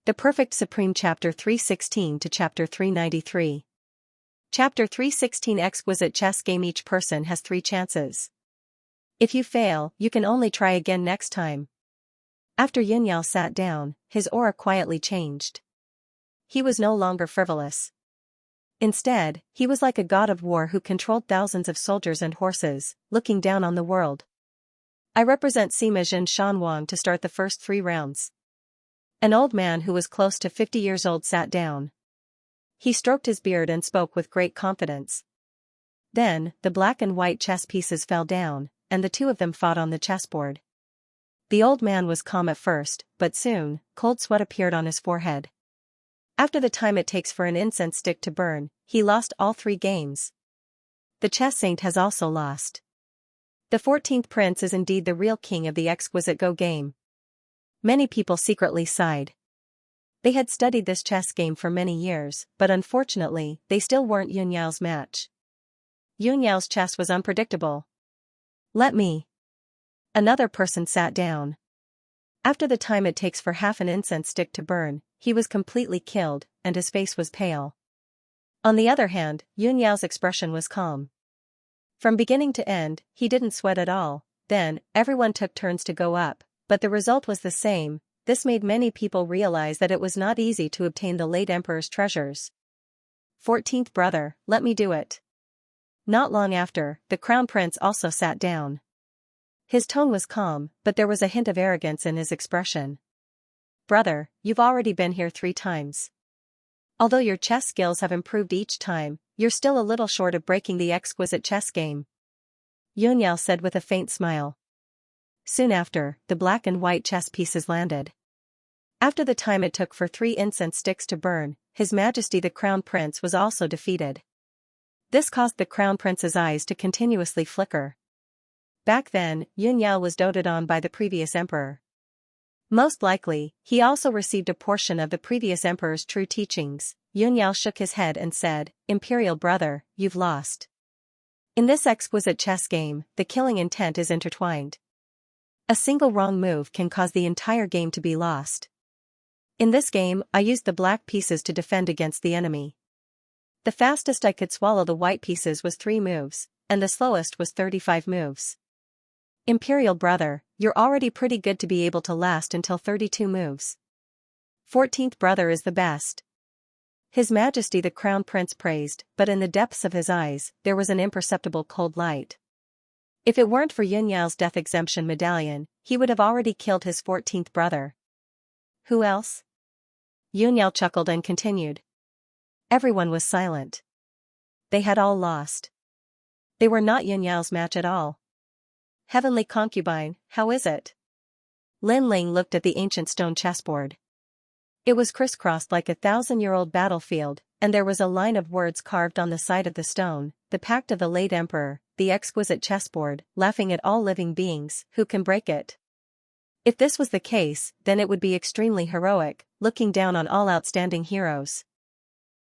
The Perfect Supreme Chapter 316 to Chapter 393. Chapter 316 Exquisite Chess Game. Each person has 3 chances. If you fail, you can only try again next time. After Xianxia sat down, his aura quietly changed. He was no longer frivolous. Instead, he was like a god of war who controlled thousands of soldiers and horses, looking down on the world. I represent Sima Jin Shanwang to start the first 3 rounds. An old man who was close to 50 years old sat down. He stroked his beard and spoke with great confidence. Then, the black and white chess pieces fell down, and the 2 of them fought on the chessboard. The old man was calm at first, but soon, cold sweat appeared on his forehead. After the time it takes for an incense stick to burn, he lost all 3 games. The chess saint has also lost. The 14th prince is indeed the real king of the exquisite Go game. Many people secretly sighed. They had studied this chess game for many years, but unfortunately, they still weren't Xianxia's match. Xianxia's chess was unpredictable. Let me. Another person sat down. After the time it takes for half an incense stick to burn, he was completely killed, and his face was pale. On the other hand, Xianxia's expression was calm. From beginning to end, he didn't sweat at all. Then, everyone took turns to go up, but the result was the same. This made many people realize that it was not easy to obtain the late emperor's treasures. 14th brother, let me do it. Not long after, the crown prince also sat down. His tone was calm, but there was a hint of arrogance in his expression. Brother, you've already been here 3 times. Although your chess skills have improved each time, you're still a little short of breaking the exquisite chess game. Xianxia said with a faint smile. Soon after, the black and white chess pieces landed. After the time it took for 3 incense sticks to burn, His Majesty the Crown Prince was also defeated. This caused the Crown Prince's eyes to continuously flicker. Back then, Xianxia was doted on by the previous emperor. Most likely, he also received a portion of the previous emperor's true teachings. Xianxia shook his head and said, Imperial brother, you've lost. In this exquisite chess game, the killing intent is intertwined. A single wrong move can cause the entire game to be lost. In this game, I used the black pieces to defend against the enemy. The fastest I could swallow the white pieces was 3 moves, and the slowest was 35 moves. Imperial brother, you're already pretty good to be able to last until 32 moves. 14th brother is the best. His Majesty the Crown Prince praised, but in the depths of his eyes, there was an imperceptible cold light. If it weren't for Xianxia's death exemption medallion, he would have already killed his 14th brother. Who else? Xianxia chuckled and continued. Everyone was silent. They had all lost. They were not Xianxia's match at all. Heavenly concubine, how is it? Lin Ling looked at the ancient stone chessboard. It was crisscrossed like a 1,000-year-old battlefield, and there was a line of words carved on the side of the stone, the pact of the late emperor, the exquisite chessboard, laughing at all living beings, who can break it? If this was the case, then it would be extremely heroic, looking down on all outstanding heroes.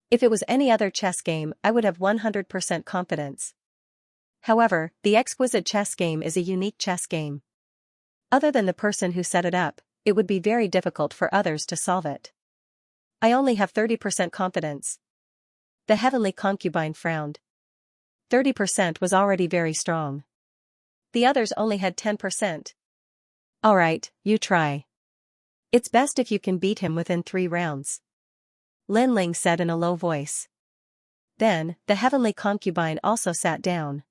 If it was any other chess game, I would have 100% confidence. However, the exquisite chess game is a unique chess game. Other than the person who set it up, it would be very difficult for others to solve it. I only have 30% confidence. The heavenly concubine frowned. 30% was already very strong. The others only had 10%. Alright, you try. It's best if you can beat him within 3 rounds. Lin Ling said in a low voice. Then, the heavenly concubine also sat down.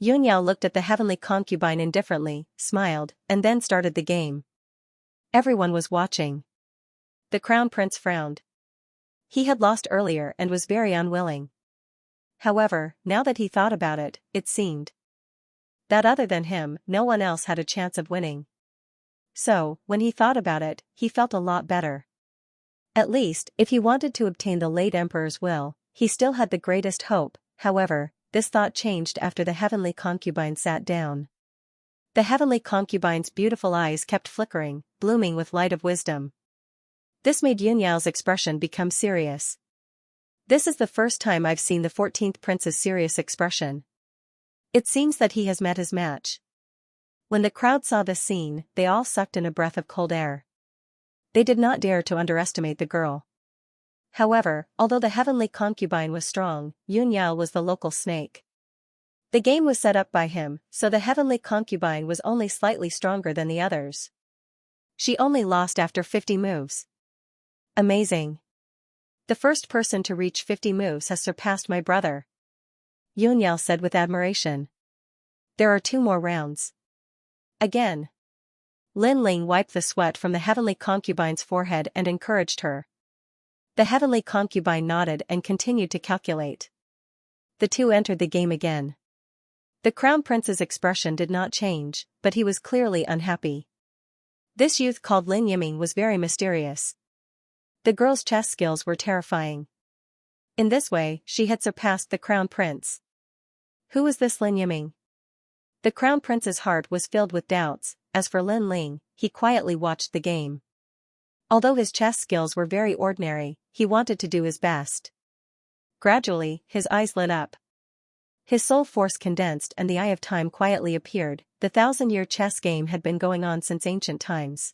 Xianxia looked at the heavenly concubine indifferently, smiled, and then started the game. Everyone was watching. The Crown Prince frowned. He had lost earlier and was very unwilling. However, now that he thought about it, it seemed that other than him, no one else had a chance of winning. So, when he thought about it, he felt a lot better. At least, if he wanted to obtain the late emperor's will, he still had the greatest hope. However, this thought changed after the heavenly concubine sat down. The heavenly concubine's beautiful eyes kept flickering, blooming with light of wisdom. This made Xianxia's expression become serious. This is the first time I've seen the 14th prince's serious expression. It seems that he has met his match. When the crowd saw this scene, they all sucked in a breath of cold air. They did not dare to underestimate the girl. However, although the heavenly concubine was strong, Yunyao was the local snake. The game was set up by him, so the heavenly concubine was only slightly stronger than the others. She only lost after 50 moves. Amazing. The first person to reach 50 moves has surpassed my brother, Yunyao said with admiration. There are 2 more rounds. Again. Lin Ling wiped the sweat from the heavenly concubine's forehead and encouraged her. The heavenly concubine nodded and continued to calculate. The 2 entered the game again. The crown prince's expression did not change, but he was clearly unhappy. This youth called Lin Yiming was very mysterious. The girl's chess skills were terrifying. In this way, she had surpassed the crown prince. Who was this Lin Yiming? The crown prince's heart was filled with doubts. As for Lin Ling, he quietly watched the game. Although his chess skills were very ordinary, he wanted to do his best. Gradually, his eyes lit up. His soul force condensed and the eye of time quietly appeared. The 1,000-year chess game had been going on since ancient times.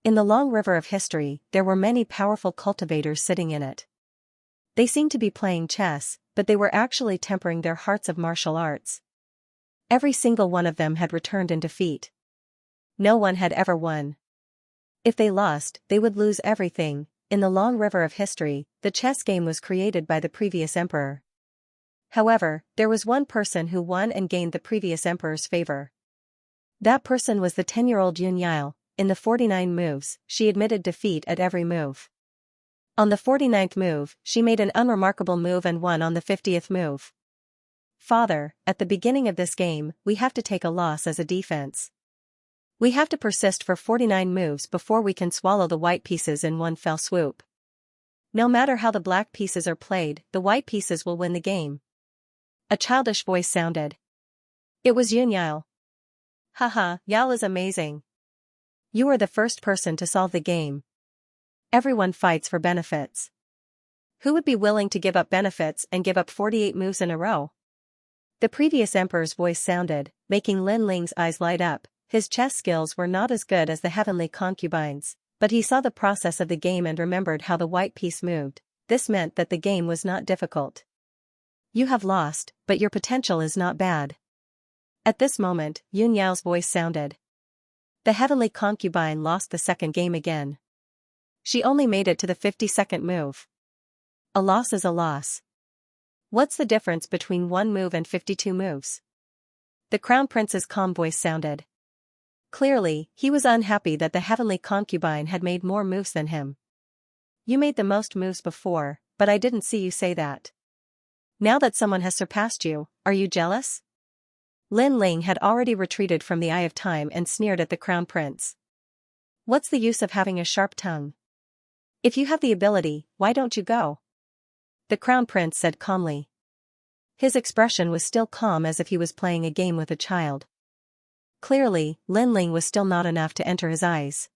In the long river of history, there were many powerful cultivators sitting in it. They seemed to be playing chess, but they were actually tempering their hearts of martial arts. Every single one of them had returned in defeat. No one had ever won. If they lost, they would lose everything. In the long river of history, the chess game was created by the previous emperor. However, there was one person who won and gained the previous emperor's favor. That person was the 10-year-old Yunyao. In the 49 moves, she admitted defeat at every move. On the 49th move, she made an unremarkable move and won on the 50th move. Father, at the beginning of this game, we have to take a loss as a defense. We have to persist for 49 moves before we can swallow the white pieces in one fell swoop. No matter how the black pieces are played, the white pieces will win the game. A childish voice sounded. It was Yunyao. Haha, Yao is amazing. You are the first person to solve the game. Everyone fights for benefits. Who would be willing to give up benefits and give up 48 moves in a row? The previous emperor's voice sounded, making Lin Ling's eyes light up. His chess skills were not as good as the heavenly concubine's, but he saw the process of the game and remembered how the white piece moved. This meant that the game was not difficult. You have lost, but your potential is not bad. At this moment, Yunyao's voice sounded. The heavenly concubine lost the second game again. She only made it to the 52nd move. A loss is a loss. What's the difference between 1 move and 52 moves? The crown prince's calm voice sounded. Clearly, he was unhappy that the heavenly concubine had made more moves than him. You made the most moves before, but I didn't see you say that. Now that someone has surpassed you, are you jealous? Lin Ling had already retreated from the eye of time and sneered at the crown prince. What's the use of having a sharp tongue? If you have the ability, why don't you go? The crown prince said calmly. His expression was still calm as if he was playing a game with a child. Clearly, Lin Ling was still not enough to enter his eyes.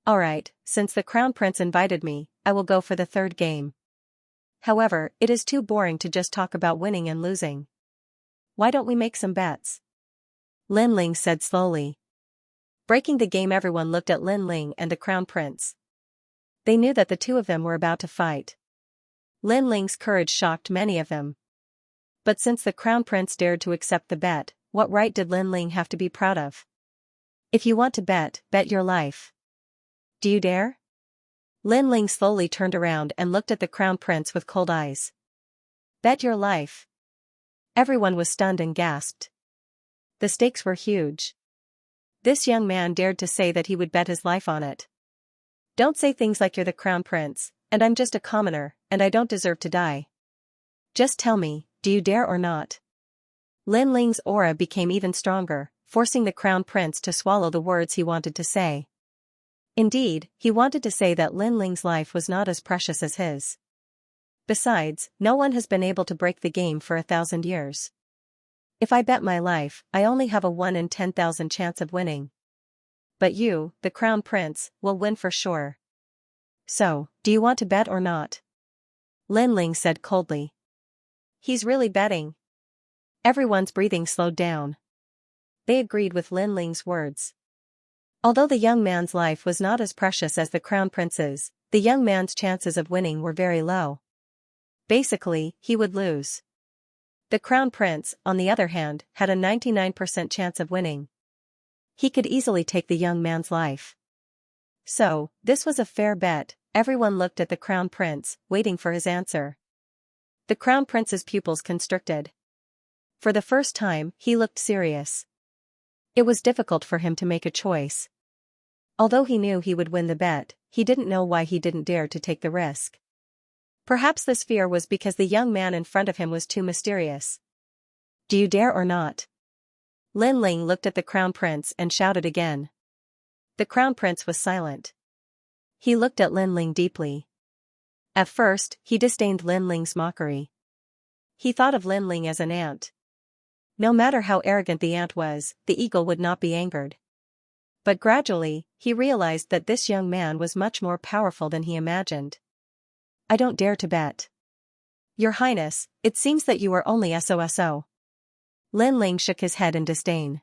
Alright, since the crown prince invited me, I will go for the 3rd game. However, it is too boring to just talk about winning and losing. Why don't we make some bets? Lin Ling said slowly. Breaking the game, everyone looked at Lin Ling and the crown prince. They knew that the 2 of them were about to fight. Lin Ling's courage shocked many of them. But since the crown prince dared to accept the bet, what right did Lin Ling have to be proud of? If you want to bet, bet your life. Do you dare? Lin Ling slowly turned around and looked at the crown prince with cold eyes. Bet your life. Everyone was stunned and gasped. The stakes were huge. This young man dared to say that he would bet his life on it. Don't say things like you're the crown prince, and I'm just a commoner, and I don't deserve to die. Just tell me, do you dare or not? Lin Ling's aura became even stronger, forcing the crown prince to swallow the words he wanted to say. Indeed, he wanted to say that Lin Ling's life was not as precious as his. Besides, no one has been able to break the game for 1,000 years. If I bet my life, I only have a 1 in 10,000 chance of winning. But you, the crown prince, will win for sure. So, do you want to bet or not? Lin Ling said coldly. He's really betting. Everyone's breathing slowed down. They agreed with Lin Ling's words. Although the young man's life was not as precious as the crown prince's, the young man's chances of winning were very low. Basically, he would lose. The crown prince, on the other hand, had a 99% chance of winning. He could easily take the young man's life. So, this was a fair bet. Everyone looked at the crown prince, waiting for his answer. The crown prince's pupils constricted. For the first time, he looked serious. It was difficult for him to make a choice. Although he knew he would win the bet, he didn't know why he didn't dare to take the risk. Perhaps this fear was because the young man in front of him was too mysterious. Do you dare or not? Lin Ling looked at the crown prince and shouted again. The crown prince was silent. He looked at Lin Ling deeply. At first, he disdained Lin Ling's mockery. He thought of Lin Ling as an ant. No matter how arrogant the ant was, the eagle would not be angered. But gradually, he realized that this young man was much more powerful than he imagined. I don't dare to bet. Your Highness, it seems that you are only SOSO. Lin Ling shook his head in disdain.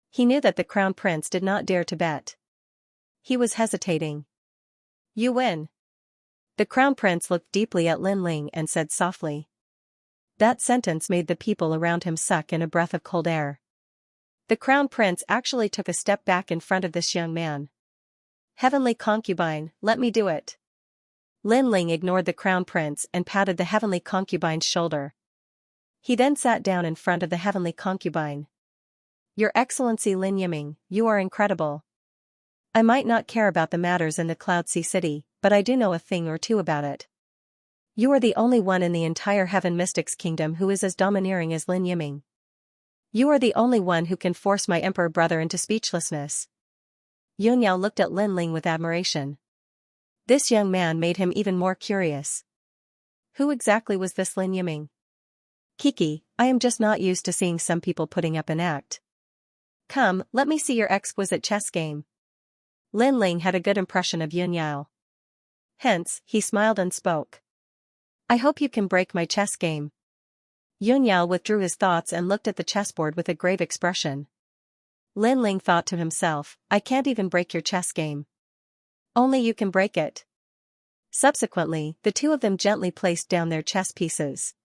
He knew that the crown prince did not dare to bet. He was hesitating. You win. The crown prince looked deeply at Lin Ling and said softly. That sentence made the people around him suck in a breath of cold air. The crown prince actually took a step back in front of this young man. Heavenly concubine, let me do it. Lin Ling ignored the crown prince and patted the heavenly concubine's shoulder. He then sat down in front of the heavenly concubine. Your Excellency Lin Yiming, you are incredible. I might not care about the matters in the Cloud Sea City, but I do know a thing or two about it. You are the only one in the entire Heaven Mystics Kingdom who is as domineering as Lin Yiming. You are the only one who can force my emperor brother into speechlessness. Yun Yao looked at Lin Ling with admiration. This young man made him even more curious. Who exactly was this Lin Yiming? Kiki, I am just not used to seeing some people putting up an act. Come, let me see your exquisite chess game. Lin Ling had a good impression of Yun Yao. Hence, he smiled and spoke. I hope you can break my chess game. Yun Yao withdrew his thoughts and looked at the chessboard with a grave expression. Lin Ling thought to himself, I can't even break your chess game. Only you can break it. Subsequently, the two of them gently placed down their chess pieces.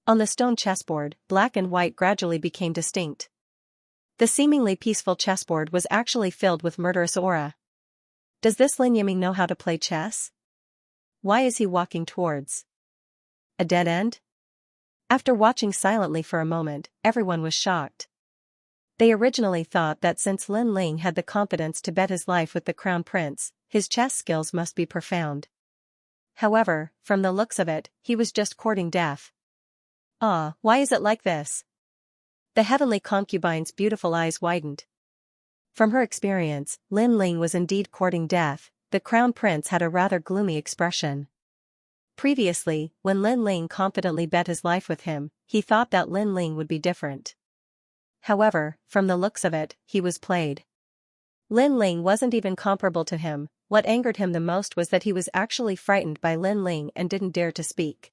On the stone chessboard, black and white gradually became distinct. The seemingly peaceful chessboard was actually filled with murderous aura. Does this Lin Yiming know how to play chess? Why is he walking towards a dead end? After watching silently for a moment, everyone was shocked. They originally thought that since Lin Ling had the confidence to bet his life with the crown prince, his chess skills must be profound. However, from the looks of it, he was just courting death. Ah, why is it like this? The heavenly concubine's beautiful eyes widened. From her experience, Lin Ling was indeed courting death. The crown prince had a rather gloomy expression. Previously, when Lin Ling confidently bet his life with him, he thought that Lin Ling would be different. However, from the looks of it, he was played. Lin Ling wasn't even comparable to him. What angered him the most was that he was actually frightened by Lin Ling and didn't dare to speak.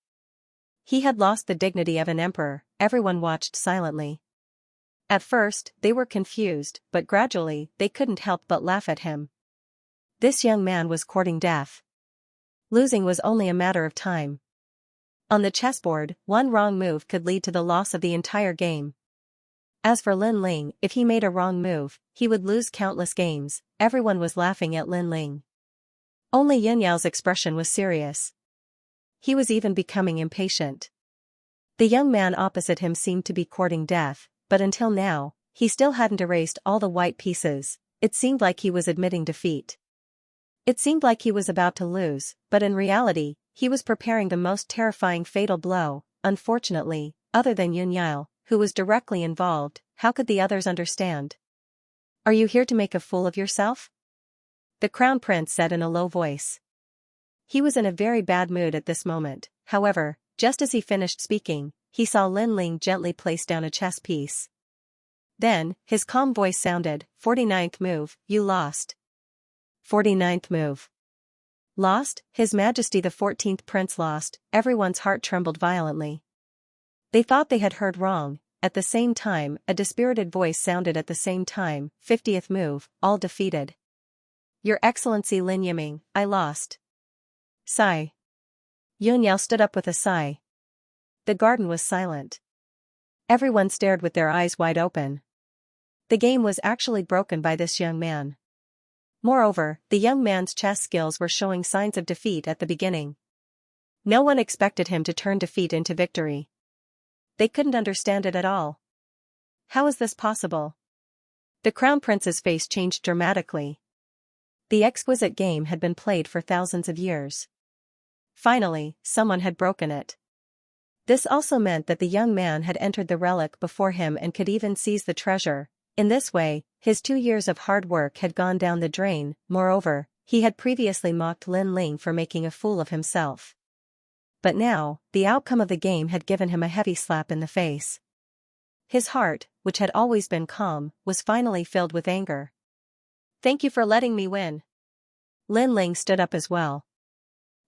He had lost the dignity of an emperor. Everyone watched silently. At first, they were confused, but gradually, they couldn't help but laugh at him. This young man was courting death. Losing was only a matter of time. On the chessboard, one wrong move could lead to the loss of the entire game. As for Lin Ling, if he made a wrong move, he would lose countless games. Everyone was laughing at Lin Ling. Only Yun Yao's expression was serious. He was even becoming impatient. The young man opposite him seemed to be courting death, but until now, he still hadn't erased all the white pieces. It seemed like he was admitting defeat. It seemed like he was about to lose, but in reality, he was preparing the most terrifying fatal blow. Unfortunately, other than Yun Yao, who was directly involved, how could the others understand? Are you here to make a fool of yourself? The crown prince said in a low voice. He was in a very bad mood at this moment. However, just as he finished speaking, he saw Lin Ling gently place down a chess piece. Then, his calm voice sounded, 49th move, you lost. 49th move. Lost? His Majesty the 14th Prince lost. Everyone's heart trembled violently. They thought they had heard wrong. at the same time, a dispirited voice sounded at the same time, 50th move, all defeated. Your Excellency Lin Yiming, I lost. Sigh. Yunyao stood up with a sigh. The garden was silent. Everyone stared with their eyes wide open. The game was actually broken by this young man. Moreover, the young man's chess skills were showing signs of defeat at the beginning. No one expected him to turn defeat into victory. They couldn't understand it at all. How is this possible? The Crown Prince's face changed dramatically. The exquisite game had been played for thousands of years. Finally, someone had broken it. This also meant that the young man had entered the relic before him and could even seize the treasure. In this way, his 2 years of hard work had gone down the drain. Moreover, he had previously mocked Lin Ling for making a fool of himself. But now, the outcome of the game had given him a heavy slap in the face. His heart, which had always been calm, was finally filled with anger. Thank you for letting me win. Lin Ling stood up as well.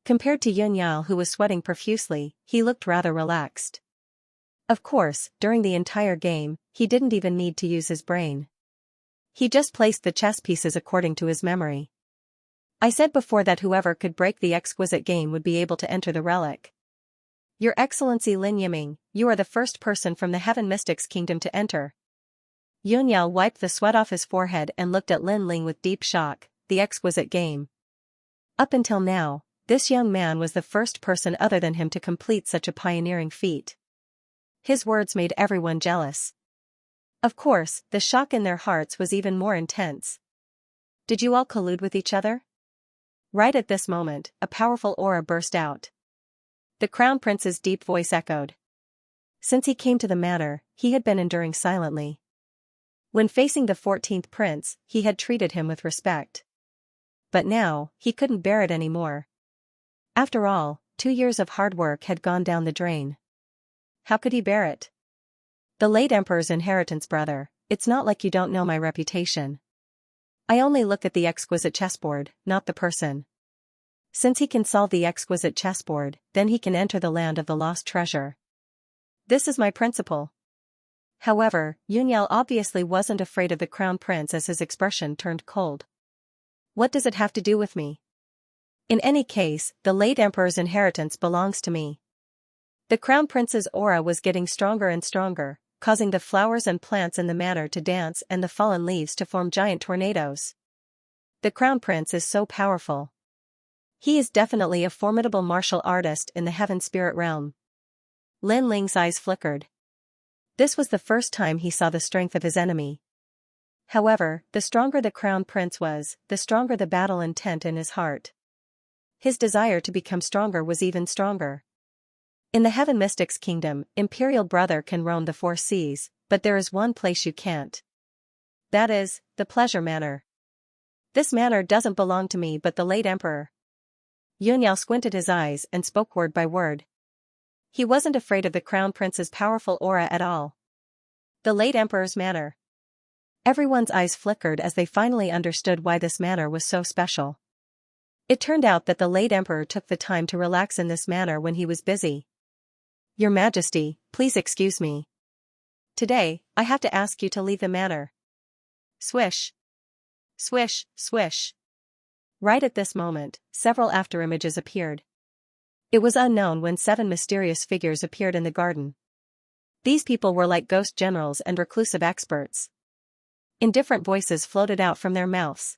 Compared to Yunyao, who was sweating profusely, he looked rather relaxed. Of course, during the entire game, he didn't even need to use his brain. He just placed the chess pieces according to his memory. I said before that whoever could break the exquisite game would be able to enter the relic. Your Excellency Lin Yiming, you are the first person from the Heaven Mystics Kingdom to enter. Yunyao wiped the sweat off his forehead and looked at Lin Ling with deep shock. The exquisite game. Up until now, this young man was the first person other than him to complete such a pioneering feat. His words made everyone jealous. Of course, the shock in their hearts was even more intense. Did you all collude with each other? Right at this moment, a powerful aura burst out. The Crown Prince's deep voice echoed. Since he came to the manor, he had been enduring silently. When facing the 14th prince, he had treated him with respect. But now, he couldn't bear it anymore. After all, 2 years of hard work had gone down the drain. How could he bear it? The late emperor's inheritance, brother, it's not like you don't know my reputation. I only look at the exquisite chessboard, not the person. Since he can solve the exquisite chessboard, then he can enter the land of the lost treasure. This is my principle. However, Yunyao obviously wasn't afraid of the Crown Prince as his expression turned cold. What does it have to do with me? In any case, the late emperor's inheritance belongs to me. The Crown Prince's aura was getting stronger and stronger, causing the flowers and plants in the manor to dance and the fallen leaves to form giant tornadoes. The Crown Prince is so powerful. He is definitely a formidable martial artist in the heaven spirit realm. Lin Ling's eyes flickered. This was the first time he saw the strength of his enemy. However, the stronger the Crown Prince was, the stronger the battle intent in his heart. His desire to become stronger was even stronger. In the Heaven Mystics Kingdom, Imperial Brother can roam the 4 seas, but there is one place you can't. That is, the Pleasure Manor. This manor doesn't belong to me but the late emperor. Yunyao squinted his eyes and spoke word by word. He wasn't afraid of the Crown Prince's powerful aura at all. The late emperor's manor. Everyone's eyes flickered as they finally understood why this manor was so special. It turned out that the late emperor took the time to relax in this manor when he was busy. Your Majesty, please excuse me. Today, I have to ask you to leave the manor. Swish. Swish, swish. Right at this moment, several afterimages appeared. It was unknown when 7 mysterious figures appeared in the garden. These people were like ghost generals and reclusive experts. Indifferent voices floated out from their mouths.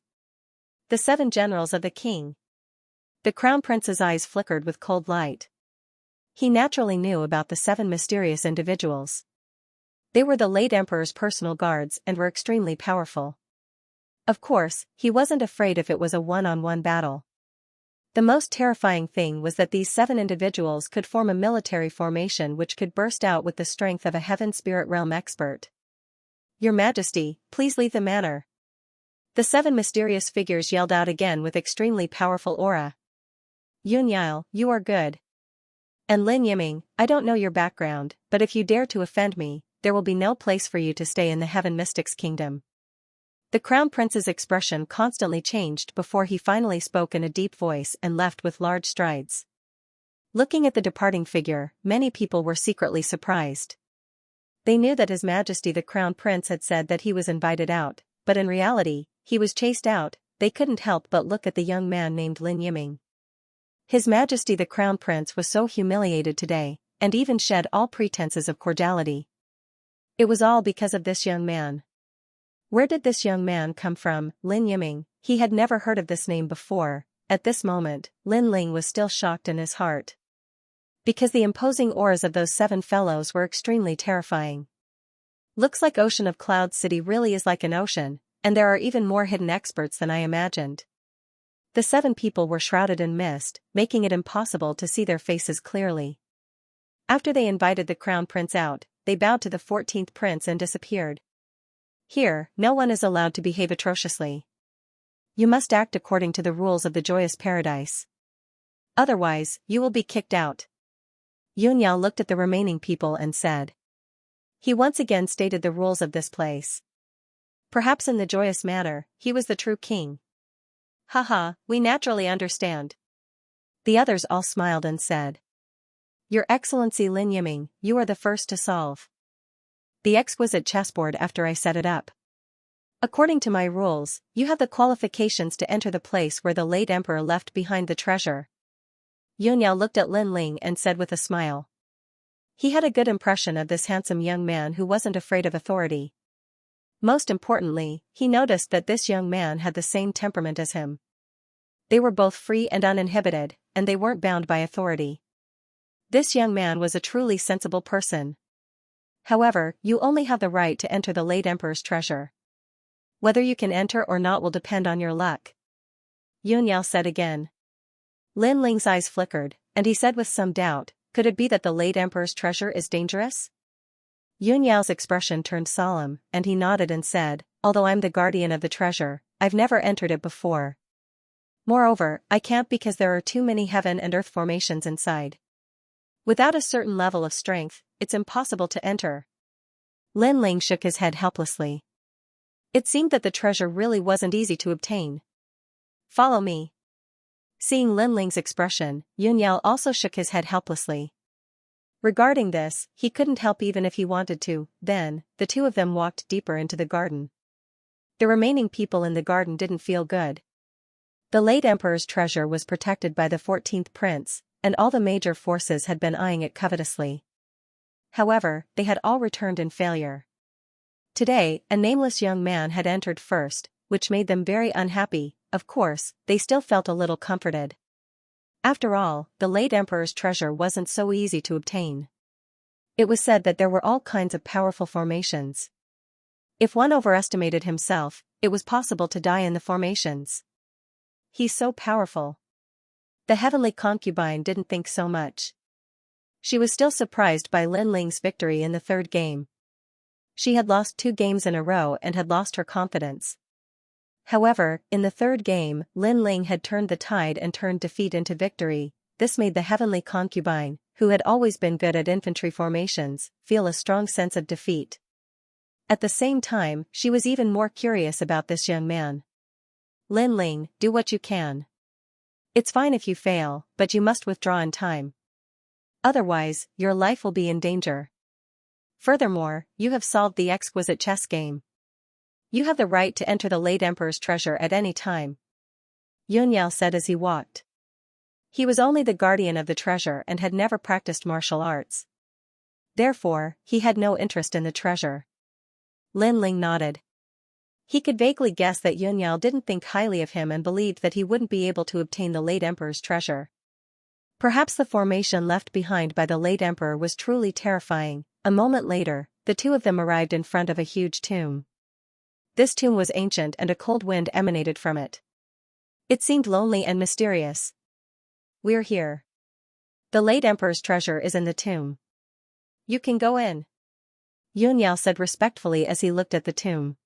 The 7 generals of the king. The Crown Prince's eyes flickered with cold light. He naturally knew about the 7 mysterious individuals. They were the late emperor's personal guards and were extremely powerful. Of course, he wasn't afraid if it was a one-on-one battle. The most terrifying thing was that these 7 individuals could form a military formation which could burst out with the strength of a heaven spirit realm expert. Your Majesty, please leave the manor. The 7 mysterious figures yelled out again with extremely powerful aura. Yunyao, you are good. And Lin Yiming, I don't know your background, but if you dare to offend me, there will be no place for you to stay in the Heaven Mystics Kingdom. The Crown Prince's expression constantly changed before he finally spoke in a deep voice and left with large strides. Looking at the departing figure, many people were secretly surprised. They knew that His Majesty the Crown Prince had said that he was invited out, but in reality, he was chased out. They couldn't help but look at the young man named Lin Yiming. His Majesty the Crown Prince was so humiliated today, and even shed all pretenses of cordiality. It was all because of this young man. Where did this young man come from? Lin Yiming? He had never heard of this name before. At this moment, Lin Ling was still shocked in his heart. Because the imposing auras of those 7 fellows were extremely terrifying. Looks like Ocean of Cloud City really is like an ocean, and there are even more hidden experts than I imagined. The 7 people were shrouded in mist, making it impossible to see their faces clearly. After they invited the Crown Prince out, they bowed to the 14th Prince and disappeared. Here, no one is allowed to behave atrociously. You must act according to the rules of the Joyous Paradise. Otherwise, you will be kicked out. Yunyao looked at the remaining people and said. He once again stated the rules of this place. Perhaps in the joyous manner, he was the true king. Haha, we naturally understand. The others all smiled and said. Your Excellency Lin Yiming, you are the first to solve the exquisite chessboard after I set it up. According to my rules, you have the qualifications to enter the place where the late emperor left behind the treasure. Yunyao looked at Lin Ling and said with a smile. He had a good impression of this handsome young man who wasn't afraid of authority. Most importantly, he noticed that this young man had the same temperament as him. They were both free and uninhibited, and they weren't bound by authority. This young man was a truly sensible person. However, you only have the right to enter the late emperor's treasure. Whether you can enter or not will depend on your luck. Yunyao said again. Lin Ling's eyes flickered, and he said with some doubt, could it be that the late emperor's treasure is dangerous? Yunyao's expression turned solemn, and he nodded and said, although I'm the guardian of the treasure, I've never entered it before. Moreover, I can't because there are too many heaven and earth formations inside. Without a certain level of strength, it's impossible to enter. Lin Ling shook his head helplessly. It seemed that the treasure really wasn't easy to obtain. Follow me. Seeing Lin Ling's expression, Yunyao also shook his head helplessly. Regarding this, he couldn't help even if he wanted to. Then, the two of them walked deeper into the garden. The remaining people in the garden didn't feel good. The late emperor's treasure was protected by the 14th prince, and all the major forces had been eyeing it covetously. However, they had all returned in failure. Today, a nameless young man had entered first, which made them very unhappy. Of course, they still felt a little comforted. After all, the late emperor's treasure wasn't so easy to obtain. It was said that there were all kinds of powerful formations. If one overestimated himself, it was possible to die in the formations. He's so powerful. The heavenly concubine didn't think so much. She was still surprised by Lin Ling's victory in the 3rd game. She had lost 2 games in a row and had lost her confidence. However, in the 3rd game, Lin Ling had turned the tide and turned defeat into victory. This made the heavenly concubine, who had always been good at infantry formations, feel a strong sense of defeat. At the same time, she was even more curious about this young man. Lin Ling, do what you can. It's fine if you fail, but you must withdraw in time. Otherwise, your life will be in danger. Furthermore, you have solved the exquisite chess game. You have the right to enter the late emperor's treasure at any time. Yunyao said as he walked. He was only the guardian of the treasure and had never practiced martial arts. Therefore, he had no interest in the treasure. Lin Ling nodded. He could vaguely guess that Yunyao didn't think highly of him and believed that he wouldn't be able to obtain the late emperor's treasure. Perhaps the formation left behind by the late emperor was truly terrifying. A moment later, the two of them arrived in front of a huge tomb. This tomb was ancient and a cold wind emanated from it. It seemed lonely and mysterious. We're here. The late emperor's treasure is in the tomb. You can go in. Yunyao said respectfully as he looked at the tomb.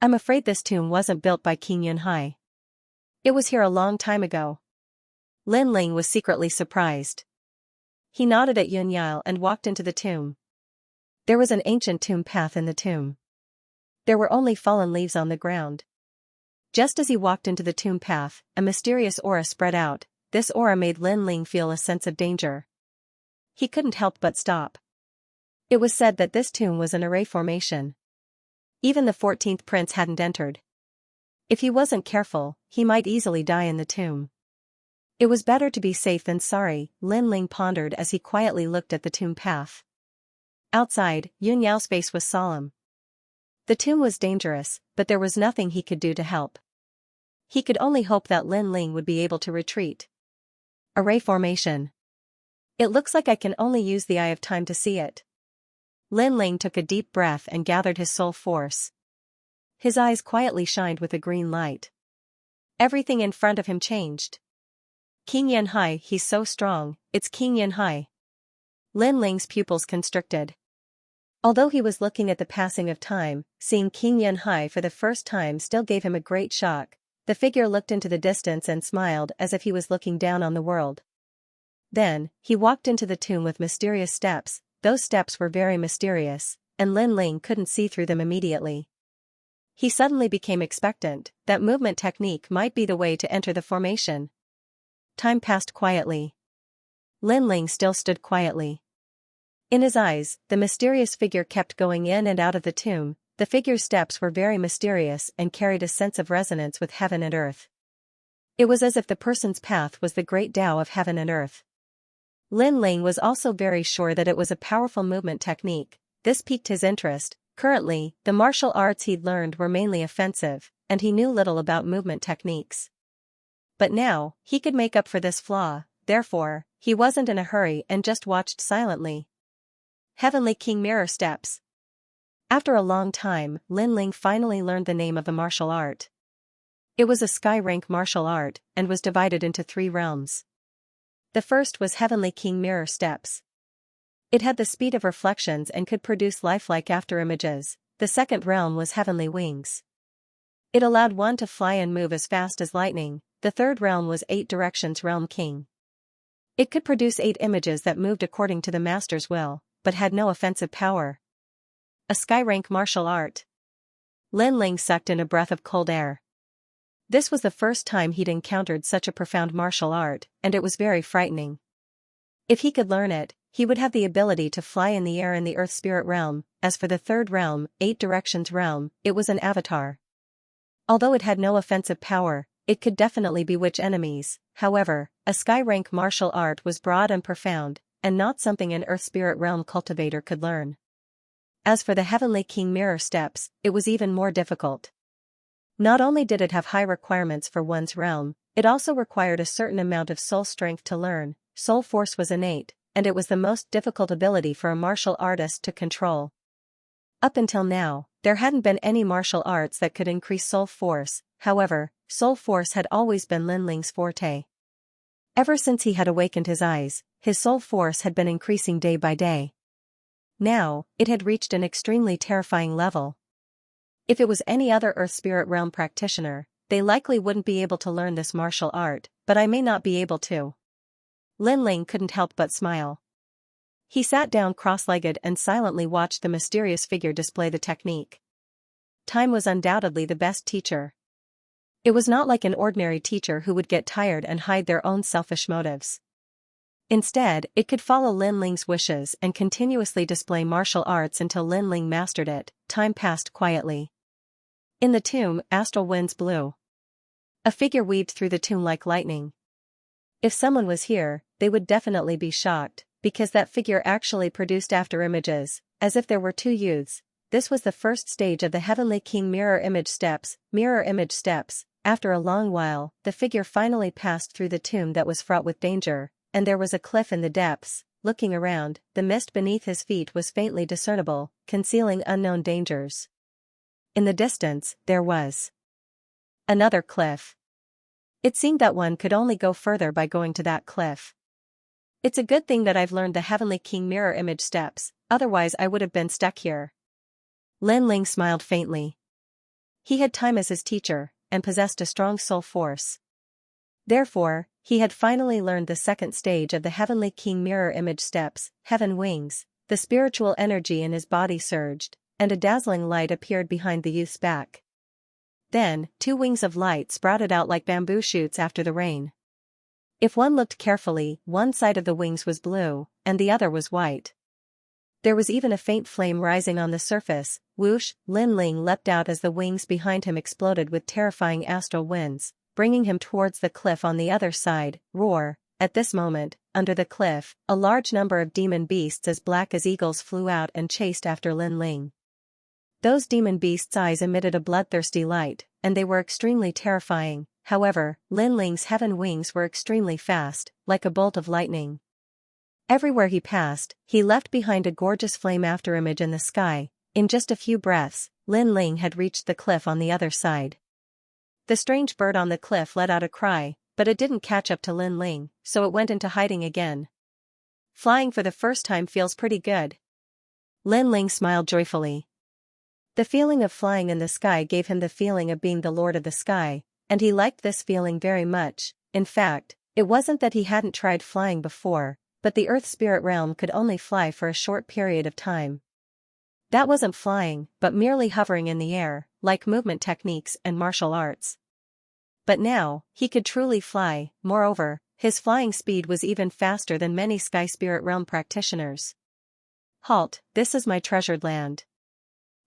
I'm afraid this tomb wasn't built by King Yunhai. It was here a long time ago. Lin Ling was secretly surprised. He nodded at Yunyao and walked into the tomb. There was an ancient tomb path in the tomb. There were only fallen leaves on the ground. Just as he walked into the tomb path, a mysterious aura spread out. This aura made Lin Ling feel a sense of danger. He couldn't help but stop. It was said that this tomb was an array formation. Even the 14th prince hadn't entered. If he wasn't careful, he might easily die in the tomb. It was better to be safe than sorry, Lin Ling pondered as he quietly looked at the tomb path. Outside, Yun Yao's face was solemn. The tomb was dangerous, but there was nothing he could do to help. He could only hope that Lin Ling would be able to retreat. Array formation. It looks like I can only use the eye of time to see it. Lin Ling took a deep breath and gathered his soul force. His eyes quietly shined with a green light. Everything in front of him changed. King Yanhai, he's so strong, it's King Yanhai. Lin Ling's pupils constricted. Although he was looking at the passing of time, seeing King Yanhai for the first time still gave him a great shock. The figure looked into the distance and smiled as if he was looking down on the world. Then, he walked into the tomb with mysterious steps. Those steps were very mysterious, and Lin Ling couldn't see through them immediately. He suddenly became expectant that movement technique might be the way to enter the formation. Time passed quietly. Lin Ling still stood quietly. In his eyes, the mysterious figure kept going in and out of the tomb. The figure's steps were very mysterious and carried a sense of resonance with heaven and earth. It was as if the person's path was the great Tao of heaven and earth. Lin Ling was also very sure that it was a powerful movement technique. This piqued his interest. Currently, the martial arts he'd learned were mainly offensive, and he knew little about movement techniques. But now, he could make up for this flaw, therefore, he wasn't in a hurry and just watched silently. Heavenly King Mirror Steps. After a long time, Lin Ling finally learned the name of the martial art. It was a sky-rank martial art, and was divided into 3 realms. The first was Heavenly King Mirror Steps. It had the speed of reflections and could produce lifelike afterimages. The second realm was Heavenly Wings. It allowed one to fly and move as fast as lightning. The third realm was 8 Directions Realm King. It could produce 8 images that moved according to the master's will, but had no offensive power. A sky-rank martial art. Lin Ling sucked in a breath of cold air. This was the first time he'd encountered such a profound martial art, and it was very frightening. If he could learn it, he would have the ability to fly in the air in the Earth Spirit realm. As for the third realm, 8 Directions realm, it was an avatar. Although it had no offensive power, it could definitely bewitch enemies. However, a sky-rank martial art was broad and profound, and not something an Earth Spirit realm cultivator could learn. As for the Heavenly King Mirror Steps, it was even more difficult. Not only did it have high requirements for one's realm, it also required a certain amount of soul strength to learn. Soul force was innate, and it was the most difficult ability for a martial artist to control. Up until now, there hadn't been any martial arts that could increase soul force. However, soul force had always been Lin Ling's forte. Ever since he had awakened his eyes, his soul force had been increasing day by day. Now, it had reached an extremely terrifying level. If it was any other Earth Spirit Realm practitioner, they likely wouldn't be able to learn this martial art, but I may not be able to. Lin Ling couldn't help but smile. He sat down cross-legged and silently watched the mysterious figure display the technique. Time was undoubtedly the best teacher. It was not like an ordinary teacher who would get tired and hide their own selfish motives. Instead, it could follow Lin Ling's wishes and continuously display martial arts until Lin Ling mastered it. Time passed quietly. In the tomb, astral winds blew. A figure weaved through the tomb like lightning. If someone was here, they would definitely be shocked, because that figure actually produced afterimages, as if there were 2 youths. This was the first stage of the Heavenly King Mirror Image Steps. Mirror Image Steps. After a long while, the figure finally passed through the tomb that was fraught with danger, and there was a cliff in the depths. Looking around, the mist beneath his feet was faintly discernible, concealing unknown dangers. In the distance, there was another cliff. It seemed that one could only go further by going to that cliff. It's a good thing that I've learned the Heavenly King Mirror Image Steps, otherwise I would have been stuck here. Lin Ling smiled faintly. He had time as his teacher, and possessed a strong soul force. Therefore, he had finally learned the second stage of the Heavenly King Mirror Image Steps, Heaven Wings. The spiritual energy in his body surged, and a dazzling light appeared behind the youth's back. Then, 2 wings of light sprouted out like bamboo shoots after the rain. If one looked carefully, one side of the wings was blue, and the other was white. There was even a faint flame rising on the surface. Whoosh, Lin Ling leapt out as the wings behind him exploded with terrifying astral winds, bringing him towards the cliff on the other side. Roar! At this moment, under the cliff, a large number of demon beasts as black as eagles flew out and chased after Lin Ling. Those demon beasts' eyes emitted a bloodthirsty light, and they were extremely terrifying. However, Lin Ling's heaven wings were extremely fast, like a bolt of lightning. Everywhere he passed, he left behind a gorgeous flame afterimage in the sky. In just a few breaths, Lin Ling had reached the cliff on the other side. The strange bird on the cliff let out a cry, but it didn't catch up to Lin Ling, so it went into hiding again. Flying for the first time feels pretty good. Lin Ling smiled joyfully. The feeling of flying in the sky gave him the feeling of being the lord of the sky, and he liked this feeling very much. In fact, it wasn't that he hadn't tried flying before, but the Earth Spirit Realm could only fly for a short period of time. That wasn't flying, but merely hovering in the air, like movement techniques and martial arts. But now, he could truly fly. Moreover, his flying speed was even faster than many Sky Spirit Realm practitioners. Halt, this is my treasured land.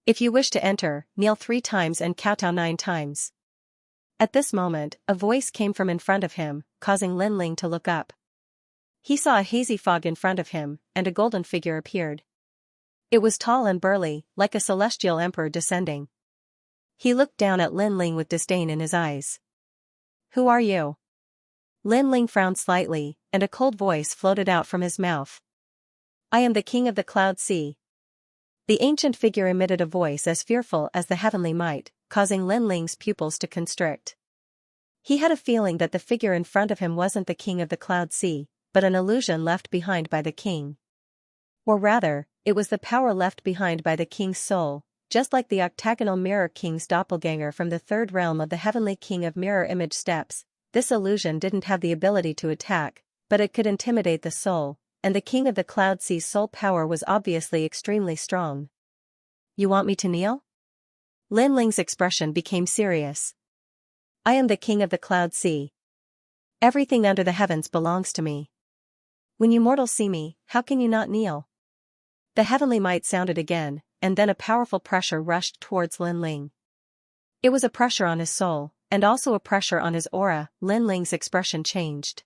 If you wish to enter, kneel 3 times and kowtow 9 times. At this moment, a voice came from in front of him, causing Lin Ling to look up. He saw a hazy fog in front of him, and a golden figure appeared. It was tall and burly, like a celestial emperor descending. He looked down at Lin Ling with disdain in his eyes. Who are you? Lin Ling frowned slightly, and a cold voice floated out from his mouth. I am the king of the Cloud Sea. The ancient figure emitted a voice as fearful as the heavenly might, causing Lin Ling's pupils to constrict. He had a feeling that the figure in front of him wasn't the king of the Cloud Sea, but an illusion left behind by the king. Or rather, it was the power left behind by the king's soul, just like the octagonal mirror king's doppelganger from the third realm of the heavenly king of mirror image steps. This illusion didn't have the ability to attack, but it could intimidate the soul, and the king of the Cloud Sea's soul power was obviously extremely strong. You want me to kneel? Lin Ling's expression became serious. I am the king of the Cloud Sea. Everything under the heavens belongs to me. When you mortals see me, how can you not kneel? The heavenly might sounded again, and then a powerful pressure rushed towards Lin Ling. It was a pressure on his soul, and also a pressure on his aura. Lin Ling's expression changed.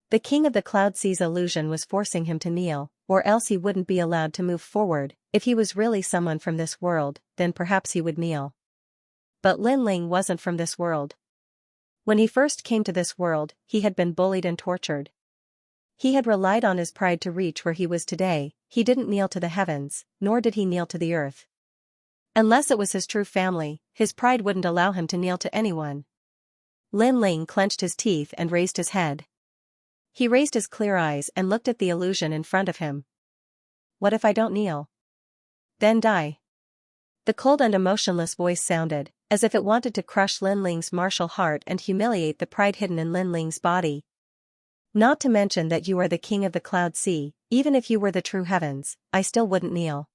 The king of the Cloud Sea's illusion was forcing him to kneel, or else he wouldn't be allowed to move forward. If he was really someone from this world, then perhaps he would kneel. But Lin Ling wasn't from this world. When he first came to this world, he had been bullied and tortured. He had relied on his pride to reach where he was today. He didn't kneel to the heavens, nor did he kneel to the earth. Unless it was his true family, his pride wouldn't allow him to kneel to anyone. Lin Ling clenched his teeth and raised his head. He raised his clear eyes and looked at the illusion in front of him. What if I don't kneel? Then die. The cold and emotionless voice sounded, as if it wanted to crush Lin Ling's martial heart and humiliate the pride hidden in Lin Ling's body. Not to mention that you are the king of the Cloud Sea. Even if you were the true heavens, I still wouldn't kneel.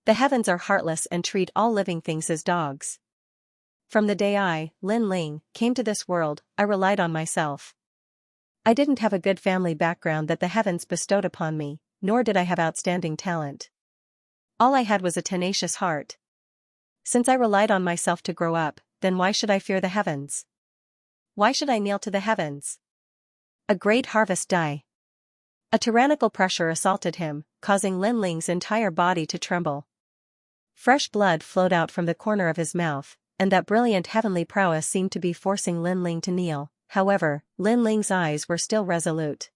The heavens are heartless and treat all living things as dogs. From the day I, Lin Ling, came to this world, I relied on myself. I didn't have a good family background that the heavens bestowed upon me, nor did I have outstanding talent. All I had was a tenacious heart. Since I relied on myself to grow up, then why should I fear the heavens? Why should I kneel to the heavens? A great harvest die. A tyrannical pressure assaulted him, causing Lin Ling's entire body to tremble. Fresh blood flowed out from the corner of his mouth, and that brilliant heavenly prowess seemed to be forcing Lin Ling to kneel. However, Lin Ling's eyes were still resolute.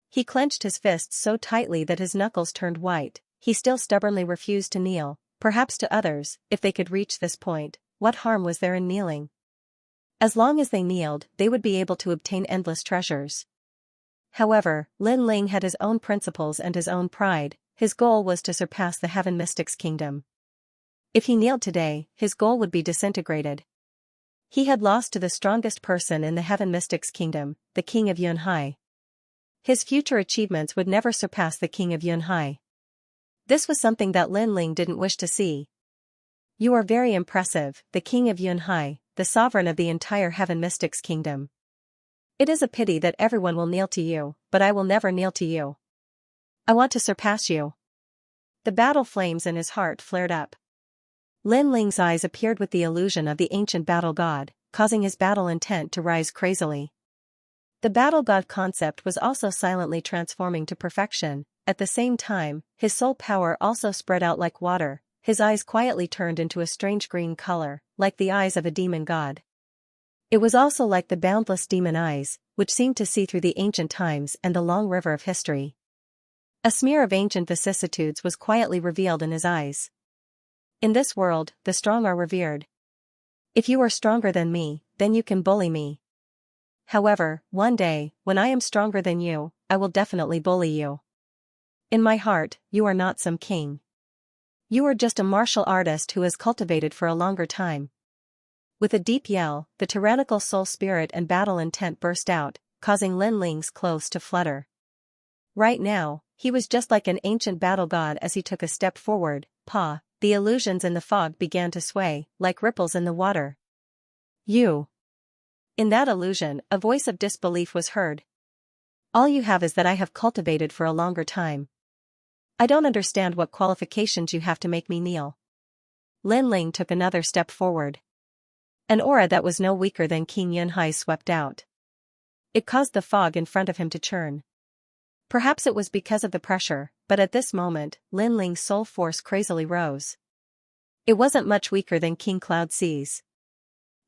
He clenched his fists so tightly that his knuckles turned white. He still stubbornly refused to kneel. Perhaps to others, if they could reach this point, what harm was there in kneeling? As long as they kneeled, they would be able to obtain endless treasures. However, Lin Ling had his own principles and his own pride. His goal was to surpass the Heaven Mystics Kingdom. If he kneeled today, his goal would be disintegrated. He had lost to the strongest person in the Heaven Mystics Kingdom, the King of Yunhai. His future achievements would never surpass the King of Yunhai. This was something that Lin Ling didn't wish to see. You are very impressive, the King of Yunhai, the sovereign of the entire Heaven Mystics Kingdom. It is a pity that everyone will kneel to you, but I will never kneel to you. I want to surpass you. The battle flames in his heart flared up. Lin Ling's eyes appeared with the illusion of the ancient battle god, causing his battle intent to rise crazily. The battle god concept was also silently transforming to perfection. At the same time, his soul power also spread out like water, his eyes quietly turned into a strange green color, like the eyes of a demon god. It was also like the boundless demon eyes, which seemed to see through the ancient times and the long river of history. A smear of ancient vicissitudes was quietly revealed in his eyes. In this world, the strong are revered. If you are stronger than me, then you can bully me. However, one day, when I am stronger than you, I will definitely bully you. In my heart, you are not some king. You are just a martial artist who has cultivated for a longer time. With a deep yell, the tyrannical soul spirit and battle intent burst out, causing Lin Ling's clothes to flutter. Right now, he was just like an ancient battle god as he took a step forward. The illusions in the fog began to sway, like ripples in the water. You. In that illusion, a voice of disbelief was heard. All you have is that I have cultivated for a longer time. I don't understand what qualifications you have to make me kneel. Lin Ling took another step forward. An aura that was no weaker than King Yunhai's swept out. It caused the fog in front of him to churn. Perhaps it was because of the pressure, but at this moment, Lin Ling's soul force crazily rose. It wasn't much weaker than King Cloud C's.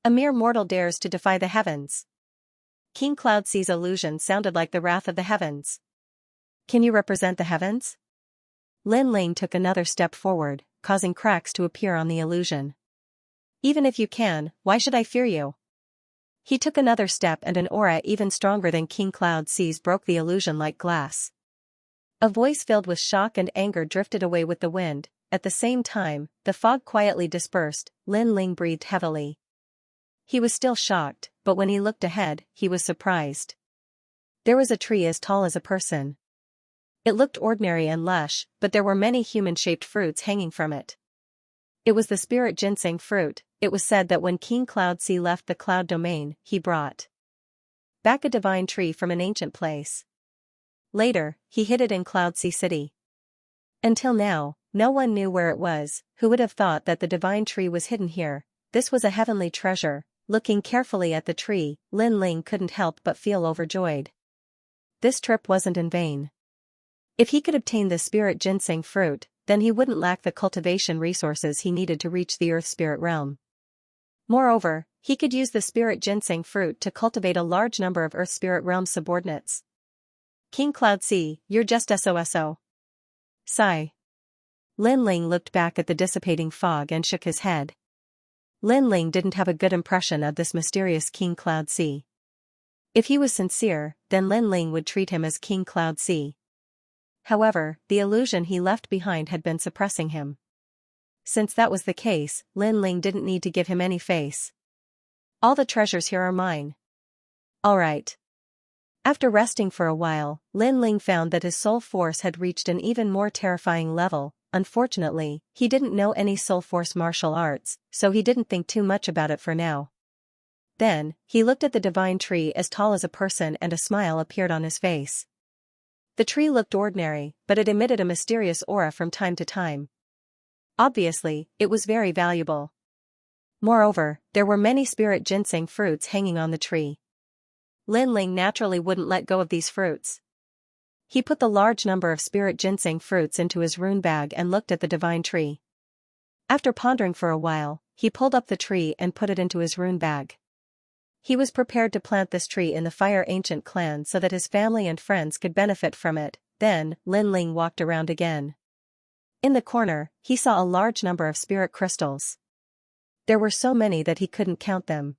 A mere mortal dares to defy the heavens. King Cloud C's illusion sounded like the wrath of the heavens. Can you represent the heavens? Lin Ling took another step forward, causing cracks to appear on the illusion. Even if you can, why should I fear you? He took another step and an aura even stronger than King Cloud C's broke the illusion like glass. A voice filled with shock and anger drifted away with the wind. At the same time, the fog quietly dispersed. Lin Ling breathed heavily. He was still shocked, but when he looked ahead, he was surprised. There was a tree as tall as a person. It looked ordinary and lush, but there were many human-shaped fruits hanging from it. It was the spirit ginseng fruit. It was said that when King Cloud C left the cloud domain, he brought back a divine tree from an ancient place. Later, he hid it in Cloud C City. Until now, no one knew where it was. Who would have thought that the divine tree was hidden here? This was a heavenly treasure. Looking carefully at the tree, Lin Ling couldn't help but feel overjoyed. This trip wasn't in vain. If he could obtain the spirit ginseng fruit, then he wouldn't lack the cultivation resources he needed to reach the earth spirit realm. Moreover, he could use the spirit ginseng fruit to cultivate a large number of earth spirit realm subordinates. King Cloud C, you're just SOSO. Sigh. Lin Ling looked back at the dissipating fog and shook his head. Lin Ling didn't have a good impression of this mysterious King Cloud C. If he was sincere, then Lin Ling would treat him as King Cloud C. However, the illusion he left behind had been suppressing him. Since that was the case, Lin Ling didn't need to give him any face. All the treasures here are mine. All right. After resting for a while, Lin Ling found that his soul force had reached an even more terrifying level. Unfortunately, he didn't know any soul force martial arts, so he didn't think too much about it for now. Then, he looked at the divine tree as tall as a person and a smile appeared on his face. The tree looked ordinary, but it emitted a mysterious aura from time to time. Obviously, it was very valuable. Moreover, there were many spirit ginseng fruits hanging on the tree. Lin Ling naturally wouldn't let go of these fruits. He put the large number of spirit ginseng fruits into his rune bag and looked at the divine tree. After pondering for a while, he pulled up the tree and put it into his rune bag. He was prepared to plant this tree in the Fire Ancient clan so that his family and friends could benefit from it. Then, Lin Ling walked around again. In the corner, he saw a large number of spirit crystals. There were so many that he couldn't count them.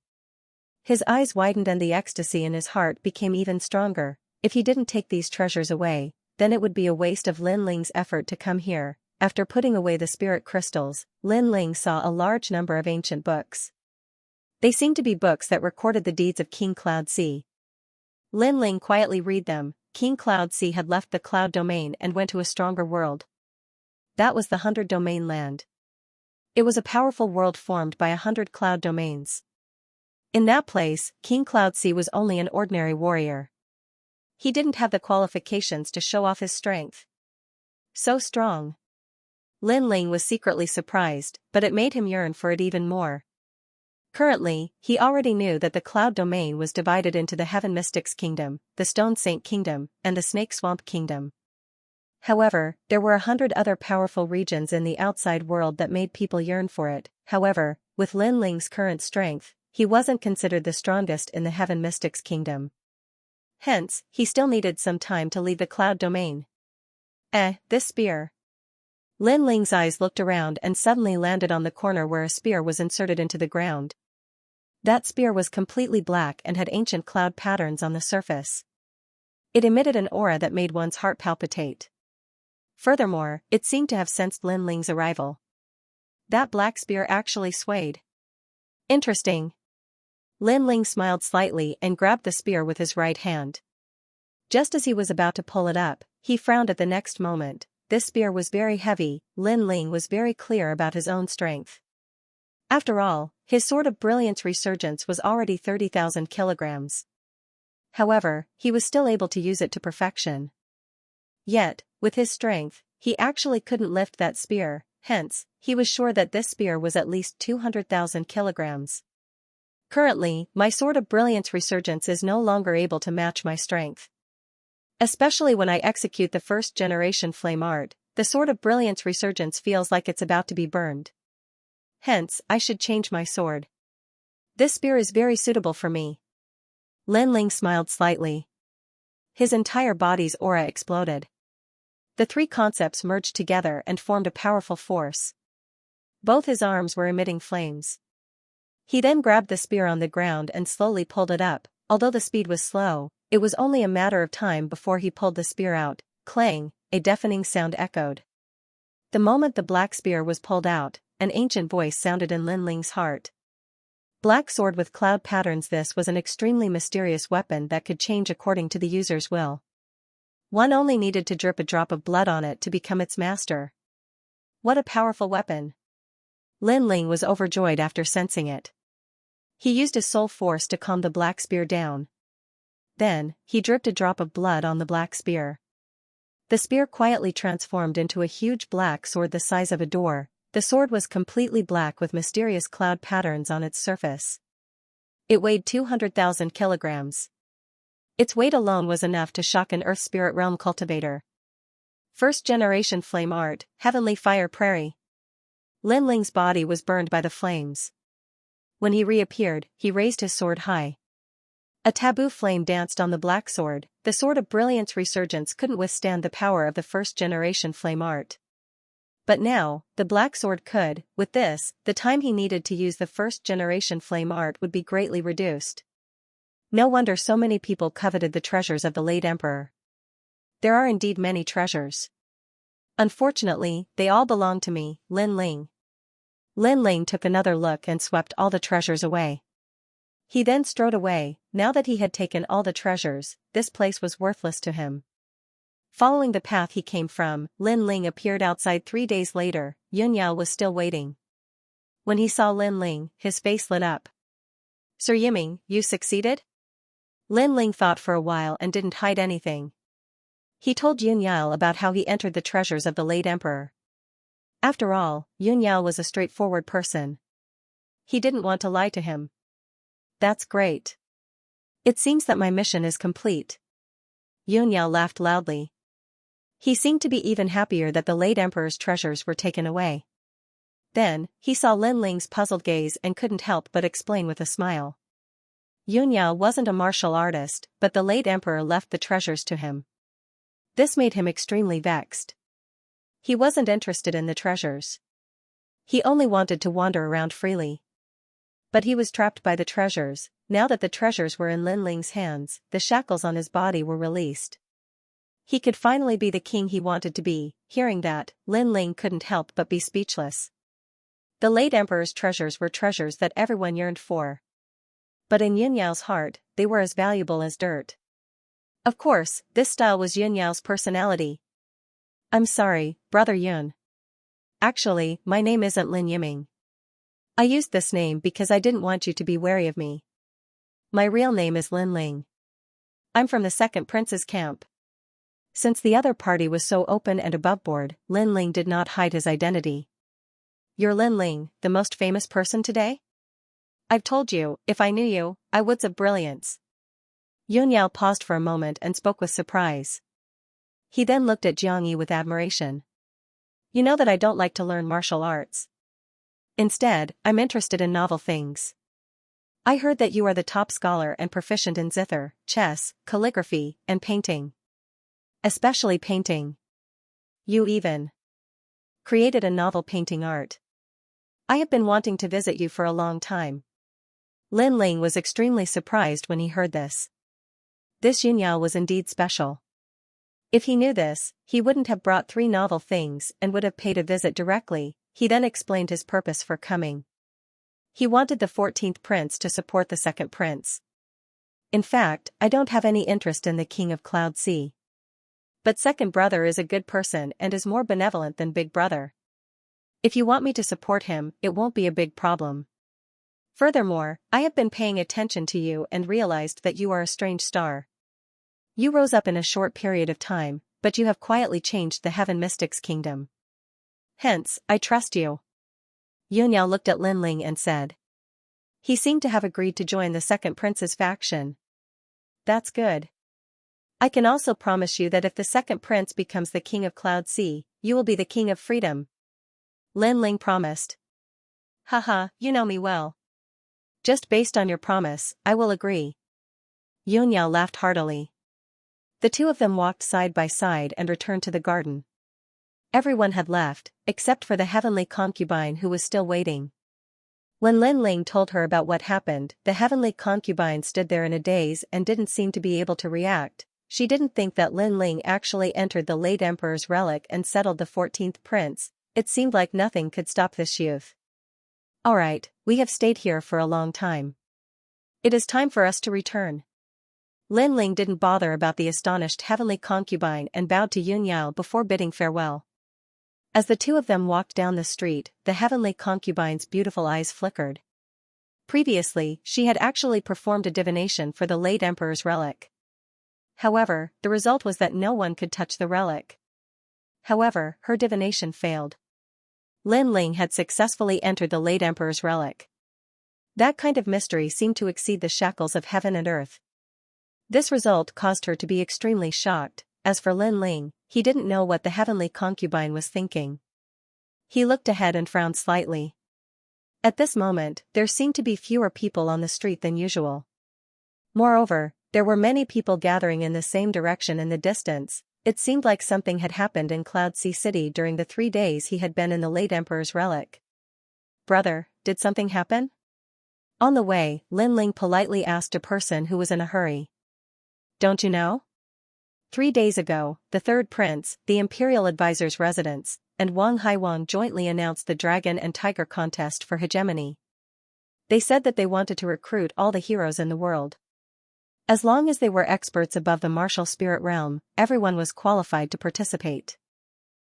His eyes widened and the ecstasy in his heart became even stronger. If he didn't take these treasures away, then it would be a waste of Lin Ling's effort to come here. After putting away the spirit crystals, Lin Ling saw a large number of ancient books. They seemed to be books that recorded the deeds of King Cloud C. Lin Ling quietly read them. King Cloud C had left the cloud domain and went to a stronger world. That was the 100 domain land. It was a powerful world formed by 100 cloud domains. In that place, King Cloud C was only an ordinary warrior. He didn't have the qualifications to show off his strength. So strong. Lin Ling was secretly surprised, but it made him yearn for it even more. Currently, he already knew that the Cloud Domain was divided into the Heaven Mystics Kingdom, the Stone Saint Kingdom, and the Snake Swamp Kingdom. However, there were 100 other powerful regions in the outside world that made people yearn for it. However, with Lin Ling's current strength, he wasn't considered the strongest in the Heaven Mystics Kingdom. Hence, he still needed some time to leave the Cloud Domain. This spear. Lin Ling's eyes looked around and suddenly landed on the corner where a spear was inserted into the ground. That spear was completely black and had ancient cloud patterns on the surface. It emitted an aura that made one's heart palpitate. Furthermore, it seemed to have sensed Lin Ling's arrival. That black spear actually swayed. Interesting. Lin Ling smiled slightly and grabbed the spear with his right hand. Just as he was about to pull it up, he frowned at the next moment. This spear was very heavy. Lin Ling was very clear about his own strength. After all, his Sword of Brilliance Resurgence was already 30,000 kilograms. However, he was still able to use it to perfection. Yet, with his strength, he actually couldn't lift that spear, hence, he was sure that this spear was at least 200,000 kilograms. Currently, my Sword of Brilliance Resurgence is no longer able to match my strength. Especially when I execute the first generation flame art, the Sword of Brilliance Resurgence feels like it's about to be burned. Hence, I should change my sword. This spear is very suitable for me. Lin Ling smiled slightly. His entire body's aura exploded. The three concepts merged together and formed a powerful force. Both his arms were emitting flames. He then grabbed the spear on the ground and slowly pulled it up. Although the speed was slow, it was only a matter of time before he pulled the spear out. Clang, a deafening sound echoed. The moment the black spear was pulled out, an ancient voice sounded in Lin Ling's heart. Black sword with cloud patterns. This was an extremely mysterious weapon that could change according to the user's will. One only needed to drip a drop of blood on it to become its master. What a powerful weapon! Lin Ling was overjoyed after sensing it. He used his soul force to calm the black spear down. Then, he dripped a drop of blood on the black spear. The spear quietly transformed into a huge black sword the size of a door. The sword was completely black with mysterious cloud patterns on its surface. It weighed 200,000 kilograms. Its weight alone was enough to shock an Earth Spirit Realm cultivator. First generation flame art, Heavenly Fire Prairie. Lin Ling's body was burned by the flames. When he reappeared, he raised his sword high. A taboo flame danced on the black sword. The Sword of Brilliance Resurgence couldn't withstand the power of the first generation flame art. But now, the black sword could. With this, the time he needed to use the first generation flame art would be greatly reduced. No wonder so many people coveted the treasures of the late emperor. There are indeed many treasures. Unfortunately, they all belong to me, Lin Ling. Lin Ling took another look and swept all the treasures away. He then strode away. Now that he had taken all the treasures, this place was worthless to him. Following the path he came from, Lin Ling appeared outside 3 days later. Yunyao was still waiting. When he saw Lin Ling, his face lit up. Sir Yiming, you succeeded? Lin Ling thought for a while and didn't hide anything. He told Yunyao about how he entered the treasures of the late emperor. After all, Yunyao was a straightforward person. He didn't want to lie to him. That's great. It seems that my mission is complete. Yunyao laughed loudly. He seemed to be even happier that the late emperor's treasures were taken away. Then, he saw Lin Ling's puzzled gaze and couldn't help but explain with a smile. Yunyao wasn't a martial artist, but the late emperor left the treasures to him. This made him extremely vexed. He wasn't interested in the treasures. He only wanted to wander around freely. But he was trapped by the treasures. Now that the treasures were in Lin Ling's hands, the shackles on his body were released. He could finally be the king he wanted to be. Hearing that, Lin Ling couldn't help but be speechless. The late emperor's treasures were treasures that everyone yearned for. But in Yunyao's heart, they were as valuable as dirt. Of course, this style was Yunyao's personality. I'm sorry, Brother Yun. Actually, my name isn't Lin Yiming. I used this name because I didn't want you to be wary of me. My real name is Lin Ling. I'm from the second prince's camp. Since the other party was so open and aboveboard, Lin Ling did not hide his identity. "You're Lin Ling, the most famous person today? I've told you, if I knew you, I would's of brilliance." Yunyao paused for a moment and spoke with surprise. He then looked at Jiang Yi with admiration. "You know that I don't like to learn martial arts. Instead, I'm interested in novel things. I heard that you are the top scholar and proficient in zither, chess, calligraphy, and painting. Especially painting. You even created a novel painting art. I have been wanting to visit you for a long time." Lin Ling was extremely surprised when he heard this. This Yunyao was indeed special. If he knew this, he wouldn't have brought 3 novel things and would have paid a visit directly. He then explained his purpose for coming. He wanted the 14th prince to support the 2nd prince. "In fact, I don't have any interest in the king of Cloud Sea. But second brother is a good person and is more benevolent than big brother. If you want me to support him, it won't be a big problem. Furthermore, I have been paying attention to you and realized that you are a strange star. You rose up in a short period of time, but you have quietly changed the Heaven Mystics Kingdom. Hence, I trust you." Yunyao looked at Lin Ling and said. He seemed to have agreed to join the 2nd prince's faction. "That's good. I can also promise you that if the 2nd prince becomes the king of Cloud Sea, you will be the king of freedom." Lin Ling promised. "Haha, you know me well. Just based on your promise, I will agree." Yunyao laughed heartily. The two of them walked side by side and returned to the garden. Everyone had left, except for the heavenly concubine who was still waiting. When Lin Ling told her about what happened, the heavenly concubine stood there in a daze and didn't seem to be able to react. She didn't think that Lin Ling actually entered the late emperor's relic and settled the 14th prince. It seemed like nothing could stop this youth. "Alright, we have stayed here for a long time. It is time for us to return." Lin Ling didn't bother about the astonished heavenly concubine and bowed to Yunyao before bidding farewell. As the two of them walked down the street, the heavenly concubine's beautiful eyes flickered. Previously, she had actually performed a divination for the late emperor's relic. However, the result was that no one could touch the relic. However, her divination failed. Lin Ling had successfully entered the late emperor's relic. That kind of mystery seemed to exceed the shackles of heaven and earth. This result caused her to be extremely shocked. As for Lin Ling, he didn't know what the heavenly concubine was thinking. He looked ahead and frowned slightly. At this moment, there seemed to be fewer people on the street than usual. Moreover, there were many people gathering in the same direction in the distance. It seemed like something had happened in Cloud Sea City during the 3 days he had been in the late emperor's relic. "Brother, did something happen?" On the way, Lin Ling politely asked a person who was in a hurry. "Don't you know? 3 days ago, the 3rd prince, the imperial advisor's residence, and Wang Haiwang jointly announced the dragon and tiger contest for hegemony. They said that they wanted to recruit all the heroes in the world. As long as they were experts above the martial spirit realm, everyone was qualified to participate.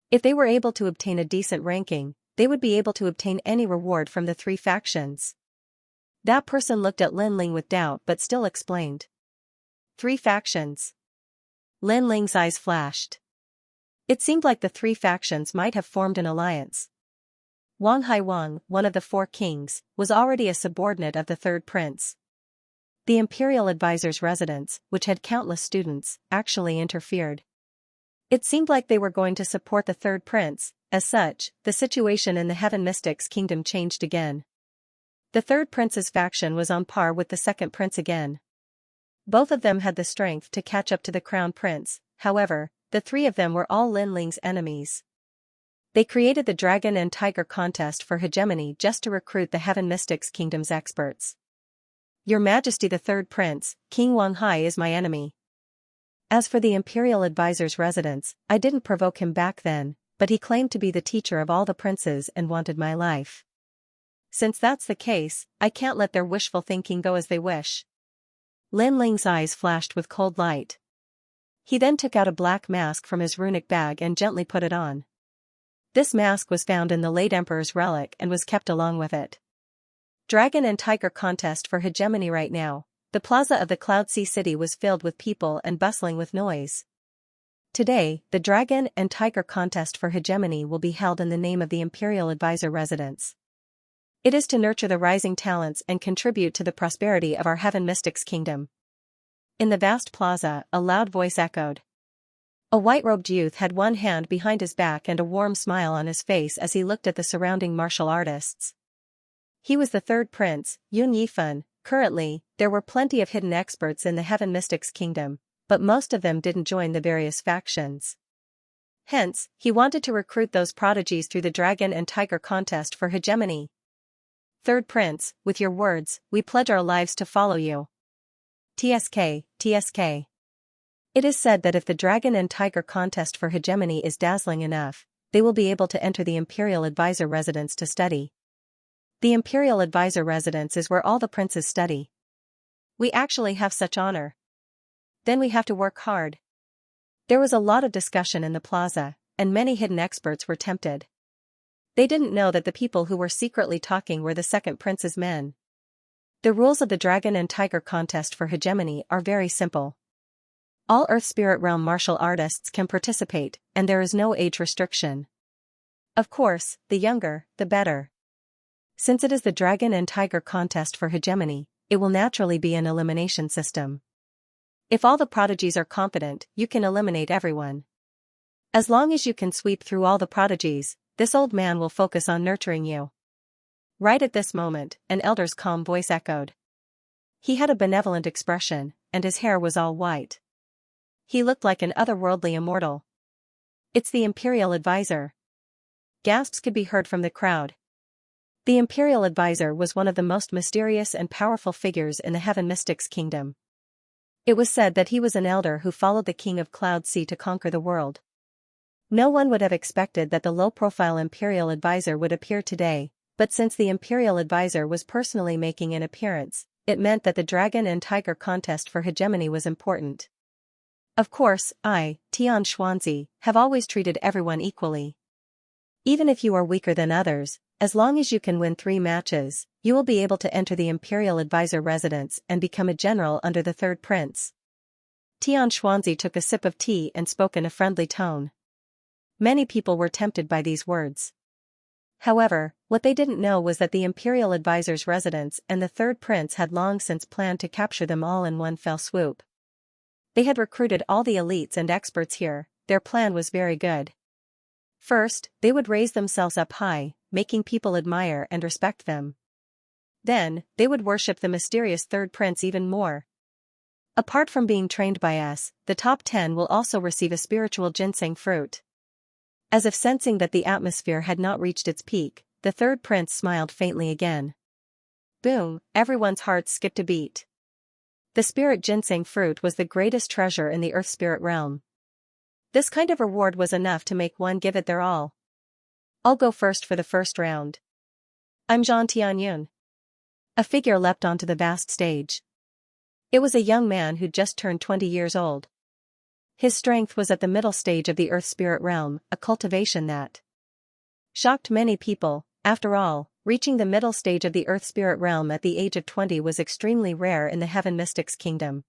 If they were able to obtain a decent ranking, they would be able to obtain any reward from the 3 factions." That person looked at Lin Ling with doubt but still explained. 3 factions. Lin Ling's eyes flashed. It seemed like the 3 factions might have formed an alliance. Wang Haiwang, one of the 4 kings, was already a subordinate of the 3rd prince. The imperial advisor's residence, which had countless students, actually interfered. It seemed like they were going to support the 3rd prince. As such, the situation in the Heaven Mystics Kingdom changed again. The 3rd prince's faction was on par with the 2nd prince again. Both of them had the strength to catch up to the crown prince. However, the 3 of them were all Lin Ling's enemies. They created the dragon and tiger contest for hegemony just to recruit the Heaven Mystics Kingdom's experts. "Your Majesty, the 3rd prince, King Wang Hai, is my enemy. As for the imperial advisor's residence, I didn't provoke him back then, but he claimed to be the teacher of all the princes and wanted my life. Since that's the case, I can't let their wishful thinking go as they wish." Lin Ling's eyes flashed with cold light. He then took out a black mask from his runic bag and gently put it on. This mask was found in the late emperor's relic and was kept along with it. Dragon and tiger contest for hegemony right now. The plaza of the Cloud Sea City was filled with people and bustling with noise. Today, the Dragon and Tiger contest for hegemony will be held in the name of the Imperial Advisor residence. It is to nurture the rising talents and contribute to the prosperity of our Heaven Mystics kingdom. In the vast plaza, a loud voice echoed. A white-robed youth had one hand behind his back and a warm smile on his face as he looked at the surrounding martial artists. He was the third prince, Yun Yifan. Currently, there were plenty of hidden experts in the Heaven Mystics kingdom, but most of them didn't join the various factions. Hence, he wanted to recruit those prodigies through the Dragon and Tiger contest for hegemony. Third prince, with your words, we pledge our lives to follow you. TSK, TSK. It is said that if the Dragon and Tiger contest for hegemony is dazzling enough, they will be able to enter the Imperial Advisor residence to study. The Imperial Advisor residence is where all the princes study. We actually have such honor. Then we have to work hard. There was a lot of discussion in the plaza, and many hidden experts were tempted. They didn't know that the people who were secretly talking were the second prince's men. The rules of the Dragon and Tiger contest for hegemony are very simple. All Earth Spirit Realm martial artists can participate, and there is no age restriction. Of course, the younger, the better. Since it is the Dragon and Tiger contest for hegemony, it will naturally be an elimination system. If all the prodigies are competent, you can eliminate everyone. As long as you can sweep through all the prodigies, this old man will focus on nurturing you. Right at this moment, an elder's calm voice echoed. He had a benevolent expression, and his hair was all white. He looked like an otherworldly immortal. It's the Imperial Advisor. Gasps could be heard from the crowd. The Imperial Advisor was one of the most mysterious and powerful figures in the Heaven Mystics kingdom. It was said that he was an elder who followed the King of Cloud Sea to conquer the world. No one would have expected that the low-profile Imperial Advisor would appear today, but since the Imperial Advisor was personally making an appearance, it meant that the Dragon and Tiger contest for hegemony was important. Of course, Xianxia, have always treated everyone equally. Even if you are weaker than others, as long as you can win 3 matches, you will be able to enter the Imperial Advisor residence and become a general under the third prince. Xianxia took a sip of tea and spoke in a friendly tone. Many people were tempted by these words. However, what they didn't know was that the Imperial Advisor's residence and the third prince had long since planned to capture them all in one fell swoop. They had recruited all the elites and experts here. Their plan was very good. First, they would raise themselves up high, making people admire and respect them. Then, they would worship the mysterious third prince even more. Apart from being trained by us, the top 10 will also receive a spiritual ginseng fruit. As if sensing that the atmosphere had not reached its peak, the third prince smiled faintly again. Boom, everyone's hearts skipped a beat. The spirit ginseng fruit was the greatest treasure in the Earth Spirit realm. This kind of reward was enough to make one give it their all. I'll go first for the first round. I'm Zhan Tianyun. A figure leapt onto the vast stage. It was a young man who'd just turned 20 years old. His strength was at the middle stage of the Earth Spirit realm, a cultivation that shocked many people. After all, reaching the middle stage of the Earth Spirit realm at the age of 20 was extremely rare in the Heaven Mystics kingdom.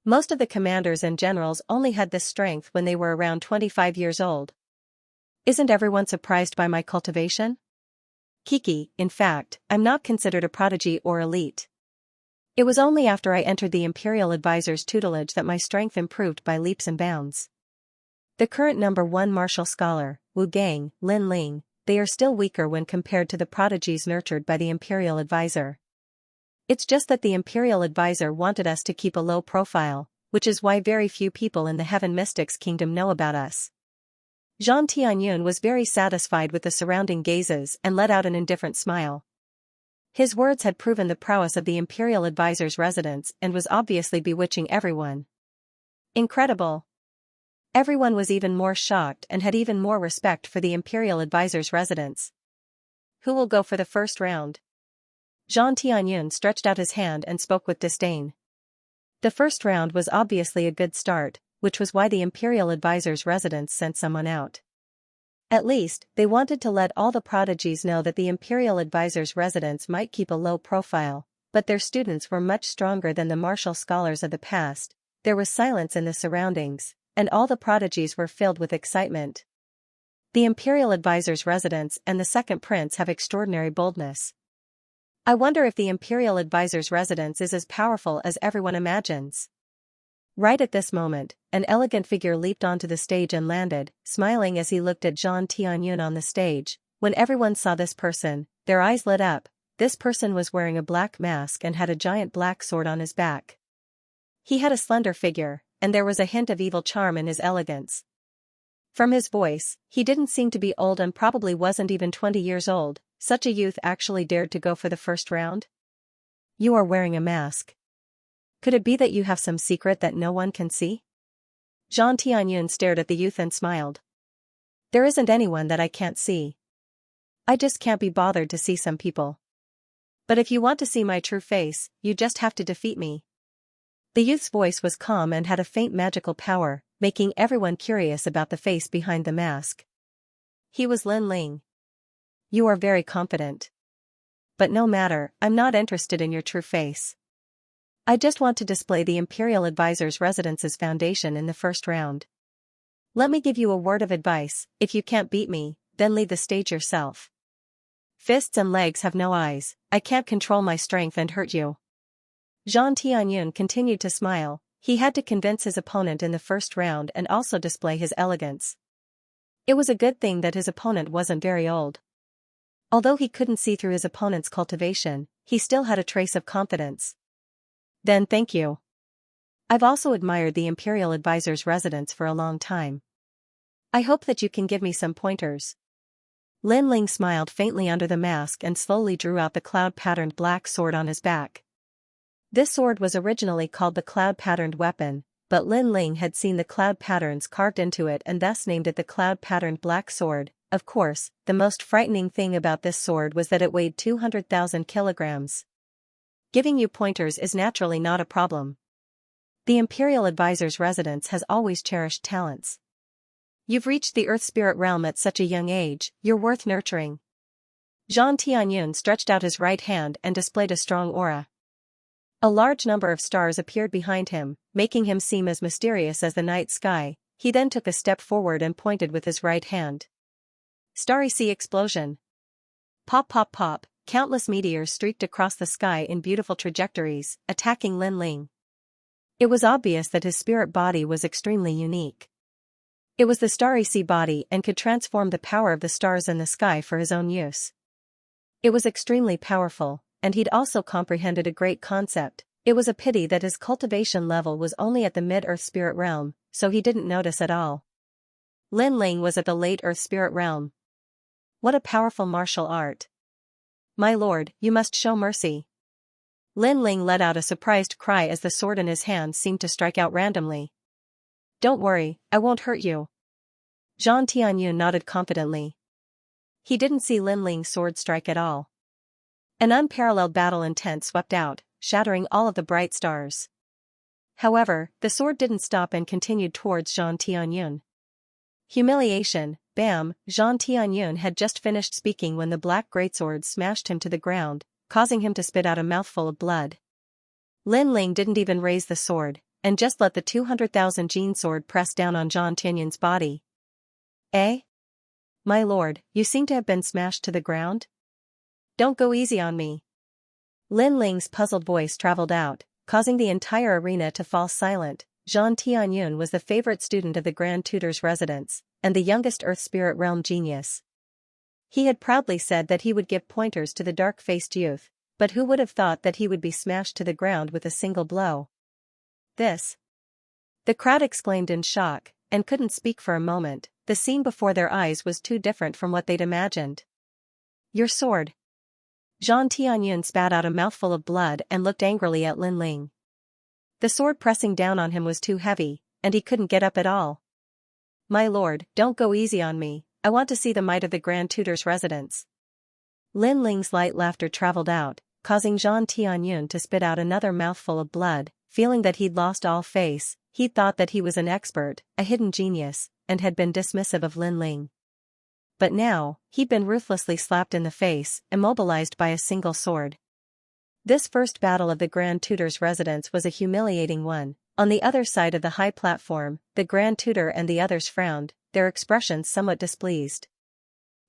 Most of the commanders and generals only had this strength when they were around 25 years old. Isn't everyone surprised by my cultivation? Kiki, in fact, I'm not considered a prodigy or elite. It was only after I entered the Imperial Advisor's tutelage that my strength improved by leaps and bounds. The current number 1 martial scholar, Wu Gang, Lin Ling, they are still weaker when compared to the prodigies nurtured by the Imperial Advisor. It's just that the Imperial Advisor wanted us to keep a low profile, which is why very few people in the Heaven Mystics kingdom know about us. Zhan Tianyun was very satisfied with the surrounding gazes and let out an indifferent smile. His words had proven the prowess of the Imperial Advisor's residence and was obviously bewitching everyone. Incredible. Everyone was even more shocked and had even more respect for the Imperial Advisor's residence. Who will go for the first round? Zhan Tianyun stretched out his hand and spoke with disdain. The first round was obviously a good start, which was why the Imperial Advisor's residence sent someone out. At least, they wanted to let all the prodigies know that the Imperial Advisor's residence might keep a low profile, but their students were much stronger than the martial scholars of the past. There was silence in the surroundings, and all the prodigies were filled with excitement. The imperial advisor's residence and the second prince have extraordinary boldness. I wonder if the imperial advisor's residence is as powerful as everyone imagines. Right at this moment, an elegant figure leaped onto the stage and landed, smiling as he looked at Zhang Tianyun on the stage. When everyone saw this person, their eyes lit up. This person was wearing a black mask and had a giant black sword on his back. He had a slender figure, and there was a hint of evil charm in his elegance. From his voice, he didn't seem to be old and probably wasn't even 20 years old. Such a youth actually dared to go for the first round? You are wearing a mask. Could it be that you have some secret that no one can see? Zhang Tianyun stared at the youth and smiled. There isn't anyone that I can't see. I just can't be bothered to see some people. But if you want to see my true face, you just have to defeat me. The youth's voice was calm and had a faint magical power, making everyone curious about the face behind the mask. He was Lin Ling. You are very confident. But no matter, I'm not interested in your true face. I just want to display the Imperial Advisor's Residence's foundation in the first round. Let me give you a word of advice: if you can't beat me, then leave the stage yourself. Fists and legs have no eyes, I can't control my strength and hurt you. Zhang Tianyun continued to smile. He had to convince his opponent in the first round and also display his elegance. It was a good thing that his opponent wasn't very old. Although he couldn't see through his opponent's cultivation, he still had a trace of confidence. Then thank you. I've also admired the Imperial Advisor's residence for a long time. I hope that you can give me some pointers. Lin Ling smiled faintly under the mask and slowly drew out the cloud-patterned black sword on his back. This sword was originally called the cloud-patterned weapon, but Lin Ling had seen the cloud patterns carved into it and thus named it the cloud-patterned black sword. Of course, the most frightening thing about this sword was that it weighed 200,000 kilograms. Giving you pointers is naturally not a problem. The Imperial Advisor's residence has always cherished talents. You've reached the Earth Spirit realm at such a young age, you're worth nurturing. Zhang Tianyun stretched out his right hand and displayed a strong aura. A large number of stars appeared behind him, making him seem as mysterious as the night sky. He then took a step forward and pointed with his right hand. Starry Sea Explosion. Pop pop pop, countless meteors streaked across the sky in beautiful trajectories, attacking Lin Ling. It was obvious that his spirit body was extremely unique. It was the Starry Sea body and could transform the power of the stars in the sky for his own use. It was extremely powerful, and he'd also comprehended a great concept. It was a pity that his cultivation level was only at the mid-Earth Spirit realm, so he didn't notice at all. Lin Ling was at the late Earth Spirit realm. What a powerful martial art. My lord, you must show mercy. Lin Ling let out a surprised cry as the sword in his hand seemed to strike out randomly. Don't worry, I won't hurt you. Zhang Tianyun nodded confidently. He didn't see Lin Ling's sword strike at all. An unparalleled battle intent swept out, shattering all of the bright stars. However, the sword didn't stop and continued towards Zhang Tianyun. Humiliation, bam! Zhang Tianyun had just finished speaking when the black greatsword smashed him to the ground, causing him to spit out a mouthful of blood. Lin Ling didn't even raise the sword, and just let the 200,000 gene sword press down on Zhang Tianyun's body. Eh? My lord, you seem to have been smashed to the ground? Don't go easy on me. Lin Ling's puzzled voice traveled out, causing the entire arena to fall silent. Zhang Tianyun was the favorite student of the Grand Tutor's residence, and the youngest Earth Spirit Realm genius. He had proudly said that he would give pointers to the dark-faced youth, but who would have thought that he would be smashed to the ground with a single blow? This. The crowd exclaimed in shock, and couldn't speak for a moment. The scene before their eyes was too different from what they'd imagined. Your sword. Zhang Tianyun spat out a mouthful of blood and looked angrily at Lin Ling. The sword pressing down on him was too heavy, and he couldn't get up at all. My lord, don't go easy on me, I want to see the might of the Grand Tutor's residence. Lin Ling's light laughter traveled out, causing Zhang Tianyun to spit out another mouthful of blood. Feeling that he'd lost all face, he thought that he was an expert, a hidden genius, and had been dismissive of Lin Ling. But now, he'd been ruthlessly slapped in the face, immobilized by a single sword. This first battle of the Grand Tutor's residence was a humiliating one, On the other side of the high platform, the Grand Tutor and the others frowned, their expressions somewhat displeased.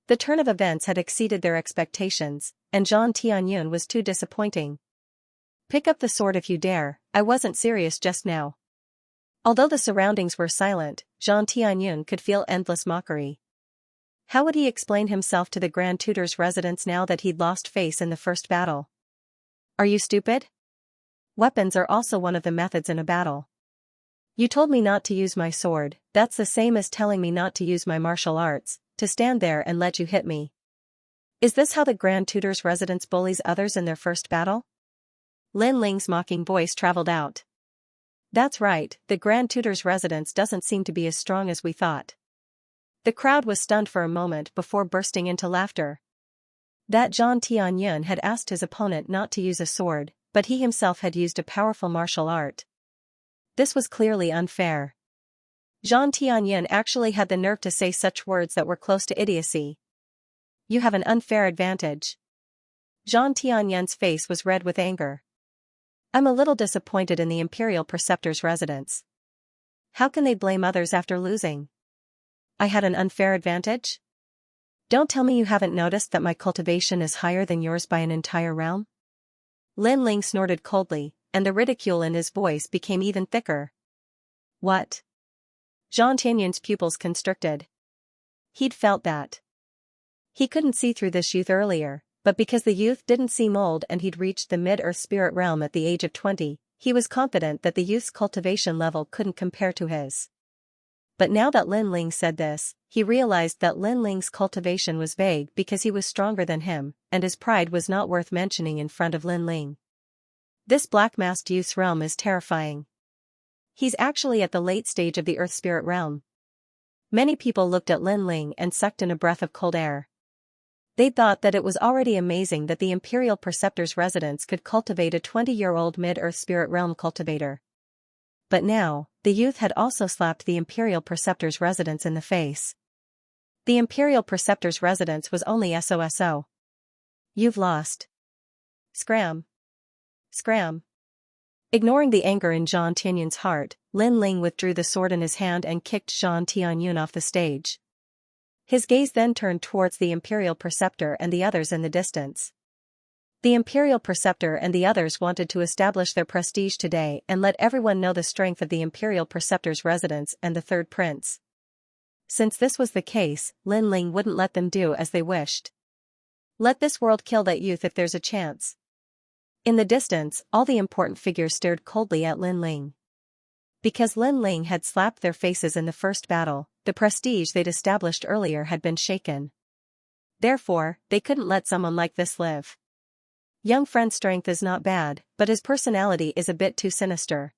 The turn of events had exceeded their expectations, and Zhang Tianyun was too disappointing. "Pick up the sword if you dare, I wasn't serious just now." Although the surroundings were silent, Zhang Tianyun could feel endless mockery. How would he explain himself to the Grand Tutor's residence now that he'd lost face in the first battle? "Are you stupid? Weapons are also one of the methods in a battle. You told me not to use my sword, that's the same as telling me not to use my martial arts, to stand there and let you hit me. Is this how the Grand Tutor's residence bullies others in their first battle?" Lin Ling's mocking voice traveled out. "That's right, the Grand Tutor's residence doesn't seem to be as strong as we thought." The crowd was stunned for a moment before bursting into laughter. That Zhang Tianyun had asked his opponent not to use a sword, but he himself had used a powerful martial art. This was clearly unfair. Zhang Tianyun actually had the nerve to say such words that were close to idiocy. "You have an unfair advantage." Zhang Tianyun's face was red with anger. "I'm a little disappointed in the Imperial Preceptor's residence. How can they blame others after losing? I had an unfair advantage? Don't tell me you haven't noticed that my cultivation is higher than yours by an entire realm?" Lin Ling snorted coldly, and the ridicule in his voice became even thicker. "What?" Zhang Tianyun's pupils constricted. He'd felt that. He couldn't see through this youth earlier, but because the youth didn't seem old and he'd reached the mid-earth spirit realm at the age of 20, he was confident that the youth's cultivation level couldn't compare to his. But now that Lin Ling said this, he realized that Lin Ling's cultivation was vague because he was stronger than him, and his pride was not worth mentioning in front of Lin Ling. This black-masked youth's realm is terrifying. He's actually at the late stage of the Earth Spirit realm. Many people looked at Lin Ling and sucked in a breath of cold air. They thought that it was already amazing that the Imperial Preceptor's residence could cultivate a 20-year-old mid-Earth Spirit realm cultivator. But now, the youth had also slapped the Imperial Preceptor's residence in the face. The Imperial Preceptor's residence was only SOSO. "You've lost. Scram. Scram." Ignoring the anger in Zhang Tianyun's heart, Lin Ling withdrew the sword in his hand and kicked Zhang Tianyun off the stage. His gaze then turned towards the Imperial Preceptor and the others in the distance. The Imperial Preceptor and the others wanted to establish their prestige today and let everyone know the strength of the Imperial Preceptor's residence and the Third Prince. Since this was the case, Lin Ling wouldn't let them do as they wished. Let this world kill that youth if there's a chance. In the distance, all the important figures stared coldly at Lin Ling. Because Lin Ling had slapped their faces in the first battle, the prestige they'd established earlier had been shaken. Therefore, they couldn't let someone like this live. Young friend's strength is not bad, but his personality is a bit too sinister.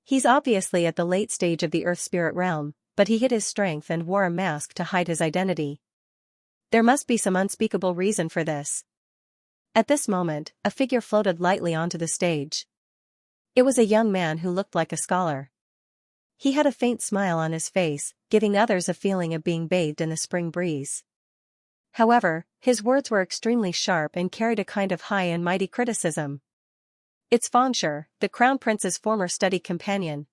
He's obviously at the late stage of the Earth Spirit realm, but he hid his strength and wore a mask to hide his identity. There must be some unspeakable reason for this. At this moment, a figure floated lightly onto the stage. It was a young man who looked like a scholar. He had a faint smile on his face, giving others a feeling of being bathed in the spring breeze. However, his words were extremely sharp and carried a kind of high and mighty criticism. "It's Xianxia, the Crown Prince's former study companion."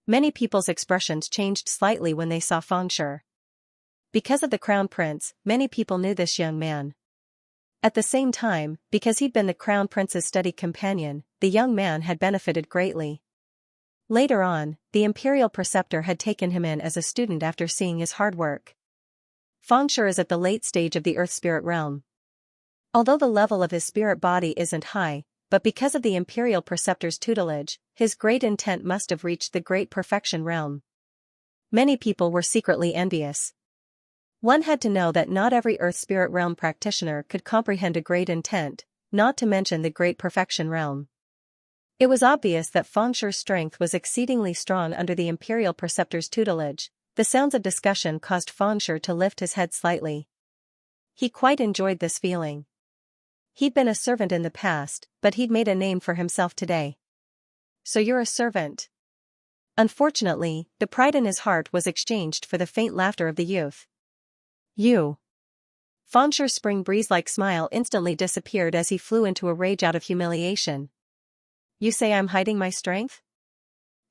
Many people's expressions changed slightly when they saw Xianxia. Because of the Crown Prince, many people knew this young man. At the same time, because he'd been the Crown Prince's study companion, the young man had benefited greatly. Later on, the Imperial Preceptor had taken him in as a student after seeing his hard work. Xianxia is at the late stage of the Earth Spirit realm. Although the level of his spirit body isn't high, but because of the Imperial Preceptor's tutelage, his great intent must have reached the Great Perfection realm. Many people were secretly envious. One had to know that not every Earth Spirit realm practitioner could comprehend a great intent, not to mention the Great Perfection realm. It was obvious that Xianxia's strength was exceedingly strong under the Imperial Preceptor's tutelage. The sounds of discussion caused Xianxia to lift his head slightly. He quite enjoyed this feeling. He'd been a servant in the past, but he'd made a name for himself today. "So you're a servant?" Unfortunately, the pride in his heart was exchanged for the faint laughter of the youth. "You." Xianxia's spring breeze-like smile instantly disappeared as he flew into a rage out of humiliation. "You say I'm hiding my strength?"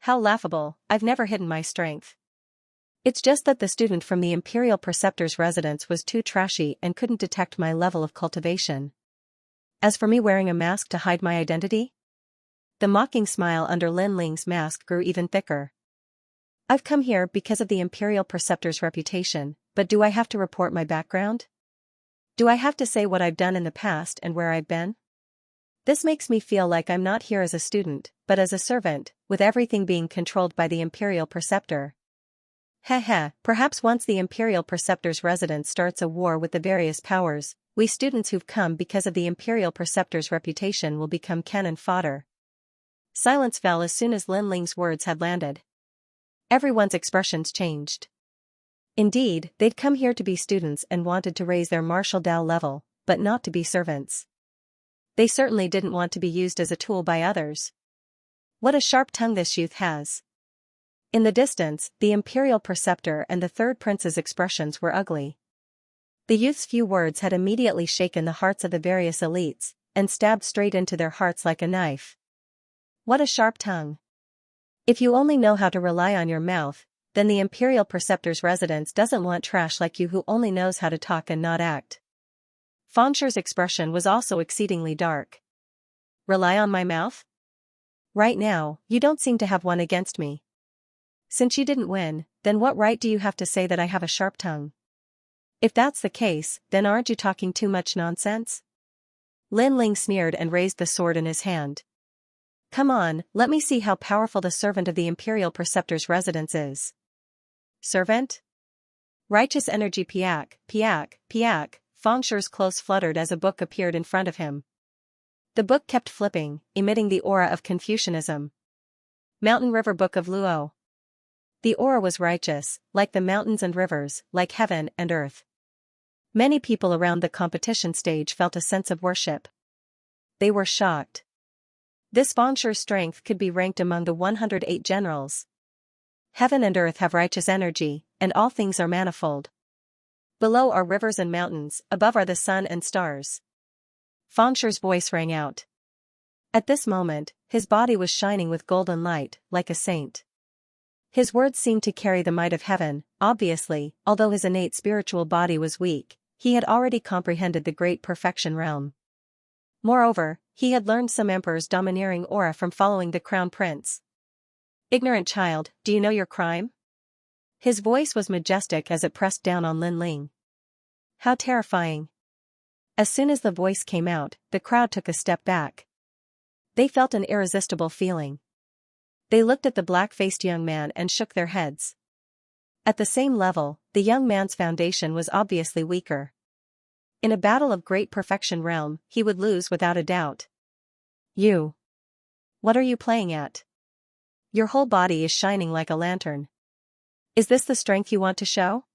How laughable, I've never hidden my strength. It's just that the student from the Imperial Preceptor's residence was too trashy and couldn't detect my level of cultivation. As for me wearing a mask to hide my identity? The mocking smile under Lin Ling's mask grew even thicker. I've come here because of the Imperial Preceptor's reputation, but do I have to report my background? Do I have to say what I've done in the past and where I've been? This makes me feel like I'm not here as a student, but as a servant, with everything being controlled by the Imperial Preceptor. Heh, perhaps once the Imperial Preceptor's residence starts a war with the various powers, we students who've come because of the Imperial Preceptor's reputation will become cannon fodder. Silence fell as soon as Lin Ling's words had landed. Everyone's expressions changed. Indeed, they'd come here to be students and wanted to raise their martial Dao level, but not to be servants. They certainly didn't want to be used as a tool by others. What a sharp tongue this youth has. In the distance, the Imperial Preceptor and the Third Prince's expressions were ugly. The youth's few words had immediately shaken the hearts of the various elites, and stabbed straight into their hearts like a knife. What a sharp tongue. If you only know how to rely on your mouth, then the Imperial Preceptor's residence doesn't want trash like you who only knows how to talk and not act. Fengshi's expression was also exceedingly dark. Rely on my mouth? Right now, you don't seem to have one against me. Since you didn't win, then what right do you have to say that I have a sharp tongue? If that's the case, then aren't you talking too much nonsense? Lin Ling sneered and raised the sword in his hand. Come on, let me see how powerful the servant of the Imperial Preceptor's residence is. Servant? Righteous energy piak. Fengshi's close fluttered as a book appeared in front of him. The book kept flipping, emitting the aura of Confucianism. Mountain River Book of Luo. The aura was righteous, like the mountains and rivers, like heaven and earth. Many people around the competition stage felt a sense of worship. They were shocked. This Fengshi's strength could be ranked among the 108 generals. Heaven and earth have righteous energy, and all things are manifold. Below are rivers and mountains, above are the sun and stars. Fengshi's voice rang out. At this moment, his body was shining with golden light, like a saint. His words seemed to carry the might of heaven. Obviously, although his innate spiritual body was weak, he had already comprehended the great perfection realm. Moreover, he had learned some emperor's domineering aura from following the crown prince. Ignorant child, do you know your crime? His voice was majestic as it pressed down on Lin Ling. How terrifying. As soon as the voice came out, the crowd took a step back. They felt an irresistible feeling. They looked at the black-faced young man and shook their heads. At the same level, the young man's foundation was obviously weaker. In a battle of great perfection realm, he would lose without a doubt. You. What are you playing at? Your whole body is shining like a lantern. Is this the strength you want to show?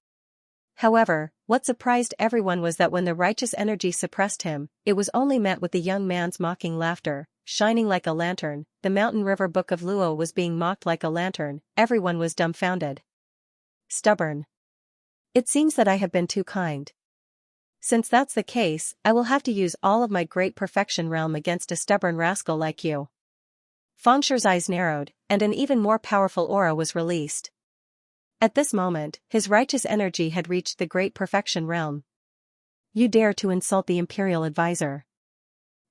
However, what surprised everyone was that when the righteous energy suppressed him, it was only met with the young man's mocking laughter. Shining like a lantern, the Mountain River Book of Luo was being mocked like a lantern. Everyone was dumbfounded. Stubborn. It seems that I have been too kind. Since that's the case, I will have to use all of my great perfection realm against a stubborn rascal like you. Fengshi's eyes narrowed, and an even more powerful aura was released. At this moment, his righteous energy had reached the great perfection realm. You dare to insult the imperial advisor.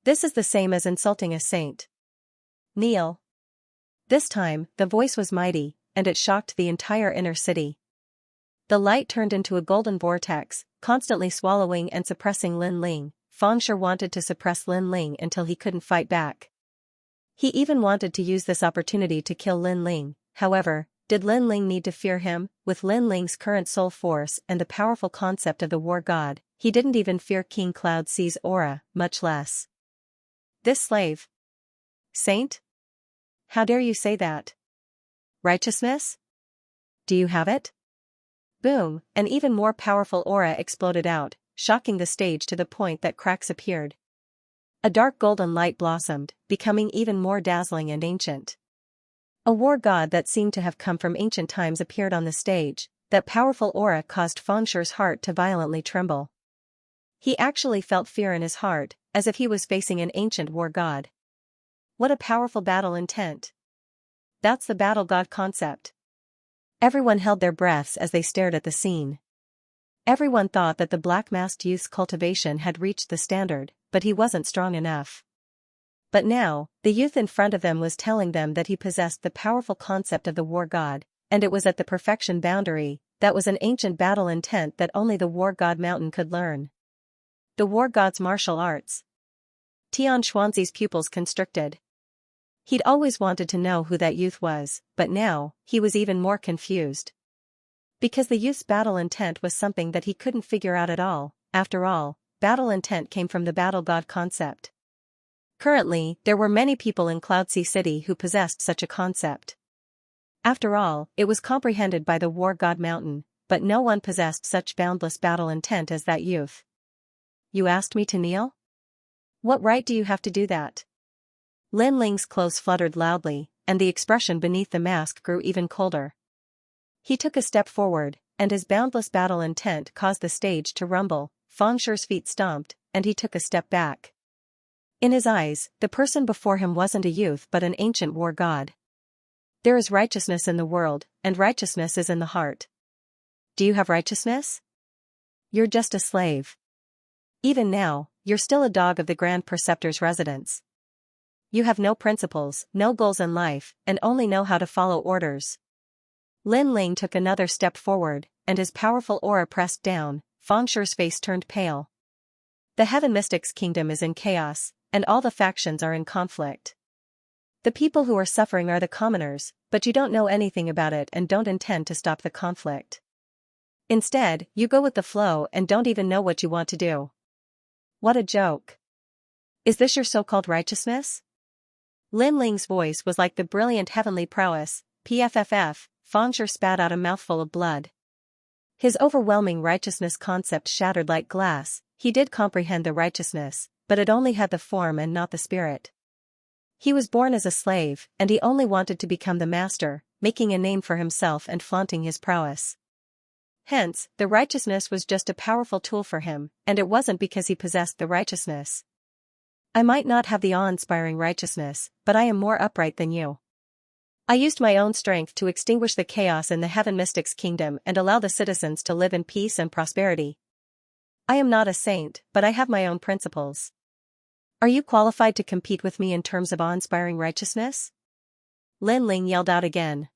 This is the same as insulting a saint. Kneel. This time, the voice was mighty, and it shocked the entire inner city. The light turned into a golden vortex, constantly swallowing and suppressing Lin Ling. Fengshi wanted to suppress Lin Ling until he couldn't fight back. He even wanted to use this opportunity to kill Lin Ling. However, did Lin Ling need to fear him? With Lin Ling's current soul force and the powerful concept of the war god, he didn't even fear King Cloud C's aura, much less this slave. Saint? How dare you say that? Righteousness? Do you have it? Boom, an even more powerful aura exploded out, shocking the stage to the point that cracks appeared. A dark golden light blossomed, becoming even more dazzling and ancient. A war god that seemed to have come from ancient times appeared on the stage. That powerful aura caused Fengshi's heart to violently tremble. He actually felt fear in his heart, as if he was facing an ancient war god. What a powerful battle intent. That's the battle god concept. Everyone held their breaths as they stared at the scene. Everyone thought that the black-masked youth's cultivation had reached the standard, but he wasn't strong enough. But now, the youth in front of them was telling them that he possessed the powerful concept of the war god, and it was at the perfection boundary. That was an ancient battle intent that only the war god mountain could learn. The war god's martial arts. Tian Xuanzi's pupils constricted. He'd always wanted to know who that youth was, but now, he was even more confused. Because the youth's battle intent was something that he couldn't figure out at all. After all, battle intent came from the battle god concept. Currently, there were many people in Cloudsea City who possessed such a concept. After all, it was comprehended by the war god mountain, but no one possessed such boundless battle intent as that youth. You asked me to kneel? What right do you have to do that? Lin Ling's clothes fluttered loudly, and the expression beneath the mask grew even colder. He took a step forward, and his boundless battle intent caused the stage to rumble. Feng Shu's feet stomped, and he took a step back. In his eyes, the person before him wasn't a youth but an ancient war god. There is righteousness in the world, and righteousness is in the heart. Do you have righteousness? You're just a slave. Even now, you're still a dog of the Grand Preceptor's residence. You have no principles, no goals in life, and only know how to follow orders. Lin Ling took another step forward, and his powerful aura pressed down. Feng Shu's face turned pale. The Heaven Mystics Kingdom is in chaos, and all the factions are in conflict. The people who are suffering are the commoners, but you don't know anything about it and don't intend to stop the conflict. Instead, you go with the flow and don't even know what you want to do. What a joke. Is this your so-called righteousness? Lin Ling's voice was like the brilliant heavenly prowess. PFFF, Feng Shu spat out a mouthful of blood. His overwhelming righteousness concept shattered like glass. He did comprehend the righteousness, but it only had the form and not the spirit. He was born as a slave, and he only wanted to become the master, making a name for himself and flaunting his prowess. Hence, the righteousness was just a powerful tool for him, and it wasn't because he possessed the righteousness. I might not have the awe-inspiring righteousness, but I am more upright than you. I used my own strength to extinguish the chaos in the Heaven Mystics Kingdom and allow the citizens to live in peace and prosperity. I am not a saint, but I have my own principles. Are you qualified to compete with me in terms of awe-inspiring righteousness? Lin Ling yelled out again.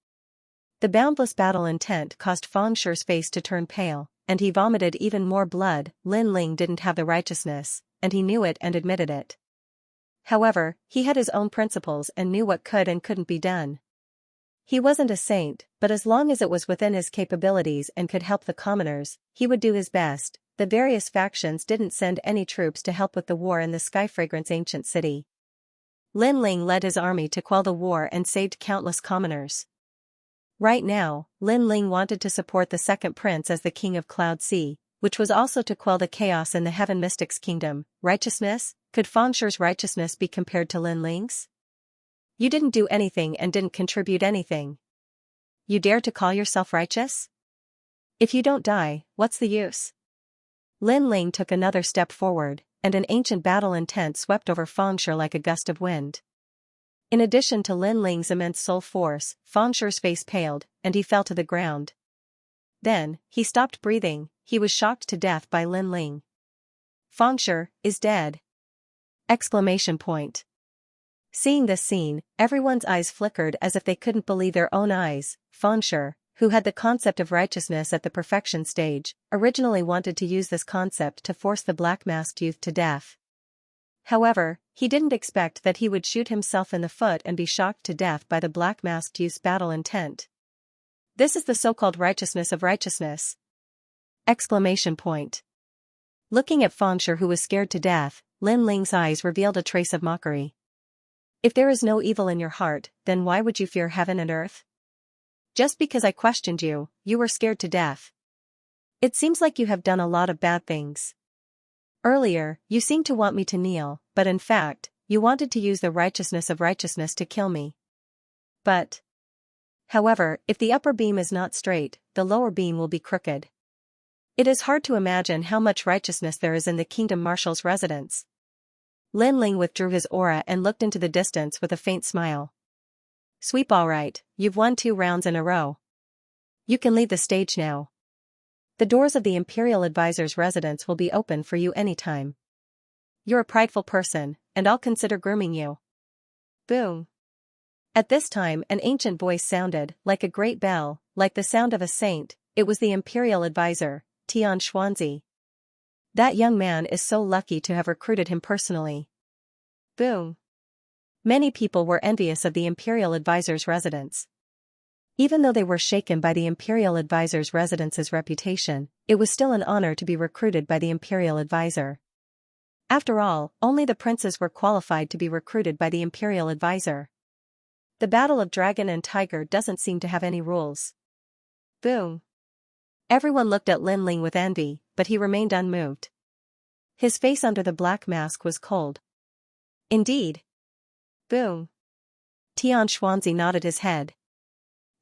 The boundless battle intent caused Feng Shu's face to turn pale, and he vomited even more blood. Lin Ling didn't have the righteousness, and he knew it and admitted it. However, he had his own principles and knew what could and couldn't be done. He wasn't a saint, but as long as it was within his capabilities and could help the commoners, he would do his best. The various factions didn't send any troops to help with the war in the Skyfragrance ancient city. Lin Ling led his army to quell the war and saved countless commoners. Right now, Lin Ling wanted to support the second prince as the king of Cloudsea, which was also to quell the chaos in the Heaven Mystics Kingdom. Righteousness? Could Feng Shu's righteousness be compared to Lin Ling's? You didn't do anything and didn't contribute anything. You dare to call yourself righteous? If you don't die, what's the use? Lin Ling took another step forward, and an ancient battle intent swept over Feng Shu like a gust of wind. In addition to Lin Ling's immense soul force, Feng Shu's face paled, and he fell to the ground. Then, he stopped breathing. He was shocked to death by Lin Ling. Feng Shu is dead! Exclamation point. Seeing this scene, everyone's eyes flickered as if they couldn't believe their own eyes. Feng Shu, who had the concept of righteousness at the perfection stage, originally wanted to use this concept to force the black-masked youth to death. However, he didn't expect that he would shoot himself in the foot and be shocked to death by the black-masked youth's battle intent. This is the so-called righteousness of righteousness! Exclamation point. Looking at Feng Shu, who was scared to death, Lin Ling's eyes revealed a trace of mockery. If there is no evil in your heart, then why would you fear heaven and earth? Just because I questioned you, you were scared to death. It seems like you have done a lot of bad things. Earlier, you seemed to want me to kneel, but in fact, you wanted to use the righteousness of righteousness to kill me. But, however, if the upper beam is not straight, the lower beam will be crooked. It is hard to imagine how much righteousness there is in the Kingdom Marshal's residence. Lin Ling withdrew his aura and looked into the distance with a faint smile. Sweep all right, you've won 2 rounds in a row. You can leave the stage now. The doors of the Imperial Advisor's residence will be open for you anytime. You're a prideful person, and I'll consider grooming you. Boom. At this time an ancient voice sounded, like a great bell, like the sound of a saint. It was the Imperial Advisor, Xianxia. That young man is so lucky to have recruited him personally. Boom. Many people were envious of the Imperial Advisor's residence. Even though they were shaken by the Imperial Advisor's residence's reputation, it was still an honor to be recruited by the Imperial Advisor. After all, only the princes were qualified to be recruited by the Imperial Advisor. The battle of dragon and tiger doesn't seem to have any rules. Boom. Everyone looked at Lin Ling with envy, but he remained unmoved. His face under the black mask was cold. Indeed. Boom. Xianxia nodded his head.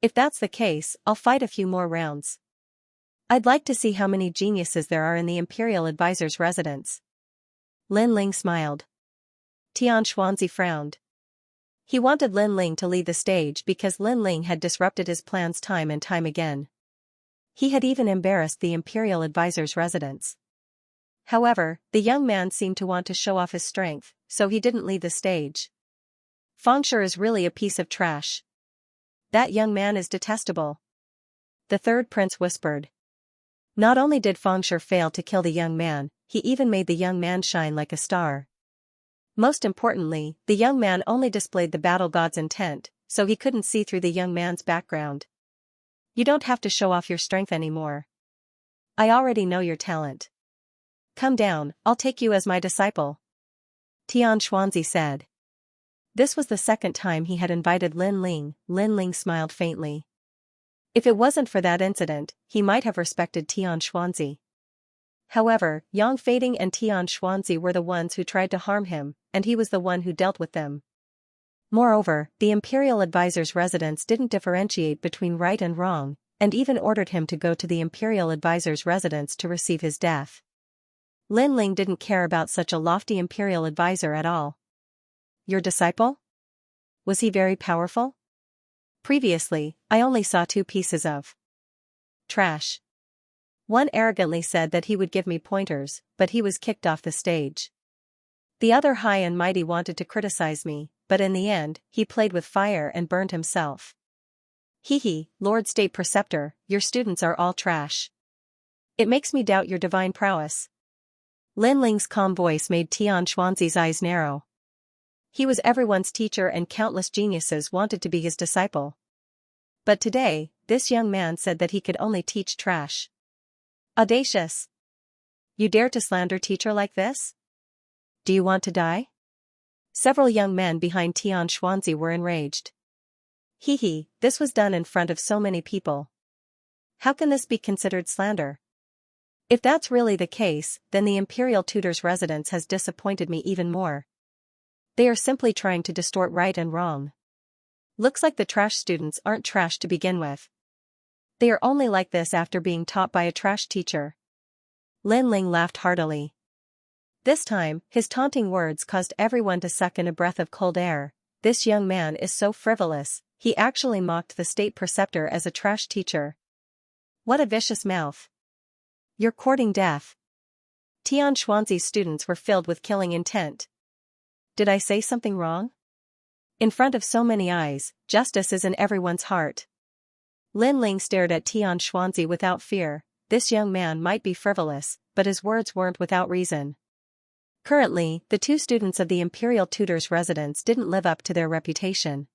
If that's the case, I'll fight a few more rounds. I'd like to see how many geniuses there are in the Imperial Advisor's residence. Lin Ling smiled. Xianxia frowned. He wanted Lin Ling to lead the stage because Lin Ling had disrupted his plans time and time again. He had even embarrassed the Imperial Advisor's residence. However, the young man seemed to want to show off his strength, so he didn't leave the stage. Fengshe is really a piece of trash. That young man is detestable. The third prince whispered. Not only did Fengshe fail to kill the young man, he even made the young man shine like a star. Most importantly, the young man only displayed the battle god's intent, so he couldn't see through the young man's background. You don't have to show off your strength anymore. I already know your talent. Come down, I'll take you as my disciple. Xianxia said. This was the second time he had invited Lin Ling. Lin Ling smiled faintly. If it wasn't for that incident, he might have respected Xianxia. However, Yang Fading and Xianxia were the ones who tried to harm him, and he was the one who dealt with them. Moreover, the Imperial Advisor's residence didn't differentiate between right and wrong, and even ordered him to go to the Imperial Advisor's residence to receive his death. Lin Ling didn't care about such a lofty Imperial Advisor at all. Your disciple? Was he very powerful? Previously, I only saw 2 pieces of trash. One arrogantly said that he would give me pointers, but he was kicked off the stage. The other high and mighty wanted to criticize me, but in the end, he played with fire and burned himself. Hee, Lord State Preceptor, your students are all trash. It makes me doubt your divine prowess. Lin Ling's calm voice made Xianxuanzi's eyes narrow. He was everyone's teacher and countless geniuses wanted to be his disciple. But today, this young man said that he could only teach trash. Audacious! You dare to slander teacher like this? Do you want to die? Several young men behind Xianxuanzi were enraged. Hee, this was done in front of so many people. How can this be considered slander? If that's really the case, then the Imperial Tutor's residence has disappointed me even more. They are simply trying to distort right and wrong. Looks like the trash students aren't trash to begin with. They are only like this after being taught by a trash teacher. Lin Ling laughed heartily. This time, his taunting words caused everyone to suck in a breath of cold air. This young man is so frivolous, he actually mocked the state preceptor as a trash teacher. What a vicious mouth. You're courting death. Xianxuanzi's students were filled with killing intent. Did I say something wrong? In front of so many eyes, justice is in everyone's heart. Lin Ling stared at Xianxuanzi without fear. This young man might be frivolous, but his words weren't without reason. Currently, the 2 students of the Imperial Tutor's residence didn't live up to their reputation.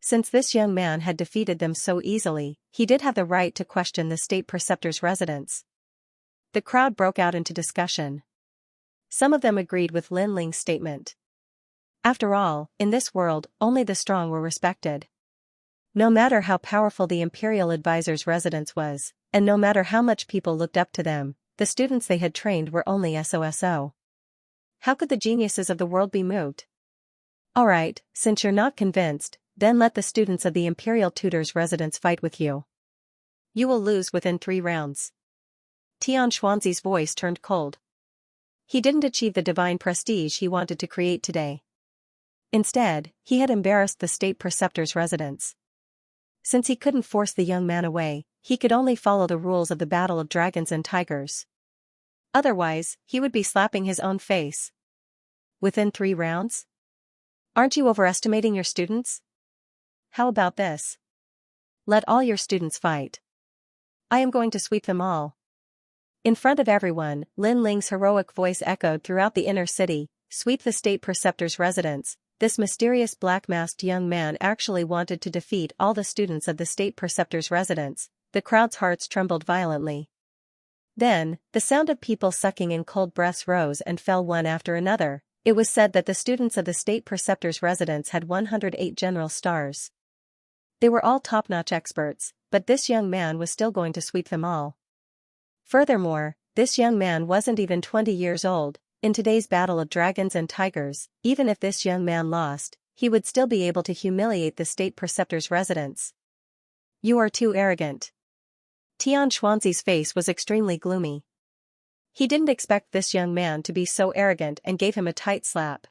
Since this young man had defeated them so easily, he did have the right to question the state preceptor's residence. The crowd broke out into discussion. Some of them agreed with Lin Ling's statement. After all, in this world, only the strong were respected. No matter how powerful the Imperial Advisor's residence was, and no matter how much people looked up to them, the students they had trained were only SOSO. How could the geniuses of the world be moved? Alright, since you're not convinced, then let the students of the Imperial Tutor's residence fight with you. You will lose within 3 rounds. Xianxuanzi's voice turned cold. He didn't achieve the divine prestige he wanted to create today. Instead, he had embarrassed the state preceptor's residence. Since he couldn't force the young man away, he could only follow the rules of the battle of dragons and tigers. Otherwise, he would be slapping his own face. Within 3 rounds? Aren't you overestimating your students? How about this? Let all your students fight. I am going to sweep them all. In front of everyone, Lin Ling's heroic voice echoed throughout the inner city, sweep the state preceptor's residence. This mysterious black-masked young man actually wanted to defeat all the students of the state preceptor's residence. The crowd's hearts trembled violently. Then, the sound of people sucking in cold breaths rose and fell one after another. It was said that the students of the state preceptor's residence had 108 general stars. They were all top-notch experts, but this young man was still going to sweep them all. Furthermore, this young man wasn't even 20 years old. In today's battle of dragons and tigers, even if this young man lost, he would still be able to humiliate the state preceptor's residence. You are too arrogant. Tian Xuanzi's face was extremely gloomy. He didn't expect this young man to be so arrogant and gave him a tight slap.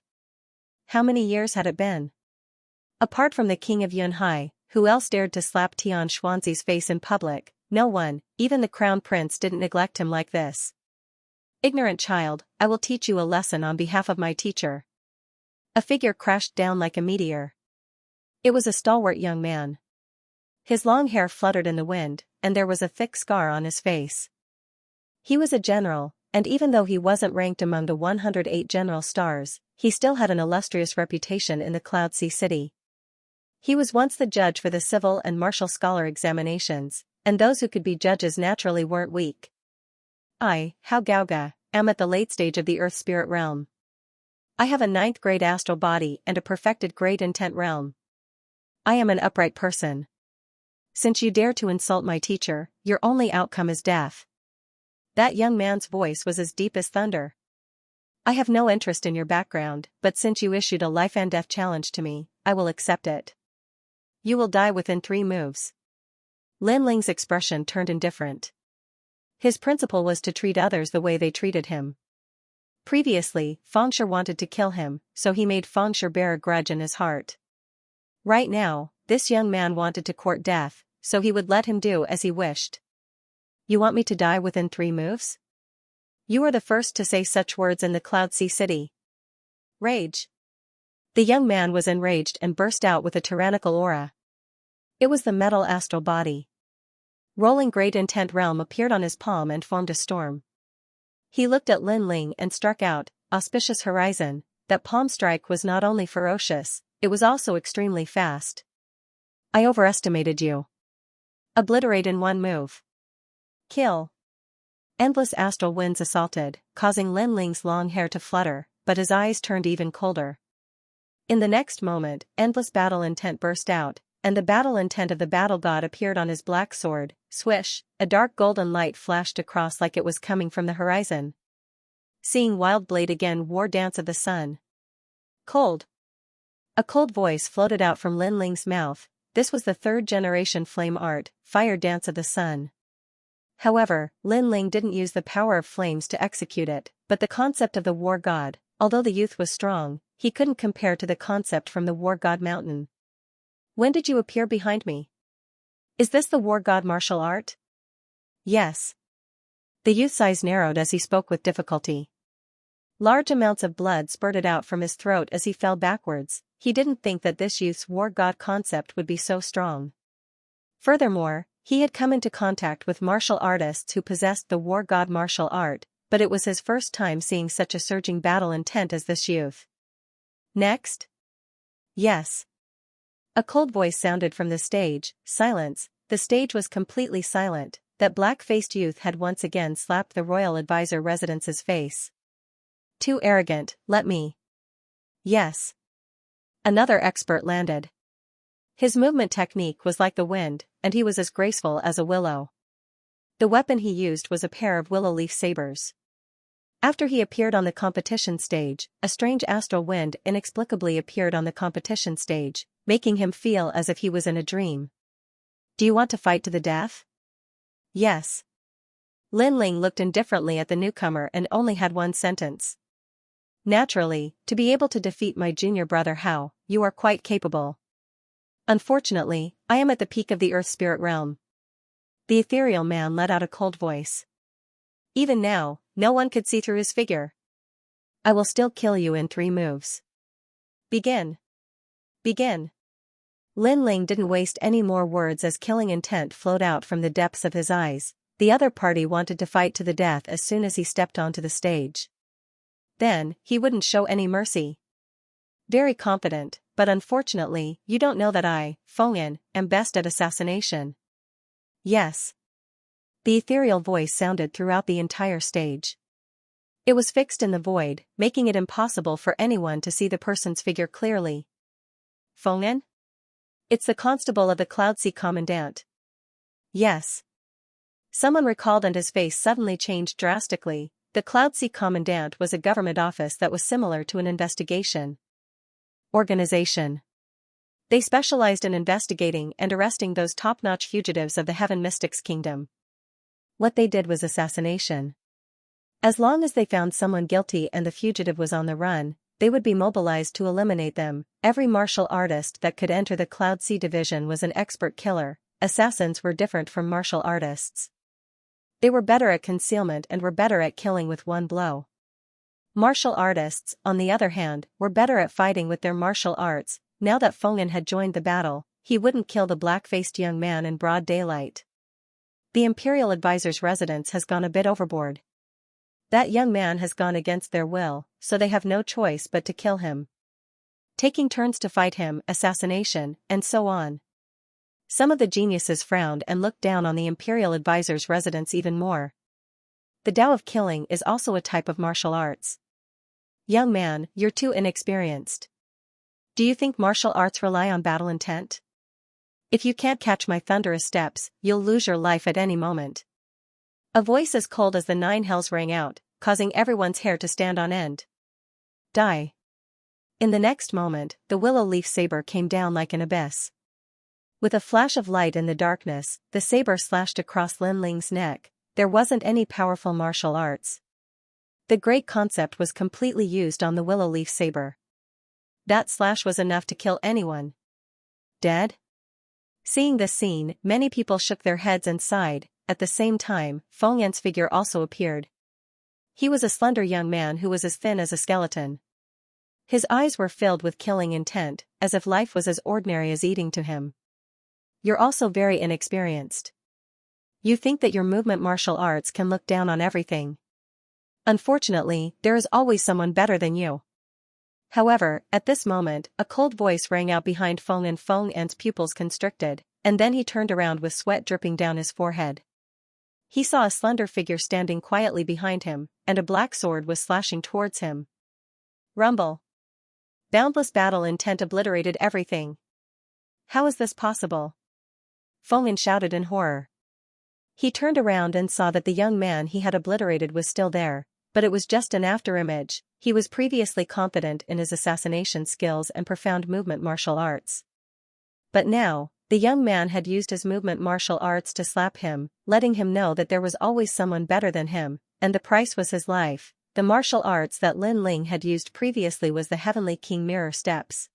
How many years had it been? Apart from the king of Yunhai, who else dared to slap Tian Xuanzi's face in public? No one, even the crown prince didn't neglect him like this. Ignorant child, I will teach you a lesson on behalf of my teacher. A figure crashed down like a meteor. It was a stalwart young man. His long hair fluttered in the wind, and there was a thick scar on his face. He was a general, and even though he wasn't ranked among the 108 general stars, he still had an illustrious reputation in the Cloud Sea City. He was once the judge for the civil and martial scholar examinations, and those who could be judges naturally weren't weak. I, Hao Gaoga, am at the late stage of the Earth Spirit realm. I have a 9th grade astral body and a perfected great intent realm. I am an upright person. Since you dare to insult my teacher, your only outcome is death. That young man's voice was as deep as thunder. I have no interest in your background, but since you issued a life and death challenge to me, I will accept it. You will die within 3 moves. Lin Ling's expression turned indifferent. His principle was to treat others the way they treated him. Previously, Fengshe wanted to kill him, so he made Fengshe bear a grudge in his heart. Right now, this young man wanted to court death, so he would let him do as he wished. You want me to die within 3 moves? You are the first to say such words in the Cloud Sea City. Rage. The young man was enraged and burst out with a tyrannical aura. It was the metal astral body. Rolling great intent realm appeared on his palm and formed a storm. He looked at Lin Ling and struck out, auspicious horizon. That palm strike was not only ferocious, it was also extremely fast. I overestimated you. Obliterate in 1 move. Kill. Endless astral winds assaulted, causing Lin Ling's long hair to flutter, but his eyes turned even colder. In the next moment, endless battle intent burst out, and the battle intent of the battle god appeared on his black sword. Swish, a dark golden light flashed across like it was coming from the horizon. Seeing Wild Blade again, War Dance of the Sun. Cold. A cold voice floated out from Lin Ling's mouth. This was the 3rd generation flame art, Fire Dance of the Sun. However, Lin Ling didn't use the power of flames to execute it, but the concept of the war god, although the youth was strong, he couldn't compare to the concept from the war god mountain. When did you appear behind me? Is this the war god martial art? Yes. The youth's eyes narrowed as he spoke with difficulty. Large amounts of blood spurted out from his throat as he fell backwards. He didn't think that this youth's war god concept would be so strong. Furthermore, he had come into contact with martial artists who possessed the war god martial art, but it was his first time seeing such a surging battle intent as this youth. Next? Yes. A cold voice sounded from the stage. Silence. The stage was completely silent. That black-faced youth had once again slapped the royal advisor residence's face. Too arrogant, let me. Yes. Another expert landed. His movement technique was like the wind, and he was as graceful as a willow. The weapon he used was a pair of willow leaf sabers. After he appeared on the competition stage, a strange astral wind inexplicably appeared on the competition stage, making him feel as if he was in a dream. Do you want to fight to the death? Yes. Lin Ling looked indifferently at the newcomer and only had one sentence. Naturally, to be able to defeat my junior brother how, you are quite capable. Unfortunately, I am at the peak of the earth spirit realm. The ethereal man let out a cold voice. Even now, no one could see through his figure. I will still kill you in 3 moves. Begin. Begin. Lin Ling didn't waste any more words as killing intent flowed out from the depths of his eyes. The other party wanted to fight to the death as soon as he stepped onto the stage. Then, he wouldn't show any mercy. Very confident, but unfortunately, you don't know that I, Fengyan, am best at assassination. Yes. The ethereal voice sounded throughout the entire stage. It was fixed in the void, making it impossible for anyone to see the person's figure clearly. Fengyan? It's the constable of the Cloudsea Commandant. Yes. Someone recalled and his face suddenly changed drastically. The Cloudsea Commandant was a government office that was similar to an investigation organization. They specialized in investigating and arresting those top-notch fugitives of the Heaven Mystics Kingdom. What they did was assassination. As long as they found someone guilty and the fugitive was on the run, they would be mobilized to eliminate them. Every martial artist that could enter the Cloudsea division was an expert killer. Assassins were different from martial artists. They were better at concealment and were better at killing with one blow. Martial artists, on the other hand, were better at fighting with their martial arts. Now that Fengyan had joined the battle, he wouldn't kill the black-faced young man in broad daylight. The Imperial Advisor's residence has gone a bit overboard. That young man has gone against their will, so they have no choice but to kill him. Taking turns to fight him, assassination, and so on. Some of the geniuses frowned and looked down on the Imperial Advisor's residence even more. The Tao of killing is also a type of martial arts. Young man, you're too inexperienced. Do you think martial arts rely on battle intent? If you can't catch my thunderous steps, you'll lose your life at any moment. A voice as cold as the 9 hells rang out, causing everyone's hair to stand on end. Die. In the next moment, the willow leaf saber came down like an abyss. With a flash of light in the darkness, the saber slashed across Lin Ling's neck. There wasn't any powerful martial arts. The great concept was completely used on the willow leaf saber. That slash was enough to kill anyone. Dead? Seeing this scene, many people shook their heads and sighed. At the same time, Fengyan's figure also appeared. He was a slender young man who was as thin as a skeleton. His eyes were filled with killing intent, as if life was as ordinary as eating to him. You're also very inexperienced. You think that your movement martial arts can look down on everything. Unfortunately, there is always someone better than you. However, at this moment, a cold voice rang out behind Fengyan. Fengyan's pupils constricted, and then he turned around with sweat dripping down his forehead. He saw a slender figure standing quietly behind him, and a black sword was slashing towards him. Rumble. Boundless battle intent obliterated everything. How is this possible? Fengyan shouted in horror. He turned around and saw that the young man he had obliterated was still there, but it was just an afterimage. He was previously confident in his assassination skills and profound movement martial arts. But now, the young man had used his movement martial arts to slap him, letting him know that there was always someone better than him, and the price was his life. The martial arts that Lin Ling had used previously was the Heavenly King Mirror Steps.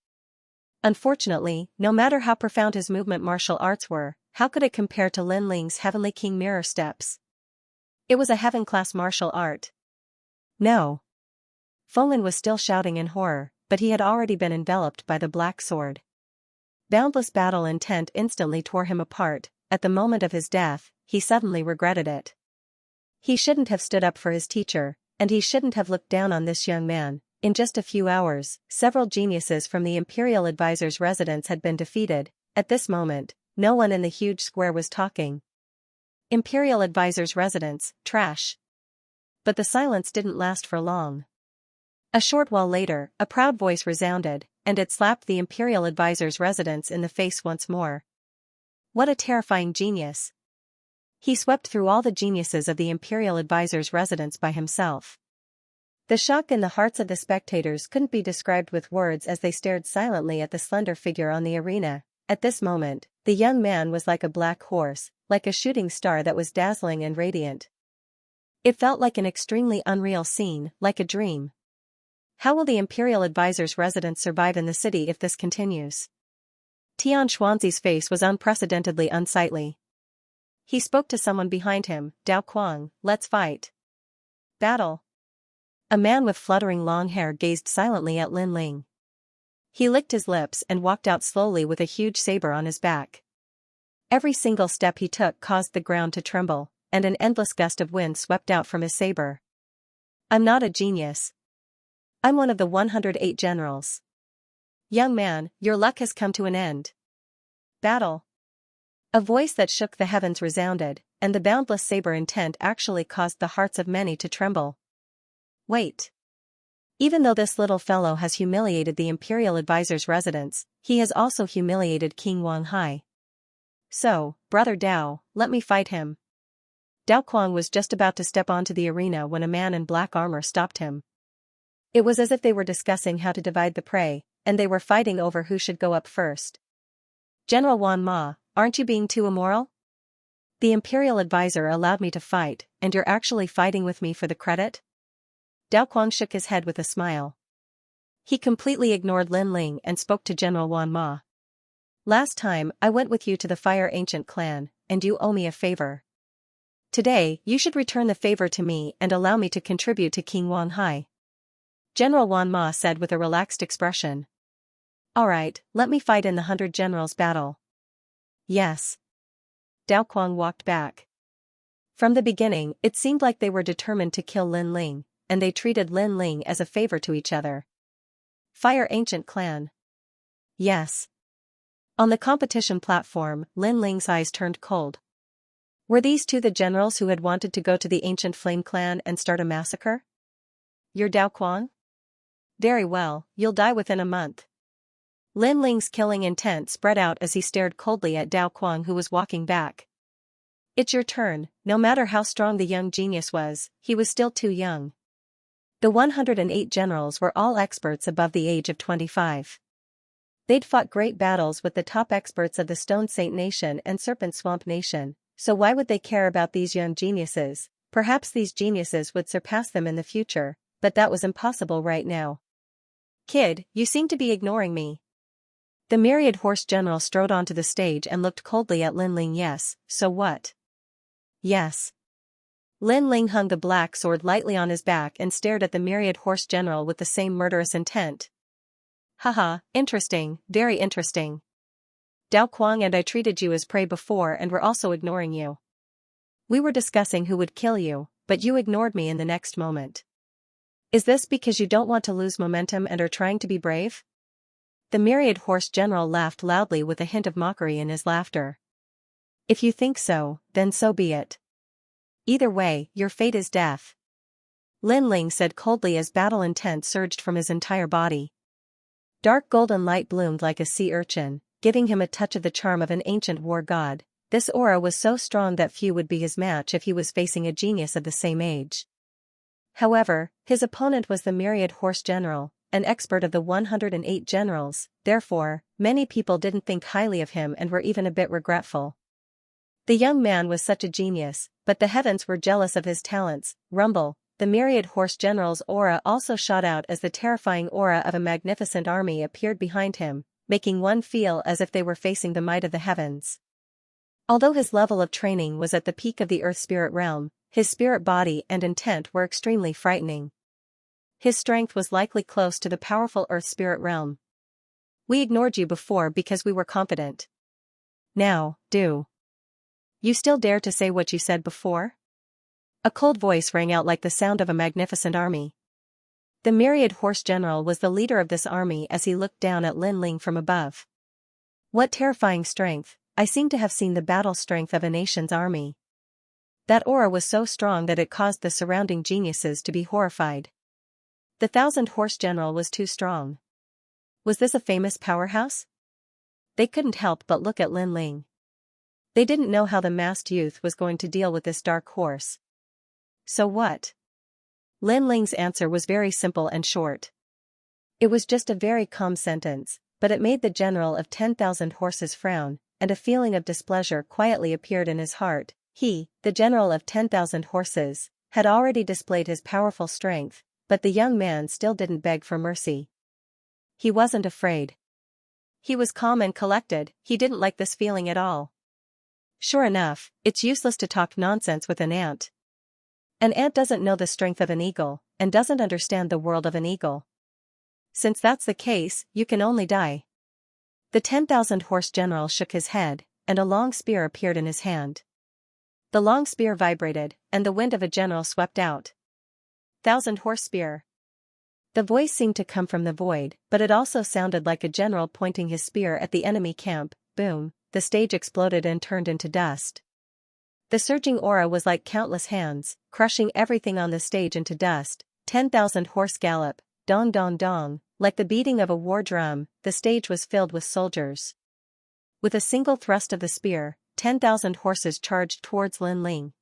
Unfortunately, no matter how profound his movement martial arts were, how could it compare to Lin Ling's Heavenly King Mirror Steps? It was a heaven-class martial art. No. Fengyan was still shouting in horror, but he had already been enveloped by the black sword. Boundless battle intent instantly tore him apart. At the moment of his death, he suddenly regretted it. He shouldn't have stood up for his teacher, and he shouldn't have looked down on this young man. In just a few hours, several geniuses from the Imperial Advisor's residence had been defeated. At this moment, no one in the huge square was talking. Imperial Advisor's residence, trash. But the silence didn't last for long. A short while later, a proud voice resounded, and it slapped the Imperial Advisor's residence in the face once more. What a terrifying genius! He swept through all the geniuses of the Imperial Advisor's residence by himself. The shock in the hearts of the spectators couldn't be described with words as they stared silently at the slender figure on the arena. At this moment, the young man was like a black horse, like a shooting star that was dazzling and radiant. It felt like an extremely unreal scene, like a dream. How will the imperial advisor's residence survive in the city if this continues? Tian Xuanzi's face was unprecedentedly unsightly. He spoke to someone behind him. Dao Kuang, let's fight. Battle. A man with fluttering long hair gazed silently at Lin Ling. He licked his lips and walked out slowly with a huge saber on his back. Every single step he took caused the ground to tremble, and an endless gust of wind swept out from his saber. I'm not a genius. I'm one of the 108 generals. Young man, your luck has come to an end. Battle. A voice that shook the heavens resounded, and the boundless saber intent actually caused the hearts of many to tremble. Wait. Even though this little fellow has humiliated the imperial advisor's residence, he has also humiliated King Wang Hai. So, brother Dao, let me fight him. Dao Kuang was just about to step onto the arena when a man in black armor stopped him. It was as if they were discussing how to divide the prey, and they were fighting over who should go up first. General Wan Ma, aren't you being too immoral? The imperial advisor allowed me to fight, and you're actually fighting with me for the credit? Dao Kuang shook his head with a smile. He completely ignored Lin Ling and spoke to General Wan Ma. Last time, I went with you to the Fire Ancient clan, and you owe me a favor. Today, you should return the favor to me and allow me to contribute to King Wang Hai. General Wan Ma said with a relaxed expression. Alright, let me fight in the 100 Generals battle. Yes. Dao Kuang walked back. From the beginning, it seemed like they were determined to kill Lin Ling, and they treated Lin Ling as a favor to each other. Fire Ancient clan. Yes. On the competition platform, Lin Ling's eyes turned cold. Were these two the generals who had wanted to go to the Ancient Flame clan and start a massacre? You're Dao Kuang? Very well, you'll die within a month. Lin Ling's killing intent spread out as he stared coldly at Dao Kuang, who was walking back. It's your turn. No matter how strong the young genius was, he was still too young. The 108 generals were all experts above the age of 25. They'd fought great battles with the top experts of the Stone Saint Nation and Serpent Swamp Nation, so why would they care about these young geniuses? Perhaps these geniuses would surpass them in the future, but that was impossible right now. Kid, you seem to be ignoring me. The myriad horse general strode onto the stage and looked coldly at Lin Ling. Yes, so what? Yes. Lin Ling hung the black sword lightly on his back and stared at the myriad horse general with the same murderous intent. Haha, interesting, very interesting. Dao Kuang and I treated you as prey before and were also ignoring you. We were discussing who would kill you, but you ignored me in the next moment. Is this because you don't want to lose momentum and are trying to be brave? The myriad horse general laughed loudly with a hint of mockery in his laughter. If you think so, then so be it. Either way, your fate is death. Lin Ling said coldly as battle intent surged from his entire body. Dark golden light bloomed like a sea urchin, giving him a touch of the charm of an ancient war god. This aura was so strong that few would be his match if he was facing a genius of the same age. However, his opponent was the myriad horse general, an expert of the 108 generals, therefore, many people didn't think highly of him and were even a bit regretful. The young man was such a genius, but the heavens were jealous of his talents. Rumble. The myriad horse general's aura also shot out as the terrifying aura of a magnificent army appeared behind him, making one feel as if they were facing the might of the heavens. Although his level of training was at the peak of the earth spirit realm, his spirit body and intent were extremely frightening. His strength was likely close to the powerful earth spirit realm. We ignored you before because we were confident. Now, do you still dare to say what you said before? A cold voice rang out like the sound of a magnificent army. The myriad horse general was the leader of this army as he looked down at Lin Ling from above. What terrifying strength! I seem to have seen the battle strength of a nation's army. That aura was so strong that it caused the surrounding geniuses to be horrified. The 1,000-horse general was too strong. Was this a famous powerhouse? They couldn't help but look at Lin Ling. They didn't know how the masked youth was going to deal with this dark horse. So what? Lin Ling's answer was very simple and short. It was just a very calm sentence, but it made the general of 10,000 horses frown, and a feeling of displeasure quietly appeared in his heart. He, the general of 10,000 horses, had already displayed his powerful strength, but the young man still didn't beg for mercy. He wasn't afraid. He was calm and collected. He didn't like this feeling at all. Sure enough, it's useless to talk nonsense with an ant. An ant doesn't know the strength of an eagle, and doesn't understand the world of an eagle. Since that's the case, you can only die. The 10,000 horse general shook his head, and a long spear appeared in his hand. The long spear vibrated, and the wind of a general swept out. 1,000 horse spear. The voice seemed to come from the void, but it also sounded like a general pointing his spear at the enemy camp. Boom, the stage exploded and turned into dust. The surging aura was like countless hands, crushing everything on the stage into dust. 10,000 horse gallop, dong dong dong, like the beating of a war drum, the stage was filled with soldiers. With a single thrust of the spear, 10,000 horses charged towards Lin Ling.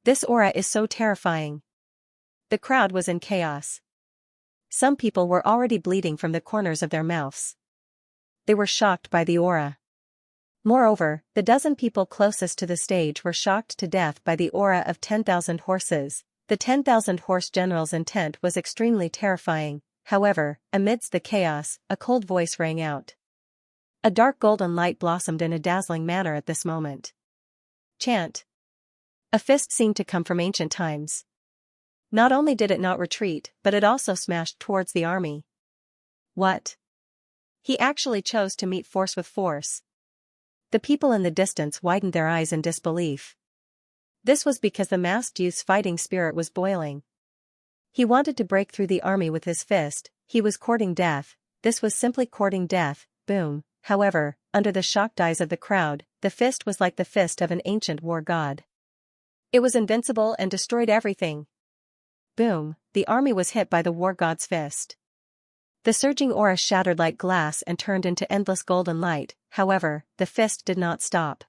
This aura is so terrifying. The crowd was in chaos. Some people were already bleeding from the corners of their mouths. They were shocked by the aura. Moreover, the dozen people closest to the stage were shocked to death by the aura of 10,000 horses. The 10,000 horse general's intent was extremely terrifying. However, amidst the chaos, a cold voice rang out. A dark golden light blossomed in a dazzling manner at this moment. Chant. A fist seemed to come from ancient times. Not only did it not retreat, but it also smashed towards the army. What? He actually chose to meet force with force. The people in the distance widened their eyes in disbelief. This was because the masked youth's fighting spirit was boiling. He wanted to break through the army with his fist. He was courting death. This was simply courting death. Boom. However, under the shocked eyes of the crowd, the fist was like the fist of an ancient war god. It was invincible and destroyed everything. Boom, the army was hit by the war god's fist. The surging aura shattered like glass and turned into endless golden light. However, the fist did not stop.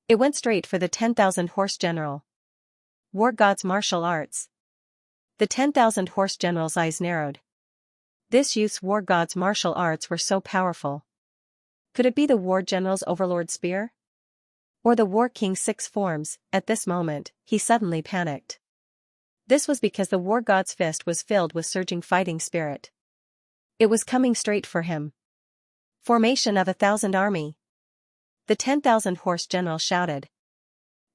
It went straight for the 10,000 horse general. War god's martial arts. The 10,000 horse general's eyes narrowed. This youth's war god's martial arts were so powerful. Could it be the war general's overlord spear? Or the war king's 6 forms? At this moment, he suddenly panicked. This was because the war god's fist was filled with surging fighting spirit. It was coming straight for him. Formation of 1,000 army. The 10,000 horse general shouted.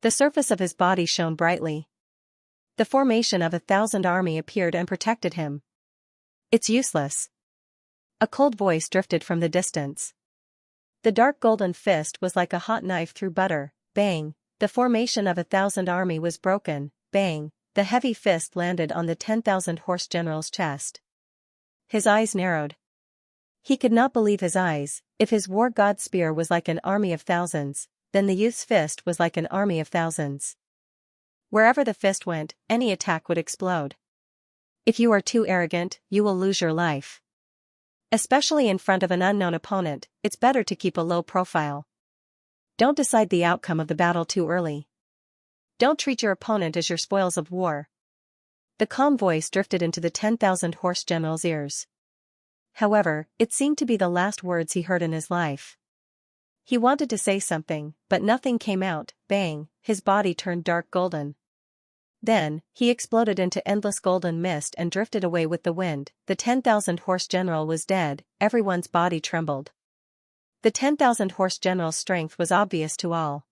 The surface of his body shone brightly. The formation of 1,000 army appeared and protected him. It's useless. A cold voice drifted from the distance. The dark golden fist was like a hot knife through butter. Bang, the formation of 1,000 army was broken. Bang, the heavy fist landed on the 10,000 horse general's chest. His eyes narrowed. He could not believe his eyes. If his war god spear was like an army of thousands, then the youth's fist was like an army of thousands. Wherever the fist went, any attack would explode. If you are too arrogant, you will lose your life. Especially in front of an unknown opponent, it's better to keep a low profile. Don't decide the outcome of the battle too early. Don't treat your opponent as your spoils of war. The calm voice drifted into the 10,000 horse general's ears. However, it seemed to be the last words he heard in his life. He wanted to say something, but nothing came out. Bang, his body turned dark golden. Then, he exploded into endless golden mist and drifted away with the wind. The 10,000 horse general was dead. Everyone's body trembled. The 10,000 horse general's strength was obvious to all.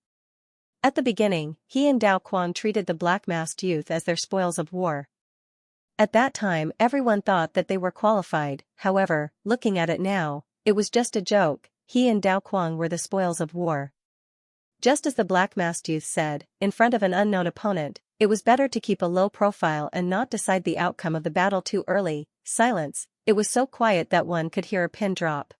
At the beginning, he and Dao Quang treated the black-masked youth as their spoils of war. At that time, everyone thought that they were qualified. However, looking at it now, it was just a joke. He and Dao Quang were the spoils of war. Just as the black-masked youth said, in front of an unknown opponent, it was better to keep a low profile and not decide the outcome of the battle too early. Silence. It was so quiet that one could hear a pin drop.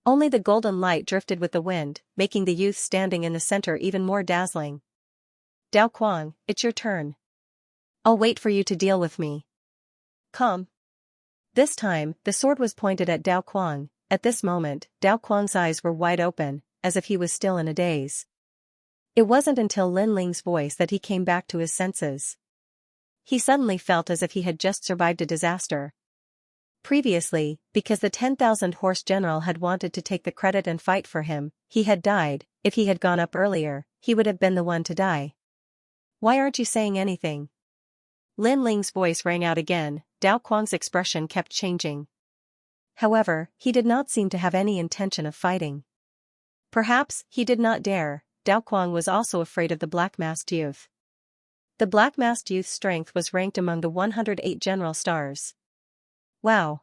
Only the golden light drifted with the wind, making the youth standing in the center even more dazzling. Dao Quang, it's your turn. I'll wait for you to deal with me. Come. This time, the sword was pointed at Dao Quang. At this moment, Dao Quang's eyes were wide open, as if he was still in a daze. It wasn't until Lin Ling's voice that he came back to his senses. He suddenly felt as if he had just survived a disaster. Previously, because the 10,000 horse general had wanted to take the credit and fight for him, he had died. If he had gone up earlier, he would have been the one to die. Why aren't you saying anything? Lin Ling's voice rang out again. Dao Quang's expression kept changing. However, he did not seem to have any intention of fighting. Perhaps he did not dare. Dao Quang was also afraid of the black-masked youth. The black-masked youth's strength was ranked among the 108 general stars. Wow!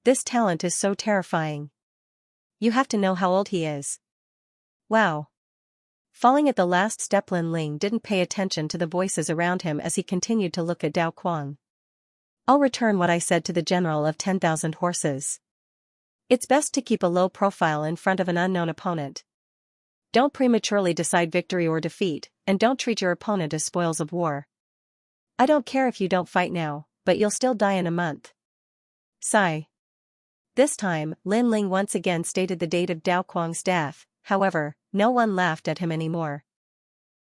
This talent is so terrifying. You have to know how old he is. Wow! Falling at the last step, Lin Ling didn't pay attention to the voices around him as he continued to look at Dao Quang. I'll return what I said to the general of 10,000 horses. It's best to keep a low profile in front of an unknown opponent. Don't prematurely decide victory or defeat, and don't treat your opponent as spoils of war. I don't care if you don't fight now, but you'll still die in a month. Sigh. This time, Lin Ling once again stated the date of Dao Quang's death. However, no one laughed at him anymore.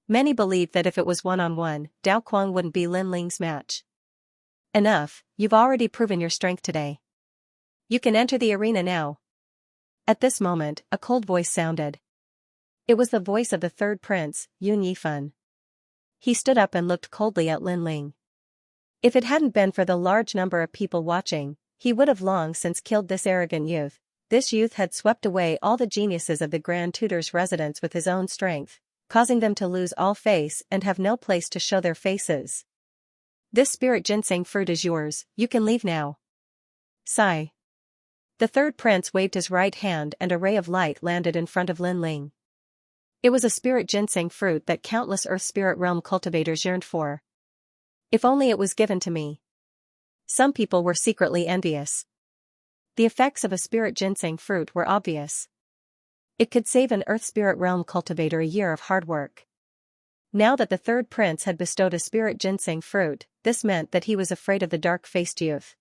Many believed that if it was one-on-one, Dao Quang wouldn't be Lin Ling's match. Enough, you've already proven your strength today. You can enter the arena now. At this moment, a cold voice sounded. It was the voice of the third prince, Yun Yifan. He stood up and looked coldly at Lin Ling. If it hadn't been for the large number of people watching, he would have long since killed this arrogant youth. This youth had swept away all the geniuses of the Grand Tutor's residence with his own strength, causing them to lose all face and have no place to show their faces. This spirit ginseng fruit is yours, you can leave now. Sigh. The third prince waved his right hand and a ray of light landed in front of Lin Ling. It was a spirit ginseng fruit that countless Earth Spirit Realm cultivators yearned for. If only it was given to me. Some people were secretly envious. The effects of a spirit ginseng fruit were obvious. It could save an Earth Spirit Realm cultivator a year of hard work. Now that the third prince had bestowed a spirit ginseng fruit, this meant that he was afraid of the dark-faced youth.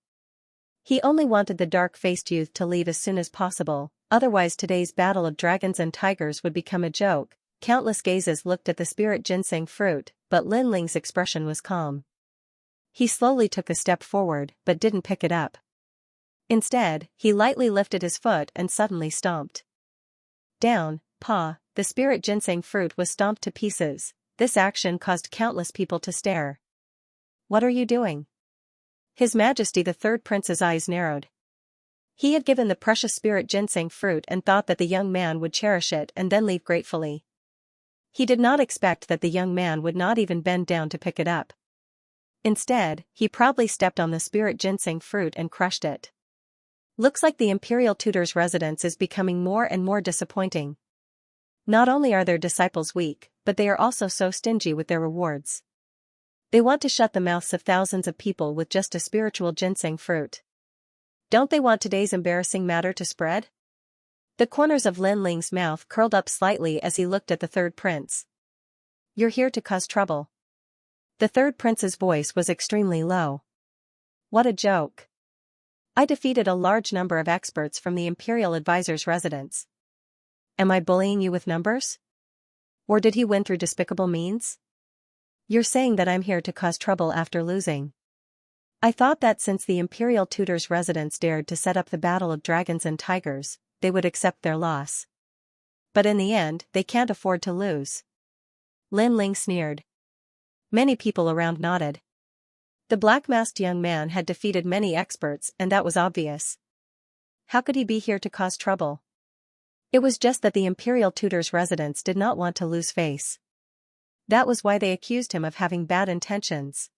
He only wanted the dark-faced youth to leave as soon as possible, otherwise today's battle of dragons and tigers would become a joke. Countless gazes looked at the spirit ginseng fruit, but Lin Ling's expression was calm. He slowly took a step forward, but didn't pick it up. Instead, he lightly lifted his foot and suddenly stomped. Down, paw, the spirit ginseng fruit was stomped to pieces. This action caused countless people to stare. What are you doing? His Majesty the third prince's eyes narrowed. He had given the precious spirit ginseng fruit and thought that the young man would cherish it and then leave gratefully. He did not expect that the young man would not even bend down to pick it up. Instead, he proudly stepped on the spirit ginseng fruit and crushed it. Looks like the Imperial Tutor's residence is becoming more and more disappointing. Not only are their disciples weak, but they are also so stingy with their rewards. They want to shut the mouths of thousands of people with just a spiritual ginseng fruit. Don't they want today's embarrassing matter to spread? The corners of Lin Ling's mouth curled up slightly as he looked at the third prince. You're here to cause trouble. The third prince's voice was extremely low. What a joke. I defeated a large number of experts from the Imperial Advisor's residence. Am I bullying you with numbers? Or did he win through despicable means? You're saying that I'm here to cause trouble after losing. I thought that since the Imperial Tutor's residence dared to set up the battle of dragons and tigers, they would accept their loss. But in the end, they can't afford to lose. Lin Ling sneered. Many people around nodded. The black-masked young man had defeated many experts and that was obvious. How could he be here to cause trouble? It was just that the Imperial Tutor's residence did not want to lose face. That was why they accused him of having bad intentions.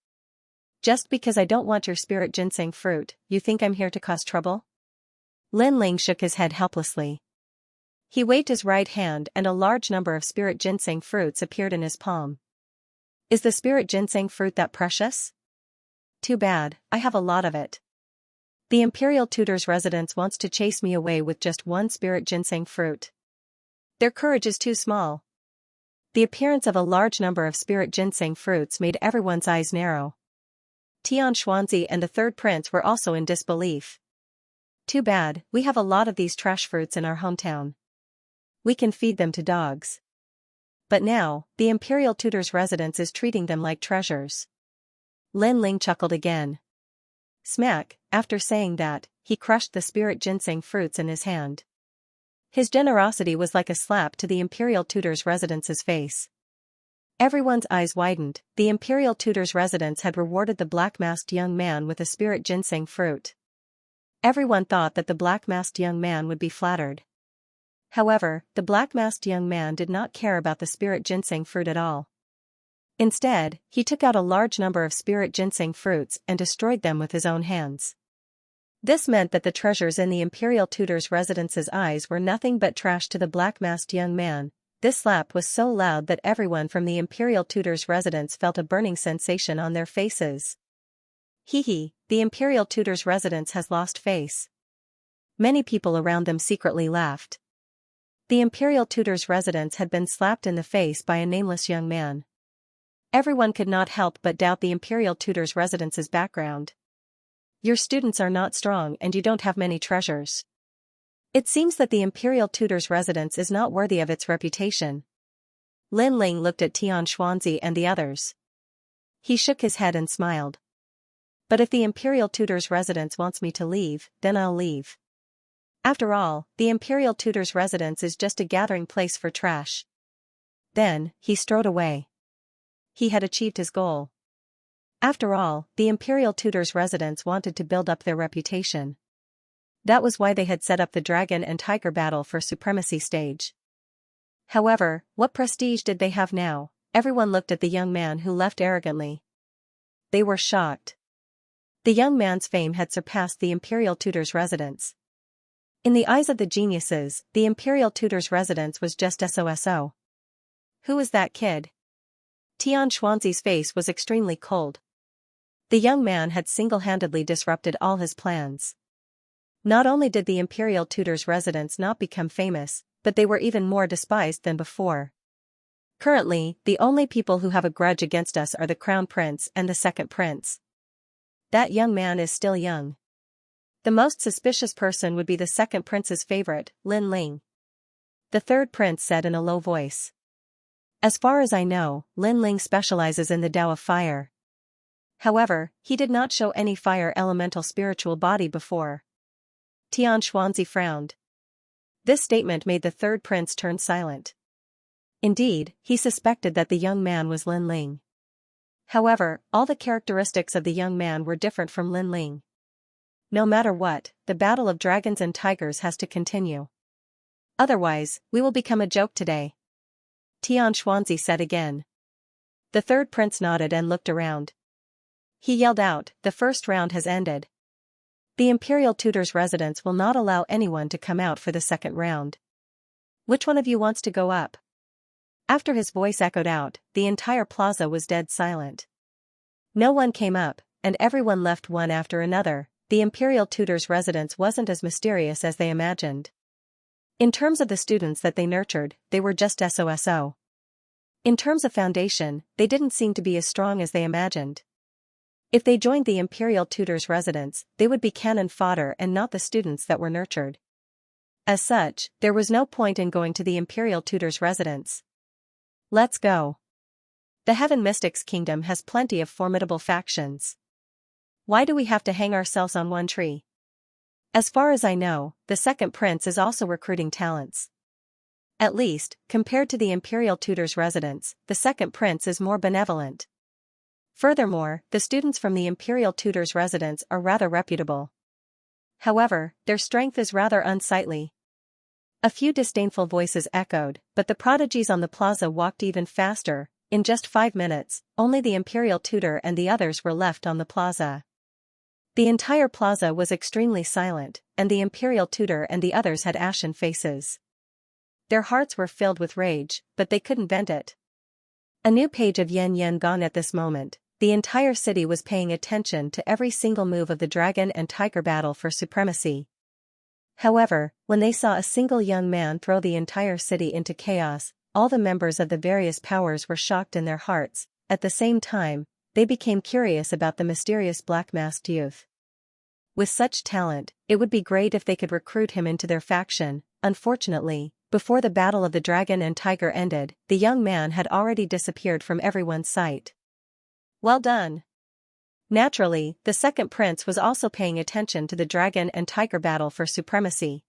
Just because I don't want your spirit ginseng fruit, you think I'm here to cause trouble? Lin Ling shook his head helplessly. He waved his right hand and a large number of spirit ginseng fruits appeared in his palm. Is the spirit ginseng fruit that precious? Too bad, I have a lot of it. The Imperial Tutor's residence wants to chase me away with just one spirit ginseng fruit. Their courage is too small. The appearance of a large number of spirit ginseng fruits made everyone's eyes narrow. Tian Xuanzi and the third prince were also in disbelief. Too bad, we have a lot of these trash fruits in our hometown. We can feed them to dogs. But now, the Imperial Tutor's residence is treating them like treasures. Lin Ling chuckled again. Smack, after saying that, he crushed the spirit ginseng fruits in his hand. His generosity was like a slap to the Imperial Tutor's residence's face. Everyone's eyes widened. The imperial tutor's residence had rewarded the black-masked young man with a spirit ginseng fruit. Everyone thought that the black-masked young man would be flattered. However, the black-masked young man did not care about the spirit ginseng fruit at all. Instead, he took out a large number of spirit ginseng fruits and destroyed them with his own hands. This meant that the treasures in the imperial tutor's residence's eyes were nothing but trash to the black-masked young man. This slap was so loud that everyone from the imperial tutor's residence felt a burning sensation on their faces. Hee, the imperial tutor's residence has lost face. Many people around them secretly laughed. The imperial tutor's residence had been slapped in the face by a nameless young man. Everyone could not help but doubt the imperial tutor's residence's background. Your students are not strong and you don't have many treasures. It seems that the imperial tutor's residence is not worthy of its reputation. Lin Ling looked at Xianxia and the others. He shook his head and smiled. But if the imperial tutor's residence wants me to leave, then I'll leave. After all, the imperial tutor's residence is just a gathering place for trash. Then, he strode away. He had achieved his goal. After all, the imperial tutor's residence wanted to build up their reputation. That was why they had set up the dragon and tiger battle for supremacy stage. However, what prestige did they have now? Everyone looked at the young man who left arrogantly. They were shocked. The young man's fame had surpassed the imperial tutor's residence. In the eyes of the geniuses, the imperial tutor's residence was just SOSO. Who was that kid? Xianxia's face was extremely cold. The young man had single-handedly disrupted all his plans. Not only did the imperial tutor's residence not become famous, but they were even more despised than before. Currently, the only people who have a grudge against us are the crown prince and the second prince. That young man is still young. The most suspicious person would be the second prince's favorite, Lin Ling. The third prince said in a low voice. As far as I know, Lin Ling specializes in the Tao of Fire. However, he did not show any fire elemental spiritual body before. Xianxia frowned. This statement made the third prince turn silent. Indeed, he suspected that the young man was Lin Ling. However, all the characteristics of the young man were different from Lin Ling. No matter what, the battle of dragons and tigers has to continue. Otherwise, we will become a joke today. Xianxia said again. The third prince nodded and looked around. He yelled out, the first round has ended. The imperial tutor's residence will not allow anyone to come out for the second round. Which one of you wants to go up? After his voice echoed out, the entire plaza was dead silent. No one came up, and everyone left one after another. The imperial tutor's residence wasn't as mysterious as they imagined. In terms of the students that they nurtured, they were just SOSO. In terms of foundation, they didn't seem to be as strong as they imagined. If they joined the imperial tutor's residence, they would be cannon fodder and not the students that were nurtured. As such, there was no point in going to the imperial tutor's residence. Let's go. The Heaven Mystics Kingdom has plenty of formidable factions. Why do we have to hang ourselves on one tree? As far as I know, the second prince is also recruiting talents. At least, compared to the imperial tutor's residence, the second prince is more benevolent. Furthermore, the students from the imperial tutor's residence are rather reputable. However, their strength is rather unsightly. A few disdainful voices echoed, but the prodigies on the plaza walked even faster. In just 5 minutes, only the imperial tutor and the others were left on the plaza. The entire plaza was extremely silent, and the imperial tutor and the others had ashen faces. Their hearts were filled with rage, but they couldn't vent it. A new page of Yen gone at this moment. The entire city was paying attention to every single move of the dragon and tiger battle for supremacy. However, when they saw a single young man throw the entire city into chaos, all the members of the various powers were shocked in their hearts. At the same time, they became curious about the mysterious black-masked youth. With such talent, it would be great if they could recruit him into their faction. Unfortunately, before the battle of the dragon and tiger ended, the young man had already disappeared from everyone's sight. Well done. Naturally, the second prince was also paying attention to the dragon and tiger battle for supremacy.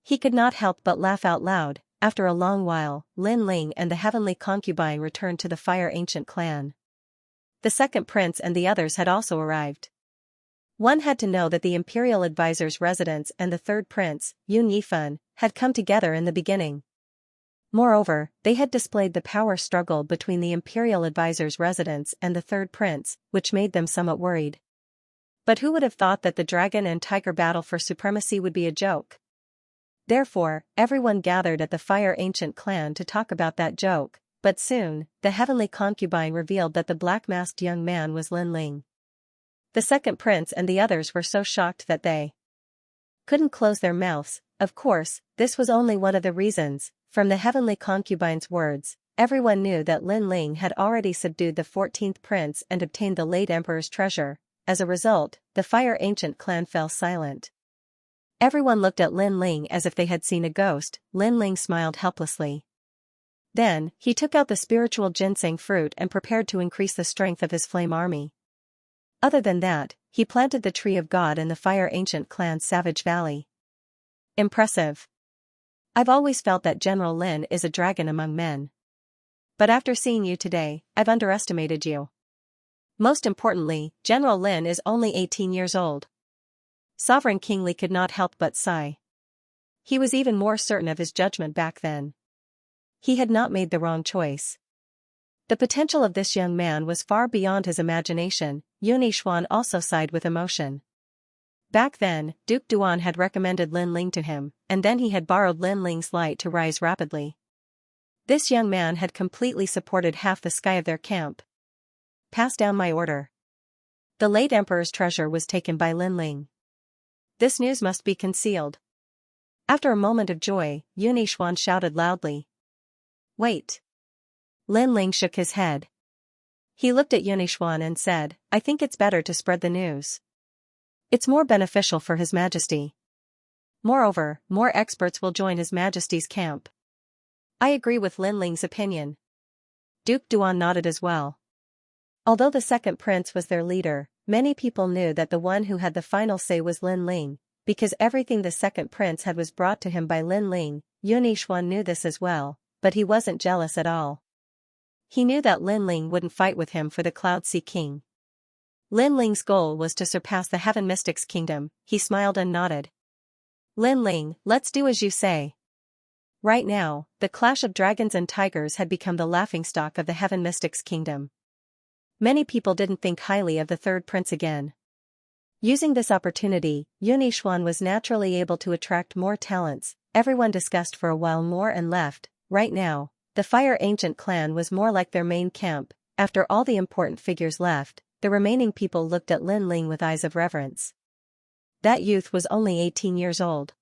He could not help but laugh out loud. after a long while, Lin Ling and the heavenly concubine returned to the Fire Ancient clan. The second prince and the others had also arrived. One had to know that the imperial advisor's residence and the third prince, Yun Yifan, had come together in the beginning. Moreover, they had displayed the power struggle between the imperial advisor's residence and the third prince, which made them somewhat worried. But who would have thought that the dragon and tiger battle for supremacy would be a joke? Therefore, everyone gathered at the Fire Ancient clan to talk about that joke, but soon, the heavenly concubine revealed that the black-masked young man was Lin Ling. The second prince and the others were so shocked that they couldn't close their mouths. Of course, this was only one of the reasons. From the heavenly concubine's words, everyone knew that Lin Ling had already subdued the 14th prince and obtained the late emperor's treasure. As a result, the Fire Ancient clan fell silent. Everyone looked at Lin Ling as if they had seen a ghost. Lin Ling smiled helplessly. Then, he took out the spiritual ginseng fruit and prepared to increase the strength of his flame army. Other than that, he planted the tree of God in the Fire Ancient clan's Savage Valley. Impressive. I've always felt that General Lin is a dragon among men. But after seeing you today, I've underestimated you. Most importantly, General Lin is only 18 years old. Sovereign King Li could not help but sigh. He was even more certain of his judgment back then. He had not made the wrong choice. The potential of this young man was far beyond his imagination. Yun Yixuan also sighed with emotion. Back then, Duke Duan had recommended Lin Ling to him, and then he had borrowed Lin Ling's light to rise rapidly. This young man had completely supported half the sky of their camp. Pass down my order. The late emperor's treasure was taken by Lin Ling. This news must be concealed. After a moment of joy, Yun Yixuan shouted loudly. Wait. Lin Ling shook his head. He looked at Yun Yixuan and said, I think it's better to spread the news. It's more beneficial for His Majesty. Moreover, more experts will join His Majesty's camp. I agree with Lin Ling's opinion. Duke Duan nodded as well. Although the second prince was their leader, many people knew that the one who had the final say was Lin Ling, because everything the second prince had was brought to him by Lin Ling. Yun Yixuan knew this as well, but he wasn't jealous at all. He knew that Lin Ling wouldn't fight with him for the Cloud Sea King. Lin Ling's goal was to surpass the Heaven Mystic's kingdom. He smiled and nodded. Lin Ling, let's do as you say. Right now, the clash of dragons and tigers had become the laughingstock of the Heaven Mystic's kingdom. Many people didn't think highly of the third prince again. Using this opportunity, Yun Yixuan was naturally able to attract more talents. Everyone discussed for a while more and left. Right now, the Fire Ancient clan was more like their main camp. After all the important figures left, the remaining people looked at Lin Ling with eyes of reverence. That youth was only 18 years old.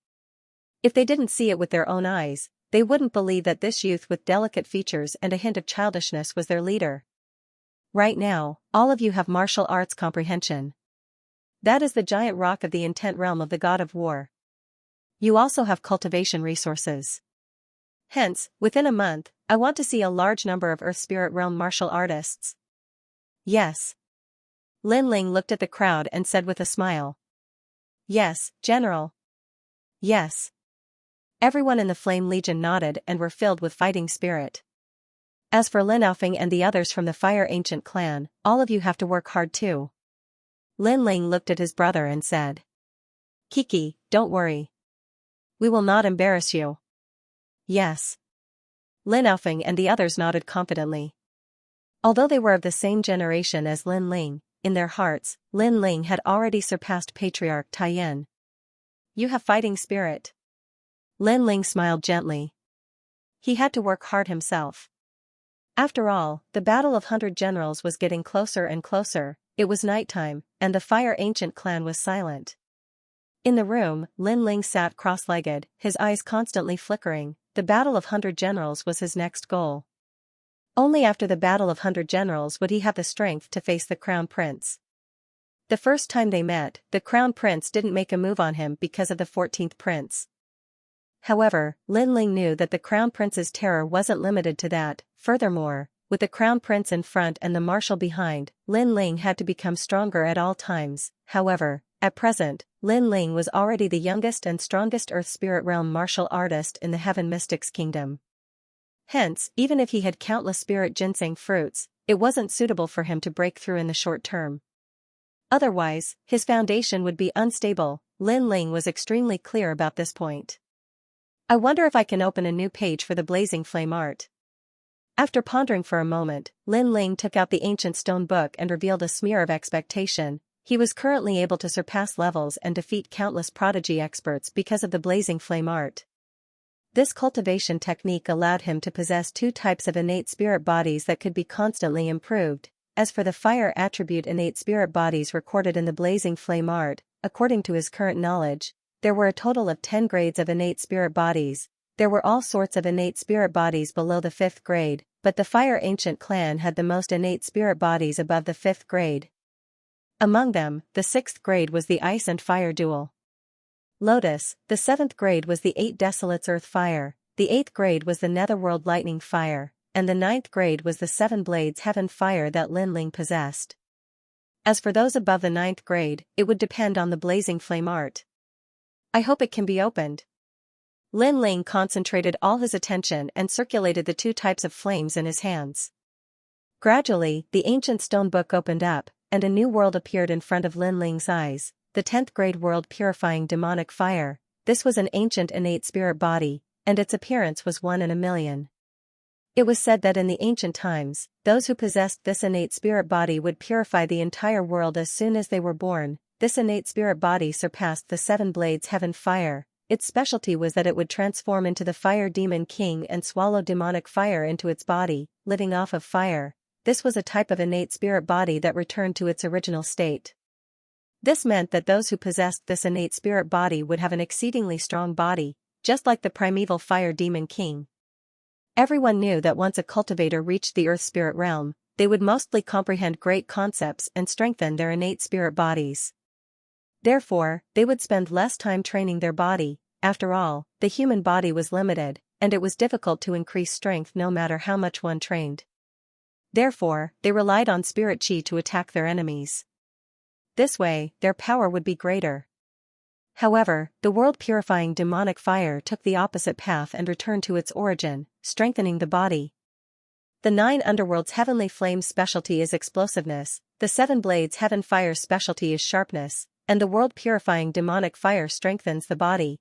If they didn't see it with their own eyes, they wouldn't believe that this youth with delicate features and a hint of childishness was their leader. Right now, all of you have martial arts comprehension. That is the giant rock of the intent realm of the god of war. You also have cultivation resources. Hence, within a month, I want to see a large number of Earth Spirit Realm martial artists. Yes. Lin Ling looked at the crowd and said with a smile. Yes, General. Yes. Everyone in the Flame Legion nodded and were filled with fighting spirit. As for Lin Aofeng and the others from the Fire Ancient clan, all of you have to work hard too. Lin Ling looked at his brother and said. Kiki, don't worry. We will not embarrass you. Yes. Lin Aofeng and the others nodded confidently. Although they were of the same generation as Lin Ling, in their hearts, Lin Ling had already surpassed Patriarch Taiyan. You have fighting spirit. Lin Ling smiled gently. He had to work hard himself. After all, the Battle of 100 Generals was getting closer and closer. It was nighttime, and the Fire Ancient clan was silent. In the room, Lin Ling sat cross-legged, his eyes constantly flickering. The Battle of 100 Generals was his next goal. Only after the Battle of 100 Generals would he have the strength to face the Crown Prince. The first time they met, the Crown Prince didn't make a move on him because of the 14th Prince. However, Lin Ling knew that the Crown Prince's terror wasn't limited to that. Furthermore, with the Crown Prince in front and the Marshal behind, Lin Ling had to become stronger at all times. However, at present, Lin Ling was already the youngest and strongest Earth Spirit Realm martial artist in the Heaven Mystics Kingdom. Hence, even if he had countless spirit ginseng fruits, it wasn't suitable for him to break through in the short term. Otherwise, his foundation would be unstable. Lin Ling was extremely clear about this point. I wonder if I can open a new page for the blazing flame art. After pondering for a moment, Lin Ling took out the ancient stone book and revealed a smear of expectation. He was currently able to surpass levels and defeat countless prodigy experts because of the blazing flame art. This cultivation technique allowed him to possess two types of innate spirit bodies that could be constantly improved. As for the fire attribute innate spirit bodies recorded in the blazing flame art, according to his current knowledge, there were a total of 10 grades of innate spirit bodies. There were all sorts of innate spirit bodies below the 5th grade, but the Fire Ancient clan had the most innate spirit bodies above the 5th grade. Among them, the 6th grade was the Ice and Fire dual. Lotus, the 7th grade was the 8 Desolates Earth Fire, the 8th grade was the Netherworld Lightning Fire, and the 9th grade was the 7 Blades Heaven Fire that Lin Ling possessed. As for those above the 9th grade, it would depend on the blazing flame art. I hope it can be opened. Lin Ling concentrated all his attention and circulated the two types of flames in his hands. Gradually, the ancient stone book opened up, and a new world appeared in front of Lin Ling's eyes, the 10th grade world purifying demonic fire. This was an ancient innate spirit body, and its appearance was 1 in a million. It was said that in the ancient times, those who possessed this innate spirit body would purify the entire world as soon as they were born. This innate spirit body surpassed the 7 Blades Heaven Fire. Its specialty was that it would transform into the Fire Demon King and swallow demonic fire into its body, living off of fire. This was a type of innate spirit body that returned to its original state. This meant that those who possessed this innate spirit body would have an exceedingly strong body, just like the primeval Fire Demon King. Everyone knew that once a cultivator reached the Earth Spirit Realm, they would mostly comprehend great concepts and strengthen their innate spirit bodies. Therefore, they would spend less time training their body. After all, the human body was limited, and it was difficult to increase strength no matter how much one trained. Therefore, they relied on spirit chi to attack their enemies. This way, their power would be greater. However, the world-purifying demonic fire took the opposite path and returned to its origin, strengthening the body. The 9 underworlds' heavenly flame's specialty is explosiveness, the 7 blades heaven fire's specialty is sharpness, and the world-purifying demonic fire strengthens the body.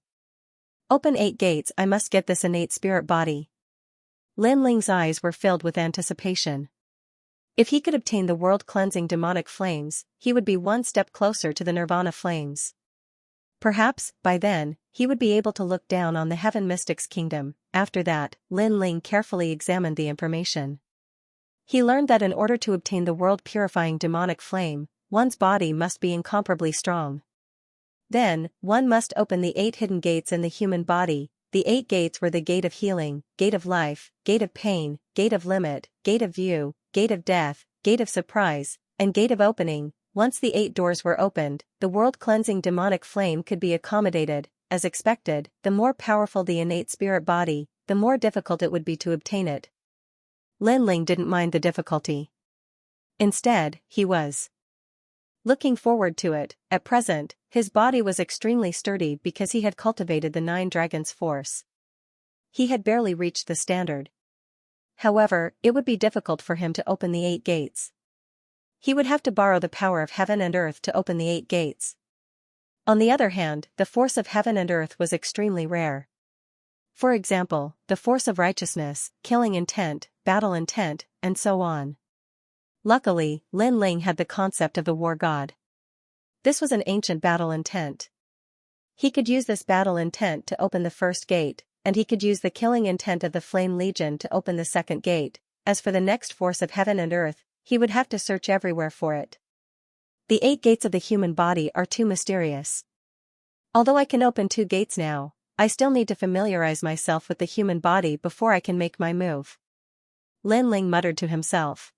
Open 8 gates. I must get this innate spirit body. Lin Ling's eyes were filled with anticipation. If he could obtain the world-cleansing demonic flames, he would be one step closer to the nirvana flames. Perhaps, by then, he would be able to look down on the Heaven Mystics Kingdom. After that, Lin Ling carefully examined the information. He learned that in order to obtain the world-purifying demonic flame, one's body must be incomparably strong. Then, one must open the 8 hidden gates in the human body. The 8 gates were the gate of healing, gate of life, gate of pain, gate of limit, gate of view, gate of death, gate of surprise, and gate of opening. Once the 8 doors were opened, the world-cleansing demonic flame could be accommodated. As expected, the more powerful the innate spirit body, the more difficult it would be to obtain it. Lin Ling didn't mind the difficulty. Instead, he was looking forward to it. At present, his body was extremely sturdy because he had cultivated the 9 dragons' force. He had barely reached the standard. However, it would be difficult for him to open the 8 gates. He would have to borrow the power of heaven and earth to open the 8 gates. On the other hand, the force of heaven and earth was extremely rare. For example, the force of righteousness, killing intent, battle intent, and so on. Luckily, Lin Ling had the concept of the war god. This was an ancient battle intent. He could use this battle intent to open the first gate, and he could use the killing intent of the Flame Legion to open the second gate. As for the next force of heaven and earth, he would have to search everywhere for it. The 8 gates of the human body are too mysterious. Although I can open 2 gates now, I still need to familiarize myself with the human body before I can make my move. Lin Ling muttered to himself.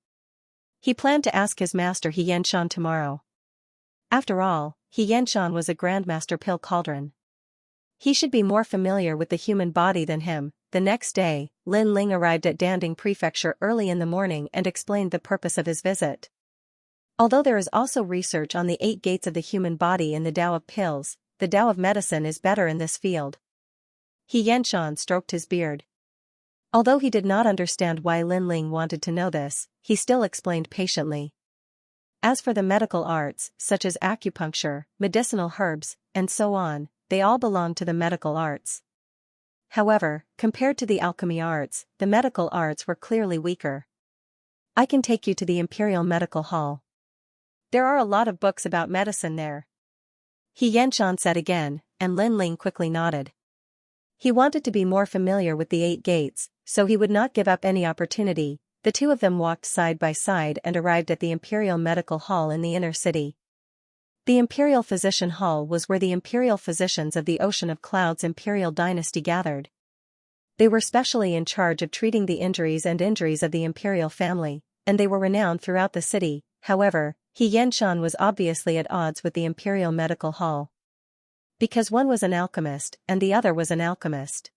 He planned to ask his master Xianxia tomorrow. After all, Xianxia was a grandmaster pill cauldron. He should be more familiar with the human body than him. The next day, Lin Ling arrived at Danding Prefecture early in the morning and explained the purpose of his visit. Although there is also research on the 8 gates of the human body in the Tao of pills, the Tao of medicine is better in this field. Xianxia stroked his beard. Although he did not understand why Lin Ling wanted to know this, he still explained patiently. As for the medical arts, such as acupuncture, medicinal herbs, and so on, they all belong to the medical arts. However, compared to the alchemy arts, the medical arts were clearly weaker. I can take you to the Imperial Medical Hall. There are a lot of books about medicine there. Xianxia said again, and Lin Ling quickly nodded. He wanted to be more familiar with the 8 gates, so he would not give up any opportunity. The two of them walked side by side and arrived at the Imperial Medical Hall in the inner city. The Imperial Physician Hall was where the imperial physicians of the Ocean of Clouds imperial dynasty gathered. They were specially in charge of treating the injuries of the imperial family, and they were renowned throughout the city. However, Xianxia was obviously at odds with the Imperial Medical Hall. Because one was an alchemist and the other was an alchemist.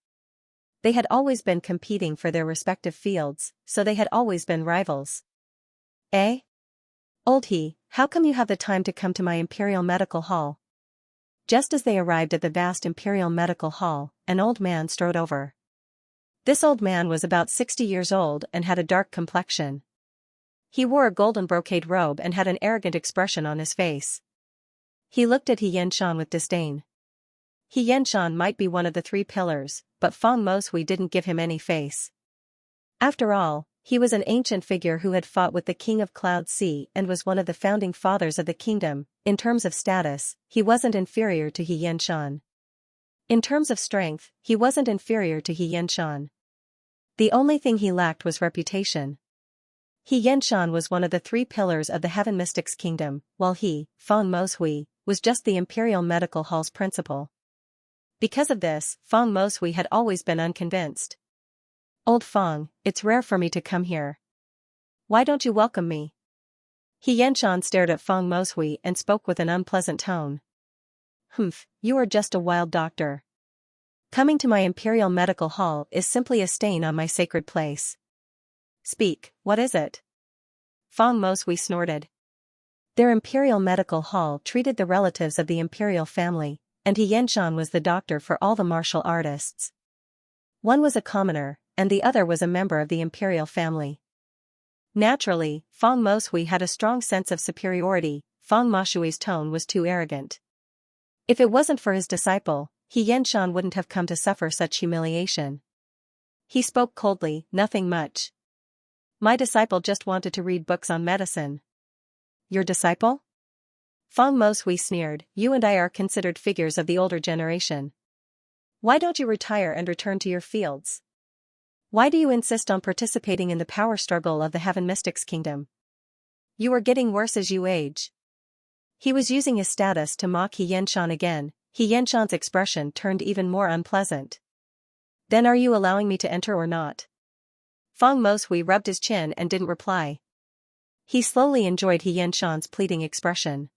They had always been competing for their respective fields, so they had always been rivals. Eh? Old he, how come you have the time to come to my Imperial Medical Hall? Just as they arrived at the vast Imperial Medical Hall, an old man strode over. This old man was about 60 years old and had a dark complexion. He wore a golden brocade robe and had an arrogant expression on his face. He looked at Xianxia with disdain. Xianxia might be one of the 3 pillars, but Feng Moshui didn't give him any face. After all, he was an ancient figure who had fought with the King of Cloud Sea and was one of the founding fathers of the kingdom. In terms of status, he wasn't inferior to Xianxia. In terms of strength, he wasn't inferior to Xianxia. The only thing he lacked was reputation. Xianxia was one of the 3 pillars of the Heaven Mystics Kingdom, while he, Feng Moshui, was just the Imperial Medical Hall's principal. Because of this, Feng Moshui had always been unconvinced. Old Feng, it's rare for me to come here. Why don't you welcome me? Xianxia stared at Feng Moshui and spoke with an unpleasant tone. Humph, you are just a wild doctor. Coming to my Imperial Medical Hall is simply a stain on my sacred place. Speak, what is it? Feng Moshui snorted. Their Imperial Medical Hall treated the relatives of the imperial family, and Xianxia was the doctor for all the martial artists. One was a commoner, and the other was a member of the imperial family. Naturally, Feng Moshui had a strong sense of superiority. Feng Moshui's tone was too arrogant. If it wasn't for his disciple, Xianxia wouldn't have come to suffer such humiliation. He spoke coldly, nothing much. My disciple just wanted to read books on medicine. Your disciple? Feng Moshui sneered, you and I are considered figures of the older generation. Why don't you retire and return to your fields? Why do you insist on participating in the power struggle of the Heaven Mystics Kingdom? You are getting worse as you age. He was using his status to mock Xianxia again. Xianxia's expression turned even more unpleasant. Then are you allowing me to enter or not? Feng Moshui rubbed his chin and didn't reply. He slowly enjoyed Xianxia's pleading expression.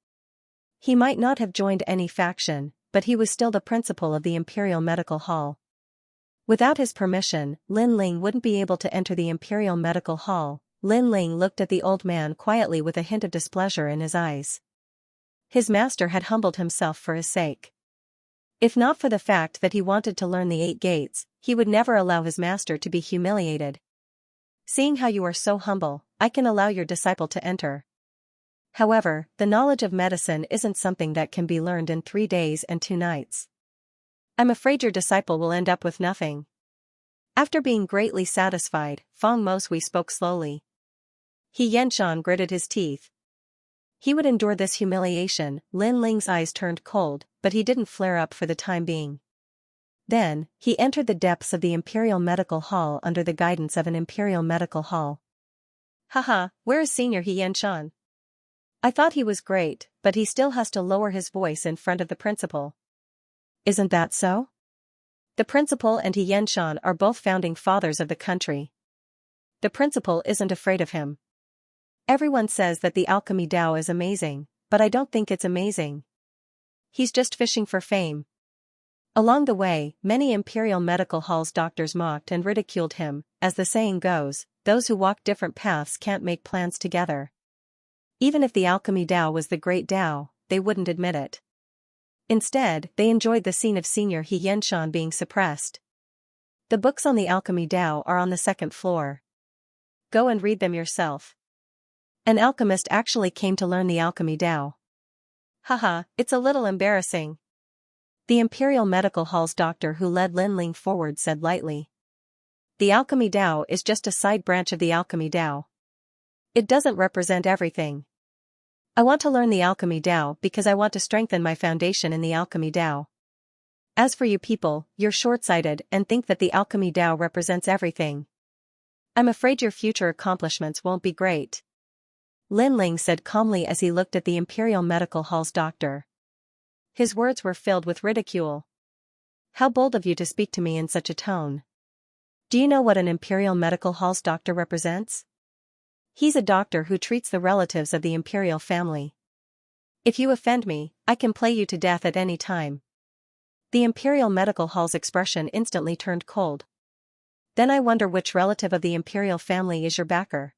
He might not have joined any faction, but he was still the principal of the Imperial Medical Hall. Without his permission, Lin Ling wouldn't be able to enter the Imperial Medical Hall. Lin Ling looked at the old man quietly with a hint of displeasure in his eyes. His master had humbled himself for his sake. If not for the fact that he wanted to learn the 8 gates, he would never allow his master to be humiliated. Seeing how you are so humble, I can allow your disciple to enter. However, the knowledge of medicine isn't something that can be learned in 3 days and 2 nights. I'm afraid your disciple will end up with nothing. After being greatly satisfied, Feng Moshui spoke slowly. Xianxia gritted his teeth. He would endure this humiliation. Lin Ling's eyes turned cold, but he didn't flare up for the time being. Then, he entered the depths of the Imperial Medical Hall under the guidance of an Imperial Medical Hall. Haha, where is Senior Xianxia? I thought he was great, but he still has to lower his voice in front of the principal. Isn't that so? The principal and Xianxia are both founding fathers of the country. The principal isn't afraid of him. Everyone says that the alchemy Tao is amazing, but I don't think it's amazing. He's just fishing for fame. Along the way, many Imperial Medical Hall's doctors mocked and ridiculed him. As the saying goes, those who walk different paths can't make plans together. Even if the alchemy Tao was the great Tao, they wouldn't admit it. Instead, they enjoyed the scene of Senior Xianxia being suppressed. The books on the alchemy Tao are on the second floor. Go and read them yourself. An alchemist actually came to learn the alchemy Tao. Haha, it's a little embarrassing. The Imperial Medical Hall's doctor who led Lin Ling forward said lightly. The alchemy Tao is just a side branch of the alchemy Tao. It doesn't represent everything. I want to learn the alchemy Tao because I want to strengthen my foundation in the alchemy Tao. As for you people, you're short-sighted and think that the alchemy Tao represents everything. I'm afraid your future accomplishments won't be great. Lin Ling said calmly as he looked at the Imperial Medical Hall's doctor. His words were filled with ridicule. How bold of you to speak to me in such a tone. Do you know what an Imperial Medical Hall's doctor represents? He's a doctor who treats the relatives of the imperial family. If you offend me, I can play you to death at any time. The Imperial Medical Hall's expression instantly turned cold. Then I wonder which relative of the imperial family is your backer.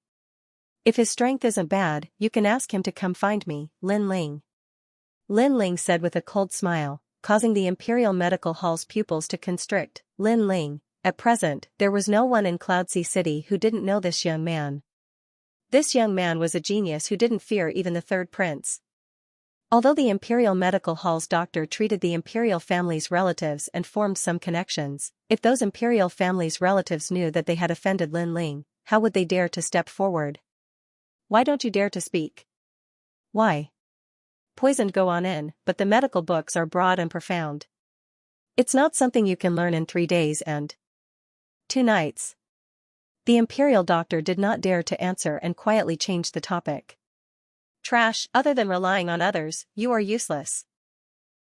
If his strength isn't bad, you can ask him to come find me, Lin Ling. Lin Ling said with a cold smile, causing the Imperial Medical Hall's pupils to constrict. Lin Ling, at present, there was no one in Cloudsea City who didn't know this young man. This young man was a genius who didn't fear even the third prince. Although the Imperial Medical Hall's doctor treated the imperial family's relatives and formed some connections, if those imperial family's relatives knew that they had offended Lin Ling, how would they dare to step forward? Why don't you dare to speak? Why? Poisoned, go on in, but the medical books are broad and profound. It's not something you can learn in 3 days and 2 nights. The imperial doctor did not dare to answer and quietly changed the topic. Trash, other than relying on others, you are useless.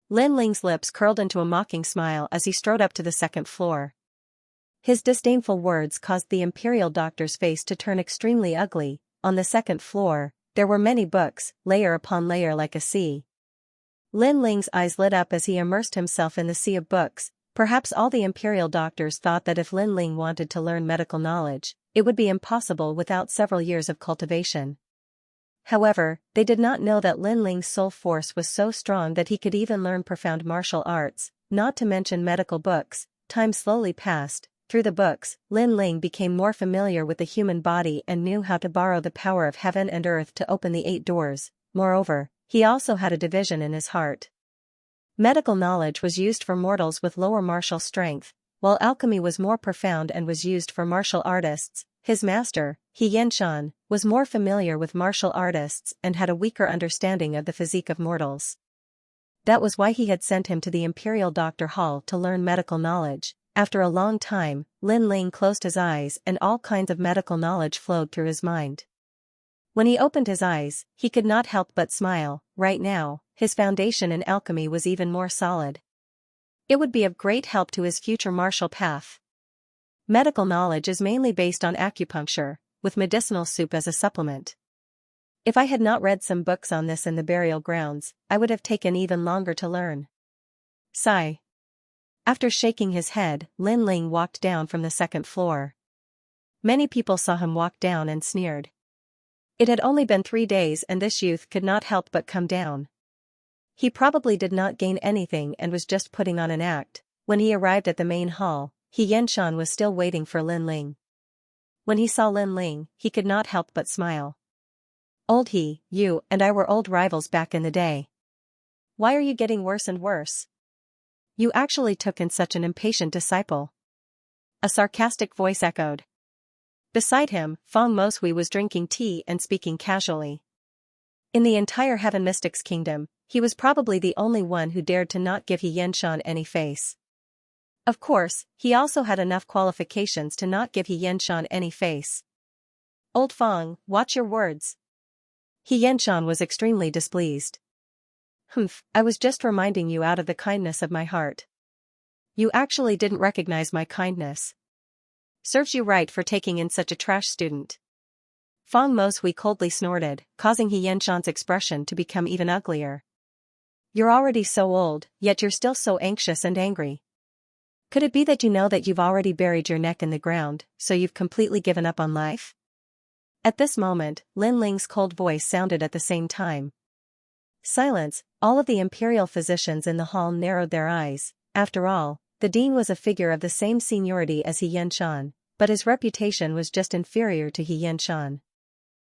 Lin Ling's lips curled into a mocking smile as he strode up to the second floor. His disdainful words caused the imperial doctor's face to turn extremely ugly. On the second floor, there were many books, layer upon layer like a sea. Lin Ling's eyes lit up as he immersed himself in the sea of books. Perhaps all the imperial doctors thought that if Lin Ling wanted to learn medical knowledge, it would be impossible without several years of cultivation. However, they did not know that Lin Ling's soul force was so strong that he could even learn profound martial arts, not to mention medical books. Time slowly passed. Through the books, Lin Ling became more familiar with the human body and knew how to borrow the power of heaven and earth to open the 8 doors. Moreover, he also had a division in his heart. Medical knowledge was used for mortals with lower martial strength, while alchemy was more profound and was used for martial artists. His master, Xianxia, was more familiar with martial artists and had a weaker understanding of the physique of mortals. That was why he had sent him to the Imperial Doctor Hall to learn medical knowledge. After a long time, Lin Ling closed his eyes and all kinds of medical knowledge flowed through his mind. When he opened his eyes, he could not help but smile. Right now, his foundation in alchemy was even more solid. It would be of great help to his future martial path. Medical knowledge is mainly based on acupuncture, with medicinal soup as a supplement. If I had not read some books on this in the burial grounds, I would have taken even longer to learn. Sigh. After shaking his head, Lin Ling walked down from the second floor. Many people saw him walk down and sneered. It had only been 3 days and this youth could not help but come down. He probably did not gain anything and was just putting on an act. When he arrived at the main hall, Xianxia was still waiting for Lin Ling. When he saw Lin Ling, he could not help but smile. Old he, you and I were old rivals back in the day. Why are you getting worse and worse? You actually took in such an impatient disciple. A sarcastic voice echoed. Beside him, Feng Moshui was drinking tea and speaking casually. In the entire Heaven Mystics Kingdom, he was probably the only one who dared to not give Xianxia any face. Of course, he also had enough qualifications to not give Xianxia any face. Old Feng, watch your words. Xianxia was extremely displeased. Humph, I was just reminding you out of the kindness of my heart. You actually didn't recognize my kindness. Serves you right for taking in such a trash student. Feng Moshui coldly snorted, causing Xianxia's expression to become even uglier. You're already so old, yet you're still so anxious and angry. Could it be that you know that you've already buried your neck in the ground, so you've completely given up on life? At this moment, Lin Ling's cold voice sounded at the same time. Silence. All of the imperial physicians in the hall narrowed their eyes. After all, the dean was a figure of the same seniority as He Xianxia, but his reputation was just inferior to He Xianxia.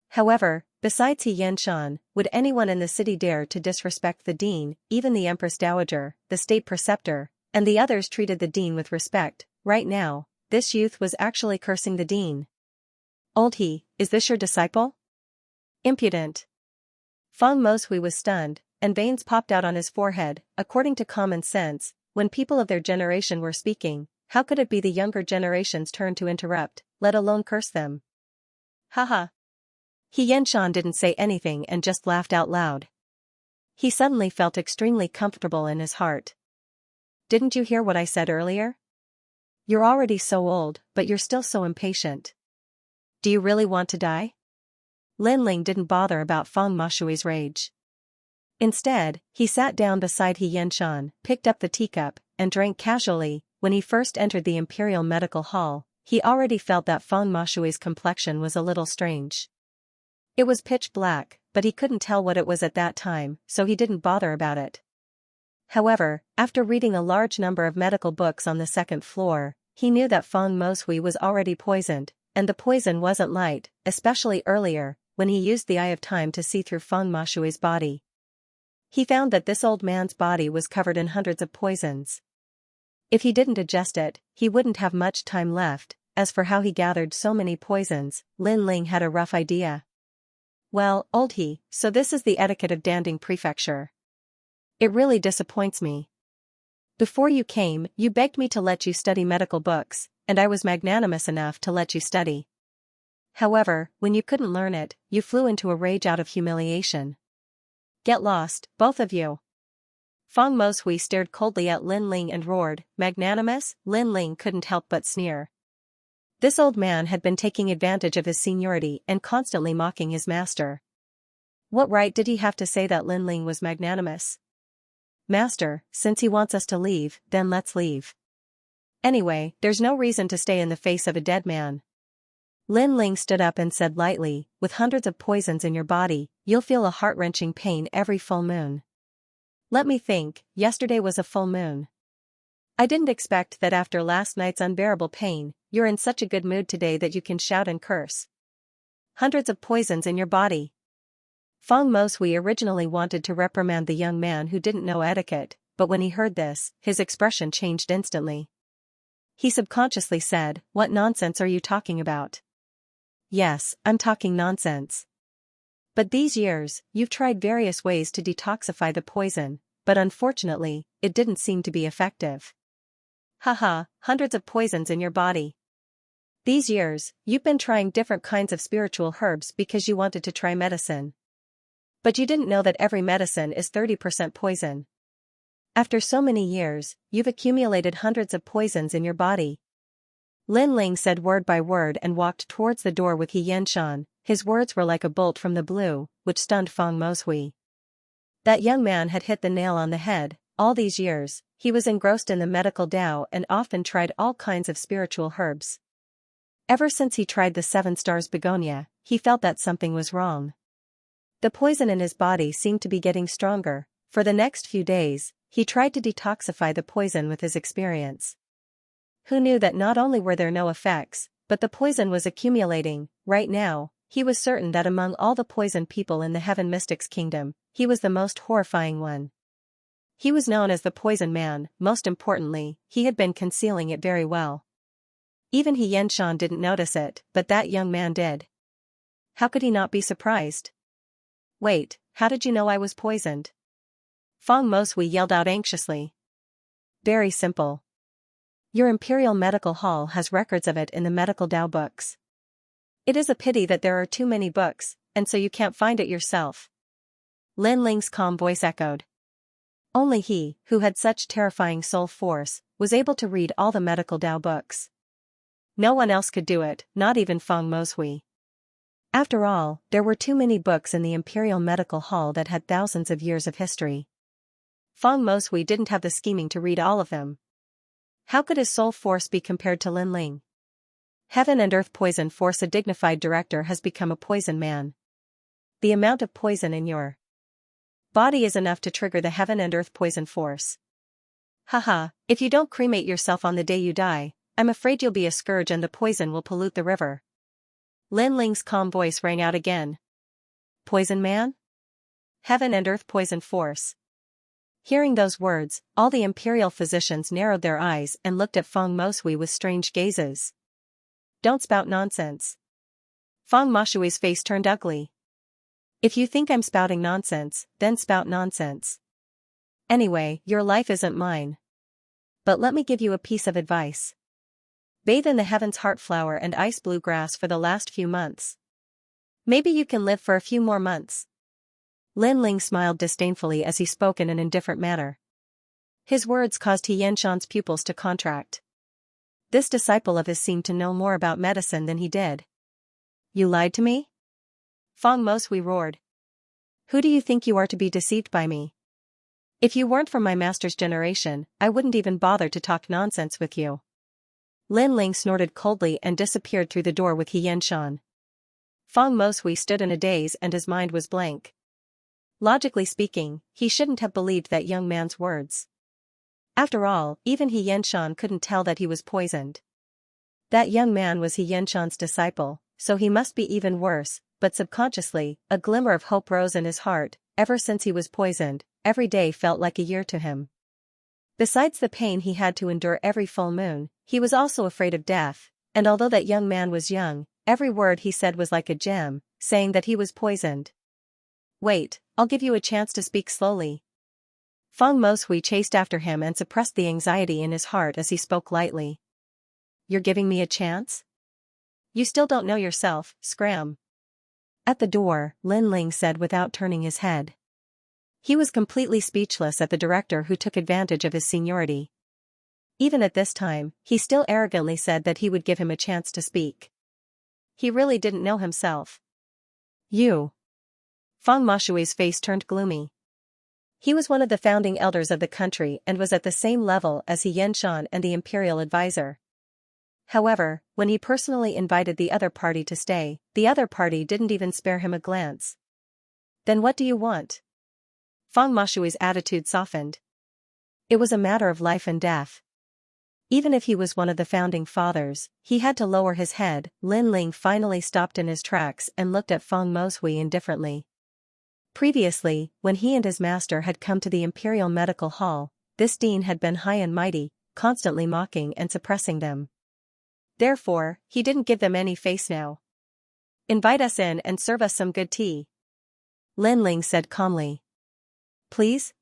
However, besides He Xianxia, would anyone in the city dare to disrespect the dean? Even the Empress Dowager, the state preceptor, and the others treated the dean with respect. Right now, this youth was actually cursing the dean. "Old He, is this your disciple? Impudent." Feng Moshui was stunned, and veins popped out on his forehead. According to common sense, when people of their generation were speaking, how could it be the younger generation's turn to interrupt, let alone curse them? Haha. He Xianxia didn't say anything and just laughed out loud. He suddenly felt extremely comfortable in his heart. "Didn't you hear what I said earlier? You're already so old, but you're still so impatient. Do you really want to die?" Lin Ling didn't bother about Feng Moshui's rage. Instead, he sat down beside He Xianxia, picked up the teacup, and drank casually. When he first entered the Imperial Medical Hall, he already felt that Feng Moshui's complexion was a little strange. It was pitch black, but he couldn't tell what it was at that time, so he didn't bother about it. However, after reading a large number of medical books on the second floor, he knew that Feng Moshui was already poisoned, and the poison wasn't light, especially earlier, when he used the Eye of Time to see through Feng Moshui's body. He found that this old man's body was covered in hundreds of poisons. If he didn't adjust it, he wouldn't have much time left. As for how he gathered so many poisons, Lin Ling had a rough idea. "Well, old He, so this is the etiquette of Danding Prefecture. It really disappoints me. Before you came, you begged me to let you study medical books, and I was magnanimous enough to let you study. However, when you couldn't learn it, you flew into a rage out of humiliation. Get lost, both of you." Feng Moshui stared coldly at Lin Ling and roared, "Magnanimous?" Lin Ling couldn't help but sneer. This old man had been taking advantage of his seniority and constantly mocking his master. What right did he have to say that Lin Ling was magnanimous? "Master, since he wants us to leave, then let's leave. Anyway, there's no reason to stay in the face of a dead man." Lin Ling stood up and said lightly, "With hundreds of poisons in your body, you'll feel a heart-wrenching pain every full moon. Let me think, yesterday was a full moon. I didn't expect that after last night's unbearable pain, you're in such a good mood today that you can shout and curse. Hundreds of poisons in your body." Feng Moshui originally wanted to reprimand the young man who didn't know etiquette, but when he heard this, his expression changed instantly. He subconsciously said, "What nonsense are you talking about?" "Yes, I'm talking nonsense. But these years, you've tried various ways to detoxify the poison, but unfortunately, it didn't seem to be effective. Haha, hundreds of poisons in your body. These years, you've been trying different kinds of spiritual herbs because you wanted to try medicine. But you didn't know that every medicine is 30% poison. After so many years, you've accumulated hundreds of poisons in your body." Lin Ling said word by word and walked towards the door with He Xianxia. His words were like a bolt from the blue, which stunned Feng Moshui. That young man had hit the nail on the head. All these years, he was engrossed in the medical Tao and often tried all kinds of spiritual herbs. Ever since he tried the 7 Stars begonia, he felt that something was wrong. The poison in his body seemed to be getting stronger. For the next few days, he tried to detoxify the poison with his experience. Who knew that not only were there no effects, but the poison was accumulating. Right now, he was certain that among all the poisoned people in the Heaven Mystics Kingdom, he was the most horrifying one. He was known as the Poison Man. Most importantly, he had been concealing it very well. Even He Xianxia didn't notice it, but that young man did. How could he not be surprised? "Wait, how did you know I was poisoned?" Feng Moshui yelled out anxiously. "Very simple. Your Imperial Medical Hall has records of it in the medical Tao books. It is a pity that there are too many books, and so you can't find it yourself." Lin Ling's calm voice echoed. Only he, who had such terrifying soul force, was able to read all the medical Tao books. No one else could do it, not even Feng Moshui. After all, there were too many books in the Imperial Medical Hall that had thousands of years of history. Feng Moshui didn't have the scheming to read all of them. How could his soul force be compared to Lin Ling? Heaven and Earth Poison Force. A dignified director has become a poison man. The amount of poison in your body is enough to trigger the Heaven and Earth Poison Force. Haha, if you don't cremate yourself on the day you die, I'm afraid you'll be a scourge and the poison will pollute the river. Lin Ling's calm voice rang out again. Poison man? Heaven and Earth Poison Force. Hearing those words, all the imperial physicians narrowed their eyes and looked at Feng Moshui with strange gazes. Don't spout nonsense. Feng Moshui's face turned ugly. If you think I'm spouting nonsense, then spout nonsense. Anyway, your life isn't mine. But let me give you a piece of advice. Bathe in the Heaven's Heart Flower and Ice Blue Grass for the last few months. Maybe you can live for a few more months. Lin Ling smiled disdainfully as he spoke in an indifferent manner. His words caused Xianxia's pupils to contract. This disciple of his seemed to know more about medicine than he did. You lied to me? Feng Moshui roared. Who do you think you are to be deceived by me? If you weren't from my master's generation, I wouldn't even bother to talk nonsense with you. Lin Ling snorted coldly and disappeared through the door with Xianxia. Feng Moshui stood in a daze and his mind was blank. Logically speaking, he shouldn't have believed that young man's words. After all, even Xianxia couldn't tell that he was poisoned. That young man was Xianxia's disciple, so he must be even worse, but subconsciously, a glimmer of hope rose in his heart. Ever since he was poisoned, every day felt like a year to him. Besides the pain he had to endure every full moon, he was also afraid of death, and although that young man was young, every word he said was like a gem, saying that he was poisoned. Wait, I'll give you a chance to speak slowly. Feng Moshui chased after him and suppressed the anxiety in his heart as he spoke lightly. You're giving me a chance? You still don't know yourself, scram. At the door, Lin Ling said without turning his head. He was completely speechless at the director who took advantage of his seniority. Even at this time, he still arrogantly said that he would give him a chance to speak. He really didn't know himself. You. Feng Moshui's face turned gloomy. He was one of the founding elders of the country and was at the same level as Xianxian and the imperial advisor. However, when he personally invited the other party to stay, the other party didn't even spare him a glance. Then what do you want? Feng Moshui's attitude softened. It was a matter of life and death. Even if he was one of the founding fathers, he had to lower his head. Lin Ling finally stopped in his tracks and looked at Feng Moshui indifferently. Previously, when he and his master had come to the Imperial Medical Hall, this dean had been high and mighty, constantly mocking and suppressing them. Therefore, he didn't give them any face now. Invite us in and serve us some good tea. Lin Ling said calmly. Please?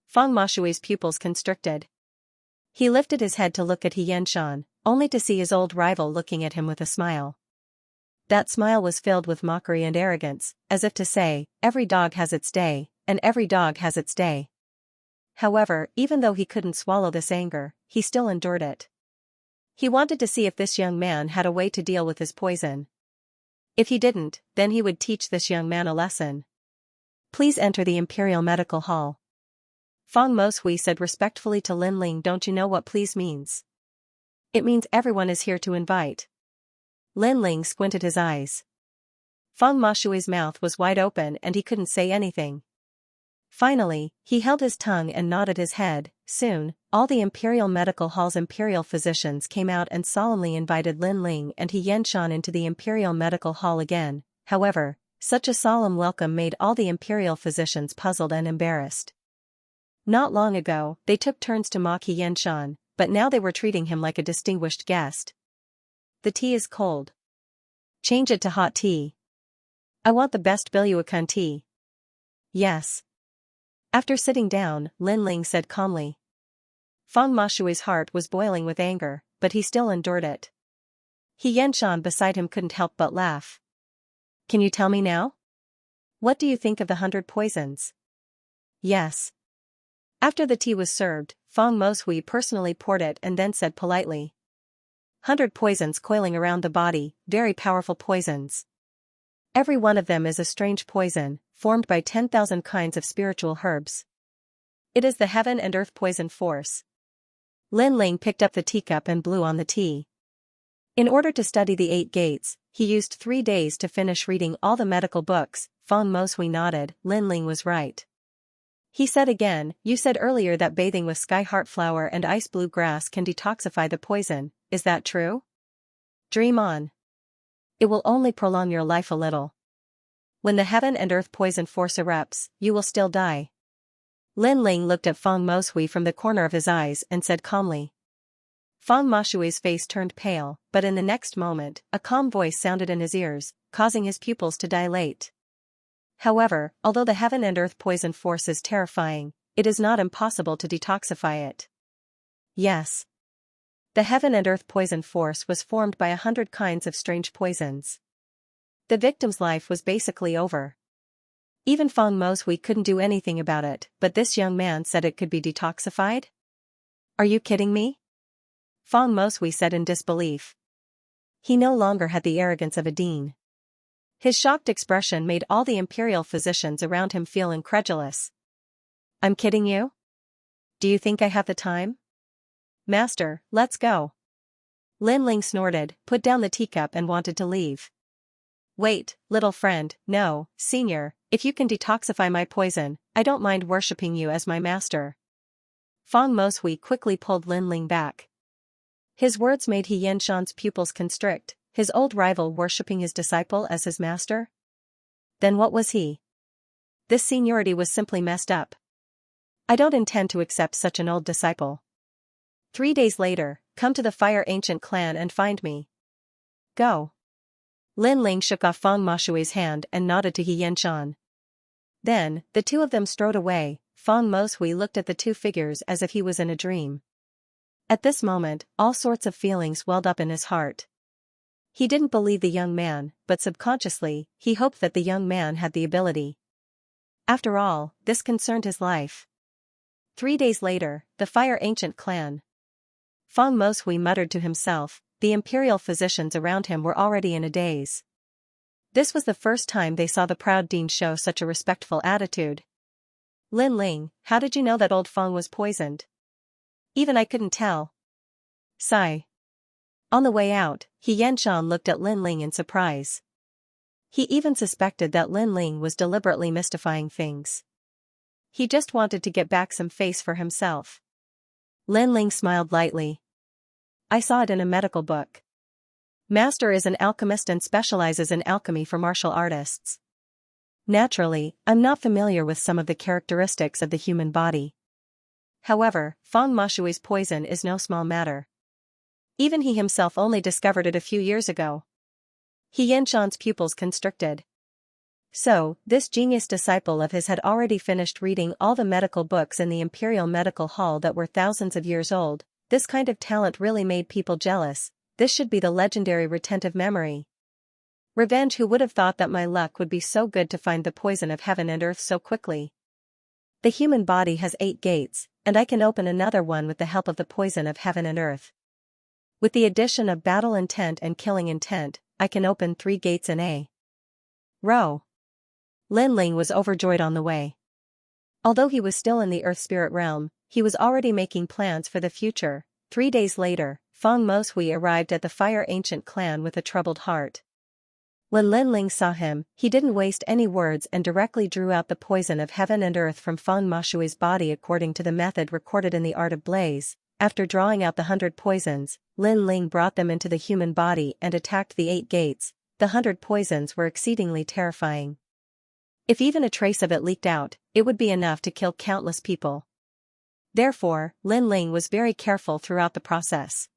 Feng Moshui's pupils constricted. He lifted his head to look at Xianxian, only to see his old rival looking at him with a smile. That smile was filled with mockery and arrogance, as if to say, every dog has its day, and every dog has its day. However, even though he couldn't swallow this anger, he still endured it. He wanted to see if this young man had a way to deal with his poison. If he didn't, then he would teach this young man a lesson. Please enter the Imperial Medical Hall. Feng Moshui said respectfully to Lin Ling. Don't you know what please means? It means everyone is here to invite. Lin Ling squinted his eyes. Feng Moshui's mouth was wide open and he couldn't say anything. Finally, he held his tongue and nodded his head. Soon, all the Imperial Medical Hall's imperial physicians came out and solemnly invited Lin Ling and Xianxian into the Imperial Medical Hall again. However, such a solemn welcome made all the imperial physicians puzzled and embarrassed. Not long ago, they took turns to mock Xianxian, but now they were treating him like a distinguished guest. The tea is cold. Change it to hot tea. I want the best Biluakan tea. Yes. After sitting down, Lin Ling said calmly. Feng Moshui's heart was boiling with anger, but he still endured it. Xianxian beside him couldn't help but laugh. Can you tell me now? What do you think of the 100 poisons? Yes. After the tea was served, Feng Moshui personally poured it and then said politely. 100 poisons coiling around the body, very powerful poisons. Every one of them is a strange poison, formed by 10,000 kinds of spiritual herbs. It is the Heaven and Earth Poison Force. Lin Ling picked up the teacup and blew on the tea. In order to study the 8 gates, he used 3 days to finish reading all the medical books. Feng Moshui nodded. Linling was right. He said again, you said earlier that bathing with sky heart flower and ice blue grass can detoxify the poison, is that true? Dream on. It will only prolong your life a little. When the heaven and earth poison force erupts, you will still die. Linling looked at Feng Moshui from the corner of his eyes and said calmly. Feng Moshui's face turned pale, but in the next moment, a calm voice sounded in his ears, causing his pupils to dilate. However, although the heaven and earth poison force is terrifying, it is not impossible to detoxify it. Yes. The heaven and earth poison force was formed by 100 kinds of strange poisons. The victim's life was basically over. Even Feng Moshui couldn't do anything about it, but this young man said it could be detoxified? Are you kidding me? Feng Moshui said in disbelief. He no longer had the arrogance of a dean. His shocked expression made all the imperial physicians around him feel incredulous. I'm kidding you? Do you think I have the time? Master, let's go. Linling snorted, put down the teacup and wanted to leave. Wait, little friend, no, senior, if you can detoxify my poison, I don't mind worshipping you as my master. Feng Moshui quickly pulled Linling back. His words made He Yanshan's pupils constrict, his old rival worshipping his disciple as his master? Then what was he? This seniority was simply messed up. I don't intend to accept such an old disciple. 3 days later, come to the Fire Ancient clan and find me. Go. Linling shook off Feng Moshui's hand and nodded to He Yanshan. Then, the two of them strode away. Feng Moshui looked at the two figures as if he was in a dream. At this moment, all sorts of feelings welled up in his heart. He didn't believe the young man, but subconsciously, he hoped that the young man had the ability. After all, this concerned his life. 3 days later, the Fire Ancient clan. Feng Moshui muttered to himself, the imperial physicians around him were already in a daze. This was the first time they saw the proud dean show such a respectful attitude. Linling, how did you know that old Feng was poisoned? Even I couldn't tell. Sigh. On the way out, He Yanshan looked at Linling in surprise. He even suspected that Linling was deliberately mystifying things. He just wanted to get back some face for himself. Linling smiled lightly. I saw it in a medical book. Master is an alchemist and specializes in alchemy for martial artists. Naturally, I'm not familiar with some of the characteristics of the human body. However, Feng Moshui's poison is no small matter. Even he himself only discovered it a few years ago. He Yanshan's pupils constricted. So, this genius disciple of his had already finished reading all the medical books in the Imperial Medical Hall that were thousands of years old. This kind of talent really made people jealous. This should be the legendary retentive memory. Revenge. Who would have thought that my luck would be so good to find the poison of heaven and earth so quickly? The human body has 8 gates, and I can open another one with the help of the poison of heaven and earth. With the addition of battle intent and killing intent, I can open 3 gates in a row. Linling was overjoyed on the way. Although he was still in the earth spirit realm, he was already making plans for the future. 3 days later, Feng Moshui arrived at the Fire Ancient clan with a troubled heart. When Linling saw him, he didn't waste any words and directly drew out the poison of heaven and earth from Feng Moshui's body according to the method recorded in the Art of Blaze. After drawing out the 100 poisons, Linling brought them into the human body and attacked the 8 gates. The 100 poisons were exceedingly terrifying. If even a trace of it leaked out, it would be enough to kill countless people. Therefore, Linling was very careful throughout the process.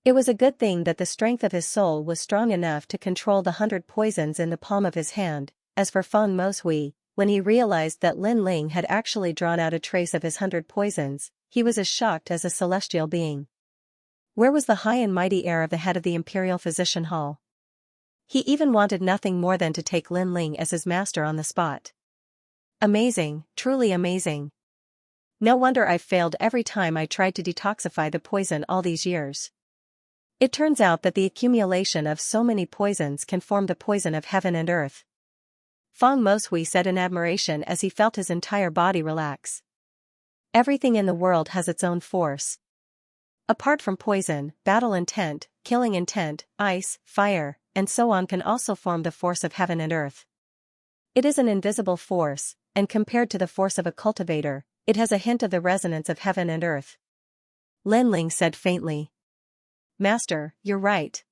It was a good thing that the strength of his soul was strong enough to control the 100 poisons in the palm of his hand. As for Feng Moshui, when he realized that Linling had actually drawn out a trace of his 100 poisons, he was as shocked as a celestial being. Where was the high and mighty air of the head of the Imperial Physician Hall? He even wanted nothing more than to take Linling as his master on the spot. Amazing, truly amazing. No wonder I've failed every time I tried to detoxify the poison all these years. It turns out that the accumulation of so many poisons can form the poison of heaven and earth. Feng Moshui said in admiration as he felt his entire body relax. Everything in the world has its own force. Apart from poison, battle intent, killing intent, ice, fire, and so on can also form the force of heaven and earth. It is an invisible force, and compared to the force of a cultivator, it has a hint of the resonance of heaven and earth. Lin Ling said faintly. Master, you're right.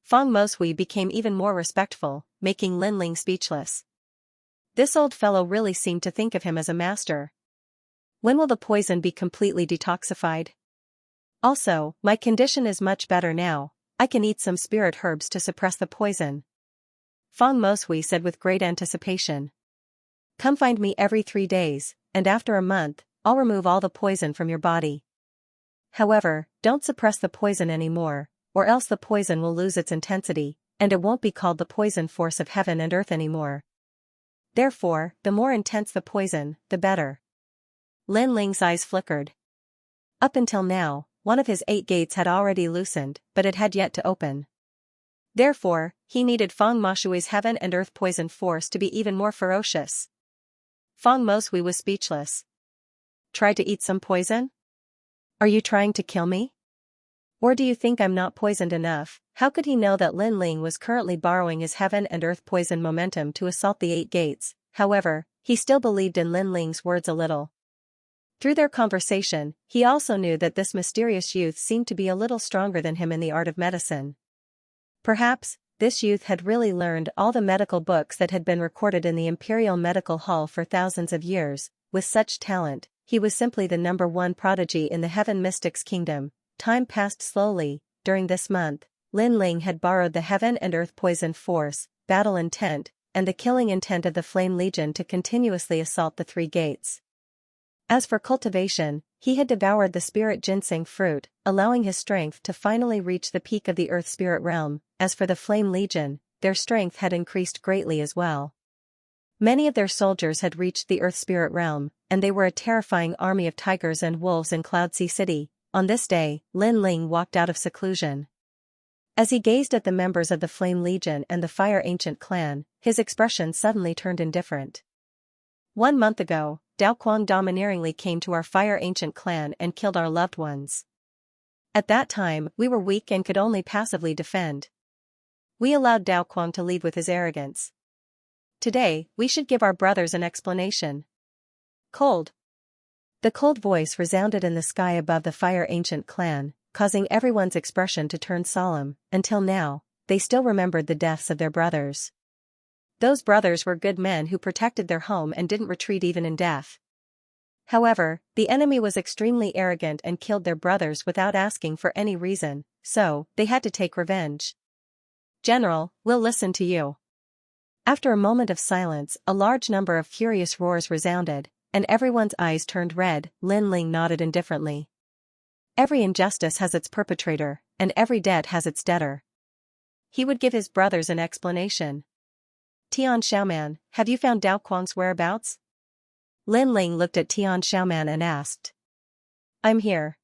Feng Moshui became even more respectful, making Lin Ling speechless. This old fellow really seemed to think of him as a master. When will the poison be completely detoxified? Also, my condition is much better now. I can eat some spirit herbs to suppress the poison. Feng Moshui said with great anticipation. Come find me every 3 days, and after a month, I'll remove all the poison from your body. However, don't suppress the poison anymore, or else the poison will lose its intensity, and it won't be called the poison force of heaven and earth anymore. Therefore, the more intense the poison, the better. Lin Ling's eyes flickered. Up until now, one of his 8 gates had already loosened, but it had yet to open. Therefore, he needed Feng Moshui's heaven and earth poison force to be even more ferocious. Feng Moshui was speechless. Try to eat some poison? Are you trying to kill me? Or do you think I'm not poisoned enough? How could he know that Lin Ling was currently borrowing his heaven and earth poison momentum to assault the 8 gates? However, he still believed in Lin Ling's words a little. Through their conversation, he also knew that this mysterious youth seemed to be a little stronger than him in the art of medicine. Perhaps, this youth had really learned all the medical books that had been recorded in the Imperial Medical Hall for thousands of years. With such talent, he was simply the #1 prodigy in the Heaven Mystics Kingdom. Time passed slowly. During this month, Lin Ling had borrowed the heaven and earth poison force, battle intent, and the killing intent of the Flame Legion to continuously assault the 3 gates. As for cultivation, he had devoured the spirit ginseng fruit, allowing his strength to finally reach the peak of the earth spirit realm. As for the Flame Legion, their strength had increased greatly as well. Many of their soldiers had reached the earth spirit realm, and they were a terrifying army of tigers and wolves in Cloudsea City. On this day, Lin Ling walked out of seclusion. As he gazed at the members of the Flame Legion and the Fire Ancient clan, his expression suddenly turned indifferent. 1 month ago, Dao Quang domineeringly came to our Fire Ancient clan and killed our loved ones. At that time, we were weak and could only passively defend. We allowed Dao Quang to lead with his arrogance. Today, we should give our brothers an explanation. Cold. The cold voice resounded in the sky above the Fire Ancient clan, causing everyone's expression to turn solemn. Until now, they still remembered the deaths of their brothers. Those brothers were good men who protected their home and didn't retreat even in death. However, the enemy was extremely arrogant and killed their brothers without asking for any reason, so they had to take revenge. General, we'll listen to you. After a moment of silence, a large number of furious roars resounded, and everyone's eyes turned red. Lin Ling nodded indifferently. Every injustice has its perpetrator, and every debt has its debtor. He would give his brothers an explanation. Tian Xiaoman, have you found Dao Quang's whereabouts? Lin Ling looked at Tian Xiaoman and asked. I'm here.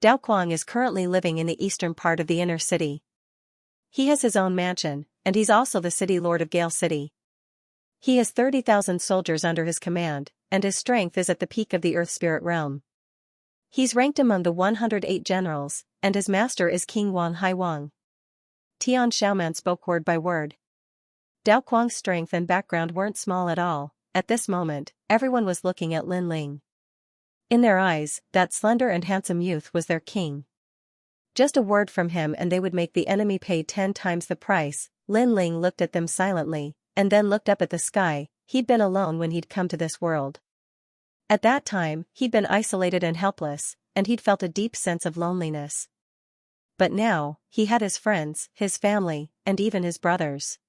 Dao Quang is currently living in the eastern part of the inner city. He has his own mansion, and he's also the city lord of Gale City. He has 30,000 soldiers under his command, and his strength is at the peak of the earth spirit realm. He's ranked among the 108 generals, and his master is King Wang Haiwang. Tian Xiaoman spoke word by word. Dao Quang's strength and background weren't small at all. At this moment, everyone was looking at Lin Ling. In their eyes, that slender and handsome youth was their king. Just a word from him and they would make the enemy pay 10 times the price. Lin Ling looked at them silently, and then looked up at the sky. He'd been alone when he'd come to this world. At that time, he'd been isolated and helpless, and he'd felt a deep sense of loneliness. But now, he had his friends, his family, and even his brothers.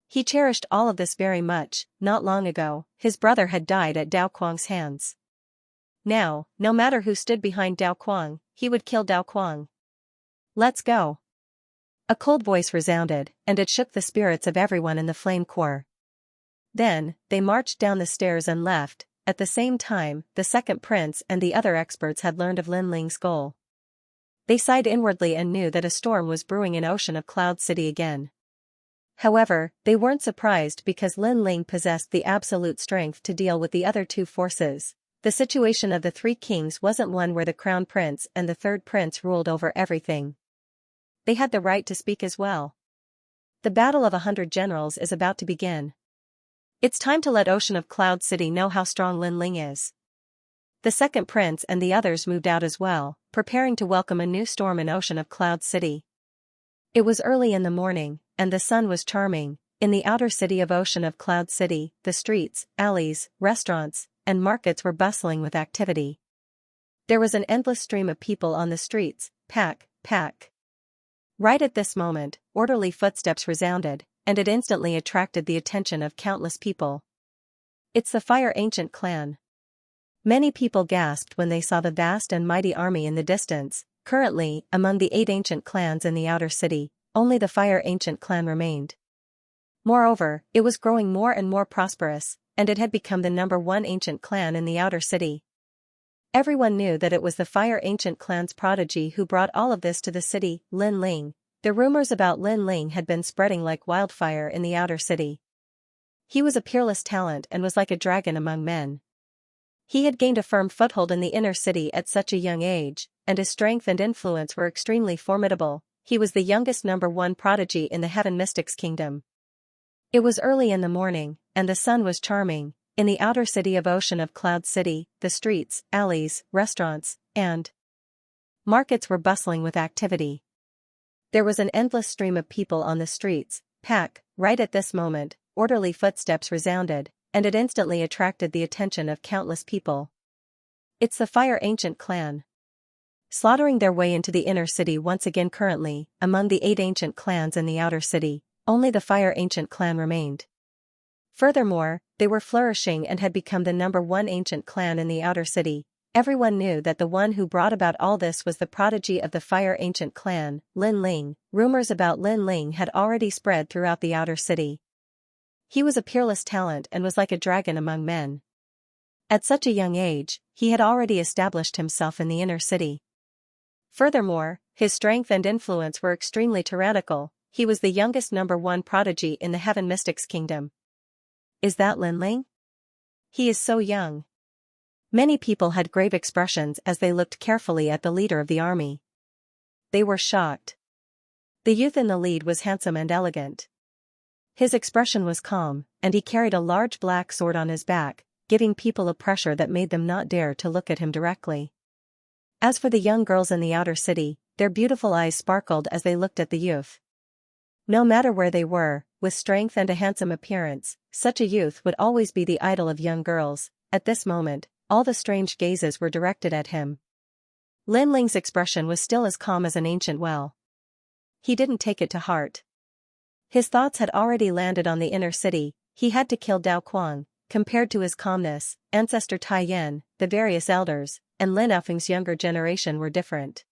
He cherished all of this very much. Not long ago, his brother had died at Dao Quang's hands. Now, no matter who stood behind Dao Quang, he would kill Dao Quang. Let's go. A cold voice resounded, and it shook the spirits of everyone in the Flame Corps. Then, they marched down the stairs and left. At the same time, the second prince and the other experts had learned of Lin Ling's goal. They sighed inwardly and knew that a storm was brewing in Ocean of Cloud City again. However, they weren't surprised because Lin Ling possessed the absolute strength to deal with the other 2 forces. The situation of the three kings wasn't one where the crown prince and the third prince ruled over everything. They had the right to speak as well. The battle of 100 generals is about to begin. It's time to let Ocean of Cloud City know how strong Lin Ling is. The second prince and the others moved out as well, preparing to welcome a new storm in Ocean of Cloud City. It was early in the morning, and the sun was charming. In the outer city of Ocean of Cloud City, the streets, alleys, restaurants, and markets were bustling with activity. There was an endless stream of people on the streets, pack. Right at this moment, orderly footsteps resounded, and it instantly attracted the attention of countless people. It's the Fire Ancient clan. Many people gasped when they saw the vast and mighty army in the distance. Currently, among the 8 ancient clans in the outer city, only the Fire Ancient clan remained. Moreover, it was growing more and more prosperous, and it had become the #1 ancient clan in the outer city. Everyone knew that it was the Fire Ancient clan's prodigy who brought all of this to the city, Lin Ling. The rumors about Lin Ling had been spreading like wildfire in the outer city. He was a peerless talent and was like a dragon among men. He had gained a firm foothold in the inner city at such a young age, and his strength and influence were extremely formidable. He was the youngest #1 prodigy in the Heaven Mystics Kingdom. It was early in the morning, and the sun was charming. In the outer city of Ocean of Cloud City, the streets, alleys, restaurants, and markets were bustling with activity. There was an endless stream of people on the streets, pack. Right at this moment, orderly footsteps resounded, and it instantly attracted the attention of countless people. It's the Fire Ancient clan. Slaughtering their way into the inner city once again. Currently, among the 8 ancient clans in the outer city, only the Fire Ancient clan remained. Furthermore, they were flourishing and had become the #1 ancient clan in the outer city. Everyone knew that the one who brought about all this was the prodigy of the Fire Ancient clan, Lin Ling. Rumors about Lin Ling had already spread throughout the outer city. He was a peerless talent and was like a dragon among men. At such a young age, he had already established himself in the inner city. Furthermore, his strength and influence were extremely tyrannical. He was the youngest #1 prodigy in the Heaven Mystics Kingdom. Is that Lin Ling? He is so young. Many people had grave expressions as they looked carefully at the leader of the army. They were shocked. The youth in the lead was handsome and elegant. His expression was calm, and he carried a large black sword on his back, giving people a pressure that made them not dare to look at him directly. As for the young girls in the outer city, their beautiful eyes sparkled as they looked at the youth. No matter where they were, with strength and a handsome appearance, such a youth would always be the idol of young girls. At this moment, all the strange gazes were directed at him. Lin Ling's expression was still as calm as an ancient well. He didn't take it to heart. His thoughts had already landed on the inner city. He had to kill Dao Kuang. Compared to his calmness, ancestor Tai Yan, the various elders, and Lin Aofeng's younger generation were different.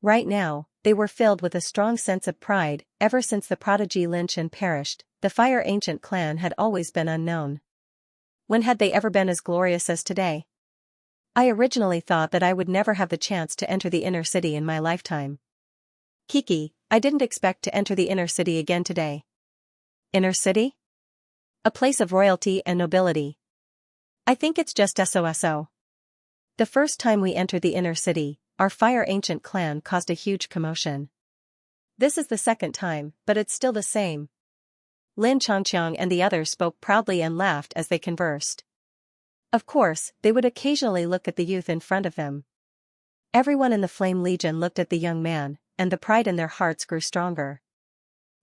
Right now, they were filled with a strong sense of pride. Ever since the prodigy Lin Chen perished, the Fire Ancient clan had always been unknown. When had they ever been as glorious as today? I originally thought that I would never have the chance to enter the inner city in my lifetime. Kiki, I didn't expect to enter the inner city again today. Inner city? A place of royalty and nobility. I think it's just SOSO. The first time we entered the inner city, our Fire Ancient clan caused a huge commotion. This is the second time, but it's still the same. Lin Changqiang and the others spoke proudly and laughed as they conversed. Of course, they would occasionally look at the youth in front of them. Everyone in the Flame Legion looked at the young man, and the pride in their hearts grew stronger.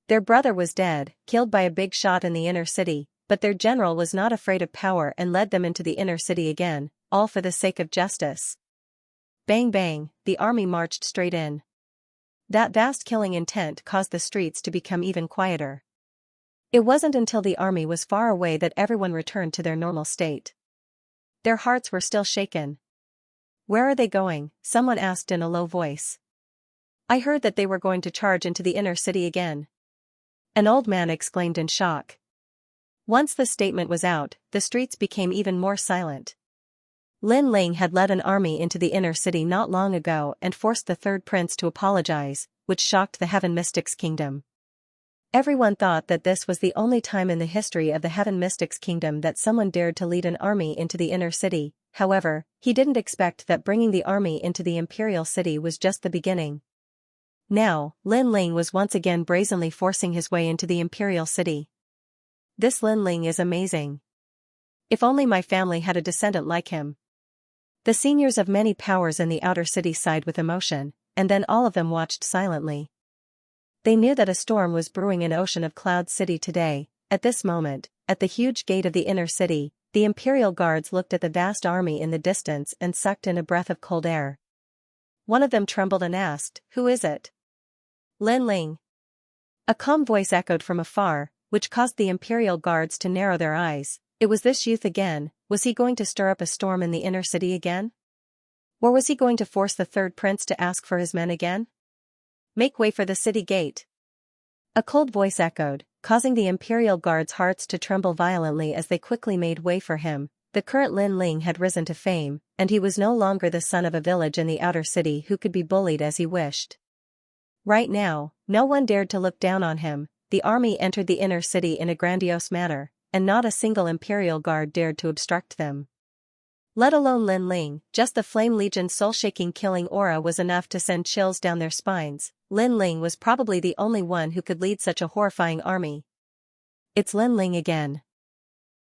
Their brother was dead, killed by a big shot in the inner city, but their general was not afraid of power and led them into the inner city again, all for the sake of justice. Bang bang, the army marched straight in. That vast killing intent caused the streets to become even quieter. It wasn't until the army was far away that everyone returned to their normal state. Their hearts were still shaken. Where are they going? Someone asked in a low voice. I heard that they were going to charge into the inner city again. An old man exclaimed in shock. Once the statement was out, the streets became even more silent. Lin Ling had led an army into the inner city not long ago and forced the third prince to apologize, which shocked the Heaven Mystics Kingdom. Everyone thought that this was the only time in the history of the Heaven Mystics Kingdom that someone dared to lead an army into the inner city. However, he didn't expect that bringing the army into the imperial city was just the beginning. Now, Lin Ling was once again brazenly forcing his way into the imperial city. This Lin Ling is amazing. If only my family had a descendant like him. The seniors of many powers in the outer city sighed with emotion, and then all of them watched silently. They knew that a storm was brewing in Ocean of Cloud City today. At this moment, at the huge gate of the inner city, the imperial guards looked at the vast army in the distance and sucked in a breath of cold air. One of them trembled and asked, "Who is it?" "Lin Ling." A calm voice echoed from afar, which caused the imperial guards to narrow their eyes. It was this youth again. Was he going to stir up a storm in the inner city again? Or was he going to force the third prince to ask for his men again? "Make way for the city gate." A cold voice echoed, causing the imperial guards' hearts to tremble violently as they quickly made way for him. The current Lin Ling had risen to fame, and he was no longer the son of a village in the outer city who could be bullied as he wished. Right now, no one dared to look down on him. The army entered the inner city in a grandiose manner, and not a single imperial guard dared to obstruct them. Let alone Lin Ling, just the Flame Legion's soul-shaking killing aura was enough to send chills down their spines. Lin Ling was probably the only one who could lead such a horrifying army. It's Lin Ling again.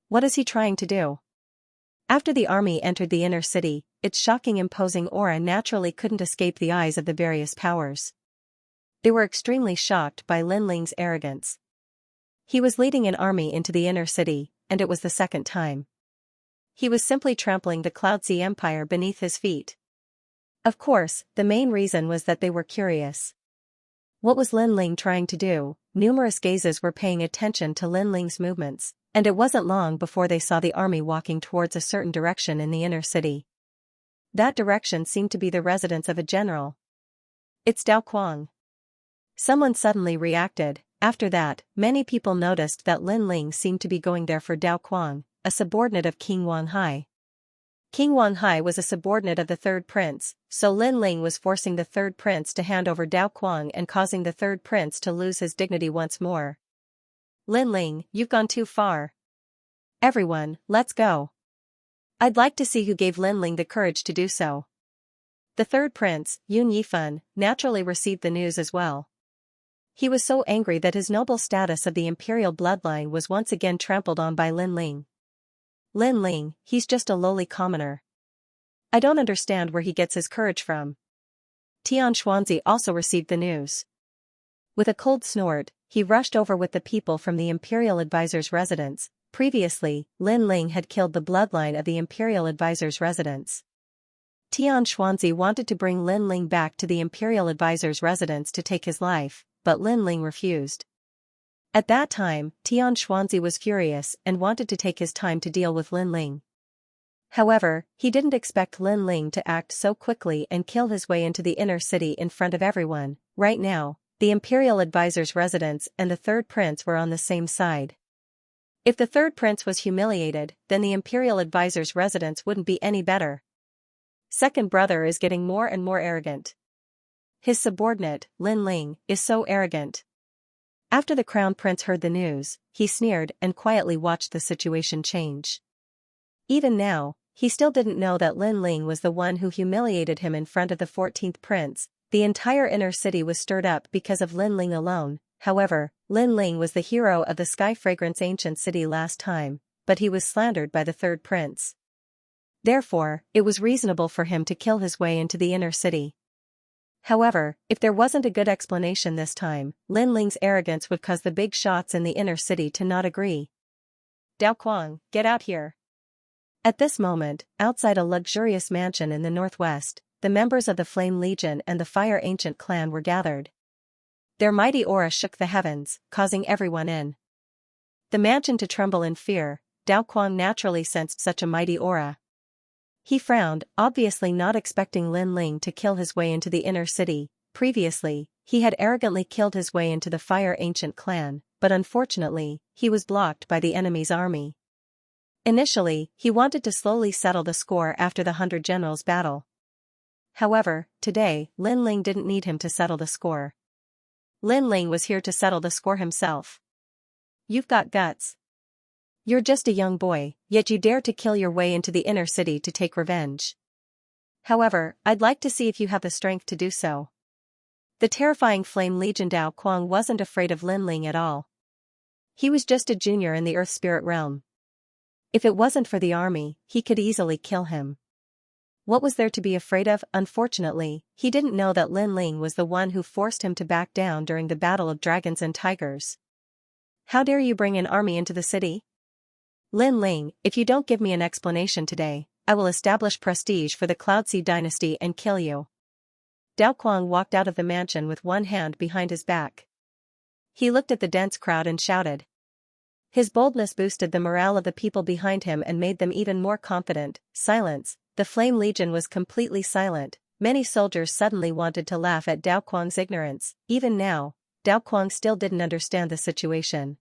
What is he trying to do? After the army entered the inner city, its shocking imposing aura naturally couldn't escape the eyes of the various powers. They were extremely shocked by Lin Ling's arrogance. He was leading an army into the inner city, and it was the second time. He was simply trampling the Cloudsea Empire beneath his feet. Of course, the main reason was that they were curious. What was Lin Ling trying to do? Numerous gazes were paying attention to Lin Ling's movements, and it wasn't long before they saw the army walking towards a certain direction in the inner city. That direction seemed to be the residence of a general. "It's Dao Quang." Someone suddenly reacted. After that, many people noticed that Lin Ling seemed to be going there for Dao Quang, a subordinate of King Wang Hai. King Wang Hai was a subordinate of the third prince, so Lin Ling was forcing the third prince to hand over Dao Quang and causing the third prince to lose his dignity once more. "Lin Ling, you've gone too far. Everyone, let's go. I'd like to see who gave Lin Ling the courage to do so." The third prince, Yun Yifan, naturally received the news as well. He was so angry that his noble status of the imperial bloodline was once again trampled on by Lin Ling. "Lin Ling, he's just a lowly commoner. I don't understand where he gets his courage from." Tian Xuanzi also received the news. With a cold snort, he rushed over with the people from the imperial advisor's residence. Previously, Lin Ling had killed the bloodline of the imperial advisor's residence. Tian Xuanzi wanted to bring Lin Ling back to the imperial advisor's residence to take his life, but Lin Ling refused. At that time, Tian Xuanzi was furious and wanted to take his time to deal with Lin Ling. However, he didn't expect Lin Ling to act so quickly and kill his way into the inner city in front of everyone. Right now, the imperial advisor's residence and the third prince were on the same side. If the third prince was humiliated, then the imperial advisor's residence wouldn't be any better. Second brother is getting more and more arrogant. His subordinate, Lin Ling, is so arrogant. After the crown prince heard the news, he sneered and quietly watched the situation change. Even now, he still didn't know that Lin Ling was the one who humiliated him in front of the 14th prince. The entire inner city was stirred up because of Lin Ling alone. However, Lin Ling was the hero of the Sky Fragrance ancient city last time, but he was slandered by the third prince. Therefore, it was reasonable for him to kill his way into the inner city. However, if there wasn't a good explanation this time, Lin Ling's arrogance would cause the big shots in the inner city to not agree. "Dao Quang, get out here." At this moment, outside a luxurious mansion in the northwest, the members of the Flame Legion and the Fire Ancient clan were gathered. Their mighty aura shook the heavens, causing everyone in the mansion to tremble in fear. Dao Quang naturally sensed such a mighty aura. He frowned, obviously not expecting Lin Ling to kill his way into the inner city. Previously, he had arrogantly killed his way into the Fire Ancient clan, but unfortunately, he was blocked by the enemy's army. Initially, he wanted to slowly settle the score after the 100 Generals battle. However, today, Lin Ling didn't need him to settle the score. Lin Ling was here to settle the score himself. "You've got guts. You're just a young boy, yet you dare to kill your way into the inner city to take revenge. However, I'd like to see if you have the strength to do so. The terrifying Flame Legion Dao Kuang wasn't afraid of Lin Ling at all. He was just a junior in the Earth Spirit realm. If it wasn't for the army, he could easily kill him. What was there to be afraid of? Unfortunately, he didn't know that Lin Ling was the one who forced him to back down during the Battle of Dragons and Tigers. How dare you bring an army into the city? Lin Ling, if you don't give me an explanation today, I will establish prestige for the Cloudsea dynasty and kill you. Dao Kuang walked out of the mansion with one hand behind his back. He looked at the dense crowd and shouted. His boldness boosted the morale of the people behind him and made them even more confident. Silence. The Flame Legion was completely silent. Many soldiers suddenly wanted to laugh at Dao Kuang's ignorance. Even now, Dao Kuang still didn't understand the situation.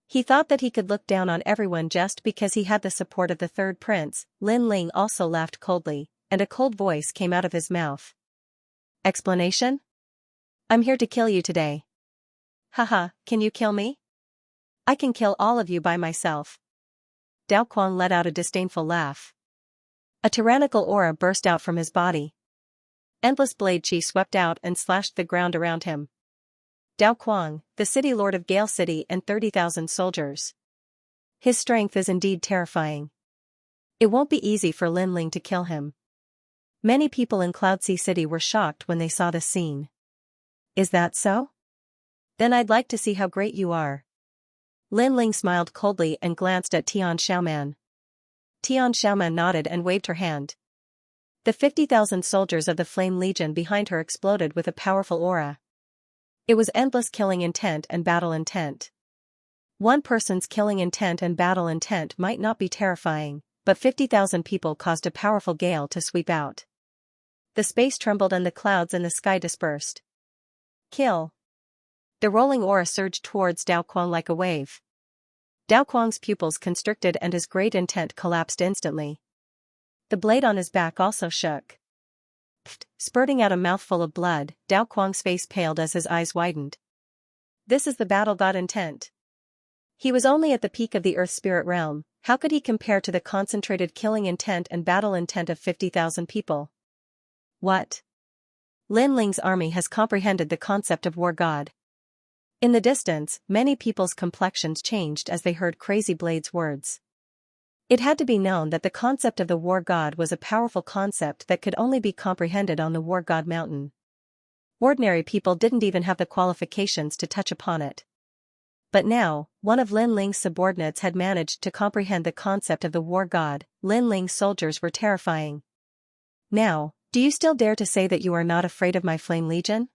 He thought that he could look down on everyone just because he had the support of the third prince. Lin Ling also laughed coldly, and a cold voice came out of his mouth. Explanation? I'm here to kill you today. Haha, can you kill me? I can kill all of you by myself. Dao Kuang let out a disdainful laugh. A tyrannical aura burst out from his body. Endless blade chi swept out and slashed the ground around him. Dao Kuang, the city lord of Gale City and 30,000 soldiers. His strength is indeed terrifying. It won't be easy for Lin Ling to kill him. Many people in Cloudsea City were shocked when they saw the scene. Is that so? Then I'd like to see how great you are. Lin Ling smiled coldly and glanced at Tian Xiaoman. Tian Xiaoman nodded and waved her hand. The 50,000 soldiers of the Flame Legion behind her exploded with a powerful aura. It was endless killing intent and battle intent. One person's killing intent and battle intent might not be terrifying, but 50,000 people caused a powerful gale to sweep out. The space trembled and the clouds in the sky dispersed. Kill. The rolling aura surged towards Dao Kuang like a wave. Dao Kuang's pupils constricted and his great intent collapsed instantly. The blade on his back also shook. Spurting out a mouthful of blood, Dao Kuang's face paled as his eyes widened. This is the battle god intent. He was only at the peak of the Earth Spirit realm. How could he compare to the concentrated killing intent and battle intent of 50,000 people? What? Lin Ling's army has comprehended the concept of war god. In the distance, many people's complexions changed as they heard Crazy Blade's words. It had to be known that the concept of the war god was a powerful concept that could only be comprehended on the war god mountain. Ordinary people didn't even have the qualifications to touch upon it. But now, one of Lin Ling's subordinates had managed to comprehend the concept of the war god. Lin Ling's soldiers were terrifying. Now, do you still dare to say that you are not afraid of my Flame Legion?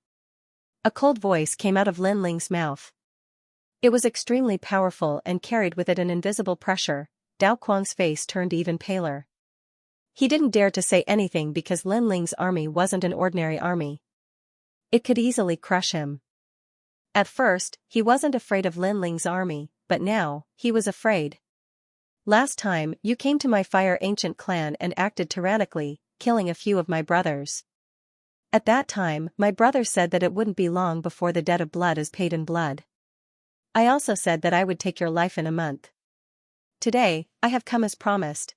A cold voice came out of Lin Ling's mouth. It was extremely powerful and carried with it an invisible pressure. Dao Kuang's face turned even paler. He didn't dare to say anything because Lin Ling's army wasn't an ordinary army. It could easily crush him. At first, he wasn't afraid of Lin Ling's army, but now, he was afraid. Last time, you came to my Fire Ancient clan and acted tyrannically, killing a few of my brothers. At that time, my brother said that it wouldn't be long before the debt of blood is paid in blood. I also said that I would take your life in a month. Today, I have come as promised.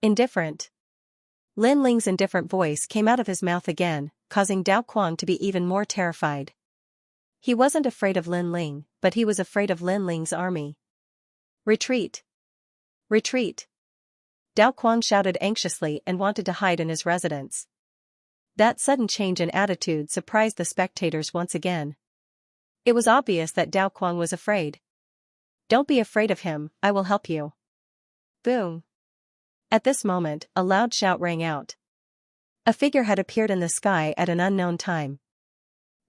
Indifferent. Lin Ling's indifferent voice came out of his mouth again, causing Dao Kuang to be even more terrified. He wasn't afraid of Lin Ling, but he was afraid of Lin Ling's army. Retreat! Retreat! Dao Kuang shouted anxiously and wanted to hide in his residence. That sudden change in attitude surprised the spectators once again. It was obvious that Dao Kuang was afraid. Don't be afraid of him, I will help you. Boom. At this moment, a loud shout rang out. A figure had appeared in the sky at an unknown time.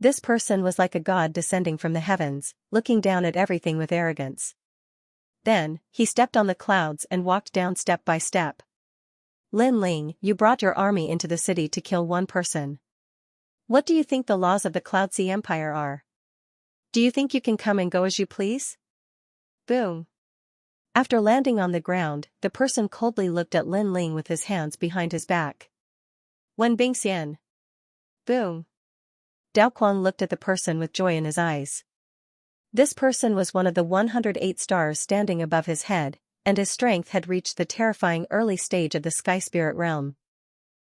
This person was like a god descending from the heavens, looking down at everything with arrogance. Then, he stepped on the clouds and walked down step by step. Lin Ling, you brought your army into the city to kill one person. What do you think the laws of the Cloudsea Empire are? Do you think you can come and go as you please? Boom. After landing on the ground, the person coldly looked at Lin Ling with his hands behind his back. Wen Bingxian. Boom. Dao Kuang looked at the person with joy in his eyes. This person was one of the 108 stars standing above his head, and his strength had reached the terrifying early stage of the Sky Spirit realm.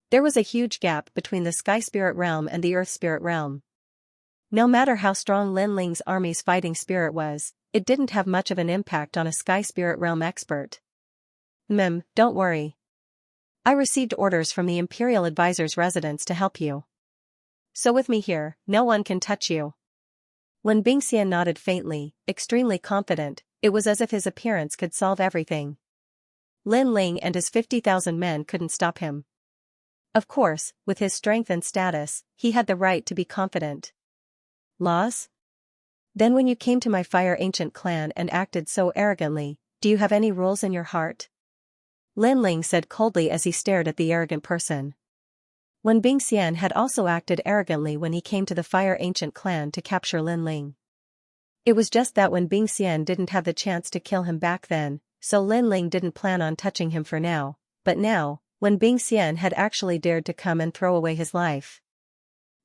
There was a huge gap between the Sky Spirit realm and the Earth Spirit realm. No matter how strong Lin Ling's army's fighting spirit was, it didn't have much of an impact on a Sky Spirit realm expert. Don't worry. I received orders from the Imperial Advisor's residence to help you. So with me here, no one can touch you. When Bingxian nodded faintly, extremely confident, it was as if his appearance could solve everything. Lin Ling and his 50,000 men couldn't stop him. Of course, with his strength and status, he had the right to be confident. Laws? Then when you came to my Fire Ancient clan and acted so arrogantly, do you have any rules in your heart? Lin Ling said coldly as he stared at the arrogant person. When Bingxian had also acted arrogantly when he came to the Fire Ancient clan to capture Lin Ling. It was just that when Bingxian didn't have the chance to kill him back then, so Lin Ling didn't plan on touching him for now, but now, when Bingxian had actually dared to come and throw away his life.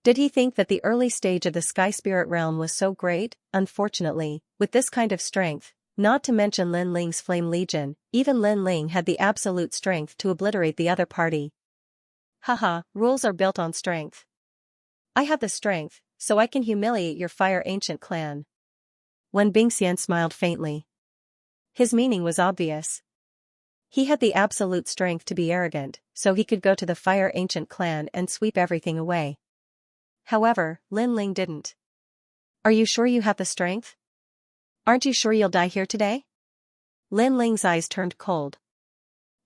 Did he think that the early stage of the Sky Spirit realm was so great? Unfortunately, with this kind of strength, not to mention Lin Ling's Flame Legion, even Lin Ling had the absolute strength to obliterate the other party. Haha, rules are built on strength. I have the strength, so I can humiliate your Fire Ancient clan. When Bingxian smiled faintly. His meaning was obvious. He had the absolute strength to be arrogant, so he could go to the Fire Ancient clan and sweep everything away. However, Lin Ling didn't. Are you sure you have the strength? Aren't you sure you'll die here today? Lin Ling's eyes turned cold.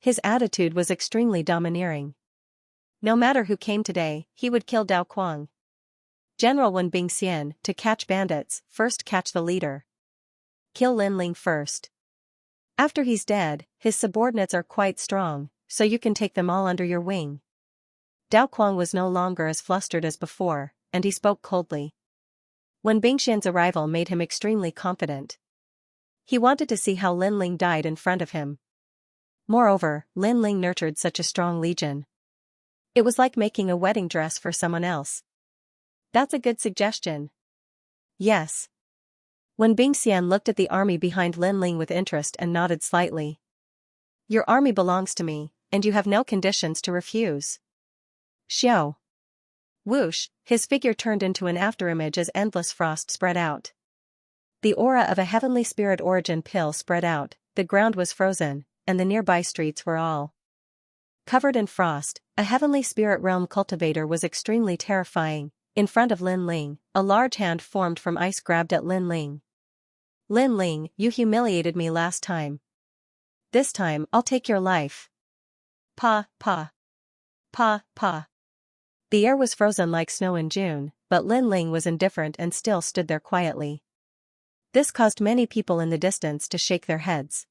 His attitude was extremely domineering. No matter who came today, he would kill Dao Kuang. General Wen Bingxian, to catch bandits, first catch the leader. Kill Lin Ling first. After he's dead, his subordinates are quite strong, so you can take them all under your wing. Dao Kuang was no longer as flustered as before, and he spoke coldly. When Bingxian's arrival made him extremely confident. He wanted to see how Lin Ling died in front of him. Moreover, Lin Ling nurtured such a strong legion. It was like making a wedding dress for someone else. That's a good suggestion. Yes. When Bingxian looked at the army behind Lin Ling with interest and nodded slightly. Your army belongs to me, and you have no conditions to refuse. Xiao. Whoosh, his figure turned into an afterimage as endless frost spread out. The aura of a heavenly spirit origin pill spread out, the ground was frozen, and the nearby streets were all covered in frost. A heavenly spirit realm cultivator was extremely terrifying. In front of Lin Ling, a large hand formed from ice grabbed at Lin Ling. Lin Ling, you humiliated me last time. This time I'll take your life. Pa, pa. Pa, pa. The air was frozen like snow in June, but Lin Ling was indifferent and still stood there quietly. This caused many people in the distance to shake their heads.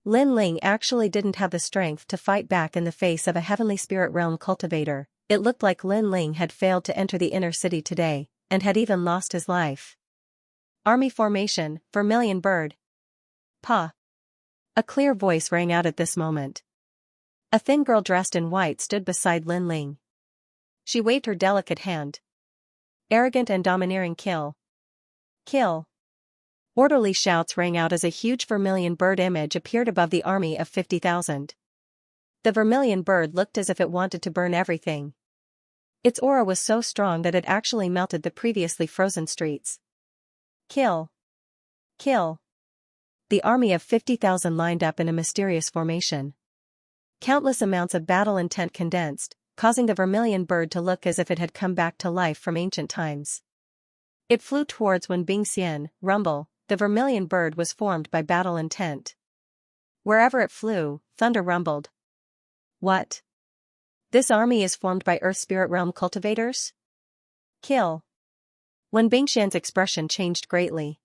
Lin Ling actually didn't have the strength to fight back in the face of a heavenly spirit realm cultivator. It looked like Lin Ling had failed to enter the inner city today, and had even lost his life. Army formation, Vermilion Bird. Pa. A clear voice rang out at this moment. A thin girl dressed in white stood beside Lin Ling. She waved her delicate hand. Arrogant and domineering kill. Kill. Orderly shouts rang out as a huge vermilion bird image appeared above the army of 50,000. The vermilion bird looked as if it wanted to burn everything. Its aura was so strong that it actually melted the previously frozen streets. Kill. Kill. The army of 50,000 lined up in a mysterious formation. Countless amounts of battle intent condensed, causing the vermilion bird to look as if it had come back to life from ancient times. It flew towards Wen Bingxian. Rumble, the vermilion bird was formed by battle intent. Wherever it flew, thunder rumbled. What? This army is formed by Earth Spirit Realm cultivators? Kill. When Bingxian's expression changed greatly.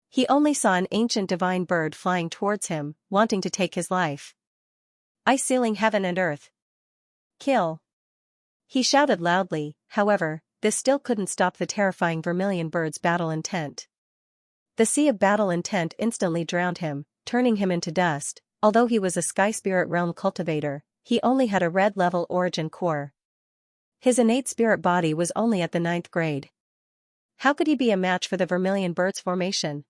He only saw an ancient divine bird flying towards him, wanting to take his life. Ice sealing heaven and earth. Kill. He shouted loudly, however, this still couldn't stop the terrifying vermilion bird's battle intent. The sea of battle intent instantly drowned him, turning him into dust. Although he was a Sky Spirit Realm cultivator, he only had a red-level origin core. His innate spirit body was only at the 9th grade. How could he be a match for the Vermilion Birds formation?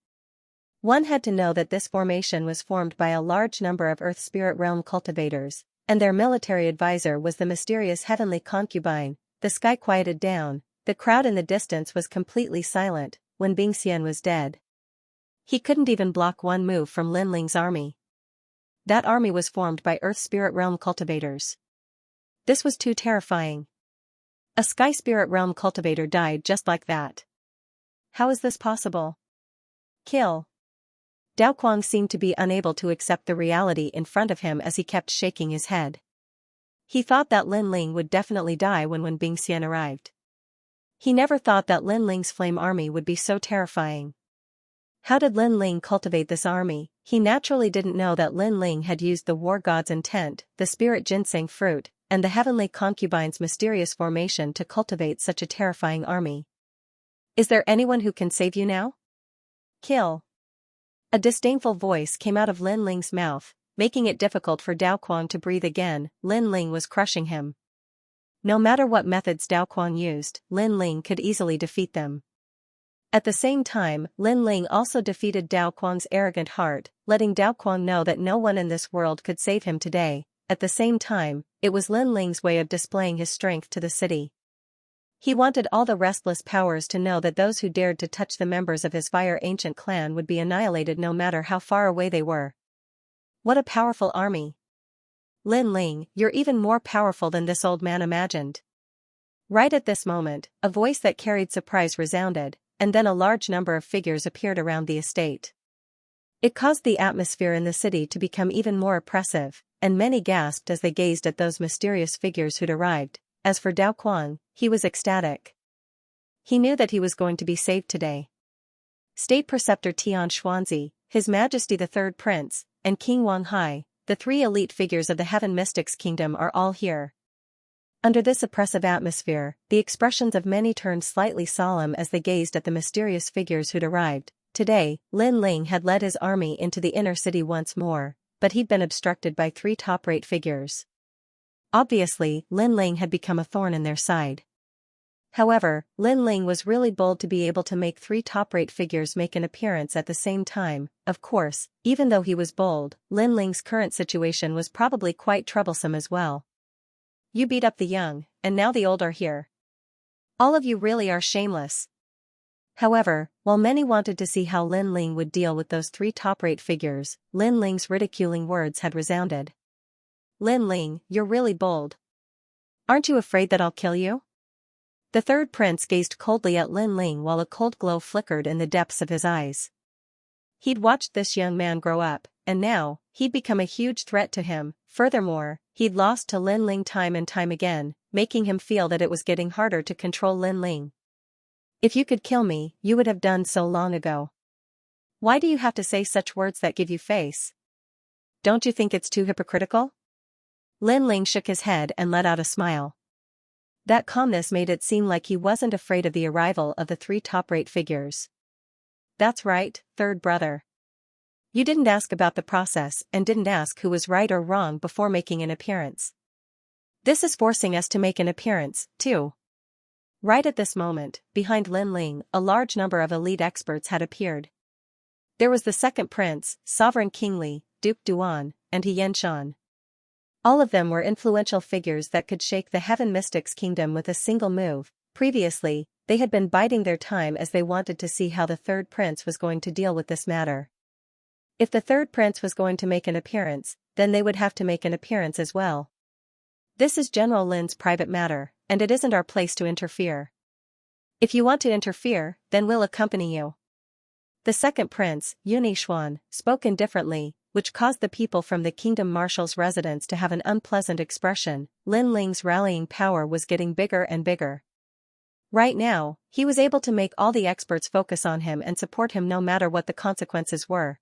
One had to know that this formation was formed by a large number of Earth Spirit Realm cultivators, and their military advisor was the mysterious heavenly concubine. The sky quieted down, the crowd in the distance was completely silent when Bingxian was dead. He couldn't even block one move from Lin Ling's army. That army was formed by Earth Spirit Realm cultivators. This was too terrifying. A Sky Spirit Realm cultivator died just like that. How is this possible? Kill. Dao Kuang seemed to be unable to accept the reality in front of him as he kept shaking his head. He thought that Lin Ling would definitely die when Bingxian arrived. He never thought that Lin Ling's flame army would be so terrifying. How did Lin Ling cultivate this army? He naturally didn't know that Lin Ling had used the war god's intent, the spirit ginseng fruit, and the heavenly concubine's mysterious formation to cultivate such a terrifying army. Is there anyone who can save you now? Kill. A disdainful voice came out of Lin Ling's mouth, making it difficult for Dao Kuang to breathe again. Lin Ling was crushing him. No matter what methods Dao Kuang used, Lin Ling could easily defeat them. At the same time, Lin Ling also defeated Dao Kuang's arrogant heart, letting Dao Kuang know that no one in this world could save him today. At the same time, it was Lin Ling's way of displaying his strength to the city. He wanted all the restless powers to know that those who dared to touch the members of his Fire Ancient clan would be annihilated no matter how far away they were. What a powerful army! Lin Ling, you're even more powerful than this old man imagined. Right at this moment, a voice that carried surprise resounded, and then a large number of figures appeared around the estate. It caused the atmosphere in the city to become even more oppressive, and many gasped as they gazed at those mysterious figures who'd arrived. As for Dao Kuang, he was ecstatic. He knew that he was going to be saved today. State Preceptor Tian Xuanzi, His Majesty the Third Prince, and King Wang Hai, the three elite figures of the Heaven Mystics Kingdom are all here. Under this oppressive atmosphere, the expressions of many turned slightly solemn as they gazed at the mysterious figures who'd arrived. Today, Lin Ling had led his army into the inner city once more, but he'd been obstructed by three top-rate figures. Obviously, Lin Ling had become a thorn in their side. However, Lin Ling was really bold to be able to make three top-rate figures make an appearance at the same time. Of course, even though he was bold, Lin Ling's current situation was probably quite troublesome as well. You beat up the young, and now the old are here. All of you really are shameless. However, while many wanted to see how Lin Ling would deal with those three top-rate figures, Lin Ling's ridiculing words had resounded. Lin Ling, you're really bold. Aren't you afraid that I'll kill you? The third prince gazed coldly at Lin Ling while a cold glow flickered in the depths of his eyes. He'd watched this young man grow up, and now, he'd become a huge threat to him. Furthermore, he'd lost to Lin Ling time and time again, making him feel that it was getting harder to control Lin Ling. If you could kill me, you would have done so long ago. Why do you have to say such words that give you face? Don't you think it's too hypocritical? Lin Ling shook his head and let out a smile. That calmness made it seem like he wasn't afraid of the arrival of the three top-rate figures. That's right, third brother. You didn't ask about the process and didn't ask who was right or wrong before making an appearance. This is forcing us to make an appearance, too. Right at this moment, behind Lin Ling, a large number of elite experts had appeared. There was the second prince, Sovereign King Li, Duke Duan, and He Yenshan. All of them were influential figures that could shake the Heaven Mystics Kingdom with a single move. Previously, they had been biding their time as they wanted to see how the third prince was going to deal with this matter. If the third prince was going to make an appearance, then they would have to make an appearance as well. This is General Lin's private matter, and it isn't our place to interfere. If you want to interfere, then we'll accompany you. The second prince, Yunixuan, spoke indifferently, which caused the people from the kingdom marshal's residence to have an unpleasant expression. Lin Ling's rallying power was getting bigger and bigger. Right now, he was able to make all the experts focus on him and support him no matter what the consequences were.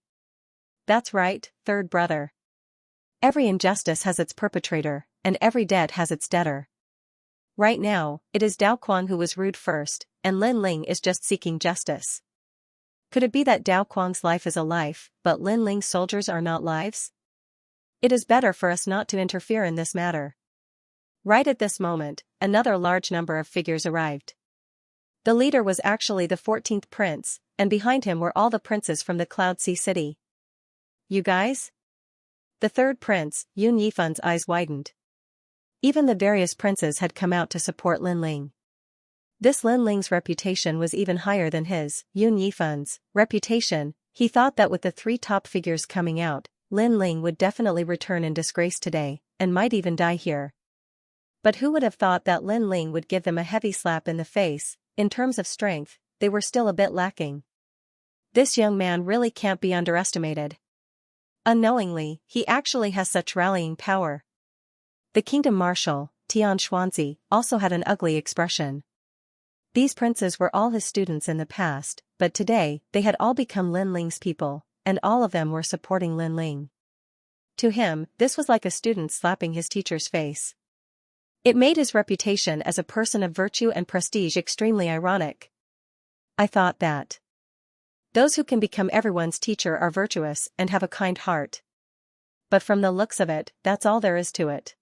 That's right, third brother. Every injustice has its perpetrator, and every debt has its debtor. Right now, it is Dao Kuang who was rude first, and Lin Ling is just seeking justice. Could it be that Dao Kuang's life is a life, but Lin Ling's soldiers are not lives? It is better for us not to interfere in this matter. Right at this moment, another large number of figures arrived. The leader was actually the 14th prince, and behind him were all the princes from the Cloud Sea City. You guys? The third prince, Yun Yifan's eyes widened. Even the various princes had come out to support Lin Ling. This Lin Ling's reputation was even higher than his, Yun Yifan's, reputation. He thought that with the three top figures coming out, Lin Ling would definitely return in disgrace today, and might even die here. But who would have thought that Lin Ling would give them a heavy slap in the face? In terms of strength, they were still a bit lacking. This young man really can't be underestimated. Unknowingly, he actually has such rallying power. The kingdom marshal, Xianxia, also had an ugly expression. These princes were all his students in the past, but today, they had all become Lin Ling's people, and all of them were supporting Lin Ling. To him, this was like a student slapping his teacher's face. It made his reputation as a person of virtue and prestige extremely ironic. I thought that those who can become everyone's teacher are virtuous and have a kind heart. But from the looks of it, that's all there is to it.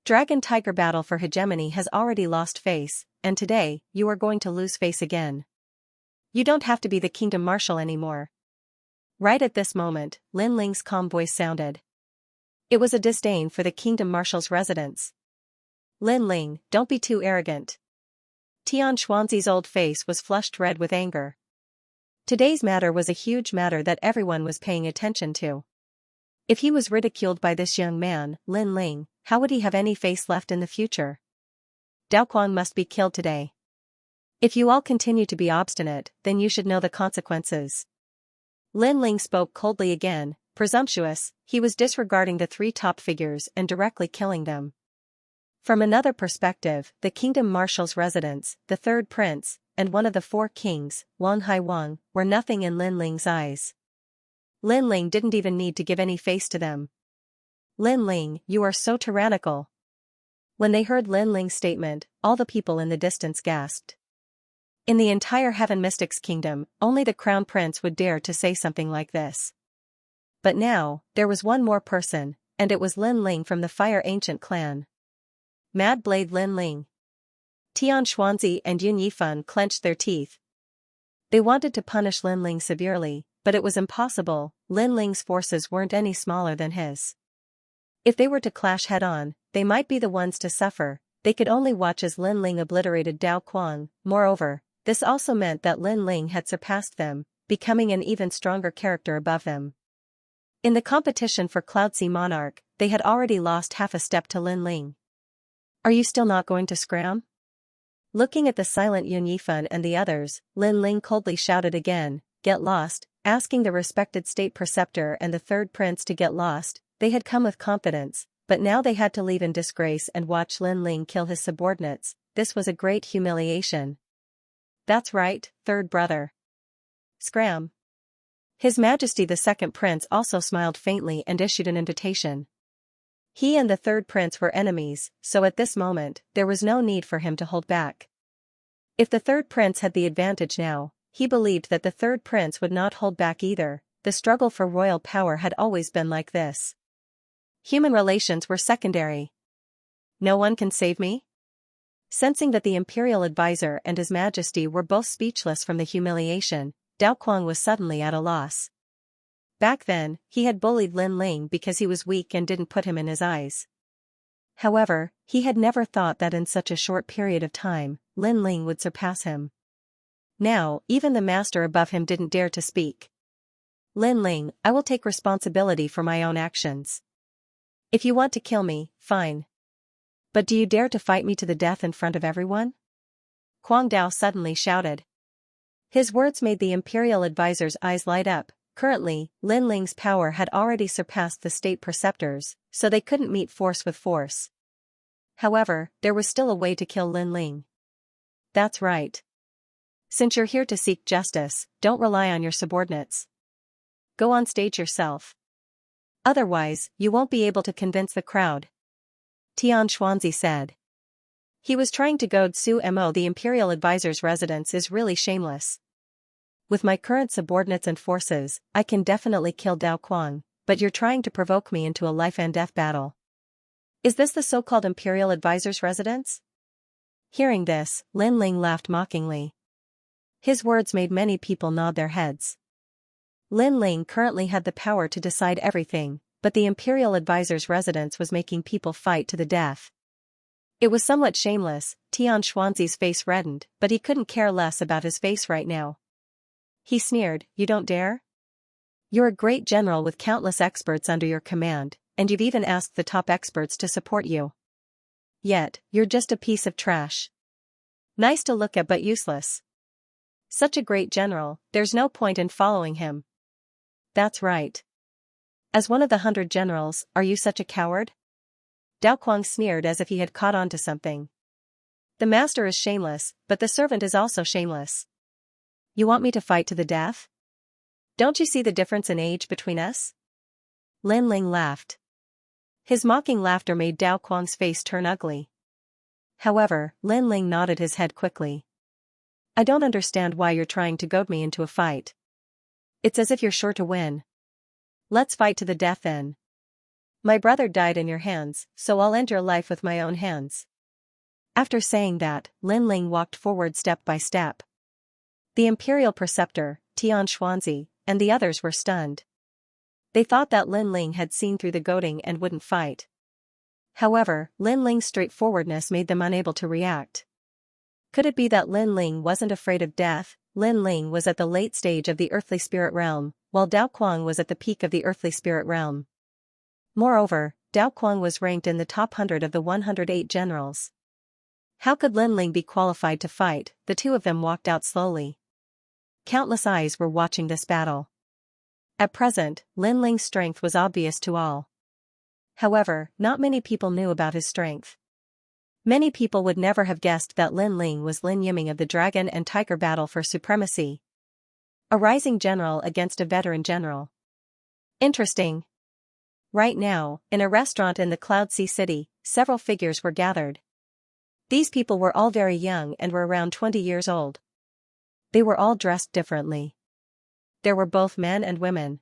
Dragon-Tiger battle for hegemony has already lost face, and today, you are going to lose face again. You don't have to be the kingdom marshal anymore. Right at this moment, Lin Ling's calm voice sounded. It was a disdain for the kingdom marshal's residence. Lin Ling, don't be too arrogant. Xianxia's old face was flushed red with anger. Today's matter was a huge matter that everyone was paying attention to. If he was ridiculed by this young man, Lin Ling, how would he have any face left in the future? Dao Quang must be killed today. If you all continue to be obstinate, then you should know the consequences. Lin Ling spoke coldly again, presumptuous. He was disregarding the three top figures and directly killing them. From another perspective, the kingdom marshal's residence, the third prince, and one of the four kings, Wang Haiwang, were nothing in Lin Ling's eyes. Lin Ling didn't even need to give any face to them. Lin Ling, you are so tyrannical. When they heard Lin Ling's statement, all the people in the distance gasped. In the entire Heaven Mystics Kingdom, only the Crown Prince would dare to say something like this. But now, there was one more person, and it was Lin Ling from the Fire Ancient clan. Mad Blade Lin Ling. Xianxia and Yun Yifan clenched their teeth. They wanted to punish Lin Ling severely, but it was impossible. Lin Ling's forces weren't any smaller than his. If they were to clash head-on, they might be the ones to suffer. They could only watch as Lin Ling obliterated Dao Quang. Moreover, this also meant that Lin Ling had surpassed them, becoming an even stronger character above them. In the competition for Cloud Sea Monarch, they had already lost half a step to Lin Ling. Are you still not going to scram? Looking at the silent Yun Yifan and the others, Lin Ling coldly shouted again, "Get lost," asking the respected state preceptor and the third prince to get lost. They had come with confidence, but now they had to leave in disgrace and watch Lin Ling kill his subordinates. This was a great humiliation. That's right, third brother. Scram. His Majesty the second prince also smiled faintly and issued an invitation. He and the third prince were enemies, so at this moment, there was no need for him to hold back. If the third prince had the advantage now, he believed that the third prince would not hold back either. The struggle for royal power had always been like this. Human relations were secondary. No one can save me? Sensing that the imperial advisor and His Majesty were both speechless from the humiliation, Dao Quang was suddenly at a loss. Back then, he had bullied Lin Ling because he was weak and didn't put him in his eyes. However, he had never thought that in such a short period of time, Lin Ling would surpass him. Now, even the master above him didn't dare to speak. Lin Ling, I will take responsibility for my own actions. If you want to kill me, fine. But do you dare to fight me to the death in front of everyone? Quang Dao suddenly shouted. His words made the imperial advisor's eyes light up. Currently, Lin Ling's power had already surpassed the state preceptors, so they couldn't meet force with force. However, there was still a way to kill Lin Ling. That's right. Since you're here to seek justice, don't rely on your subordinates. Go on stage yourself. Otherwise, you won't be able to convince the crowd. Xianxia said. He was trying to goad Su Mo. The imperial advisor's residence is really shameless. With my current subordinates and forces, I can definitely kill Dao Quang, but you're trying to provoke me into a life-and-death battle. Is this the so-called imperial advisor's residence? Hearing this, Lin Ling laughed mockingly. His words made many people nod their heads. Lin Ling currently had the power to decide everything, but the imperial advisor's residence was making people fight to the death. It was somewhat shameless. Tian Xuanzi's face reddened, but he couldn't care less about his face right now. He sneered, "You don't dare? You're a great general with countless experts under your command, and you've even asked the top experts to support you. Yet, you're just a piece of trash. Nice to look at but useless. Such a great general, there's no point in following him." "That's right. As one of the 100 generals, are you such a coward?" Dao Kuang sneered as if he had caught on to something. "The master is shameless, but the servant is also shameless. You want me to fight to the death? Don't you see the difference in age between us?" Lin Ling laughed. His mocking laughter made Dao Kuang's face turn ugly. However, Lin Ling nodded his head quickly. "I don't understand why you're trying to goad me into a fight. It's as if you're sure to win. Let's fight to the death then. My brother died in your hands, so I'll end your life with my own hands." After saying that, Lin Ling walked forward step by step. The imperial preceptor, Tian Xuanzi, and the others were stunned. They thought that Lin Ling had seen through the goading and wouldn't fight. However, Lin Ling's straightforwardness made them unable to react. Could it be that Lin Ling wasn't afraid of death? Lin Ling was at the late stage of the earthly spirit realm, while Dao Kuang was at the peak of the earthly spirit realm. Moreover, Dao Kuang was ranked in the top 100 of the 108 generals. How could Lin Ling be qualified to fight? The two of them walked out slowly. Countless eyes were watching this battle. At present, Lin Ling's strength was obvious to all. However, not many people knew about his strength. Many people would never have guessed that Lin Ling was Lin Yiming of the Dragon and Tiger battle for supremacy. A rising general against a veteran general. Interesting. Right now, in a restaurant in the Cloud Sea City, several figures were gathered. These people were all very young and were around 20 years old. They were all dressed differently. There were both men and women.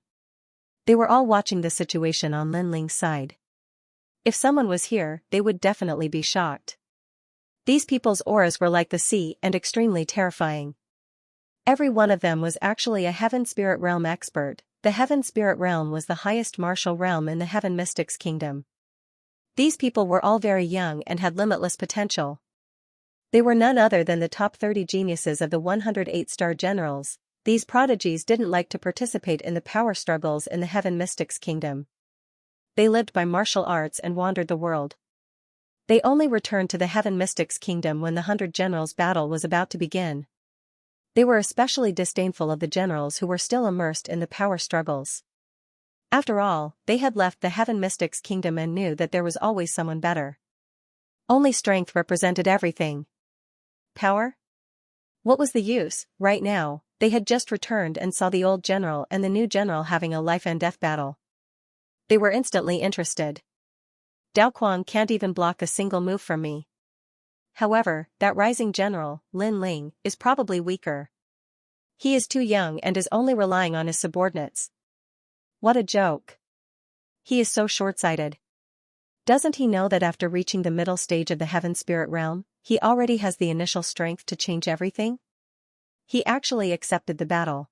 They were all watching the situation on Lin Ling's side. If someone was here, they would definitely be shocked. These people's auras were like the sea and extremely terrifying. Every one of them was actually a Heaven Spirit Realm expert. The Heaven Spirit Realm was the highest martial realm in the Heaven Mystics Kingdom. These people were all very young and had limitless potential. They were none other than the top 30 geniuses of the 108-star generals. These prodigies didn't like to participate in the power struggles in the Heaven Mystics Kingdom. They lived by martial arts and wandered the world. They only returned to the Heaven Mystics Kingdom when the 100 generals battle was about to begin. They were especially disdainful of the generals who were still immersed in the power struggles. After all, they had left the Heaven Mystics Kingdom and knew that there was always someone better. Only strength represented everything. Power? What was the use? Right now, they had just returned and saw the old general and the new general having a life and death battle. They were instantly interested. Dao Kuang can't even block a single move from me. However, that rising general, Lin Ling, is probably weaker. He is too young and is only relying on his subordinates. What a joke. He is so short-sighted. Doesn't he know that after reaching the middle stage of the Heaven Spirit Realm, he already has the initial strength to change everything? He actually accepted the battle.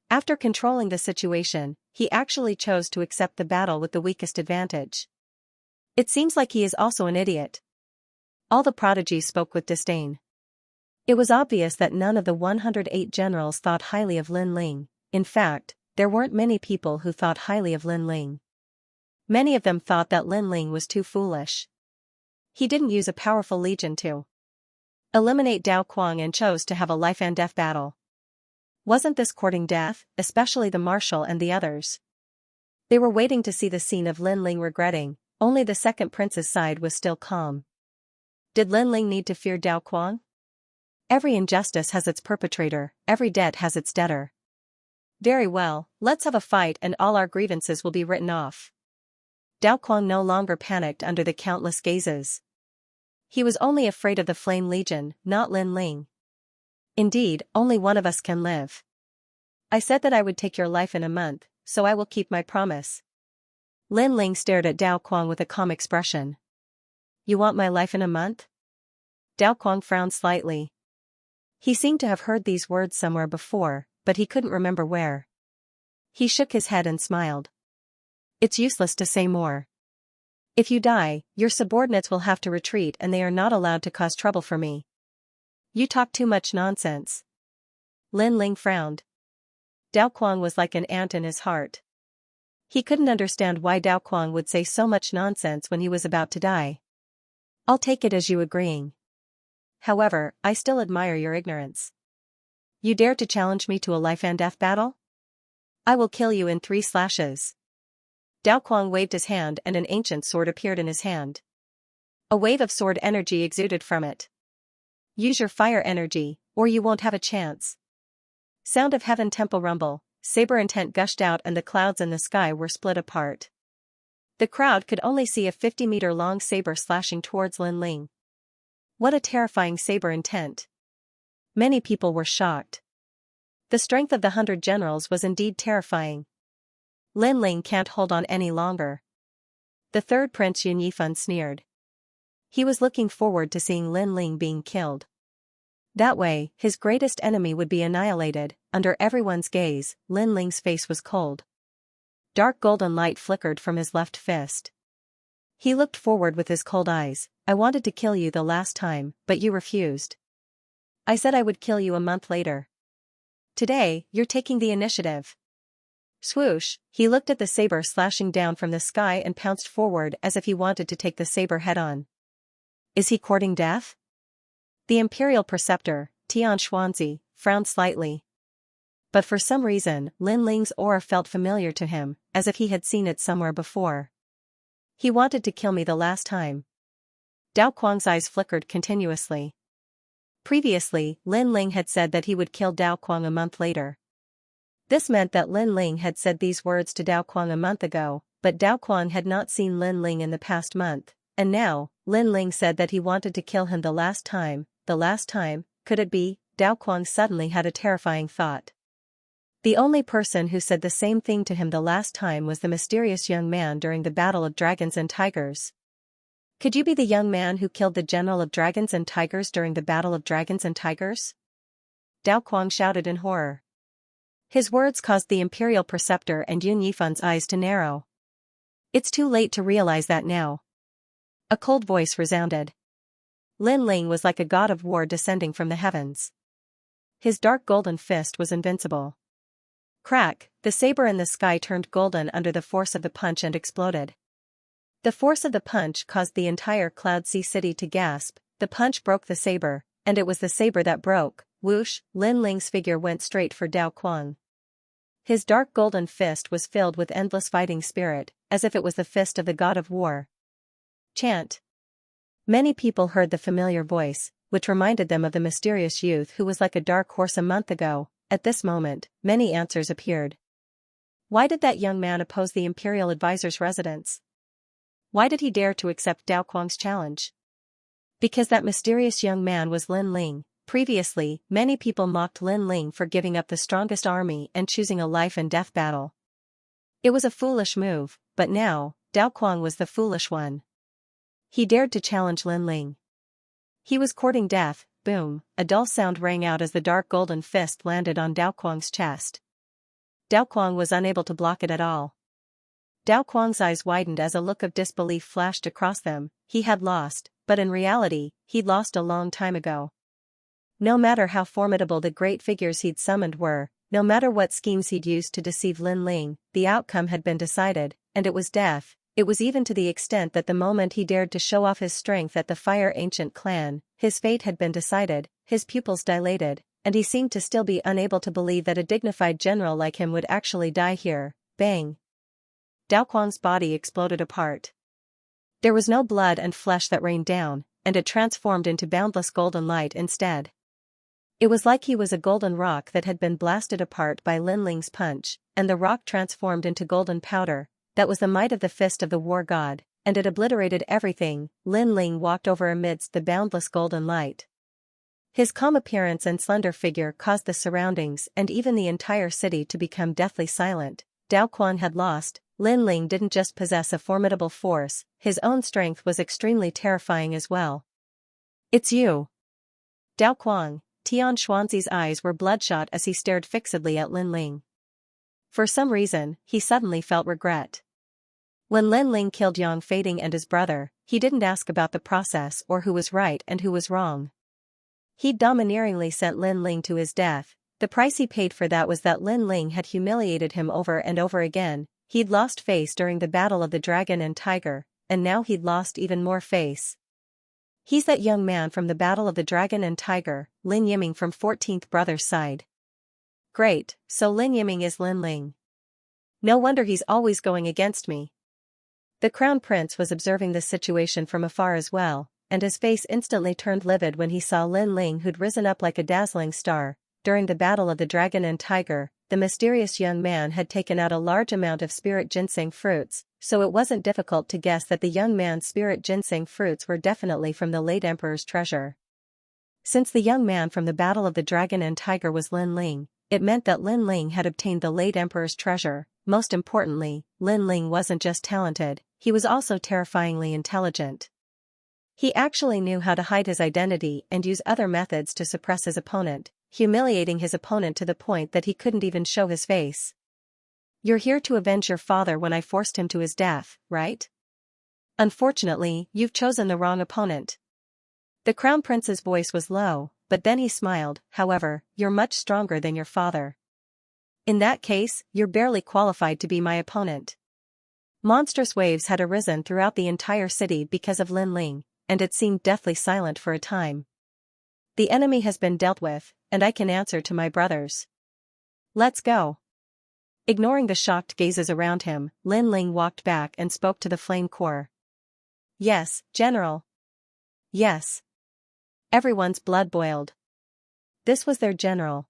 After controlling the situation, he actually chose to accept the battle with the weakest advantage. It seems like he is also an idiot. All the prodigies spoke with disdain. It was obvious that none of the 108 generals thought highly of Lin Ling. In fact, there weren't many people who thought highly of Lin Ling. Many of them thought that Lin Ling was too foolish. He didn't use a powerful legion to eliminate Dao Kuang and chose to have a life and death battle. Wasn't this courting death, especially the marshal and the others? They were waiting to see the scene of Lin Ling regretting. Only the second prince's side was still calm. Did Lin Ling need to fear Dao Kuang? Every injustice has its perpetrator, every debt has its debtor. Very well, let's have a fight and all our grievances will be written off. Dao Kuang no longer panicked under the countless gazes. He was only afraid of the Flame Legion, not Lin Ling. Indeed, only one of us can live. I said that I would take your life in a month, so I will keep my promise. Lin Ling stared at Dao Kuang with a calm expression. You want my life in a month? Dao Kuang frowned slightly. He seemed to have heard these words somewhere before, but he couldn't remember where. He shook his head and smiled. It's useless to say more. If you die, your subordinates will have to retreat and they are not allowed to cause trouble for me. You talk too much nonsense. Lin Ling frowned. Dao Kuang was like an ant in his heart. He couldn't understand why Dao Kuang would say so much nonsense when he was about to die. I'll take it as you agreeing. However, I still admire your ignorance. You dare to challenge me to a life and death battle? I will kill you in 3 slashes. Dao Kuang waved his hand and an ancient sword appeared in his hand. A wave of sword energy exuded from it. Use your fire energy, or you won't have a chance. Sound of heaven temple rumble, saber intent gushed out and the clouds in the sky were split apart. The crowd could only see a 50-meter-long saber slashing towards Lin Ling. What a terrifying saber intent. Many people were shocked. The strength of the 100 generals was indeed terrifying. Lin Ling can't hold on any longer. The third prince Yun Yifan sneered. He was looking forward to seeing Lin Ling being killed. That way, his greatest enemy would be annihilated. Under everyone's gaze, Lin Ling's face was cold. Dark golden light flickered from his left fist. He looked forward with his cold eyes. I wanted to kill you the last time, but you refused. I said I would kill you a month later. Today, you're taking the initiative. Swoosh, he looked at the saber slashing down from the sky and pounced forward as if he wanted to take the saber head-on. Is he courting death? The Imperial Preceptor, Tian Xuanzi, frowned slightly. But for some reason, Lin Ling's aura felt familiar to him, as if he had seen it somewhere before. He wanted to kill me the last time. Dao Kuang's eyes flickered continuously. Previously, Lin Ling had said that he would kill Dao Kuang a month later. This meant that Lin Ling had said these words to Dao Kuang a month ago, but Dao Kuang had not seen Lin Ling in the past month, and now, Lin Ling said that he wanted to kill him the last time. Could it be? Dao Kuang suddenly had a terrifying thought. The only person who said the same thing to him the last time was the mysterious young man during the Battle of Dragons and Tigers. Could you be the young man who killed the General of Dragons and Tigers during the Battle of Dragons and Tigers? Dao Kuang shouted in horror. His words caused the Imperial Preceptor and Yun Yifan's eyes to narrow. It's too late to realize that now. A cold voice resounded. Lin Ling was like a god of war descending from the heavens. His dark golden fist was invincible. Crack, the saber in the sky turned golden under the force of the punch and exploded. The force of the punch caused the entire Cloud Sea city to gasp. The punch broke the saber, and it was the saber that broke. Whoosh, Lin Ling's figure went straight for Dao Kuang. His dark golden fist was filled with endless fighting spirit, as if it was the fist of the god of war. Chant. Many people heard the familiar voice, which reminded them of the mysterious youth who was like a dark horse a month ago. At this moment, many answers appeared. Why did that young man oppose the Imperial Advisor's residence? Why did he dare to accept Dao Kuang's challenge? Because that mysterious young man was Lin Ling. Previously, many people mocked Lin Ling for giving up the strongest army and choosing a life and death battle. It was a foolish move, but now, Dao Kuang was the foolish one. He dared to challenge Lin Ling. He was courting death. Boom, a dull sound rang out as the dark golden fist landed on Dao Kuang's chest. Dao Kuang was unable to block it at all. Dao Kuang's eyes widened as a look of disbelief flashed across them. He had lost, but in reality, he'd lost a long time ago. No matter how formidable the great figures he'd summoned were, no matter what schemes he'd used to deceive Lin Ling, the outcome had been decided, and it was death. It was even to the extent that the moment he dared to show off his strength at the Fire Ancient clan, his fate had been decided. His pupils dilated, and he seemed to still be unable to believe that a dignified general like him would actually die here. Bang! Dao Kuang's body exploded apart. There was no blood and flesh that rained down, and it transformed into boundless golden light instead. It was like he was a golden rock that had been blasted apart by Lin Ling's punch, and the rock transformed into golden powder. That was the might of the fist of the war god, and it obliterated everything. Lin Ling walked over amidst the boundless golden light. His calm appearance and slender figure caused the surroundings and even the entire city to become deathly silent. Dao Kuang had lost. Lin Ling didn't just possess a formidable force, his own strength was extremely terrifying as well. It's you. Dao Kuang, Tian Xuanzi's eyes were bloodshot as he stared fixedly at Lin Ling. For some reason, he suddenly felt regret. When Lin Ling killed Yang Fading and his brother, he didn't ask about the process or who was right and who was wrong. He'd domineeringly sent Lin Ling to his death. The price he paid for that was that Lin Ling had humiliated him over and over again. He'd lost face during the Battle of the Dragon and Tiger, and now he'd lost even more face. He's that young man from the Battle of the Dragon and Tiger, Lin Yiming from 14th Brother's side. Great, so Lin Yiming is Lin Ling. No wonder he's always going against me. The Crown Prince was observing this situation from afar as well, and his face instantly turned livid when he saw Lin Ling, who'd risen up like a dazzling star. During the Battle of the Dragon and Tiger, the mysterious young man had taken out a large amount of spirit ginseng fruits, so it wasn't difficult to guess that the young man's spirit ginseng fruits were definitely from the late emperor's treasure. Since the young man from the Battle of the Dragon and Tiger was Lin Ling, it meant that Lin Ling had obtained the late emperor's treasure. Most importantly, Lin Ling wasn't just talented, he was also terrifyingly intelligent. He actually knew how to hide his identity and use other methods to suppress his opponent, humiliating his opponent to the point that he couldn't even show his face. You're here to avenge your father when I forced him to his death, right? Unfortunately, you've chosen the wrong opponent. The Crown Prince's voice was low, but then he smiled. However, you're much stronger than your father. In that case, you're barely qualified to be my opponent. Monstrous waves had arisen throughout the entire city because of Lin Ling, and it seemed deathly silent for a time. The enemy has been dealt with, and I can answer to my brothers. Let's go. Ignoring the shocked gazes around him, Lin Ling walked back and spoke to the Flame Corps. Yes, General. Yes. Everyone's blood boiled. This was their general.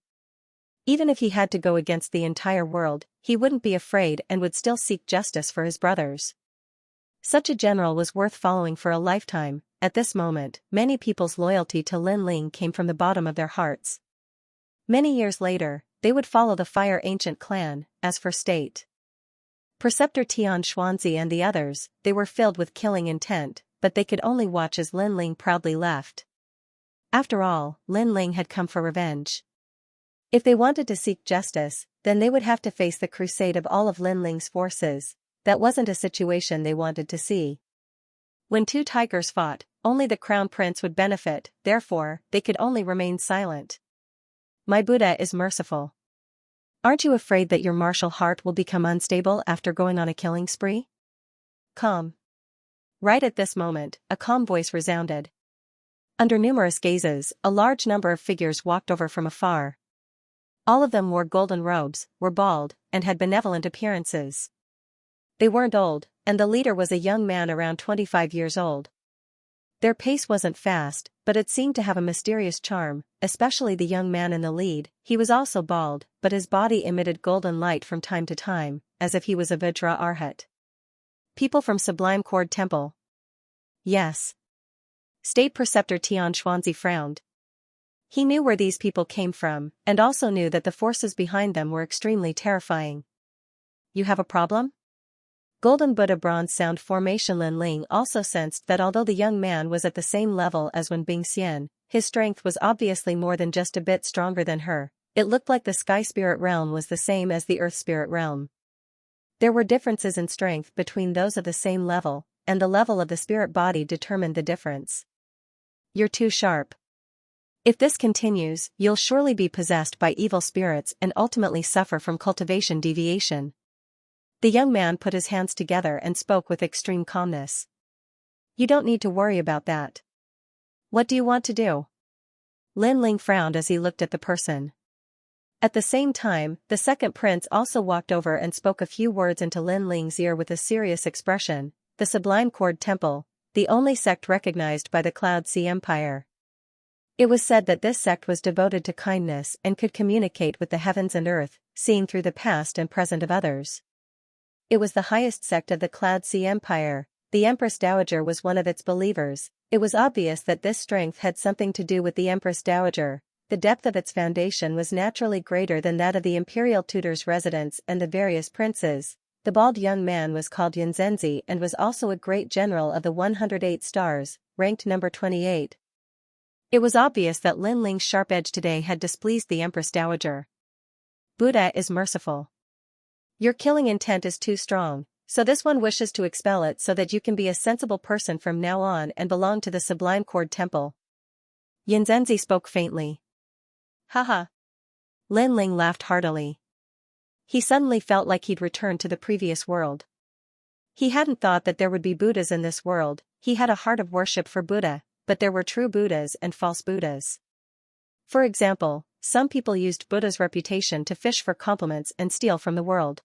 Even if he had to go against the entire world, he wouldn't be afraid and would still seek justice for his brothers. Such a general was worth following for a lifetime. At this moment, many people's loyalty to Lin Ling came from the bottom of their hearts. Many years later, they would follow the Fire Ancient clan. As for state Preceptor Tian Xuanzi and the others, they were filled with killing intent, but they could only watch as Lin Ling proudly left. After all, Lin Ling had come for revenge. If they wanted to seek justice, then they would have to face the crusade of all of Lin Ling's forces. That wasn't a situation they wanted to see. When two tigers fought, only the Crown Prince would benefit, therefore, they could only remain silent. My Buddha is merciful. Aren't you afraid that your martial heart will become unstable after going on a killing spree? Calm. Right at this moment, a calm voice resounded. Under numerous gazes, a large number of figures walked over from afar. All of them wore golden robes, were bald, and had benevolent appearances. They weren't old, and the leader was a young man around 25 years old. Their pace wasn't fast, but it seemed to have a mysterious charm, especially the young man in the lead. He was also bald, but his body emitted golden light from time to time, as if he was a Vajra Arhat. People from Sublime Cord Temple. Yes. State Preceptor Tian Xuanzi frowned. He knew where these people came from, and also knew that the forces behind them were extremely terrifying. You have a problem? Golden Buddha Bronze Sound Formation. Lin Ling also sensed that although the young man was at the same level as Wen Bingxian, his strength was obviously more than just a bit stronger than her. It looked like the Sky Spirit Realm was the same as the Earth Spirit Realm. There were differences in strength between those of the same level, and the level of the spirit body determined the difference. You're too sharp. If this continues, you'll surely be possessed by evil spirits and ultimately suffer from cultivation deviation. The young man put his hands together and spoke with extreme calmness. You don't need to worry about that. What do you want to do? Lin Ling frowned as he looked at the person. At the same time, the second prince also walked over and spoke a few words into Lin Ling's ear with a serious expression. The Sublime Cord Temple, the only sect recognized by the Cloud Sea Empire. It was said that this sect was devoted to kindness and could communicate with the heavens and earth, seeing through the past and present of others. It was the highest sect of the Cloud Sea Empire. The Empress Dowager was one of its believers. It was obvious that this strength had something to do with the Empress Dowager. The depth of its foundation was naturally greater than that of the imperial tutor's residence and the various princes. The bald young man was called Yunzenzi and was also a great general of the 108 stars, ranked number 28. It was obvious that Lin Ling's sharp edge today had displeased the Empress Dowager. Buddha is merciful. Your killing intent is too strong, so this one wishes to expel it so that you can be a sensible person from now on and belong to the Sublime Cord Temple. Yanzhenzi spoke faintly. Haha. Lin Ling laughed heartily. He suddenly felt like he'd returned to the previous world. He hadn't thought that there would be Buddhas in this world. He had a heart of worship for Buddha, but there were true Buddhas and false Buddhas. For example, some people used Buddha's reputation to fish for compliments and steal from the world.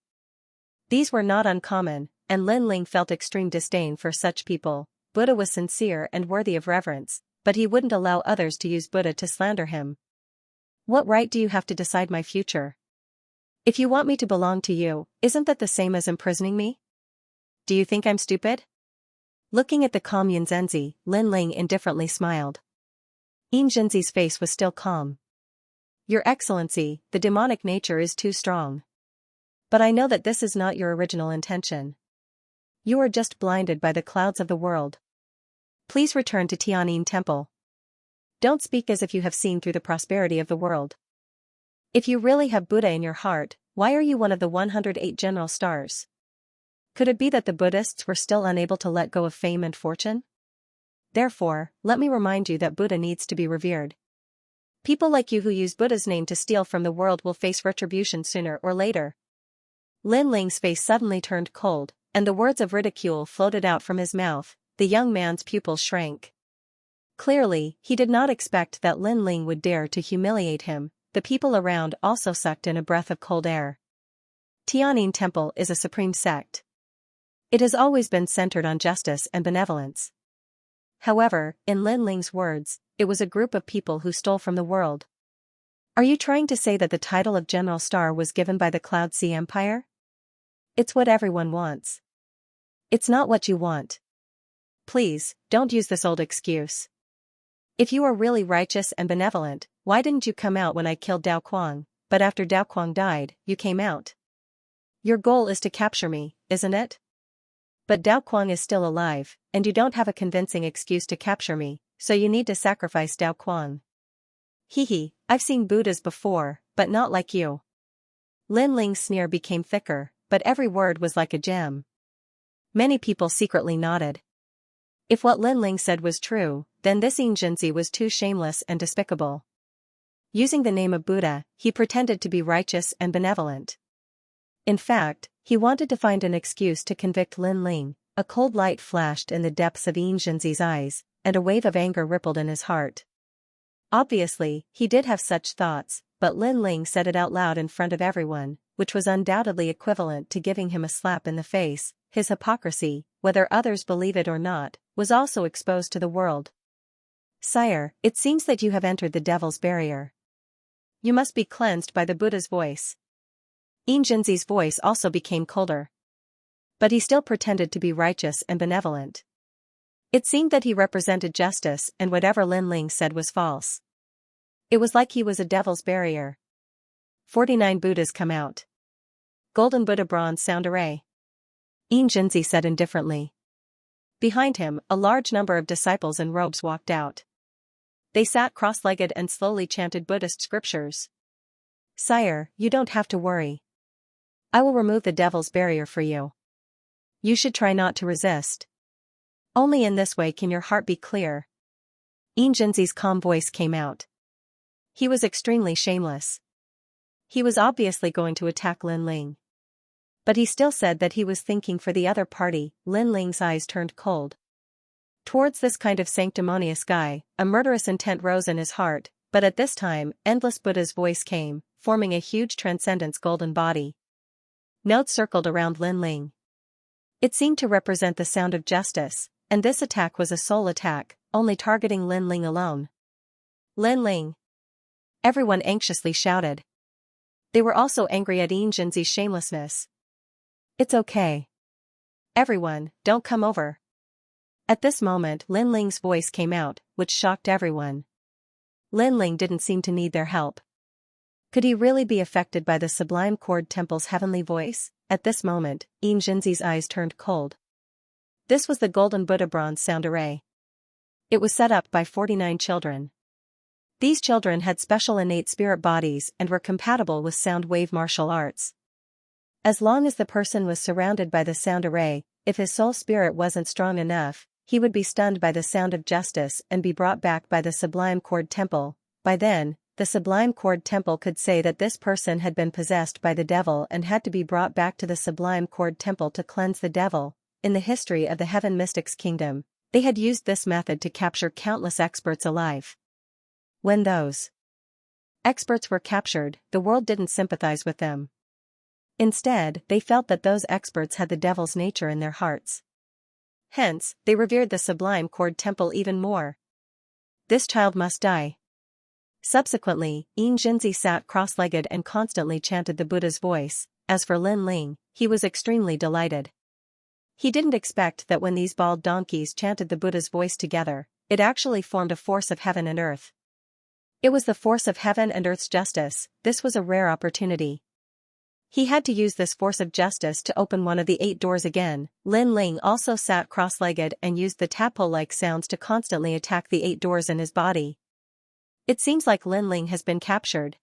These were not uncommon, and Lin Ling felt extreme disdain for such people. Buddha was sincere and worthy of reverence, but he wouldn't allow others to use Buddha to slander him. What right do you have to decide my future? If you want me to belong to you, isn't that the same as imprisoning me? Do you think I'm stupid? Looking at the calm Yanzhenzi, Lin Ling indifferently smiled. Yanzhenzi's face was still calm. Your Excellency, the demonic nature is too strong. But I know that this is not your original intention. You are just blinded by the clouds of the world. Please return to Tianyin Temple. Don't speak as if you have seen through the prosperity of the world. If you really have Buddha in your heart, why are you one of the 108 general stars? Could it be that the Buddhists were still unable to let go of fame and fortune? Therefore, let me remind you that Buddha needs to be revered. People like you who use Buddha's name to steal from the world will face retribution sooner or later. Lin Ling's face suddenly turned cold, and the words of ridicule floated out from his mouth. The young man's pupils shrank. Clearly, he did not expect that Lin Ling would dare to humiliate him. The people around also sucked in a breath of cold air. Tianyin Temple is a supreme sect. It has always been centered on justice and benevolence. However, in Lin Ling's words, it was a group of people who stole from the world. Are you trying to say that the title of General Star was given by the Cloud Sea Empire? It's what everyone wants. It's not what you want. Please, don't use this old excuse. If you are really righteous and benevolent, why didn't you come out when I killed Dao Kuang, but after Dao Kuang died, you came out? Your goal is to capture me, isn't it? But Dao Kuang is still alive, and you don't have a convincing excuse to capture me, so you need to sacrifice Dao Kuang. Hehe, I've seen Buddhas before, but not like you. Lin Ling's sneer became thicker, but every word was like a gem. Many people secretly nodded. If what Lin Ling said was true, then this Yanzhenzi was too shameless and despicable. Using the name of Buddha, he pretended to be righteous and benevolent. In fact, he wanted to find an excuse to convict Lin Ling. A cold light flashed in the depths of Yanzhenzi's eyes, and a wave of anger rippled in his heart. Obviously, he did have such thoughts, but Lin Ling said it out loud in front of everyone, which was undoubtedly equivalent to giving him a slap in the face. His hypocrisy, whether others believe it or not, was also exposed to the world. Sire, it seems that you have entered the devil's barrier. You must be cleansed by the Buddha's voice. Yanzhenzi's voice also became colder. But he still pretended to be righteous and benevolent. It seemed that he represented justice, and whatever Lin Ling said was false. It was like he was a devil's barrier. 49 Buddhas come out. Golden Buddha bronze sound array. Yanzhenzi said indifferently. Behind him, a large number of disciples in robes walked out. They sat cross-legged and slowly chanted Buddhist scriptures. Sire, you don't have to worry. I will remove the devil's barrier for you. You should try not to resist. Only in this way can your heart be clear. Yanzhenzi's calm voice came out. He was extremely shameless. He was obviously going to attack Lin Ling. But he still said that he was thinking for the other party. Lin Ling's eyes turned cold. Towards this kind of sanctimonious guy, a murderous intent rose in his heart, but at this time, Endless Buddha's voice came, forming a huge transcendence golden body. Notes circled around Lin Ling. It seemed to represent the sound of justice, and this attack was a sole attack, only targeting Lin Ling alone. Lin Ling! Everyone anxiously shouted. They were also angry at Yanzhenzi's shamelessness. It's okay. Everyone, don't come over. At this moment Lin Ling's voice came out, which shocked everyone. Lin Ling didn't seem to need their help. Could he really be affected by the Sublime Cord Temple's heavenly voice? At this moment, Yanzhenzi's eyes turned cold. This was the Golden Buddha bronze sound array. It was set up by 49 children. These children had special innate spirit bodies and were compatible with sound wave martial arts. As long as the person was surrounded by the sound array, if his soul spirit wasn't strong enough, he would be stunned by the sound of justice and be brought back by the Sublime Chord Temple. By then, the Sublime Chord Temple could say that this person had been possessed by the devil and had to be brought back to the Sublime Chord Temple to cleanse the devil. In the history of the Heaven Mystics Kingdom, they had used this method to capture countless experts alive. When those experts were captured, the world didn't sympathize with them. Instead, they felt that those experts had the devil's nature in their hearts. Hence, they revered the Sublime Chord Temple even more. This child must die. Subsequently, Xianxia sat cross-legged and constantly chanted the Buddha's voice. As for Lin Ling, he was extremely delighted. He didn't expect that when these bald donkeys chanted the Buddha's voice together, it actually formed a force of heaven and earth. It was the force of heaven and earth's justice. This was a rare opportunity. He had to use this force of justice to open one of the 8 doors again. Lin Ling also sat cross-legged and used the tadpole-like sounds to constantly attack the 8 doors in his body. It seems like Lin Ling has been captured.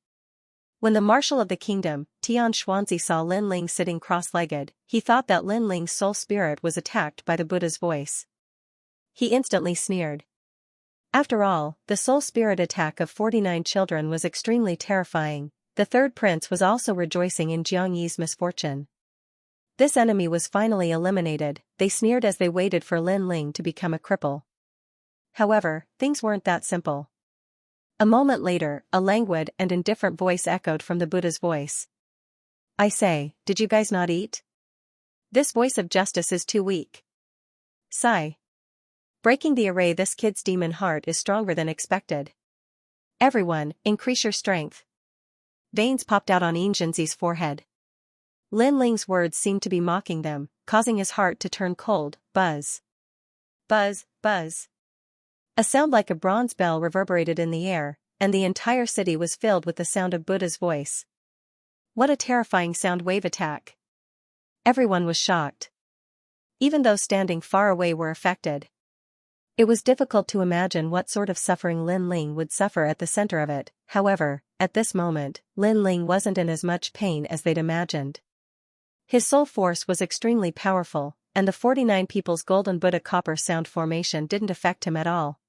When the marshal of the kingdom, Tian Xuanzi, saw Lin Ling sitting cross-legged, he thought that Lin Ling's soul spirit was attacked by the Buddha's voice. He instantly sneered. After all, the soul spirit attack of 49 children was extremely terrifying. The third prince was also rejoicing in Jiangyi's misfortune. This enemy was finally eliminated. They sneered as they waited for Lin Ling to become a cripple. However, things weren't that simple. A moment later, a languid and indifferent voice echoed from the Buddha's voice. "I say, did you guys not eat? This voice of justice is too weak." Sigh. Breaking the array, this kid's demon heart is stronger than expected. Everyone, increase your strength. Veins popped out on Xianxia's forehead. Lin Ling's words seemed to be mocking them, causing his heart to turn cold. Buzz. Buzz, buzz. A sound like a bronze bell reverberated in the air, and the entire city was filled with the sound of Buddha's voice. What a terrifying sound wave attack. Everyone was shocked. Even those standing far away were affected. It was difficult to imagine what sort of suffering Lin Ling would suffer at the center of it. However, at this moment, Lin Ling wasn't in as much pain as they'd imagined. His soul force was extremely powerful, and the 49 people's golden Buddha copper sound formation didn't affect him at all.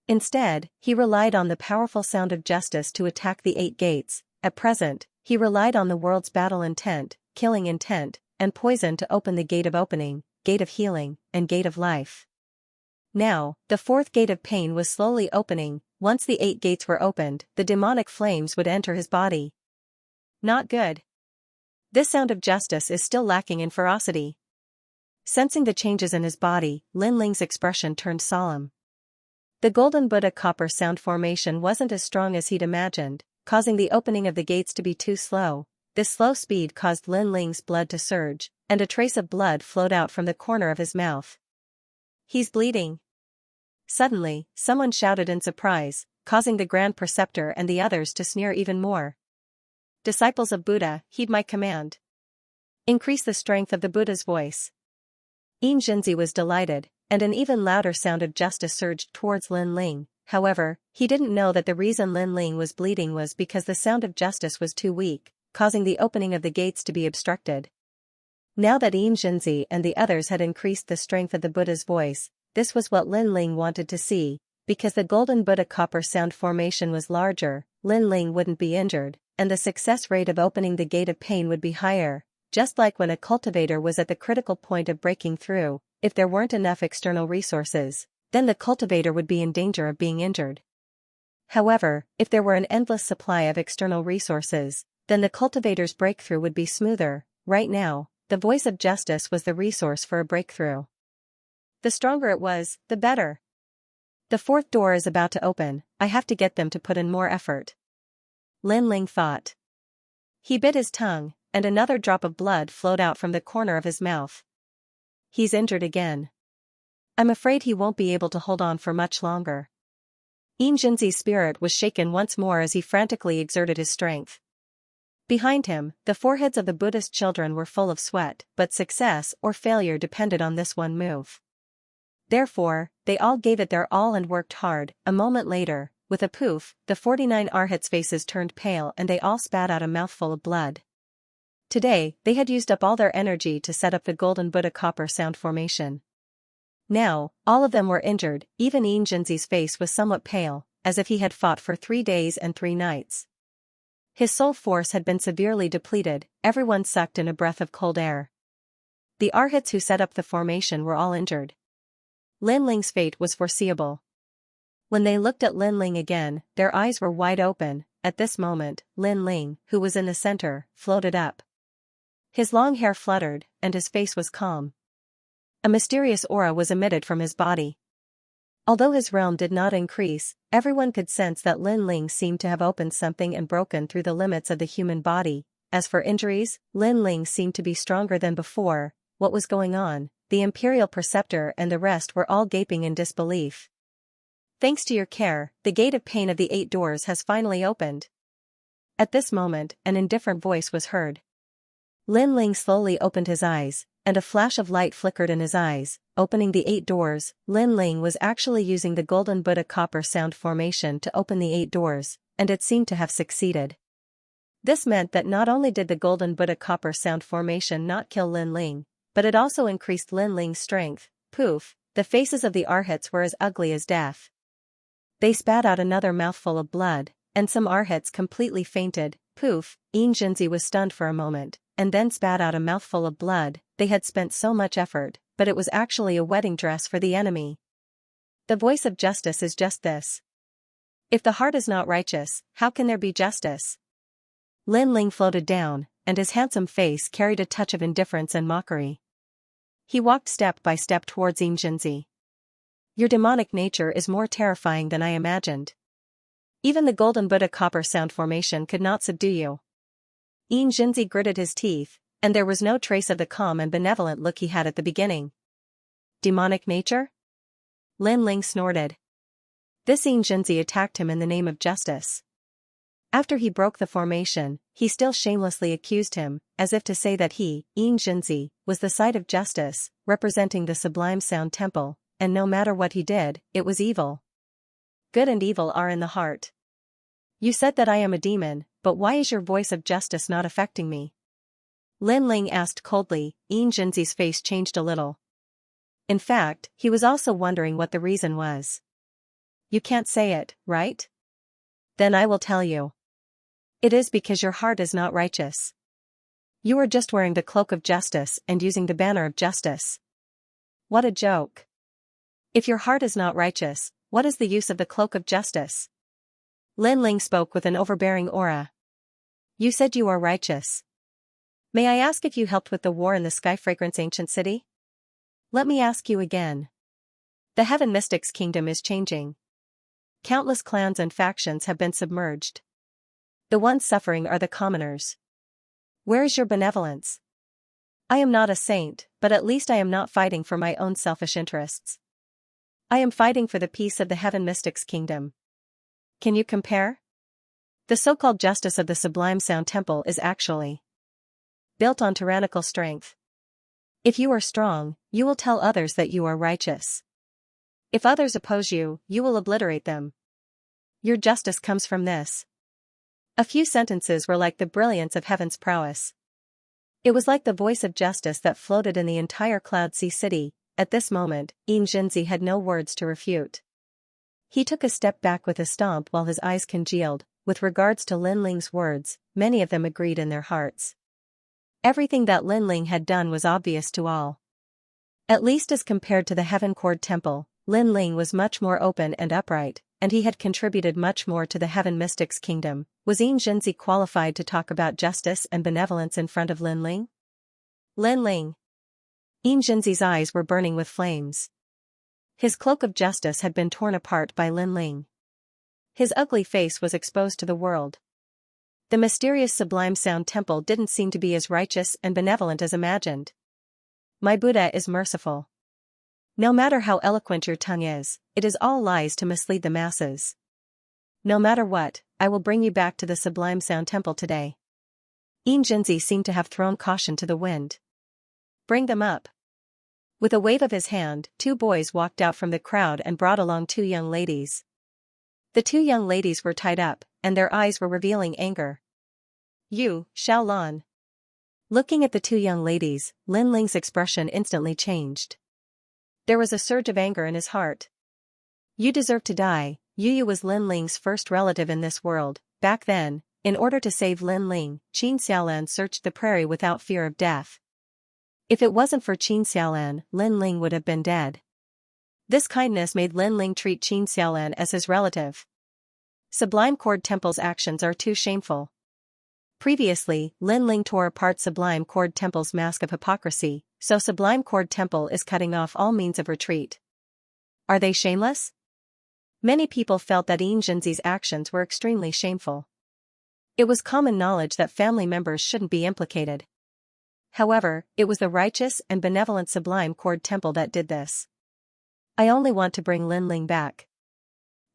Instead, he relied on the powerful sound of justice to attack the 8 gates. At present, he relied on the world's battle intent, killing intent, and poison to open the gate of opening, gate of healing, and gate of life. Now, the 4th gate of pain was slowly opening. Once the 8 gates were opened, the demonic flames would enter his body. Not good. This sound of justice is still lacking in ferocity. Sensing the changes in his body, Lin Ling's expression turned solemn. The golden Buddha copper sound formation wasn't as strong as he'd imagined, causing the opening of the gates to be too slow. This slow speed caused Lin Ling's blood to surge, and a trace of blood flowed out from the corner of his mouth. "He's bleeding." Suddenly, someone shouted in surprise, causing the Grand Preceptor and the others to sneer even more. "Disciples of Buddha, heed my command. Increase the strength of the Buddha's voice." Xianxia was delighted, and an even louder sound of justice surged towards Lin Ling. However, he didn't know that the reason Lin Ling was bleeding was because the sound of justice was too weak, causing the opening of the gates to be obstructed. Now that Xianxia and the others had increased the strength of the Buddha's voice, this was what Lin Ling wanted to see. Because the golden Buddha copper sound formation was larger, Lin Ling wouldn't be injured, and the success rate of opening the gate of pain would be higher. Just like when a cultivator was at the critical point of breaking through, if there weren't enough external resources, then the cultivator would be in danger of being injured. However, if there were an endless supply of external resources, then the cultivator's breakthrough would be smoother. Right now, the voice of justice was the resource for a breakthrough. The stronger it was, the better. The 4th door is about to open. I have to get them to put in more effort. Lin Ling thought. He bit his tongue, and another drop of blood flowed out from the corner of his mouth. He's injured again. I'm afraid he won't be able to hold on for much longer. Xianxia's spirit was shaken once more as he frantically exerted his strength. Behind him, the foreheads of the Buddhist children were full of sweat, but success or failure depended on this one move. Therefore, they all gave it their all and worked hard. A moment later, with a poof, the 49 arhats' faces turned pale and they all spat out a mouthful of blood. Today, they had used up all their energy to set up the Golden Buddha copper sound formation. Now, all of them were injured, even Xianxia's face was somewhat pale, as if he had fought for 3 days and 3 nights. His soul force had been severely depleted, everyone sucked in a breath of cold air. The arhats who set up the formation were all injured. Lin Ling's fate was foreseeable. When they looked at Lin Ling again, their eyes were wide open. At this moment, Lin Ling, who was in the center, floated up. His long hair fluttered, and his face was calm. A mysterious aura was emitted from his body. Although his realm did not increase, everyone could sense that Lin Ling seemed to have opened something and broken through the limits of the human body. As for injuries, Lin Ling seemed to be stronger than before. What was going on? The Imperial Preceptor and the rest were all gaping in disbelief. Thanks to your care, the gate of pain of the 8 doors has finally opened. At this moment, an indifferent voice was heard. Lin Ling slowly opened his eyes, and a flash of light flickered in his eyes, opening the 8 doors. Lin Ling was actually using the Golden Buddha copper sound formation to open the 8 doors, and it seemed to have succeeded. This meant that not only did the Golden Buddha copper sound formation not kill Lin Ling, but it also increased Lin Ling's strength. Poof, the faces of the arhats were as ugly as death. They spat out another mouthful of blood, and some arhats completely fainted. Poof, Xianxia was stunned for a moment, and then spat out a mouthful of blood. They had spent so much effort, but it was actually a wedding dress for the enemy. The voice of justice is just this. If the heart is not righteous, how can there be justice? Lin Ling floated down, and his handsome face carried a touch of indifference and mockery. He walked step by step towards Xianxia. Your demonic nature is more terrifying than I imagined. Even the Golden Buddha copper sound formation could not subdue you. Xianxia gritted his teeth, and there was no trace of the calm and benevolent look he had at the beginning. Demonic nature? Lin Ling snorted. This Xianxia attacked him in the name of justice. After he broke the formation, he still shamelessly accused him, as if to say that he, Xianxia, was the side of justice, representing the sublime sound temple, and no matter what he did, it was evil. Good and evil are in the heart. You said that I am a demon, but why is your voice of justice not affecting me? Lin Ling asked coldly. Xianxia's face changed a little. In fact, he was also wondering what the reason was. You can't say it, right? Then I will tell you. It is because your heart is not righteous. You are just wearing the cloak of justice and using the banner of justice. What a joke. If your heart is not righteous, what is the use of the cloak of justice? Lin Ling spoke with an overbearing aura. You said you are righteous. May I ask if you helped with the war in the Sky Fragrance ancient city? Let me ask you again. The Heaven Mystics Kingdom is changing. Countless clans and factions have been submerged. The ones suffering are the commoners. Where is your benevolence? I am not a saint, but at least I am not fighting for my own selfish interests. I am fighting for the peace of the Heaven Mystics Kingdom. Can you compare? The so-called justice of the Sublime Sound Temple is actually built on tyrannical strength. If you are strong, you will tell others that you are righteous. If others oppose you, you will obliterate them. Your justice comes from this. A few sentences were like the brilliance of heaven's prowess. It was like the voice of justice that floated in the entire Cloud Sea City. At this moment, Xianxia had no words to refute. He took a step back with a stomp while his eyes congealed. With regards to Lin Ling's words, many of them agreed in their hearts. Everything that Lin Ling had done was obvious to all. At least as compared to the Heaven Cord Temple, Lin Ling was much more open and upright, and he had contributed much more to the Heaven Mystics Kingdom. Was Xianxia qualified to talk about justice and benevolence in front of Lin Ling? Lin Ling. Xianxia's eyes were burning with flames. His cloak of justice had been torn apart by Lin Ling. His ugly face was exposed to the world. The mysterious Sublime Sound Temple didn't seem to be as righteous and benevolent as imagined. My Buddha is merciful. No matter how eloquent your tongue is, it is all lies to mislead the masses. No matter what, I will bring you back to the Sublime Sound Temple today. Xianxia seemed to have thrown caution to the wind. Bring them up. With a wave of his hand, 2 boys walked out from the crowd and brought along 2 young ladies. The two young ladies were tied up, and their eyes were revealing anger. You, Xiaolan. Looking at the two young ladies, Lin Ling's expression instantly changed. There was a surge of anger in his heart. You deserve to die. Yu was Lin Ling's first relative in this world. Back then, in order to save Lin Ling, Qin Xiaolan searched the prairie without fear of death. If it wasn't for Qin Xiaolan, Lin Ling would have been dead. This kindness made Lin Ling treat Qin Xiaolan as his relative. Sublime Cord Temple's actions are too shameful. Previously, Lin Ling tore apart Sublime Cord Temple's mask of hypocrisy, so Sublime Cord Temple is cutting off all means of retreat. Are they shameless? Many people felt that Xianxia's actions were extremely shameful. It was common knowledge that family members shouldn't be implicated. However, it was the righteous and benevolent Sublime Cord Temple that did this. I only want to bring Lin Ling back.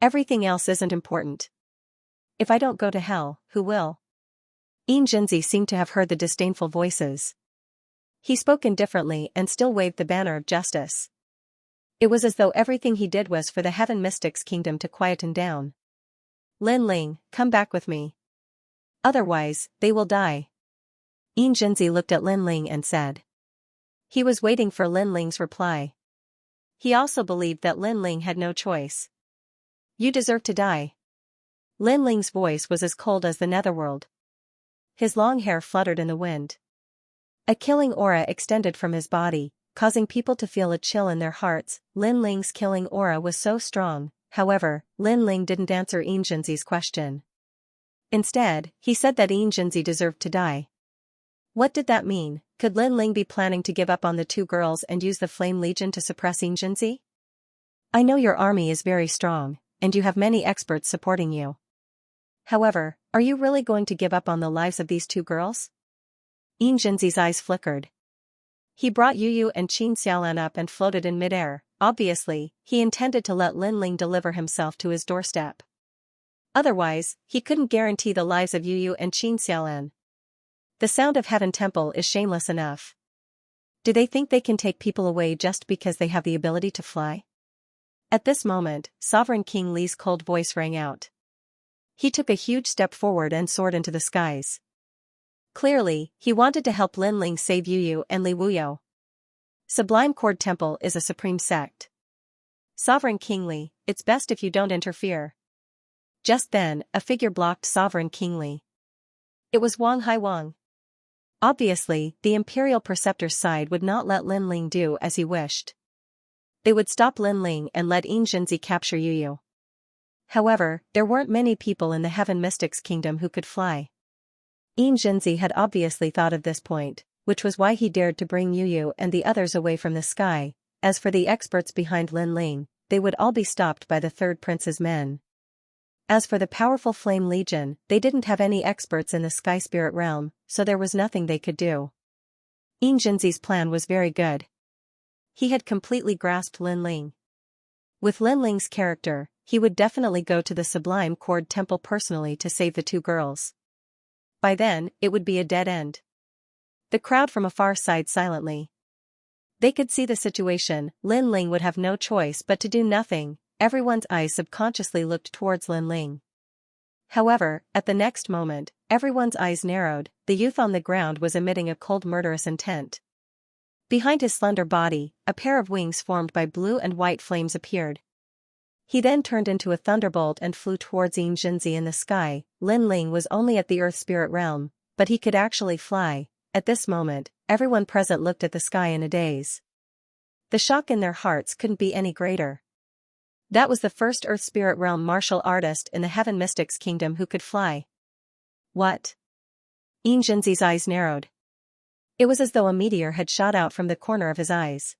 Everything else isn't important. If I don't go to hell, who will? Xianxia seemed to have heard the disdainful voices. He spoke indifferently and still waved the banner of justice. It was as though everything he did was for the Heaven Mystics Kingdom to quieten down. Lin Ling, come back with me. Otherwise, they will die. Xianxia looked at Lin Ling and said. He was waiting for Lin Ling's reply. He also believed that Lin Ling had no choice. You deserve to die. Lin Ling's voice was as cold as the netherworld. His long hair fluttered in the wind. A killing aura extended from his body, causing people to feel a chill in their hearts. Lin Ling's killing aura was so strong. However, Lin Ling didn't answer Xianxia's question. Instead, he said that Xianxia deserved to die. What did that mean? Could Lin Ling be planning to give up on the two girls and use the Flame Legion to suppress Xianxia? I know your army is very strong, and you have many experts supporting you. However, are you really going to give up on the lives of these two girls? Xianxia's eyes flickered. He brought Yu and Qin Xiaolan up and floated in midair. Obviously, he intended to let Lin Ling deliver himself to his doorstep. Otherwise, he couldn't guarantee the lives of Yu and Qin Xiaolan. The sound of Heaven Temple is shameless enough. Do they think they can take people away just because they have the ability to fly? At this moment, Sovereign King Li's cold voice rang out. He took a huge step forward and soared into the skies. Clearly, he wanted to help Lin Ling save Yu and Li Wuyo. Sublime Cord Temple is a supreme sect. Sovereign King Li, it's best if you don't interfere. Just then, a figure blocked Sovereign King Li. It was Wang Haiwang. Obviously, the Imperial Preceptor's side would not let Lin Ling do as he wished. They would stop Lin Ling and let Xianxia capture Yu. However, there weren't many people in the Heaven Mystics Kingdom who could fly. Xianxia had obviously thought of this point, which was why he dared to bring Yu and the others away from the sky. As for the experts behind Lin Ling, they would all be stopped by the Third Prince's men. As for the powerful Flame Legion, they didn't have any experts in the Sky Spirit realm, so there was nothing they could do. Xianxia's plan was very good. He had completely grasped Lin Ling. With Lin Ling's character, he would definitely go to the Sublime Cord Temple personally to save the two girls. By then, it would be a dead end. The crowd from afar sighed silently. They could see the situation. Lin Ling would have no choice but to do nothing. Everyone's eyes subconsciously looked towards Lin Ling. However, at the next moment, everyone's eyes narrowed. The youth on the ground was emitting a cold murderous intent. Behind his slender body, a pair of wings formed by blue and white flames appeared. He then turned into a thunderbolt and flew towards Xianxia in the sky. Lin Ling was only at the Earth Spirit realm, but he could actually fly. At this moment, everyone present looked at the sky in a daze. The shock in their hearts couldn't be any greater. That was the first Earth Spirit realm martial artist in the Heaven Mystics Kingdom who could fly. What? Xianxia's eyes narrowed. It was as though a meteor had shot out from the corner of his eyes.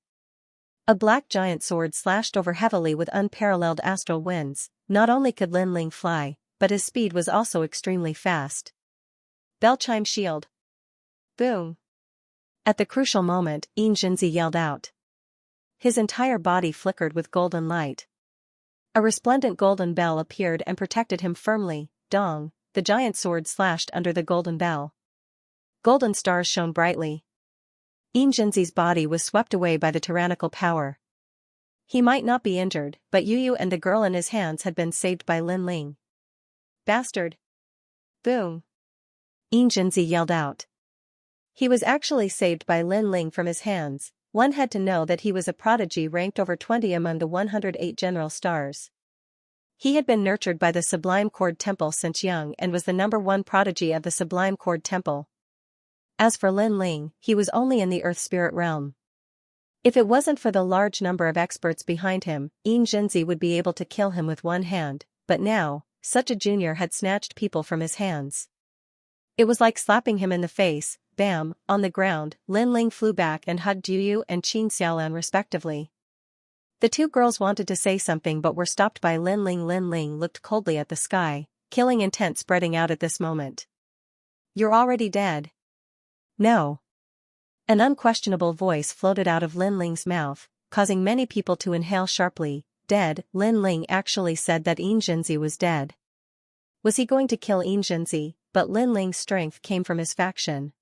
A black giant sword slashed over heavily with unparalleled astral winds. Not only could Lin Ling fly, but his speed was also extremely fast. Bell chime shield. Boom. At the crucial moment, Xianxia yelled out. His entire body flickered with golden light. A resplendent golden bell appeared and protected him firmly. Dong, the giant sword slashed under the golden bell. Golden stars shone brightly. Xianxia's body was swept away by the tyrannical power. He might not be injured, but Yu and the girl in his hands had been saved by Lin Ling. Bastard! Boom! Jinzi yelled out. He was actually saved by Lin Ling from his hands. One had to know that he was a prodigy ranked over 20 among the 108 general stars. He had been nurtured by the Sublime Cord Temple since young and was the #1 prodigy of the Sublime Cord Temple. As for Lin Ling, he was only in the Earth Spirit realm. If it wasn't for the large number of experts behind him, Jinzi would be able to kill him with one hand, but now, such a junior had snatched people from his hands. It was like slapping him in the face. Bam! On the ground, Lin Ling flew back and hugged Yu and Xianxia respectively. The two girls wanted to say something but were stopped by Lin Ling. Lin Ling looked coldly at the sky, killing intent spreading out at this moment. You're already dead. No. An unquestionable voice floated out of Lin Ling's mouth, causing many people to inhale sharply. Dead. Lin Ling actually said that Jinzi was dead. Was he going to kill Jinzi? But Lin Ling's strength came from his faction.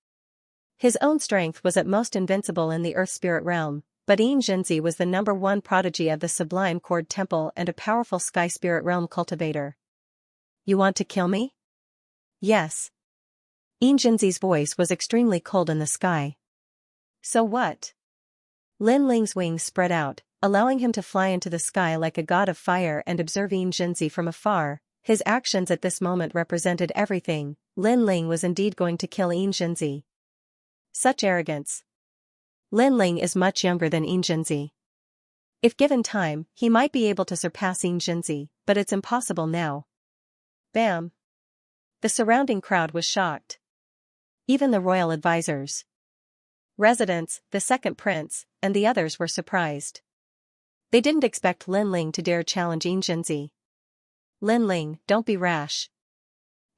His own strength was at most invincible in the Earth Spirit realm, but Jinzi was the #1 prodigy of the Sublime Cord Temple and a powerful Sky Spirit realm cultivator. You want to kill me? Yes. Jinzi's voice was extremely cold in the sky. So what? Lin Ling's wings spread out, allowing him to fly into the sky like a god of fire and observe Jinzi from afar. His actions at this moment represented everything. Lin Ling was indeed going to kill Jinzi. Such arrogance. Lin Ling is much younger than Jinzi. If given time, he might be able to surpass Jinzi, but it's impossible now. Bam! The surrounding crowd was shocked. Even the royal advisors, residents, the second prince, and the others were surprised. They didn't expect Lin Ling to dare challenge Jinzi. Lin Ling, don't be rash.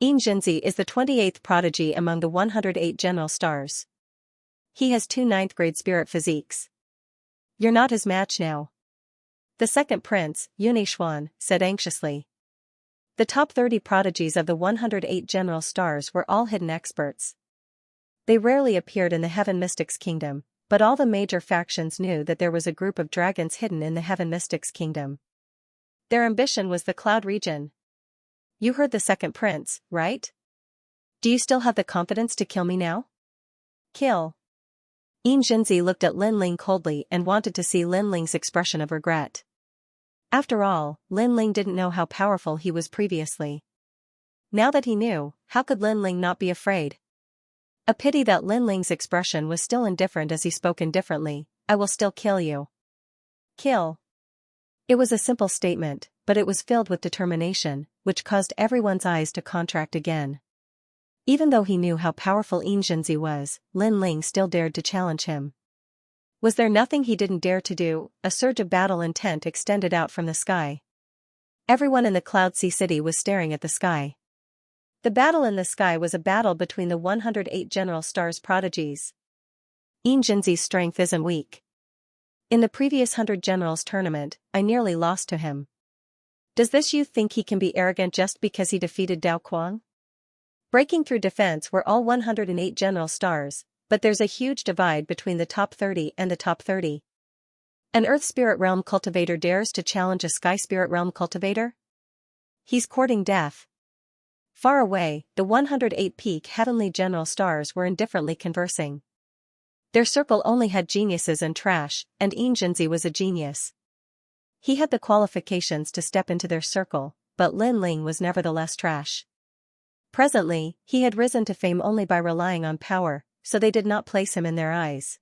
Jinzi is the 28th prodigy among the 108 general stars. He has 2 9th-grade spirit physiques. You're not his match now. The second prince, Xuan, said anxiously. The top 30 prodigies of the 108 general stars were all hidden experts. They rarely appeared in the Heaven Mystics Kingdom, but all the major factions knew that there was a group of dragons hidden in the Heaven Mystics Kingdom. Their ambition was the Cloud region. You heard the second prince, right? Do you still have the confidence to kill me now? Kill. Jinzi looked at Lin Ling coldly and wanted to see Lin Ling's expression of regret. After all, Lin Ling didn't know how powerful he was previously. Now that he knew, how could Lin Ling not be afraid? A pity that Lin Ling's expression was still indifferent as he spoke indifferently. I will still kill you. Kill. It was a simple statement, but it was filled with determination, which caused everyone's eyes to contract again. Even though he knew how powerful Jinzi was, Lin Ling still dared to challenge him. Was there nothing he didn't dare to do? A surge of battle intent extended out from the sky. Everyone in the Cloud Sea City was staring at the sky. The battle in the sky was a battle between the 108 general stars prodigies. Jinzi's strength isn't weak. In the previous 100 generals tournament, I nearly lost to him. Does this youth think he can be arrogant just because he defeated Dao Kuang? Breaking through defense were all 108 general stars, but there's a huge divide between the top 30 and the top 30. An Earth Spirit Realm cultivator dares to challenge a Sky Spirit Realm cultivator? He's courting death. Far away, the 108 peak heavenly general stars were indifferently conversing. Their circle only had geniuses and trash, and Jinzi was a genius. He had the qualifications to step into their circle, but Lin Ling was nevertheless trash. Presently, he had risen to fame only by relying on power, so they did not place him in their eyes.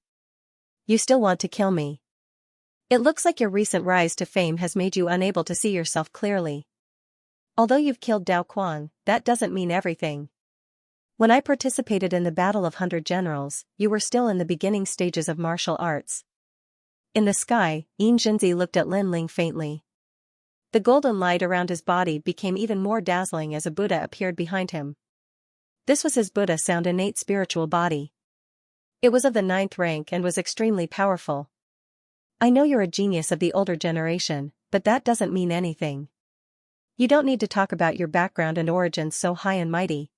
You still want to kill me? It looks like your recent rise to fame has made you unable to see yourself clearly. Although you've killed Dao Kuang, that doesn't mean everything. When I participated in the Battle of 100 Generals, you were still in the beginning stages of martial arts. In the sky, Jinzi looked at Lin Ling faintly. The golden light around his body became even more dazzling as a Buddha appeared behind him. This was his Buddha-sound innate spiritual body. It was of the 9th rank and was extremely powerful. I know you're a genius of the older generation, but that doesn't mean anything. You don't need to talk about your background and origins so high and mighty.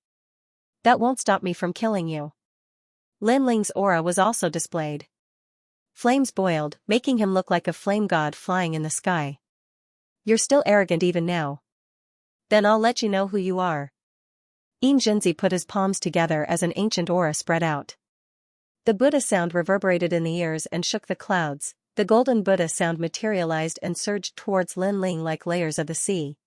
That won't stop me from killing you. Lin Ling's aura was also displayed. Flames boiled, making him look like a flame god flying in the sky. You're still arrogant even now. Then I'll let you know who you are. Xianxia put his palms together as an ancient aura spread out. The Buddha sound reverberated in the ears and shook the clouds. The golden Buddha sound materialized and surged towards Lin Ling like layers of the sea.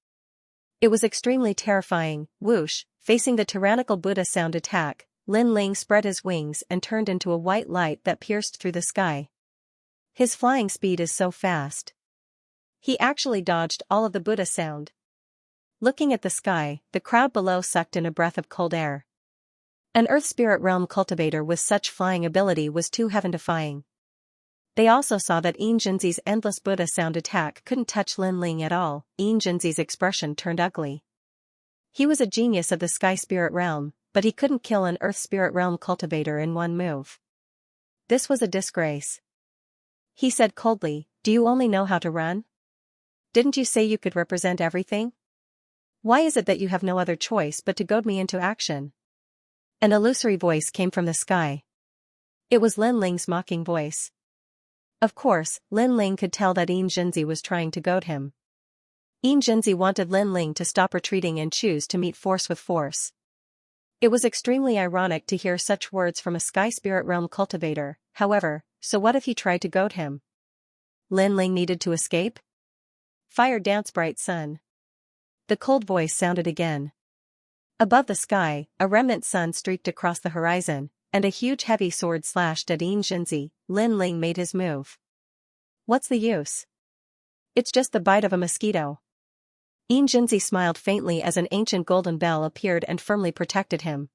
It was extremely terrifying. Whoosh, facing the tyrannical Buddha sound attack, Lin Ling spread his wings and turned into a white light that pierced through the sky. His flying speed is so fast. He actually dodged all of the Buddha sound. Looking at the sky, the crowd below sucked in a breath of cold air. An Earth Spirit Realm cultivator with such flying ability was too heaven-defying. They also saw that Xianxia's endless Buddha sound attack couldn't touch Lin Ling at all. Xianxia's expression turned ugly. He was a genius of the Sky Spirit Realm, but he couldn't kill an Earth Spirit Realm cultivator in one move. This was a disgrace. He said coldly, "Do you only know how to run? Didn't you say you could represent everything? Why is it that you have no other choice but to goad me into action?" An illusory voice came from the sky. It was Lin Ling's mocking voice. Of course, Lin Ling could tell that Xianxia was trying to goad him. Xianxia wanted Lin Ling to stop retreating and choose to meet force with force. It was extremely ironic to hear such words from a Sky Spirit Realm cultivator. However, so what if he tried to goad him? Lin Ling needed to escape? Fire dance, bright sun. The cold voice sounded again. Above the sky, a remnant sun streaked across the horizon, and a huge heavy sword slashed at Xianxia. Lin Ling made his move. What's the use? It's just the bite of a mosquito. Xianxia smiled faintly as an ancient golden bell appeared and firmly protected him.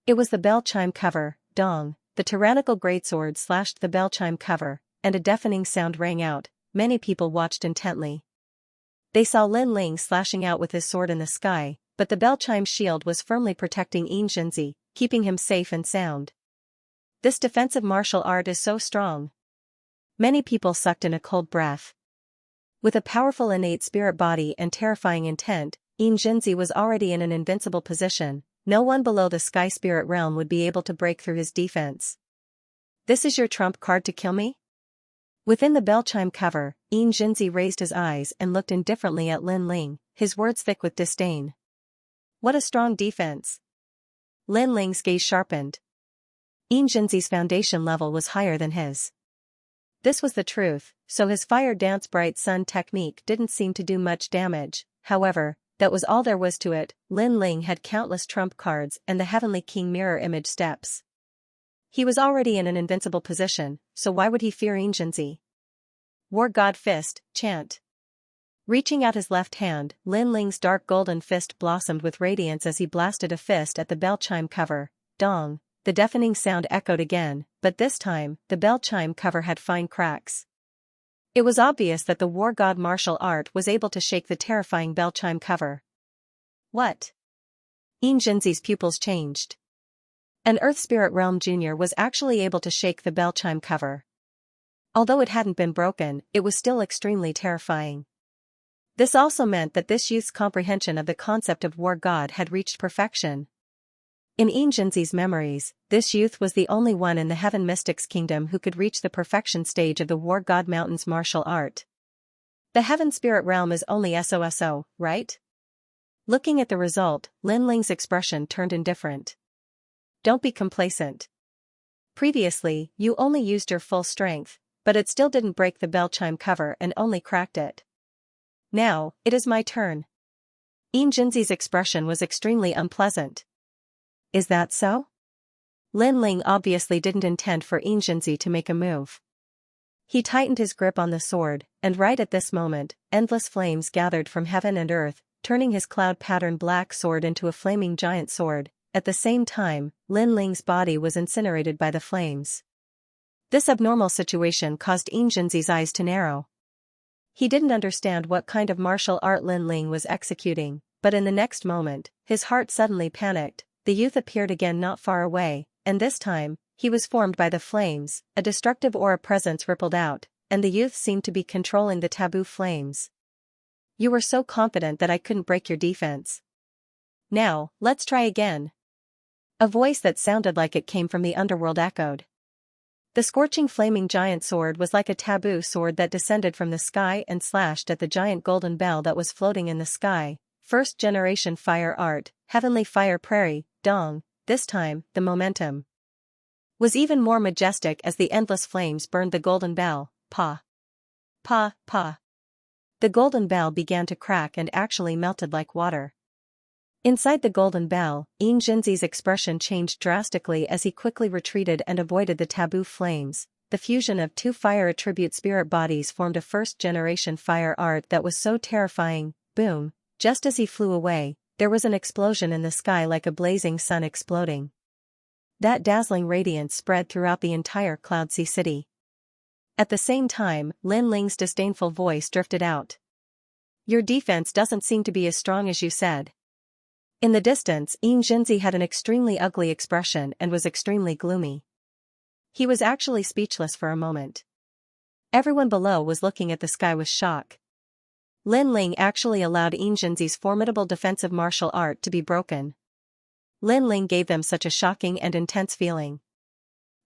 It was the bell chime cover. Dong, the tyrannical greatsword slashed the bell chime cover, and a deafening sound rang out. Many people watched intently. They saw Lin Ling slashing out with his sword in the sky, but the bell chime shield was firmly protecting Xianxia, keeping him safe and sound. This defensive martial art is so strong. Many people sucked in a cold breath. With a powerful innate spirit body and terrifying intent, Xianxia was already in an invincible position. No one below the Sky Spirit Realm would be able to break through his defense. This is your trump card to kill me? Within the bell chime cover, Xianxia raised his eyes and looked indifferently at Lin Ling, his words thick with disdain. What a strong defense. Lin Ling's gaze sharpened. Xianxia's foundation level was higher than his. This was the truth, so his fire dance bright sun technique didn't seem to do much damage. However, that was all there was to it. Lin Ling had countless trump cards and the Heavenly King mirror image steps. He was already in an invincible position, so why would he fear Xianxia? War God Fist, chant. Reaching out his left hand, Lin Ling's dark golden fist blossomed with radiance as he blasted a fist at the bell chime cover. Dong. The deafening sound echoed again, but this time, the bell chime cover had fine cracks. It was obvious that the war god martial art was able to shake the terrifying bell chime cover. What? Xianxia's pupils changed. An Earth Spirit Realm Junior was actually able to shake the bell chime cover. Although it hadn't been broken, it was still extremely terrifying. This also meant that this youth's comprehension of the concept of war god had reached perfection. In Xianxia's memories, this youth was the only one in the Heaven Mystics Kingdom who could reach the perfection stage of the War God Mountain's martial art. The Heaven Spirit Realm is only SOSO, right? Looking at the result, Lin Ling's expression turned indifferent. Don't be complacent. Previously, you only used your full strength, but it still didn't break the bell chime cover and only cracked it. Now, it is my turn. Xianxia's expression was extremely unpleasant. Is that so? Lin Ling obviously didn't intend for Xianxia to make a move. He tightened his grip on the sword, and right at this moment, endless flames gathered from heaven and earth, turning his cloud-patterned black sword into a flaming giant sword. At the same time, Lin Ling's body was incinerated by the flames. This abnormal situation caused Xianxia's eyes to narrow. He didn't understand what kind of martial art Lin Ling was executing, but in the next moment, his heart suddenly panicked. The youth appeared again not far away, and this time, he was formed by the flames. A destructive aura presence rippled out, and the youth seemed to be controlling the taboo flames. You were so confident that I couldn't break your defense. Now, let's try again. A voice that sounded like it came from the underworld echoed. The scorching flaming giant sword was like a taboo sword that descended from the sky and slashed at the giant golden bell that was floating in the sky. First generation fire art, heavenly fire prairie, dong. This time, the momentum was even more majestic as the endless flames burned the golden bell. Pa. Pa, pa. The golden bell began to crack and actually melted like water. Inside the golden bell, Xianxia's expression changed drastically as he quickly retreated and avoided the taboo flames. The fusion of two fire attribute spirit bodies formed a first-generation fire art that was so terrifying. Boom! Just as he flew away, there was an explosion in the sky like a blazing sun exploding. That dazzling radiance spread throughout the entire Cloud Sea city. At the same time, Lin Ling's disdainful voice drifted out. "Your defense doesn't seem to be as strong as you said." In the distance, Xianxia had an extremely ugly expression and was extremely gloomy. He was actually speechless for a moment. Everyone below was looking at the sky with shock. Lin Ling actually allowed Xianxia's formidable defensive martial art to be broken. Lin Ling gave them such a shocking and intense feeling.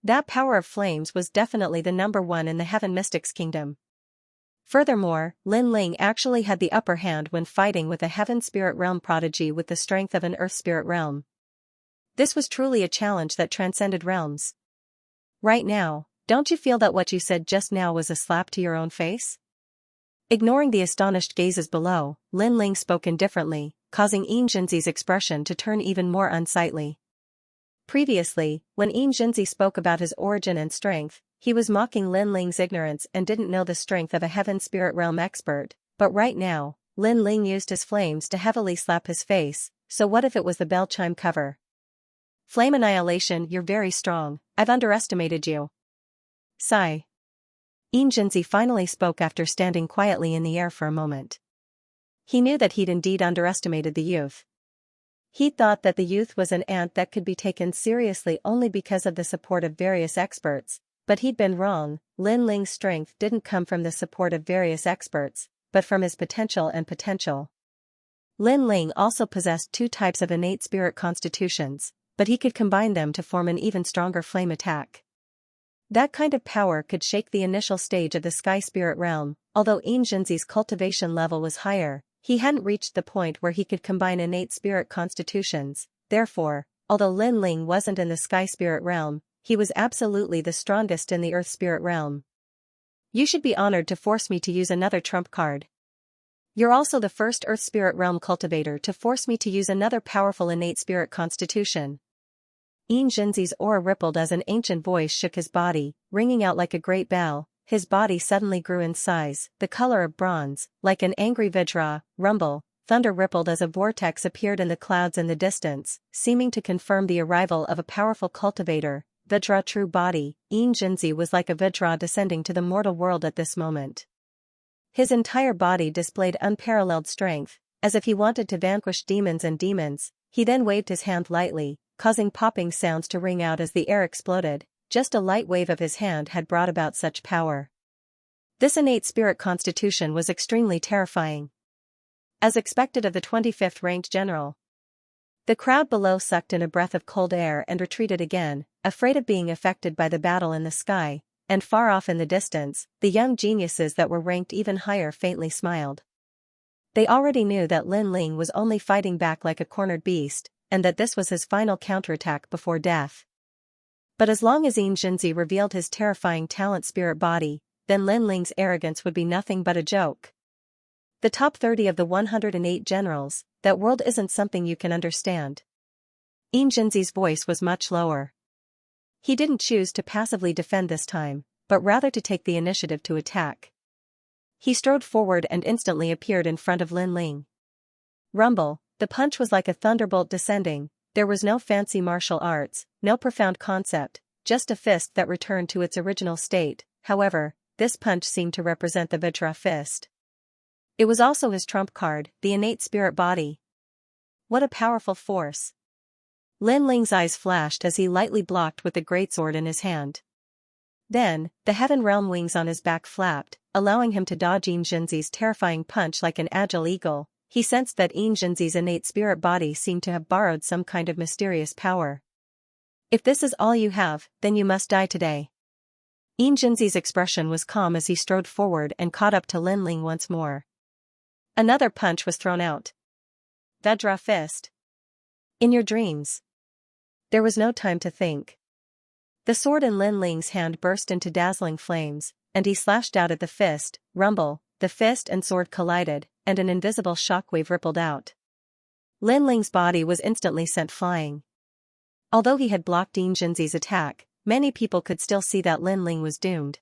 That power of flames was definitely the number one in the Heaven Mystics Kingdom. Furthermore, Lin Ling actually had the upper hand when fighting with a Heaven Spirit Realm prodigy with the strength of an Earth Spirit Realm. This was truly a challenge that transcended realms. Right now, don't you feel that what you said just now was a slap to your own face? Ignoring the astonished gazes below, Lin Ling spoke indifferently, causing Xianxia's expression to turn even more unsightly. Previously, when Xianxia spoke about his origin and strength, he was mocking Lin Ling's ignorance and didn't know the strength of a Heaven Spirit Realm expert, but right now, Lin Ling used his flames to heavily slap his face, so what if it was the bell chime cover? "Flame annihilation, you're very strong, I've underestimated you." Sigh. Xianxia finally spoke after standing quietly in the air for a moment. He knew that he'd indeed underestimated the youth. He thought that the youth was an ant that could be taken seriously only because of the support of various experts, but he'd been wrong. Lin Ling's strength didn't come from the support of various experts, but from his potential and potential. Lin Ling also possessed two types of innate spirit constitutions, but he could combine them to form an even stronger flame attack. That kind of power could shake the initial stage of the Sky Spirit Realm. Although Xianxia's cultivation level was higher, he hadn't reached the point where he could combine innate spirit constitutions. Therefore, although Lin Ling wasn't in the Sky Spirit Realm, he was absolutely the strongest in the Earth Spirit Realm. "You should be honored to force me to use another trump card. You're also the first Earth Spirit Realm cultivator to force me to use another powerful innate spirit constitution." Xianxia's aura rippled as an ancient voice shook his body, ringing out like a great bell. His body suddenly grew in size, the color of bronze, like an angry Vajra. Rumble, thunder rippled as a vortex appeared in the clouds in the distance, seeming to confirm the arrival of a powerful cultivator. Vajra true body. Xianxia was like a Vajra descending to the mortal world at this moment. His entire body displayed unparalleled strength, as if he wanted to vanquish demons and demons. He then waved his hand lightly, causing popping sounds to ring out as the air exploded. Just a light wave of his hand had brought about such power. This innate spirit constitution was extremely terrifying. As expected of the 25th ranked general. The crowd below sucked in a breath of cold air and retreated again, afraid of being affected by the battle in the sky, and far off in the distance, the young geniuses that were ranked even higher faintly smiled. They already knew that Lin Ling was only fighting back like a cornered beast, and that this was his final counterattack before death. But as long as Xianxia revealed his terrifying talent spirit body, then Lin Ling's arrogance would be nothing but a joke. The top 30 of the 108 generals, that world isn't something you can understand. Xianxia's voice was much lower. He didn't choose to passively defend this time, but rather to take the initiative to attack. He strode forward and instantly appeared in front of Lin Ling. Rumble, the punch was like a thunderbolt descending. There was no fancy martial arts, no profound concept, just a fist that returned to its original state. However, this punch seemed to represent the Vajra fist. It was also his trump card, the innate spirit body. What a powerful force. Lin Ling's eyes flashed as he lightly blocked with the greatsword in his hand. Then, the heaven realm wings on his back flapped, allowing him to dodge Xianxia's terrifying punch like an agile eagle. He sensed that Xianxia's innate spirit body seemed to have borrowed some kind of mysterious power. "If this is all you have, then you must die today." Jinzi's expression was calm as he strode forward and caught up to Lin Ling once more. Another punch was thrown out. Vajra fist. In your dreams. There was no time to think. The sword in Lin Ling's hand burst into dazzling flames, and he slashed out at the fist. Rumble, the fist and sword collided, and an invisible shockwave rippled out. Lin Ling's body was instantly sent flying. Although he had blocked Jinzi's attack, many people could still see that Lin Ling was doomed.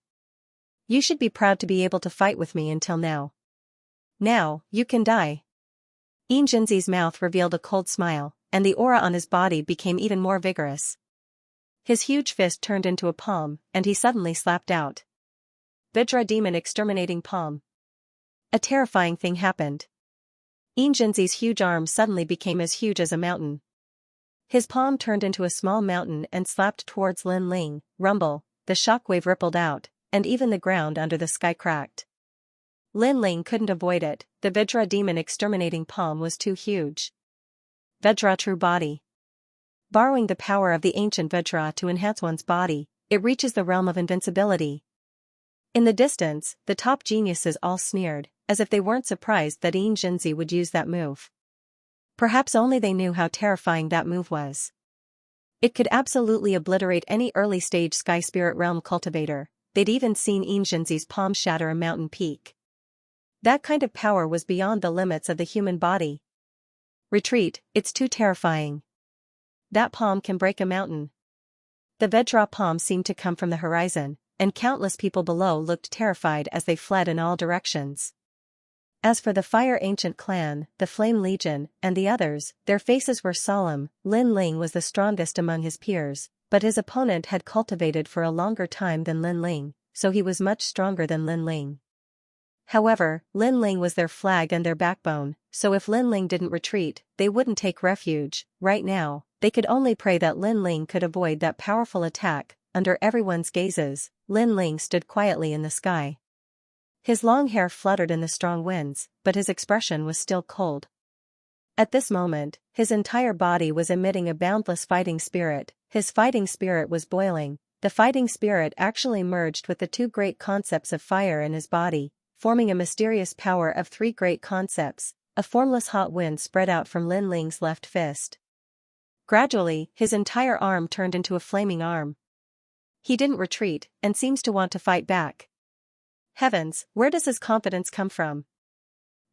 You should be proud to be able to fight with me until now. Now, you can die. Jinzi's mouth revealed a cold smile, and the aura on his body became even more vigorous. His huge fist turned into a palm, and he suddenly slapped out. Vajra Demon Exterminating Palm. A terrifying thing happened. Jinzi's huge arm suddenly became as huge as a mountain. His palm turned into a small mountain and slapped towards Lin Ling. Rumble, the shockwave rippled out, and even the ground under the sky cracked. Lin Ling couldn't avoid it, the Vajra Demon Exterminating Palm was too huge. Vajra True Body. Borrowing the power of the ancient Vajra to enhance one's body, it reaches the realm of invincibility. In the distance, the top geniuses all sneered, as if they weren't surprised that Jinzi would use that move. Perhaps only they knew how terrifying that move was. It could absolutely obliterate any early-stage Sky Spirit Realm cultivator. They'd even seen Jinzi's palm shatter a mountain peak. That kind of power was beyond the limits of the human body. Retreat, it's too terrifying. That palm can break a mountain. The Vajra palm seemed to come from the horizon, and countless people below looked terrified as they fled in all directions. As for the Fire Ancient Clan, the Flame Legion, and the others, their faces were solemn. Lin Ling was the strongest among his peers, but his opponent had cultivated for a longer time than Lin Ling, so he was much stronger than Lin Ling. However, Lin Ling was their flag and their backbone, so if Lin Ling didn't retreat, they wouldn't take refuge. Right now, they could only pray that Lin Ling could avoid that powerful attack. Under everyone's gazes, Lin Ling stood quietly in the sky. His long hair fluttered in the strong winds, but his expression was still cold. At this moment, his entire body was emitting a boundless fighting spirit. His fighting spirit was boiling. The fighting spirit actually merged with the two great concepts of fire in his body, forming a mysterious power of three great concepts. A formless hot wind spread out from Lin Ling's left fist. Gradually, his entire arm turned into a flaming arm. He didn't retreat, and seems to want to fight back. Heavens, where does his confidence come from?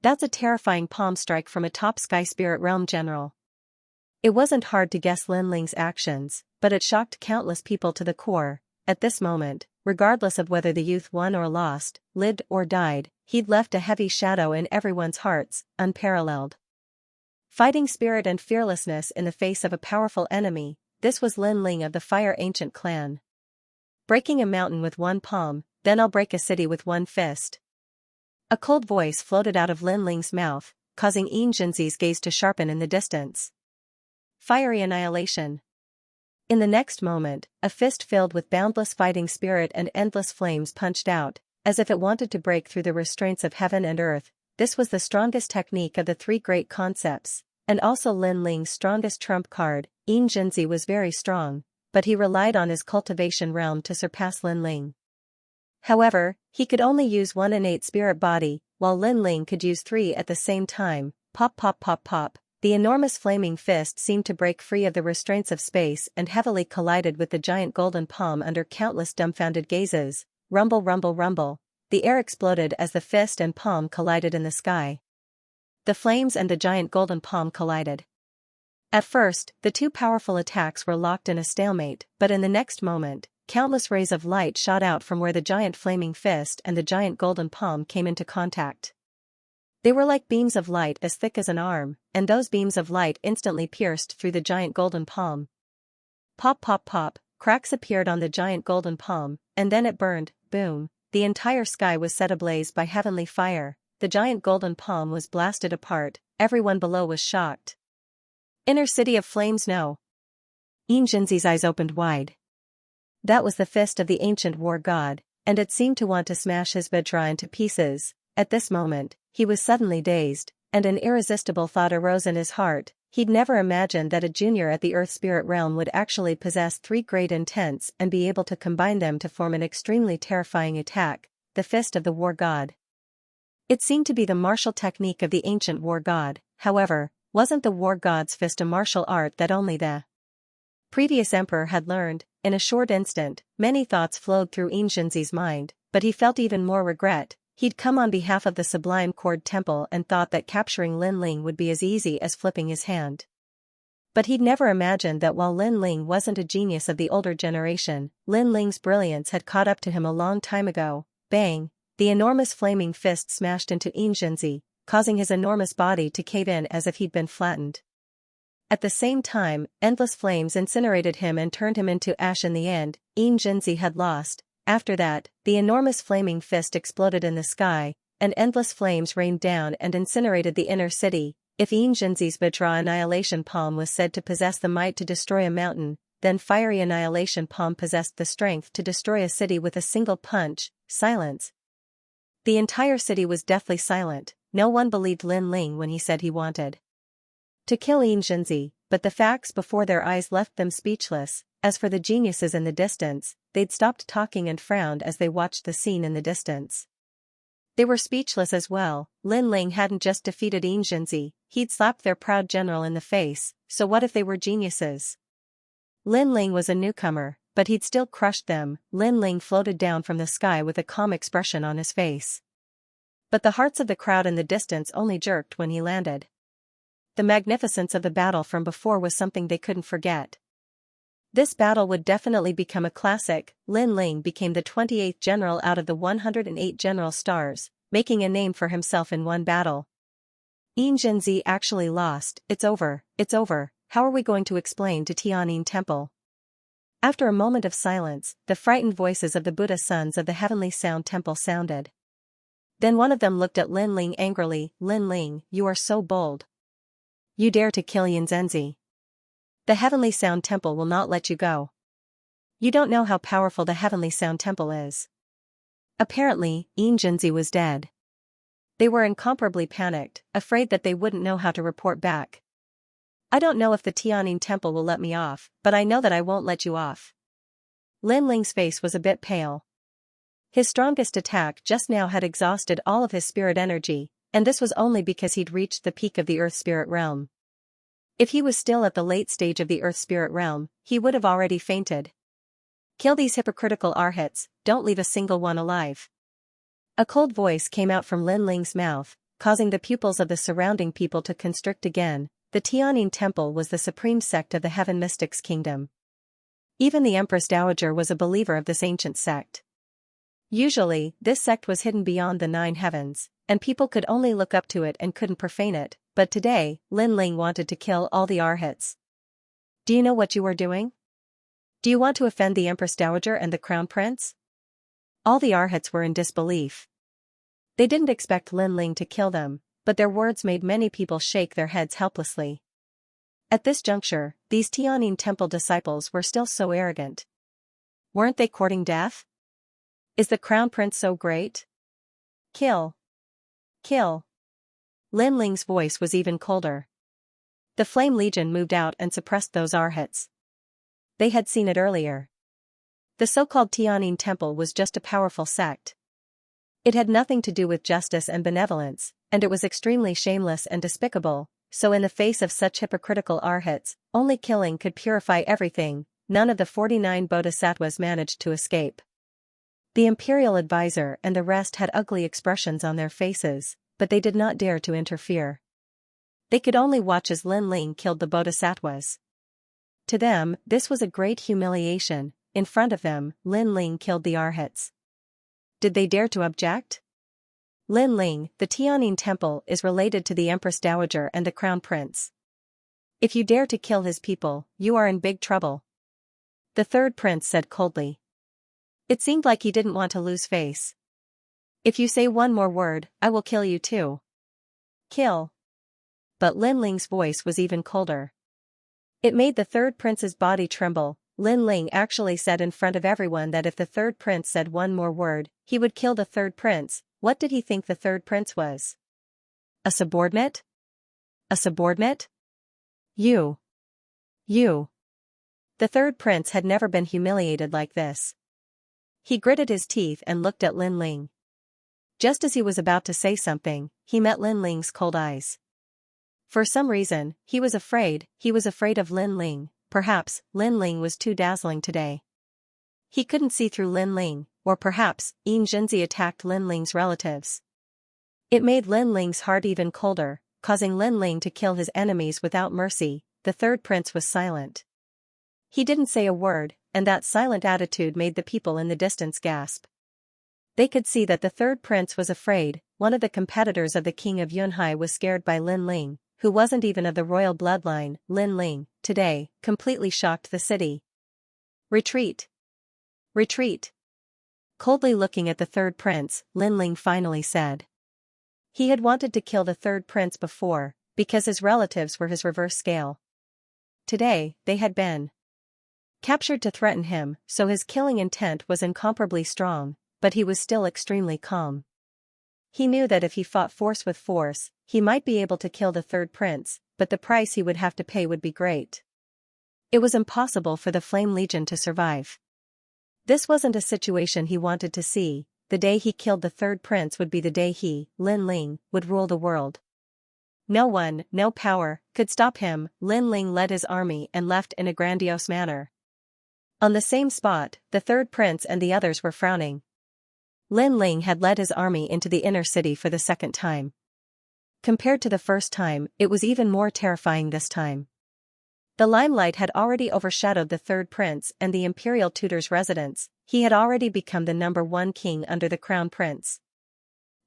That's a terrifying palm strike from a top Sky Spirit Realm general. It wasn't hard to guess Lin Ling's actions, but it shocked countless people to the core. At this moment, regardless of whether the youth won or lost, lived or died, he'd left a heavy shadow in everyone's hearts, unparalleled. Fighting spirit and fearlessness in the face of a powerful enemy, this was Lin Ling of the Fire Ancient Clan. Breaking a mountain with one palm, then I'll break a city with one fist. A cold voice floated out of Lin Ling's mouth, causing Jinzi's gaze to sharpen in the distance. Fiery annihilation. In the next moment, a fist filled with boundless fighting spirit and endless flames punched out, as if it wanted to break through the restraints of heaven and earth. This was the strongest technique of the three great concepts, and also Lin Ling's strongest trump card. Jinzi was very strong, but he relied on his cultivation realm to surpass Lin Ling. However, he could only use one innate spirit body, while Lin Ling could use three at the same time. Pop pop pop pop. The enormous flaming fist seemed to break free of the restraints of space and heavily collided with the giant golden palm under countless dumbfounded gazes. Rumble rumble rumble. The air exploded as the fist and palm collided in the sky. The flames and the giant golden palm collided. At first, the two powerful attacks were locked in a stalemate, but in the next moment, countless rays of light shot out from where the giant flaming fist and the giant golden palm came into contact. They were like beams of light as thick as an arm, and those beams of light instantly pierced through the giant golden palm. Pop pop pop, cracks appeared on the giant golden palm, and then it burned. Boom, the entire sky was set ablaze by heavenly fire. The giant golden palm was blasted apart. Everyone below was shocked. Inner city of flames, no. Jinzi's eyes opened wide. That was the fist of the ancient war god, and it seemed to want to smash his Vajra into pieces. At this moment, he was suddenly dazed. and an irresistible thought arose in his heart. He'd never imagined that a junior at the Earth Spirit realm would actually possess 3 great intents and be able to combine them to form an extremely terrifying attack, the Fist of the War God. It seemed to be the martial technique of the ancient war god. However, wasn't the war god's fist a martial art that only the previous emperor had learned? In a short instant, many thoughts flowed through Xianxia's mind, but he felt even more regret. He'd come on behalf of the Sublime Cord Temple and thought that capturing Lin Ling would be as easy as flipping his hand. But he'd never imagined that while Lin Ling wasn't a genius of the older generation, Lin Ling's brilliance had caught up to him a long time ago. Bang! The enormous flaming fist smashed into Xianxia, causing his enormous body to cave in as if he'd been flattened. At the same time, endless flames incinerated him and turned him into ash. In the end, Xianxia had lost. After that, the enormous flaming fist exploded in the sky, and endless flames rained down and incinerated the inner city. If Xianxia's Vajra Annihilation Palm was said to possess the might to destroy a mountain, then Fiery Annihilation Palm possessed the strength to destroy a city with a single punch. Silence. The entire city was deathly silent. No one believed Lin Ling when he said he wanted to kill Xianxia, but the facts before their eyes left them speechless. As for the geniuses in the distance, they'd stopped talking and frowned as they watched the scene in the distance. They were speechless as well. Lin Ling hadn't just defeated Xianxia, he'd slapped their proud general in the face, so what if they were geniuses? Lin Ling was a newcomer, but he'd still crushed them. Lin Ling floated down from the sky with a calm expression on his face. But the hearts of the crowd in the distance only jerked when he landed. The magnificence of the battle from before was something they couldn't forget. This battle would definitely become a classic. Lin Ling became the 28th general out of the 108 general stars, making a name for himself in one battle. Xianxia actually lost. It's over, it's over. How are we going to explain to Tian'an Temple? After a moment of silence, the frightened voices of the Buddha sons of the Heavenly Sound Temple sounded. Then one of them looked at Lin Ling angrily. Lin Ling, you are so bold. You dare to kill Xianxia. The Heavenly Sound Temple will not let you go. You don't know how powerful the Heavenly Sound Temple is. Apparently, Xianxia was dead. They were incomparably panicked, afraid that they wouldn't know how to report back. I don't know if the Tian'an Temple will let me off, but I know that I won't let you off. Lin Ling's face was a bit pale. His strongest attack just now had exhausted all of his spirit energy, and this was only because he'd reached the peak of the Earth Spirit realm. If he was still at the late stage of the Earth Spirit realm, he would have already fainted. Kill these hypocritical arhats, don't leave a single one alive. A cold voice came out from Lin Ling's mouth, causing the pupils of the surrounding people to constrict again. The Tian'an Temple was the supreme sect of the Heaven Mystics Kingdom. Even the Empress Dowager was a believer of this ancient sect. Usually, this sect was hidden beyond the 9 heavens, and people could only look up to it and couldn't profane it, but today, Lin Ling wanted to kill all the arhats. Do you know what you are doing? Do you want to offend the Empress Dowager and the Crown Prince? All the arhats were in disbelief. They didn't expect Lin Ling to kill them, but their words made many people shake their heads helplessly. At this juncture, these Tian'an Temple disciples were still so arrogant. Weren't they courting death? Is the Crown Prince so great? Kill. Kill. Lin Ling's voice was even colder. The Flame Legion moved out and suppressed those arhats. They had seen it earlier. The so-called Tian'an Temple was just a powerful sect. It had nothing to do with justice and benevolence, and it was extremely shameless and despicable, so in the face of such hypocritical arhats, only killing could purify everything. None of the 49 bodhisattvas managed to escape. The imperial advisor and the rest had ugly expressions on their faces, but they did not dare to interfere. They could only watch as Lin Ling killed the bodhisattvas. To them, this was a great humiliation. In front of them, Lin Ling killed the arhats. Did they dare to object? Lin Ling, the Tian'an Temple is related to the Empress Dowager and the Crown Prince. If you dare to kill his people, you are in big trouble. The third prince said coldly. It seemed like he didn't want to lose face. If you say one more word, I will kill you too. Kill. But Lin Ling's voice was even colder. It made the third prince's body tremble. Lin Ling actually said in front of everyone that if the third prince said one more word, he would kill the third prince. What did he think the third prince was? A subordinate? A subordinate? You. You. The third prince had never been humiliated like this. He gritted his teeth and looked at Lin Ling. Just as he was about to say something, he met Lin Ling's cold eyes. For some reason, he was afraid of Lin Ling. Perhaps Lin Ling was too dazzling today. He couldn't see through Lin Ling, or perhaps Xianxia attacked Lin Ling's relatives. It made Lin Ling's heart even colder, causing Lin Ling to kill his enemies without mercy. The third prince was silent. He didn't say a word, and that silent attitude made the people in the distance gasp. They could see that the third prince was afraid. One of the competitors of the king of Yunhai was scared by Lin Ling, who wasn't even of the royal bloodline. Lin Ling, today, completely shocked the city. Retreat! Retreat! Coldly looking at the third prince, Lin Ling finally said. He had wanted to kill the third prince before, because his relatives were his reverse scale. Today, they had been captured to threaten him, so his killing intent was incomparably strong, but he was still extremely calm. He knew that if he fought force with force, he might be able to kill the third prince, but the price he would have to pay would be great. It was impossible for the Flame Legion to survive. This wasn't a situation he wanted to see. The day he killed the third prince would be the day he, Lin Ling, would rule the world. No one, no power, could stop him. Lin Ling led his army and left in a grandiose manner. On the same spot, the third prince and the others were frowning. Lin Ling had led his army into the inner city for the second time. Compared to the first time, it was even more terrifying this time. The limelight had already overshadowed the third prince and the imperial tutor's residence. He had already become the #1 king under the crown prince.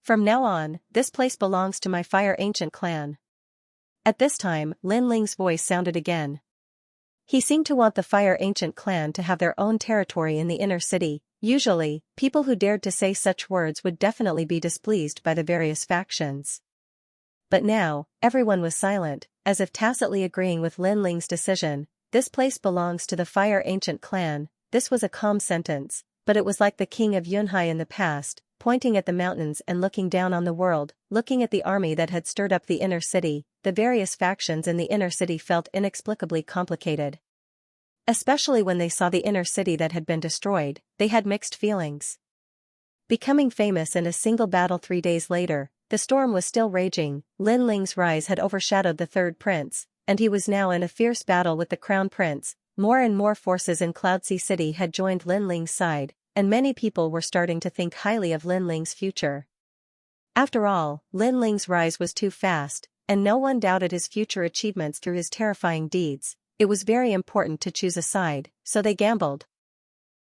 From now on, this place belongs to my Fire Ancient clan. At this time, Lin Ling's voice sounded again. He seemed to want the Fire Ancient clan to have their own territory in the inner city. Usually, people who dared to say such words would definitely be displeased by the various factions. But now, everyone was silent, as if tacitly agreeing with Lin Ling's decision. This place belongs to the Fire Ancient clan. This was a calm sentence, but it was like the king of Yunhai in the past, pointing at the mountains and looking down on the world, looking at the army that had stirred up the inner city. The various factions in the inner city felt inexplicably complicated. Especially when they saw the inner city that had been destroyed, they had mixed feelings. Becoming famous in a single battle 3 days later, the storm was still raging. Lin Ling's rise had overshadowed the third prince, and he was now in a fierce battle with the crown prince. More and more forces in Cloudsea City had joined Lin Ling's side, and many people were starting to think highly of Lin Ling's future. After all, Lin Ling's rise was too fast, and no one doubted his future achievements through his terrifying deeds. It was very important to choose a side, so they gambled.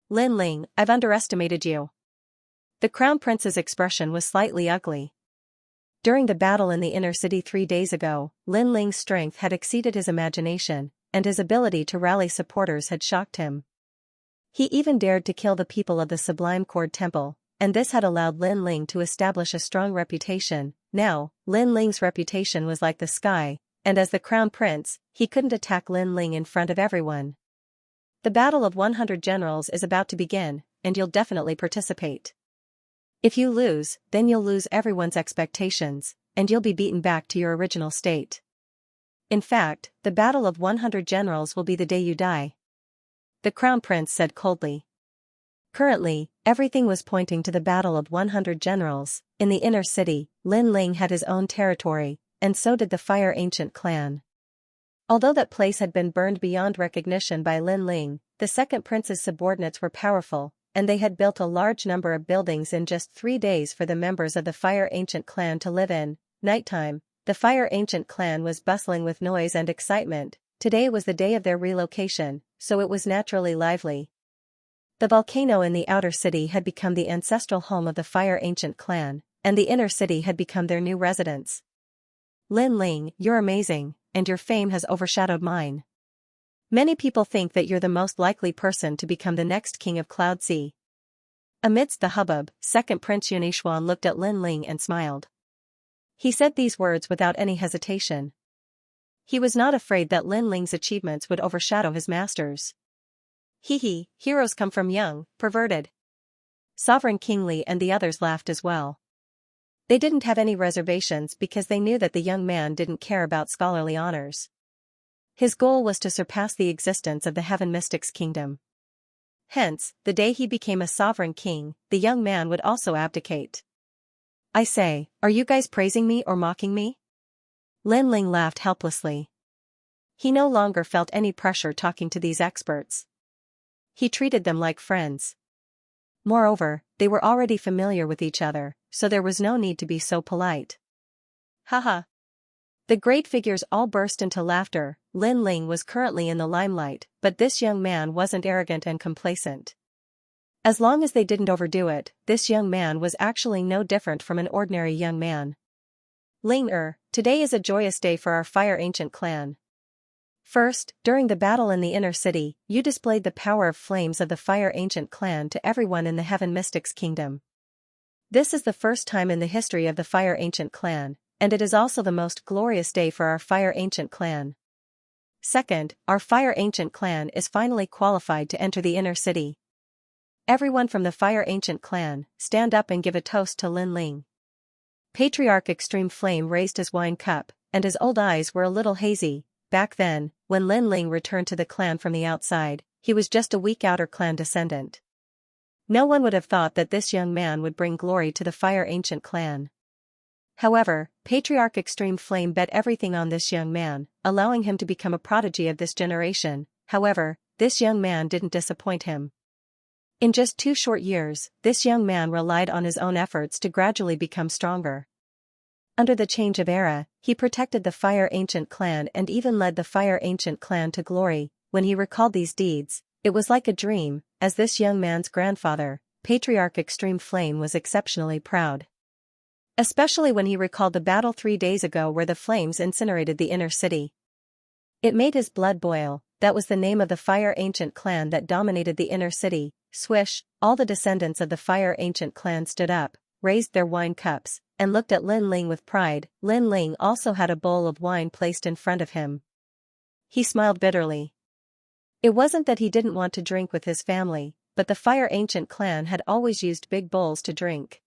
Lin Ling, I've underestimated you. The crown prince's expression was slightly ugly. During the battle in the inner city 3 days ago, Lin Ling's strength had exceeded his imagination, and his ability to rally supporters had shocked him. He even dared to kill the people of the Sublime Cord Temple, and this had allowed Lin Ling to establish a strong reputation. Now, Lin Ling's reputation was like the sky, and as the crown prince, he couldn't attack Lin Ling in front of everyone. The Battle of 100 Generals is about to begin, and you'll definitely participate. If you lose, then you'll lose everyone's expectations, and you'll be beaten back to your original state. In fact, the Battle of 100 Generals will be the day you die. The Crown Prince said coldly. Currently, everything was pointing to the Battle of 100 Generals. In the inner city, Lin Ling had his own territory, and so did the Fire Ancient clan. Although that place had been burned beyond recognition by Lin Ling, the second prince's subordinates were powerful, and they had built a large number of buildings in just 3 days for the members of the Fire Ancient clan to live in. Nighttime, the Fire Ancient clan was bustling with noise and excitement. Today was the day of their relocation, so it was naturally lively. The volcano in the outer city had become the ancestral home of the Fire Ancient clan, and the inner city had become their new residence. Lin Ling, you're amazing, and your fame has overshadowed mine. Many people think that you're the most likely person to become the next king of Cloudsea. Amidst the hubbub, second Prince Yunishuan looked at Lin Ling and smiled. He said these words without any hesitation. He was not afraid that Lin Ling's achievements would overshadow his master's. Hee, heroes come from young, perverted. Sovereign King Li and the others laughed as well. They didn't have any reservations because they knew that the young man didn't care about scholarly honors. His goal was to surpass the existence of the Heaven Mystics Kingdom. Hence, the day he became a sovereign king, the young man would also abdicate. I say, are you guys praising me or mocking me? Lin Ling laughed helplessly. He no longer felt any pressure talking to these experts. He treated them like friends. Moreover, they were already familiar with each other, so there was no need to be so polite. Haha. The great figures all burst into laughter. Lin Ling was currently in the limelight, but this young man wasn't arrogant and complacent. As long as they didn't overdo it, this young man was actually no different from an ordinary young man. Ling today is a joyous day for our Fire Ancient clan. First, during the battle in the inner city, you displayed the power of flames of the Fire Ancient clan to everyone in the Heaven Mystics Kingdom. This is the first time in the history of the Fire Ancient clan, and it is also the most glorious day for our Fire Ancient clan. Second, our Fire Ancient clan is finally qualified to enter the inner city. Everyone from the Fire Ancient clan, stand up and give a toast to Lin Ling. Patriarch Extreme Flame raised his wine cup, and his old eyes were a little hazy. Back then, when Lin Ling returned to the clan from the outside, he was just a weak outer clan descendant. No one would have thought that this young man would bring glory to the Fire Ancient clan. However, Patriarch Extreme Flame bet everything on this young man, allowing him to become a prodigy of this generation. However, this young man didn't disappoint him. In just 2 short years, this young man relied on his own efforts to gradually become stronger. Under the change of era, he protected the Fire Ancient clan and even led the Fire Ancient clan to glory. When he recalled these deeds, it was like a dream. As this young man's grandfather, Patriarch Extreme Flame was exceptionally proud. Especially when he recalled the battle 3 days ago where the flames incinerated the inner city. It made his blood boil. That was the name of the Fire Ancient clan that dominated the inner city. Swish, all the descendants of the Fire Ancient clan stood up, raised their wine cups, and looked at Lin Ling with pride. Lin Ling also had a bowl of wine placed in front of him. He smiled bitterly. It wasn't that he didn't want to drink with his family, but the Fire Ancient clan had always used big bowls to drink.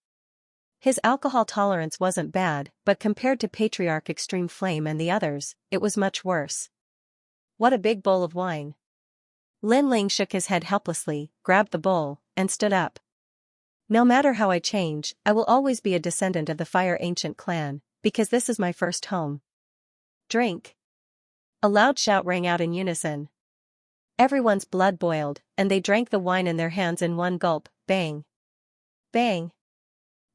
His alcohol tolerance wasn't bad, but compared to Patriarch Extreme Flame and the others, it was much worse. What a big bowl of wine. Lin Ling shook his head helplessly, grabbed the bowl, and stood up. No matter how I change, I will always be a descendant of the Fire Ancient clan, because this is my first home. Drink. A loud shout rang out in unison. Everyone's blood boiled, and they drank the wine in their hands in one gulp. Bang. Bang.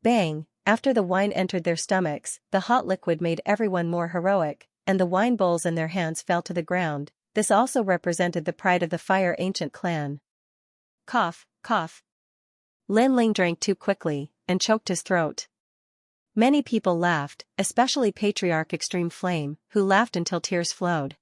Bang. After the wine entered their stomachs, the hot liquid made everyone more heroic, and the wine bowls in their hands fell to the ground. This also represented the pride of the Fire Ancient clan. Cough, cough. Lin Ling drank too quickly, and choked his throat. Many people laughed, especially Patriarch Extreme Flame, who laughed until tears flowed.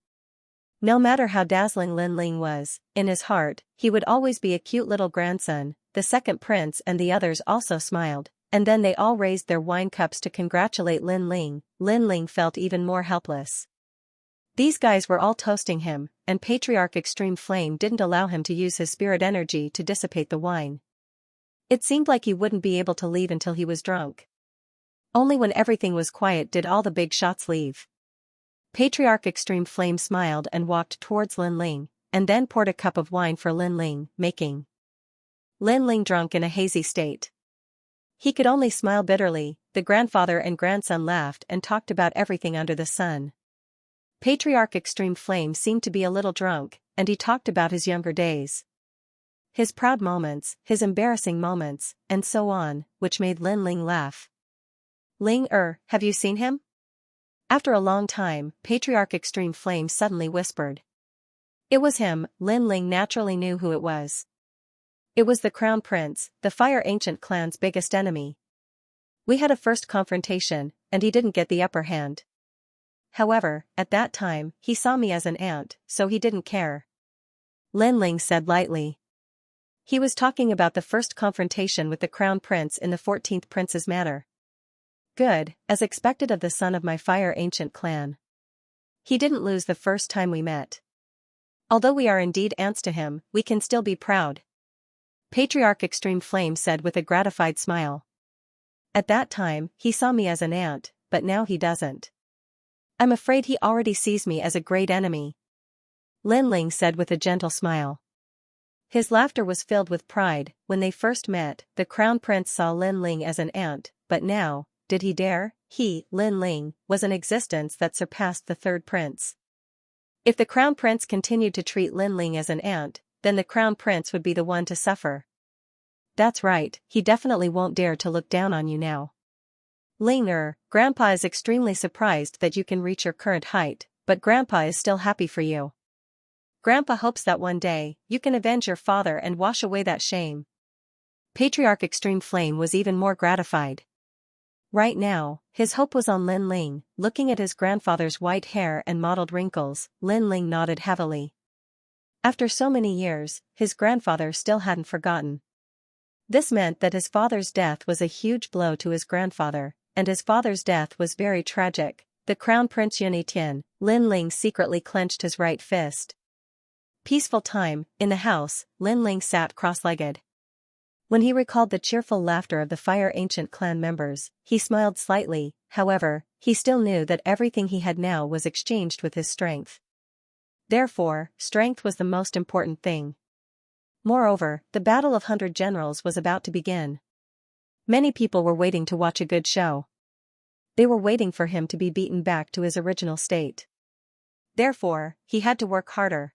No matter how dazzling Lin Ling was, in his heart, he would always be a cute little grandson. The second prince and the others also smiled, and then they all raised their wine cups to congratulate Lin Ling. Lin Ling felt even more helpless. These guys were all toasting him, and Patriarch Extreme Flame didn't allow him to use his spirit energy to dissipate the wine. It seemed like he wouldn't be able to leave until he was drunk. Only when everything was quiet did all the big shots leave. Patriarch Extreme Flame smiled and walked towards Lin Ling, and then poured a cup of wine for Lin Ling, making Lin Ling drunk in a hazy state. He could only smile bitterly. The grandfather and grandson laughed and talked about everything under the sun. Patriarch Extreme Flame seemed to be a little drunk, and he talked about his younger days. His proud moments, his embarrassing moments, and so on, which made Lin Ling laugh. Ling have you seen him? After a long time, Patriarch Extreme Flame suddenly whispered. It was him. Lin Ling naturally knew who it was. It was the Crown Prince, the Fire Ancient clan's biggest enemy. We had a first confrontation, and he didn't get the upper hand. However, at that time, he saw me as an ant, so he didn't care. Lin Ling said lightly. He was talking about the first confrontation with the Crown Prince in the 14th Prince's manor. Good, as expected of the son of my Fire Ancient clan. He didn't lose the first time we met. Although we are indeed ants to him, we can still be proud. Patriarch Extreme Flame said with a gratified smile. At that time, he saw me as an ant, but now he doesn't. I'm afraid he already sees me as a great enemy. Lin Ling said with a gentle smile. His laughter was filled with pride. When they first met, the crown prince saw Lin Ling as an ant, but now, did he dare? He, Lin Ling, was an existence that surpassed the third prince. If the crown prince continued to treat Lin Ling as an ant, then the crown prince would be the one to suffer. That's right, he definitely won't dare to look down on you now. Ling Grandpa is extremely surprised that you can reach your current height, but Grandpa is still happy for you. Grandpa hopes that one day, you can avenge your father and wash away that shame. Patriarch Extreme Flame was even more gratified. Right now, his hope was on Lin Ling. Looking at his grandfather's white hair and mottled wrinkles, Lin Ling nodded heavily. After so many years, his grandfather still hadn't forgotten. This meant that his father's death was a huge blow to his grandfather, and his father's death was very tragic. The Crown Prince Yunitian, Lin Ling secretly clenched his right fist. Peaceful time. In the house, Lin Ling sat cross-legged. When he recalled the cheerful laughter of the Fire Ancient clan members, he smiled slightly. However, he still knew that everything he had now was exchanged with his strength. Therefore, strength was the most important thing. Moreover, the Battle of 100 Generals was about to begin. Many people were waiting to watch a good show. They were waiting for him to be beaten back to his original state. Therefore, he had to work harder.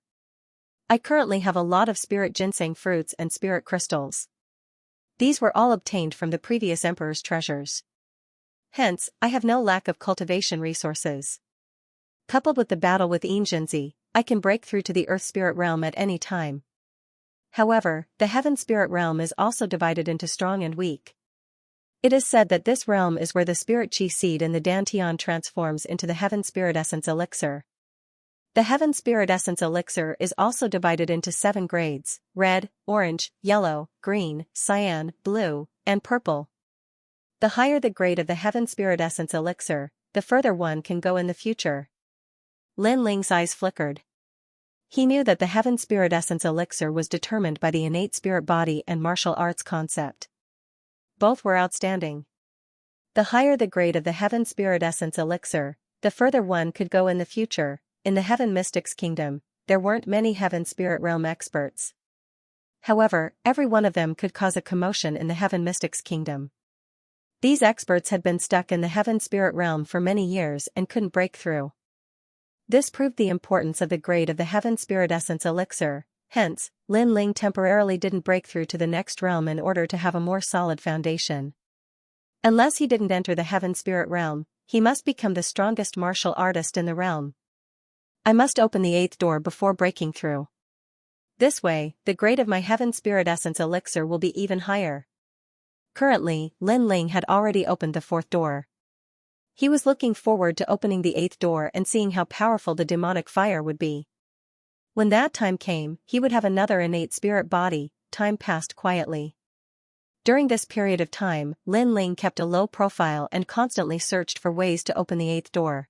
I currently have a lot of spirit ginseng fruits and spirit crystals. These were all obtained from the previous emperor's treasures. Hence, I have no lack of cultivation resources. Coupled with the battle with Xianxia, I can break through to the earth spirit realm at any time. However, the heaven spirit realm is also divided into strong and weak. It is said that this realm is where the spirit chi seed in the Dantian transforms into the heaven spirit essence elixir. The heaven spirit essence elixir is also divided into 7 grades: red, orange, yellow, green, cyan, blue, and purple. The higher the grade of the heaven spirit essence elixir, the further one can go in the future. Lin Ling's eyes flickered. He knew that the heaven spirit essence elixir was determined by the innate spirit body and martial arts concept. Both were outstanding. The higher the grade of the heaven spirit essence elixir, the further one could go in the future. In the Heaven Mystics Kingdom, there weren't many Heaven Spirit Realm experts. However, every one of them could cause a commotion in the Heaven Mystics Kingdom. These experts had been stuck in the Heaven Spirit Realm for many years and couldn't break through. This proved the importance of the grade of the Heaven Spirit Essence Elixir. Hence, Lin Ling temporarily didn't break through to the next realm in order to have a more solid foundation. Unless he didn't enter the Heaven Spirit Realm, he must become the strongest martial artist in the realm. I must open the 8th door before breaking through. This way, the grade of my Heaven Spirit Essence Elixir will be even higher. Currently, Lin Ling had already opened the 4th door. He was looking forward to opening the 8th door and seeing how powerful the demonic fire would be. When that time came, he would have another innate spirit body. Time passed quietly. During this period of time, Lin Ling kept a low profile and constantly searched for ways to open the 8th door.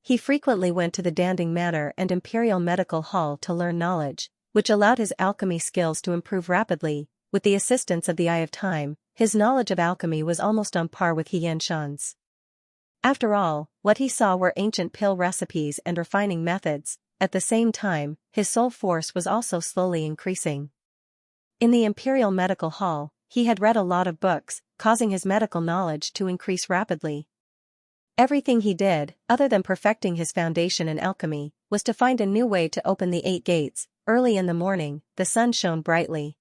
He frequently went to the Danding Manor and Imperial Medical Hall to learn knowledge, which allowed his alchemy skills to improve rapidly. With the assistance of the Eye of Time, his knowledge of alchemy was almost on par with Xianxia's. After all, what he saw were ancient pill recipes and refining methods. At the same time, his soul force was also slowly increasing. In the Imperial Medical Hall, he had read a lot of books, causing his medical knowledge to increase rapidly. Everything he did, other than perfecting his foundation in alchemy, was to find a new way to open the 8 gates. Early in the morning, the sun shone brightly.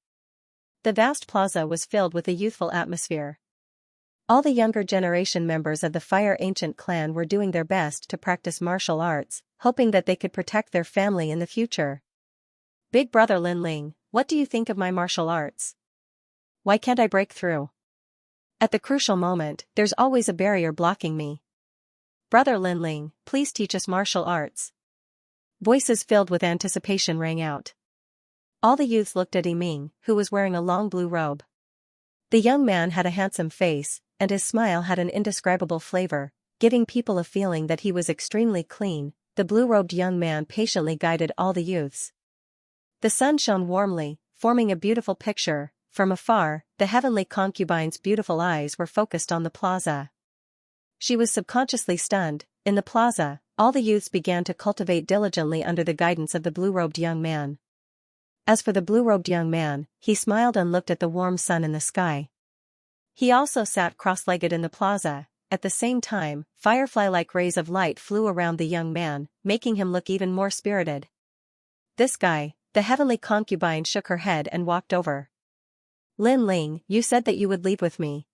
The vast plaza was filled with a youthful atmosphere. All the younger generation members of the Fire Ancient clan were doing their best to practice martial arts, hoping that they could protect their family in the future. Big brother Lin Ling, what do you think of my martial arts? Why can't I break through? At the crucial moment, there's always a barrier blocking me. Brother Lin Ling, please teach us martial arts. Voices filled with anticipation rang out. All the youths looked at Yiming, who was wearing a long blue robe. The young man had a handsome face, and his smile had an indescribable flavor, giving people a feeling that he was extremely clean. The blue-robed young man patiently guided all the youths. The sun shone warmly, forming a beautiful picture. from afar, the heavenly concubine's beautiful eyes were focused on the plaza. She was subconsciously stunned. In the plaza, all the youths began to cultivate diligently under the guidance of the blue-robed young man. As for the blue-robed young man, he smiled and looked at the warm sun in the sky. He also sat cross-legged in the plaza. At the same time, firefly-like rays of light flew around the young man, making him look even more spirited. This guy, the heavenly concubine shook her head and walked over. Lin Ling, you said that you would leave with me.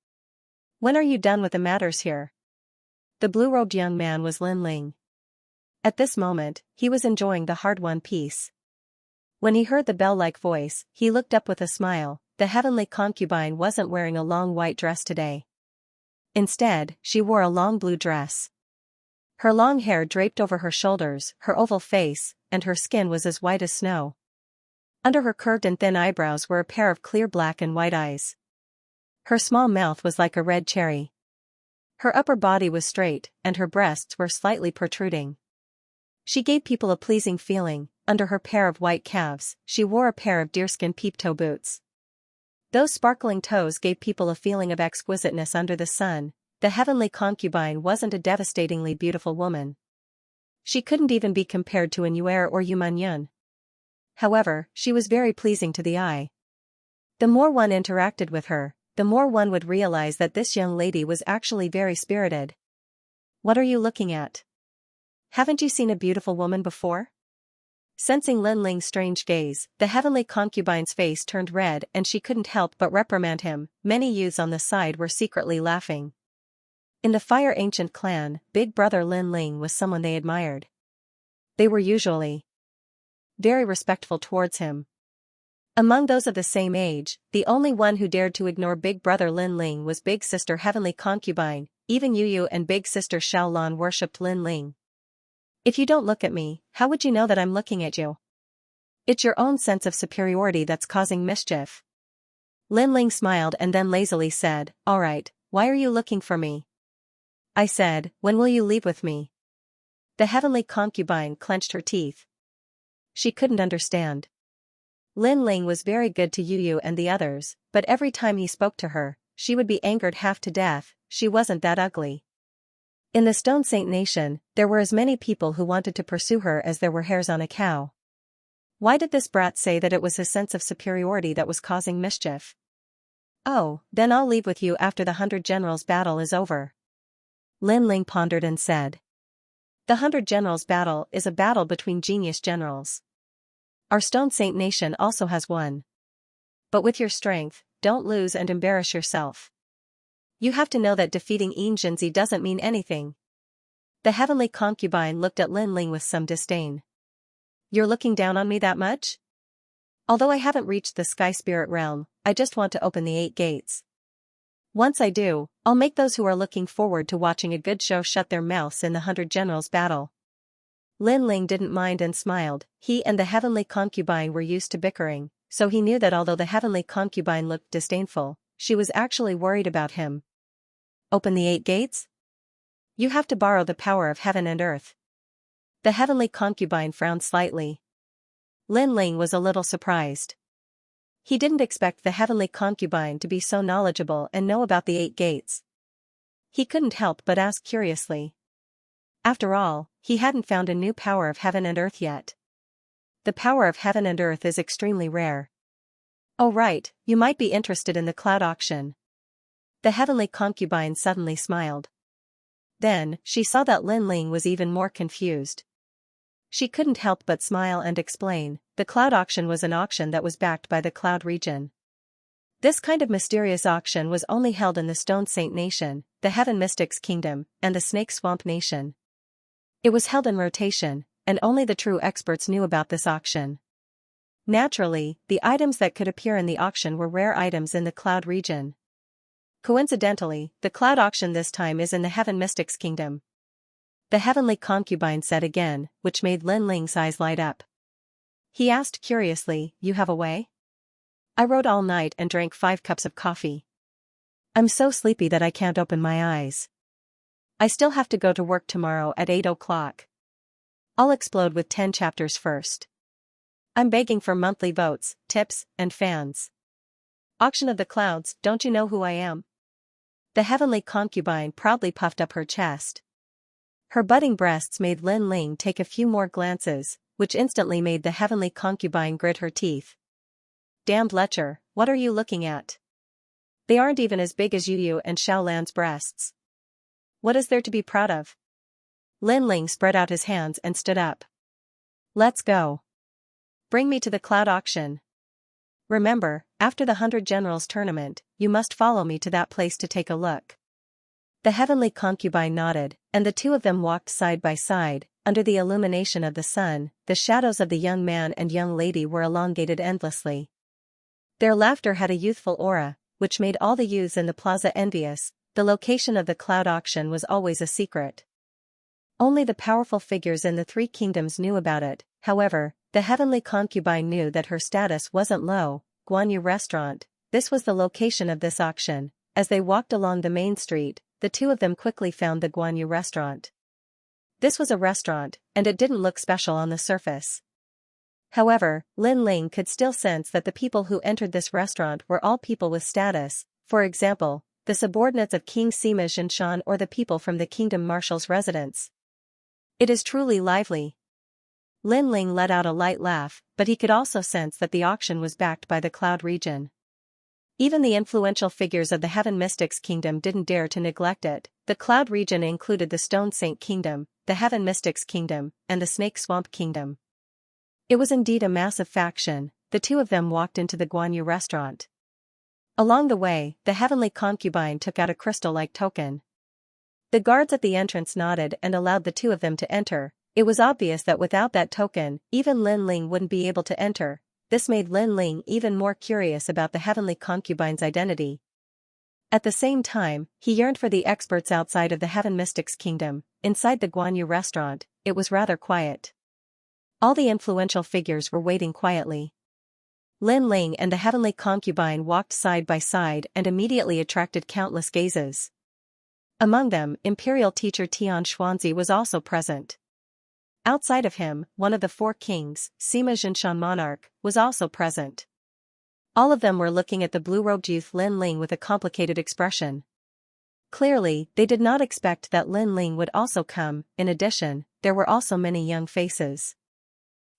When are you done with the matters here? The blue-robed young man was Lin Ling. At this moment, he was enjoying the hard-won peace. When he heard the bell-like voice, he looked up with a smile. The heavenly concubine wasn't wearing a long white dress today. Instead, she wore a long blue dress. Her long hair draped over her shoulders, her oval face, and her skin was as white as snow. Under her curved and thin eyebrows were a pair of clear black and white eyes. Her small mouth was like a red cherry. Her upper body was straight, and her breasts were slightly protruding. She gave people a pleasing feeling. Under her pair of white calves, she wore a pair of deerskin peep-toe boots. Those sparkling toes gave people a feeling of exquisiteness under the sun. The heavenly concubine wasn't a devastatingly beautiful woman. She couldn't even be compared to Anuer or Yumanyun. However, she was very pleasing to the eye. The more one interacted with her, the more one would realize that this young lady was actually very spirited. What are you looking at? Haven't you seen a beautiful woman before? Sensing Lin Ling's strange gaze, the heavenly concubine's face turned red and she couldn't help but reprimand him. Many youths on the side were secretly laughing. In the Fire Ancient clan, big brother Lin Ling was someone they admired. They were usually very respectful towards him. Among those of the same age, the only one who dared to ignore big brother Lin Ling was big sister heavenly concubine. Even Yu Yu and big sister Xiaolan worshipped Lin Ling. If you don't look at me, how would you know that I'm looking at you? It's your own sense of superiority that's causing mischief. Lin Ling smiled and then lazily said, "All right, why are you looking for me?" I said, "When will you leave with me?" The heavenly concubine clenched her teeth. She couldn't understand. Lin Ling was very good to Yu Yu and the others, but every time he spoke to her, she would be angered half to death. She wasn't that ugly. In the Stone Saint Nation, there were as many people who wanted to pursue her as there were hairs on a cow. Why did this brat say that it was his sense of superiority that was causing mischief? Oh, then I'll leave with you after the 100 Generals battle is over. Lin Ling pondered and said. The 100 Generals battle is a battle between genius generals. Our Stone Saint Nation also has one. But with your strength, don't lose and embarrass yourself. You have to know that defeating Yinzhenzi doesn't mean anything. The heavenly concubine looked at Lin Ling with some disdain. You're looking down on me that much? Although I haven't reached the sky spirit realm, I just want to open the 8 gates. Once I do, I'll make those who are looking forward to watching a good show shut their mouths in the 100 Generals battle. Lin Ling didn't mind and smiled. He and the heavenly concubine were used to bickering, so he knew that although the heavenly concubine looked disdainful, she was actually worried about him. Open the 8 gates? You have to borrow the power of heaven and earth. The heavenly concubine frowned slightly. Lin Ling was a little surprised. He didn't expect the heavenly concubine to be so knowledgeable and know about the 8 gates. He couldn't help but ask curiously. After all, he hadn't found a new power of heaven and earth yet. The power of heaven and earth is extremely rare. Oh right, you might be interested in the cloud auction. The heavenly concubine suddenly smiled. Then, she saw that Lin Ling was even more confused. She couldn't help but smile and explain. The cloud auction was an auction that was backed by the cloud region. This kind of mysterious auction was only held in the Stone Saint Nation, the Heaven Mystics Kingdom, and the Snake Swamp Nation. It was held in rotation, and only the true experts knew about this auction. Naturally, the items that could appear in the auction were rare items in the cloud region. Coincidentally, the cloud auction this time is in the Heaven Mystics Kingdom. The heavenly concubine said again, which made Lin Ling's eyes light up. He asked curiously, "You have a way?" I rode all night and drank 5 cups of coffee. I'm so sleepy that I can't open my eyes. I still have to go to work tomorrow at 8 o'clock. I'll explode with 10 chapters first. I'm begging for monthly votes, tips, and fans. Auction of the clouds, don't you know who I am? The heavenly concubine proudly puffed up her chest. Her budding breasts made Lin Ling take a few more glances, which instantly made the heavenly concubine grit her teeth. Damned lecher, what are you looking at? They aren't even as big as Yu and Xiaolan's breasts. What is there to be proud of? Lin Ling spread out his hands and stood up. Let's go. Bring me to the cloud auction. Remember, after the 100 Generals tournament, you must follow me to that place to take a look. The heavenly concubine nodded, and the two of them walked side by side. Under the illumination of the sun, the shadows of the young man and young lady were elongated endlessly. Their laughter had a youthful aura, which made all the youths in the plaza envious. The location of the cloud auction was always a secret. Only the powerful figures in the three kingdoms knew about it. However, the heavenly concubine knew that her status wasn't low. Guanyu Restaurant, this was the location of this auction. As they walked along the main street, the two of them quickly found the Guanyu Restaurant. This was a restaurant, and it didn't look special on the surface. However, Lin Ling could still sense that the people who entered this restaurant were all people with status. For example, the subordinates of King Sima Xianxia or the people from the kingdom marshal's residence. It is truly lively. Lin Ling let out a light laugh, but he could also sense that the auction was backed by the Cloud region. Even the influential figures of the Heaven Mystics Kingdom didn't dare to neglect it. The Cloud region included the Stone Saint Kingdom, the Heaven Mystics Kingdom, and the Snake Swamp Kingdom. It was indeed a massive faction. The two of them walked into the Guanyu restaurant. Along the way, the heavenly concubine took out a crystal-like token. The guards at the entrance nodded and allowed the two of them to enter. It was obvious that without that token, even Lin Ling wouldn't be able to enter. This made Lin Ling even more curious about the heavenly concubine's identity. At the same time, he yearned for the experts outside of the Heaven Mystics Kingdom. Inside the Guanyu restaurant, it was rather quiet. All the influential figures were waiting quietly. Lin Ling and the heavenly concubine walked side by side and immediately attracted countless gazes. Among them, Imperial teacher Tian Xuanzi was also present. Outside of him, one of the four kings, Sima Xianxia monarch, was also present. All of them were looking at the blue-robed youth Lin Ling with a complicated expression. Clearly, they did not expect that Lin Ling would also come. In addition, there were also many young faces.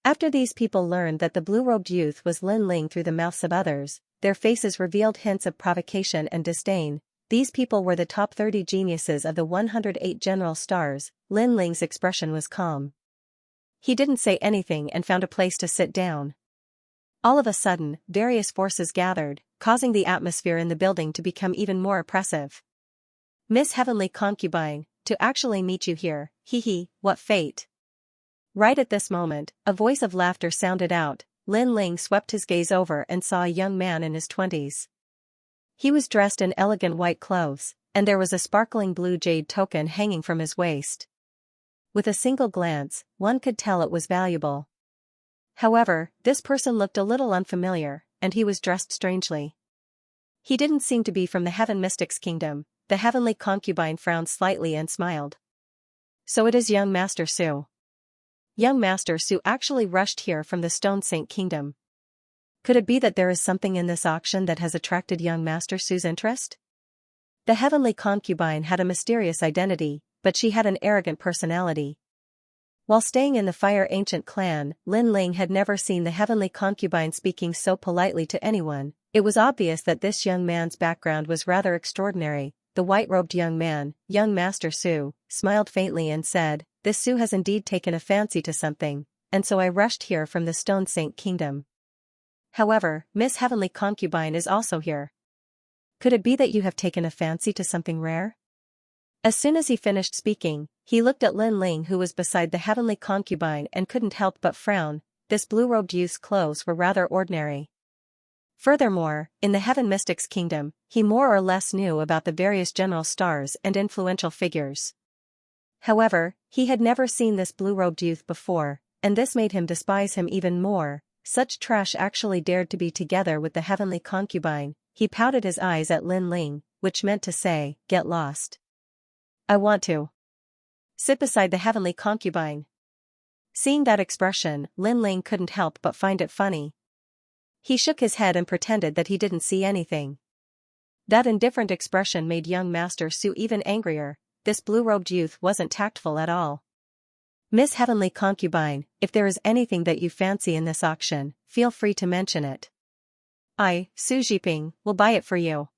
After these people learned that the blue-robed youth was Lin Ling through the mouths of others, their faces revealed hints of provocation and disdain. These people were the top 30 geniuses of the 108 general stars. Lin Ling's expression was calm. He didn't say anything and found a place to sit down. All of a sudden, various forces gathered, causing the atmosphere in the building to become even more oppressive. Miss Heavenly Concubine, to actually meet you here, hee, what fate. Right at this moment, a voice of laughter sounded out. Lin Ling swept his gaze over and saw a young man in his 20s. He was dressed in elegant white clothes, and there was a sparkling blue jade token hanging from his waist. With a single glance, one could tell it was valuable. However, this person looked a little unfamiliar, and he was dressed strangely. He didn't seem to be from the Heaven Mystics Kingdom. The heavenly concubine frowned slightly and smiled. So it is young Master Su. Young Master Su actually rushed here from the Stone Saint Kingdom. Could it be that there is something in this auction that has attracted young Master Su's interest? The heavenly concubine had a mysterious identity, but she had an arrogant personality. While staying in the Fire Ancient clan, Lin Ling had never seen the heavenly concubine speaking so politely to anyone. It was obvious that this young man's background was rather extraordinary. The white-robed young man, young Master Su, smiled faintly and said, "This Su has indeed taken a fancy to something, and so I rushed here from the Stone Saint Kingdom. However, Miss Heavenly Concubine is also here. Could it be that you have taken a fancy to something rare?" As soon as he finished speaking, he looked at Lin Ling, who was beside the heavenly concubine, and couldn't help but frown. This blue-robed youth's clothes were rather ordinary. Furthermore, in the Heaven Mystics Kingdom, he more or less knew about the various general stars and influential figures. However, he had never seen this blue-robed youth before, and this made him despise him even more. Such trash actually dared to be together with the heavenly concubine. He pouted his eyes at Lin Ling, which meant to say, "Get lost. I want to sit beside the heavenly concubine." Seeing that expression, Lin Ling couldn't help but find it funny. He shook his head and pretended that he didn't see anything. That indifferent expression made young Master Su even angrier. This blue-robed youth wasn't tactful at all. Miss Heavenly Concubine, if there is anything that you fancy in this auction, feel free to mention it. I, Su Jiping, will buy it for you.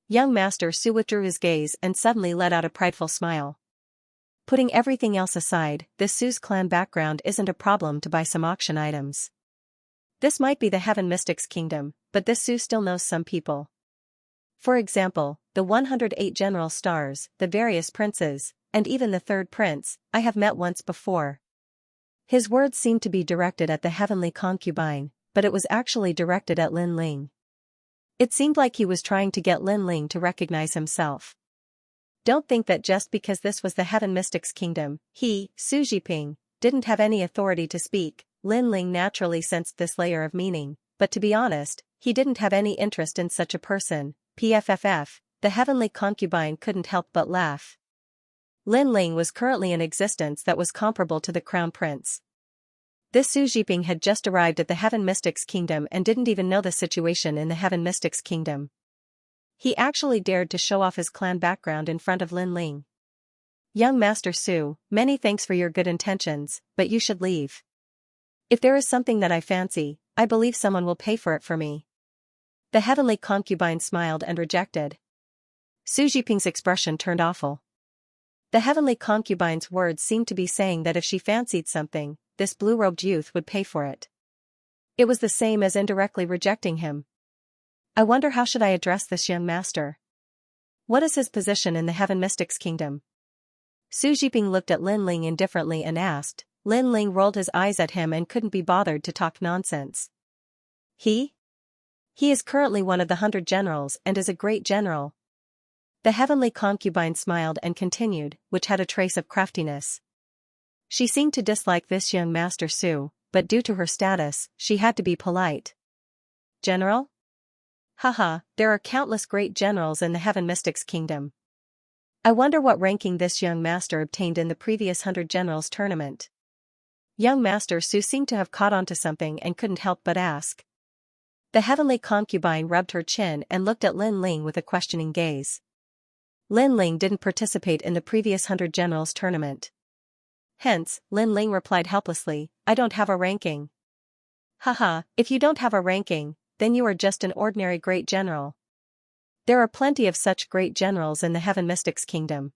Young Master Su withdrew his gaze and suddenly let out a prideful smile. Putting everything else aside, this Su's clan background isn't a problem to buy some auction items. This might be the Heaven Mystics Kingdom, but this Su still knows some people. For example, the 108 general stars, the various princes, and even the third prince, I have met once before. His words seemed to be directed at the Heavenly Concubine, but it was actually directed at Lin Ling. It seemed like he was trying to get Lin Ling to recognize himself. Don't think that just because this was the Heaven Mystics Kingdom, he, Su Jiping, didn't have any authority to speak. Lin Ling naturally sensed this layer of meaning, but to be honest, he didn't have any interest in such a person. PFFF, the Heavenly Concubine couldn't help but laugh. Lin Ling was currently in existence that was comparable to the Crown Prince. This Su Jiping had just arrived at the Heaven Mystics Kingdom and didn't even know the situation in the Heaven Mystics Kingdom. He actually dared to show off his clan background in front of Lin Ling. Young Master Su, many thanks for your good intentions, but you should leave. If there is something that I fancy, I believe someone will pay for it for me. The Heavenly Concubine smiled and rejected. Su Jiping's expression turned awful. The Heavenly Concubine's words seemed to be saying that if she fancied something, this blue-robed youth would pay for it. It was the same as indirectly rejecting him. I wonder how should I address this young master? What is his position in the Heaven Mystics Kingdom? Su Jiping looked at Lin Ling indifferently and asked. Lin Ling rolled his eyes at him and couldn't be bothered to talk nonsense. He is currently one of the 100 generals and is a great general. The Heavenly Concubine smiled and continued, which had a trace of craftiness. She seemed to dislike this young Master Su, but due to her status, she had to be polite. General? Haha, there are countless great generals in the Heaven Mystics Kingdom. I wonder what ranking this young master obtained in the previous 100 generals tournament. Young Master Su seemed to have caught on to something and couldn't help but ask. The Heavenly Concubine rubbed her chin and looked at Lin Ling with a questioning gaze. Lin Ling didn't participate in the previous 100 generals tournament. Hence, Lin Ling replied helplessly, I don't have a ranking. Haha, if you don't have a ranking, then you are just an ordinary great general. There are plenty of such great generals in the Heaven Mystics Kingdom.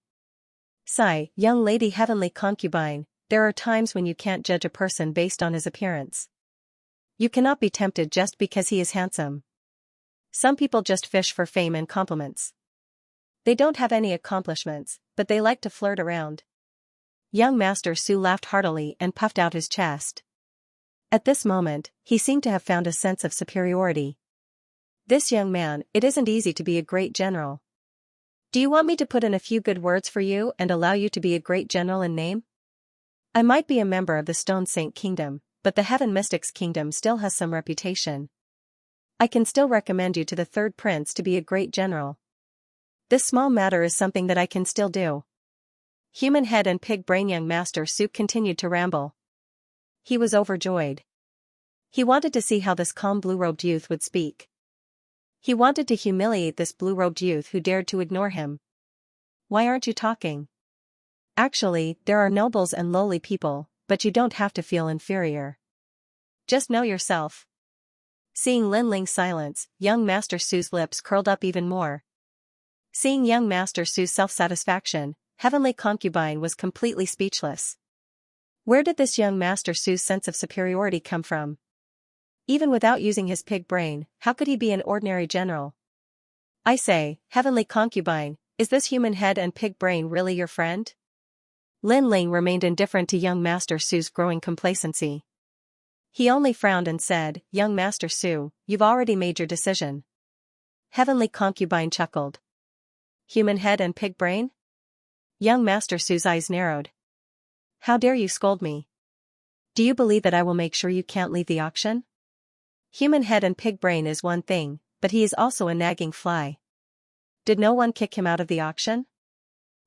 Sigh, young lady Heavenly Concubine, there are times when you can't judge a person based on his appearance. You cannot be tempted just because he is handsome. Some people just fish for fame and compliments. They don't have any accomplishments, but they like to flirt around. Young Master Su laughed heartily and puffed out his chest. At this moment, he seemed to have found a sense of superiority. This young man, it isn't easy to be a great general. Do you want me to put in a few good words for you and allow you to be a great general in name? I might be a member of the Stone Saint Kingdom, but the Heaven Mystics Kingdom still has some reputation. I can still recommend you to the third prince to be a great general. This small matter is something that I can still do. Human head and pig brain. Young Master Su continued to ramble. He was overjoyed. He wanted to see how this calm blue-robed youth would speak. He wanted to humiliate this blue-robed youth who dared to ignore him. Why aren't you talking? Actually, there are nobles and lowly people, but you don't have to feel inferior. Just know yourself. Seeing Lin Ling's silence, young Master Su's lips curled up even more. Seeing young Master Su's self-satisfaction, Heavenly Concubine was completely speechless. Where did this young Master Su's sense of superiority come from? Even without using his pig brain, how could he be an ordinary general? I say, Heavenly Concubine, is this human head and pig brain really your friend? Lin Ling remained indifferent to young Master Su's growing complacency. He only frowned and said, Young Master Su, you've already made your decision. Heavenly Concubine chuckled. Human head and pig brain? Young Master Su's eyes narrowed. How dare you scold me? Do you believe that I will make sure you can't leave the auction? Human head and pig brain is one thing, but he is also a nagging fly. Did no one kick him out of the auction?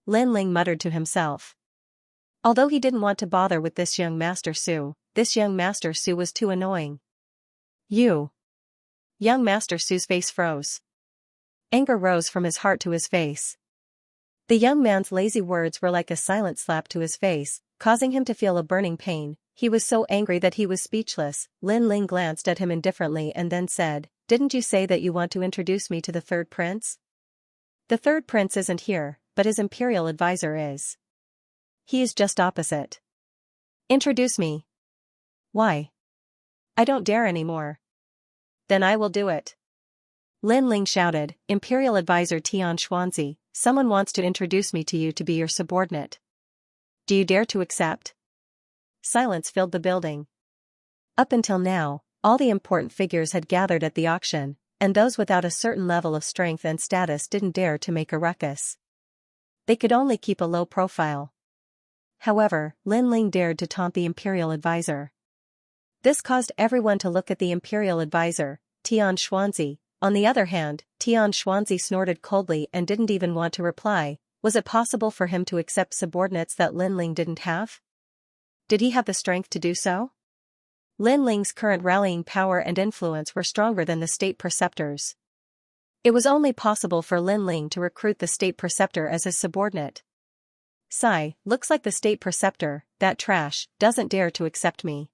Lin Ling muttered to himself. Although he didn't want to bother with this young Master Su was too annoying. You. Young Master Su's face froze. Anger rose from his heart to his face. The young man's lazy words were like a silent slap to his face, causing him to feel a burning pain. He was so angry that he was speechless. Lin Ling glanced at him indifferently and then said, "Didn't you say that you want to introduce me to the third prince?" "The third prince isn't here, but his imperial advisor is. He is just opposite." "Introduce me." "Why?" "I don't dare anymore." "Then I will do it." Lin Ling shouted, "Imperial advisor Xianxia, someone wants to introduce me to you to be your subordinate. Do you dare to accept?" Silence filled the building. Up until now, all the important figures had gathered at the auction, and those without a certain level of strength and status didn't dare to make a ruckus. They could only keep a low profile. However, Lin Ling dared to taunt the imperial advisor. This caused everyone to look at the imperial advisor, Xianxia. On the other hand, Xianxia snorted coldly and didn't even want to reply. Was it possible for him to accept subordinates that Lin Ling didn't have? Did he have the strength to do so? Lin Ling's current rallying power and influence were stronger than the state preceptor's. It was only possible for Lin Ling to recruit the state preceptor as his subordinate. Sigh, looks like the state preceptor, that trash, doesn't dare to accept me.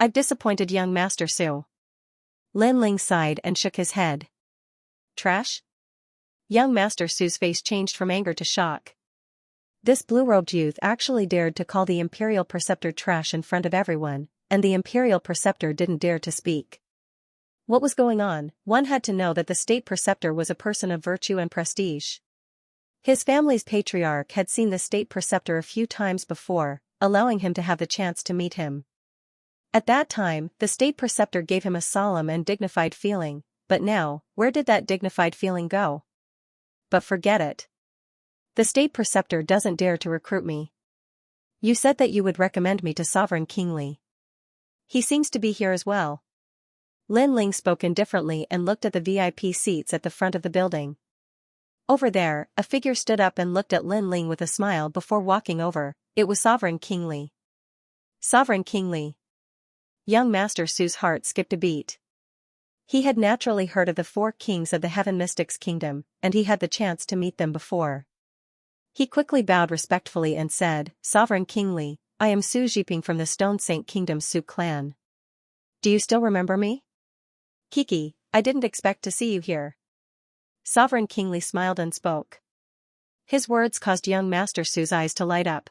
I've disappointed young Master Su. Lin Ling sighed and shook his head. Trash? Young Master Su's face changed from anger to shock. This blue-robed youth actually dared to call the imperial preceptor trash in front of everyone, and the imperial preceptor didn't dare to speak. What was going on? One had to know that the state preceptor was a person of virtue and prestige. His family's patriarch had seen the state preceptor a few times before, allowing him to have the chance to meet him. At that time, the state preceptor gave him a solemn and dignified feeling, but now, where did that dignified feeling go? But forget it. The state preceptor doesn't dare to recruit me. You said that you would recommend me to Sovereign King Li. He seems to be here as well. Lin Ling spoke indifferently and looked at the VIP seats at the front of the building. Over there, a figure stood up and looked at Lin Ling with a smile before walking over. It was Sovereign King Li. Sovereign King Li. Young Master Su's heart skipped a beat. He had naturally heard of the 4 kings of the Heaven Mystics Kingdom, and he had the chance to meet them before. He quickly bowed respectfully and said, "Sovereign King Li, I am Su Jiping from the Stone Saint Kingdom's Su clan. Do you still remember me?" "Kiki, I didn't expect to see you here." Sovereign King Li smiled and spoke. His words caused young Master Su's eyes to light up.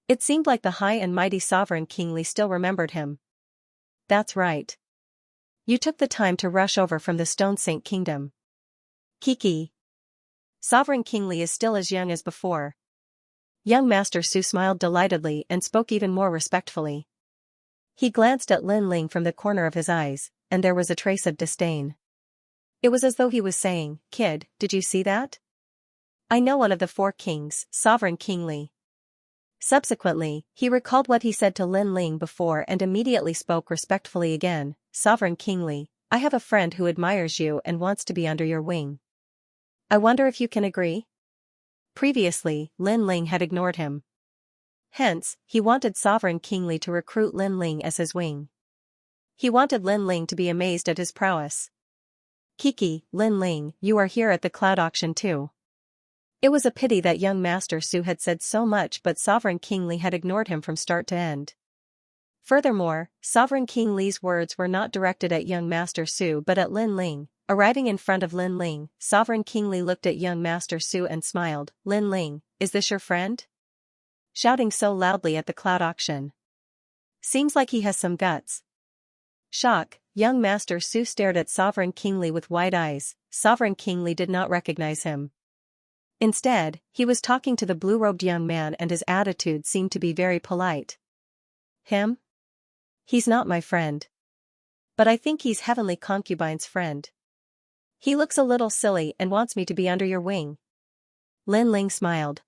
It seemed like the high and mighty Sovereign King Li still remembered him. That's right. You took the time to rush over from the Stone Saint Kingdom. Kiki. Sovereign King Li is still as young as before. Young Master Su smiled delightedly and spoke even more respectfully. He glanced at Lin Ling from the corner of his eyes, and there was a trace of disdain. It was as though he was saying, "Kid, did you see that? I know one of the 4 kings, Sovereign King Li." Subsequently, he recalled what he said to Lin Ling before and immediately spoke respectfully again, "Sovereign King Li, I have a friend who admires you and wants to be under your wing. I wonder if you can agree?" Previously, Lin Ling had ignored him. Hence, he wanted Sovereign King Li to recruit Lin Ling as his wing. He wanted Lin Ling to be amazed at his prowess. "Kiki, Lin Ling, you are here at the cloud auction too." It was a pity that young Master Su had said so much but Sovereign King Li had ignored him from start to end. Furthermore, Sovereign King Li's words were not directed at young Master Su but at Lin Ling. Arriving in front of Lin Ling, Sovereign King Li looked at young Master Su and smiled. "Lin Ling, is this your friend?" Shouting so loudly at the cloud auction. Seems like he has some guts. Shock, young Master Su stared at Sovereign King Li with wide eyes. Sovereign King Li did not recognize him. Instead, he was talking to the blue-robed young man and his attitude seemed to be very polite. "Him? He's not my friend. But I think he's Heavenly Concubine's friend. He looks a little silly and wants me to be under your wing." Lin Ling smiled.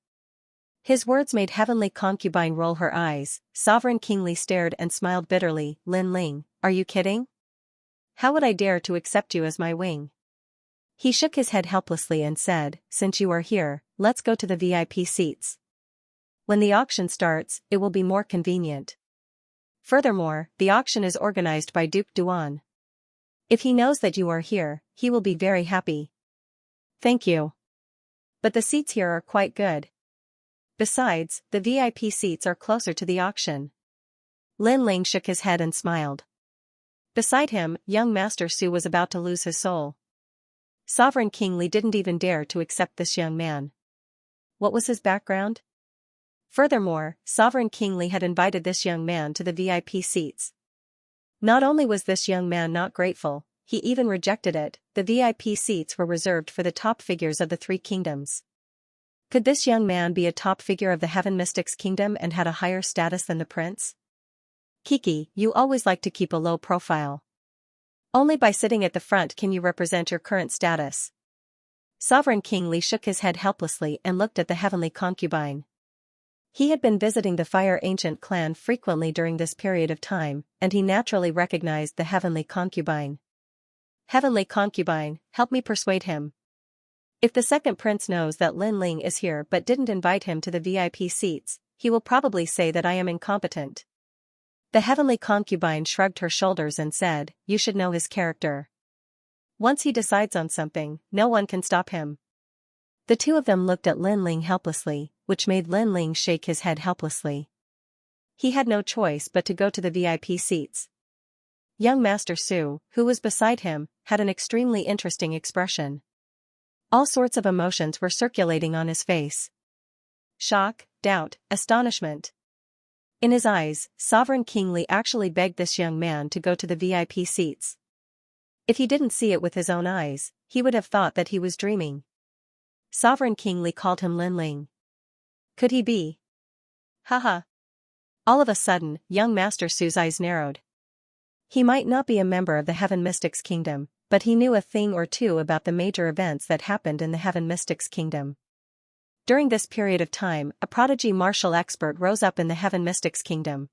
His words made Heavenly Concubine roll her eyes. Sovereign King Li stared and smiled bitterly. "Lin Ling, are you kidding? How would I dare to accept you as my wing?" He shook his head helplessly and said, "Since you are here, let's go to the VIP seats. When the auction starts, it will be more convenient. Furthermore, the auction is organized by Duke Duan." If he knows that you are here, he will be very happy. Thank you. But the seats here are quite good. Besides, the VIP seats are closer to the auction. Lin Ling shook his head and smiled. Beside him, young Master Su was about to lose his soul. Sovereign King Li didn't even dare to accept this young man. What was his background? Furthermore, Sovereign King Li had invited this young man to the VIP seats. Not only was this young man not grateful, he even rejected it. The VIP seats were reserved for the top figures of the three kingdoms. Could this young man be a top figure of the Heaven Mystics Kingdom and had a higher status than the prince? Kiki, you always like to keep a low profile. Only by sitting at the front can you represent your current status. Sovereign King Li shook his head helplessly and looked at the heavenly concubine. He had been visiting the Fire Ancient clan frequently during this period of time, and he naturally recognized the heavenly concubine. Heavenly concubine, help me persuade him. If the second prince knows that Lin Ling is here but didn't invite him to the VIP seats, he will probably say that I am incompetent. The heavenly concubine shrugged her shoulders and said, you should know his character. Once he decides on something, no one can stop him. The two of them looked at Lin Ling helplessly, which made Lin Ling shake his head helplessly. He had no choice but to go to the VIP seats. Young Master Su, who was beside him, had an extremely interesting expression. All sorts of emotions were circulating on his face. Shock, doubt, astonishment. In his eyes, Sovereign King Li actually begged this young man to go to the VIP seats. If he didn't see it with his own eyes, he would have thought that he was dreaming. Sovereign King Li called him Lin Ling. Could he be? Haha. All of a sudden, young Master Su's eyes narrowed. He might not be a member of the Heaven Mystics Kingdom, but he knew a thing or two about the major events that happened in the Heaven Mystics Kingdom. During this period of time, a prodigy martial expert rose up in the Heaven Mystics Kingdom.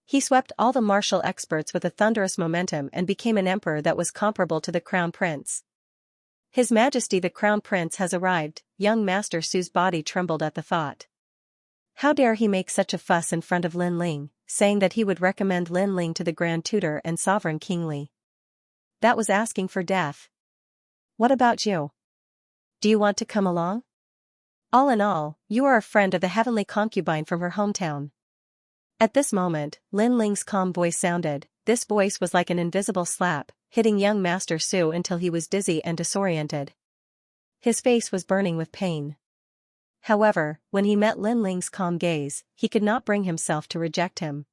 He swept all the martial experts with a thunderous momentum and became an emperor that was comparable to the Crown Prince. His Majesty the Crown Prince has arrived. Young Master Su's body trembled at the thought. How dare he make such a fuss in front of Lin Ling, saying that he would recommend Lin Ling to the Grand Tutor and Sovereign King Li. That was asking for death. What about you? Do you want to come along? All in all, you are a friend of the heavenly concubine from her hometown. At this moment, Lin Ling's calm voice sounded. This voice was like an invisible slap, hitting young Master Su until he was dizzy and disoriented. His face was burning with pain. However, when he met Lin Ling's calm gaze, he could not bring himself to reject him.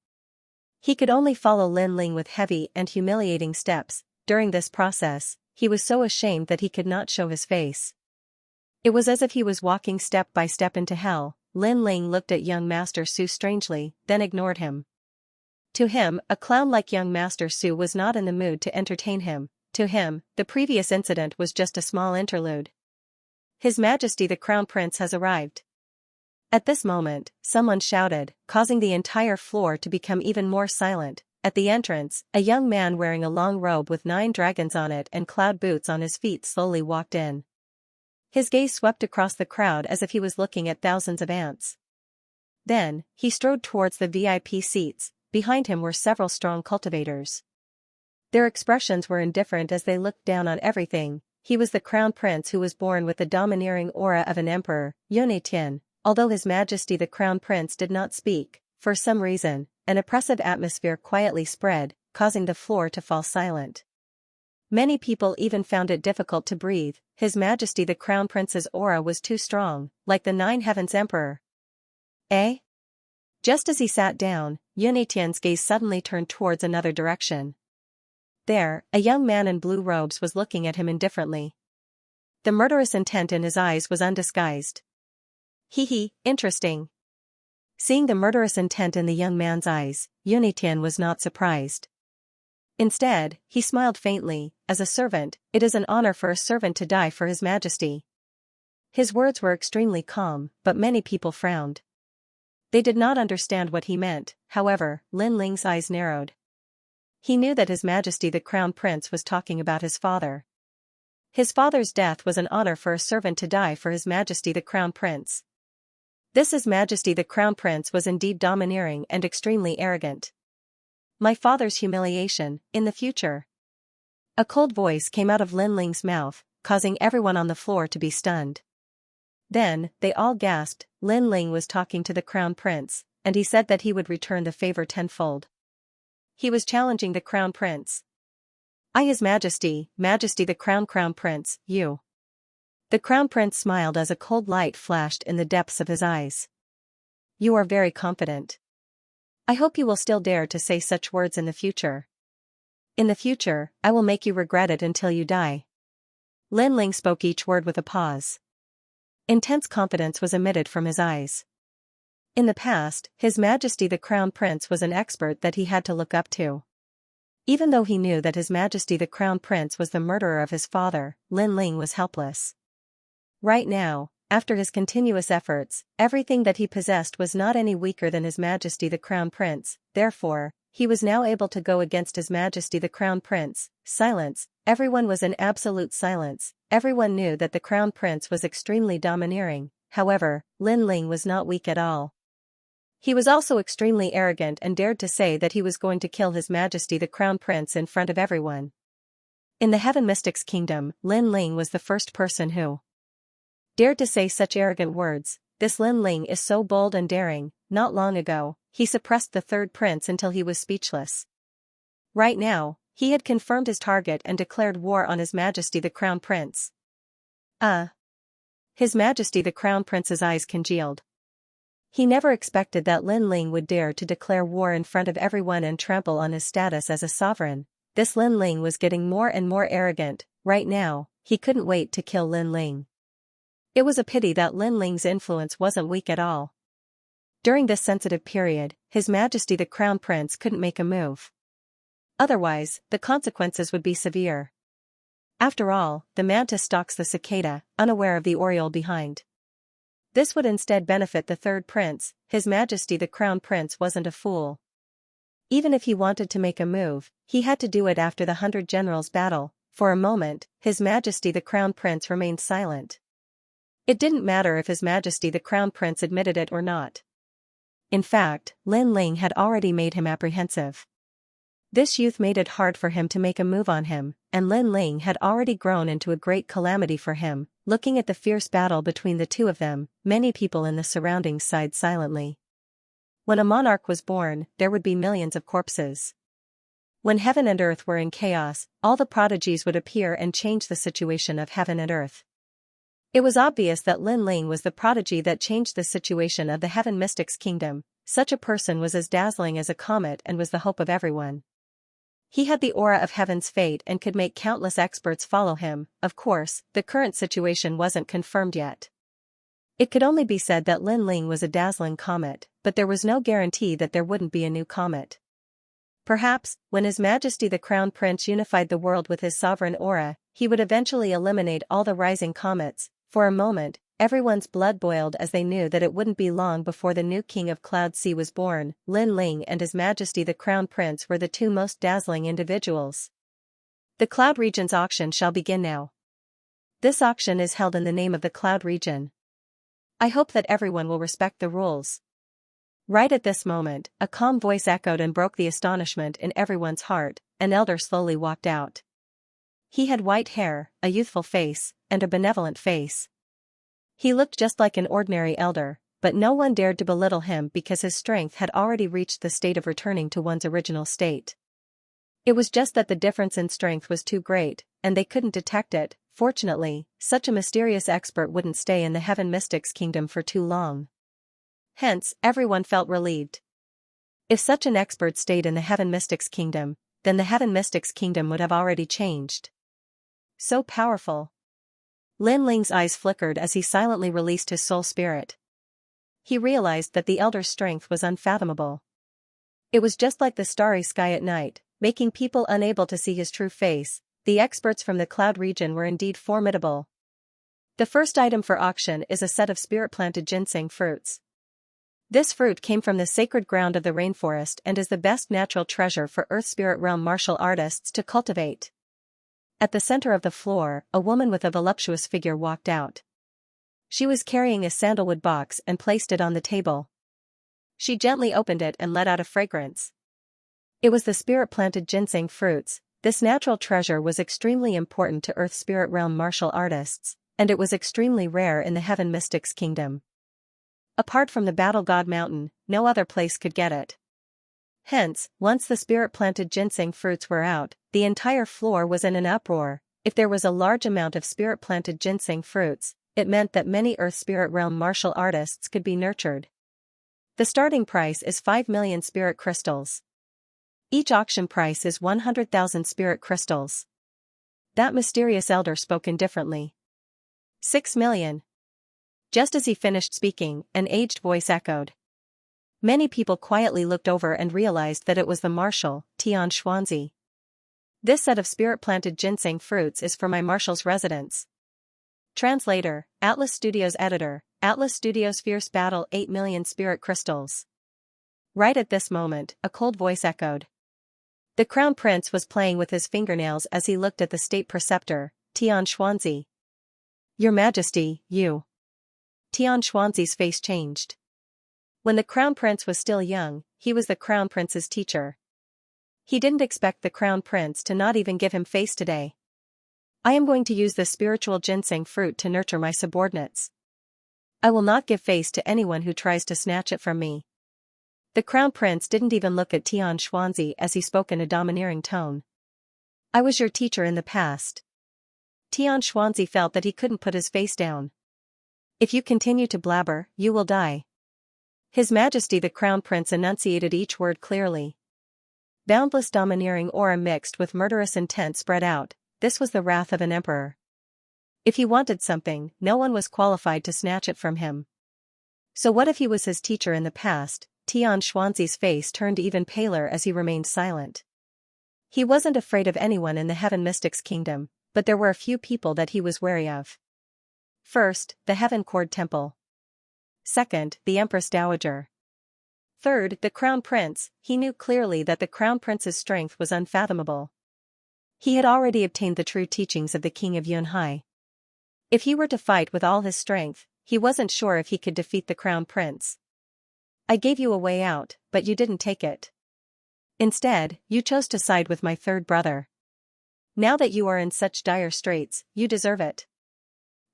He could only follow Lin Ling with heavy and humiliating steps. During this process, he was so ashamed that he could not show his face. It was as if he was walking step by step into hell. Lin Ling looked at young Master Su strangely, then ignored him. To him, a clown like young Master Su was not in the mood to entertain him. To him, the previous incident was just a small interlude. His Majesty the Crown Prince has arrived. At this moment, someone shouted, causing the entire floor to become even more silent. At the entrance, a young man wearing a long robe with 9 dragons on it and cloud boots on his feet slowly walked in. His gaze swept across the crowd as if he was looking at thousands of ants. Then, he strode towards the VIP seats. Behind him were several strong cultivators. Their expressions were indifferent as they looked down on everything. He was the Crown Prince who was born with the domineering aura of an emperor, Yunetian. Although His Majesty the Crown Prince did not speak, for some reason, an oppressive atmosphere quietly spread, causing the floor to fall silent. Many people even found it difficult to breathe. His Majesty the Crown Prince's aura was too strong, like the 9 Heavens Emperor. Eh? Just as he sat down, Yunetian's gaze suddenly turned towards another direction. There, a young man in blue robes was looking at him indifferently. The murderous intent in his eyes was undisguised. Hee, interesting. Seeing the murderous intent in the young man's eyes, Yunetian was not surprised. Instead, he smiled faintly. As a servant, it is an honor for a servant to die for His Majesty. His words were extremely calm, but many people frowned. They did not understand what he meant. However, Lin Ling's eyes narrowed. He knew that His Majesty the Crown Prince was talking about his father. His father's death was an honor for a servant to die for His Majesty the Crown Prince. This His Majesty the Crown Prince was indeed domineering and extremely arrogant. My father's humiliation, in the future. A cold voice came out of Lin Ling's mouth, causing everyone on the floor to be stunned. Then, they all gasped. Lin Ling was talking to the Crown Prince, and he said that he would return the favor tenfold. He was challenging the Crown Prince. His Majesty, Majesty the Crown Prince, you. The Crown Prince smiled as a cold light flashed in the depths of his eyes. You are very confident. I hope you will still dare to say such words in the future. In the future, I will make you regret it until you die. Lin Ling spoke each word with a pause. Intense confidence was emitted from his eyes. In the past, His Majesty the Crown Prince was an expert that he had to look up to. Even though he knew that His Majesty the Crown Prince was the murderer of his father, Lin Ling was helpless. Right now, after his continuous efforts, everything that he possessed was not any weaker than His Majesty the Crown Prince, therefore, he was now able to go against His Majesty the Crown Prince. Silence, everyone was in absolute silence. Everyone knew that the Crown Prince was extremely domineering. However, Lin Ling was not weak at all. He was also extremely arrogant and dared to say that he was going to kill His Majesty the Crown Prince in front of everyone. In the Heaven Mystics Kingdom, Lin Ling was the first person who dared to say such arrogant words. This Lin Ling is so bold and daring. Not long ago, he suppressed the third prince until he was speechless. Right now, he had confirmed his target and declared war on His Majesty the Crown Prince. His Majesty the Crown Prince's eyes congealed. He never expected that Lin Ling would dare to declare war in front of everyone and trample on his status as a sovereign. This Lin Ling was getting more and more arrogant. Right now, he couldn't wait to kill Lin Ling. It was a pity that Lin Ling's influence wasn't weak at all. During this sensitive period, His Majesty the Crown Prince couldn't make a move. Otherwise, the consequences would be severe. After all, the mantis stalks the cicada, unaware of the oriole behind. This would instead benefit the third prince. His Majesty the Crown Prince wasn't a fool. Even if he wanted to make a move, he had to do it after the 100 Generals battle. For a moment, His Majesty the Crown Prince remained silent. It didn't matter if His Majesty the Crown Prince admitted it or not. In fact, Lin Ling had already made him apprehensive. This youth made it hard for him to make a move on him, and Lin Ling had already grown into a great calamity for him. Looking at the fierce battle between the two of them, many people in the surroundings sighed silently. When a monarch was born, there would be millions of corpses. When heaven and earth were in chaos, all the prodigies would appear and change the situation of heaven and earth. It was obvious that Lin Ling was the prodigy that changed the situation of the Heaven Mystics Kingdom. Such a person was as dazzling as a comet and was the hope of everyone. He had the aura of heaven's fate and could make countless experts follow him. Of course, the current situation wasn't confirmed yet. It could only be said that Lin Ling was a dazzling comet, but there was no guarantee that there wouldn't be a new comet. Perhaps, when His Majesty the Crown Prince unified the world with his sovereign aura, he would eventually eliminate all the rising comets. For a moment, everyone's blood boiled as they knew that it wouldn't be long before the new king of Cloud Sea was born. Lin Ling and His Majesty the Crown Prince were the two most dazzling individuals. The Cloud Region's auction shall begin now. This auction is held in the name of the Cloud Region. I hope that everyone will respect the rules. Right at this moment, a calm voice echoed and broke the astonishment in everyone's heart. An elder slowly walked out. He had white hair, a youthful face, and a benevolent face. He looked just like an ordinary elder, but no one dared to belittle him because his strength had already reached the state of returning to one's original state. It was just that the difference in strength was too great, and they couldn't detect it. Fortunately, such a mysterious expert wouldn't stay in the Heaven Mystics Kingdom for too long. Hence, everyone felt relieved. If such an expert stayed in the Heaven Mystics Kingdom, then the Heaven Mystics Kingdom would have already changed. So powerful. Lin Ling's eyes flickered as he silently released his soul spirit. He realized that the elder's strength was unfathomable. It was just like the starry sky at night, making people unable to see his true face. The experts from the Cloud region were indeed formidable. The first item for auction is a set of spirit-planted ginseng fruits. This fruit came from the sacred ground of the rainforest and is the best natural treasure for Earth Spirit Realm martial artists to cultivate. At the center of the floor, a woman with a voluptuous figure walked out. She was carrying a sandalwood box and placed it on the table. She gently opened it and let out a fragrance. It was the spirit-planted ginseng fruits. This natural treasure was extremely important to Earth Spirit Realm martial artists, and it was extremely rare in the Heaven Mystics Kingdom. Apart from the Battle God Mountain, no other place could get it. Hence, once the spirit-planted ginseng fruits were out, the entire floor was in an uproar. If there was a large amount of spirit-planted ginseng fruits, it meant that many Earth Spirit Realm martial artists could be nurtured. The starting price is 5 million spirit crystals. Each auction price is 100,000 spirit crystals. That mysterious elder spoke indifferently. 6 million. Just as he finished speaking, an aged voice echoed. Many people quietly looked over and realized that it was the marshal, Xianxia. This set of spirit-planted ginseng fruits is for my marshal's residence. Translator, Atlas Studios Editor, Atlas Studios Fierce Battle 8 million spirit crystals. Right at this moment, a cold voice echoed. The Crown Prince was playing with his fingernails as he looked at the state preceptor, Xianxia. Your Majesty, you. Xianxia's face changed. When the Crown Prince was still young, he was the Crown Prince's teacher. He didn't expect the Crown Prince to not even give him face today. I am going to use this spiritual ginseng fruit to nurture my subordinates. I will not give face to anyone who tries to snatch it from me. The Crown Prince didn't even look at Xianxia as he spoke in a domineering tone. I was your teacher in the past. Xianxia felt that he couldn't put his face down. If you continue to blabber, you will die. His Majesty the Crown Prince enunciated each word clearly. Boundless domineering aura mixed with murderous intent spread out. This was the wrath of an emperor. If he wanted something, no one was qualified to snatch it from him. So what if he was his teacher in the past? Xianxia's face turned even paler as he remained silent. He wasn't afraid of anyone in the Heaven Mystics Kingdom, but there were a few people that he was wary of. First, the Heaven Cord Temple. Second, the Empress Dowager. Third, the Crown Prince. He knew clearly that the Crown Prince's strength was unfathomable. He had already obtained the true teachings of the King of Yunhai. If he were to fight with all his strength, he wasn't sure if he could defeat the Crown Prince. I gave you a way out, but you didn't take it. Instead, you chose to side with my third brother. Now that you are in such dire straits, you deserve it.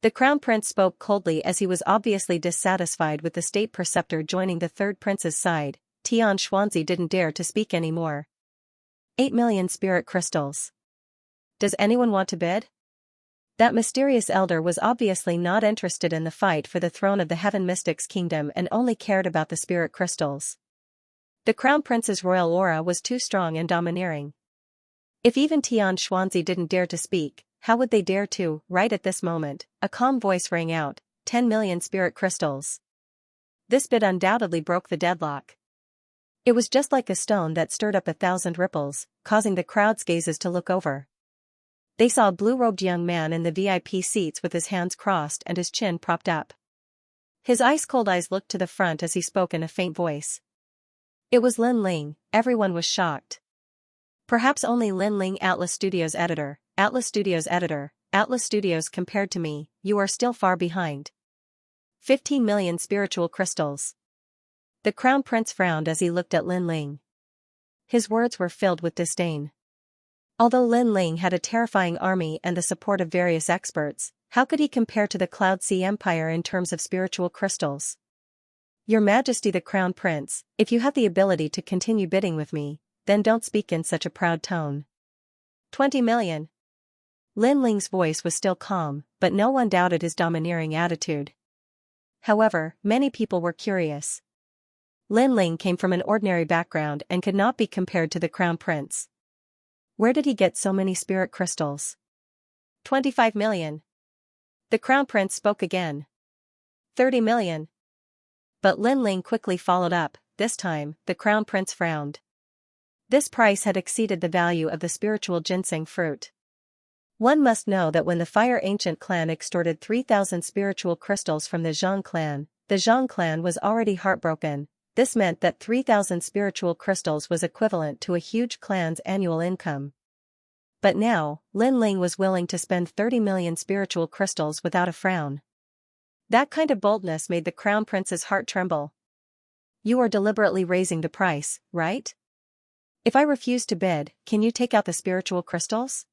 The Crown Prince spoke coldly as he was obviously dissatisfied with the state preceptor joining the third prince's side. Xianxia didn't dare to speak anymore. 8 million spirit crystals. Does anyone want to bid? That mysterious elder was obviously not interested in the fight for the throne of the Heaven Mystics Kingdom and only cared about the spirit crystals. The Crown Prince's royal aura was too strong and domineering. If even Xianxia didn't dare to speak, how would they dare to? Right at this moment, a calm voice rang out, 10 million spirit crystals. This bid undoubtedly broke the deadlock. It was just like a stone that stirred up 1,000 ripples, causing the crowd's gazes to look over. They saw a blue-robed young man in the VIP seats with his hands crossed and his chin propped up. His ice-cold eyes looked to the front as he spoke in a faint voice. It was Lin Ling. Everyone was shocked. Perhaps only Lin Ling. Atlas Studios Editor, Atlas Studios Editor, Atlas Studios. Compared to me, you are still far behind. 15 million spiritual crystals. The Crown Prince frowned as he looked at Lin Ling. His words were filled with disdain. Although Lin Ling had a terrifying army and the support of various experts, how could he compare to the Cloud Sea Empire in terms of spiritual crystals? Your Majesty the Crown Prince, if you have the ability to continue bidding with me, then don't speak in such a proud tone. 20 million. Lin Ling's voice was still calm, but no one doubted his domineering attitude. However, many people were curious. Lin Ling came from an ordinary background and could not be compared to the Crown Prince. Where did he get so many spirit crystals? 25 million. The Crown Prince spoke again. 30 million. But Lin Ling quickly followed up. This time, the Crown Prince frowned. This price had exceeded the value of the spiritual ginseng fruit. One must know that when the Fire Ancient clan extorted 3,000 spiritual crystals from the Zhang clan was already heartbroken. This meant that 3,000 spiritual crystals was equivalent to a huge clan's annual income. But now, Lin Ling was willing to spend 30 million spiritual crystals without a frown. That kind of boldness made the Crown Prince's heart tremble. You are deliberately raising the price, right? If I refuse to bid, can you take out the spiritual crystals?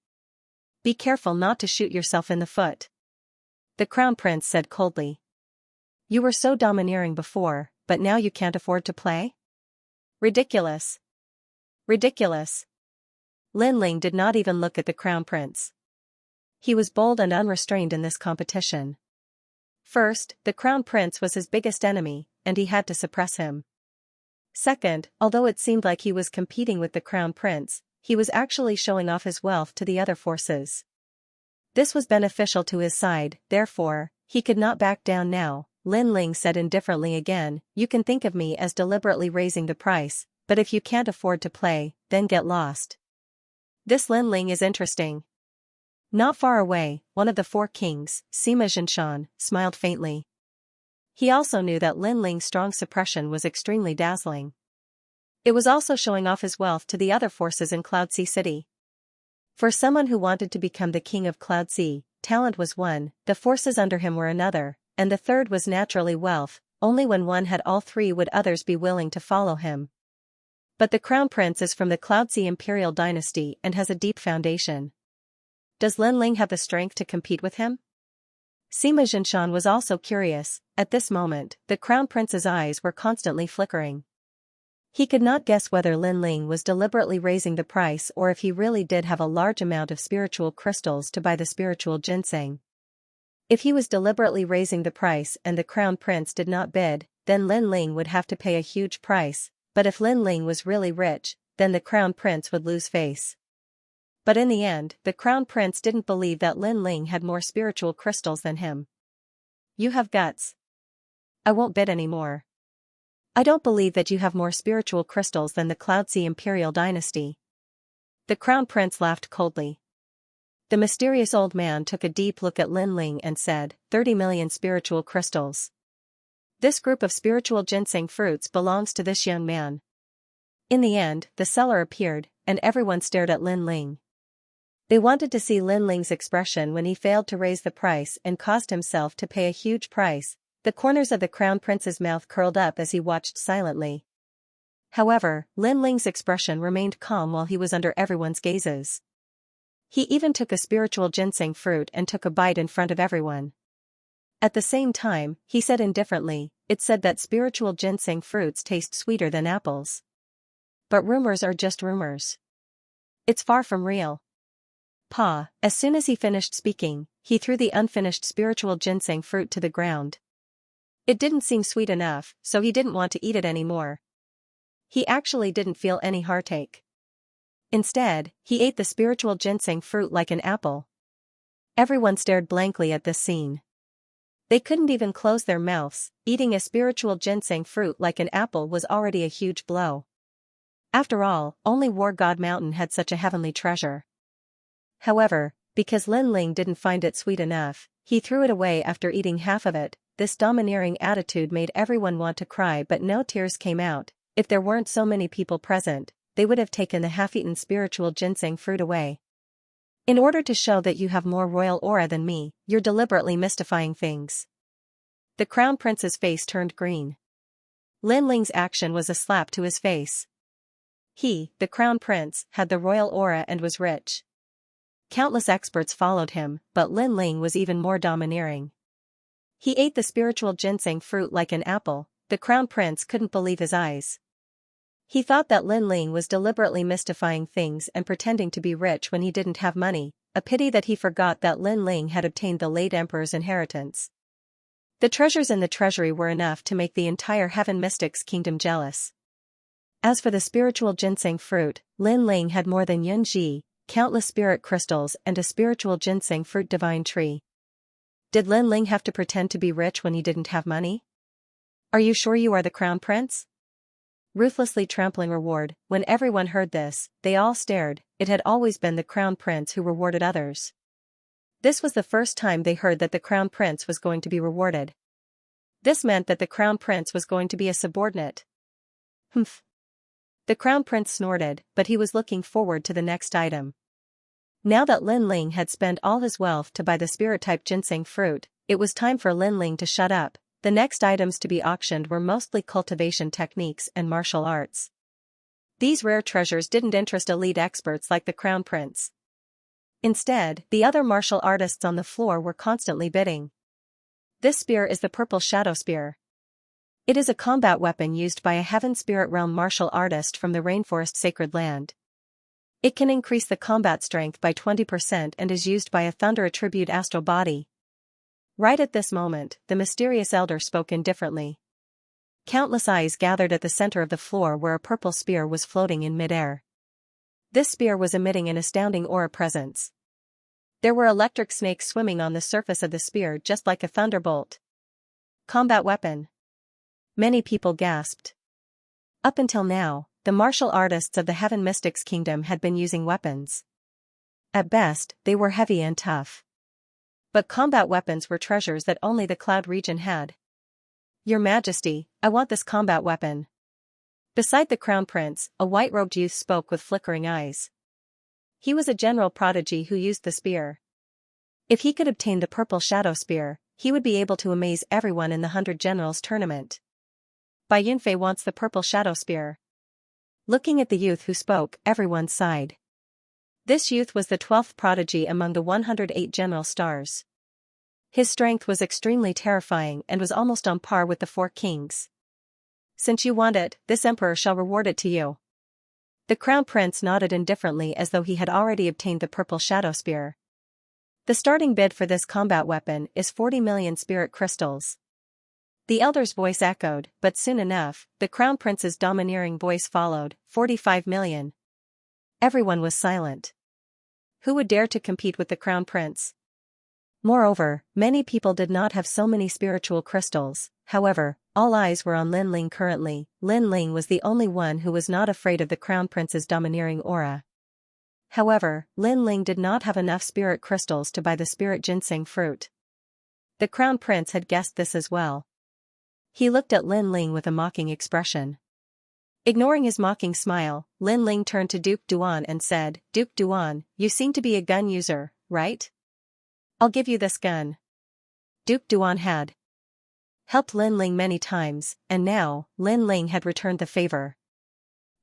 Be careful not to shoot yourself in the foot. The crown prince said coldly. You were so domineering before, but now you can't afford to play? Ridiculous. Ridiculous. Lin Ling did not even look at the crown prince. He was bold and unrestrained in this competition. First, the crown prince was his biggest enemy, and he had to suppress him. Second, although it seemed like he was competing with the crown prince, he was actually showing off his wealth to the other forces. This was beneficial to his side, therefore, he could not back down now. Lin Ling said indifferently again, you can think of me as deliberately raising the price, but if you can't afford to play, then get lost. This Lin Ling is interesting. Not far away, one of the four kings, Xianxia, smiled faintly. He also knew that Lin Ling's strong suppression was extremely dazzling. It was also showing off his wealth to the other forces in Cloud Sea City. For someone who wanted to become the king of Cloud Sea, talent was one, the forces under him were another, and the third was naturally wealth. Only when one had all three would others be willing to follow him. But the crown prince is from the Cloud Sea imperial dynasty and has a deep foundation. Does Lin Ling have the strength to compete with him? Xianxia was also curious. At this moment, the crown prince's eyes were constantly flickering. He could not guess whether Lin Ling was deliberately raising the price or if he really did have a large amount of spiritual crystals to buy the spiritual ginseng. If he was deliberately raising the price and the crown prince did not bid, then Lin Ling would have to pay a huge price, but if Lin Ling was really rich, then the crown prince would lose face. But in the end, the crown prince didn't believe that Lin Ling had more spiritual crystals than him. You have guts. I won't bid anymore. I don't believe that you have more spiritual crystals than the Cloud Sea imperial dynasty. The crown prince laughed coldly. The mysterious old man took a deep look at Lin Ling and said, 30 million spiritual crystals. This group of spiritual ginseng fruits belongs to this young man. In the end, the seller appeared, and everyone stared at Lin Ling. They wanted to see Lin Ling's expression when he failed to raise the price and caused himself to pay a huge price. The corners of the crown prince's mouth curled up as he watched silently. However, Lin Ling's expression remained calm while he was under everyone's gazes. He even took a spiritual ginseng fruit and took a bite in front of everyone. At the same time, he said indifferently, it's said that spiritual ginseng fruits taste sweeter than apples. But rumors are just rumors. It's far from real. As soon as he finished speaking, he threw the unfinished spiritual ginseng fruit to the ground. It didn't seem sweet enough, so he didn't want to eat it anymore. He actually didn't feel any heartache. Instead, he ate the spiritual ginseng fruit like an apple. Everyone stared blankly at this scene. They couldn't even close their mouths. Eating a spiritual ginseng fruit like an apple was already a huge blow. After all, only War God Mountain had such a heavenly treasure. However, because Lin Ling didn't find it sweet enough, he threw it away after eating half of it. This domineering attitude made everyone want to cry, but no tears came out. If there weren't so many people present, they would have taken the half-eaten spiritual ginseng fruit away. In order to show that you have more royal aura than me, you're deliberately mystifying things. The crown prince's face turned green. Lin Ling's action was a slap to his face. He, the crown prince, had the royal aura and was rich. Countless experts followed him, but Lin Ling was even more domineering. He ate the spiritual ginseng fruit like an apple. The crown prince couldn't believe his eyes. He thought that Lin Ling was deliberately mystifying things and pretending to be rich when he didn't have money. A pity that he forgot that Lin Ling had obtained the late emperor's inheritance. The treasures in the treasury were enough to make the entire Heaven Mystics kingdom jealous. As for the spiritual ginseng fruit, Lin Ling had more than Yunji, countless spirit crystals and a spiritual ginseng fruit divine tree. Did Lin Ling have to pretend to be rich when he didn't have money? Are you sure you are the crown prince? Ruthlessly trampling reward. When everyone heard this, they all stared. It had always been the crown prince who rewarded others. This was the first time they heard that the crown prince was going to be rewarded. This meant that the crown prince was going to be a subordinate. Humph. The crown prince snorted, but he was looking forward to the next item. Now that Lin Ling had spent all his wealth to buy the spirit-type ginseng fruit, it was time for Lin Ling to shut up. The next items to be auctioned were mostly cultivation techniques and martial arts. These rare treasures didn't interest elite experts like the Crown Prince. Instead, the other martial artists on the floor were constantly bidding. This spear is the Purple Shadow Spear. It is a combat weapon used by a Heaven Spirit Realm martial artist from the Rainforest Sacred Land. It can increase the combat strength by 20% and is used by a Thunder attribute astral body. Right at this moment, the mysterious elder spoke indifferently. Countless eyes gathered at the center of the floor where a purple spear was floating in midair. This spear was emitting an astounding aura presence. There were electric snakes swimming on the surface of the spear just like a thunderbolt. Combat weapon. Many people gasped. Up until now, the martial artists of the Heaven Mystics Kingdom had been using weapons. At best, they were heavy and tough. But combat weapons were treasures that only the Cloud region had. Your Majesty, I want this combat weapon. Beside the Crown Prince, a white-robed youth spoke with flickering eyes. He was a general prodigy who used the spear. If he could obtain the Purple Shadow Spear, he would be able to amaze everyone in the 100 Generals tournament. Bai Yunfei wants the Purple Shadow Spear. Looking at the youth who spoke, everyone sighed. This youth was the 12th prodigy among the 108 General Stars. His strength was extremely terrifying and was almost on par with the 4 kings. Since you want it, this emperor shall reward it to you. The Crown Prince nodded indifferently as though he had already obtained the Purple Shadow Spear. The starting bid for this combat weapon is 40 million spirit crystals. The elder's voice echoed, but soon enough, the Crown Prince's domineering voice followed, 45 million. Everyone was silent. Who would dare to compete with the Crown Prince? Moreover, many people did not have so many spiritual crystals. However, all eyes were on Lin Ling currently. Lin Ling was the only one who was not afraid of the Crown Prince's domineering aura. However, Lin Ling did not have enough spirit crystals to buy the spirit ginseng fruit. The Crown Prince had guessed this as well. He looked at Lin Ling with a mocking expression. Ignoring his mocking smile, Lin Ling turned to Duke Duan and said, Duke Duan, you seem to be a gun user, right? I'll give you this gun. Duke Duan had helped Lin Ling many times, and now, Lin Ling had returned the favor.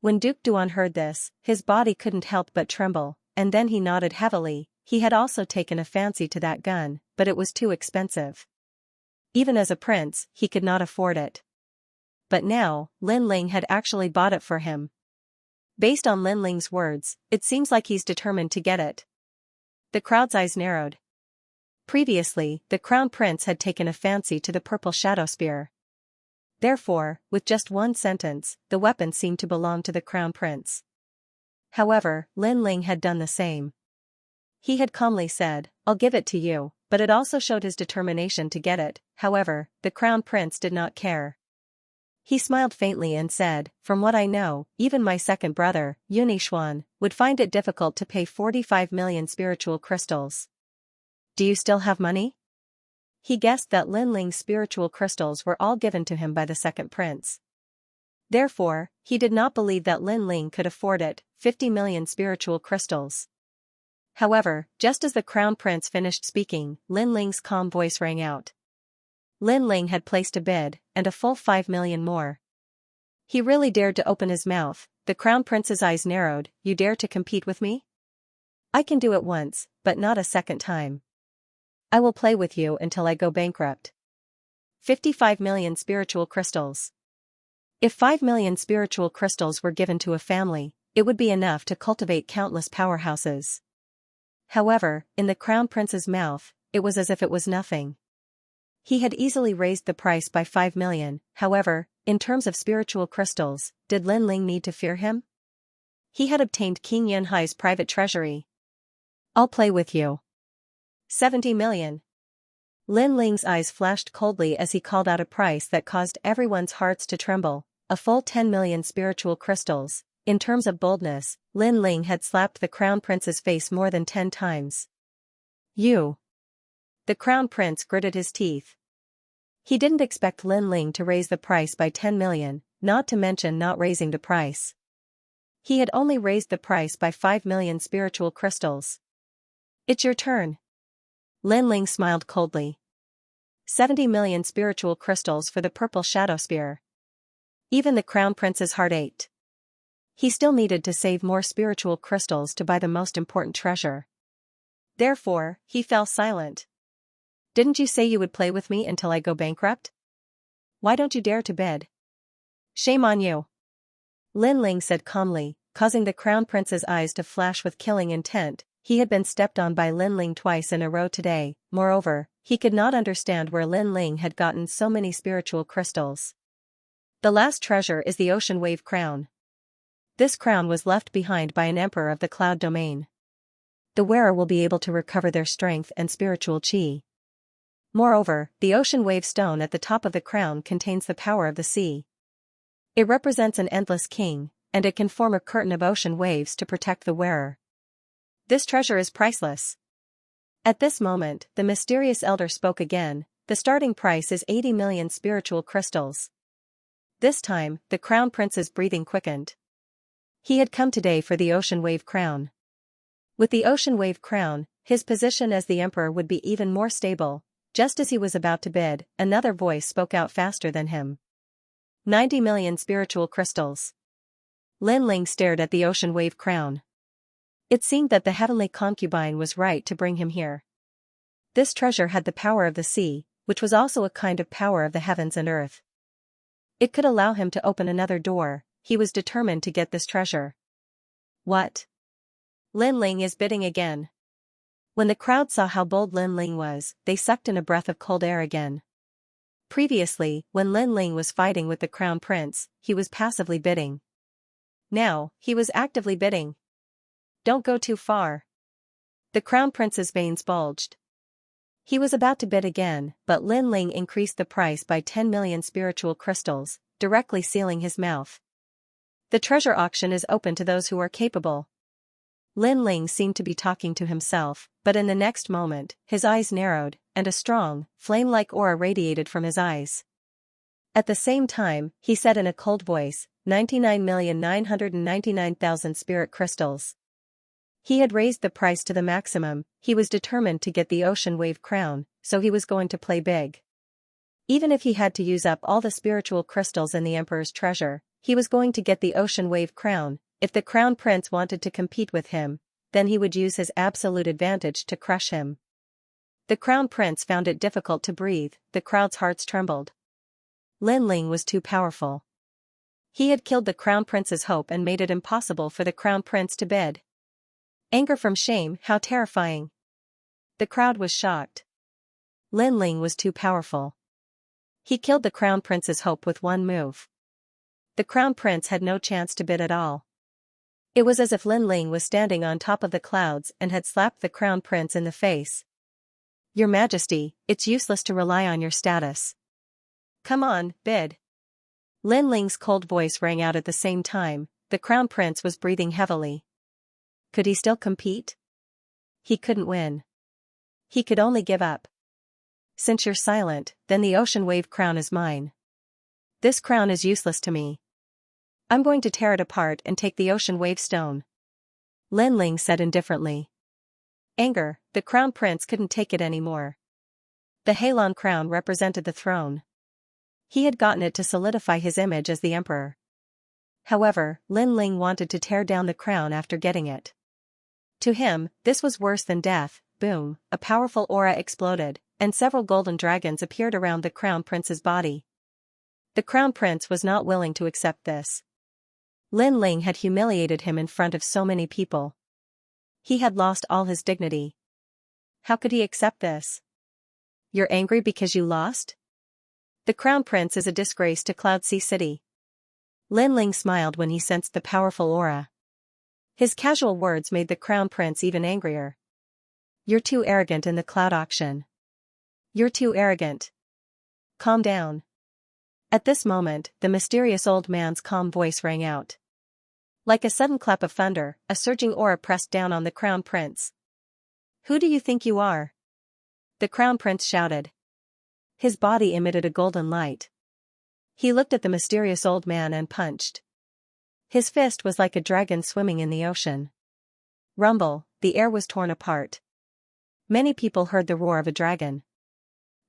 When Duke Duan heard this, his body couldn't help but tremble, and then he nodded heavily. He had also taken a fancy to that gun, but it was too expensive. Even as a prince, he could not afford it. But now, Lin Ling had actually bought it for him. Based on Lin Ling's words, it seems like he's determined to get it. The crowd's eyes narrowed. Previously, the Crown Prince had taken a fancy to the Purple Shadow Spear. Therefore, with just one sentence, the weapon seemed to belong to the Crown Prince. However, Lin Ling had done the same. He had calmly said, I'll give it to you, but it also showed his determination to get it. However, the Crown Prince did not care. He smiled faintly and said, from what I know, even my second brother, Yunishuan, would find it difficult to pay 45 million spiritual crystals. Do you still have money? He guessed that Lin Ling's spiritual crystals were all given to him by the second prince. Therefore, he did not believe that Lin Ling could afford it, 50 million spiritual crystals. However, just as the Crown Prince finished speaking, Lin Ling's calm voice rang out. Lin Ling had placed a bid, and a full 5 million more. He really dared to open his mouth. The Crown Prince's eyes narrowed. You dare to compete with me? I can do it once, but not a second time. I will play with you until I go bankrupt. 55 million spiritual crystals. If 5 million spiritual crystals were given to a family, it would be enough to cultivate countless powerhouses. However, in the Crown Prince's mouth, it was as if it was nothing. He had easily raised the price by 5 million, however, in terms of spiritual crystals, did Lin Ling need to fear him? He had obtained King Yunhai's private treasury. I'll play with you. 70 million. Lin Ling's eyes flashed coldly as he called out a price that caused everyone's hearts to tremble, a full 10 million spiritual crystals. In terms of boldness, Lin Ling had slapped the Crown Prince's face more than 10 times. You. The Crown Prince gritted his teeth. He didn't expect Lin Ling to raise the price by 10 million, not to mention not raising the price. He had only raised the price by 5 million spiritual crystals. It's your turn. Lin Ling smiled coldly. 70 million spiritual crystals for the Purple Shadow Spear. Even the Crown Prince's heart ached. He still needed to save more spiritual crystals to buy the most important treasure. Therefore, he fell silent. Didn't you say you would play with me until I go bankrupt? Why don't you dare to bid? Shame on you. Lin Ling said calmly, causing the Crown Prince's eyes to flash with killing intent. He had been stepped on by Lin Ling twice in a row today. Moreover, he could not understand where Lin Ling had gotten so many spiritual crystals. The last treasure is the Ocean Wave Crown. This crown was left behind by an emperor of the Cloud Domain. The wearer will be able to recover their strength and spiritual chi. Moreover, the Ocean Wave Stone at the top of the crown contains the power of the sea. It represents an endless king, and it can form a curtain of ocean waves to protect the wearer. This treasure is priceless. At this moment, the mysterious elder spoke again. The starting price is 80 million spiritual crystals. This time, the Crown Prince's breathing quickened. He had come today for the Ocean Wave Crown. With the Ocean Wave Crown, his position as the emperor would be even more stable. Just as he was about to bid, another voice spoke out faster than him. 90 million spiritual crystals. Lin Ling stared at the Ocean Wave Crown. It seemed that the heavenly concubine was right to bring him here. This treasure had the power of the sea, which was also a kind of power of the heavens and earth. It could allow him to open another door. He was determined to get this treasure. What? Lin Ling is bidding again. When the crowd saw how bold Lin Ling was, they sucked in a breath of cold air again. Previously, when Lin Ling was fighting with the Crown Prince, he was passively bidding. Now, he was actively bidding. Don't go too far. The Crown Prince's veins bulged. He was about to bid again, but Lin Ling increased the price by 10 million spiritual crystals, directly sealing his mouth. The treasure auction is open to those who are capable. Lin Ling seemed to be talking to himself, but in the next moment, his eyes narrowed, and a strong, flame-like aura radiated from his eyes. At the same time, he said in a cold voice, 99,999,000 spirit crystals. He had raised the price to the maximum. He was determined to get the Ocean Wave Crown, so he was going to play big. Even if he had to use up all the spiritual crystals in the Emperor's treasure, he was going to get the Ocean Wave Crown. If the Crown Prince wanted to compete with him, then he would use his absolute advantage to crush him. The Crown Prince found it difficult to breathe. The crowd's hearts trembled. Lin Ling was too powerful. He had killed the Crown Prince's hope and made it impossible for the Crown Prince to bid. Anger from shame, how terrifying. The crowd was shocked. Lin Ling was too powerful. He killed the Crown Prince's hope with one move. The Crown Prince had no chance to bid at all. It was as if Lin Ling was standing on top of the clouds and had slapped the Crown Prince in the face. Your Majesty, it's useless to rely on your status. Come on, bid. Lin Ling's cold voice rang out at the same time. The Crown Prince was breathing heavily. Could he still compete? He couldn't win. He could only give up. Since you're silent, then the Ocean Wave Crown is mine. This crown is useless to me. I'm going to tear it apart and take the Ocean Wave Stone. Lin Ling said indifferently. Anger, the Crown Prince couldn't take it anymore. The Halon crown represented the throne. He had gotten it to solidify his image as the emperor. However, Lin Ling wanted to tear down the crown after getting it. To him, this was worse than death. Boom, a powerful aura exploded, and several golden dragons appeared around the Crown Prince's body. The Crown Prince was not willing to accept this. Lin Ling had humiliated him in front of so many people. He had lost all his dignity. How could he accept this? You're angry because you lost? The Crown Prince is a disgrace to Cloud Sea City. Lin Ling smiled when he sensed the powerful aura. His casual words made the Crown Prince even angrier. You're too arrogant in the cloud auction. You're too arrogant. Calm down. At this moment, the mysterious old man's calm voice rang out. Like a sudden clap of thunder, a surging aura pressed down on the Crown Prince. Who do you think you are? The Crown Prince shouted. His body emitted a golden light. He looked at the mysterious old man and punched. His fist was like a dragon swimming in the ocean. Rumble, the air was torn apart. Many people heard the roar of a dragon.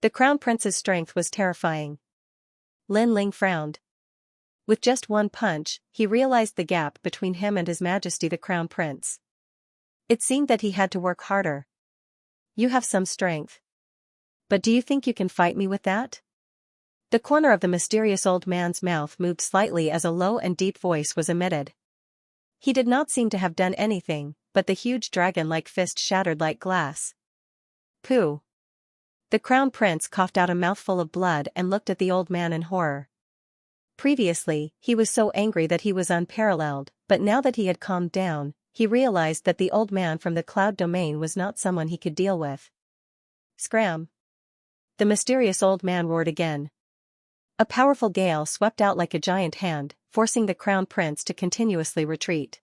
The Crown Prince's strength was terrifying. Lin Ling frowned. With just one punch, he realized the gap between him and His Majesty the Crown Prince. It seemed that he had to work harder. You have some strength. But do you think you can fight me with that? The corner of the mysterious old man's mouth moved slightly as a low and deep voice was emitted. He did not seem to have done anything, but the huge dragon-like fist shattered like glass. Pooh! The Crown Prince coughed out a mouthful of blood and looked at the old man in horror. Previously, he was so angry that he was unparalleled, but now that he had calmed down, he realized that the old man from the cloud domain was not someone he could deal with. Scram! The mysterious old man roared again. A powerful gale swept out like a giant hand, forcing the Crown Prince to continuously retreat.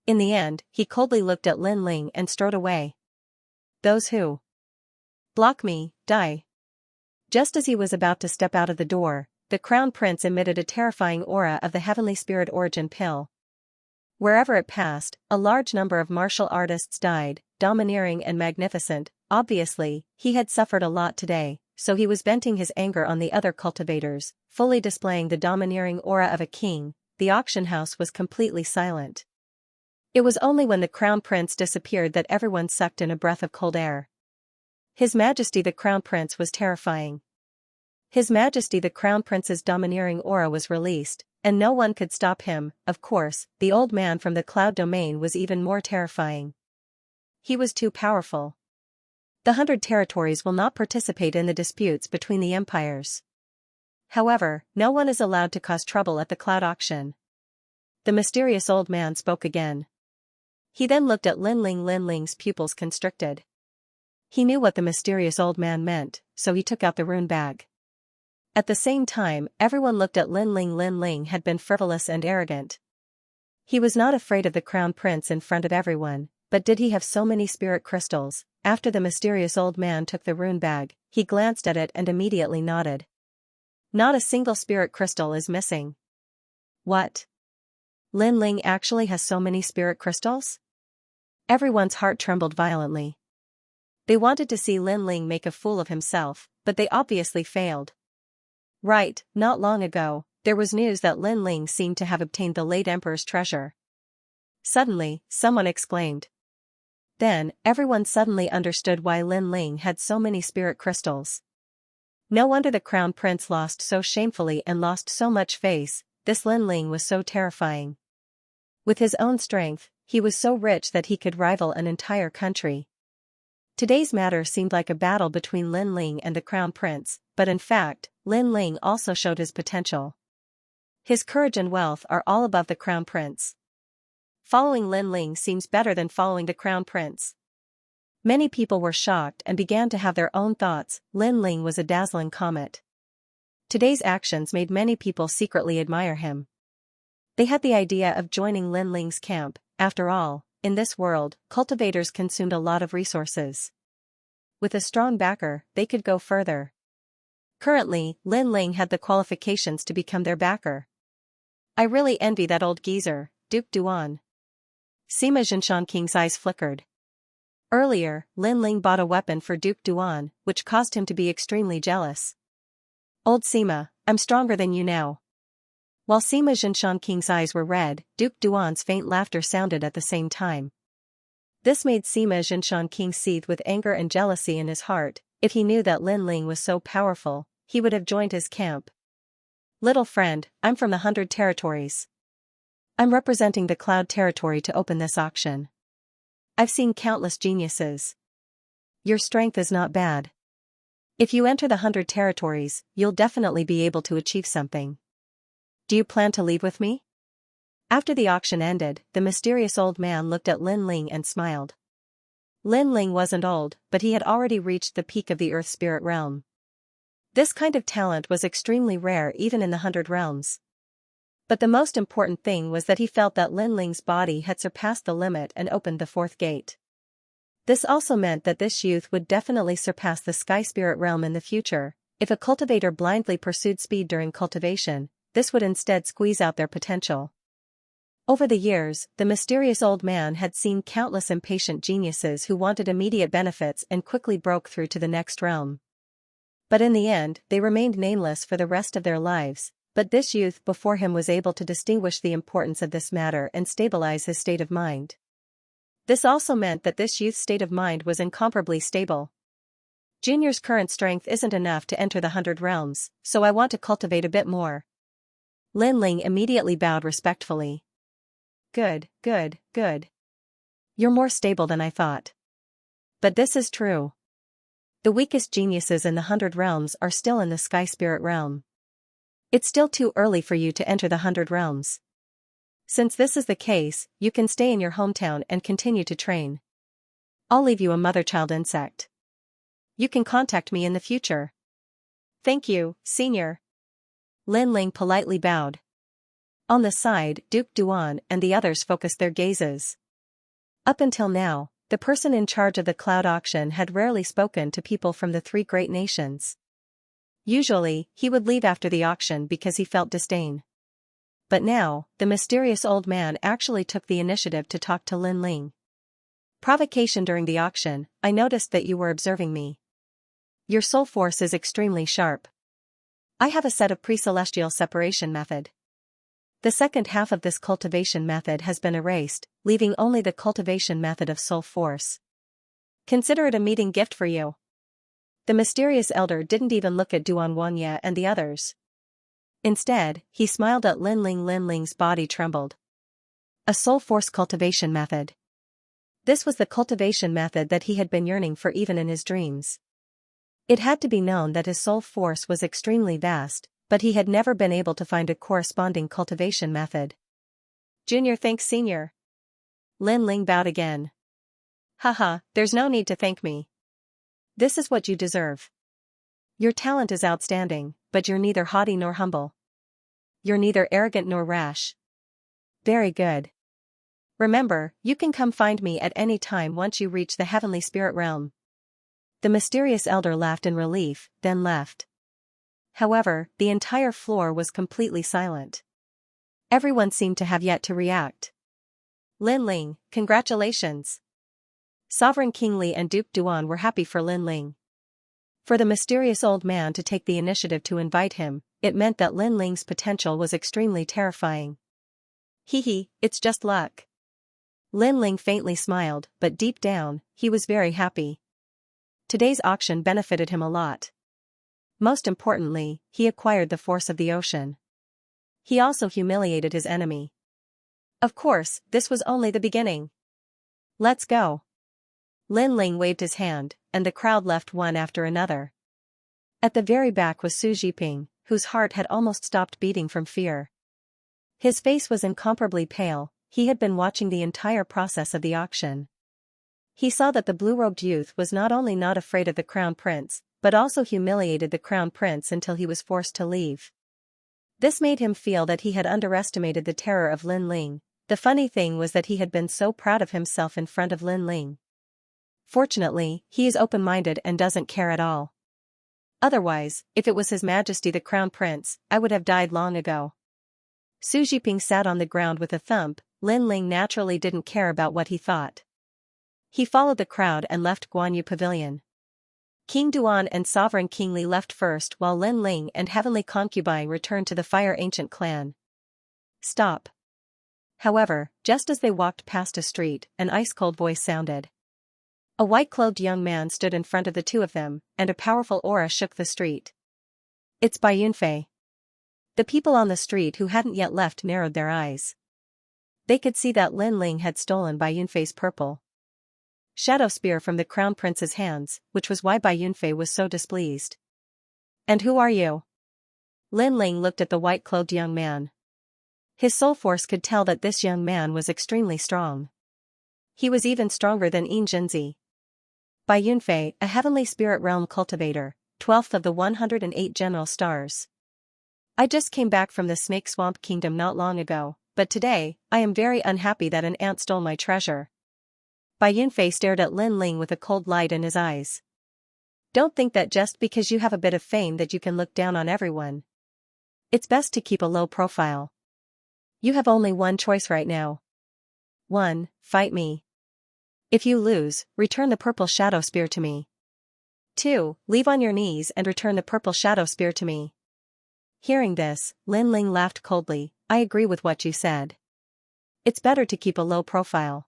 In the end, he coldly looked at Lin Ling and strode away. Those who block me, die. Just as he was about to step out of the door, the Crown Prince emitted a terrifying aura of the Heavenly Spirit Origin Pill. Wherever it passed, a large number of martial artists died, domineering and magnificent. Obviously, he had suffered a lot today, so he was venting his anger on the other cultivators, fully displaying the domineering aura of a king. The auction house was completely silent. It was only when the Crown Prince disappeared that everyone sucked in a breath of cold air. His Majesty the Crown Prince was terrifying. His Majesty the Crown Prince's domineering aura was released, and no one could stop him. Of course, the old man from the cloud domain was even more terrifying. He was too powerful. The 100 territories will not participate in the disputes between the empires. However, no one is allowed to cause trouble at the cloud auction. The mysterious old man spoke again. He then looked at Lin Ling. Lin Ling's pupils constricted. He knew what the mysterious old man meant, so he took out the rune bag. At the same time, everyone looked at Lin Ling. Lin Ling had been frivolous and arrogant. He was not afraid of the Crown Prince in front of everyone, but did he have so many spirit crystals? After the mysterious old man took the rune bag, he glanced at it and immediately nodded. Not a single spirit crystal is missing. What? Lin Ling actually has so many spirit crystals? Everyone's heart trembled violently. They wanted to see Lin Ling make a fool of himself, but they obviously failed. Right, not long ago, there was news that Lin Ling seemed to have obtained the late emperor's treasure. Suddenly, someone exclaimed. Then, everyone suddenly understood why Lin Ling had so many spirit crystals. No wonder the Crown Prince lost so shamefully and lost so much face. This Lin Ling was so terrifying. With his own strength, he was so rich that he could rival an entire country. Today's matter seemed like a battle between Lin Ling and the Crown Prince, but in fact, Lin Ling also showed his potential. His courage and wealth are all above the Crown Prince. Following Lin Ling seems better than following the Crown Prince. Many people were shocked and began to have their own thoughts. Lin Ling was a dazzling comet. Today's actions made many people secretly admire him. They had the idea of joining Lin Ling's camp. After all, in this world, cultivators consumed a lot of resources. With a strong backer, they could go further. Currently, Lin Ling had the qualifications to become their backer. I really envy that old geezer, Duke Duan. Sima Xianxia's eyes flickered. Earlier, Lin Ling bought a weapon for Duke Duan, which caused him to be extremely jealous. Old Sima, I'm stronger than you now. While Sima Xianxia's eyes were red, Duke Duan's faint laughter sounded at the same time. This made Sima Xianxia seethe with anger and jealousy in his heart. If he knew that Lin Ling was so powerful, he would have joined his camp. Little friend, I'm from the 100 territories. I'm representing the Cloud territory to open this auction. I've seen countless geniuses. Your strength is not bad. If you enter the 100 territories, you'll definitely be able to achieve something. Do you plan to leave with me? After the auction ended, the mysterious old man looked at Lin Ling and smiled. Lin Ling wasn't old, but he had already reached the peak of the Earth Spirit realm. This kind of talent was extremely rare even in the 100 realms. But the most important thing was that he felt that Lin Ling's body had surpassed the limit and opened the 4th gate. This also meant that this youth would definitely surpass the Sky Spirit realm in the future. If a cultivator blindly pursued speed during cultivation, this would instead squeeze out their potential. Over the years, the mysterious old man had seen countless impatient geniuses who wanted immediate benefits and quickly broke through to the next realm. But in the end, they remained nameless for the rest of their lives. But this youth before him was able to distinguish the importance of this matter and stabilize his state of mind. This also meant that this youth's state of mind was incomparably stable. Junior's current strength isn't enough to enter the 100 realms, so I want to cultivate a bit more. Lin Ling immediately bowed respectfully. Good, good, good. You're more stable than I thought. But this is true. The weakest geniuses in the 100 realms are still in the Sky Spirit realm. It's still too early for you to enter the 100 realms. Since this is the case, you can stay in your hometown and continue to train. I'll leave you a mother-child insect. You can contact me in the future. Thank you, Senior. Lin Ling politely bowed. On the side, Duke Duan and the others focused their gazes. Up until now, the person in charge of the cloud auction had rarely spoken to people from the 3 great nations. Usually, he would leave after the auction because he felt disdain. But now, the mysterious old man actually took the initiative to talk to Lin Ling. Provocation during the auction, I noticed that you were observing me. Your soul force is extremely sharp. I have a set of pre-celestial separation method. The second half of this cultivation method has been erased, leaving only the cultivation method of soul force. Consider it a meeting gift for you. The mysterious elder didn't even look at Duan Wanya and the others. Instead, he smiled at Lin Ling. Lin Ling's body trembled. A soul force cultivation method. This was the cultivation method that he had been yearning for even in his dreams. It had to be known that his soul force was extremely vast, but he had never been able to find a corresponding cultivation method. Junior thanks Senior. Lin Ling bowed again. Haha, there's no need to thank me. This is what you deserve. Your talent is outstanding, but you're neither haughty nor humble. You're neither arrogant nor rash. Very good. Remember, you can come find me at any time once you reach the heavenly spirit realm. The mysterious elder laughed in relief, then left. However, the entire floor was completely silent. Everyone seemed to have yet to react. Lin Ling, congratulations. Sovereign King Li and Duke Duan were happy for Lin Ling. For the mysterious old man to take the initiative to invite him, it meant that Lin Ling's potential was extremely terrifying. Hee, it's just luck. Lin Ling faintly smiled, but deep down, he was very happy. Today's auction benefited him a lot. Most importantly, he acquired the force of the ocean. He also humiliated his enemy. Of course, this was only the beginning. Let's go. Lin Ling waved his hand, and the crowd left one after another. At the very back was Su Jiping, whose heart had almost stopped beating from fear. His face was incomparably pale. He had been watching the entire process of the auction. He saw that the blue-robed youth was not only not afraid of the crown prince, but also humiliated the crown prince until he was forced to leave. This made him feel that he had underestimated the terror of Lin Ling. The funny thing was that he had been so proud of himself in front of Lin Ling. Fortunately, he is open-minded and doesn't care at all. Otherwise, if it was His Majesty the Crown Prince, I would have died long ago. Su Jiping sat on the ground with a thump. Lin Ling naturally didn't care about what he thought. He followed the crowd and left Guanyu Pavilion. King Duan and Sovereign King Li left first while Lin Ling and Heavenly Concubine returned to the Fire Ancient clan. Stop. However, just as they walked past a street, an ice-cold voice sounded. A white-clothed young man stood in front of the two of them, and a powerful aura shook the street. It's Bai Yunfei. The people on the street who hadn't yet left narrowed their eyes. They could see that Lin Ling had stolen Bai Yunfei's purple shadow spear from the crown prince's hands, which was why Bai Yunfei was so displeased. And who are you? Lin Ling looked at the white-clothed young man. His soul force could tell that this young man was extremely strong. He was even stronger than Yin Jinzi. Bai Yunfei, a heavenly spirit realm cultivator, 12th of the 108 general stars. I just came back from the Snake Swamp Kingdom not long ago, but today, I am very unhappy that an ant stole my treasure. Bai Yunfei stared at Lin Ling with a cold light in his eyes. Don't think that just because you have a bit of fame that you can look down on everyone. It's best to keep a low profile. You have only one choice right now. 1. Fight me. If you lose, return the purple shadow spear to me. 2. Leave on your knees and return the purple shadow spear to me. Hearing this, Lin Ling laughed coldly. I agree with what you said. It's better to keep a low profile.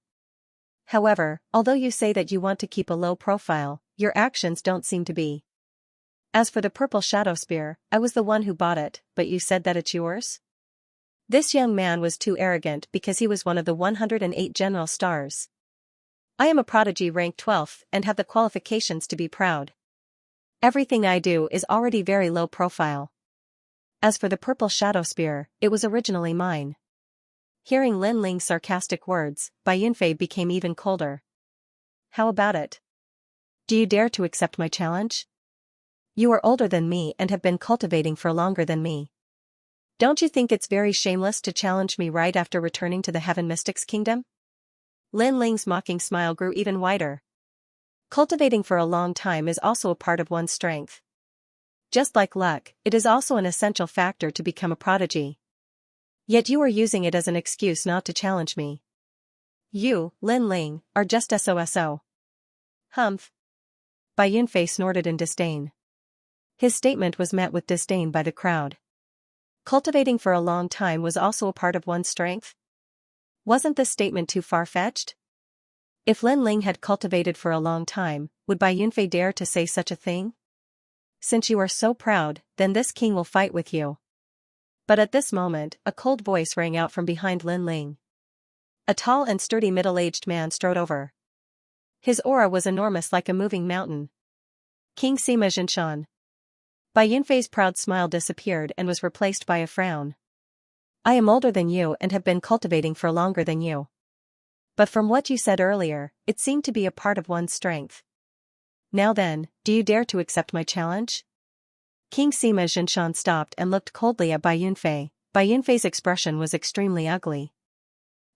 However, although you say that you want to keep a low profile, your actions don't seem to be. As for the purple shadow spear, I was the one who bought it, but you said that it's yours? This young man was too arrogant because he was one of the 108 general stars. I am a prodigy ranked 12th and have the qualifications to be proud. Everything I do is already very low profile. As for the purple shadow spear, it was originally mine. Hearing Lin Ling's sarcastic words, Bai Yunfei became even colder. How about it? Do you dare to accept my challenge? You are older than me and have been cultivating for longer than me. Don't you think it's very shameless to challenge me right after returning to the Heaven Mystics Kingdom? Lin Ling's mocking smile grew even wider. Cultivating for a long time is also a part of one's strength. Just like luck, it is also an essential factor to become a prodigy. Yet you are using it as an excuse not to challenge me. You, Lin Ling, are just SOSO. Humph. Bai Yunfei snorted in disdain. His statement was met with disdain by the crowd. Cultivating for a long time was also a part of one's strength? Wasn't this statement too far-fetched? If Lin Ling had cultivated for a long time, would Bai Yunfei dare to say such a thing? Since you are so proud, then this king will fight with you. But at this moment, a cold voice rang out from behind Lin Ling. A tall and sturdy middle-aged man strode over. His aura was enormous like a moving mountain. King Sima Xianxia. Bai Yunfei's proud smile disappeared and was replaced by a frown. I am older than you and have been cultivating for longer than you. But from what you said earlier, it seemed to be a part of one's strength. Now then, do you dare to accept my challenge? King Sima Xianxia stopped and looked coldly at Bai Yunfei. Bai Yunfei's expression was extremely ugly.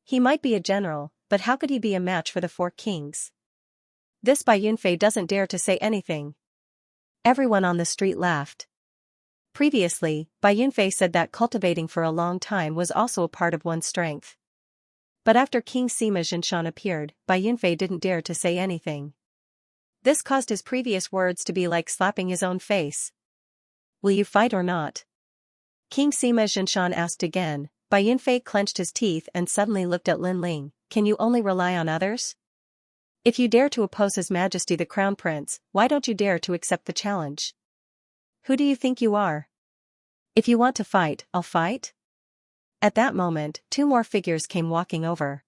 He might be a general, but how could he be a match for the four kings? This Bai Yunfei doesn't dare to say anything. Everyone on the street laughed. Previously, Bai Yunfei said that cultivating for a long time was also a part of one's strength. But after King Sima Xianxia appeared, Bai Yunfei didn't dare to say anything. This caused his previous words to be like slapping his own face. Will you fight or not? King Sima Xianxia asked again. Bai Yunfei clenched his teeth and suddenly looked at Lin Ling. Can you only rely on others? If you dare to oppose His Majesty the Crown Prince, why don't you dare to accept the challenge? Who do you think you are? If you want to fight, I'll fight? At that moment, two more figures came walking over.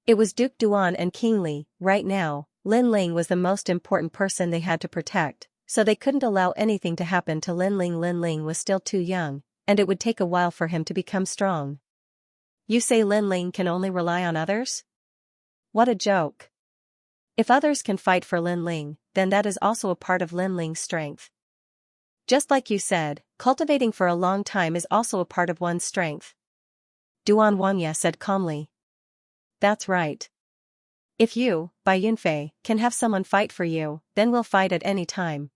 It was Duke Duan and King Li. Right now, Lin Ling was the most important person they had to protect, so they couldn't allow anything to happen to Lin Ling. Lin Ling was still too young, and it would take a while for him to become strong. You say Lin Ling can only rely on others? What a joke. If others can fight for Lin Ling, then that is also a part of Lin Ling's strength. Just like you said, cultivating for a long time is also a part of one's strength. Duan Wanya said calmly. That's right. If you, Bai Yunfei, can have someone fight for you, then we'll fight at any time.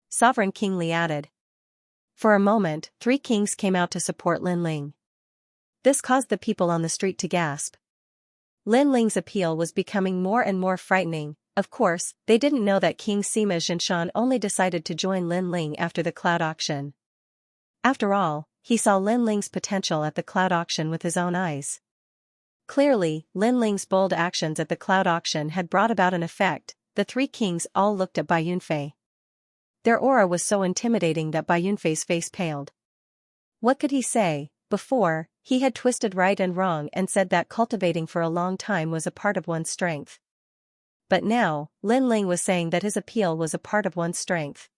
Sovereign King Li added. For a moment, three kings came out to support Lin Ling. This caused the people on the street to gasp. Lin Ling's appeal was becoming more and more frightening. Of course, they didn't know that King Sima Xianxia only decided to join Lin Ling after the cloud auction. After all, he saw Lin Ling's potential at the cloud auction with his own eyes. Clearly, Lin Ling's bold actions at the cloud auction had brought about an effect. The three kings all looked at Bai Yunfei. Their aura was so intimidating that Bai Yunfei's face paled. What could he say? Before, he had twisted right and wrong and said that cultivating for a long time was a part of one's strength. But now, Lin Ling was saying that his appeal was a part of one's strength.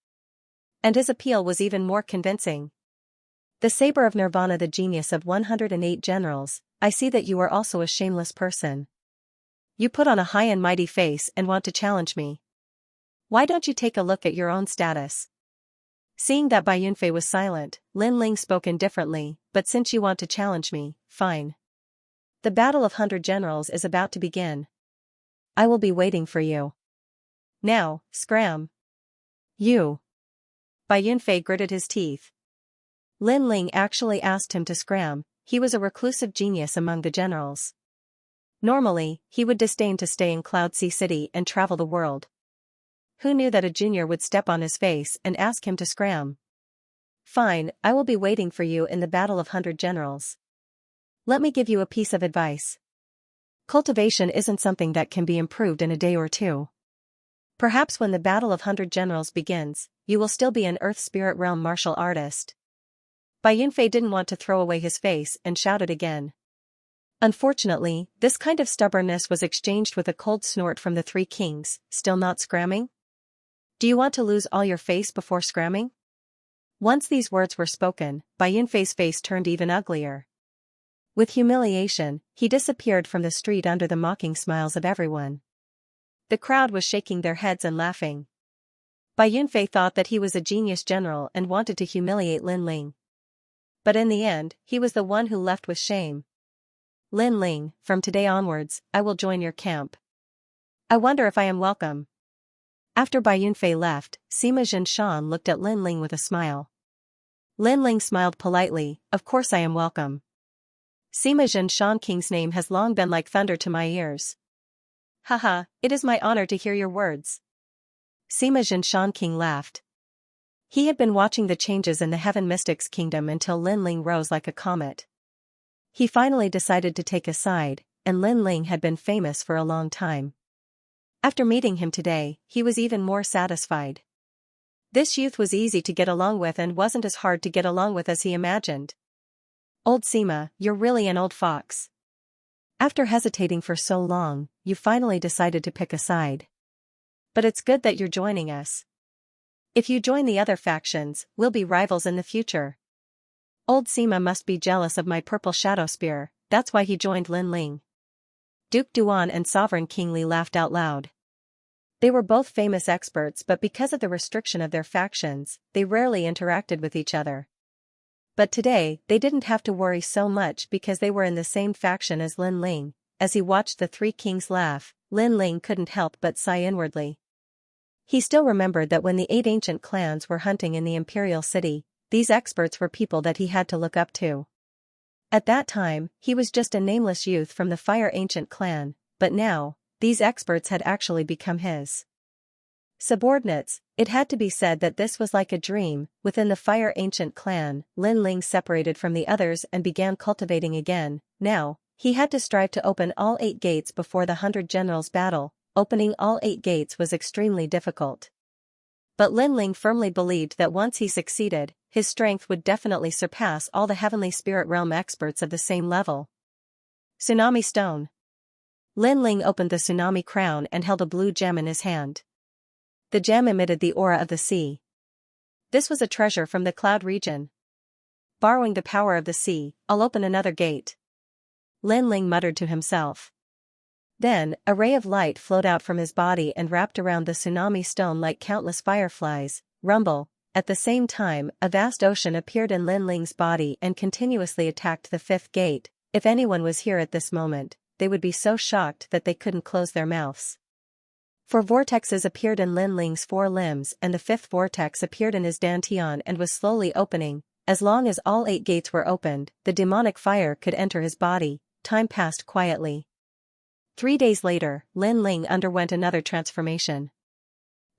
And his appeal was even more convincing. The saber of Nirvana, the genius of 108 generals, I see that you are also a shameless person. You put on a high and mighty face and want to challenge me. Why don't you take a look at your own status? Seeing that Bai Yunfei was silent, Lin Ling spoke indifferently, but since you want to challenge me, fine. The Battle of 100 Generals is about to begin. I will be waiting for you. Now, scram. You. Bai Yunfei gritted his teeth. Lin Ling actually asked him to scram. He was a reclusive genius among the generals. Normally, he would disdain to stay in Cloud Sea City and travel the world. Who knew that a junior would step on his face and ask him to scram? Fine, I will be waiting for you in the Battle of 100 Generals. Let me give you a piece of advice. Cultivation isn't something that can be improved in a day or two. Perhaps when the Battle of 100 Generals begins, you will still be an Earth Spirit Realm martial artist. Bai Yunfei didn't want to throw away his face and shouted again. Unfortunately, this kind of stubbornness was exchanged with a cold snort from the three kings. Still not scramming? Do you want to lose all your face before scramming? Once these words were spoken, Bai Yunfei's face turned even uglier. With humiliation, he disappeared from the street under the mocking smiles of everyone. The crowd was shaking their heads and laughing. Bai Yunfei thought that he was a genius general and wanted to humiliate Lin Ling. But in the end, he was the one who left with shame. Lin Ling, from today onwards, I will join your camp. I wonder if I am welcome. After Bai Yunfei left, Sima Zhinshan looked at Lin Ling with a smile. Lin Ling smiled politely, of course I am welcome. Sima Zhinshan King's name has long been like thunder to my ears. Haha, it is my honor to hear your words. Sima Zhinshan King laughed. He had been watching the changes in the Heaven Mystics Kingdom until Lin Ling rose like a comet. He finally decided to take a side, and Lin Ling had been famous for a long time. After meeting him today, he was even more satisfied. This youth was easy to get along with and wasn't as hard to get along with as he imagined. Old Sima, you're really an old fox. After hesitating for so long, you finally decided to pick a side. But it's good that you're joining us. If you join the other factions, we'll be rivals in the future. Old Sima must be jealous of my purple shadow spear, that's why he joined Lin Ling. Duke Duan and Sovereign King Li laughed out loud. They were both famous experts, but because of the restriction of their factions, they rarely interacted with each other. But today, they didn't have to worry so much because they were in the same faction as Lin Ling. As he watched the three kings laugh, Lin Ling couldn't help but sigh inwardly. He still remembered that when the 8 ancient clans were hunting in the imperial city, these experts were people that he had to look up to. At that time, he was just a nameless youth from the Fire Ancient clan, but now, these experts had actually become his subordinates. It had to be said that this was like a dream. Within the Fire Ancient clan, Lin Ling separated from the others and began cultivating again. Now, he had to strive to open all 8 gates before the 100 Generals battle. Opening all 8 gates was extremely difficult. But Lin Ling firmly believed that once he succeeded, his strength would definitely surpass all the Heavenly Spirit Realm experts of the same level. Tsunami Stone. Lin Ling opened the tsunami crown and held a blue gem in his hand. The gem emitted the aura of the sea. This was a treasure from the cloud region. Borrowing the power of the sea, I'll open another gate. Lin Ling muttered to himself. Then, a ray of light flowed out from his body and wrapped around the tsunami stone like countless fireflies. Rumble. At the same time, a vast ocean appeared in Lin Ling's body and continuously attacked the 5th gate. If anyone was here at this moment, they would be so shocked that they couldn't close their mouths. 4 vortexes appeared in Lin Ling's 4 limbs and the 5th vortex appeared in his dantian and was slowly opening. As long as all 8 gates were opened, the demonic fire could enter his body. Time passed quietly. 3 days later, Lin Ling underwent another transformation.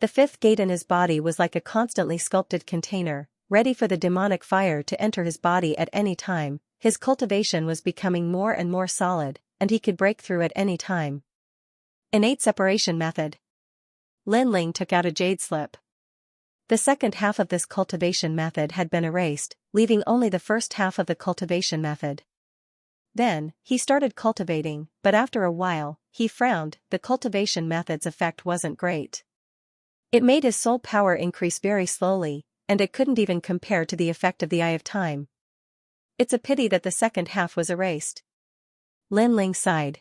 The 5th gate in his body was like a constantly sculpted container, ready for the demonic fire to enter his body at any time. His cultivation was becoming more and more solid, and he could break through at any time. Innate separation method. Lin Ling took out a jade slip. The second half of this cultivation method had been erased, leaving only the first half of the cultivation method. Then, he started cultivating, but after a while, he frowned. The cultivation method's effect wasn't great. It made his soul power increase very slowly, and it couldn't even compare to the effect of the Eye of Time. It's a pity that the second half was erased. Lin Ling sighed.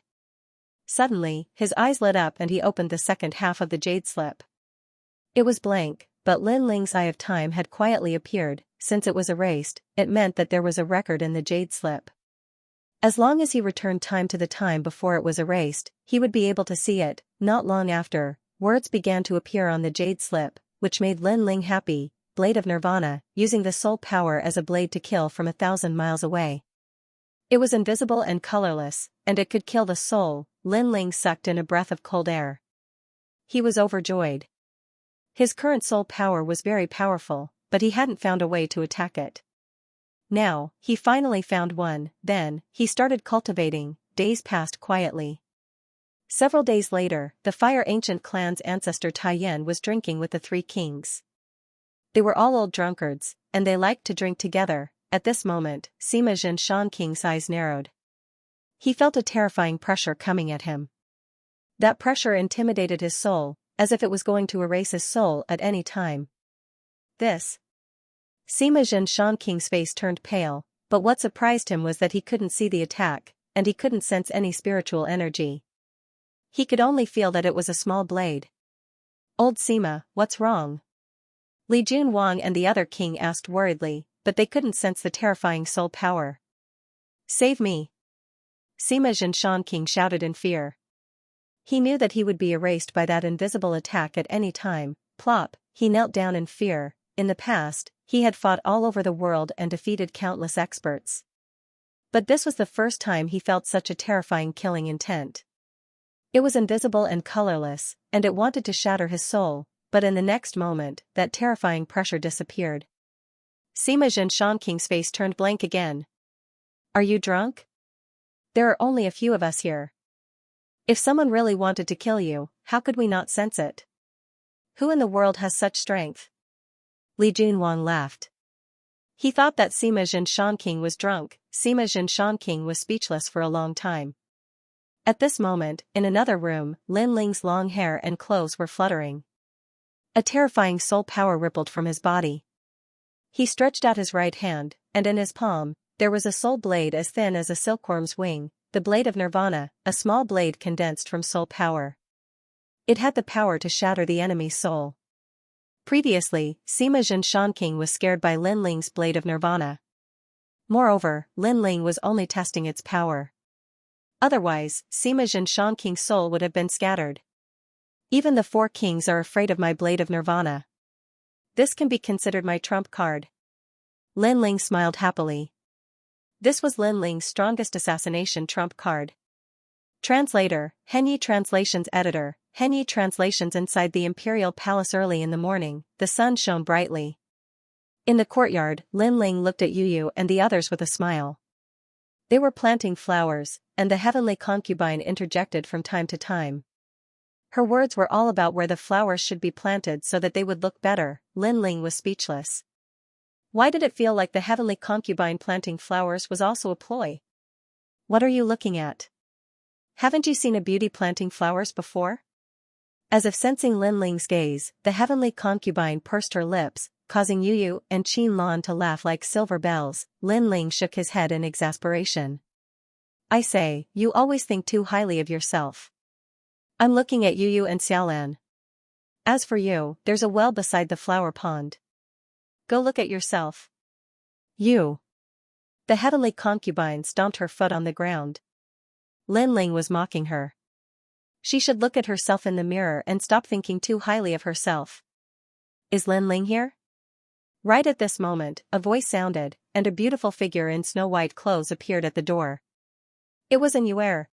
Suddenly, his eyes lit up and he opened the second half of the jade slip. It was blank, but Lin Ling's Eye of Time had quietly appeared. Since it was erased, it meant that there was a record in the jade slip. As long as he returned time to the time before it was erased, he would be able to see it. Not long after, words began to appear on the jade slip, which made Lin Ling happy. Blade of Nirvana, using the soul power as a blade to kill from 1,000 miles away. It was invisible and colorless, and it could kill the soul. Lin Ling sucked in a breath of cold air. He was overjoyed. His current soul power was very powerful, but he hadn't found a way to attack it. Now, he finally found one. Then, he started cultivating. Days passed quietly. Several days later, the Fire Ancient clan's ancestor Taiyan was drinking with the three kings. They were all old drunkards, and they liked to drink together. At this moment, Sima Xianxia King's eyes narrowed. He felt a terrifying pressure coming at him. That pressure intimidated his soul, as if it was going to erase his soul at any time. This. Sima Xianxia King's face turned pale, but what surprised him was that he couldn't see the attack, and he couldn't sense any spiritual energy. He could only feel that it was a small blade. Old Sima, what's wrong? Li Junwang and the other king asked worriedly, but they couldn't sense the terrifying soul power. Save me! Sima Xianxia King shouted in fear. He knew that he would be erased by that invisible attack at any time. Plop, he knelt down in fear. In the past, he had fought all over the world and defeated countless experts. But this was the first time he felt such a terrifying killing intent. It was invisible and colorless, and it wanted to shatter his soul, but in the next moment, that terrifying pressure disappeared. Sima Xianxia King's face turned blank again. Are you drunk? There are only a few of us here. If someone really wanted to kill you, how could we not sense it? Who in the world has such strength? Li Junwang laughed. He thought that Sima Xianxia King was drunk. Sima Xianxia King was speechless for a long time. At this moment, in another room, Lin Ling's long hair and clothes were fluttering. A terrifying soul power rippled from his body. He stretched out his right hand, and in his palm, there was a soul blade as thin as a silkworm's wing, the blade of Nirvana, a small blade condensed from soul power. It had the power to shatter the enemy's soul. Previously, Sima Xianxia King was scared by Lin Ling's blade of Nirvana. Moreover, Lin Ling was only testing its power. Otherwise, Sima Xianxia King's soul would have been scattered. Even the four kings are afraid of my blade of Nirvana. This can be considered my trump card. Lin Ling smiled happily. This was Lin Ling's strongest assassination trump card. Translator, Henyi Translations Editor, Henyi Translations. Inside the imperial palace early in the morning, the sun shone brightly. In the courtyard, Lin Ling looked at Yu and the others with a smile. They were planting flowers, and the heavenly concubine interjected from time to time. Her words were all about where the flowers should be planted so that they would look better. Lin Ling was speechless. Why did it feel like the heavenly concubine planting flowers was also a ploy? What are you looking at? Haven't you seen a beauty planting flowers before? As if sensing Lin Ling's gaze, the heavenly concubine pursed her lips, causing Yu and Qin Lan to laugh like silver bells. Lin Ling shook his head in exasperation. I say, you always think too highly of yourself. I'm looking at Yu and Xiaolan. As for you, there's a well beside the flower pond. Go look at yourself. You. The heavenly concubine stomped her foot on the ground. Lin Ling was mocking her. She should look at herself in the mirror and stop thinking too highly of herself. Is Lin Ling here? Right at this moment, a voice sounded, and a beautiful figure in snow-white clothes appeared at the door. It was Yuer.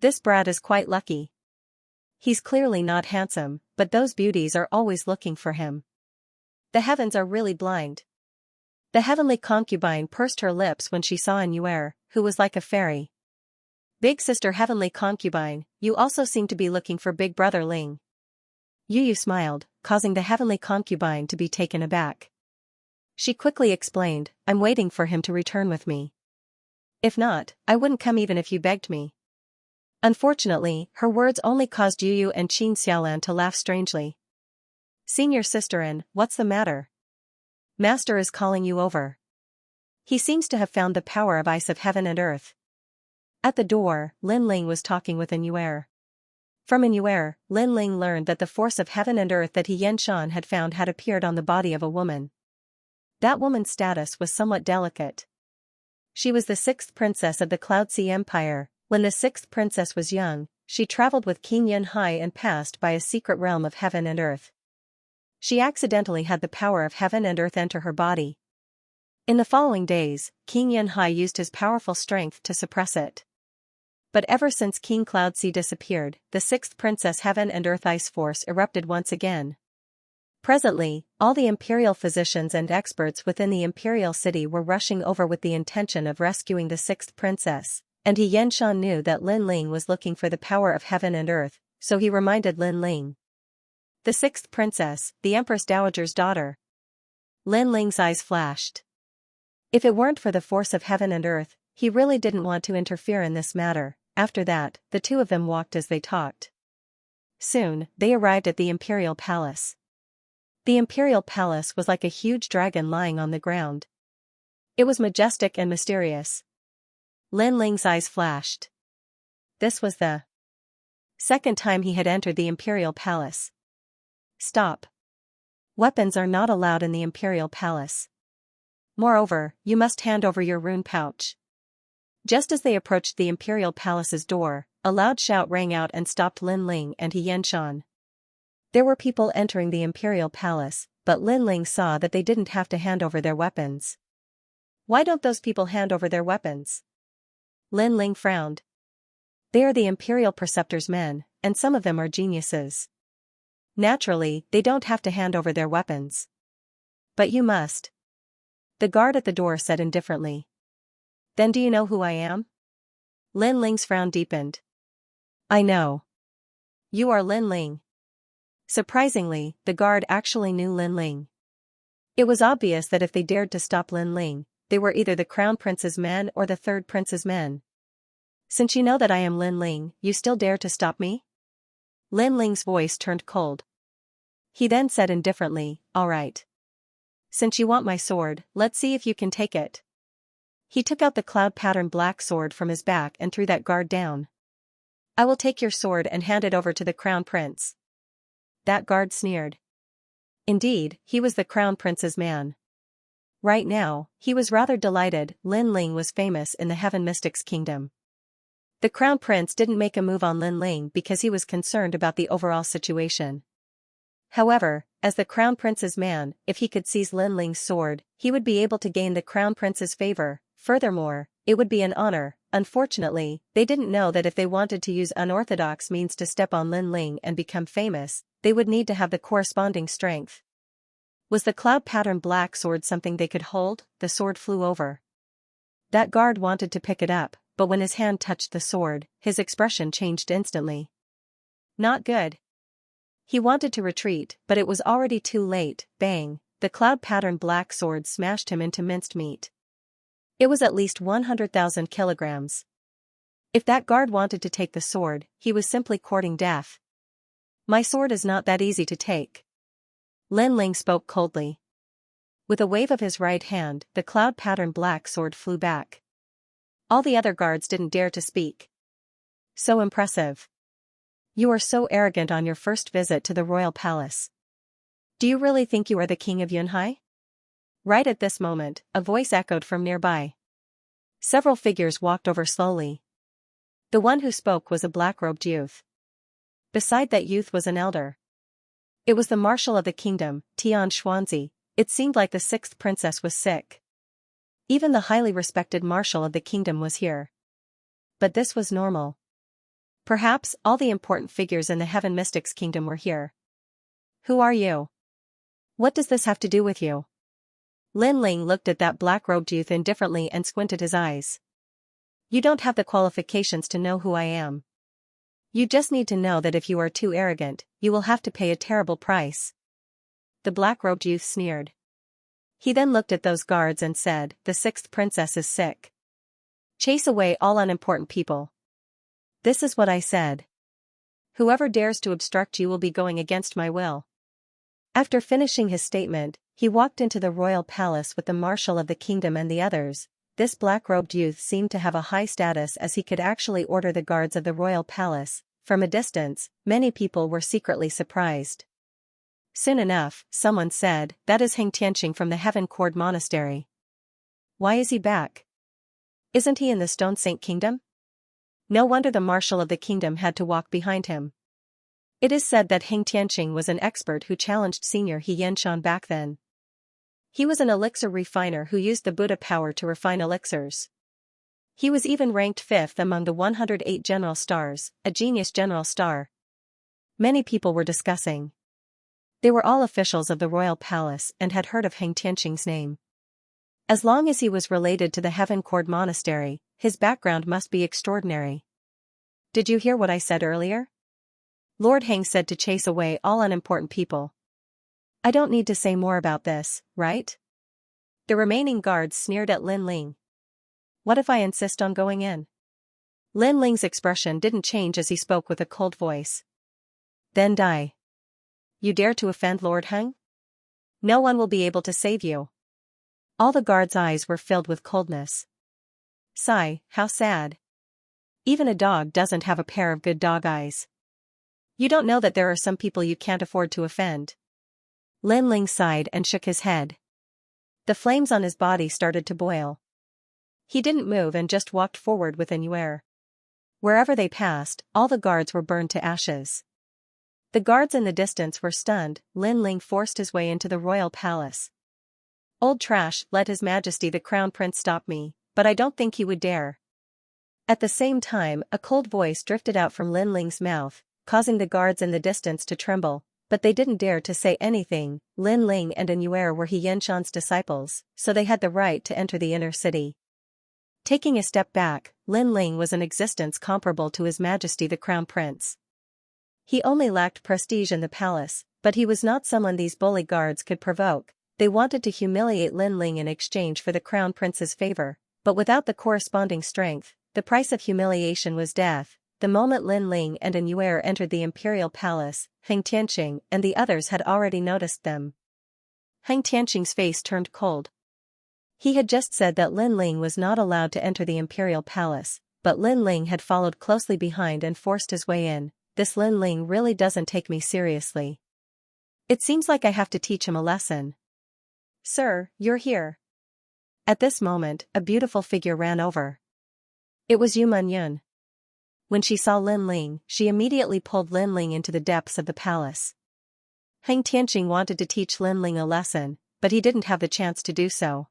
This brat is quite lucky. He's clearly not handsome, but those beauties are always looking for him. The heavens are really blind. The heavenly concubine pursed her lips when she saw Yuer, who was like a fairy. Big sister heavenly concubine, you also seem to be looking for big brother Ling. Yu smiled, causing the heavenly concubine to be taken aback. She quickly explained, I'm waiting for him to return with me. If not, I wouldn't come even if you begged me. Unfortunately, her words only caused Yu and Qin Xiaolan to laugh strangely. Senior sisterin, what's the matter? Master is calling you over. He seems to have found the power of ice of heaven and earth. At the door, Lin Ling was talking with Yuer. From Yuer, Lin Ling learned that the force of heaven and earth that He Yenshan had found had appeared on the body of a woman. That woman's status was somewhat delicate. She was the sixth princess of the Cloud Sea Empire. When the sixth princess was young, she traveled with King Yunhai and passed by a secret realm of heaven and earth. She accidentally had the power of heaven and earth enter her body. In the following days, King Yunhai used his powerful strength to suppress it. But ever since King Cloud Sea disappeared, the sixth princess heaven and earth ice force erupted once again. Presently, all the imperial physicians and experts within the imperial city were rushing over with the intention of rescuing the sixth princess, and Xianxia knew that Lin Ling was looking for the power of heaven and earth, so he reminded Lin Ling. The sixth princess, the Empress Dowager's daughter. Lin Ling's eyes flashed. If it weren't for the force of heaven and earth, he really didn't want to interfere in this matter. After that, the two of them walked as they talked. Soon, they arrived at the imperial palace. The imperial palace was like a huge dragon lying on the ground. It was majestic and mysterious. Lin Ling's eyes flashed. This was the second time he had entered the imperial palace. Stop. Weapons are not allowed in the imperial palace. Moreover, you must hand over your rune pouch. Just as they approached the imperial palace's door, a loud shout rang out and stopped Lin Ling and Xianxia. There were people entering the imperial palace, but Lin Ling saw that they didn't have to hand over their weapons. Why don't those people hand over their weapons? Lin Ling frowned. They are the imperial preceptor's men, and some of them are geniuses. Naturally, they don't have to hand over their weapons. But you must. The guard at the door said indifferently. Then do you know who I am? Lin Ling's frown deepened. I know. You are Lin Ling. Surprisingly, the guard actually knew Lin Ling. It was obvious that if they dared to stop Lin Ling, they were either the crown prince's men or the third prince's men. Since you know that I am Lin Ling, you still dare to stop me? Lin Ling's voice turned cold. He then said indifferently, all right. Since you want my sword, let's see if you can take it. He took out the cloud-patterned black sword from his back and threw that guard down. I will take your sword and hand it over to the crown prince. That guard sneered. Indeed, he was the crown prince's man. Right now, he was rather delighted. Lin Ling was famous in the Heaven Mystics Kingdom. The crown prince didn't make a move on Lin Ling because he was concerned about the overall situation. However, as the crown prince's man, if he could seize Lin Ling's sword, he would be able to gain the crown prince's favor. Furthermore, it would be an honor. Unfortunately, they didn't know that if they wanted to use unorthodox means to step on Lin Ling and become famous, they would need to have the corresponding strength. Was the cloud-patterned black sword something they could hold? The sword flew over. That guard wanted to pick it up, but when his hand touched the sword, his expression changed instantly. Not good. He wanted to retreat, but it was already too late. Bang! The cloud-patterned black sword smashed him into minced meat. It was at least 100,000 kilograms. If that guard wanted to take the sword, he was simply courting death. My sword is not that easy to take. Lin Ling spoke coldly. With a wave of his right hand, the cloud-patterned black sword flew back. All the other guards didn't dare to speak. So impressive. You are so arrogant on your first visit to the royal palace. Do you really think you are the king of Yunhai? Right at this moment, a voice echoed from nearby. Several figures walked over slowly. The one who spoke was a black-robed youth. Beside that youth was an elder. It was the marshal of the kingdom, Tian Xuanzi. It seemed like the sixth princess was sick. Even the highly respected marshal of the kingdom was here. But this was normal. Perhaps all the important figures in the Heaven Mystics Kingdom were here. Who are you? What does this have to do with you? Lin Ling looked at that black-robed youth indifferently and squinted his eyes. You don't have the qualifications to know who I am. You just need to know that if you are too arrogant, you will have to pay a terrible price. The black-robed youth sneered. He then looked at those guards and said, the sixth princess is sick. Chase away all unimportant people. This is what I said. Whoever dares to obstruct you will be going against my will. After finishing his statement, he walked into the royal palace with the marshal of the kingdom and the others. This black-robed youth seemed to have a high status as he could actually order the guards of the royal palace. From a distance, many people were secretly surprised. Soon enough, someone said, that is Xianxia from the Heaven Cord Monastery. Why is he back? Isn't he in the Stone Saint Kingdom? No wonder the marshal of the kingdom had to walk behind him. It is said that Xianxia was an expert who challenged senior Xianxia back then. He was an elixir refiner who used the Buddha power to refine elixirs. He was even ranked 5th among the 108 general stars, a genius general star. Many people were discussing. They were all officials of the royal palace and had heard of Heng Tianqing's name. As long as he was related to the Heaven Court Monastery, his background must be extraordinary. Did you hear what I said earlier? Lord Heng said to chase away all unimportant people. I don't need to say more about this, right? The remaining guards sneered at Lin Ling. What if I insist on going in? Lin Ling's expression didn't change as he spoke with a cold voice. Then die. You dare to offend Lord Heng? No one will be able to save you. All the guards' eyes were filled with coldness. Sigh, how sad. Even a dog doesn't have a pair of good dog eyes. You don't know that there are some people you can't afford to offend. Lin Ling sighed and shook his head. The flames on his body started to boil. He didn't move and just walked forward with an air. Wherever they passed, all the guards were burned to ashes. The guards in the distance were stunned. Lin Ling forced his way into the royal palace. Old trash, let His Majesty the Crown Prince stop me, but I don't think he would dare. At the same time, a cold voice drifted out from Lin Ling's mouth, causing the guards in the distance to tremble, but they didn't dare to say anything. Lin Ling and Anuer were He Yanxian's disciples, so they had the right to enter the inner city. Taking a step back, Lin Ling was an existence comparable to His Majesty the Crown Prince. He only lacked prestige in the palace, but he was not someone these bully guards could provoke. They wanted to humiliate Lin Ling in exchange for the Crown Prince's favor, but without the corresponding strength, the price of humiliation was death. The moment Lin Ling and Anuer entered the imperial palace, Heng Tianqing and the others had already noticed them. Heng Tianqing's face turned cold. He had just said that Lin Ling was not allowed to enter the imperial palace, but Lin Ling had followed closely behind and forced his way in. This Lin Ling really doesn't take me seriously. It seems like I have to teach him a lesson. Sir, you're here. At this moment, a beautiful figure ran over. It was Yu Yun. When she saw Lin Ling, she immediately pulled Lin Ling into the depths of the palace. Heng Tianqing wanted to teach Lin Ling a lesson, but he didn't have the chance to do so.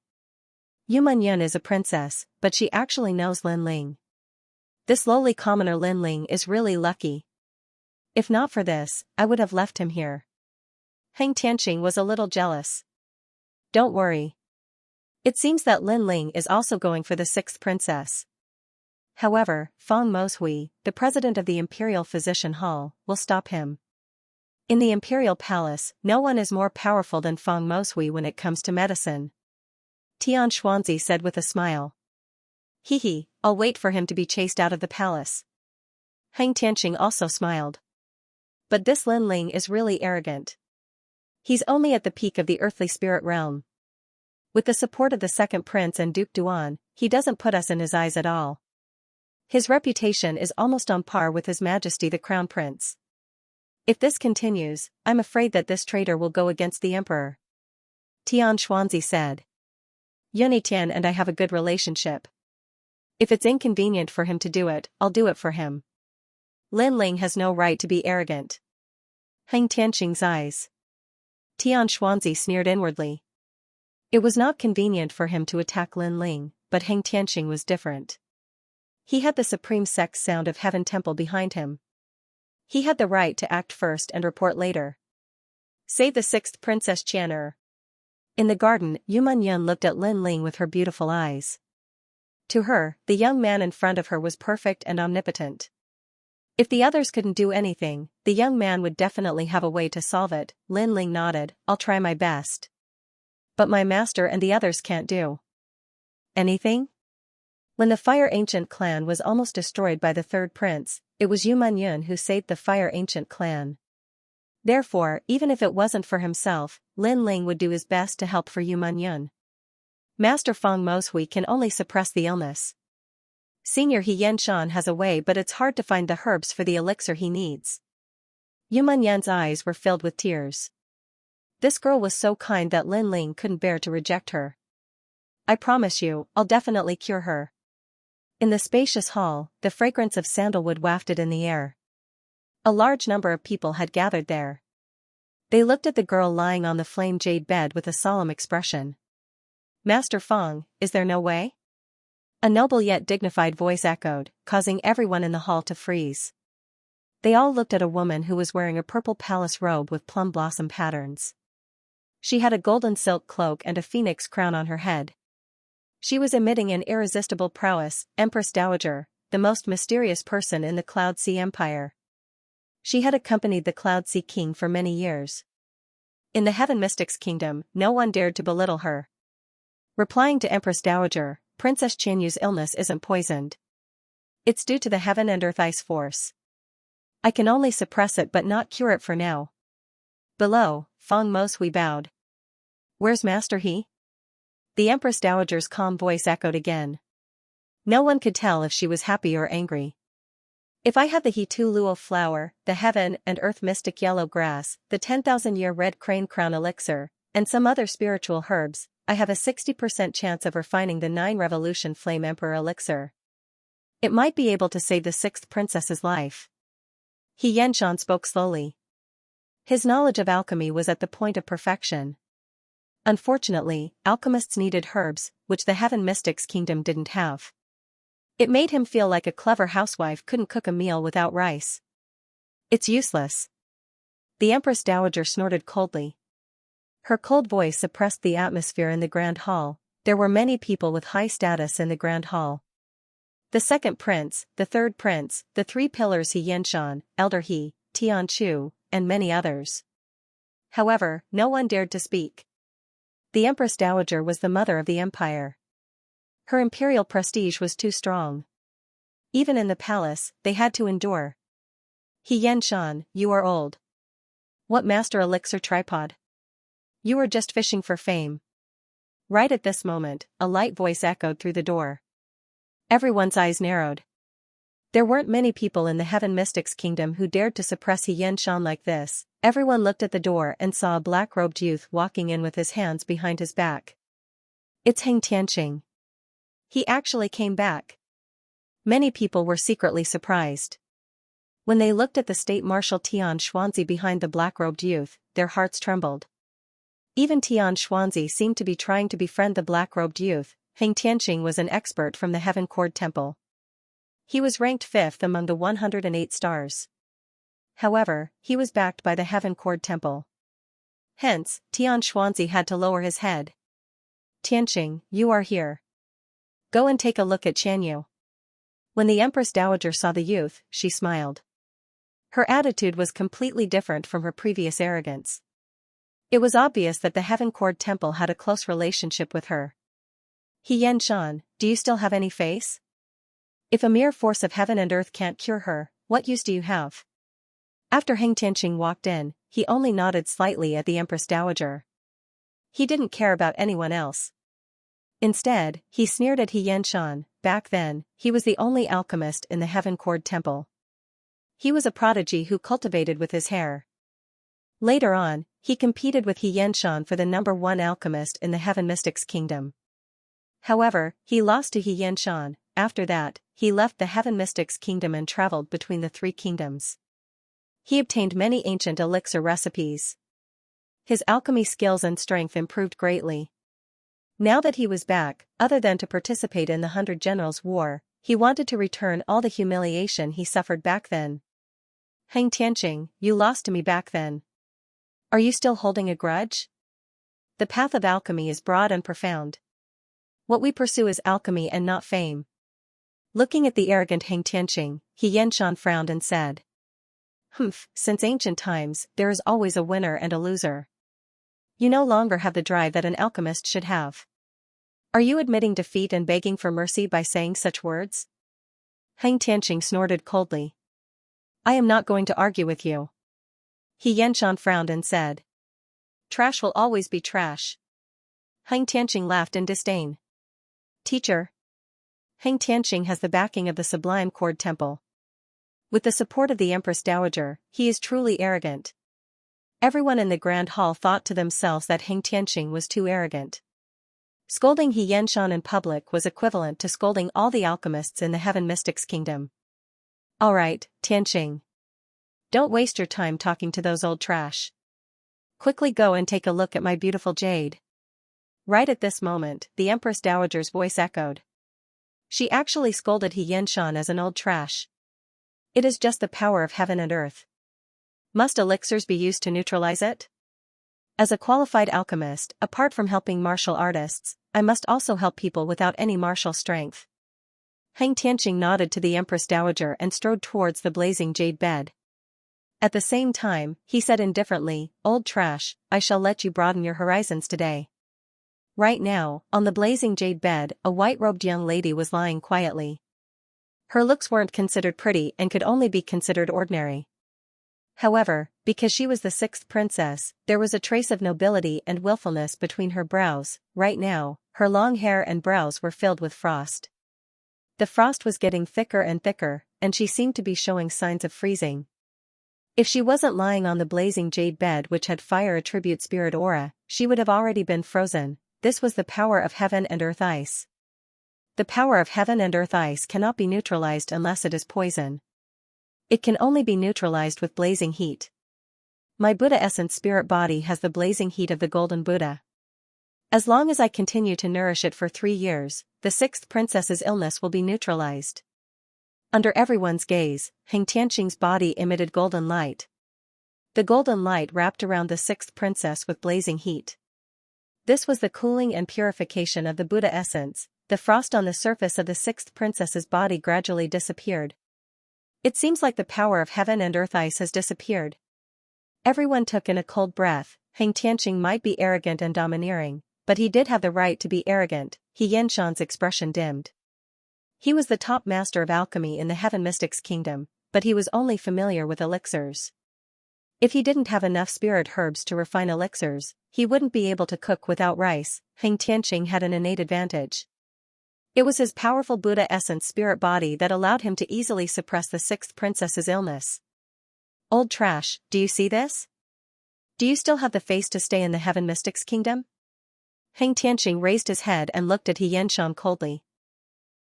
Yu Yun is a princess, but she actually knows Lin Ling. This lowly commoner Lin Ling is really lucky. If not for this, I would have left him here. Heng Tianqing was a little jealous. Don't worry. It seems that Lin Ling is also going for the sixth princess. However, Feng Moshui, the president of the Imperial Physician Hall, will stop him. In the Imperial Palace, no one is more powerful than Feng Moshui when it comes to medicine. Tian Xuanzi said with a smile. Hee, I'll wait for him to be chased out of the palace. Heng Tianqing also smiled. But this Lin Ling is really arrogant. He's only at the peak of the earthly spirit realm. With the support of the second prince and Duke Duan, he doesn't put us in his eyes at all. His reputation is almost on par with His Majesty the Crown Prince. If this continues, I'm afraid that this traitor will go against the emperor. Tian Xuanzi said. Yunitian and I have a good relationship. If it's inconvenient for him to do it, I'll do it for him. Lin Ling has no right to be arrogant. Heng Tianqing's eyes. Tian Xuanzi sneered inwardly. It was not convenient for him to attack Lin Ling, but Heng Tianqing was different. He had the supreme sex sound of Heaven Temple behind him. He had the right to act first and report later. Save the sixth Princess Qianer. In the garden, Yu Yun looked at Lin Ling with her beautiful eyes. To her, the young man in front of her was perfect and omnipotent. If the others couldn't do anything, the young man would definitely have a way to solve it. Lin Ling nodded, I'll try my best. But my master and the others can't do anything? When the Fire Ancient clan was almost destroyed by the third prince, it was Yu Yun who saved the Fire Ancient clan. Therefore, even if it wasn't for himself, Lin Ling would do his best to help for Yu Yun. Master Feng Moshui can only suppress the illness. Senior He Yanxian has a way, but it's hard to find the herbs for the elixir he needs. Yu Yun's eyes were filled with tears. This girl was so kind that Lin Ling couldn't bear to reject her. I promise you, I'll definitely cure her. In the spacious hall, the fragrance of sandalwood wafted in the air. A large number of people had gathered there. They looked at the girl lying on the flame jade bed with a solemn expression. Master Feng, is there no way? A noble yet dignified voice echoed, causing everyone in the hall to freeze. They all looked at a woman who was wearing a purple palace robe with plum blossom patterns. She had a golden silk cloak and a phoenix crown on her head. She was emitting an irresistible prowess, Empress Dowager, the most mysterious person in the Cloud Sea Empire. She had accompanied the Cloud Sea King for many years. In the Heaven Mystics Kingdom, no one dared to belittle her. Replying to Empress Dowager, Princess Xianxua's illness isn't poisoned. It's due to the Heaven and Earth Ice Force. I can only suppress it but not cure it for now. Below, Feng Mo Sui bowed. Where's Master He? The Empress Dowager's calm voice echoed again. No one could tell if she was happy or angry. If I have the He Tu Luo flower, the Heaven and Earth Mystic Yellow Grass, the 10,000-year Red Crane Crown Elixir, and some other spiritual herbs, I have a 60% chance of refining the 9 Revolution Flame Emperor Elixir. It might be able to save the 6th princess's life. He Yanxuan spoke slowly. His knowledge of alchemy was at the point of perfection. Unfortunately, alchemists needed herbs, which the Heaven Mystics Kingdom didn't have. It made him feel like a clever housewife couldn't cook a meal without rice. It's useless. The Empress Dowager snorted coldly. Her cold voice suppressed the atmosphere in the Grand Hall. There were many people with high status in the Grand Hall. The second prince, the third prince, the 3 pillars He Yanxuan, Elder He, Tian Chu, and many others. However, no one dared to speak. The Empress Dowager was the mother of the empire. Her imperial prestige was too strong. Even in the palace, they had to endure. He Yanxuan, you are old. What master elixir tripod? You are just fishing for fame. Right at this moment, a light voice echoed through the door. Everyone's eyes narrowed. There weren't many people in the Heaven Mystics Kingdom who dared to suppress He Yanxuan like this. Everyone looked at the door and saw a black-robed youth walking in with his hands behind his back. It's Heng Tianqing. He actually came back. Many people were secretly surprised. When they looked at the State Marshal Tian Xuanzi behind the black-robed youth, their hearts trembled. Even Tian Xuanzi seemed to be trying to befriend the black-robed youth. Heng Tianqing was an expert from the Heaven Cord Temple. He was ranked 5th among the 108 stars. However, he was backed by the Heaven Cord Temple. Hence, Tian Xuanzi had to lower his head. Tianqing, you are here. Go and take a look at Xianyu. When the Empress Dowager saw the youth, she smiled. Her attitude was completely different from her previous arrogance. It was obvious that the Heaven Cord Temple had a close relationship with her. He Yanxuan, do you still have any face? If a mere force of heaven and earth can't cure her, what use do you have? After Heng Tianqing walked in, he only nodded slightly at the Empress Dowager. He didn't care about anyone else. Instead, he sneered at He Yanxuan. Back then, he was the only alchemist in the Heaven Cord Temple. He was a prodigy who cultivated with his hair. Later on, he competed with He Yanxuan for the #1 alchemist in the Heaven Mystics Kingdom. However, he lost to He Yanxuan. After that, he left the Heaven Mystics Kingdom and traveled between the 3 kingdoms. He obtained many ancient elixir recipes. His alchemy skills and strength improved greatly. Now that he was back, other than to participate in the 100 Generals' War, he wanted to return all the humiliation he suffered back then. Heng Tianqing, you lost to me back then. Are you still holding a grudge? The path of alchemy is broad and profound. What we pursue is alchemy and not fame. Looking at the arrogant Heng Tianqing, He Yanxuan frowned and said. Since ancient times, there is always a winner and a loser. You no longer have the drive that an alchemist should have. Are you admitting defeat and begging for mercy by saying such words? Heng Tianqing snorted coldly. I am not going to argue with you. He Yanxuan frowned and said. Trash will always be trash. Heng Tianqing laughed in disdain. Teacher. Heng Tianqing has the backing of the Sublime Cord Temple. With the support of the Empress Dowager, he is truly arrogant. Everyone in the Grand Hall thought to themselves that Heng Tianqing was too arrogant. Scolding He Yanxuan in public was equivalent to scolding all the alchemists in the Heaven Mystics Kingdom. Alright, Tianqing. Don't waste your time talking to those old trash. Quickly go and take a look at my beautiful jade. Right at this moment, the Empress Dowager's voice echoed. She actually scolded He Yanxuan as an old trash. It is just the power of heaven and earth. Must elixirs be used to neutralize it? As a qualified alchemist, apart from helping martial artists, I must also help people without any martial strength. Heng Tianqing nodded to the Empress Dowager and strode towards the blazing jade bed. At the same time, he said indifferently, "Old trash, I shall let you broaden your horizons today." Right now, on the blazing jade bed, a white-robed young lady was lying quietly. Her looks weren't considered pretty and could only be considered ordinary. However, because she was the sixth princess, there was a trace of nobility and willfulness between her brows. Right now, her long hair and brows were filled with frost. The frost was getting thicker and thicker, and she seemed to be showing signs of freezing. If she wasn't lying on the blazing jade bed which had fire attribute spirit aura, she would have already been frozen. This was the power of heaven and earth ice. The power of heaven and earth ice cannot be neutralized unless it is poison. It can only be neutralized with blazing heat. My Buddha essence spirit body has the blazing heat of the golden Buddha. As long as I continue to nourish it for 3 years, the sixth princess's illness will be neutralized. Under everyone's gaze, Heng Tianqing's body emitted golden light. The golden light wrapped around the sixth princess with blazing heat. This was the cooling and purification of the Buddha essence. The frost on the surface of the sixth princess's body gradually disappeared. It seems like the power of heaven and earth ice has disappeared. Everyone took in a cold breath. Heng Tianqing might be arrogant and domineering, but he did have the right to be arrogant. Xianxia's expression dimmed. He was the top master of alchemy in the Heaven Mystics Kingdom, but he was only familiar with elixirs. If he didn't have enough spirit herbs to refine elixirs, he wouldn't be able to cook without rice. Heng Tianqing had an innate advantage. It was his powerful Buddha essence spirit body that allowed him to easily suppress the sixth princess's illness. Old trash, do you see this? Do you still have the face to stay in the Heaven Mystics Kingdom? Heng Tianqing raised his head and looked at Xianxia coldly.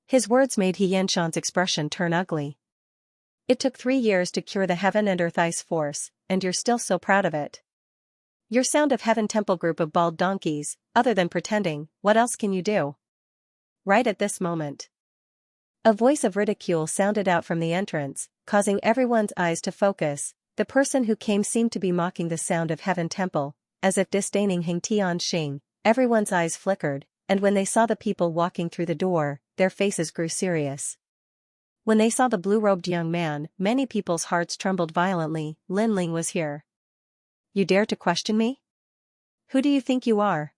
His words made Xianxia's expression turn ugly. It took 3 years to cure the heaven and earth ice force, and you're still so proud of it. Your Sound of Heaven Temple group of bald donkeys, other than pretending, what else can you do? Right at this moment, a voice of ridicule sounded out from the entrance, causing everyone's eyes to focus. The person who came seemed to be mocking the Sound of Heaven Temple, as if disdaining Heng Tianqing. Everyone's eyes flickered, and when they saw the people walking through the door, their faces grew serious. When they saw the blue-robed young man, many people's hearts trembled violently. Lin Ling was here. You dare to question me? Who do you think you are?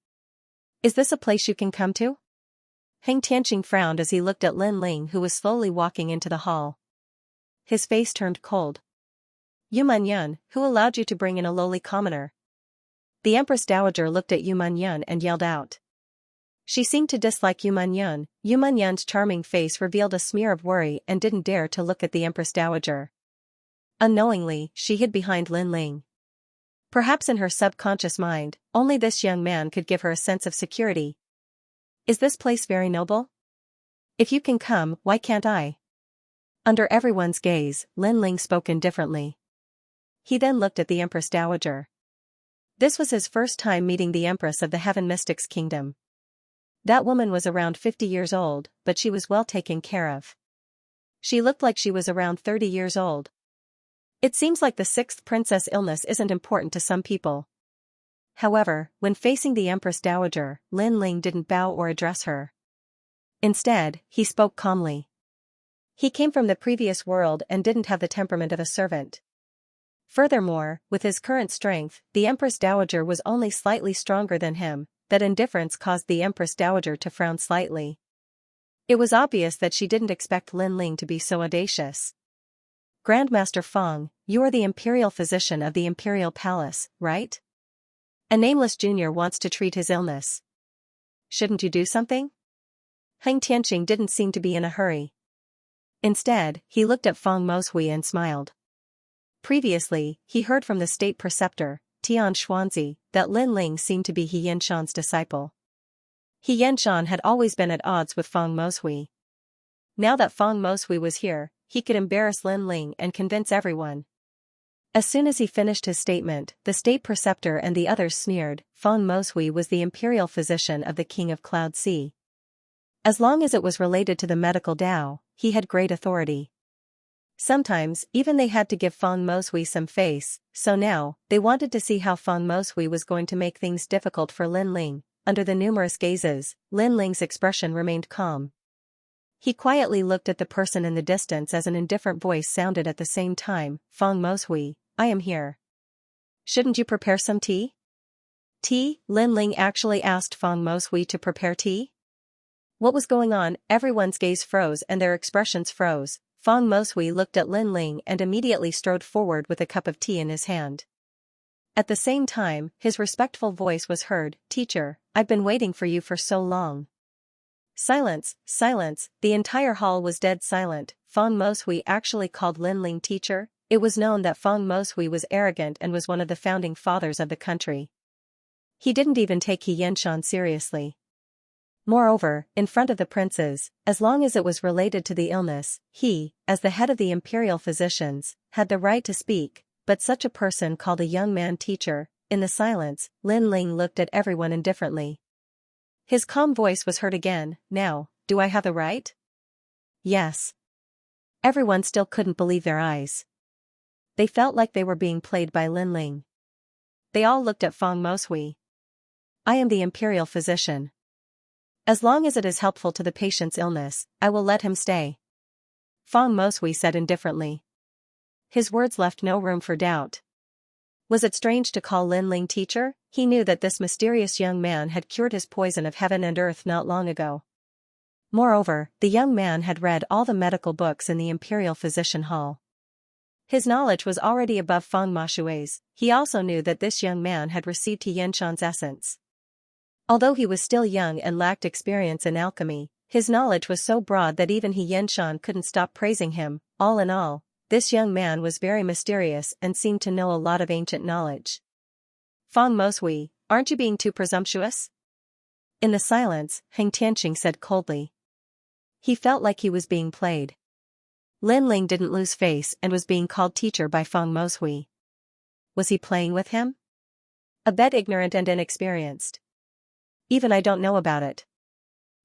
Is this a place you can come to? Heng Tianqing frowned as he looked at Lin Ling, who was slowly walking into the hall. His face turned cold. Yu Manyun, who allowed you to bring in a lowly commoner? The Empress Dowager looked at Yu Manyun and yelled out. She seemed to dislike Yu Manyun. Yu Manyun's charming face revealed a smear of worry and didn't dare to look at the Empress Dowager. Unknowingly, she hid behind Lin Ling. Perhaps in her subconscious mind, only this young man could give her a sense of security. Is this place very noble? If you can come, why can't I? Under everyone's gaze, Lin Ling spoke indifferently. He then looked at the Empress Dowager. This was his first time meeting the Empress of the Heaven Mystics Kingdom. That woman was around 50 years old, but she was well taken care of. She looked like she was around 30 years old. It seems like the sixth princess' illness isn't important to some people. However, when facing the Empress Dowager, Lin Ling didn't bow or address her. Instead, he spoke calmly. He came from the previous world and didn't have the temperament of a servant. Furthermore, with his current strength, the Empress Dowager was only slightly stronger than him. That indifference caused the Empress Dowager to frown slightly. It was obvious that she didn't expect Lin Ling to be so audacious. Grandmaster Feng, you are the imperial physician of the Imperial Palace, right? A nameless junior wants to treat his illness. Shouldn't you do something? Heng Tianqing didn't seem to be in a hurry. Instead, he looked at Feng Moshui and smiled. Previously, he heard from the state preceptor, Tian Xuanzi, that Lin Ling seemed to be He Yinshan's disciple. He Yinshan had always been at odds with Feng Moshui. Now that Feng Moshui was here, he could embarrass Lin Ling and convince everyone. As soon as he finished his statement, the state preceptor and the others sneered. Feng Moshui was the imperial physician of the King of Cloud Sea. As long as it was related to the medical Tao, he had great authority. Sometimes, even they had to give Feng Moshui some face, so now, they wanted to see how Feng Moshui was going to make things difficult for Lin Ling. Under the numerous gazes, Lin Ling's expression remained calm. He quietly looked at the person in the distance as an indifferent voice sounded at the same time, Feng Moshui, I am here. Shouldn't you prepare some tea? Tea? Lin Ling actually asked Feng Moshui to prepare tea? What was going on? Everyone's gaze froze and their expressions froze. Feng Moshui looked at Lin Ling and immediately strode forward with a cup of tea in his hand. At the same time, his respectful voice was heard, Teacher, I've been waiting for you for so long. Silence, silence, the entire hall was dead silent. Feng Moshui actually called Lin Ling teacher. It was known that Feng Moshui was arrogant and was one of the founding fathers of the country. He didn't even take Xianxia seriously. Moreover, in front of the princes, as long as it was related to the illness, he, as the head of the imperial physicians, had the right to speak, but such a person called a young man teacher. In the silence, Lin Ling looked at everyone indifferently. His calm voice was heard again, now, do I have the right? Yes. Everyone still couldn't believe their eyes. They felt like they were being played by Lin Ling. They all looked at Feng Moshui. I am the imperial physician. As long as it is helpful to the patient's illness, I will let him stay. Feng Moshui said indifferently. His words left no room for doubt. Was it strange to call Lin Ling teacher? He knew that this mysterious young man had cured his poison of heaven and earth not long ago. Moreover, the young man had read all the medical books in the imperial physician hall. His knowledge was already above Feng Moshui's. He also knew that this young man had received Xianxia's essence. Although he was still young and lacked experience in alchemy, his knowledge was so broad that even Xianxia couldn't stop praising him. All in all, this young man was very mysterious and seemed to know a lot of ancient knowledge. Feng Moshui, aren't you being too presumptuous? In the silence, Heng Tianqing said coldly. He felt like he was being played. Lin Ling didn't lose face and was being called teacher by Feng Moshui. Was he playing with him? A bit ignorant and inexperienced. Even I don't know about it.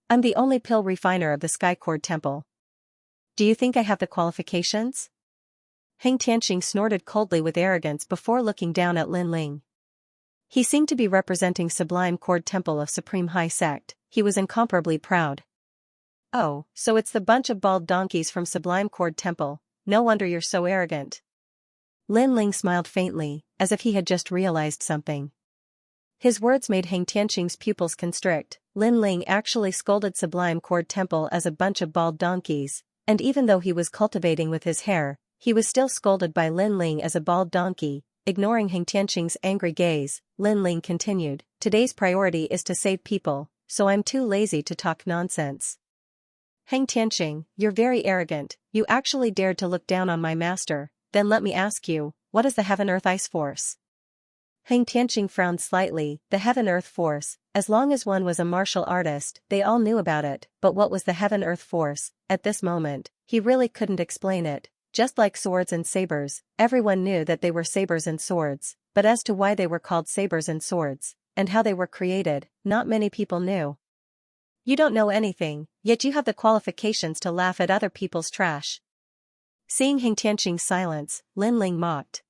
I'm the only pill refiner of the Sky Cord Temple. Do you think I have the qualifications? Heng Tianqing snorted coldly with arrogance before looking down at Lin Ling. He seemed to be representing Sublime Cord Temple of Supreme High Sect. He was incomparably proud. Oh, so it's the bunch of bald donkeys from Sublime Cord Temple. No wonder you're so arrogant. Lin Ling smiled faintly, as if he had just realized something. His words made Heng Tianqing's pupils constrict. Lin Ling actually scolded Sublime Cord Temple as a bunch of bald donkeys, and even though he was cultivating with his hair, he was still scolded by Lin Ling as a bald donkey. Ignoring Heng Tianqing's angry gaze, Lin Ling continued, today's priority is to save people, so I'm too lazy to talk nonsense. Heng Tianqing, you're very arrogant, you actually dared to look down on my master, then let me ask you, what is the Heaven-Earth Ice Force? Heng Tianqing frowned slightly. The Heaven-Earth Force, as long as one was a martial artist, they all knew about it, but what was the Heaven-Earth Force? At this moment, he really couldn't explain it. Just like swords and sabers, everyone knew that they were sabers and swords, but as to why they were called sabers and swords, and how they were created, not many people knew. You don't know anything, yet you have the qualifications to laugh at other people's trash. Seeing Heng Tianqing's silence, Lin Ling mocked.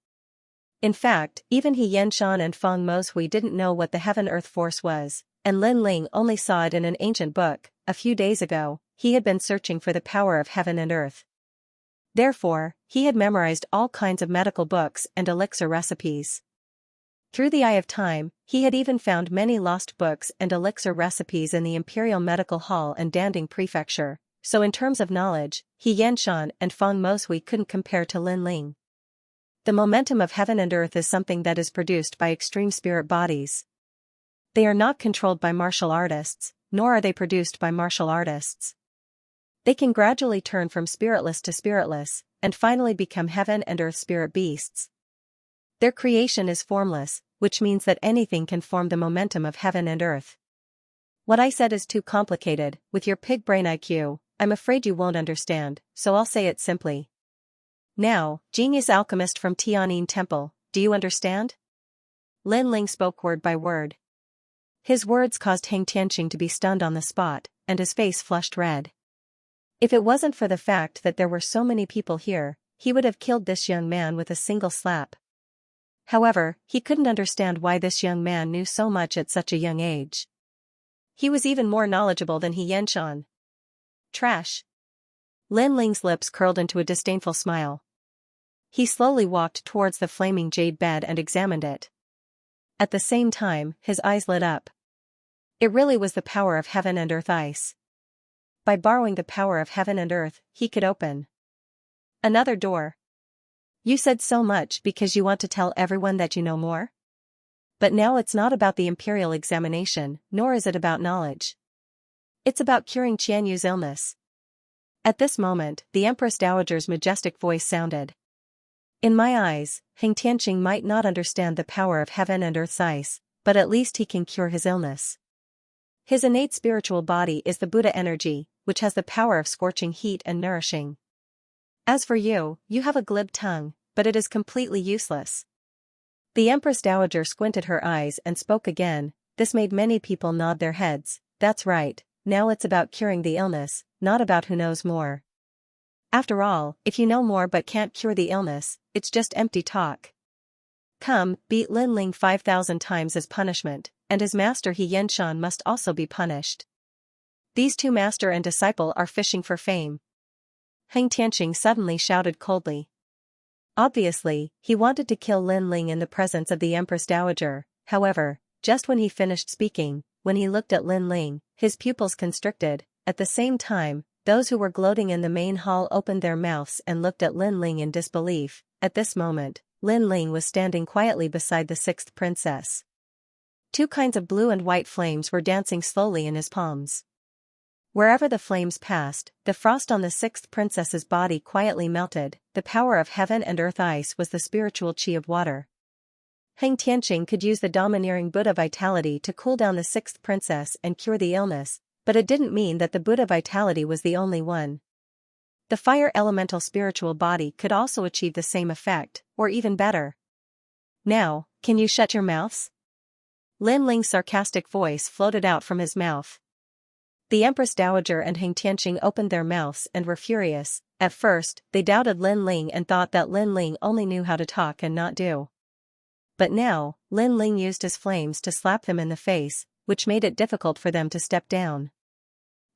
In fact, even Xianxia and Feng Moshui didn't know what the Heaven-Earth Force was, and Lin Ling only saw it in an ancient book. A few days ago, he had been searching for the power of heaven and earth. Therefore, he had memorized all kinds of medical books and elixir recipes. Through the eye of time, he had even found many lost books and elixir recipes in the Imperial Medical Hall and Danding Prefecture, so in terms of knowledge, Xianxia and Feng Moshui couldn't compare to Lin Ling. The momentum of heaven and earth is something that is produced by extreme spirit bodies. They are not controlled by martial artists, nor are they produced by martial artists. They can gradually turn from spiritless to spiritless, and finally become heaven and earth spirit beasts. Their creation is formless, which means that anything can form the momentum of heaven and earth. What I said is too complicated. With your pig brain IQ, I'm afraid you won't understand, so I'll say it simply. Now, genius alchemist from Tianyin Temple, do you understand? Lin Ling spoke word by word. His words caused Heng Tianqing to be stunned on the spot, and his face flushed red. If it wasn't for the fact that there were so many people here, he would have killed this young man with a single slap. However, he couldn't understand why this young man knew so much at such a young age. He was even more knowledgeable than he Xianxia. Trash. Lin Ling's lips curled into a disdainful smile. He slowly walked towards the flaming jade bed and examined it. At the same time, his eyes lit up. It really was the power of heaven and earth ice. By borrowing the power of heaven and earth, he could open another door. You said so much because you want to tell everyone that you know more? But now it's not about the imperial examination, nor is it about knowledge. It's about curing Qian Yu's illness. At this moment, the Empress Dowager's majestic voice sounded. In my eyes, Heng Tianqing might not understand the power of heaven and earth's ice, but at least he can cure his illness. His innate spiritual body is the Buddha energy, which has the power of scorching heat and nourishing. As for you, you have a glib tongue, but it is completely useless. The Empress Dowager squinted her eyes and spoke again. This made many people nod their heads. That's right, now it's about curing the illness, not about who knows more. After all, if you know more but can't cure the illness, it's just empty talk. Come, beat Lin Ling 5,000 times as punishment, and his master He Yenshan must also be punished. These two master and disciple are fishing for fame. Heng Tianqing suddenly shouted coldly. Obviously, he wanted to kill Lin Ling in the presence of the Empress Dowager. However, just when he finished speaking, when he looked at Lin Ling, his pupils constricted. At the same time, those who were gloating in the main hall opened their mouths and looked at Lin Ling in disbelief. At this moment, Lin Ling was standing quietly beside the sixth princess. Two kinds of blue and white flames were dancing slowly in his palms. Wherever the flames passed, the frost on the sixth princess's body quietly melted. The power of heaven and earth ice was the spiritual qi of water. Heng Tianqing could use the domineering Buddha vitality to cool down the sixth princess and cure the illness, but it didn't mean that the Buddha vitality was the only one. The fire elemental spiritual body could also achieve the same effect, or even better. Now, can you shut your mouths? Lin Ling's sarcastic voice floated out from his mouth. The Empress Dowager and Heng Tianqing opened their mouths and were furious. At first, they doubted Lin Ling and thought that Lin Ling only knew how to talk and not do. But now, Lin Ling used his flames to slap them in the face, which made it difficult for them to step down.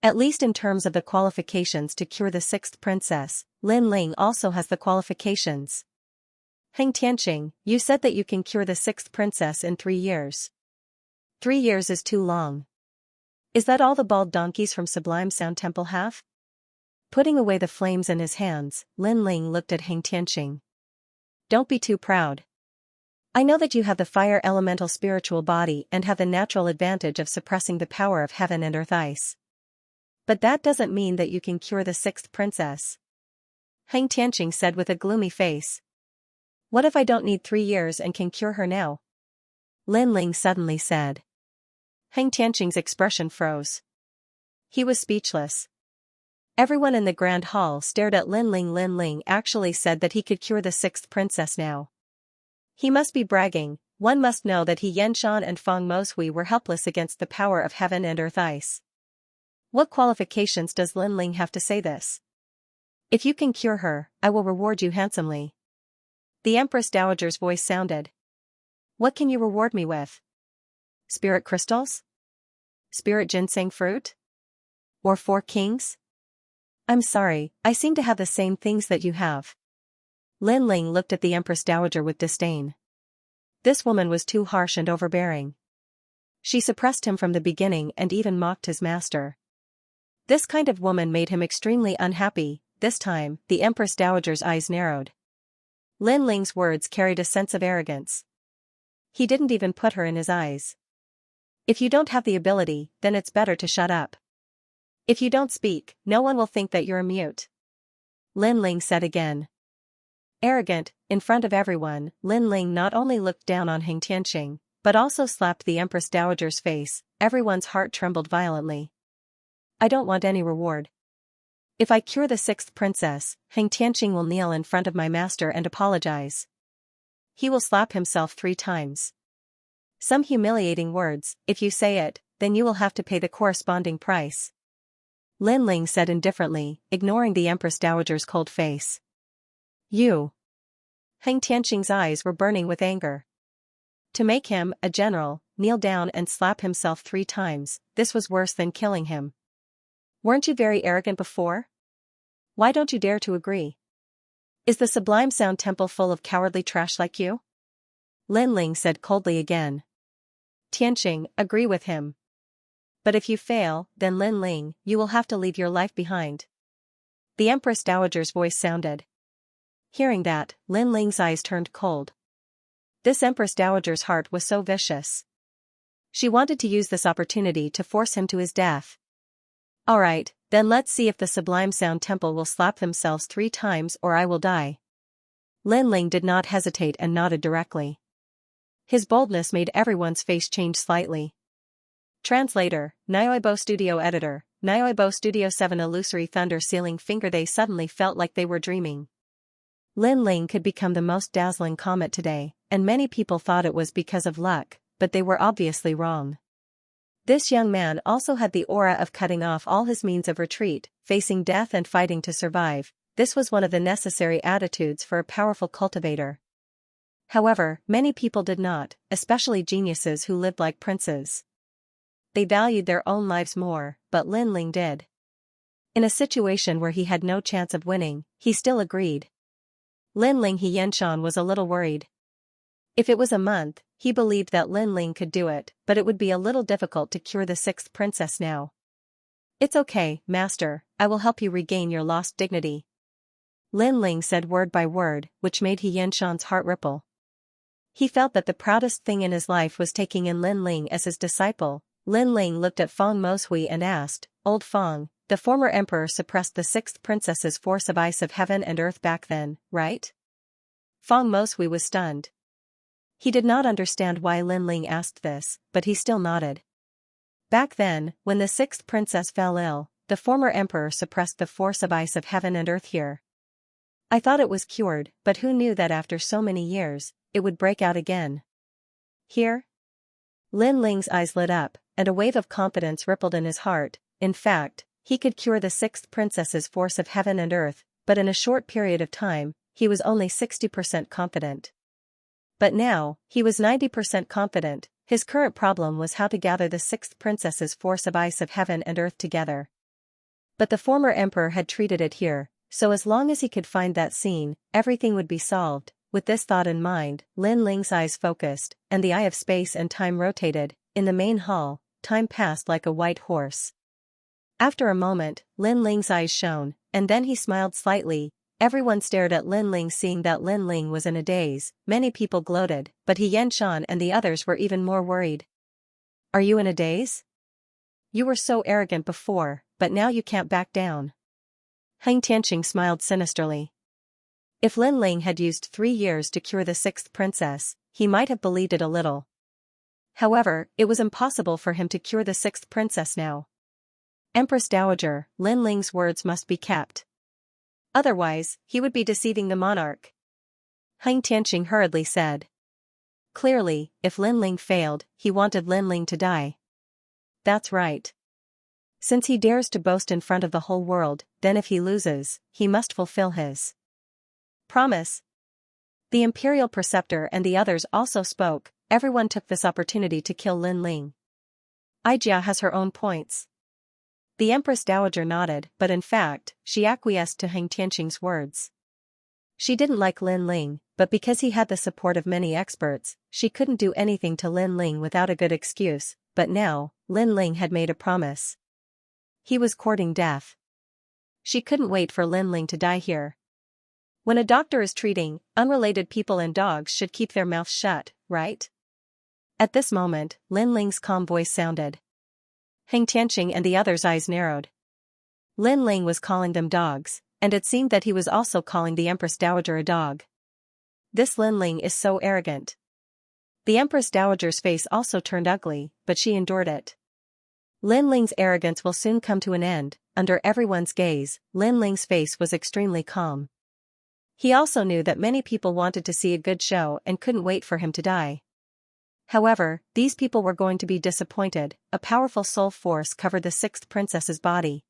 At least in terms of the qualifications to cure the sixth princess, Lin Ling also has the qualifications. Heng Tianqing, you said that you can cure the sixth princess in 3 years. 3 years is too long. Is that all the bald donkeys from Sublime Sound Temple have? Putting away the flames in his hands, Lin Ling looked at Heng Tianqing. Don't be too proud. I know that you have the fire elemental spiritual body and have the natural advantage of suppressing the power of heaven and earth ice. But that doesn't mean that you can cure the sixth princess. Heng Tianqing said with a gloomy face. What if I don't need 3 years and can cure her now? Lin Ling suddenly said. Heng Tianqing's expression froze. He was speechless. Everyone in the grand hall stared at Lin Ling. Lin Ling actually said that he could cure the sixth princess now. He must be bragging. One must know that He Yenshan and Feng Moshui were helpless against the power of heaven and earth ice. What qualifications does Lin Ling have to say this? If you can cure her, I will reward you handsomely. The Empress Dowager's voice sounded. What can you reward me with? Spirit crystals? Spirit ginseng fruit? Or 4 kings? I'm sorry, I seem to have the same things that you have. Lin Ling looked at the Empress Dowager with disdain. This woman was too harsh and overbearing. She suppressed him from the beginning and even mocked his master. This kind of woman made him extremely unhappy. This time, the Empress Dowager's eyes narrowed. Lin Ling's words carried a sense of arrogance. He didn't even put her in his eyes. If you don't have the ability, then it's better to shut up. If you don't speak, no one will think that you're a mute. Lin Ling said again. Arrogant, in front of everyone, Lin Ling not only looked down on Heng Tianqing, but also slapped the Empress Dowager's face. Everyone's heart trembled violently. I don't want any reward. If I cure the sixth princess, Heng Tianqing will kneel in front of my master and apologize. He will slap himself 3 times. Some humiliating words. If you say it, then you will have to pay the corresponding price. Lin Ling said indifferently, ignoring the Empress Dowager's cold face. You. Heng Tianqing's eyes were burning with anger. To make him, a general, kneel down and slap himself 3 times, this was worse than killing him. Weren't you very arrogant before? Why don't you dare to agree? Is the Sublime Sound Temple full of cowardly trash like you? Lin Ling said coldly again. Tianqing, agree with him. But if you fail, then Lin Ling, you will have to leave your life behind. The Empress Dowager's voice sounded. Hearing that, Lin Ling's eyes turned cold. This Empress Dowager's heart was so vicious. She wanted to use this opportunity to force him to his death. Alright, then let's see if the Sublime Sound Temple will slap themselves 3 times or I will die. Lin Ling did not hesitate and nodded directly. His boldness made everyone's face change slightly. Translator, Nyoibo Studio Editor, Nyoibo Studio 7 Illusory Thunder Sealing Finger. They suddenly felt like they were dreaming. Lin Ling could become the most dazzling comet today, and many people thought it was because of luck, but they were obviously wrong. This young man also had the aura of cutting off all his means of retreat, facing death and fighting to survive. This was one of the necessary attitudes for a powerful cultivator. However, many people did not, especially geniuses who lived like princes. They valued their own lives more, but Lin Ling did. In a situation where he had no chance of winning, he still agreed. Lin Ling Xianxia was a little worried. If it was a month, he believed that Lin Ling could do it, but it would be a little difficult to cure the 6th princess now. It's okay, master, I will help you regain your lost dignity. Lin Ling said word by word, which made Xianxia's heart ripple. He felt that the proudest thing in his life was taking in Lin Ling as his disciple. Lin Ling looked at Feng Moshui and asked, Old Feng, the former emperor suppressed the 6th princess's force of ice of heaven and earth back then, right? Feng Moshui was stunned. He did not understand why Lin Ling asked this, but he still nodded. Back then, when the 6th princess fell ill, the former emperor suppressed the force of ice of heaven and earth here. I thought it was cured, but who knew that after so many years, it would break out again. Here? Lin Ling's eyes lit up, and a wave of confidence rippled in his heart. In fact, he could cure the 6th princess's force of heaven and earth, but in a short period of time, he was only 60% confident. But now, he was 90% confident. His current problem was how to gather the 6th princess's force of ice of heaven and earth together. But the former emperor had treated it here, so as long as he could find that scene, everything would be solved. With this thought in mind, Lin Ling's eyes focused, and the eye of space and time rotated. In the main hall, time passed like a white horse. After a moment, Lin Ling's eyes shone, and then he smiled slightly. Everyone stared at Lin Ling, seeing that Lin Ling was in a daze. Many people gloated, but Xianxia and the others were even more worried. Are you in a daze? You were so arrogant before, but now you can't back down. Heng Tianqing smiled sinisterly. If Lin Ling had used 3 years to cure the 6th princess, he might have believed it a little. However, it was impossible for him to cure the 6th princess now. Empress Dowager, Lin Ling's words must be kept. Otherwise, he would be deceiving the monarch. Heng Tianqing hurriedly said. Clearly, if Lin Ling failed, he wanted Lin Ling to die. That's right. Since he dares to boast in front of the whole world, then if he loses, he must fulfill his promise. The imperial preceptor and the others also spoke. Everyone took this opportunity to kill Lin Ling. Ijia has her own points. The Empress Dowager nodded, but in fact, she acquiesced to Heng Tianqing's words. She didn't like Lin Ling, but because he had the support of many experts, she couldn't do anything to Lin Ling without a good excuse. But now, Lin Ling had made a promise. He was courting death. She couldn't wait for Lin Ling to die here. When a doctor is treating, unrelated people and dogs should keep their mouths shut, right? At this moment, Lin Ling's calm voice sounded. Heng Tianqing and the others' eyes narrowed. Lin Ling was calling them dogs, and it seemed that he was also calling the Empress Dowager a dog. This Lin Ling is so arrogant. The Empress Dowager's face also turned ugly, but she endured it. Lin Ling's arrogance will soon come to an end. Under everyone's gaze, Lin Ling's face was extremely calm. He also knew that many people wanted to see a good show and couldn't wait for him to die. However, these people were going to be disappointed. A powerful soul force covered the 6th princess's body.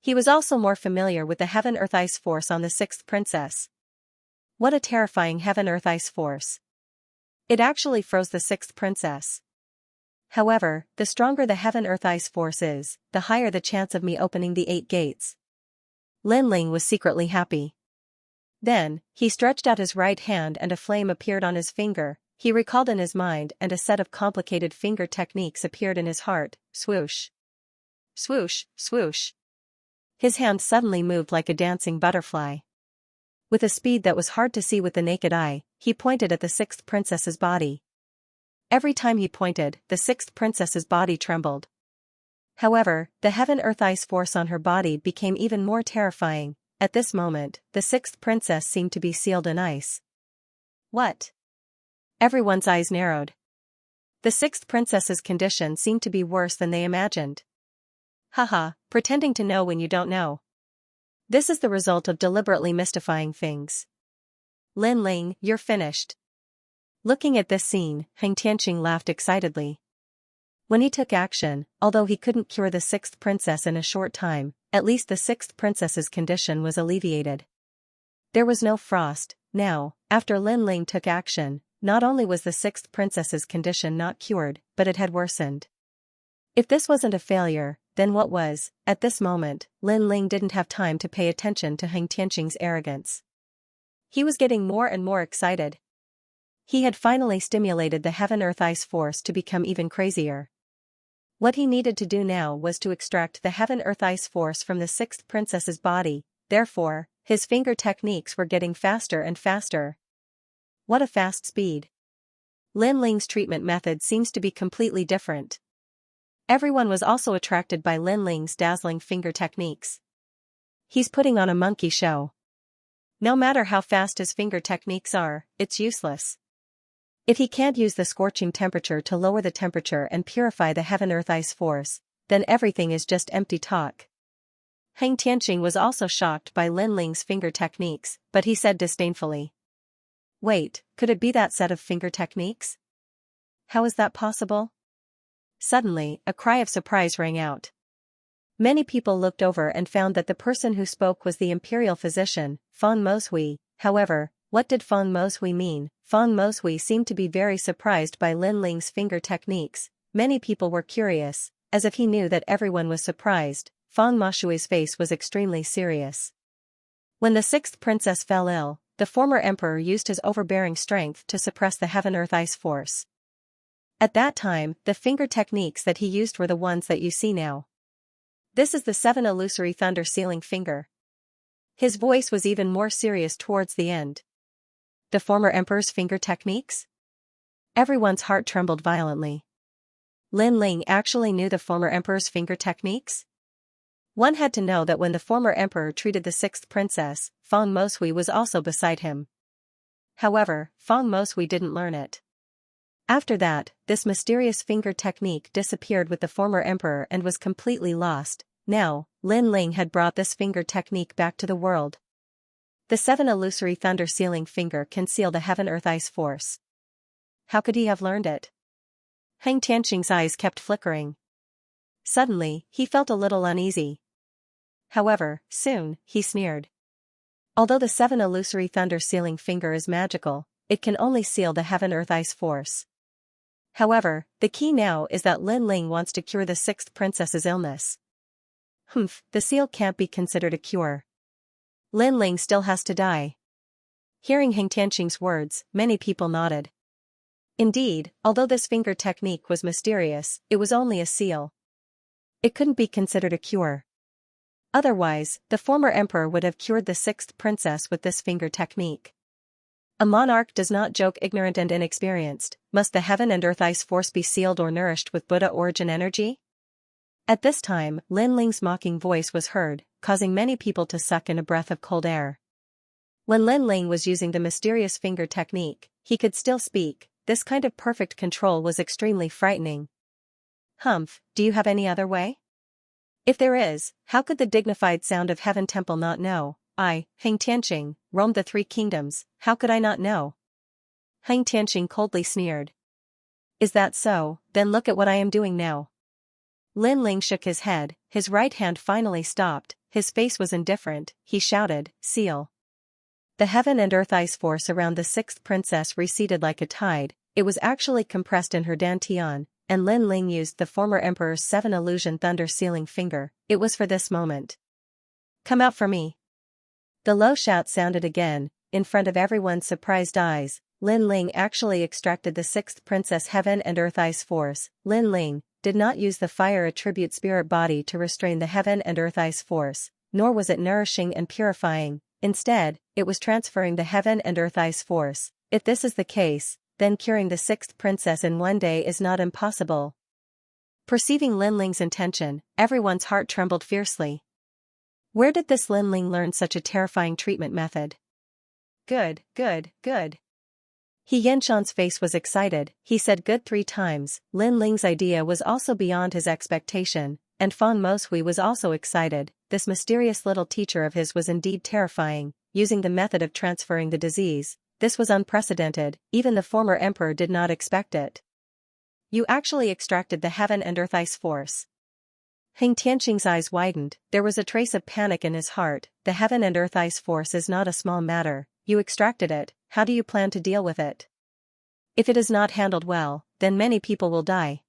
He was also more familiar with the heaven-earth ice force on the 6th princess. What a terrifying heaven-earth-ice force. It actually froze the sixth princess. However, the stronger the heaven-earth-ice force is, the higher the chance of me opening the 8 gates. Lin Ling was secretly happy. Then, he stretched out his right hand and a flame appeared on his finger. He recalled in his mind and a set of complicated finger techniques appeared in his heart. Swoosh. Swoosh, swoosh. His hand suddenly moved like a dancing butterfly. With a speed that was hard to see with the naked eye, he pointed at the sixth princess's body. Every time he pointed, the sixth princess's body trembled. However, the heaven-earth-ice force on her body became even more terrifying. At this moment, the sixth princess seemed to be sealed in ice. What? Everyone's eyes narrowed. The sixth princess's condition seemed to be worse than they imagined. Haha, pretending to know when you don't know. This is the result of deliberately mystifying things. Lin Ling, you're finished. Looking at this scene, Heng Tianqing laughed excitedly. When he took action, although he couldn't cure the sixth princess in a short time, at least the sixth princess's condition was alleviated. There was no frost. Now, after Lin Ling took action, not only was the sixth princess's condition not cured, but it had worsened. If this wasn't a failure, then what was? At this moment, Lin Ling didn't have time to pay attention to Heng Tianqing's arrogance. He was getting more and more excited. He had finally stimulated the heaven-earth-ice force to become even crazier. What he needed to do now was to extract the heaven-earth-ice force from the sixth princess's body. Therefore, his finger techniques were getting faster and faster. What a fast speed. Lin Ling's treatment method seems to be completely different. Everyone was also attracted by Lin Ling's dazzling finger techniques. He's putting on a monkey show. No matter how fast his finger techniques are, it's useless. If he can't use the scorching temperature to lower the temperature and purify the heaven-earth-ice force, then everything is just empty talk. Heng Tianqing was also shocked by Lin Ling's finger techniques, but he said disdainfully. Wait, could it be that set of finger techniques? How is that possible? Suddenly, a cry of surprise rang out. Many people looked over and found that the person who spoke was the imperial physician, Feng Moshui. However, what did Feng Moshui mean? Feng Moshui seemed to be very surprised by Lin Ling's finger techniques. Many people were curious, as if he knew that everyone was surprised. Feng Moshui's face was extremely serious. When the sixth princess fell ill, the former emperor used his overbearing strength to suppress the heaven-earth-ice force. At that time, the finger techniques that he used were the ones that you see now. This is the 7 illusory thunder sealing finger. His voice was even more serious towards the end. The former emperor's finger techniques? Everyone's heart trembled violently. Lin Ling actually knew the former emperor's finger techniques? One had to know that when the former emperor treated the sixth princess, Feng Moshui was also beside him. However, Feng Moshui didn't learn it. After that, this mysterious finger technique disappeared with the former emperor and was completely lost. Now, Lin Ling had brought this finger technique back to the world. The 7 illusory thunder sealing finger can seal the heaven-earth-ice force. How could he have learned it? Heng Tianqing's eyes kept flickering. Suddenly, he felt a little uneasy. However, soon, he sneered. Although the 7 illusory thunder sealing finger is magical, it can only seal the heaven-earth-ice force. However, the key now is that Lin Ling wants to cure the sixth princess's illness. The seal can't be considered a cure. Lin Ling still has to die. Hearing Heng Tianqing's words, many people nodded. Indeed, although this finger technique was mysterious, it was only a seal. It couldn't be considered a cure. Otherwise, the former emperor would have cured the sixth princess with this finger technique. A monarch does not joke ignorant and inexperienced. Must the heaven and earth ice force be sealed or nourished with Buddha origin energy? At this time, Lin Ling's mocking voice was heard, causing many people to suck in a breath of cold air. When Lin Ling was using the mysterious finger technique, he could still speak. This kind of perfect control was extremely frightening. Do you have any other way? If there is, how could the dignified sound of Heaven Temple not know? I, Heng Tianqing, roamed the 3 kingdoms, how could I not know? Heng Tianqing coldly sneered. Is that so? Then look at what I am doing now. Lin Ling shook his head, his right hand finally stopped, his face was indifferent, he shouted, seal. The heaven and earth ice force around the sixth princess receded like a tide. It was actually compressed in her dantian, and Lin Ling used the former emperor's 7 illusion thunder sealing finger. It was for this moment. Come out for me. The low shout sounded again, in front of everyone's surprised eyes. Lin Ling actually extracted the sixth princess heaven and earth ice force. Lin Ling did not use the fire attribute spirit body to restrain the heaven and earth ice force, nor was it nourishing and purifying. Instead, it was transferring the heaven and earth ice force. If this is the case, then curing the sixth princess in one day is not impossible. Perceiving Lin Ling's intention, everyone's heart trembled fiercely. Where did this Lin Ling learn such a terrifying treatment method? Good, good, good. He Yanshan's face was excited. He said good 3 times. Lin Ling's idea was also beyond his expectation, and Fan Moshui was also excited. This mysterious little teacher of his was indeed terrifying, using the method of transferring the disease. This was unprecedented, even the former emperor did not expect it. You actually extracted the heaven and earth ice force. Heng Tianqing's eyes widened. There was a trace of panic in his heart. The heaven and earth ice force is not a small matter. You extracted it. How do you plan to deal with it? If it is not handled well, then many people will die.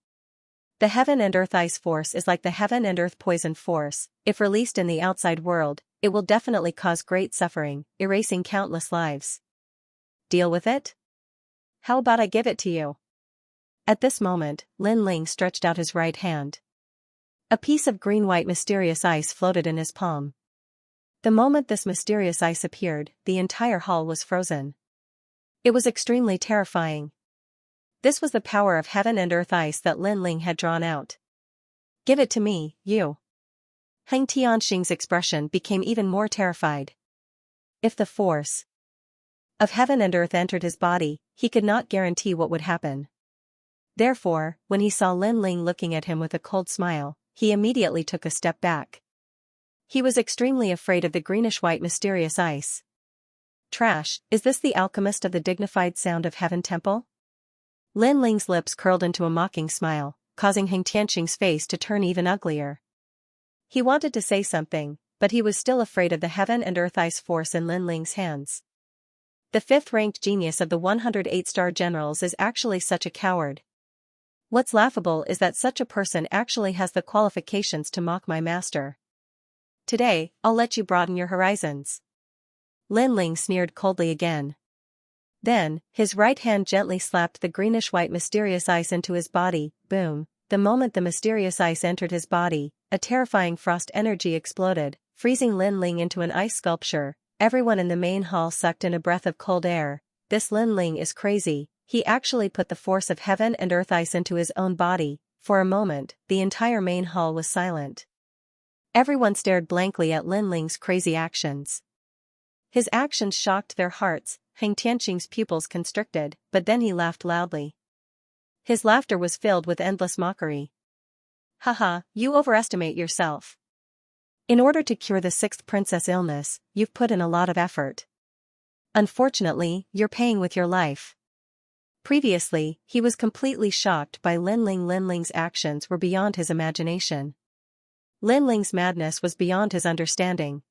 The heaven and earth ice force is like the heaven and earth poison force. If released in the outside world, it will definitely cause great suffering, erasing countless lives. Deal with it? How about I give it to you? At this moment, Lin Ling stretched out his right hand. A piece of green-white mysterious ice floated in his palm. The moment this mysterious ice appeared, the entire hall was frozen. It was extremely terrifying. This was the power of heaven and earth ice that Lin Ling had drawn out. Give it to me, you. Heng Tianxing's expression became even more terrified. If the force of heaven and earth entered his body, he could not guarantee what would happen. Therefore, when he saw Lin Ling looking at him with a cold smile, he immediately took a step back. He was extremely afraid of the greenish-white mysterious ice. Trash, is this the alchemist of the dignified sound of heaven temple? Lin Ling's lips curled into a mocking smile, causing Heng Tianxing's face to turn even uglier. He wanted to say something, but he was still afraid of the heaven and earth ice force in Lin Ling's hands. The 5th-ranked genius of the 108-star generals is actually such a coward. What's laughable is that such a person actually has the qualifications to mock my master. Today, I'll let you broaden your horizons. Lin Ling sneered coldly again. Then, his right hand gently slapped the greenish-white mysterious ice into his body. Boom. The moment the mysterious ice entered his body, a terrifying frost energy exploded, freezing Lin Ling into an ice sculpture. Everyone in the main hall sucked in a breath of cold air. This Lin Ling is crazy. He actually put the force of heaven and earth ice into his own body. For a moment, the entire main hall was silent. Everyone stared blankly at Lin Ling's crazy actions. His actions shocked their hearts. Heng Tianxing's pupils constricted, but then he laughed loudly. His laughter was filled with endless mockery. Haha, you overestimate yourself. In order to cure the 6th princess illness, you've put in a lot of effort. Unfortunately, you're paying with your life. Previously, he was completely shocked by Lin Ling. Lin Ling's actions were beyond his imagination. Lin Ling's madness was beyond his understanding.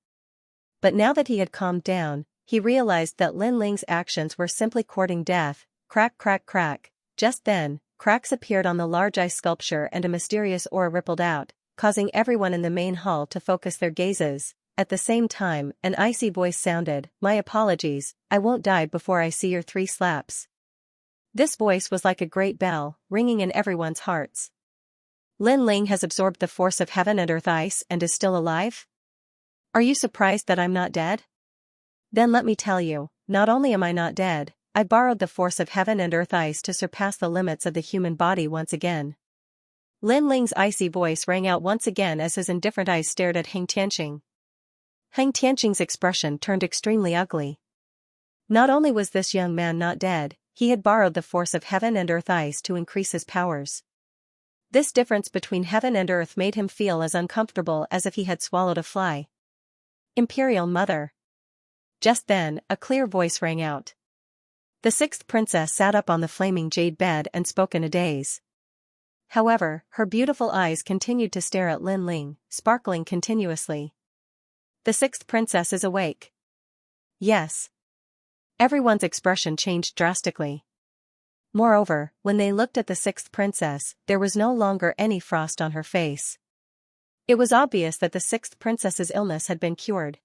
But now that he had calmed down, he realized that Lin Ling's actions were simply courting death. Crack, crack, crack. Just then, cracks appeared on the large ice sculpture and a mysterious aura rippled out, causing everyone in the main hall to focus their gazes. At the same time, an icy voice sounded, "My apologies, I won't die before I see your 3 slaps." This voice was like a great bell, ringing in everyone's hearts. Lin Ling has absorbed the force of heaven and earth ice and is still alive? Are you surprised that I'm not dead? Then let me tell you, not only am I not dead, I borrowed the force of heaven and earth ice to surpass the limits of the human body once again. Lin Ling's icy voice rang out once again as his indifferent eyes stared at Heng Tianxing. Heng Tianxing's expression turned extremely ugly. Not only was this young man not dead, he had borrowed the force of heaven and earth ice to increase his powers. This difference between heaven and earth made him feel as uncomfortable as if he had swallowed a fly. Imperial Mother. Just then, a clear voice rang out. The 6th princess sat up on the flaming jade bed and spoke in a daze. However, her beautiful eyes continued to stare at Lin Ling, sparkling continuously. The 6th princess is awake. Yes. Everyone's expression changed drastically. Moreover, when they looked at the sixth princess, there was no longer any frost on her face. It was obvious that the sixth princess's illness had been cured.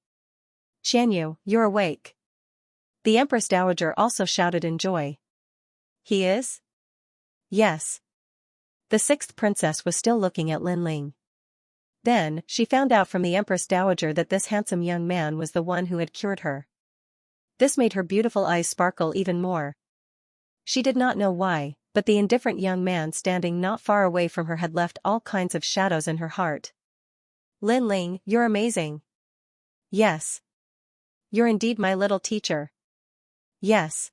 "Xianyu, you're awake." The Empress Dowager also shouted in joy. "He is?" "Yes." The sixth princess was still looking at Lin Ling. Then, she found out from the Empress Dowager that this handsome young man was the one who had cured her. This made her beautiful eyes sparkle even more. She did not know why, but the indifferent young man standing not far away from her had left all kinds of shadows in her heart. "Lin Ling, you're amazing." "Yes." "You're indeed my little teacher." "Yes."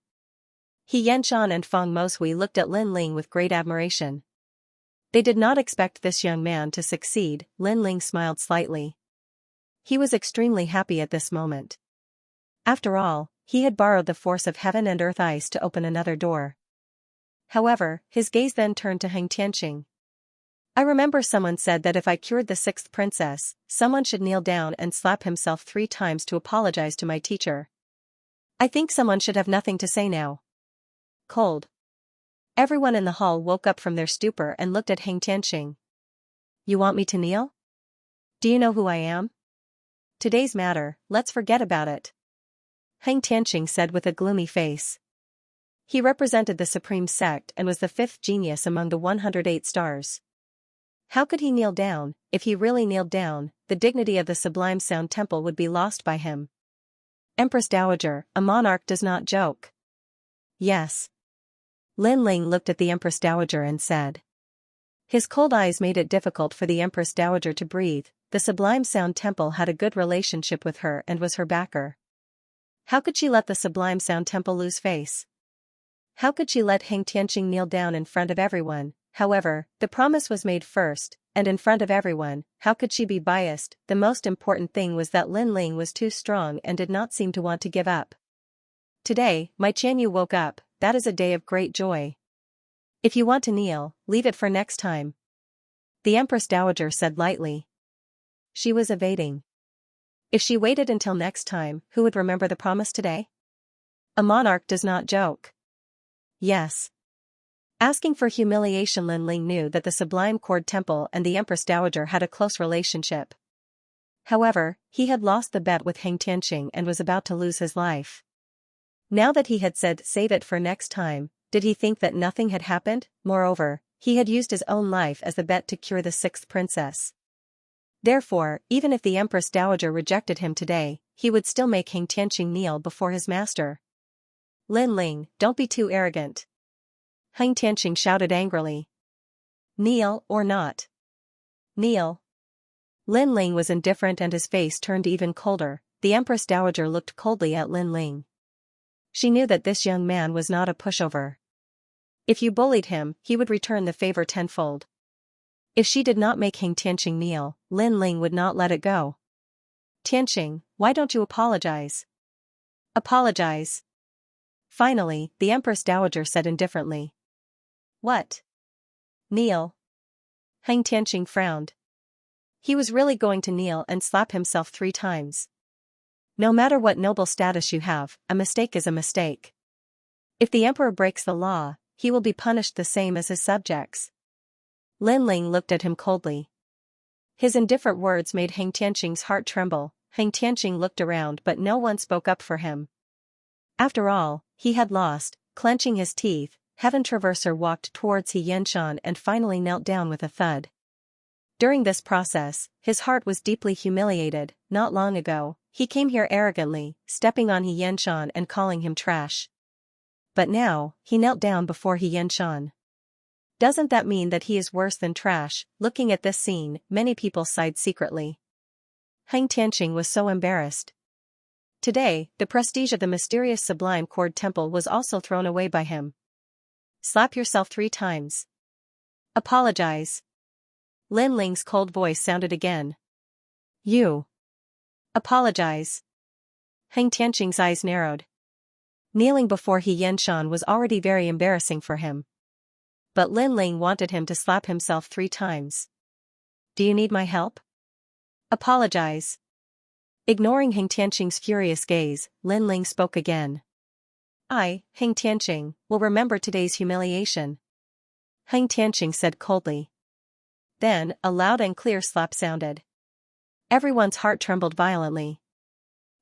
He Yanshan and Feng Moshui looked at Lin Ling with great admiration. They did not expect this young man to succeed. Lin Ling smiled slightly. He was extremely happy at this moment. After all, he had borrowed the force of heaven and earth ice to open another door. However, his gaze then turned to Heng Tianqing. "I remember someone said that if I cured the sixth princess, someone should kneel down and slap himself 3 times to apologize to my teacher. I think someone should have nothing to say now." Cold. Everyone in the hall woke up from their stupor and looked at Heng Tianqing. "You want me to kneel? Do you know who I am? Today's matter, let's forget about it," Heng Tianqing said with a gloomy face. He represented the supreme sect and was the 5th genius among the 108 stars. How could he kneel down? If he really kneeled down, the dignity of the Sublime Sound Temple would be lost by him. "Empress Dowager, a monarch does not joke." "Yes." Lin Ling looked at the Empress Dowager and said. His cold eyes made it difficult for the Empress Dowager to breathe. The Sublime Sound Temple had a good relationship with her and was her backer. How could she let the Sublime Sound Temple lose face? How could she let Heng Tianqing kneel down in front of everyone? However, the promise was made first, and in front of everyone. How could she be biased? The most important thing was that Lin Ling was too strong and did not seem to want to give up. "Today, my Qianyu woke up, that is a day of great joy. If you want to kneel, leave it for next time," the Empress Dowager said lightly. She was evading. If she waited until next time, who would remember the promise today? A monarch does not joke. Yes. Asking for humiliation. Lin Ling knew that the Sublime Cord Temple and the Empress Dowager had a close relationship. However, he had lost the bet with Heng Tianqing and was about to lose his life. Now that he had said save it for next time, did he think that nothing had happened? Moreover, he had used his own life as the bet to cure the sixth princess. Therefore, even if the Empress Dowager rejected him today, he would still make Heng Tianqing kneel before his master. "Lin Ling, don't be too arrogant," Heng Tianqing shouted angrily. "Kneel or not?" "Kneel." Lin Ling was indifferent and his face turned even colder. The Empress Dowager looked coldly at Lin Ling. She knew that this young man was not a pushover. If you bullied him, he would return the favor tenfold. If she did not make Heng Tianqing kneel, Lin Ling would not let it go. "Tianqing, why don't you apologize?" "Apologize?" Finally, the Empress Dowager said indifferently. "What?" "Kneel." Heng Tianqing frowned. He was really going to kneel and slap himself 3 times. No matter what noble status you have, a mistake is a mistake. If the emperor breaks the law, he will be punished the same as his subjects. Lin Ling looked at him coldly. His indifferent words made Heng Tianqing's heart tremble. Heng Tianqing looked around but no one spoke up for him. After all, he had lost. Clenching his teeth, Heaven Traverser walked towards He Yanshan and finally knelt down with a thud. During this process, his heart was deeply humiliated. Not long ago, he came here arrogantly, stepping on He Yanshan and calling him trash. But now, he knelt down before He Yanshan. Doesn't that mean that he is worse than trash? Looking at this scene, many people sighed secretly. Heng Tianqing was so embarrassed. Today, the prestige of the mysterious Sublime Cord Temple was also thrown away by him. "Slap yourself 3 times. Apologize." Lin Ling's cold voice sounded again. "You. Apologize." Heng Tianqing's eyes narrowed. Kneeling before He Yanshan was already very embarrassing for him. But Lin Ling wanted him to slap himself 3 times. "Do you need my help?" "Apologize." Ignoring Heng Tianqing's furious gaze, Lin Ling spoke again. I, Heng Tianqing, will remember today's humiliation, Heng Tianqing said coldly. Then, a loud and clear slap sounded. Everyone's heart trembled violently.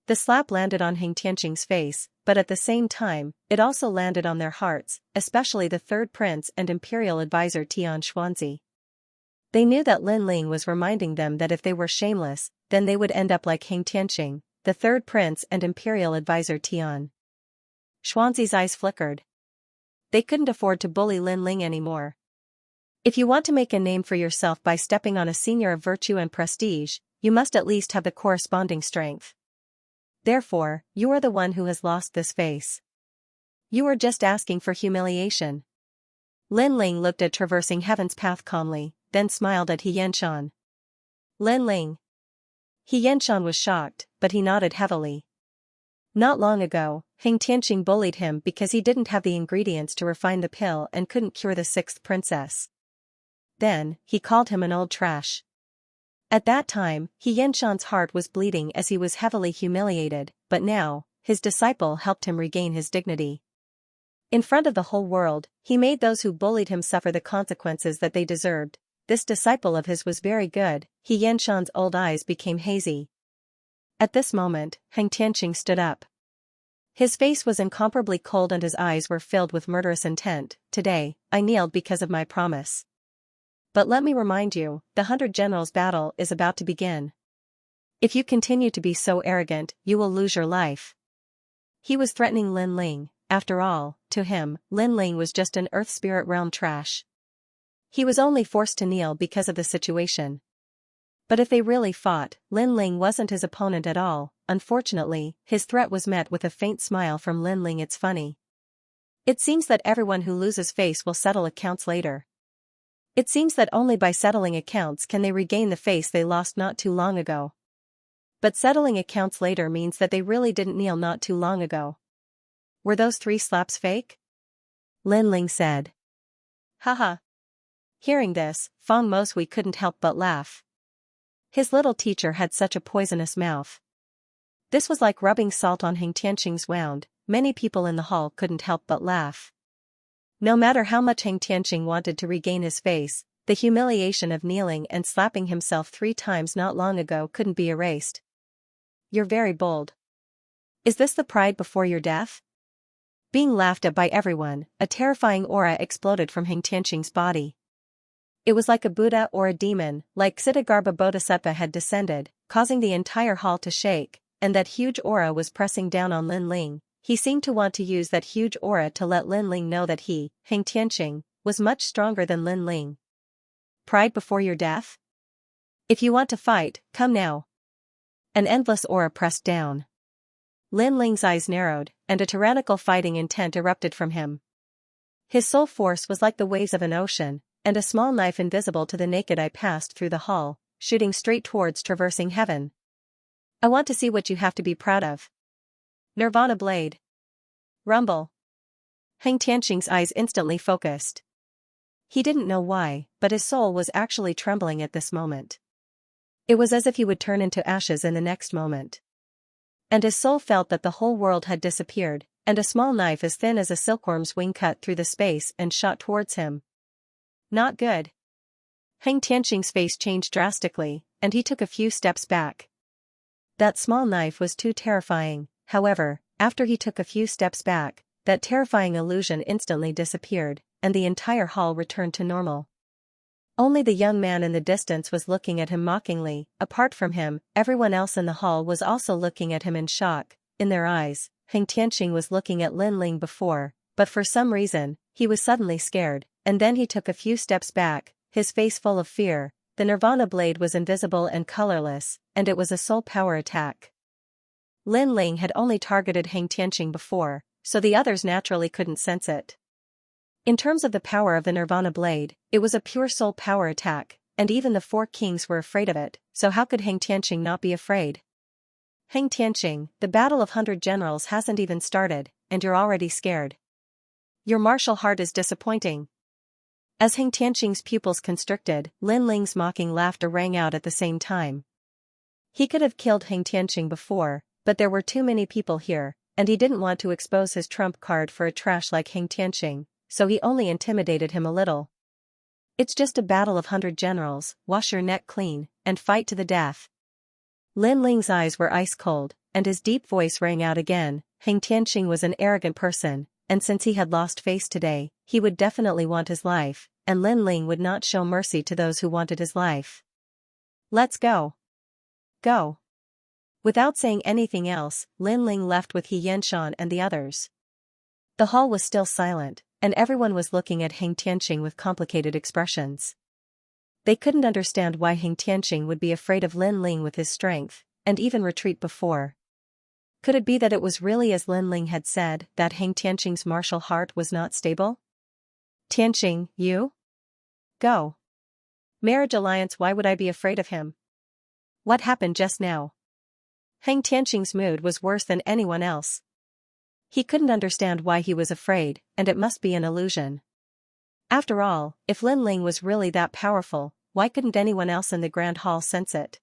The slap landed on Heng Tianqing's face, but at the same time, it also landed on their hearts, especially the third prince and imperial advisor Tian Xuanzi. They knew that Lin Ling was reminding them that if they were shameless, then they would end up like Heng Tianqing, the third prince and imperial advisor Tian. Xuanzi's eyes flickered. They couldn't afford to bully Lin Ling anymore. If you want to make a name for yourself by stepping on a senior of virtue and prestige, you must at least have the corresponding strength. Therefore, you are the one who has lost this face. You are just asking for humiliation. Lin Ling looked at traversing heaven's path calmly, then smiled at He Yanshan. Lin Ling. He Yanshan was shocked, but he nodded heavily. Not long ago, Heng Tianqing bullied him because he didn't have the ingredients to refine the pill and couldn't cure the sixth princess. Then, he called him an old trash. At that time, He Yanshan's heart was bleeding as he was heavily humiliated, but now, his disciple helped him regain his dignity. In front of the whole world, he made those who bullied him suffer the consequences that they deserved. This disciple of his was very good. He Yanshan's old eyes became hazy. At this moment, Heng Tianqing stood up. His face was incomparably cold and his eyes were filled with murderous intent. Today, I kneeled because of my promise. But let me remind you, the 100 Generals battle is about to begin. If you continue to be so arrogant, you will lose your life. He was threatening Lin Ling. After all, to him, Lin Ling was just an Earth Spirit realm trash. He was only forced to kneel because of the situation. But if they really fought, Lin Ling wasn't his opponent at all. Unfortunately, his threat was met with a faint smile from Lin Ling. It's funny. It seems that everyone who loses face will settle accounts later. It seems that only by settling accounts can they regain the face they lost not too long ago. But settling accounts later means that they really didn't kneel not too long ago. Were those 3 slaps fake? Lin Ling said. Haha. Hearing this, Feng Moshui couldn't help but laugh. His little teacher had such a poisonous mouth. This was like rubbing salt on Heng Tianqing's wound. Many people in the hall couldn't help but laugh. No matter how much Heng Tianqing wanted to regain his face, the humiliation of kneeling and slapping himself 3 times not long ago couldn't be erased. You're very bold. Is this the pride before your death? Being laughed at by everyone, a terrifying aura exploded from Heng Tianqing's body. It was like a Buddha or a demon, like Ksiddhagarbha Bodhisattva had descended, causing the entire hall to shake, and that huge aura was pressing down on Lin Ling. He seemed to want to use that huge aura to let Lin Ling know that he, Heng Tianqing, was much stronger than Lin Ling. Pride before your death? If you want to fight, come now. An endless aura pressed down. Lin Ling's eyes narrowed, and a tyrannical fighting intent erupted from him. His soul force was like the waves of an ocean, and a small knife invisible to the naked eye passed through the hall, shooting straight towards traversing heaven. I want to see what you have to be proud of. Nirvana blade. Rumble. Heng Tianqing's eyes instantly focused. He didn't know why, but his soul was actually trembling at this moment. It was as if he would turn into ashes in the next moment. And his soul felt that the whole world had disappeared, and a small knife as thin as a silkworm's wing cut through the space and shot towards him. Not good. Heng Tianqing's face changed drastically, and he took a few steps back. That small knife was too terrifying. However, after he took a few steps back, that terrifying illusion instantly disappeared, and the entire hall returned to normal. Only the young man in the distance was looking at him mockingly. Apart from him, everyone else in the hall was also looking at him in shock. In their eyes, Heng Tianqing was looking at Lin Ling before, but for some reason, he was suddenly scared, and then he took a few steps back, his face full of fear. The Nirvana blade was invisible and colorless, and it was a soul power attack. Lin Ling had only targeted Heng Tianqing before, so the others naturally couldn't sense it. In terms of the power of the Nirvana blade, it was a pure soul power attack, and even the 4 kings were afraid of it, so how could Heng Tianqing not be afraid? Heng Tianqing, the battle of 100 generals hasn't even started, and you're already scared. Your martial heart is disappointing. As Heng Tianqing's pupils constricted, Lin Ling's mocking laughter rang out at the same time. He could have killed Heng Tianqing before, but there were too many people here, and he didn't want to expose his trump card for a trash like Heng Tianqing, so he only intimidated him a little. It's just a battle of 100 generals, wash your neck clean, and fight to the death. Lin Ling's eyes were ice cold, and his deep voice rang out again. Heng Tianqing was an arrogant person, and since he had lost face today, he would definitely want his life, and Lin Ling would not show mercy to those who wanted his life. Let's go. Go. Without saying anything else, Lin Ling left with Xianxia and the others. The hall was still silent, and everyone was looking at Heng Tianqing with complicated expressions. They couldn't understand why Heng Tianqing would be afraid of Lin Ling with his strength, and even retreat before. Could it be that it was really as Lin Ling had said, that Heng Tianqing's martial heart was not stable? Tianqing, you? Go. Marriage alliance, why would I be afraid of him? What happened just now? Heng Tianqing's mood was worse than anyone else. He couldn't understand why he was afraid, and it must be an illusion. After all, if Lin Ling was really that powerful, why couldn't anyone else in the Grand Hall sense it?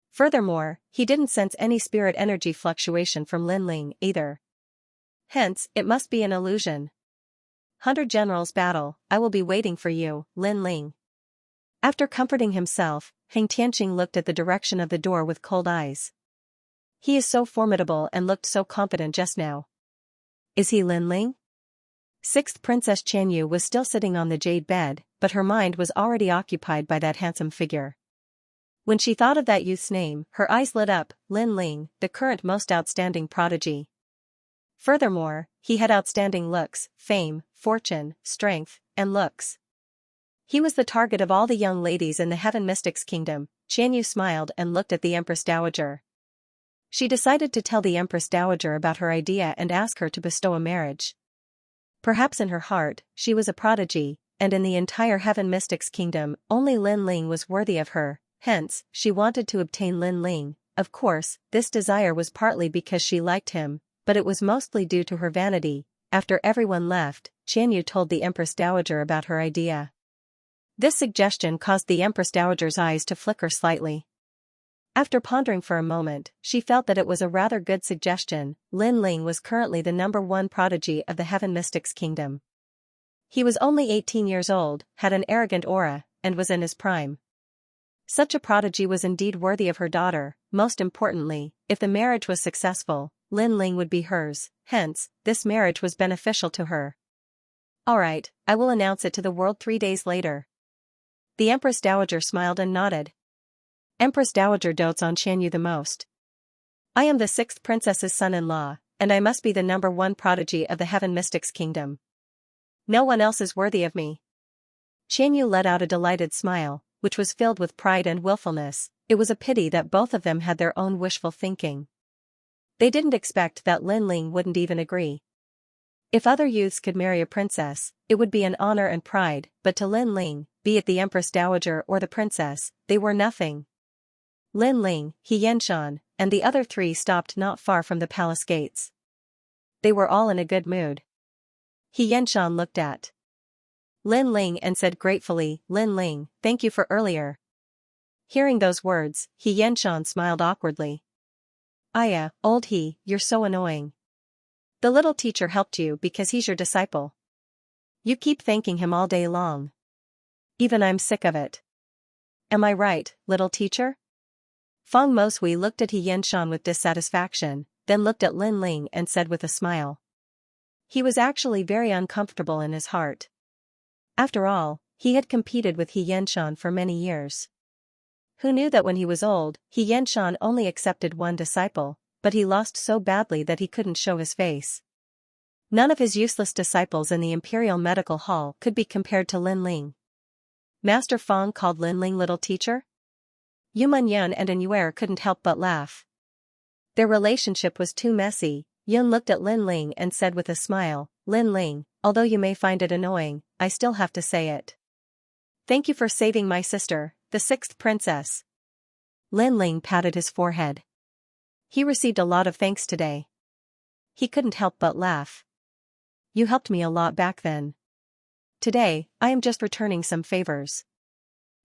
Furthermore, he didn't sense any spirit energy fluctuation from Lin Ling either. Hence, it must be an illusion. 100 generals battle, I will be waiting for you, Lin Ling. After comforting himself, Heng Tianqing looked at the direction of the door with cold eyes. He is so formidable and looked so confident just now. Is he Lin Ling? Sixth Princess Qianyu was still sitting on the jade bed, but her mind was already occupied by that handsome figure. When she thought of that youth's name, her eyes lit up. Lin Ling, the current most outstanding prodigy. Furthermore, he had outstanding looks, fame, fortune, strength, and looks. He was the target of all the young ladies in the Heaven Mystics Kingdom. Qianyu smiled and looked at the Empress Dowager. She decided to tell the Empress Dowager about her idea and ask her to bestow a marriage. Perhaps in her heart, she was a prodigy, and in the entire Heaven Mystics Kingdom, only Lin Ling was worthy of her, hence, she wanted to obtain Lin Ling. Of course, this desire was partly because she liked him, but it was mostly due to her vanity. After everyone left, Qianyu told the Empress Dowager about her idea. This suggestion caused the Empress Dowager's eyes to flicker slightly. After pondering for a moment, she felt that it was a rather good suggestion. Lin Ling was currently the #1 prodigy of the Heaven Mystics Kingdom. He was only 18 years old, had an arrogant aura, and was in his prime. Such a prodigy was indeed worthy of her daughter. Most importantly, if the marriage was successful, Lin Ling would be hers, hence, this marriage was beneficial to her. Alright, I will announce it to the world 3 days later. The Empress Dowager smiled and nodded. Empress Dowager dotes on Qianyu the most. I am the 6th princess's son-in-law, and I must be the #1 prodigy of the Heaven Mystics Kingdom. No one else is worthy of me. Qianyu let out a delighted smile, which was filled with pride and willfulness. It was a pity that both of them had their own wishful thinking. They didn't expect that Lin Ling wouldn't even agree. If other youths could marry a princess, it would be an honor and pride, but to Lin Ling, be it the Empress Dowager or the princess, they were nothing. Lin Ling, Xianxia, and the other 3 stopped not far from the palace gates. They were all in a good mood. Xianxia looked at Lin Ling and said gratefully, Lin Ling, thank you for earlier. Hearing those words, Xianxia smiled awkwardly. Aya, old he, you're so annoying. The little teacher helped you because he's your disciple. You keep thanking him all day long. Even I'm sick of it. Am I right, little teacher? Feng Moshui looked at Xianxia with dissatisfaction, then looked at Lin Ling and said with a smile. He was actually very uncomfortable in his heart. After all, he had competed with Xianxia for many years. Who knew that when he was old, Xianxia only accepted 1 disciple, but he lost so badly that he couldn't show his face. None of his useless disciples in the Imperial Medical Hall could be compared to Lin Ling. Master Feng called Lin Ling little teacher? Yu Yun and An couldn't help but laugh. Their relationship was too messy. Yun looked at Lin Ling and said with a smile, Lin Ling, although you may find it annoying, I still have to say it. Thank you for saving my sister, the 6th princess. Lin Ling patted his forehead. He received a lot of thanks today. He couldn't help but laugh. You helped me a lot back then. Today, I am just returning some favors.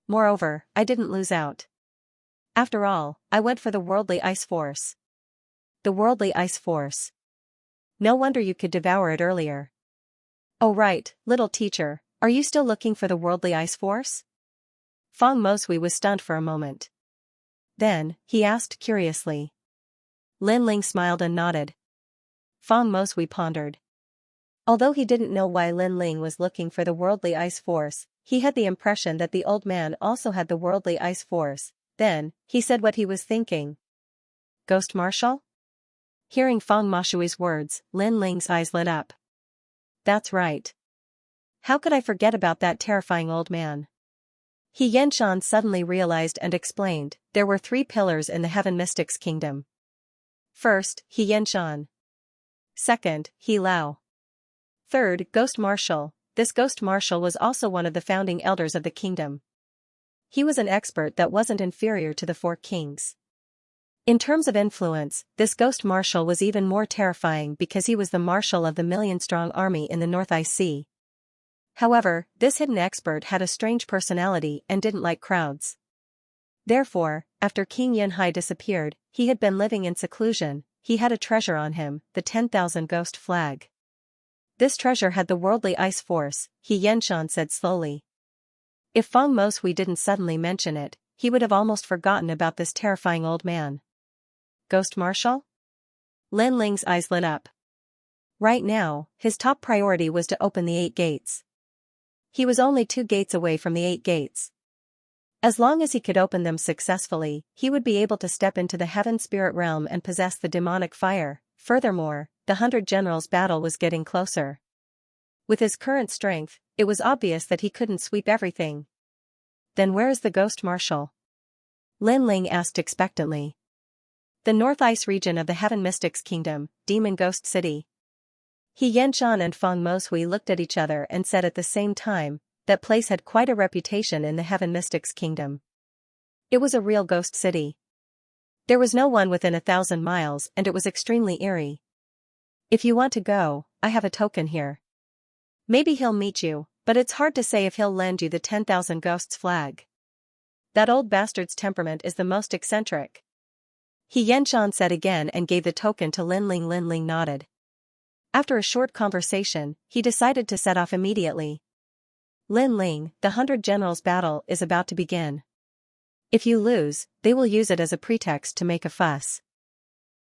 Moreover, I didn't lose out. After all, I went for the Worldly Ice Force. The Worldly Ice Force. No wonder you could devour it earlier. Oh right, little teacher, are you still looking for the worldly ice force? Feng Mosui was stunned for a moment. Then, he asked curiously. Lin Ling smiled and nodded. Feng Mosui pondered. Although he didn't know why Lin Ling was looking for the worldly ice force, he had the impression that the old man also had the worldly ice force. Then, he said what he was thinking. Ghost Marshal? Hearing Feng Mosui's words, Lin Ling's eyes lit up. That's right. How could I forget about that terrifying old man? He Xianxia suddenly realized and explained, there were 3 pillars in the Heaven Mystics Kingdom. First, He Xianxia. Second, He Lao. Third, Ghost Marshal. This Ghost Marshal was also one of the founding elders of the kingdom. He was an expert that wasn't inferior to the 4 kings. In terms of influence, this Ghost Marshal was even more terrifying because he was the marshal of the million-strong army in the North Ice Sea. However, this hidden expert had a strange personality and didn't like crowds. Therefore, after King Yunhai disappeared, he had been living in seclusion. He had a treasure on him, the 10,000 ghost flag. This treasure had the worldly ice force, He Xianxia said slowly. If Feng Mosui didn't suddenly mention it, he would have almost forgotten about this terrifying old man. Ghost Marshal? Lin Ling's eyes lit up. Right now, his top priority was to open the 8 gates. He was only 2 gates away from the 8 gates. As long as he could open them successfully, he would be able to step into the heaven spirit realm and possess the demonic fire. Furthermore, the 100 Generals battle was getting closer. With his current strength, it was obvious that he couldn't sweep everything. Then where is the Ghost Marshal? Lin Ling asked expectantly. The North Ice region of the Heaven Mystics Kingdom, Demon Ghost City. He Xianxia and Feng Mosui looked at each other and said at the same time, that place had quite a reputation in the Heaven Mystics Kingdom. It was a real ghost city. There was no one within 1,000 miles and it was extremely eerie. If you want to go, I have a token here. Maybe he'll meet you, but it's hard to say if he'll lend you the 10,000 ghosts flag. That old bastard's temperament is the most eccentric. He Xianxia said again and gave the token to Lin Ling. Lin Ling nodded. After a short conversation, he decided to set off immediately. Lin Ling, the 100 Generals battle is about to begin. If you lose, they will use it as a pretext to make a fuss.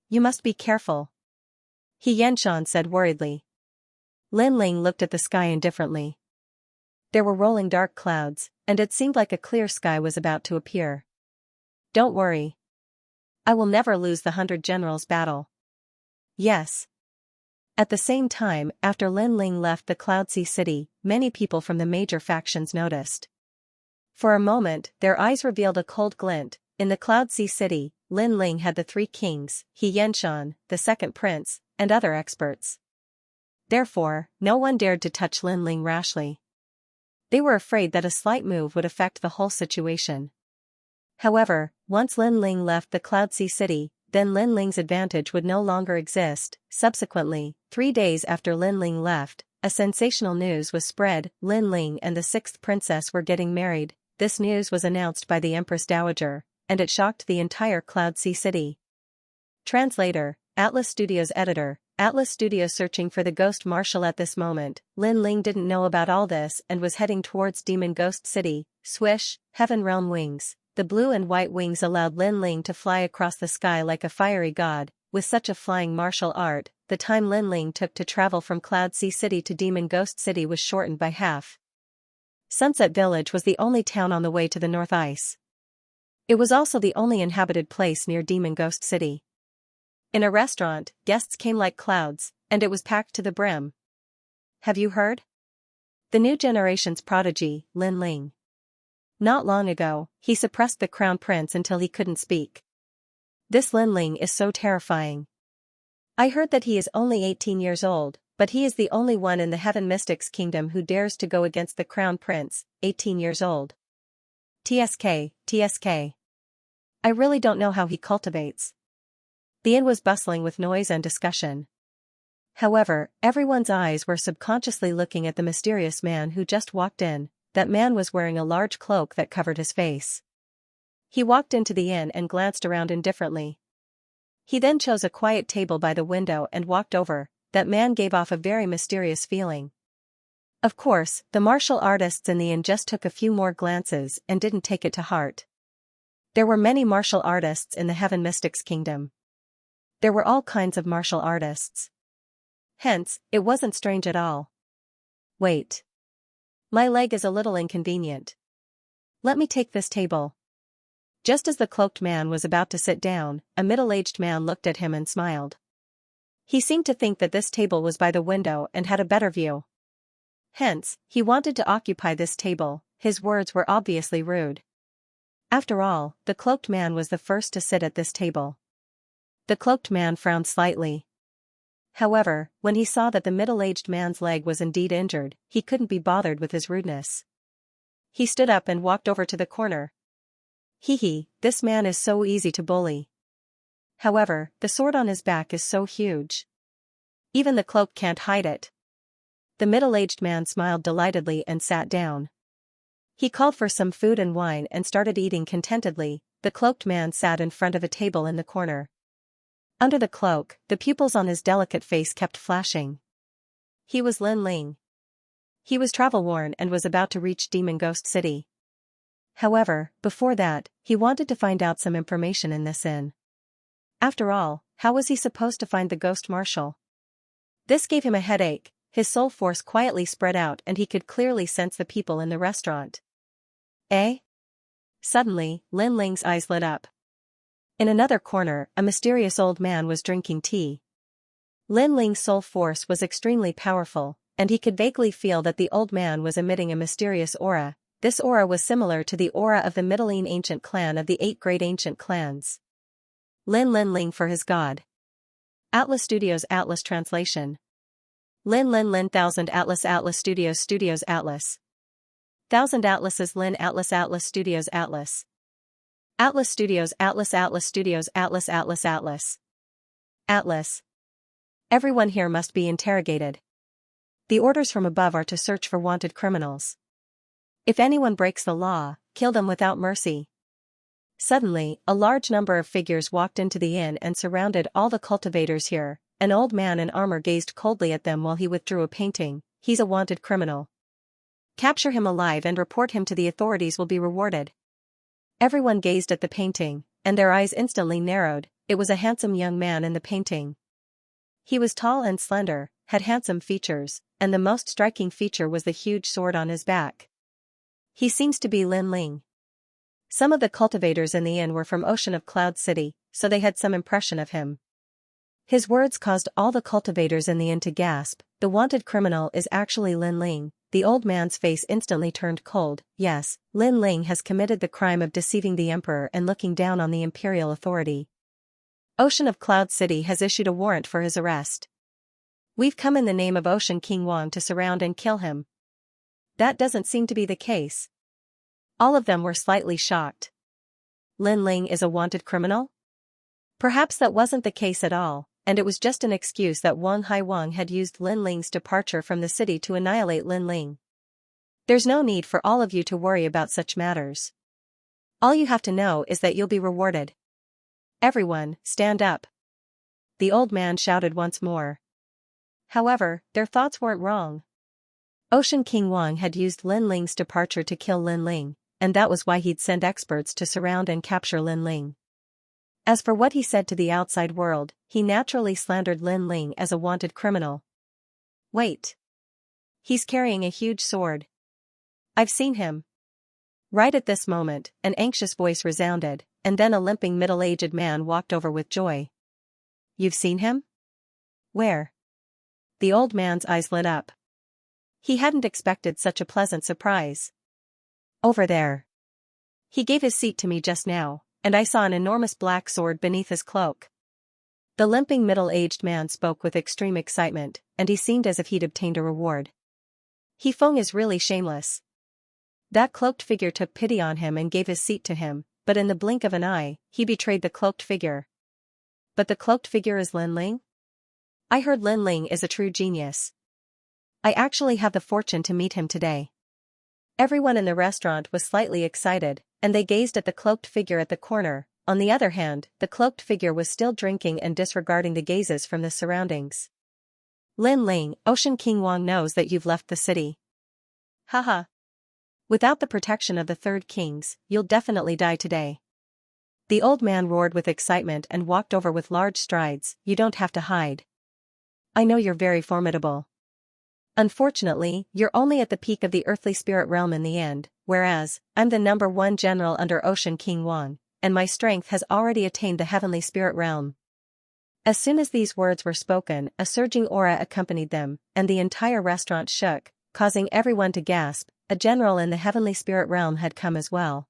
You must be careful. He Xianxia said worriedly. Lin Ling looked at the sky indifferently. There were rolling dark clouds, and it seemed like a clear sky was about to appear. Don't worry. I will never lose the 100 Generals battle. Yes. At the same time, after Lin Ling left the Cloud Sea City, many people from the major factions noticed. For a moment, their eyes revealed a cold glint. In the Cloud Sea City, Lin Ling had the 3 kings, He Xianxia, the second prince, and other experts. Therefore, no one dared to touch Lin Ling rashly. They were afraid that a slight move would affect the whole situation. However, once Lin Ling left the Cloud Sea City, then Lin Ling's advantage would no longer exist. Subsequently, 3 days after Lin Ling left, a sensational news was spread. Lin Ling and the 6th princess were getting married. This news was announced by the Empress Dowager, and it shocked the entire Cloud Sea City. Translator, Atlas Studios editor, Atlas Studios searching for the Ghost Marshal at this moment. Lin Ling didn't know about all this and was heading towards Demon Ghost City. Swish, Heaven Realm wings. The blue and white wings allowed Lin Ling to fly across the sky like a fiery god. With such a flying martial art, the time Lin Ling took to travel from Cloud Sea City to Demon Ghost City was shortened by half. Sunset Village was the only town on the way to the North Ice. It was also the only inhabited place near Demon Ghost City. In a restaurant, guests came like clouds, and it was packed to the brim. Have you heard? The new generation's prodigy, Lin Ling. Not long ago, he suppressed the crown prince until he couldn't speak. This Lin Ling is so terrifying. I heard that he is only 18 years old, but he is the only one in the Heaven Mystics Kingdom who dares to go against the crown prince, 18 years old. TSK. I really don't know how he cultivates. The inn was bustling with noise and discussion. However, everyone's eyes were subconsciously looking at the mysterious man who just walked in. That man was wearing a large cloak that covered his face. He walked into the inn and glanced around indifferently. He then chose a quiet table by the window and walked over. that man gave off a very mysterious feeling. Of course, the martial artists in the inn just took a few more glances and didn't take it to heart. There were many martial artists in the Heaven Mystics Kingdom. There were all kinds of martial artists. Hence, it wasn't strange at all. Wait. My leg is a little inconvenient. Let me take this table. Just as the cloaked man was about to sit down, a middle-aged man looked at him and smiled. He seemed to think that this table was by the window and had a better view. Hence, he wanted to occupy this table. His words were obviously rude. After all, the cloaked man was the first to sit at this table. The cloaked man frowned slightly. However, when he saw that the middle-aged man's leg was indeed injured, he couldn't be bothered with his rudeness. He stood up and walked over to the corner. Hee, this man is so easy to bully. However, the sword on his back is so huge. Even the cloak can't hide it. The middle-aged man smiled delightedly and sat down. He called for some food and wine and started eating contentedly. The cloaked man sat in front of a table in the corner. Under the cloak, the pupils on his delicate face kept flashing. He was Lin Ling. He was travel-worn and was about to reach Demon Ghost City. However, before that, he wanted to find out some information in this inn. After all, how was he supposed to find the ghost marshal? This gave him a headache. His soul force quietly spread out and he could clearly sense the people in the restaurant. Eh? Suddenly, Lin Ling's eyes lit up. In another corner, a mysterious old man was drinking tea. Lin Ling's soul force was extremely powerful, and he could vaguely feel that the old man was emitting a mysterious aura. This aura was similar to the aura of the Middling ancient clan of the 8 great ancient clans. Lin Ling for his god. Atlas Studios Atlas Translation. Lin 1000 Atlas Studios Atlas. 1000 Atlases Lin Atlas Studios Atlas. Atlas Studios Atlas Studios Atlas Atlas. Everyone here must be interrogated. The orders from above are to search for wanted criminals. If anyone breaks the law, kill them without mercy. Suddenly, a large number of figures walked into the inn and surrounded all the cultivators here. An old man in armor gazed coldly at them while he withdrew a painting. He's a wanted criminal. Capture him alive and report him to the authorities will be rewarded. Everyone gazed at the painting, and their eyes instantly narrowed. It was a handsome young man in the painting. He was tall and slender, had handsome features, and the most striking feature was the huge sword on his back. He seems to be Lin Ling. Some of the cultivators in the inn were from Ocean of Cloud City, so they had some impression of him. His words caused all the cultivators in the inn to gasp. The wanted criminal is actually Lin Ling. The old man's face instantly turned cold. Yes, Lin Ling has committed the crime of deceiving the emperor and looking down on the imperial authority. Ocean of Cloud City has issued a warrant for his arrest. We've come in the name of Ocean King Wang to surround and kill him. That doesn't seem to be the case. All of them were slightly shocked. Lin Ling is a wanted criminal? Perhaps that wasn't the case at all, and it was just an excuse that Wang Haiwang had used Lin Ling's departure from the city to annihilate Lin Ling. There's no need for all of you to worry about such matters. All you have to know is that you'll be rewarded. Everyone, stand up. The old man shouted once more. However, their thoughts weren't wrong. Ocean King Wang had used Lin Ling's departure to kill Lin Ling, and that was why he'd sent experts to surround and capture Lin Ling. As for what he said to the outside world, he naturally slandered Lin Ling as a wanted criminal. Wait. He's carrying a huge sword. I've seen him. Right at this moment, an anxious voice resounded, and then a limping middle-aged man walked over with joy. You've seen him? Where? The old man's eyes lit up. He hadn't expected such a pleasant surprise. Over there. He gave his seat to me just now, and I saw an enormous black sword beneath his cloak. The limping middle-aged man spoke with extreme excitement, and he seemed as if he'd obtained a reward. He Feng is really shameless. That cloaked figure took pity on him and gave his seat to him, but in the blink of an eye, he betrayed the cloaked figure. But the cloaked figure is Lin Ling? I heard Lin Ling is a true genius. I actually have the fortune to meet him today. Everyone in the restaurant was slightly excited, and they gazed at the cloaked figure at the corner. On the other hand, the cloaked figure was still drinking and disregarding the gazes from the surroundings. Lin Ling, Ocean King Wang knows that you've left the city. Haha. Without the protection of the third kings, you'll definitely die today. The old man roared with excitement and walked over with large strides. You don't have to hide. I know you're very formidable. Unfortunately, you're only at the peak of the earthly spirit realm in the end, whereas, I'm the #1 general under Ocean King Wang, and my strength has already attained the heavenly spirit realm. As soon as these words were spoken, a surging aura accompanied them, and the entire restaurant shook, causing everyone to gasp. A general in the heavenly spirit realm had come as well.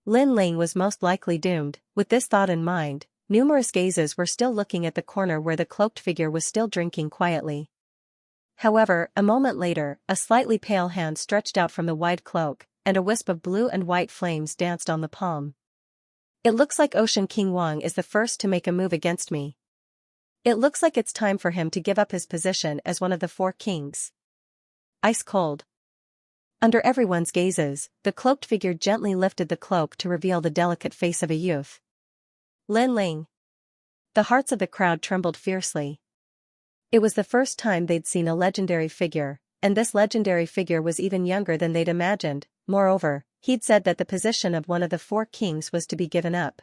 Lin Ling was most likely doomed. With this thought in mind, numerous gazes were still looking at the corner where the cloaked figure was still drinking quietly. However, a moment later, a slightly pale hand stretched out from the wide cloak, and a wisp of blue and white flames danced on the palm. It looks like Ocean King Wang is the first to make a move against me. It looks like it's time for him to give up his position as one of the 4 kings. Ice cold. Under everyone's gazes, the cloaked figure gently lifted the cloak to reveal the delicate face of a youth. Lin Ling. The hearts of the crowd trembled fiercely. It was the first time they'd seen a legendary figure, and this legendary figure was even younger than they'd imagined. Moreover, he'd said that the position of one of the 4 kings was to be given up.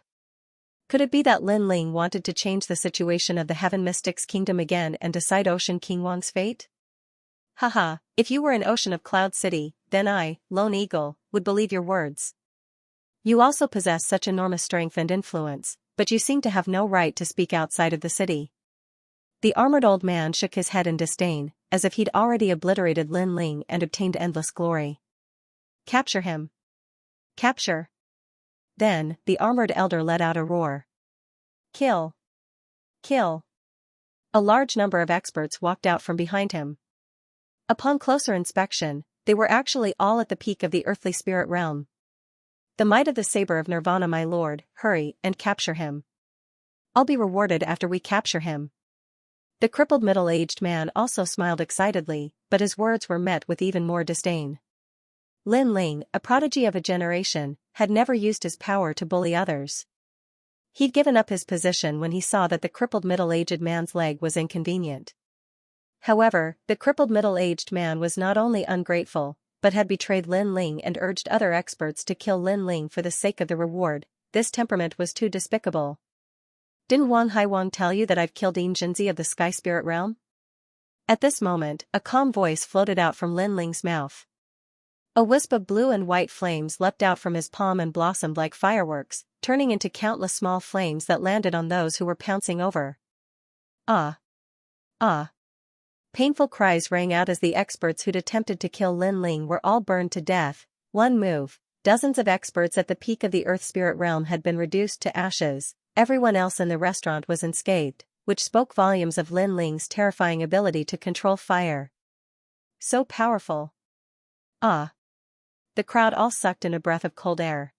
Could it be that Lin Ling wanted to change the situation of the Heaven Mystics Kingdom again and decide Ocean King Wang's fate? Haha, if you were in Ocean of Cloud City, then I, Lone Eagle, would believe your words. You also possess such enormous strength and influence, but you seem to have no right to speak outside of the city. The armored old man shook his head in disdain, as if he'd already obliterated Lin Ling and obtained endless glory. Capture him. Capture. Then, the armored elder let out a roar. Kill. Kill. A large number of experts walked out from behind him. Upon closer inspection, they were actually all at the peak of the earthly spirit realm. The might of the saber of Nirvana, my lord, hurry and capture him. I'll be rewarded after we capture him. The crippled middle-aged man also smiled excitedly, but his words were met with even more disdain. Lin Ling, a prodigy of a generation, had never used his power to bully others. He'd given up his position when he saw that the crippled middle-aged man's leg was inconvenient. However, the crippled middle-aged man was not only ungrateful, but had betrayed Lin Ling and urged other experts to kill Lin Ling for the sake of the reward. This temperament was too despicable. Didn't Wang Haiwang tell you that I've killed Xianxia of the Sky Spirit Realm? At this moment, a calm voice floated out from Lin Ling's mouth. A wisp of blue and white flames leapt out from his palm and blossomed like fireworks, turning into countless small flames that landed on those who were pouncing over. Ah! Ah! Painful cries rang out as the experts who'd attempted to kill Lin Ling were all burned to death. One move, dozens of experts at the peak of the Earth Spirit Realm had been reduced to ashes. Everyone else in the restaurant was unscathed, which spoke volumes of Lin Ling's terrifying ability to control fire. So powerful. Ah! The crowd all sucked in a breath of cold air.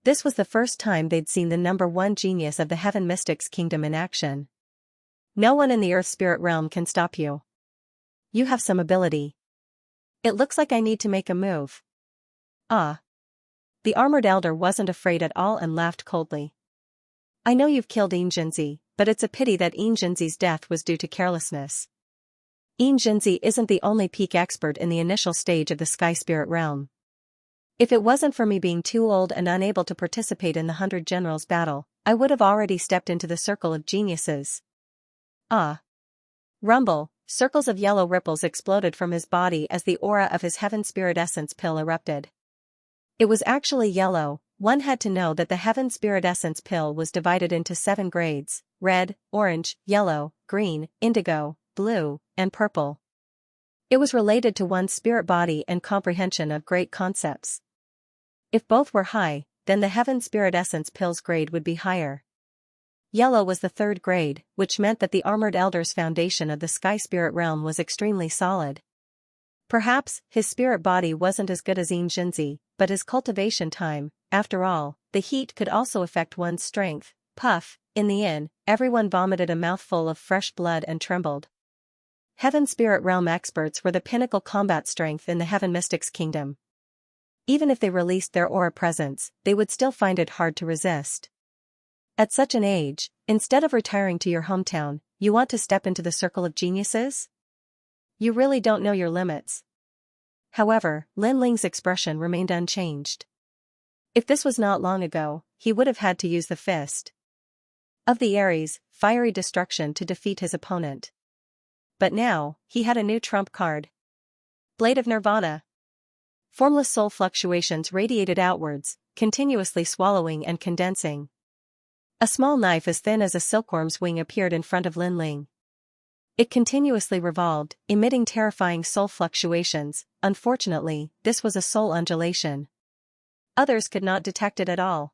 This was the first time they'd seen the #1 genius of the Heaven Mystics Kingdom in action. No one in the Earth Spirit Realm can stop you. You have some ability. It looks like I need to make a move. Ah! The armored elder wasn't afraid at all and laughed coldly. I know you've killed Xianxia, but it's a pity that Xianxia's death was due to carelessness. Xianxia isn't the only peak expert in the initial stage of the Sky Spirit Realm. If it wasn't for me being too old and unable to participate in the 100 Generals battle, I would have already stepped into the circle of geniuses. Ah! Rumble, circles of yellow ripples exploded from his body as the aura of his Heaven Spirit Essence pill erupted. It was actually yellow. One had to know that the Heaven Spirit Essence pill was divided into 7 grades: red, orange, yellow, green, indigo, blue, and purple. It was related to one's spirit body and comprehension of great concepts. If both were high, then the Heaven Spirit Essence pill's grade would be higher. Yellow was the 3rd grade, which meant that the Armored Elder's foundation of the Sky Spirit Realm was extremely solid. Perhaps, his spirit body wasn't as good as Xianxia, but his cultivation time, after all, the heat could also affect one's strength. Puff, in the inn, everyone vomited a mouthful of fresh blood and trembled. Heaven Spirit Realm experts were the pinnacle combat strength in the Heaven Mystics Kingdom. Even if they released their aura presence, they would still find it hard to resist. At such an age, instead of retiring to your hometown, you want to step into the circle of geniuses? You really don't know your limits. However, Lin Ling's expression remained unchanged. If this was not long ago, he would have had to use the fist of the Aries, fiery destruction to defeat his opponent. But now, he had a new trump card. Blade of Nirvana. Formless soul fluctuations radiated outwards, continuously swallowing and condensing. A small knife as thin as a silkworm's wing appeared in front of Lin Ling. It continuously revolved, emitting terrifying soul fluctuations. Unfortunately, this was a soul undulation. Others could not detect it at all.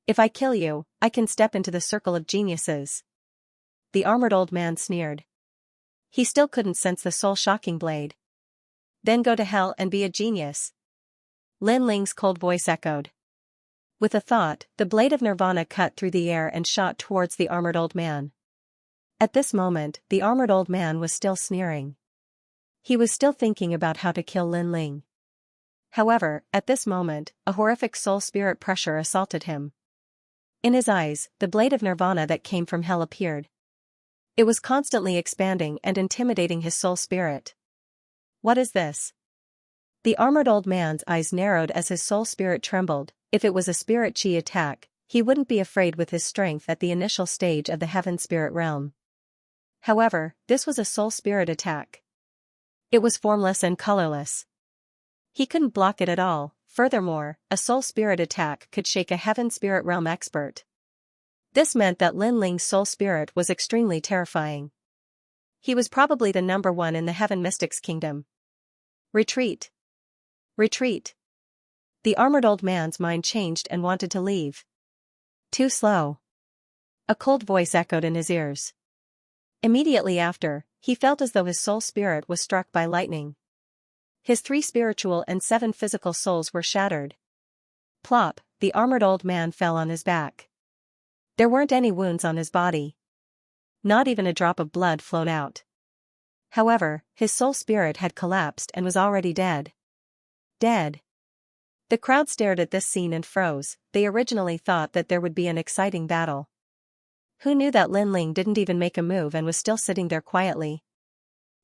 If I kill you, I can step into the circle of geniuses. The armored old man sneered. He still couldn't sense the soul-shocking blade. Then go to hell and be a genius. Lin Ling's cold voice echoed. With a thought, the blade of Nirvana cut through the air and shot towards the armored old man. At this moment, the armored old man was still sneering. He was still thinking about how to kill Lin Ling. However, at this moment, a horrific soul-spirit pressure assaulted him. In his eyes, the blade of Nirvana that came from hell appeared. It was constantly expanding and intimidating his soul-spirit. What is this? The armored old man's eyes narrowed as his soul-spirit trembled. If it was a spirit chi attack, he wouldn't be afraid with his strength at the initial stage of the heaven spirit realm. However, this was a soul-spirit attack. It was formless and colorless. He couldn't block it at all. Furthermore, a soul-spirit attack could shake a heaven spirit realm expert. This meant that Lin Ling's soul-spirit was extremely terrifying. He was probably the number one in the heaven mystics kingdom. Retreat. Retreat. The armored old man's mind changed and wanted to leave. Too slow. A cold voice echoed in his ears. Immediately after, he felt as though his soul spirit was struck by lightning. His 3 spiritual and 7 physical souls were shattered. Plop, the armored old man fell on his back. There weren't any wounds on his body. Not even a drop of blood flowed out. However, his soul spirit had collapsed and was already dead. Dead. The crowd stared at this scene and froze. They originally thought that there would be an exciting battle. Who knew that Lin Ling didn't even make a move and was still sitting there quietly?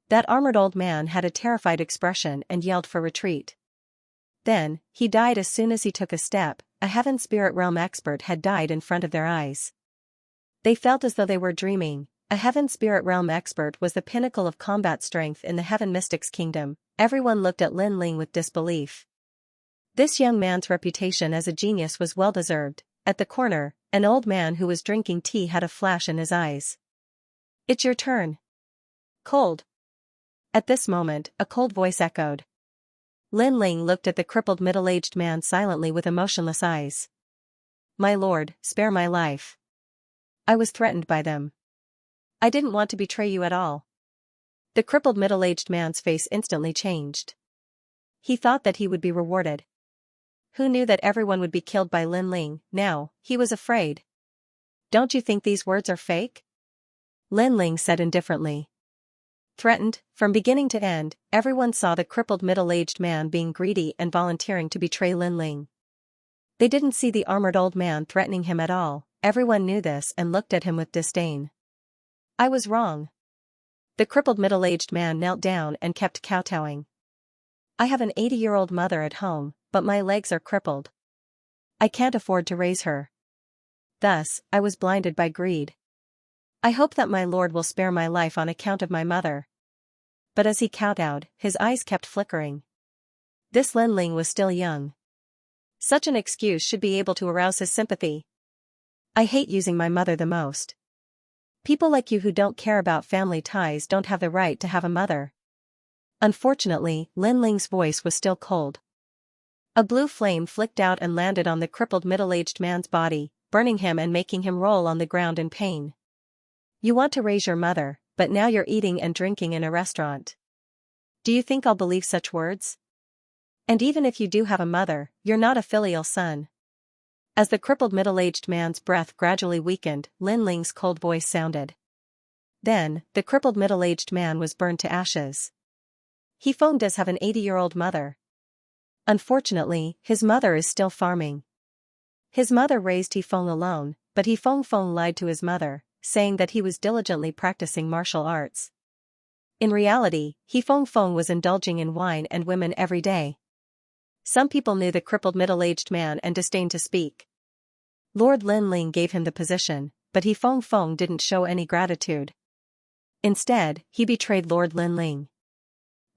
That armored old man had a terrified expression and yelled for retreat. Then, he died as soon as he took a step. A heaven spirit realm expert had died in front of their eyes. They felt as though they were dreaming. A heaven spirit realm expert was the pinnacle of combat strength in the heaven mystics kingdom. Everyone looked at Lin Ling with disbelief. This young man's reputation as a genius was well-deserved. At the corner, an old man who was drinking tea had a flash in his eyes. It's your turn. Cold. At this moment, a cold voice echoed. Lin Ling looked at the crippled middle-aged man silently with emotionless eyes. My lord, spare my life. I was threatened by them. I didn't want to betray you at all. The crippled middle-aged man's face instantly changed. He thought that he would be rewarded. Who knew that everyone would be killed by Lin Ling? Now, he was afraid. Don't you think these words are fake? Lin Ling said indifferently. Threatened, from beginning to end, everyone saw the crippled middle-aged man being greedy and volunteering to betray Lin Ling. They didn't see the armored old man threatening him at all. Everyone knew this and looked at him with disdain. I was wrong. The crippled middle-aged man knelt down and kept kowtowing. I have an 80-year-old mother at home, but my legs are crippled. I can't afford to raise her. Thus, I was blinded by greed. I hope that my lord will spare my life on account of my mother. But as he kowtowed, his eyes kept flickering. This Lin Ling was still young. Such an excuse should be able to arouse his sympathy. I hate using my mother the most. People like you who don't care about family ties don't have the right to have a mother. Unfortunately, Lin Ling's voice was still cold. A blue flame flicked out and landed on the crippled middle-aged man's body, burning him and making him roll on the ground in pain. You want to raise your mother, but now you're eating and drinking in a restaurant. Do you think I'll believe such words? And even if you do have a mother, you're not a filial son. As the crippled middle-aged man's breath gradually weakened, Lin Ling's cold voice sounded. Then, the crippled middle-aged man was burned to ashes. He does have an 80-year-old mother. Unfortunately, his mother is still farming. His mother raised He Feng alone, but He Feng lied to his mother. saying that he was diligently practicing martial arts. In reality, He Feng was indulging in wine and women every day. Some people knew the crippled middle-aged man and disdained to speak. Lord Linling gave him the position, but He Feng didn't show any gratitude. Instead, he betrayed Lord Linling.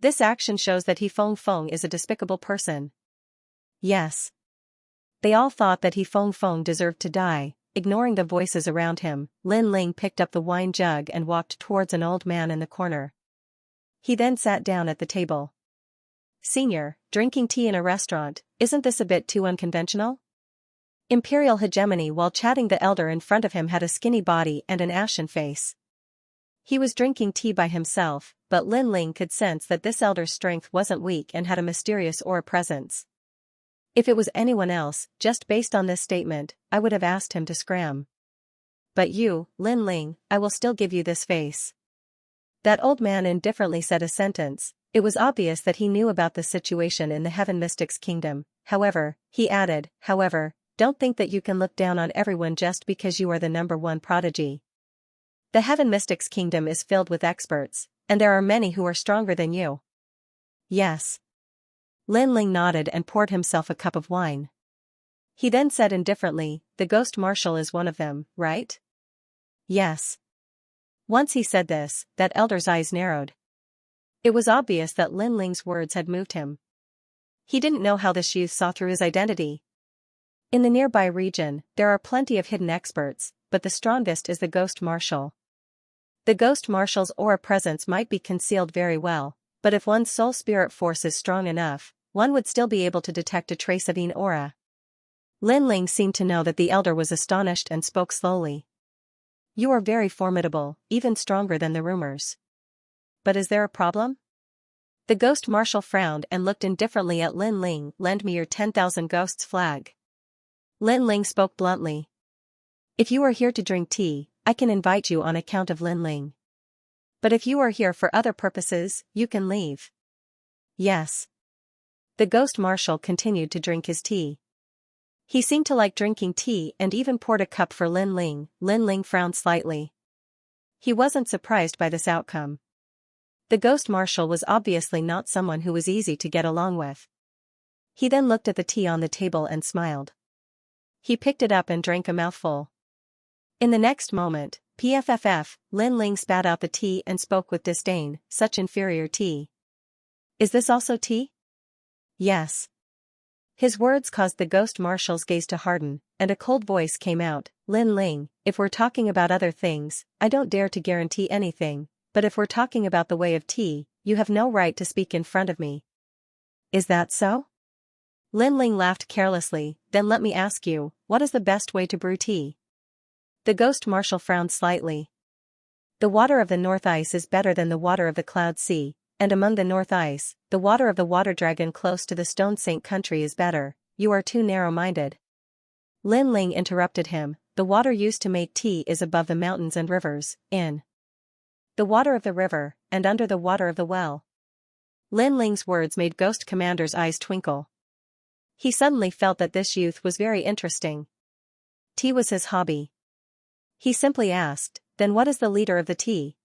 This action shows that He Feng is a despicable person. Yes. They all thought that He Feng deserved to die. Ignoring the voices around him, Linling picked up the wine jug and walked towards an old man in the corner. He then sat down at the table. "Senior, drinking tea in a restaurant, isn't this a bit too unconventional?" Imperial hegemony. While chatting, the elder in front of him had a skinny body and an ashen face. He was drinking tea by himself, but Linling could sense that this elder's strength wasn't weak and had a mysterious aura presence. If it was anyone else, just based on this statement, I would have asked him to scram. But you, Linling, I will still give you this face. That old man indifferently said a sentence. It was obvious that he knew about the situation in the Heaven Mystics Kingdom. However, he added, don't think that you can look down on everyone just because you are the #1 prodigy. The Heaven Mystics Kingdom is filled with experts, and there are many who are stronger than you. Yes. Linling nodded and poured himself a cup of wine. He then said indifferently, the Ghost Marshal is one of them, right? Yes. Once he said this, that elder's eyes narrowed. It was obvious that Linling's words had moved him. He didn't know how this youth saw through his identity. In the nearby region, there are plenty of hidden experts, but the strongest is the Ghost Marshal. The Ghost Marshal's aura presence might be concealed very well, but if one's soul spirit force is strong enough, one would still be able to detect a trace of an aura. Linling seemed to know that the elder was astonished and spoke slowly. You are very formidable, even stronger than the rumors. But is there a problem? The Ghost Marshal frowned and looked indifferently at Linling. Lend me your 10,000 ghosts flag. Linling spoke bluntly. If you are here to drink tea, I can invite you on account of Linling. But if you are here for other purposes, you can leave. Yes. The Ghost Marshal continued to drink his tea. He seemed to like drinking tea and even poured a cup for Linling. Linling frowned slightly. He wasn't surprised by this outcome. The Ghost Marshal was obviously not someone who was easy to get along with. He then looked at the tea on the table and smiled. He picked it up and drank a mouthful. In the next moment, PFFF, Linling spat out the tea and spoke with disdain, such inferior tea. Is this also tea? Yes. His words caused the Ghost Marshal's gaze to harden, and a cold voice came out, Linling, if we're talking about other things, I don't dare to guarantee anything, but if we're talking about the way of tea, you have no right to speak in front of me. Is that so? Linling laughed carelessly. Then let me ask you, what is the best way to brew tea? The Ghost Marshal frowned slightly. The water of the North Ice is better than the water of the Cloud Sea, and among the North Ice, the water of the Water Dragon close to the Stone Saint country is better. You are too narrow-minded. Linling interrupted him. The water used to make tea is above the mountains and rivers, in the water of the river, and under the water of the well. Linling's words made Ghost Commander's eyes twinkle. He suddenly felt that this youth was very interesting. Tea was his hobby. He simply asked, then what is the leader of the tea?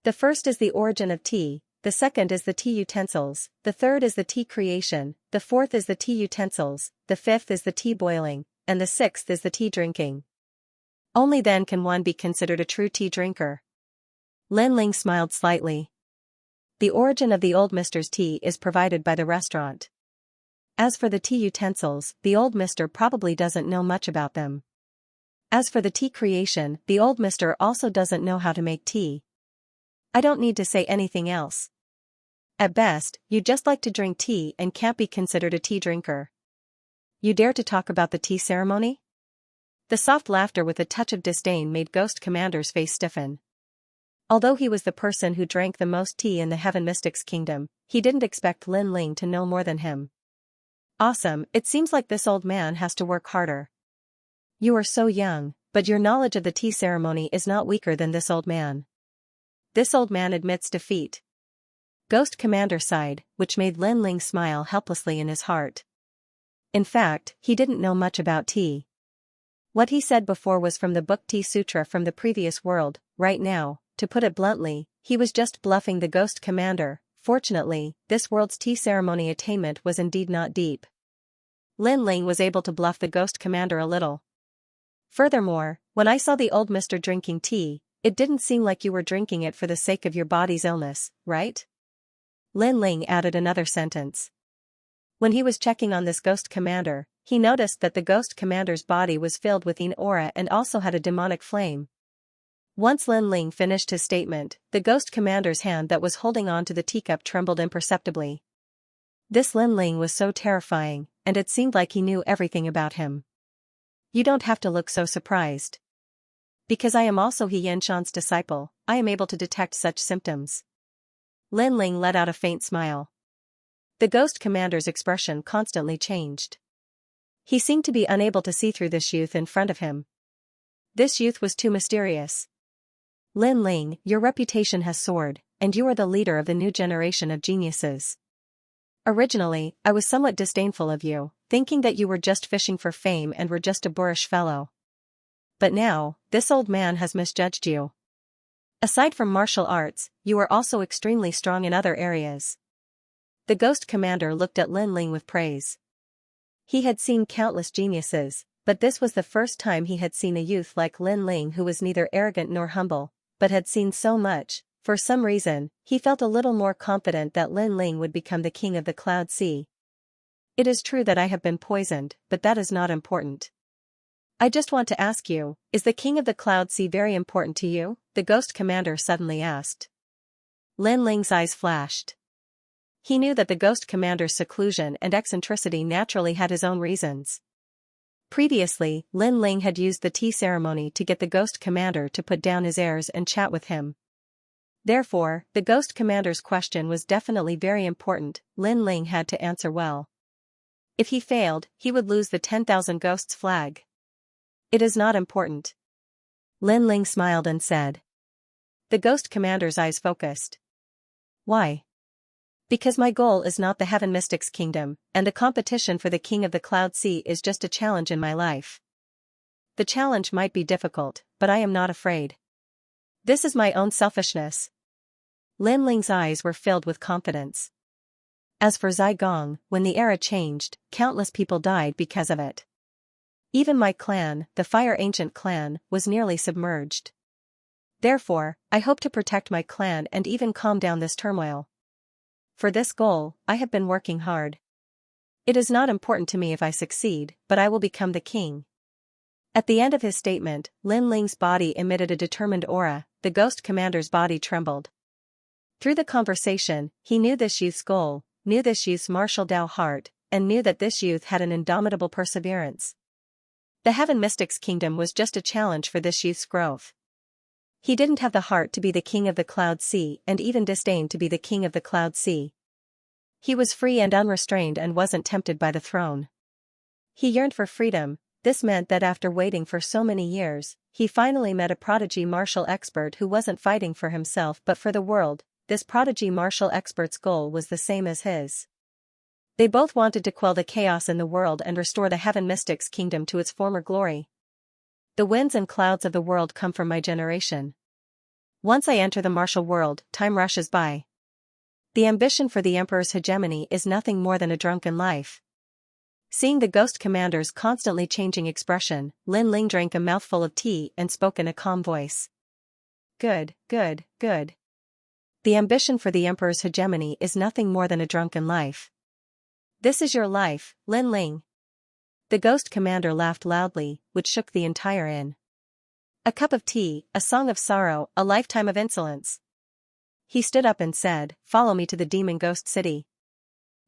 The first is the origin of tea, the second is the tea utensils, the third is the tea creation, the fourth is the tea utensils, the fifth is the tea boiling, and the sixth is the tea drinking. Only then can one be considered a true tea drinker. Linling smiled slightly. The origin of the old mister's tea is provided by the restaurant. As for the tea utensils, the old mister probably doesn't know much about them. As for the tea creation, the old mister also doesn't know how to make tea. I don't need to say anything else. At best, you just like to drink tea and can't be considered a tea drinker. You dare to talk about the tea ceremony? The soft laughter with a touch of disdain made Ghost Commander's face stiffen. Although he was the person who drank the most tea in the Heaven Mystics Kingdom, he didn't expect Linling to know more than him. Awesome, it seems like this old man has to work harder. You are so young, but your knowledge of the tea ceremony is not weaker than this old man. This old man admits defeat. Ghost Commander sighed, which made Linling smile helplessly in his heart. In fact, he didn't know much about tea. What he said before was from the book T Sutra from the previous world. Right now, to put it bluntly, he was just bluffing the ghost commander. Fortunately, this world's tea ceremony attainment was indeed not deep. Lin Ling was able to bluff the ghost commander a little. Furthermore, when I saw the old mister drinking tea, it didn't seem like you were drinking it for the sake of your body's illness, right? Lin Ling added another sentence. When he was checking on this ghost commander, he noticed that the ghost commander's body was filled with an aura and also had a demonic flame. Once Lin Ling finished his statement, the ghost commander's hand that was holding on to the teacup trembled imperceptibly. This Lin Ling was so terrifying, and it seemed like he knew everything about him. You don't have to look so surprised. Because I am also He Yanshan's disciple, I am able to detect such symptoms. Lin Ling let out a faint smile. The ghost commander's expression constantly changed. He seemed to be unable to see through this youth in front of him. This youth was too mysterious. Lin Ling, your reputation has soared, and you are the leader of the new generation of geniuses. Originally, I was somewhat disdainful of you, thinking that you were just fishing for fame and were just a boorish fellow. But now, this old man has misjudged you. Aside from martial arts, you are also extremely strong in other areas. The ghost commander looked at Lin Ling with praise. He had seen countless geniuses, but this was the first time he had seen a youth like Lin Ling who was neither arrogant nor humble, but had seen so much. For some reason, he felt a little more confident that Lin Ling would become the king of the Cloud Sea. It is true that I have been poisoned, but that is not important. I just want to ask you, is the king of the Cloud Sea very important to you? The ghost commander suddenly asked. Lin Ling's eyes flashed. He knew that the ghost commander's seclusion and eccentricity naturally had his own reasons. Previously, Lin Ling had used the tea ceremony to get the ghost commander to put down his airs and chat with him. Therefore, the ghost commander's question was definitely very important. Lin Ling had to answer well. If he failed, he would lose the 10,000 ghosts flag. It is not important. Lin Ling smiled and said. The ghost commander's eyes focused. Why? Because my goal is not the Heaven Mystics Kingdom, and the competition for the King of the Cloud Sea is just a challenge in my life. The challenge might be difficult, but I am not afraid. This is my own selfishness. Lin Ling's eyes were filled with confidence. As for Zai Gong, when the era changed, countless people died because of it. Even my clan, the Fire Ancient clan, was nearly submerged. Therefore, I hope to protect my clan and even calm down this turmoil. For this goal, I have been working hard. It is not important to me if I succeed, but I will become the king. At the end of his statement, Lin Ling's body emitted a determined aura. The ghost commander's body trembled. Through the conversation, he knew this youth's goal, knew this youth's martial Dao heart, and knew that this youth had an indomitable perseverance. The Heaven Mystics Kingdom was just a challenge for this youth's growth. He didn't have the heart to be the king of the Cloud Sea and even disdained to be the king of the Cloud Sea. He was free and unrestrained and wasn't tempted by the throne. He yearned for freedom. This meant that after waiting for so many years, he finally met a prodigy martial expert who wasn't fighting for himself but for the world. This prodigy martial expert's goal was the same as his. They both wanted to quell the chaos in the world and restore the Heaven Mystics Kingdom to its former glory. The winds and clouds of the world come from my generation. Once I enter the martial world, time rushes by. The ambition for the Emperor's hegemony is nothing more than a drunken life. Seeing the ghost commander's constantly changing expression, Lin Ling drank a mouthful of tea and spoke in a calm voice. Good, good, good. The ambition for the Emperor's hegemony is nothing more than a drunken life. This is your life, Lin Ling. The ghost commander laughed loudly, which shook the entire inn. A cup of tea, a song of sorrow, a lifetime of insolence. He stood up and said, "Follow me to the demon ghost city."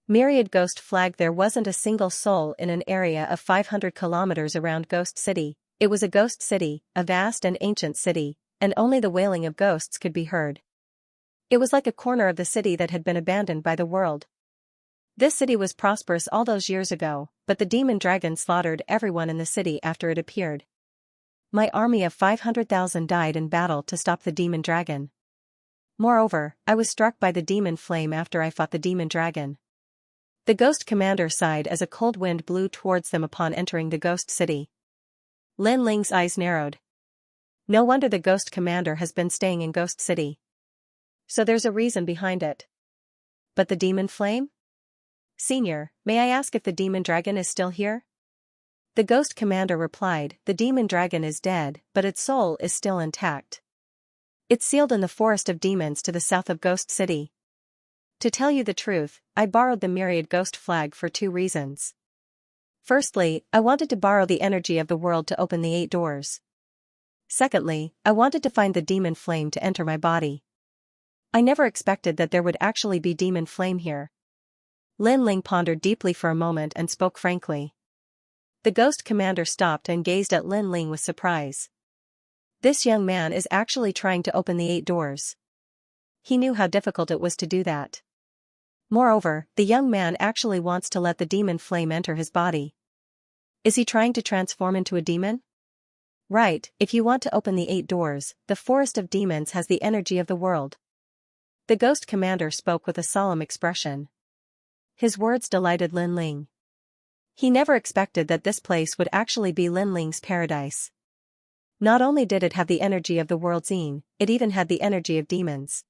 Myriad ghost flag. There wasn't a single soul in an area of 500 kilometers around Ghost City. It was a ghost city, a vast and ancient city, and only the wailing of ghosts could be heard. It was like a corner of the city that had been abandoned by the world. This city was prosperous all those years ago, but the demon dragon slaughtered everyone in the city after it appeared. My army of 500,000 died in battle to stop the demon dragon. Moreover, I was struck by the demon flame after I fought the demon dragon. The ghost commander sighed as a cold wind blew towards them upon entering the ghost city. Lin Ling's eyes narrowed. No wonder the ghost commander has been staying in Ghost City. So there's a reason behind it. But the demon flame? Senior, may I ask if the demon dragon is still here? The ghost commander replied, the demon dragon is dead, but its soul is still intact. It's sealed in the forest of demons to the south of Ghost City. To tell you the truth, I borrowed the myriad ghost flag for 2 reasons. Firstly, I wanted to borrow the energy of the world to open the 8 doors. Secondly, I wanted to find the demon flame to enter my body. I never expected that there would actually be demon flame here. Lin Ling pondered deeply for a moment and spoke frankly. The ghost commander stopped and gazed at Lin Ling with surprise. This young man is actually trying to open the 8 doors. He knew how difficult it was to do that. Moreover, the young man actually wants to let the demon flame enter his body. Is he trying to transform into a demon? Right, if you want to open the 8 doors, the forest of demons has the energy of the world. The ghost commander spoke with a solemn expression. His words delighted Lin Ling. He never expected that this place would actually be Lin Ling's paradise. Not only did it have the energy of the world Zine, it even had the energy of demons.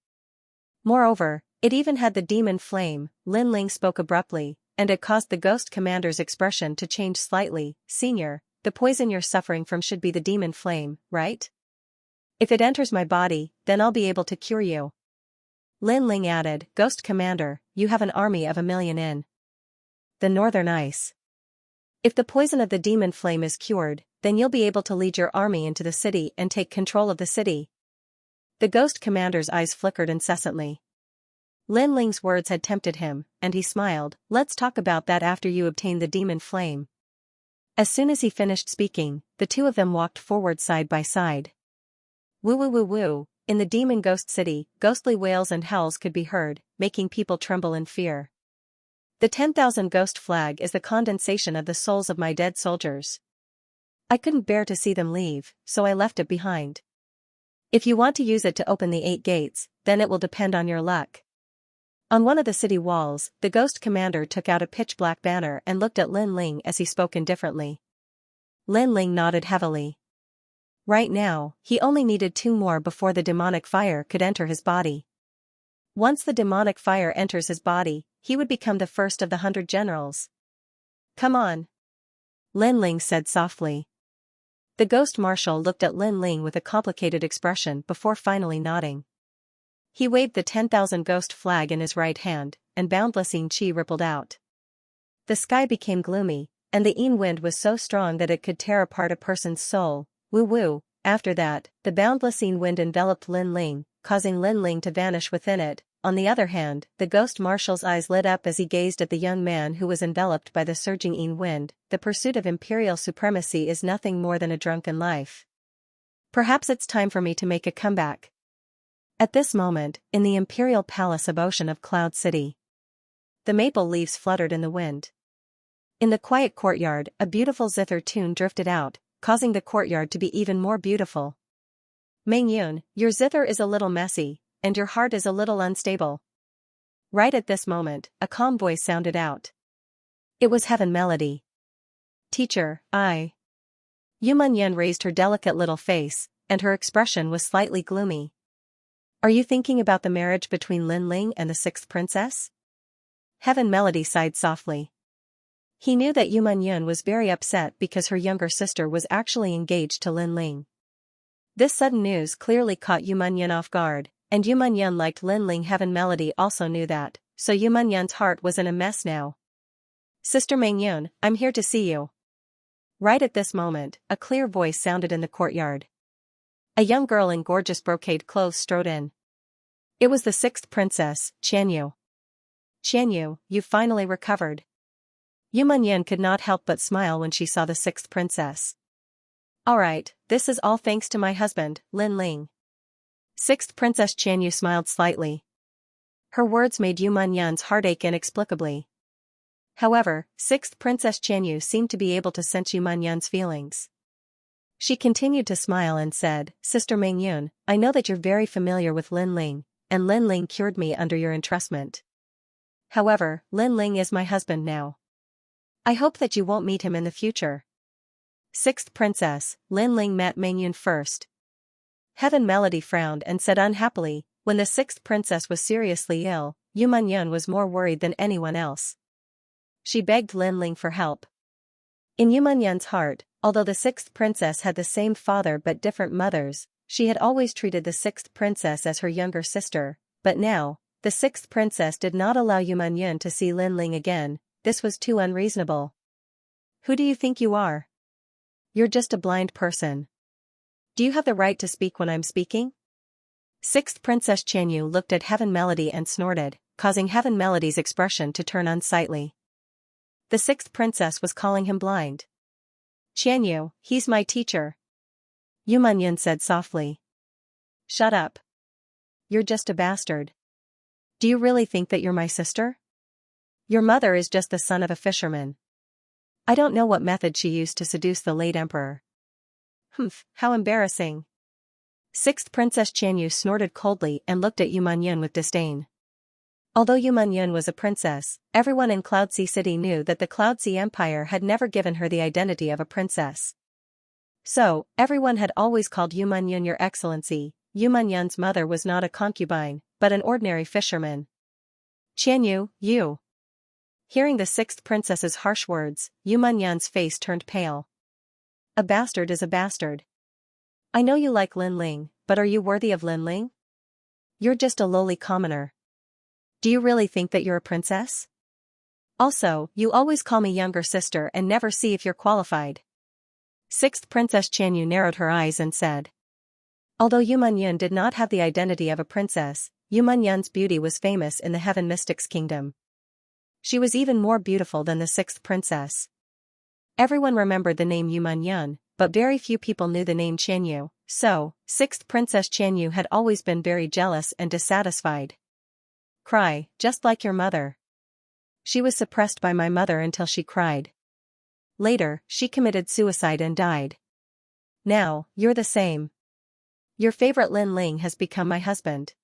Moreover, it even had the demon flame. Lin Ling spoke abruptly, and it caused the ghost commander's expression to change slightly. Senior, the poison you're suffering from should be the demon flame, right? If it enters my body, then I'll be able to cure you. Lin Ling added, Ghost Commander, you have an army of 1,000,000 in the northern ice. If the poison of the demon flame is cured, then you'll be able to lead your army into the city and take control of the city. The ghost commander's eyes flickered incessantly. Lin Ling's words had tempted him, and he smiled. Let's talk about that after you obtain the demon flame. As soon as he finished speaking, the 2 of them walked forward side by side. Woo woo woo woo, in the demon ghost city, ghostly wails and howls could be heard, making people tremble in fear. The 10,000 ghost flag is the condensation of the souls of my dead soldiers. I couldn't bear to see them leave, so I left it behind. If you want to use it to open the 8 gates, then it will depend on your luck. On one of the city walls, the ghost commander took out a pitch-black banner and looked at Lin Ling as he spoke indifferently. Lin Ling nodded heavily. Right now, he only needed 2 more before the demonic fire could enter his body. Once the demonic fire enters his body, he would become the first of the 100 generals. Come on, Lin Ling said softly. The ghost marshal looked at Lin Ling with a complicated expression before finally nodding. He waved the 10,000 ghost flag in his right hand, and boundless yin qi rippled out. The sky became gloomy, and the yin wind was so strong that it could tear apart a person's soul. Woo woo. After that, the boundless yin wind enveloped Lin Ling, causing Lin Ling to vanish within it. On the other hand, the ghost marshal's eyes lit up as he gazed at the young man who was enveloped by the surging yin wind. The pursuit of imperial supremacy is nothing more than a drunken life. Perhaps it's time for me to make a comeback. At this moment, in the imperial palace of Ocean of Cloud City, the maple leaves fluttered in the wind. In the quiet courtyard, a beautiful zither tune drifted out, causing the courtyard to be even more beautiful. Mengyun, your zither is a little messy, and your heart is a little unstable. Right at this moment, a calm voice sounded out. It was Heaven Melody. Teacher, I. Yumanyan raised her delicate little face, and her expression was slightly gloomy. Are you thinking about the marriage between Lin Ling and the 6th princess? Heaven Melody sighed softly. He knew that Yumanyan was very upset because her younger sister was actually engaged to Lin Ling. This sudden news clearly caught Yumanyan off guard, and Yumanyan liked Lin Ling. Heaven Melody also knew that, so Yumanyan's heart was in a mess now. Sister Mengyun, I'm here to see you. Right at this moment, a clear voice sounded in the courtyard. A young girl in gorgeous brocade clothes strode in. It was the 6th princess, Xianxia. Xianxia, you've finally recovered. Yumanyan could not help but smile when she saw the 6th princess. Alright, this is all thanks to my husband, Lin Ling. 6th Princess Xianxia smiled slightly. Her words made Yumanyan's heart ache inexplicably. However, 6th Princess Xianxia seemed to be able to sense Yumanyan's feelings. She continued to smile and said, Sister Mengyun, I know that you're very familiar with Lin Ling, and Lin Ling cured me under your entrustment. However, Lin Ling is my husband now. I hope that you won't meet him in the future. Sixth princess, Lin Ling met Mingyun first. Heaven Melody frowned and said unhappily, when the sixth princess was seriously ill, Yu Manyun was more worried than anyone else. She begged Lin Ling for help. In Yu Manyun's heart, although the sixth princess had the same father but different mothers, she had always treated the sixth princess as her younger sister, but now, the sixth princess did not allow Yu Manyun to see Lin Ling again. This was too unreasonable. Who do you think you are? You're just a blind person. Do you have the right to speak when I'm speaking? Sixth Princess Xianxia looked at Heaven Melody and snorted, causing Heaven Melody's expression to turn unsightly. The sixth princess was calling him blind. Xianxia, he's my teacher. Yu Manyun said softly. Shut up. You're just a bastard. Do you really think that you're my sister? Your mother is just the son of a fisherman. I don't know what method she used to seduce the late emperor. Humph, how embarrassing. Sixth Princess Xianxia snorted coldly and looked at Yu Manyun with disdain. Although Yu Manyun was a princess, everyone in Cloudsea City knew that the Cloudsea Empire had never given her the identity of a princess. So, everyone had always called Yu Manyun Your Excellency. Yu Manyun's mother was not a concubine, but an ordinary fisherman. Xianxia, you. Hearing the sixth princess's harsh words, Yu Manyun's face turned pale. A bastard is a bastard. I know you like Lin Ling, but are you worthy of Lin Ling? You're just a lowly commoner. Do you really think that you're a princess? Also, you always call me younger sister and never see if you're qualified. Sixth Princess Xianxia narrowed her eyes and said. Although Yu Manyun did not have the identity of a princess, Yu Manyun's beauty was famous in the Heaven Mystics Kingdom. She was even more beautiful than the sixth princess. Everyone remembered the name Yu Manyun, but very few people knew the name Xianxia, so, sixth Princess Xianxia had always been very jealous and dissatisfied. Cry, just like your mother. She was suppressed by my mother until she cried. Later, she committed suicide and died. Now, you're the same. Your favorite Lin Ling has become my husband.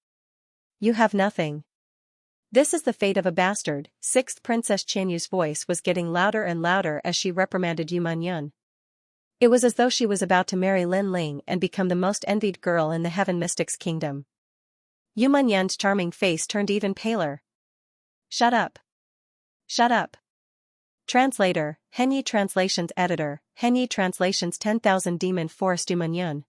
You have nothing. This is the fate of a bastard. Sixth Princess Xianxia's voice was getting louder and louder as she reprimanded Yu Manyun. It was as though she was about to marry Lin Ling and become the most envied girl in the Heaven Mystics Kingdom. Yu Manyun's charming face turned even paler. Shut up. Shut up. Translator, Henyi Translations Editor, Henyi Translations 10,000 Demon Forest Yu Manyun.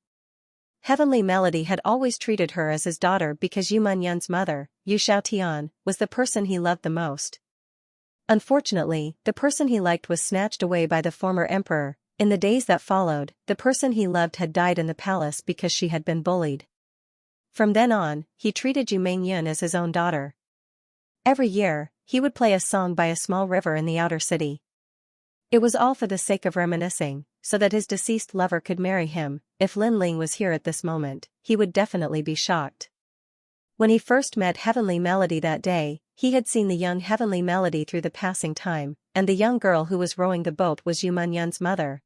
Heavenly Melody had always treated her as his daughter because Yu Manyun's mother, Yu Xiaotian, was the person he loved the most. Unfortunately, the person he liked was snatched away by the former emperor. In the days that followed, the person he loved had died in the palace because she had been bullied. From then on, he treated Yu Manyun as his own daughter. Every year, he would play a song by a small river in the outer city. It was all for the sake of reminiscing, so that his deceased lover could marry him. If Lin Ling was here at this moment, he would definitely be shocked. When he first met Heavenly Melody that day, he had seen the young Heavenly Melody through the passing time, and the young girl who was rowing the boat was Yu Manyun's mother.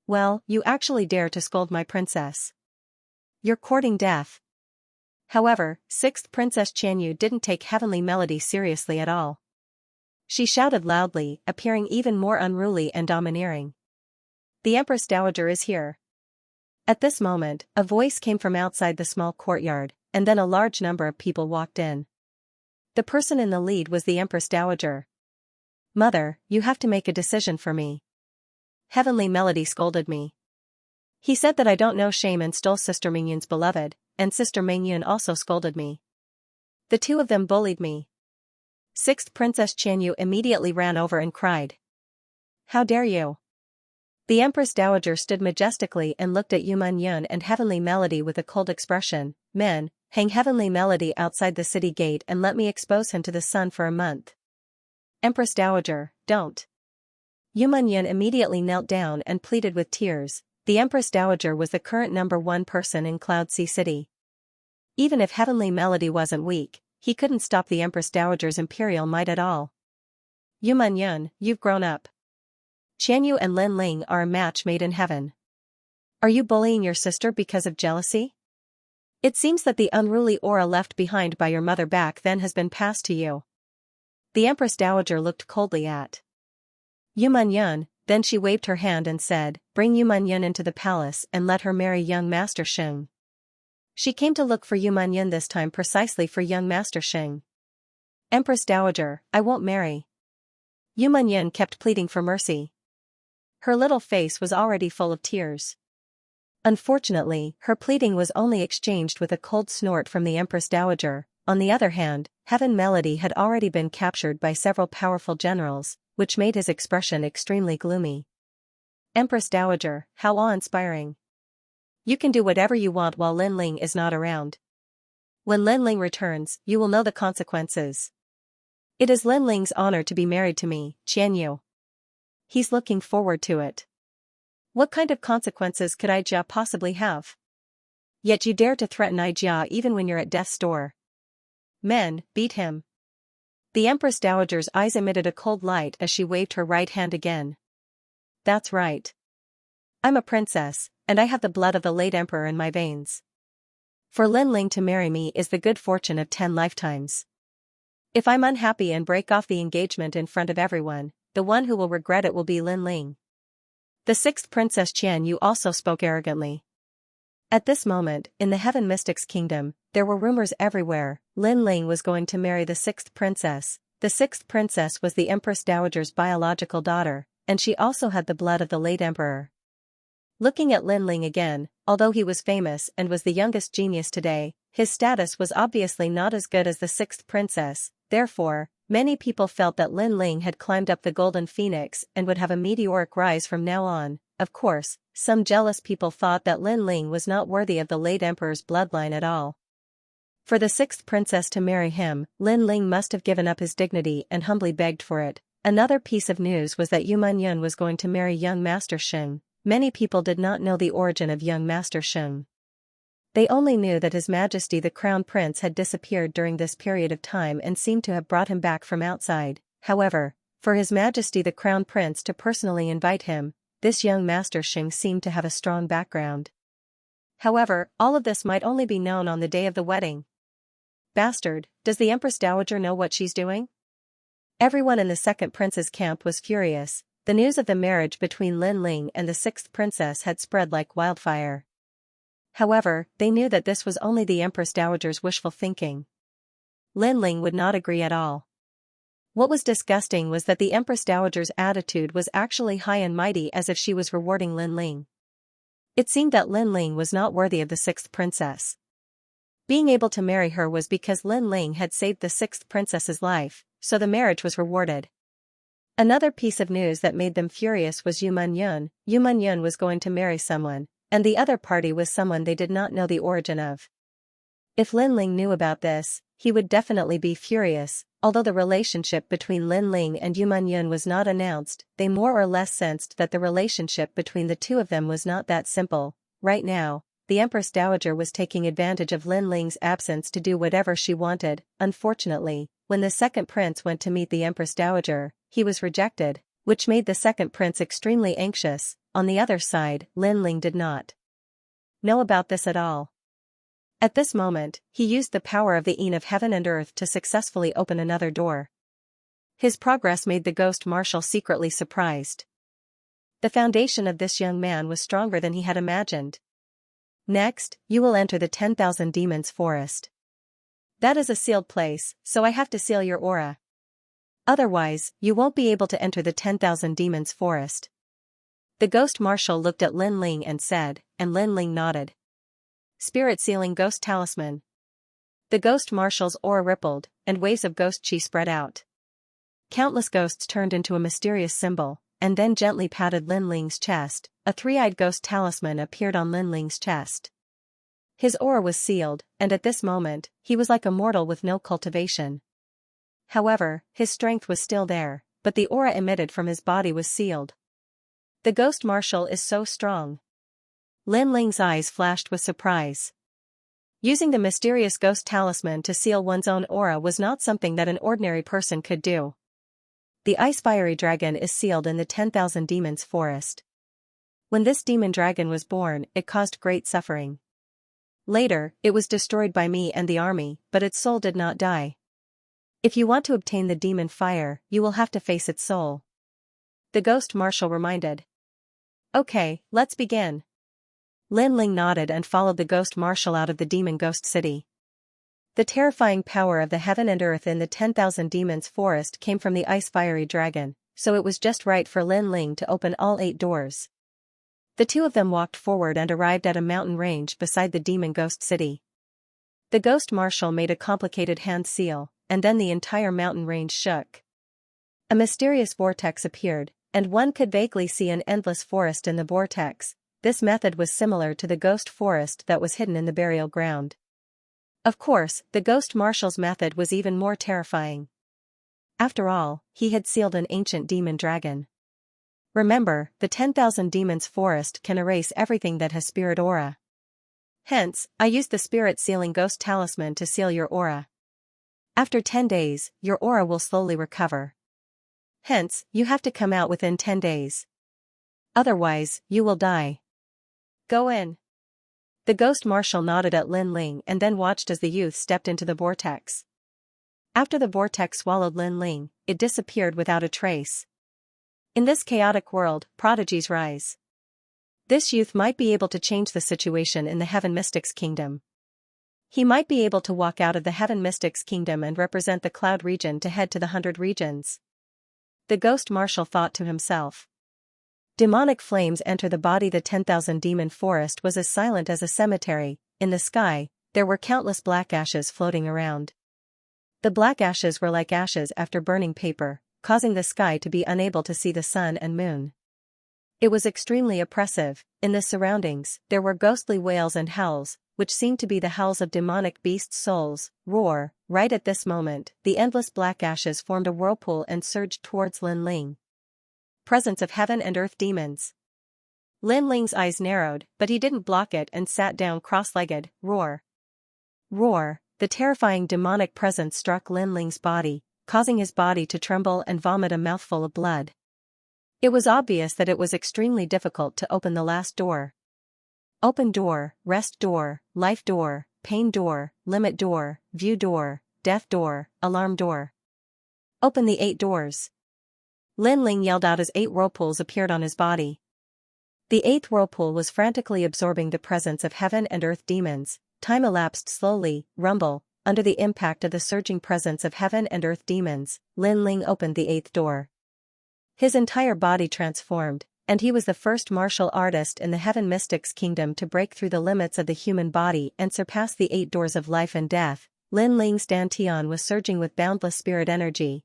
Well, you actually dare to scold my princess. You're courting death. However, sixth Princess Xianxia didn't take Heavenly Melody seriously at all. She shouted loudly, appearing even more unruly and domineering. The Empress Dowager is here. At this moment, a voice came from outside the small courtyard, and then a large number of people walked in. The person in the lead was the Empress Dowager. Mother, you have to make a decision for me. Heavenly Melody scolded me. He said that I don't know shame and stole Sister Mingyun's beloved, and Sister Mingyun also scolded me. The two of them bullied me. Sixth Princess Xianxia immediately ran over and cried. How dare you? The Empress Dowager stood majestically and looked at Yu Manyun and Heavenly Melody with a cold expression. Men, hang Heavenly Melody outside the city gate and let me expose him to the sun for a month. Empress Dowager, don't. Yu Manyun immediately knelt down and pleaded with tears. The Empress Dowager was the current #1 person in Cloudsea City. Even if Heavenly Melody wasn't weak, he couldn't stop the Empress Dowager's imperial might at all. Yu Manyun, you've grown up. Xianxia and Lin Ling are a match made in heaven. Are you bullying your sister because of jealousy? It seems that the unruly aura left behind by your mother back then has been passed to you. The Empress Dowager looked coldly at Yu Manyun. Then she waved her hand and said, "Bring Yu Yun into the palace and let her marry young Master Sheng." She came to look for Yu Yun this time precisely for young Master Sheng. "Empress Dowager, I won't marry." Yu Yun kept pleading for mercy. Her little face was already full of tears. Unfortunately, her pleading was only exchanged with a cold snort from the Empress Dowager. On the other hand, Heaven Melody had already been captured by several powerful generals, which made his expression extremely gloomy. "Empress Dowager, how awe-inspiring. You can do whatever you want while Lin Ling is not around. When Lin Ling returns, you will know the consequences. It is Lin Ling's honor to be married to me, Qianyu. He's looking forward to it. What kind of consequences could Aijia possibly have? Yet you dare to threaten Aijia even when you're at death's door. Men, beat him." The Empress Dowager's eyes emitted a cold light as she waved her right hand again. "That's right. I'm a princess, and I have the blood of the late emperor in my veins. For Lin Ling to marry me is the good fortune of 10 lifetimes. If I'm unhappy and break off the engagement in front of everyone, the one who will regret it will be Lin Ling." The sixth Princess Qianyu also spoke arrogantly. At this moment, in the Heaven Mystics Kingdom, there were rumors everywhere. Lin Ling was going to marry the sixth princess. The sixth princess was the Empress Dowager's biological daughter, and she also had the blood of the late emperor. Looking at Lin Ling again, although he was famous and was the youngest genius today, his status was obviously not as good as the sixth princess. Therefore, many people felt that Lin Ling had climbed up the golden phoenix and would have a meteoric rise from now on. Of course, some jealous people thought that Lin Ling was not worthy of the late emperor's bloodline at all. For the sixth princess to marry him, Lin Ling must have given up his dignity and humbly begged for it. Another piece of news was that Yu Yun was going to marry young Master Sheng. Many people did not know the origin of young Master Sheng. They only knew that His Majesty the Crown Prince had disappeared during this period of time and seemed to have brought him back from outside. However, for His Majesty the Crown Prince to personally invite him, this young Master Sheng seemed to have a strong background. However, all of this might only be known on the day of the wedding. "Bastard, does the Empress Dowager know what she's doing?" Everyone in the second prince's camp was furious. The news of the marriage between Lin Ling and the sixth princess had spread like wildfire. However, they knew that this was only the Empress Dowager's wishful thinking. Lin Ling would not agree at all. What was disgusting was that the Empress Dowager's attitude was actually high and mighty, as if she was rewarding Lin Ling. It seemed that Lin Ling was not worthy of the sixth princess. Being able to marry her was because Lin Ling had saved the sixth princess's life, so the marriage was rewarded. Another piece of news that made them furious was Yu Yun. Yu Yun was going to marry someone, and the other party was someone they did not know the origin of. If Lin Ling knew about this, he would definitely be furious. Although the relationship between Lin Ling and Yu Yun was not announced, they more or less sensed that the relationship between the two of them was not that simple. Right now, the Empress Dowager was taking advantage of Lin Ling's absence to do whatever she wanted. Unfortunately, when the second prince went to meet the Empress Dowager, he was rejected, which made the second prince extremely anxious. On the other side, Lin Ling did not know about this at all. At this moment, he used the power of the Yin of heaven and earth to successfully open another door. His progress made the ghost marshal secretly surprised. The foundation of this young man was stronger than he had imagined. "Next, you will enter the 10,000 demons forest. That is a sealed place, so I have to seal your aura. Otherwise, you won't be able to enter the 10,000 demons forest." The ghost marshal looked at Lin Ling and said, and Lin Ling nodded. "Spirit sealing ghost talisman." The ghost marshal's aura rippled, and waves of ghost chi spread out. Countless ghosts turned into a mysterious symbol, and then gently patted Lin Ling's chest. A three-eyed ghost talisman appeared on Lin Ling's chest. His aura was sealed, and at this moment, he was like a mortal with no cultivation. However, his strength was still there, but the aura emitted from his body was sealed. The ghost marshal is so strong. Lin Ling's eyes flashed with surprise. Using the mysterious ghost talisman to seal one's own aura was not something that an ordinary person could do. The ice fiery dragon is sealed in the 10,000 demons forest. When this demon dragon was born, it caused great suffering. Later, it was destroyed by me and the army, but its soul did not die. If you want to obtain the demon fire, you will have to face its soul. the ghost marshal reminded. Okay, let's begin. Lin Ling nodded and followed the ghost marshal out of the demon ghost city. The terrifying power of the heaven and earth in the 10,000 demons forest came from the ice fiery dragon, so it was just right for Lin Ling to open all 8 doors. The two of them walked forward and arrived at a mountain range beside the demon ghost city. The ghost marshal made a complicated hand seal, and then the entire mountain range shook. A mysterious vortex appeared, and one could vaguely see an endless forest in the vortex. This method was similar to the ghost forest that was hidden in the burial ground. Of course, the ghost marshal's method was even more terrifying. After all, he had sealed an ancient demon dragon. Remember, the 10,000 demons forest can erase everything that has spirit aura. Hence, I used the spirit sealing ghost talisman to seal your aura. After 10 days, your aura will slowly recover. Hence, you have to come out within 10 days. Otherwise, you will die. Go in. The ghost marshal nodded at Lin Ling and then watched as the youth stepped into the vortex. After the vortex swallowed Lin Ling, it disappeared without a trace. In this chaotic world, prodigies rise. This youth might be able to change the situation in the Heaven Mystics Kingdom. He might be able to walk out of the Heaven Mystics Kingdom and represent the Cloud region to head to the 100 regions. The ghost marshal thought to himself. Demonic flames enter the body. The 10,000 demon forest was as silent as a cemetery. In the sky, there were countless black ashes floating around. The black ashes were like ashes after burning paper, causing the sky to be unable to see the sun and moon. It was extremely oppressive. In the surroundings, there were ghostly wails and howls, which seemed to be the howls of demonic beasts' souls. Roar! Right at this moment, the endless black ashes formed a whirlpool and surged towards Lin Ling. Presence of heaven and earth demons. Lin Ling's eyes narrowed, but he didn't block it and sat down cross-legged. Roar! Roar! The terrifying demonic presence struck Lin Ling's body, causing his body to tremble and vomit a mouthful of blood. It was obvious that it was extremely difficult to open the last door. Open door, rest door, life door, pain door, limit door, view door, death door, alarm door. Open the 8 doors. Lin Ling yelled out as 8 whirlpools appeared on his body. The 8th whirlpool was frantically absorbing the presence of heaven and earth demons. Time elapsed slowly. Rumble. Under the impact of the surging presence of heaven and earth demons, Lin Ling opened the 8th door. His entire body transformed, and he was the first martial artist in the Heaven Mystics Kingdom to break through the limits of the human body and surpass the 8 doors of life and death. Lin Ling's dantian was surging with boundless spirit energy,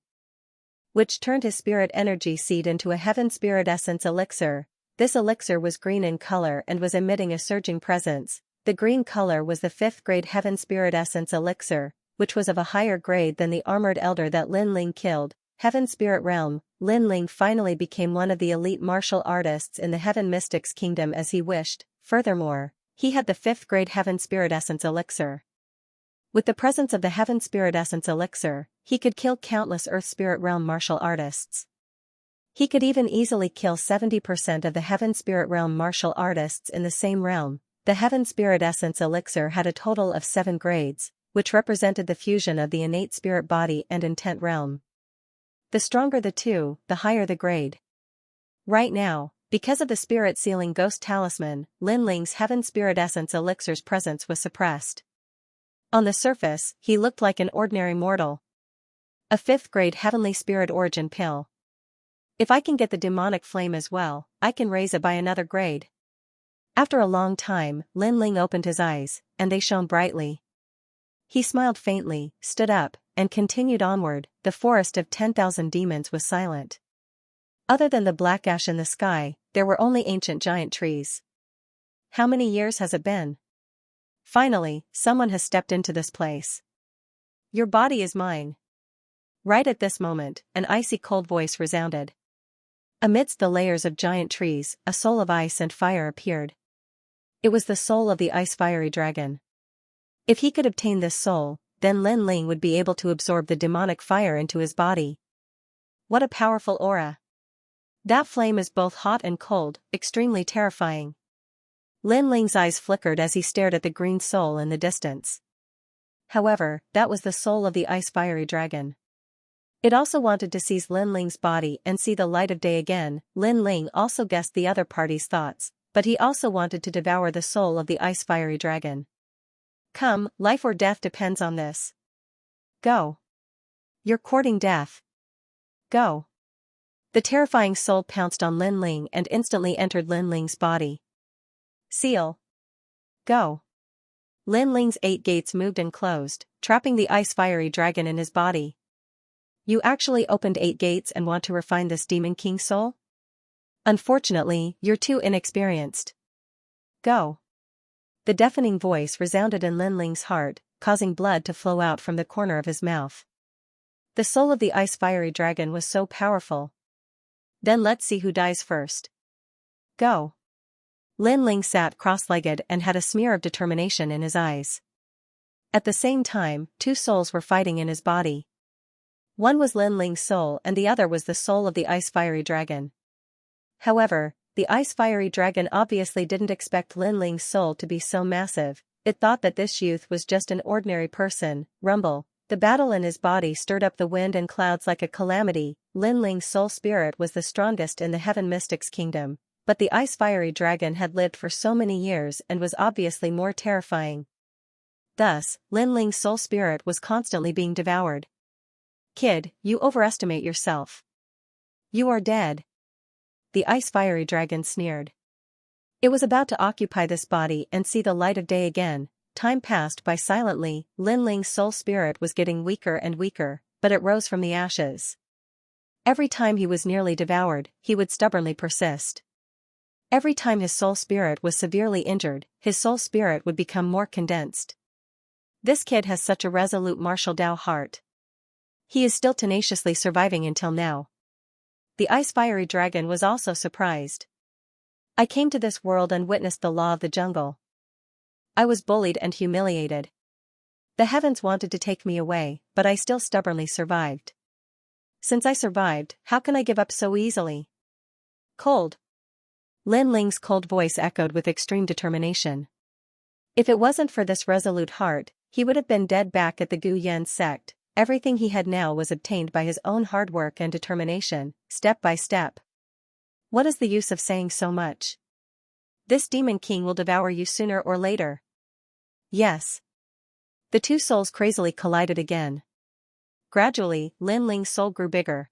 which turned his spirit energy seed into a heaven spirit essence elixir. This elixir was green in color and was emitting a surging presence. The green color was the 5th grade heaven spirit essence elixir, which was of a higher grade than the armored elder that Lin Ling killed. Heaven Spirit Realm. Lin Ling finally became one of the elite martial artists in the Heaven Mystics Kingdom as he wished. Furthermore, he had the 5th grade Heaven Spirit Essence Elixir. With the presence of the Heaven Spirit Essence Elixir, he could kill countless Earth Spirit Realm martial artists. He could even easily kill 70% of the Heaven Spirit Realm martial artists in the same realm. The Heaven Spirit Essence Elixir had a total of 7 grades, which represented the fusion of the innate spirit body and intent realm. The stronger the two, the higher the grade. Right now, because of the spirit sealing ghost talisman, Lin Ling's Heaven Spirit Essence Elixir's presence was suppressed. On the surface, he looked like an ordinary mortal. A 5th grade Heavenly Spirit Origin pill. If I can get the demonic flame as well, I can raise it by another grade. After a long time, Lin Ling opened his eyes, and they shone brightly. He smiled faintly, stood up, and continued onward. The forest of 10,000 demons was silent. Other than the black ash in the sky, there were only ancient giant trees. How many years has it been? Finally, someone has stepped into this place. Your body is mine. Right at this moment, an icy cold voice resounded. Amidst the layers of giant trees, a soul of ice and fire appeared. It was the soul of the ice-fiery dragon. If he could obtain this soul, then Lin Ling would be able to absorb the demonic fire into his body. What a powerful aura. That flame is both hot and cold, extremely terrifying. Lin Ling's eyes flickered as he stared at the green soul in the distance. However, that was the soul of the ice-fiery dragon. It also wanted to seize Lin Ling's body and see the light of day again. Lin Ling also guessed the other party's thoughts, but he also wanted to devour the soul of the ice-fiery dragon. Come, life or death depends on this. Go. You're courting death. Go. The terrifying soul pounced on Lin Ling and instantly entered Lin Ling's body. Seal. Go. Lin Ling's 8 gates moved and closed, trapping the ice-fiery dragon in his body. You actually opened 8 gates and want to refine this Demon King soul? Unfortunately, you're too inexperienced. Go. The deafening voice resounded in Lin Ling's heart, causing blood to flow out from the corner of his mouth. The soul of the ice-fiery dragon was so powerful. Then let's see who dies first. Go. Lin Ling sat cross-legged and had a smear of determination in his eyes. At the same time, 2 souls were fighting in his body. One was Lin Ling's soul and the other was the soul of the ice-fiery dragon. However, the ice-fiery dragon obviously didn't expect Lin Ling's soul to be so massive. It thought that this youth was just an ordinary person. Rumble. The battle in his body stirred up the wind and clouds like a calamity. Lin Ling's soul spirit was the strongest in the Heaven Mystics Kingdom, but the ice-fiery dragon had lived for so many years and was obviously more terrifying. Thus, Lin Ling's soul spirit was constantly being devoured. Kid, you overestimate yourself. You are dead. The ice-fiery dragon sneered. It was about to occupy this body and see the light of day again. Time passed by silently. Lin Ling's soul spirit was getting weaker and weaker, but it rose from the ashes. Every time he was nearly devoured, he would stubbornly persist. Every time his soul spirit was severely injured, his soul spirit would become more condensed. This kid has such a resolute martial Dao heart. He is still tenaciously surviving until now. The ice-fiery dragon was also surprised. I came to this world and witnessed the law of the jungle. I was bullied and humiliated. The heavens wanted to take me away, but I still stubbornly survived. Since I survived, how can I give up so easily? Cold. Lin Ling's cold voice echoed with extreme determination. If it wasn't for this resolute heart, he would have been dead back at the Gu Yan sect. Everything he had now was obtained by his own hard work and determination, step by step. What is the use of saying so much? This Demon King will devour you sooner or later. Yes. The 2 souls crazily collided again. Gradually, Lin Ling's soul grew bigger.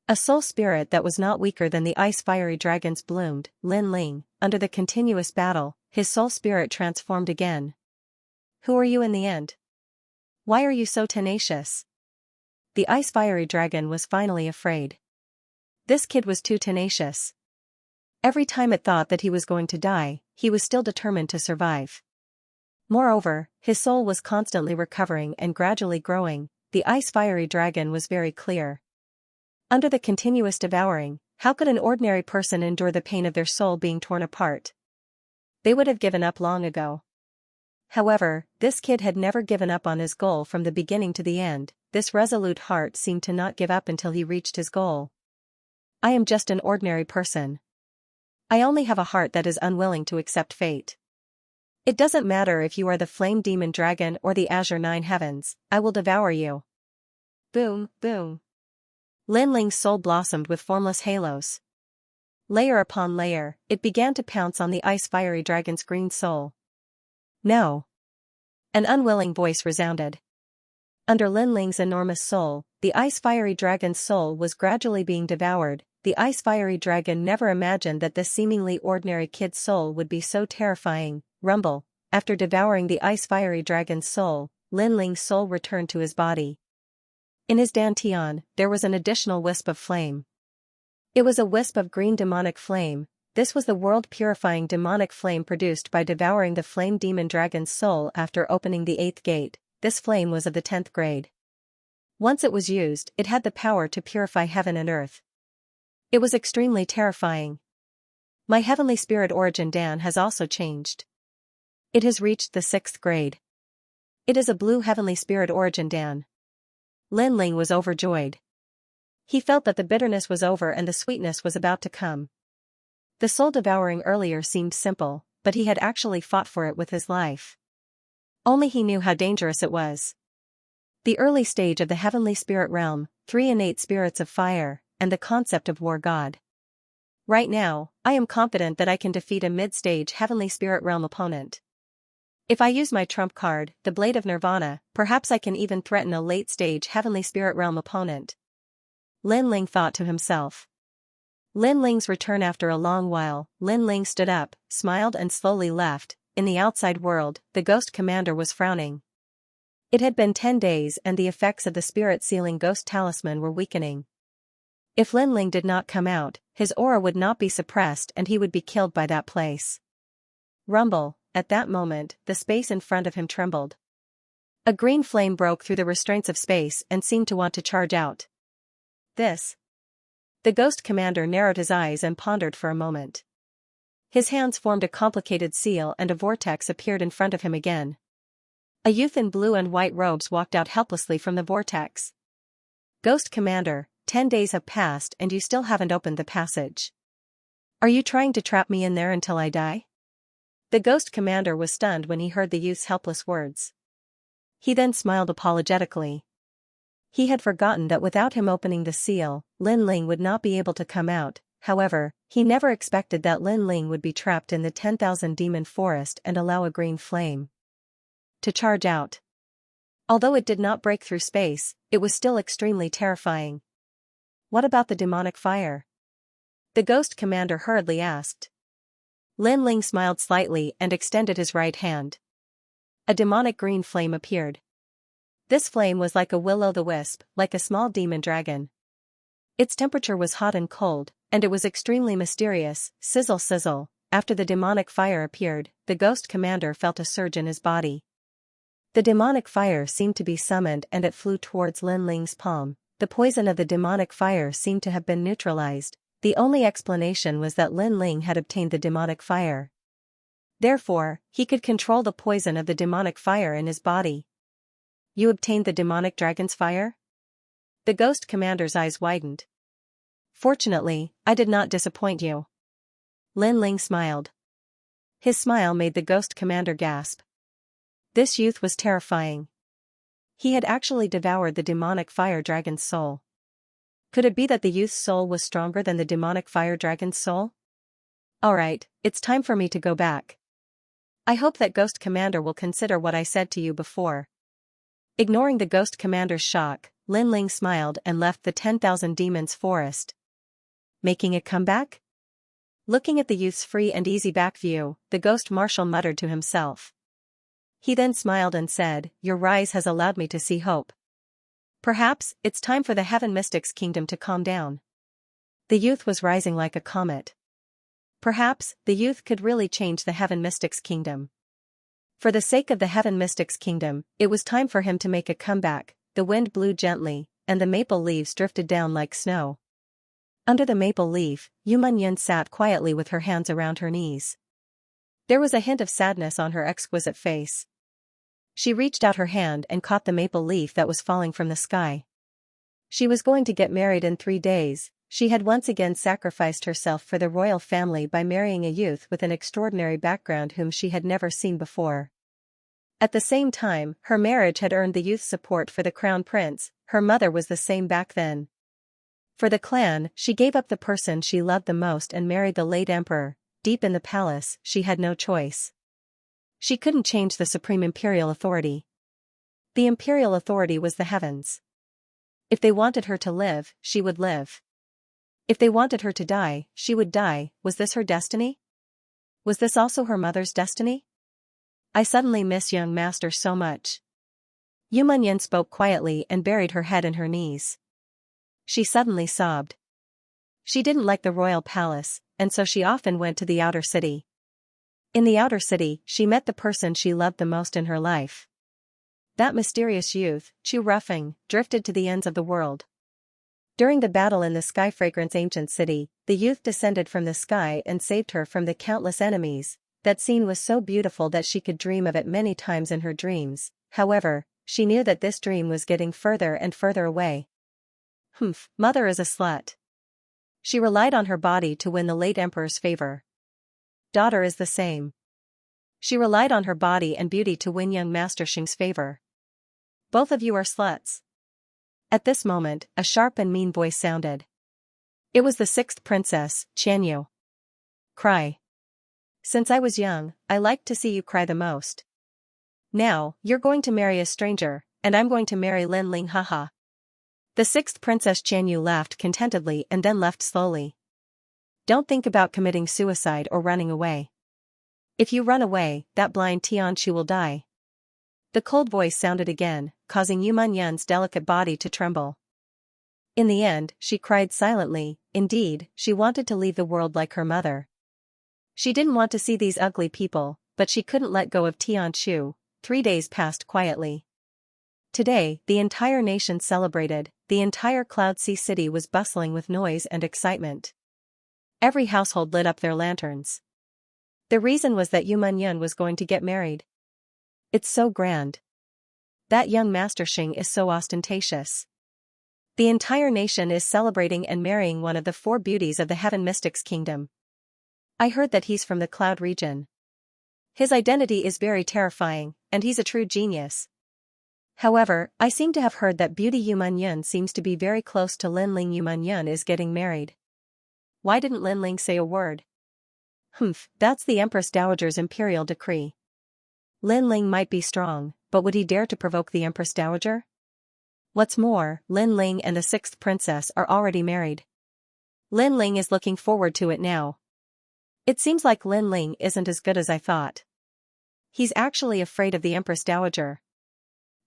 A soul spirit that was not weaker than the ice-fiery dragons bloomed. Lin Ling, under the continuous battle, his soul spirit transformed again. Who are you in the end? Why are you so tenacious? The ice-fiery dragon was finally afraid. This kid was too tenacious. Every time it thought that he was going to die, he was still determined to survive. Moreover, his soul was constantly recovering and gradually growing. The ice-fiery dragon was very clear. Under the continuous devouring, how could an ordinary person endure the pain of their soul being torn apart? They would have given up long ago. However, this kid had never given up on his goal from the beginning to the end. This resolute heart seemed to not give up until he reached his goal. I am just an ordinary person. I only have a heart that is unwilling to accept fate. It doesn't matter if you are the flame demon dragon or the azure 9 heavens, I will devour you. Boom, boom. Lin Ling's soul blossomed with formless halos. Layer upon layer, it began to pounce on the ice-fiery dragon's green soul. No. An unwilling voice resounded. Under Lin Ling's enormous soul, the ice-fiery dragon's soul was gradually being devoured. The ice-fiery dragon never imagined that this seemingly ordinary kid's soul would be so terrifying. Rumble. After devouring the ice-fiery dragon's soul, Lin Ling's soul returned to his body. In his dantian, there was an additional wisp of flame. It was a wisp of green demonic flame. This was the world-purifying demonic flame produced by devouring the flame demon dragon's soul after opening the 8th gate. This flame was of the 10th grade. Once it was used, it had the power to purify heaven and earth. It was extremely terrifying. My heavenly spirit origin Dan has also changed. It has reached the 6th grade. It is a blue heavenly spirit origin Dan. Lin Ling was overjoyed. He felt that the bitterness was over and the sweetness was about to come. The soul devouring earlier seemed simple, but he had actually fought for it with his life. Only he knew how dangerous it was. The early stage of the heavenly spirit realm, 3 innate spirits of fire, and the concept of war god. Right now, I am confident that I can defeat a mid-stage heavenly spirit realm opponent. If I use my trump card, the Blade of Nirvana, perhaps I can even threaten a late-stage heavenly spirit realm opponent. Lin Ling thought to himself. Lin Ling's return after a long while, Lin Ling stood up, smiled and slowly left. In the outside world, the ghost commander was frowning. It had been 10 days and the effects of the spirit-sealing ghost talisman were weakening. If Lin Ling did not come out, his aura would not be suppressed and he would be killed by that place. Rumble, at that moment, the space in front of him trembled. A green flame broke through the restraints of space and seemed to want to charge out. This. The ghost commander narrowed his eyes and pondered for a moment. His hands formed a complicated seal and a vortex appeared in front of him again. A youth in blue and white robes walked out helplessly from the vortex. Ghost Commander, 10 days have passed and you still haven't opened the passage. Are you trying to trap me in there until I die? The Ghost Commander was stunned when he heard the youth's helpless words. He then smiled apologetically. He had forgotten that without him opening the seal, Lin Ling would not be able to come out. However, he never expected that Lin Ling would be trapped in the 10,000 demon forest and allow a green flame to charge out. Although it did not break through space, it was still extremely terrifying. What about the demonic fire? The Ghost Commander hurriedly asked. Lin Ling smiled slightly and extended his right hand. A demonic green flame appeared. This flame was like a will-o'-the-wisp, like a small demon dragon. Its temperature was hot and cold, and it was extremely mysterious. Sizzle sizzle. After the demonic fire appeared, the Ghost Commander felt a surge in his body. The demonic fire seemed to be summoned and it flew towards Lin Ling's palm. The poison of the demonic fire seemed to have been neutralized. The only explanation was that Lin Ling had obtained the demonic fire. Therefore, he could control the poison of the demonic fire in his body. You obtained the demonic dragon's fire? The Ghost Commander's eyes widened. Fortunately, I did not disappoint you. Lin Ling smiled. His smile made the Ghost Commander gasp. This youth was terrifying. He had actually devoured the demonic fire dragon's soul. Could it be that the youth's soul was stronger than the demonic fire dragon's soul? Alright, it's time for me to go back. I hope that Ghost Commander will consider what I said to you before. Ignoring the Ghost Commander's shock, Lin Ling smiled and left the 10,000 demons forest. Making a comeback? Looking at the youth's free and easy back view, the Ghost Marshal muttered to himself. He then smiled and said, Your rise has allowed me to see hope. Perhaps, it's time for the Heaven Mystics Kingdom to calm down. The youth was rising like a comet. Perhaps, the youth could really change the Heaven Mystics Kingdom. For the sake of the Heaven Mystics Kingdom, it was time for him to make a comeback. The wind blew gently, and the maple leaves drifted down like snow. Under the maple leaf, Yu Munyan sat quietly with her hands around her knees. There was a hint of sadness on her exquisite face. She reached out her hand and caught the maple leaf that was falling from the sky. She was going to get married in 3 days. She had once again sacrificed herself for the royal family by marrying a youth with an extraordinary background whom she had never seen before. At the same time, her marriage had earned the youth's support for the crown prince. Her mother was the same back then. For the clan, she gave up the person she loved the most and married the late emperor. Deep in the palace, she had no choice. She couldn't change the supreme imperial authority. The imperial authority was the heavens. If they wanted her to live, she would live. If they wanted her to die, she would die. Was this her destiny? Was this also her mother's destiny? I suddenly miss young master so much. Yu Munyan spoke quietly and buried her head in her knees. She suddenly sobbed. She didn't like the royal palace, and so she often went to the outer city. In the outer city, she met the person she loved the most in her life. That mysterious youth, Chu Ruffing, drifted to the ends of the world. During the battle in the Sky Fragrance ancient city, the youth descended from the sky and saved her from the countless enemies. That scene was so beautiful that she could dream of it many times in her dreams. However, she knew that this dream was getting further and further away. Mother is a slut. She relied on her body to win the late emperor's favor. Daughter is the same. She relied on her body and beauty to win young Master Xing's favor. Both of you are sluts. At this moment, a sharp and mean voice sounded. It was the sixth princess, Xianxia. Cry. Since I was young, I liked to see you cry the most. Now, you're going to marry a stranger, and I'm going to marry Lin Ling, haha. The sixth princess Xianxia laughed contentedly and then left slowly. Don't think about committing suicide or running away. If you run away, that blind Xianxia will die. The cold voice sounded again, causing Yu Yun's delicate body to tremble. In the end, she cried silently. Indeed, she wanted to leave the world like her mother. She didn't want to see these ugly people, but she couldn't let go of Xianxia. 3 days passed quietly. Today, the entire nation celebrated. The entire Cloud Sea city was bustling with noise and excitement. Every household lit up their lanterns. The reason was that Yu Yun was going to get married. It's so grand. That young Master Xing is so ostentatious. The entire nation is celebrating and marrying one of the 4 beauties of the Heaven Mystics Kingdom. I heard that he's from the Cloud region. His identity is very terrifying, and he's a true genius. However, I seem to have heard that beauty Yu Yun seems to be very close to Lin Ling. Yu Yun is getting married. Why didn't Lin Ling say a word? That's the Empress Dowager's imperial decree. Lin Ling might be strong, but would he dare to provoke the Empress Dowager? What's more, Lin Ling and the sixth princess are already married. Lin Ling is looking forward to it now. It seems like Lin Ling isn't as good as I thought. He's actually afraid of the Empress Dowager.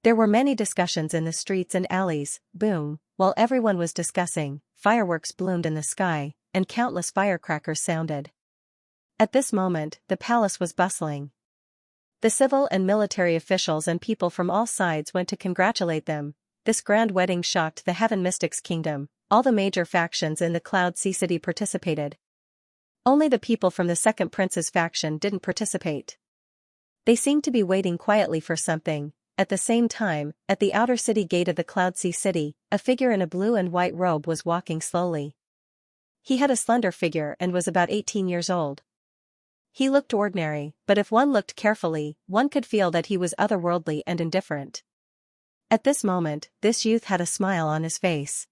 There were many discussions in the streets and alleys. Boom, while everyone was discussing, fireworks bloomed in the sky, and countless firecrackers sounded. At this moment, the palace was bustling. The civil and military officials and people from all sides went to congratulate them. This grand wedding shocked the Heaven Mystics Kingdom. All the major factions in the Cloud Sea City participated. Only the people from the second prince's faction didn't participate. They seemed to be waiting quietly for something. At the same time, at the outer city gate of the Cloud Sea City, a figure in a blue and white robe was walking slowly. He had a slender figure and was about 18 years old. He looked ordinary, but if one looked carefully, one could feel that he was otherworldly and indifferent. At this moment, this youth had a smile on his face.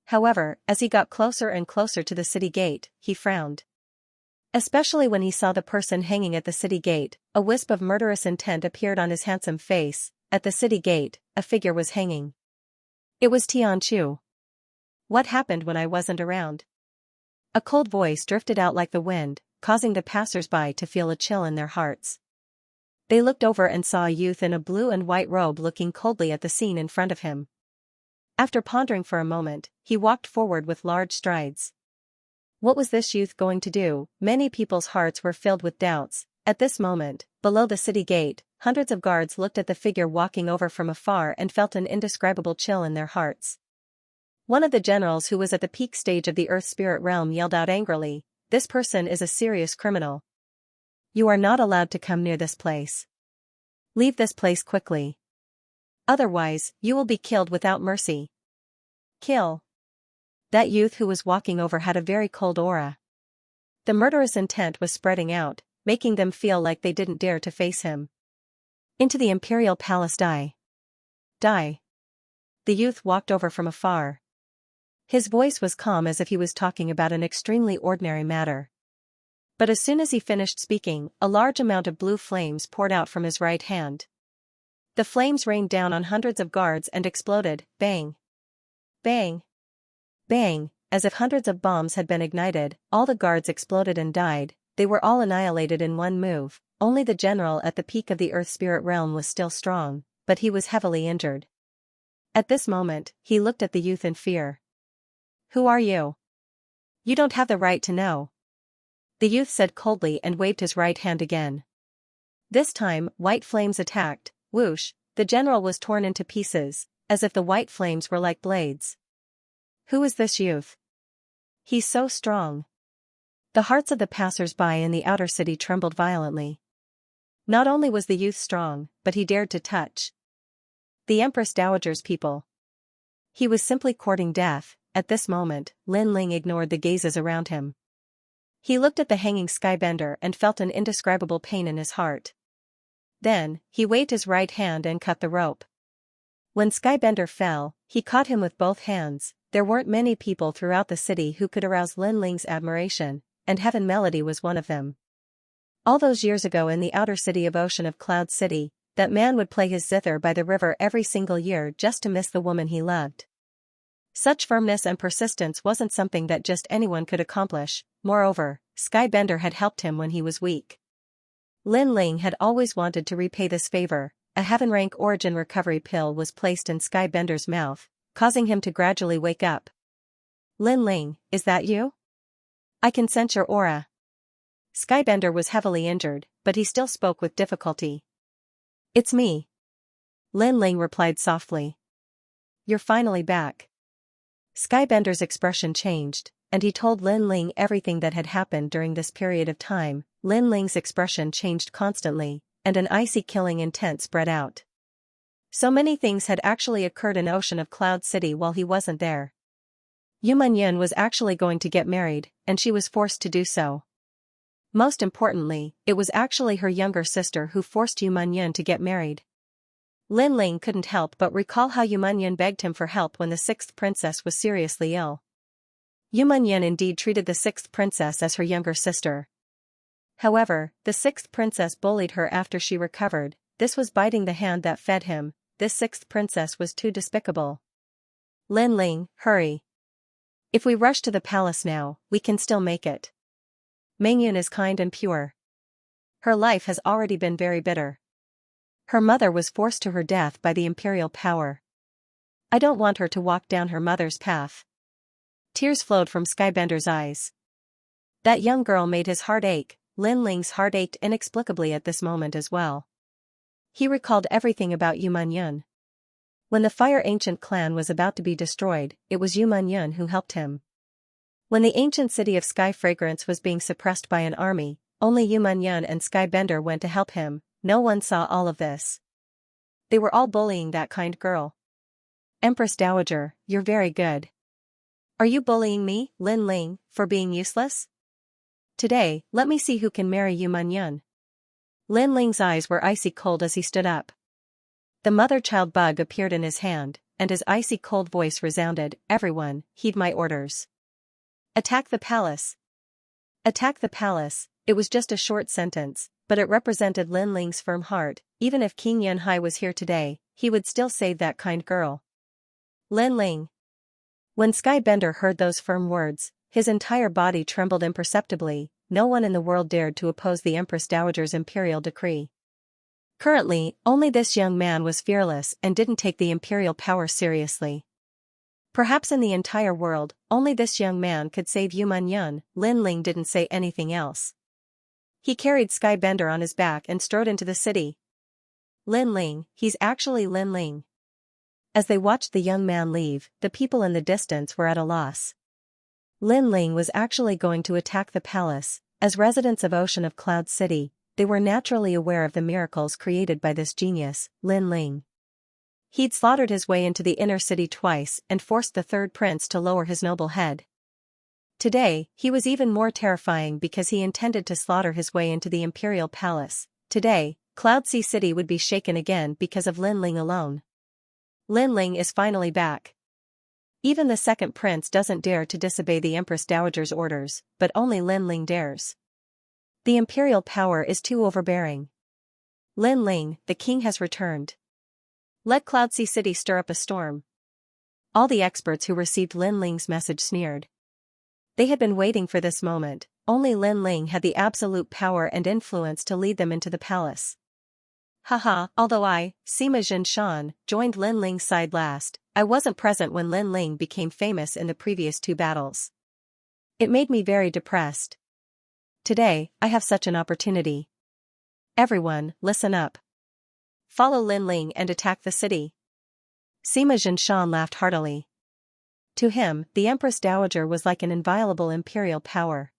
However, as he got closer and closer to the city gate, he frowned. Especially when he saw the person hanging at the city gate, a wisp of murderous intent appeared on his handsome face. At the city gate, a figure was hanging. It was Xianxia. What happened when I wasn't around? A cold voice drifted out like the wind, causing the passers-by to feel a chill in their hearts. They looked over and saw a youth in a blue and white robe looking coldly at the scene in front of him. After pondering for a moment, he walked forward with large strides. What was this youth going to do? Many people's hearts were filled with doubts. At this moment, below the city gate, hundreds of guards looked at the figure walking over from afar and felt an indescribable chill in their hearts. One of the generals who was at the peak stage of the Earth Spirit realm yelled out angrily, "This person is a serious criminal. You are not allowed to come near this place. Leave this place quickly. Otherwise, you will be killed without mercy." Kill. That youth who was walking over had a very cold aura. The murderous intent was spreading out, making them feel like they didn't dare to face him. Into the imperial palace die. Die. The youth walked over from afar. His voice was calm as if he was talking about an extremely ordinary matter. But as soon as he finished speaking, a large amount of blue flames poured out from his right hand. The flames rained down on hundreds of guards and exploded. Bang. Bang. Bang, as if hundreds of bombs had been ignited. All the guards exploded and died. They were all annihilated in one move. Only the general at the peak of the Earth Spirit realm was still strong, but he was heavily injured. At this moment, he looked at the youth in fear. "Who are you? You don't have the right to know." The youth said coldly and waved his right hand again. This time, white flames attacked. Whoosh, the general was torn into pieces, as if the white flames were like blades. Who is this youth? He's so strong. The hearts of the passers-by in the outer city trembled violently. Not only was the youth strong, but he dared to touch the Empress Dowager's people. He was simply courting death. At this moment, Lin Ling ignored the gazes around him. He looked at the hanging skybender and felt an indescribable pain in his heart. Then, he waved his right hand and cut the rope. When Skybender fell, he caught him with both hands. There weren't many people throughout the city who could arouse Lin Ling's admiration, and Heaven Melody was one of them. All those years ago in the outer city of Ocean of Cloud City, that man would play his zither by the river every single year just to miss the woman he loved. Such firmness and persistence wasn't something that just anyone could accomplish. Moreover, Skybender had helped him when he was weak. Lin Ling had always wanted to repay this favor. A Heaven Rank Origin recovery pill was placed in Skybender's mouth, causing him to gradually wake up. Lin Ling, is that you? I can sense your aura. Skybender was heavily injured, but he still spoke with difficulty. It's me. Lin Ling replied softly. You're finally back. Skybender's expression changed, and he told Lin Ling everything that had happened during this period of time. Lin Ling's expression changed constantly, and an icy killing intent spread out. So many things had actually occurred in Ocean of Cloud City while he wasn't there. Yu Manyan was actually going to get married, and she was forced to do so. Most importantly, it was actually her younger sister who forced Yu Manyan to get married. Lin Ling couldn't help but recall how Yu Manyan begged him for help when the sixth princess was seriously ill. Yu Manyan indeed treated the sixth princess as her younger sister. However, the sixth princess bullied her after she recovered. This was biting the hand that fed him. This sixth princess was too despicable. Lin Ling, hurry. If we rush to the palace now, we can still make it. Mengyun is kind and pure. Her life has already been very bitter. Her mother was forced to her death by the imperial power. I don't want her to walk down her mother's path. Tears flowed from Skybender's eyes. That young girl made his heart ache. Lin Ling's heart ached inexplicably at this moment as well. He recalled everything about Yu Manyan. When the Fire Ancient clan was about to be destroyed, it was Yu Manyan who helped him. When the ancient city of Sky Fragrance was being suppressed by an army, only Yu Manyan and Skybender went to help him. No one saw all of this. They were all bullying that kind girl. Empress Dowager, you're very good. Are you bullying me, Lin Ling, for being useless? Today, let me see who can marry Yu Manyan. Lin Ling's eyes were icy cold as he stood up. The mother-child bug appeared in his hand, and his icy cold voice resounded, everyone, heed my orders. Attack the palace. Attack the palace. It was just a short sentence, but it represented Lin Ling's firm heart. Even if King Yanhai was here today, he would still save that kind girl. Lin Ling. When Skybender heard those firm words, his entire body trembled imperceptibly. No one in the world dared to oppose the Empress Dowager's imperial decree. Currently, only this young man was fearless and didn't take the imperial power seriously. Perhaps in the entire world, only this young man could save Yu Manyan. Lin Ling didn't say anything else. He carried Skybender on his back and strode into the city. Lin Ling, he's actually Lin Ling. As they watched the young man leave, the people in the distance were at a loss. Lin Ling was actually going to attack the palace. As residents of Ocean of Cloud City, they were naturally aware of the miracles created by this genius, Lin Ling. He'd slaughtered his way into the inner city twice and forced the third prince to lower his noble head. Today, he was even more terrifying because he intended to slaughter his way into the imperial palace. Today, Cloud Sea City would be shaken again because of Lin Ling alone. Lin Ling is finally back. Even the second prince doesn't dare to disobey the Empress Dowager's orders, but only Lin Ling dares. The imperial power is too overbearing. Lin Ling, the king has returned. Let Cloud Sea City stir up a storm. All the experts who received Lin Ling's message sneered. They had been waiting for this moment. Only Lin Ling had the absolute power and influence to lead them into the palace. Haha, although I, Sima Xianxia, joined Lin Ling's side last, I wasn't present when Lin Ling became famous in the previous two battles. It made me very depressed. Today, I have such an opportunity. Everyone, listen up. Follow Lin Ling and attack the city. Sima Xianxia laughed heartily. To him, the Empress Dowager was like an inviolable imperial power.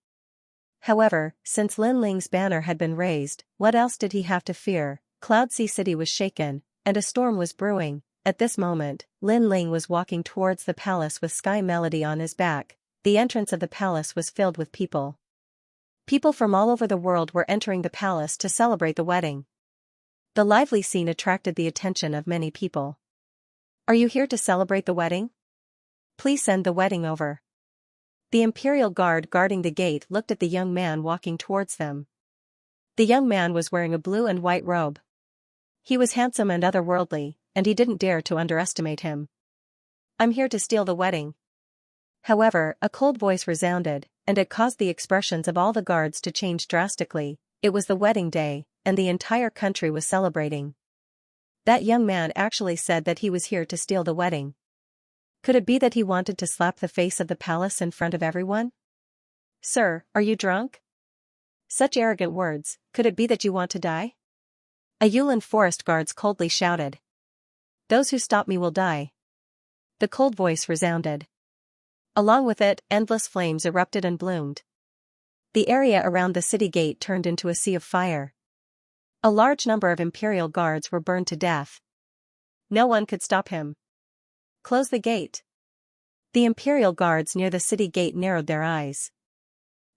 However, since Lin Ling's banner had been raised, what else did he have to fear? Cloud Sea City was shaken, and a storm was brewing. At this moment, Lin Ling was walking towards the palace with Sky Melody on his back. The entrance of the palace was filled with people. People from all over the world were entering the palace to celebrate the wedding. The lively scene attracted the attention of many people. Are you here to celebrate the wedding? Please send the wedding over. The imperial guard guarding the gate looked at the young man walking towards them. The young man was wearing a blue and white robe. He was handsome and otherworldly, and he didn't dare to underestimate him. I'm here to steal the wedding. However, a cold voice resounded, and it caused the expressions of all the guards to change drastically. It was the wedding day, and the entire country was celebrating. That young man actually said that he was here to steal the wedding. Could it be that he wanted to slap the face of the palace in front of everyone? Sir, are you drunk? Such arrogant words, could it be that you want to die? A Yulin forest guards coldly shouted. Those who stop me will die. The cold voice resounded. Along with it, endless flames erupted and bloomed. The area around the city gate turned into a sea of fire. A large number of imperial guards were burned to death. No one could stop him. Close the gate. The imperial guards near the city gate narrowed their eyes.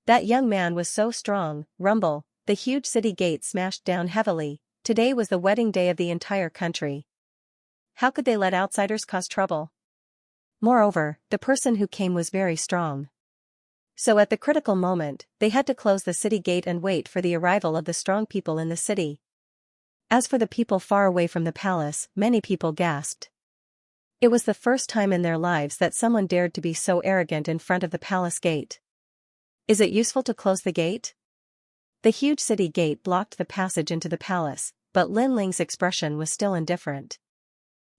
That young man was so strong. Rumble, the huge city gate smashed down heavily. Today was the wedding day of the entire country. How could they let outsiders cause trouble? Moreover, the person who came was very strong. So at the critical moment, they had to close the city gate and wait for the arrival of the strong people in the city. As for the people far away from the palace, many people gasped. It was the first time in their lives that someone dared to be so arrogant in front of the palace gate. Is it useful to close the gate? The huge city gate blocked the passage into the palace, but Lin Ling's expression was still indifferent.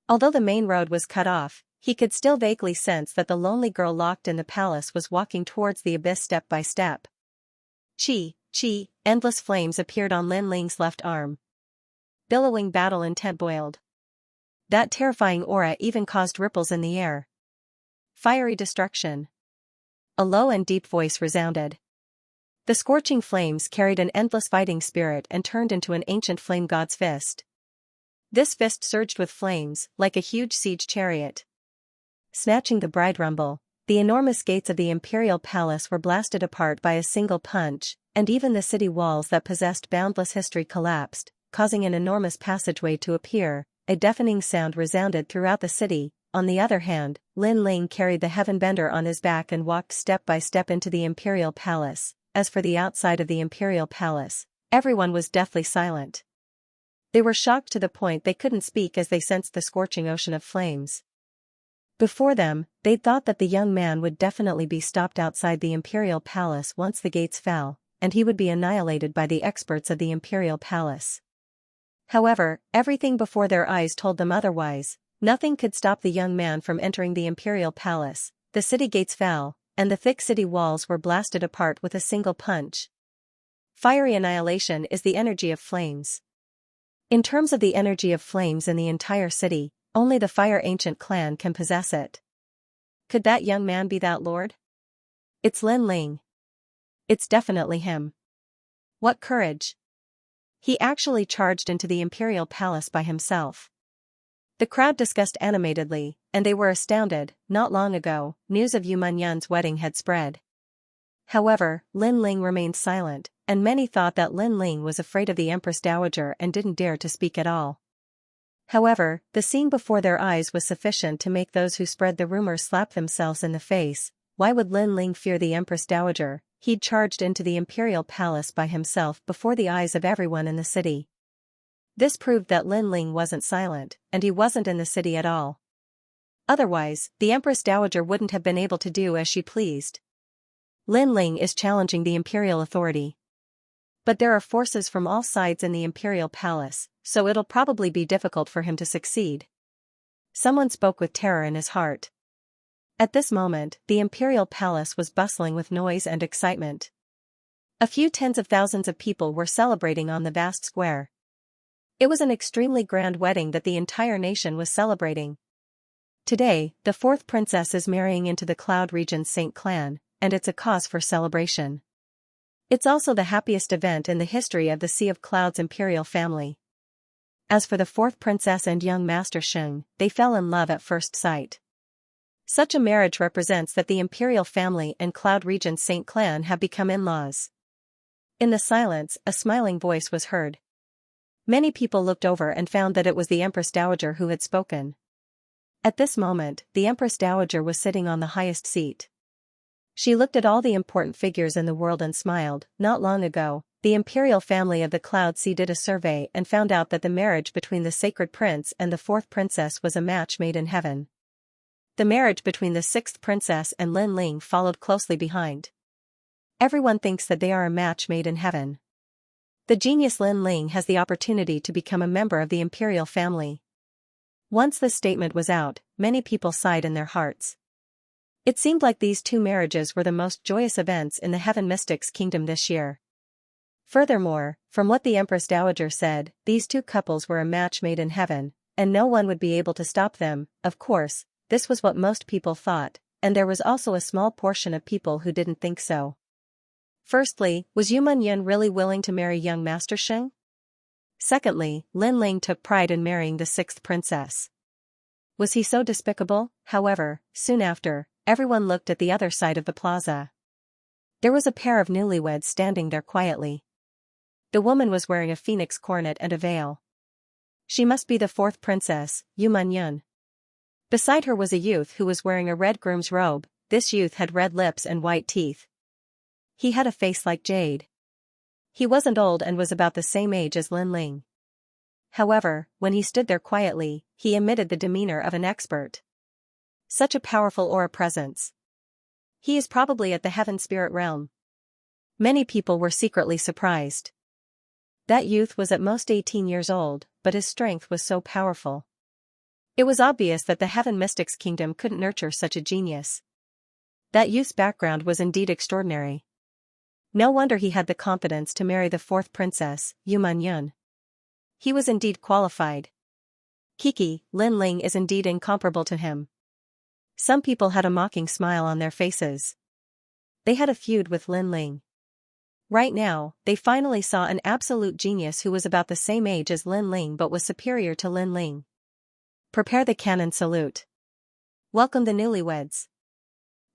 Although the main road was cut off, he could still vaguely sense that the lonely girl locked in the palace was walking towards the abyss step by step. Chi, endless flames appeared on Lin Ling's left arm. Billowing battle intent boiled. That terrifying aura even caused ripples in the air. Fiery destruction. A low and deep voice resounded. The scorching flames carried an endless fighting spirit and turned into an ancient flame god's fist. This fist surged with flames, like a huge siege chariot. Snatching the bride rumble, the enormous gates of the imperial palace were blasted apart by a single punch, and even the city walls that possessed boundless history collapsed, causing an enormous passageway to appear. A deafening sound resounded throughout the city. On the other hand, Lin Ling carried the heavenbender on his back and walked step by step into the imperial palace. As for the outside of the imperial palace, everyone was deathly silent. They were shocked to the point they couldn't speak as they sensed the scorching ocean of flames. Before them, they'd thought that the young man would definitely be stopped outside the imperial palace once the gates fell, and he would be annihilated by the experts of the imperial palace. However, everything before their eyes told them otherwise. Nothing could stop the young man from entering the imperial palace. The city gates fell, and the thick city walls were blasted apart with a single punch. Fiery annihilation is the energy of flames. In terms of the energy of flames in the entire city, only the Fire Ancient clan can possess it. Could that young man be that lord? It's Lin Ling. It's definitely him. What courage! He actually charged into the imperial palace by himself. The crowd discussed animatedly, and they were astounded. Not long ago, news of Yu Munyan's wedding had spread. However, Lin Ling remained silent, and many thought that Lin Ling was afraid of the Empress Dowager and didn't dare to speak at all. However, the scene before their eyes was sufficient to make those who spread the rumor slap themselves in the face. Why would Lin Ling fear the Empress Dowager? He'd charged into the imperial palace by himself before the eyes of everyone in the city. This proved that Lin Ling wasn't silent, and he wasn't in the city at all. Otherwise, the Empress Dowager wouldn't have been able to do as she pleased. Lin Ling is challenging the imperial authority. But there are forces from all sides in the imperial palace, so it'll probably be difficult for him to succeed. Someone spoke with terror in his heart. At this moment, the imperial palace was bustling with noise and excitement. A few tens of thousands of people were celebrating on the vast square. It was an extremely grand wedding that the entire nation was celebrating. Today, the fourth princess is marrying into the Cloud Region's Saint clan, and it's a cause for celebration. It's also the happiest event in the history of the Sea of Clouds imperial family. As for the fourth princess and young master Sheng, they fell in love at first sight. Such a marriage represents that the imperial family and Cloud Region's Saint clan have become in-laws. In the silence, a smiling voice was heard. Many people looked over and found that it was the Empress Dowager who had spoken. At this moment, the Empress Dowager was sitting on the highest seat. She looked at all the important figures in the world and smiled. Not long ago, the imperial family of the Cloud Sea did a survey and found out that the marriage between the sacred prince and the fourth princess was a match made in heaven. The marriage between the sixth princess and Lin Ling followed closely behind. Everyone thinks that they are a match made in heaven. The genius Lin Ling has the opportunity to become a member of the imperial family. Once this statement was out, many people sighed in their hearts. It seemed like these two marriages were the most joyous events in the Heaven Mystics Kingdom this year. Furthermore, from what the Empress Dowager said, these two couples were a match made in heaven, and no one would be able to stop them. Of course, this was what most people thought, and there was also a small portion of people who didn't think so. Firstly, was Yu Yun really willing to marry young Master Sheng? Secondly, Lin Ling took pride in marrying the sixth princess. Was he so despicable? However, soon after, everyone looked at the other side of the plaza. There was a pair of newlyweds standing there quietly. The woman was wearing a phoenix coronet and a veil. She must be the fourth princess, Yu Yun. Beside her was a youth who was wearing a red groom's robe. This youth had red lips and white teeth. He had a face like jade. He wasn't old and was about the same age as Lin Ling. However, when he stood there quietly, he emitted the demeanor of an expert. Such a powerful aura presence. He is probably at the heaven spirit realm. Many people were secretly surprised. That youth was at most 18 years old, but his strength was so powerful. It was obvious that the Heaven Mystics Kingdom couldn't nurture such a genius. That youth's background was indeed extraordinary. No wonder he had the confidence to marry the fourth princess, Yu Yun. He was indeed qualified. Kiki, Lin Ling is indeed incomparable to him. Some people had a mocking smile on their faces. They had a feud with Lin Ling. Right now, they finally saw an absolute genius who was about the same age as Lin Ling but was superior to Lin Ling. Prepare the cannon salute. Welcome the newlyweds.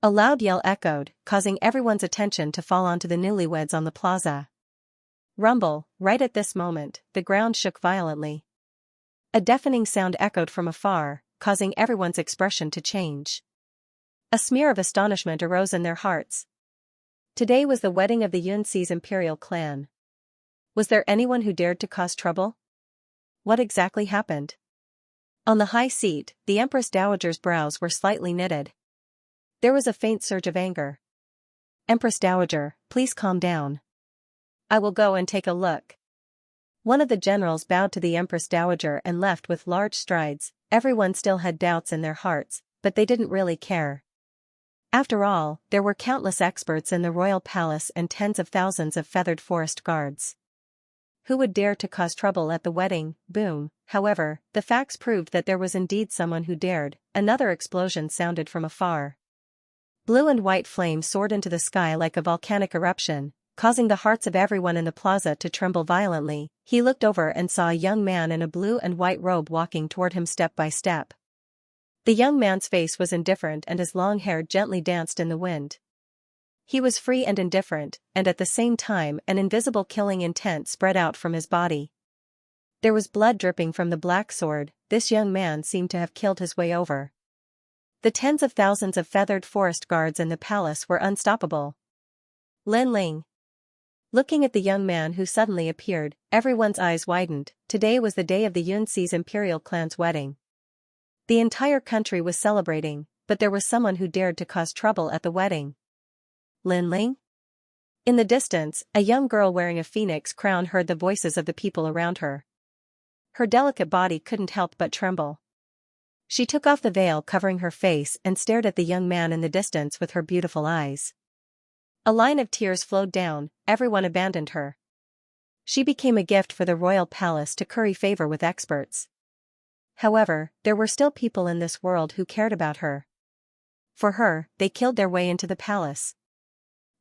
A loud yell echoed, causing everyone's attention to fall onto the newlyweds on the plaza. Rumble, right at this moment, the ground shook violently. A deafening sound echoed from afar, causing everyone's expression to change. A smear of astonishment arose in their hearts. Today was the wedding of the Yunxi's imperial clan. Was there anyone who dared to cause trouble? What exactly happened? On the high seat, the Empress Dowager's brows were slightly knitted. There was a faint surge of anger. Empress Dowager, please calm down. I will go and take a look. One of the generals bowed to the Empress Dowager and left with large strides. Everyone still had doubts in their hearts, but they didn't really care. After all, there were countless experts in the royal palace and tens of thousands of feathered forest guards. Who would dare to cause trouble at the wedding? Boom. However, the facts proved that there was indeed someone who dared. Another explosion sounded from afar. Blue and white flames soared into the sky like a volcanic eruption, causing the hearts of everyone in the plaza to tremble violently. He looked over and saw a young man in a blue and white robe walking toward him step by step. The young man's face was indifferent and his long hair gently danced in the wind. He was free and indifferent, and at the same time an invisible killing intent spread out from his body. There was blood dripping from the black sword. This young man seemed to have killed his way over. The tens of thousands of feathered forest guards in the palace were unstoppable. Lin Ling. Looking at the young man who suddenly appeared, everyone's eyes widened. Today was the day of the Yunxi's imperial clan's wedding. The entire country was celebrating, but there was someone who dared to cause trouble at the wedding. Lin Ling? In the distance, a young girl wearing a phoenix crown heard the voices of the people around her. Her delicate body couldn't help but tremble. She took off the veil covering her face and stared at the young man in the distance with her beautiful eyes. A line of tears flowed down. Everyone abandoned her. She became a gift for the royal palace to curry favor with experts. However, there were still people in this world who cared about her. For her, they killed their way into the palace.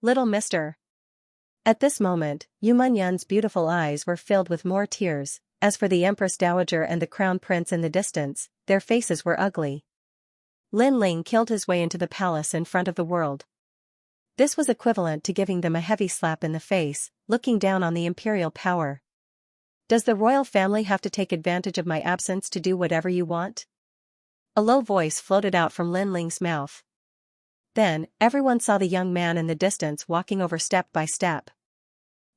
Little mister. At this moment, Yu Yun's beautiful eyes were filled with more tears. As for the Empress Dowager and the Crown Prince in the distance, their faces were ugly. Lin Ling killed his way into the palace in front of the world. This was equivalent to giving them a heavy slap in the face, looking down on the imperial power. Does the royal family have to take advantage of my absence to do whatever you want? A low voice floated out from Lin Ling's mouth. Then, everyone saw the young man in the distance walking over step by step.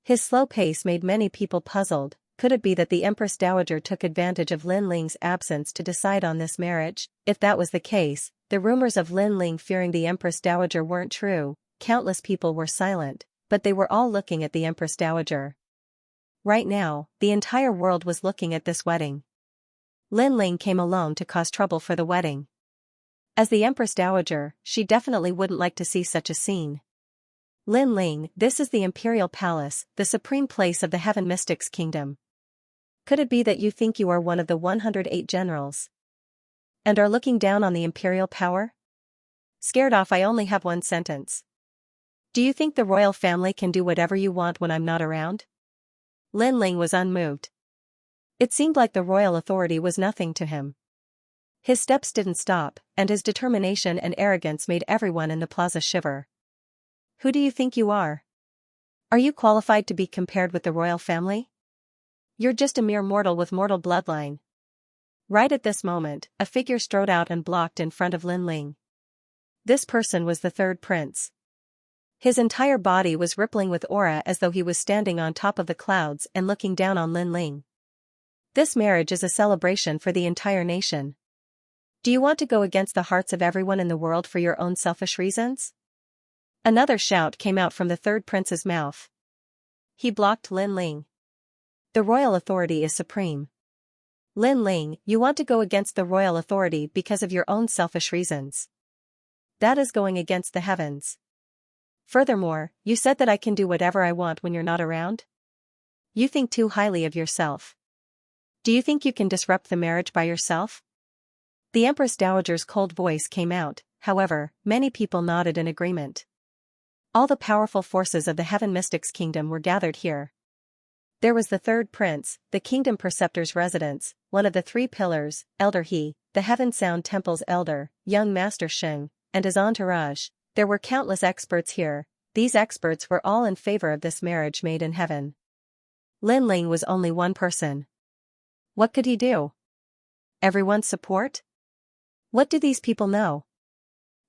His slow pace made many people puzzled. Could it be that the Empress Dowager took advantage of Lin Ling's absence to decide on this marriage? If that was the case, the rumors of Lin Ling fearing the Empress Dowager weren't true. Countless people were silent, but they were all looking at the Empress Dowager. Right now, the entire world was looking at this wedding. Lin Ling came alone to cause trouble for the wedding. As the Empress Dowager, she definitely wouldn't like to see such a scene. Lin Ling, this is the Imperial Palace, the supreme place of the Heaven Mystics Kingdom. Could it be that you think you are one of the 108 generals? And are looking down on the imperial power? Scared off, I only have one sentence. Do you think the royal family can do whatever you want when I'm not around? Lin Ling was unmoved. It seemed like the royal authority was nothing to him. His steps didn't stop, and his determination and arrogance made everyone in the plaza shiver. Who do you think you are? Are you qualified to be compared with the royal family? You're just a mere mortal with mortal bloodline. Right at this moment, a figure strode out and blocked in front of Lin Ling. This person was the third prince. His entire body was rippling with aura as though he was standing on top of the clouds and looking down on Lin Ling. This marriage is a celebration for the entire nation. Do you want to go against the hearts of everyone in the world for your own selfish reasons? Another shout came out from the third prince's mouth. He blocked Lin Ling. The royal authority is supreme. Lin Ling, you want to go against the royal authority because of your own selfish reasons. That is going against the heavens. Furthermore, you said that I can do whatever I want when you're not around? You think too highly of yourself. Do you think you can disrupt the marriage by yourself? The Empress Dowager's cold voice came out, however, many people nodded in agreement. All the powerful forces of the Heaven Mystics Kingdom were gathered here. There was the third prince, the kingdom preceptor's residence, one of the three pillars, Elder He, the Heaven Sound Temple's elder, young Master Sheng, and his entourage. There were countless experts here. These experts were all in favor of this marriage made in heaven. Lin Ling was only one person. What could he do? Everyone's support? What do these people know?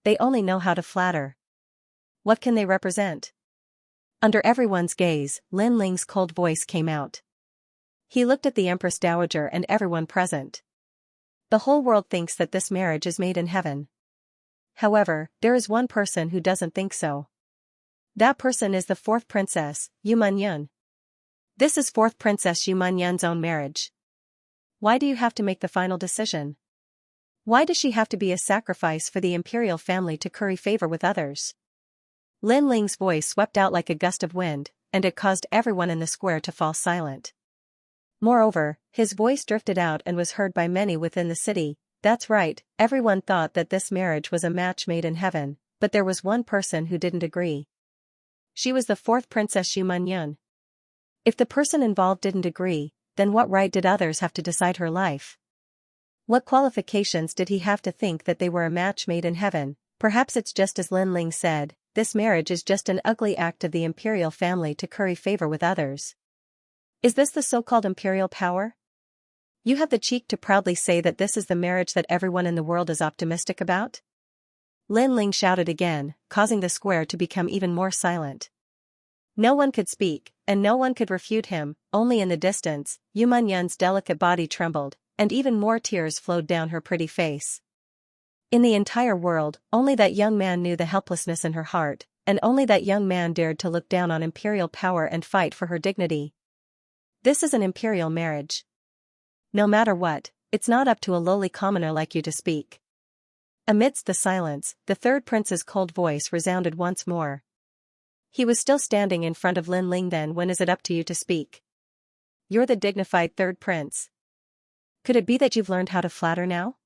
They only know how to flatter. What can they represent? Under everyone's gaze, Lin Ling's cold voice came out. He looked at the Empress Dowager and everyone present. The whole world thinks that this marriage is made in heaven. However, there is one person who doesn't think so. That person is the fourth princess, Yu Manyun. This is fourth princess Yu Manyun's own marriage. Why do you have to make the final decision? Why does she have to be a sacrifice for the imperial family to curry favor with others? Lin Ling's voice swept out like a gust of wind, and it caused everyone in the square to fall silent. Moreover, his voice drifted out and was heard by many within the city. That's right, everyone thought that this marriage was a match made in heaven, but there was one person who didn't agree. She was the fourth princess Yu Manyun. If the person involved didn't agree, then what right did others have to decide her life? What qualifications did he have to think that they were a match made in heaven? Perhaps it's just as Lin Ling said, this marriage is just an ugly act of the imperial family to curry favor with others. Is this the so-called imperial power? You have the cheek to proudly say that this is the marriage that everyone in the world is optimistic about? Lin Ling shouted again, causing the square to become even more silent. No one could speak, and no one could refute him. Only in the distance, Yu Manyun's delicate body trembled, and even more tears flowed down her pretty face. In the entire world, only that young man knew the helplessness in her heart, and only that young man dared to look down on imperial power and fight for her dignity. This is an imperial marriage. No matter what, it's not up to a lowly commoner like you to speak. Amidst the silence, the third prince's cold voice resounded once more. He was still standing in front of Lin Ling then. When is it up to you to speak? You're the dignified third prince. Could it be that you've learned how to flatter now?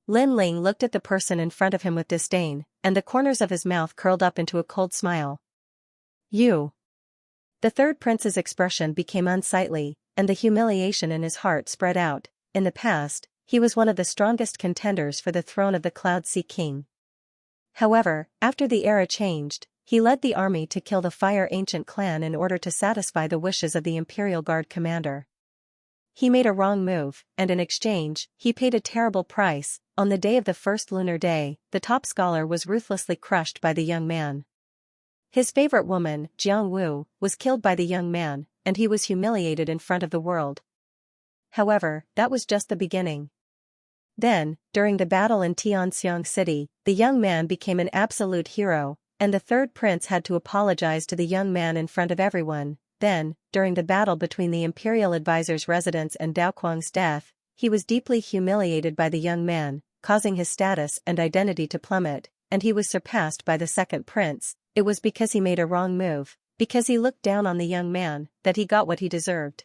Lin Ling looked at the person in front of him with disdain, and the corners of his mouth curled up into a cold smile. You. The third prince's expression became unsightly, and the humiliation in his heart spread out. In the past, he was one of the strongest contenders for the throne of the Cloud Sea King. However, after the era changed, he led the army to kill the Fire Ancient clan in order to satisfy the wishes of the Imperial Guard commander. He made a wrong move, and in exchange, he paid a terrible price. On the day of the first lunar day, the top scholar was ruthlessly crushed by the young man. His favorite woman, Jiang Wu, was killed by the young man, and he was humiliated in front of the world. However, that was just the beginning. Then, during the battle in Tianxiang City, the young man became an absolute hero, and the third prince had to apologize to the young man in front of everyone. Then, during the battle between the imperial advisor's residence and Daoquang's death, he was deeply humiliated by the young man, causing his status and identity to plummet, and he was surpassed by the second prince. It was because he made a wrong move, because he looked down on the young man, that he got what he deserved.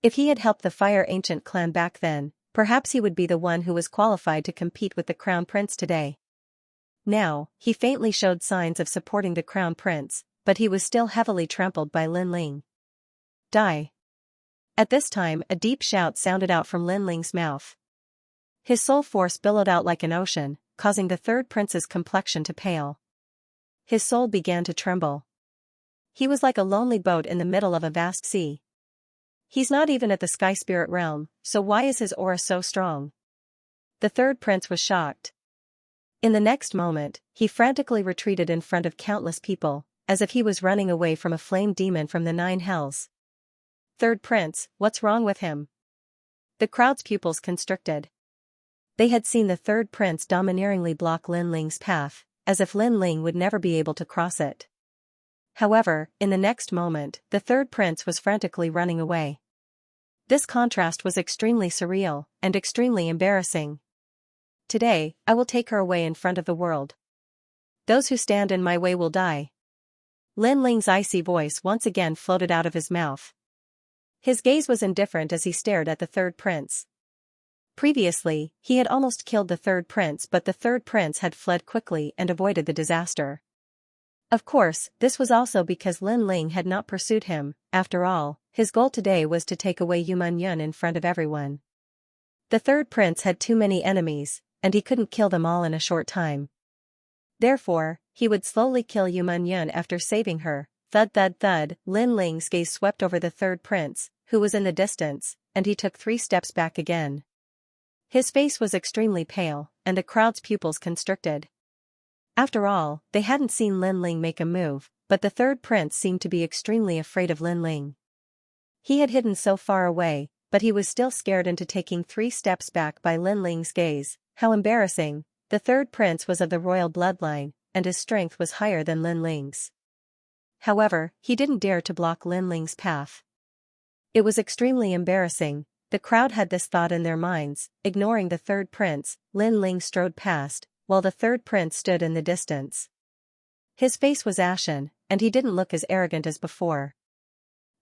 If he had helped the Fire Ancient clan back then, perhaps he would be the one who was qualified to compete with the crown prince today. Now, he faintly showed signs of supporting the crown prince, but he was still heavily trampled by Lin Ling. Die. At this time a deep shout sounded out from Lin Ling's mouth. His soul force billowed out like an ocean, causing the third prince's complexion to pale. His soul began to tremble. He was like a lonely boat in the middle of a vast sea. He's not even at the sky spirit realm, so why is his aura so strong? The third prince was shocked. In the next moment, he frantically retreated in front of countless people, as if he was running away from a flame demon from the 9 hells. Third prince, what's wrong with him? The crowd's pupils constricted. They had seen the third prince domineeringly block Lin Ling's path, as if Lin Ling would never be able to cross it. However, in the next moment, the third prince was frantically running away. This contrast was extremely surreal, and extremely embarrassing. Today, I will take her away in front of the world. Those who stand in my way will die. Lin Ling's icy voice once again floated out of his mouth. His gaze was indifferent as he stared at the third prince. Previously, he had almost killed the third prince, but the third prince had fled quickly and avoided the disaster. Of course, this was also because Lin Ling had not pursued him. After all, his goal today was to take away Yuman Yun in front of everyone. The third prince had too many enemies, and he couldn't kill them all in a short time. Therefore, he would slowly kill Yuman Yun after saving her. Thud thud thud, Lin Ling's gaze swept over the third prince, who was in the distance, and he took 3 steps back again. His face was extremely pale, and the crowd's pupils constricted. After all, they hadn't seen Lin Ling make a move, but the third prince seemed to be extremely afraid of Lin Ling. He had hidden so far away, but he was still scared into taking 3 steps back by Lin Ling's gaze. How embarrassing! The third prince was of the royal bloodline, and his strength was higher than Lin Ling's. However, he didn't dare to block Lin Ling's path. It was extremely embarrassing. The crowd had this thought in their minds. Ignoring the third prince, Lin Ling strode past, while the third prince stood in the distance. His face was ashen, and he didn't look as arrogant as before.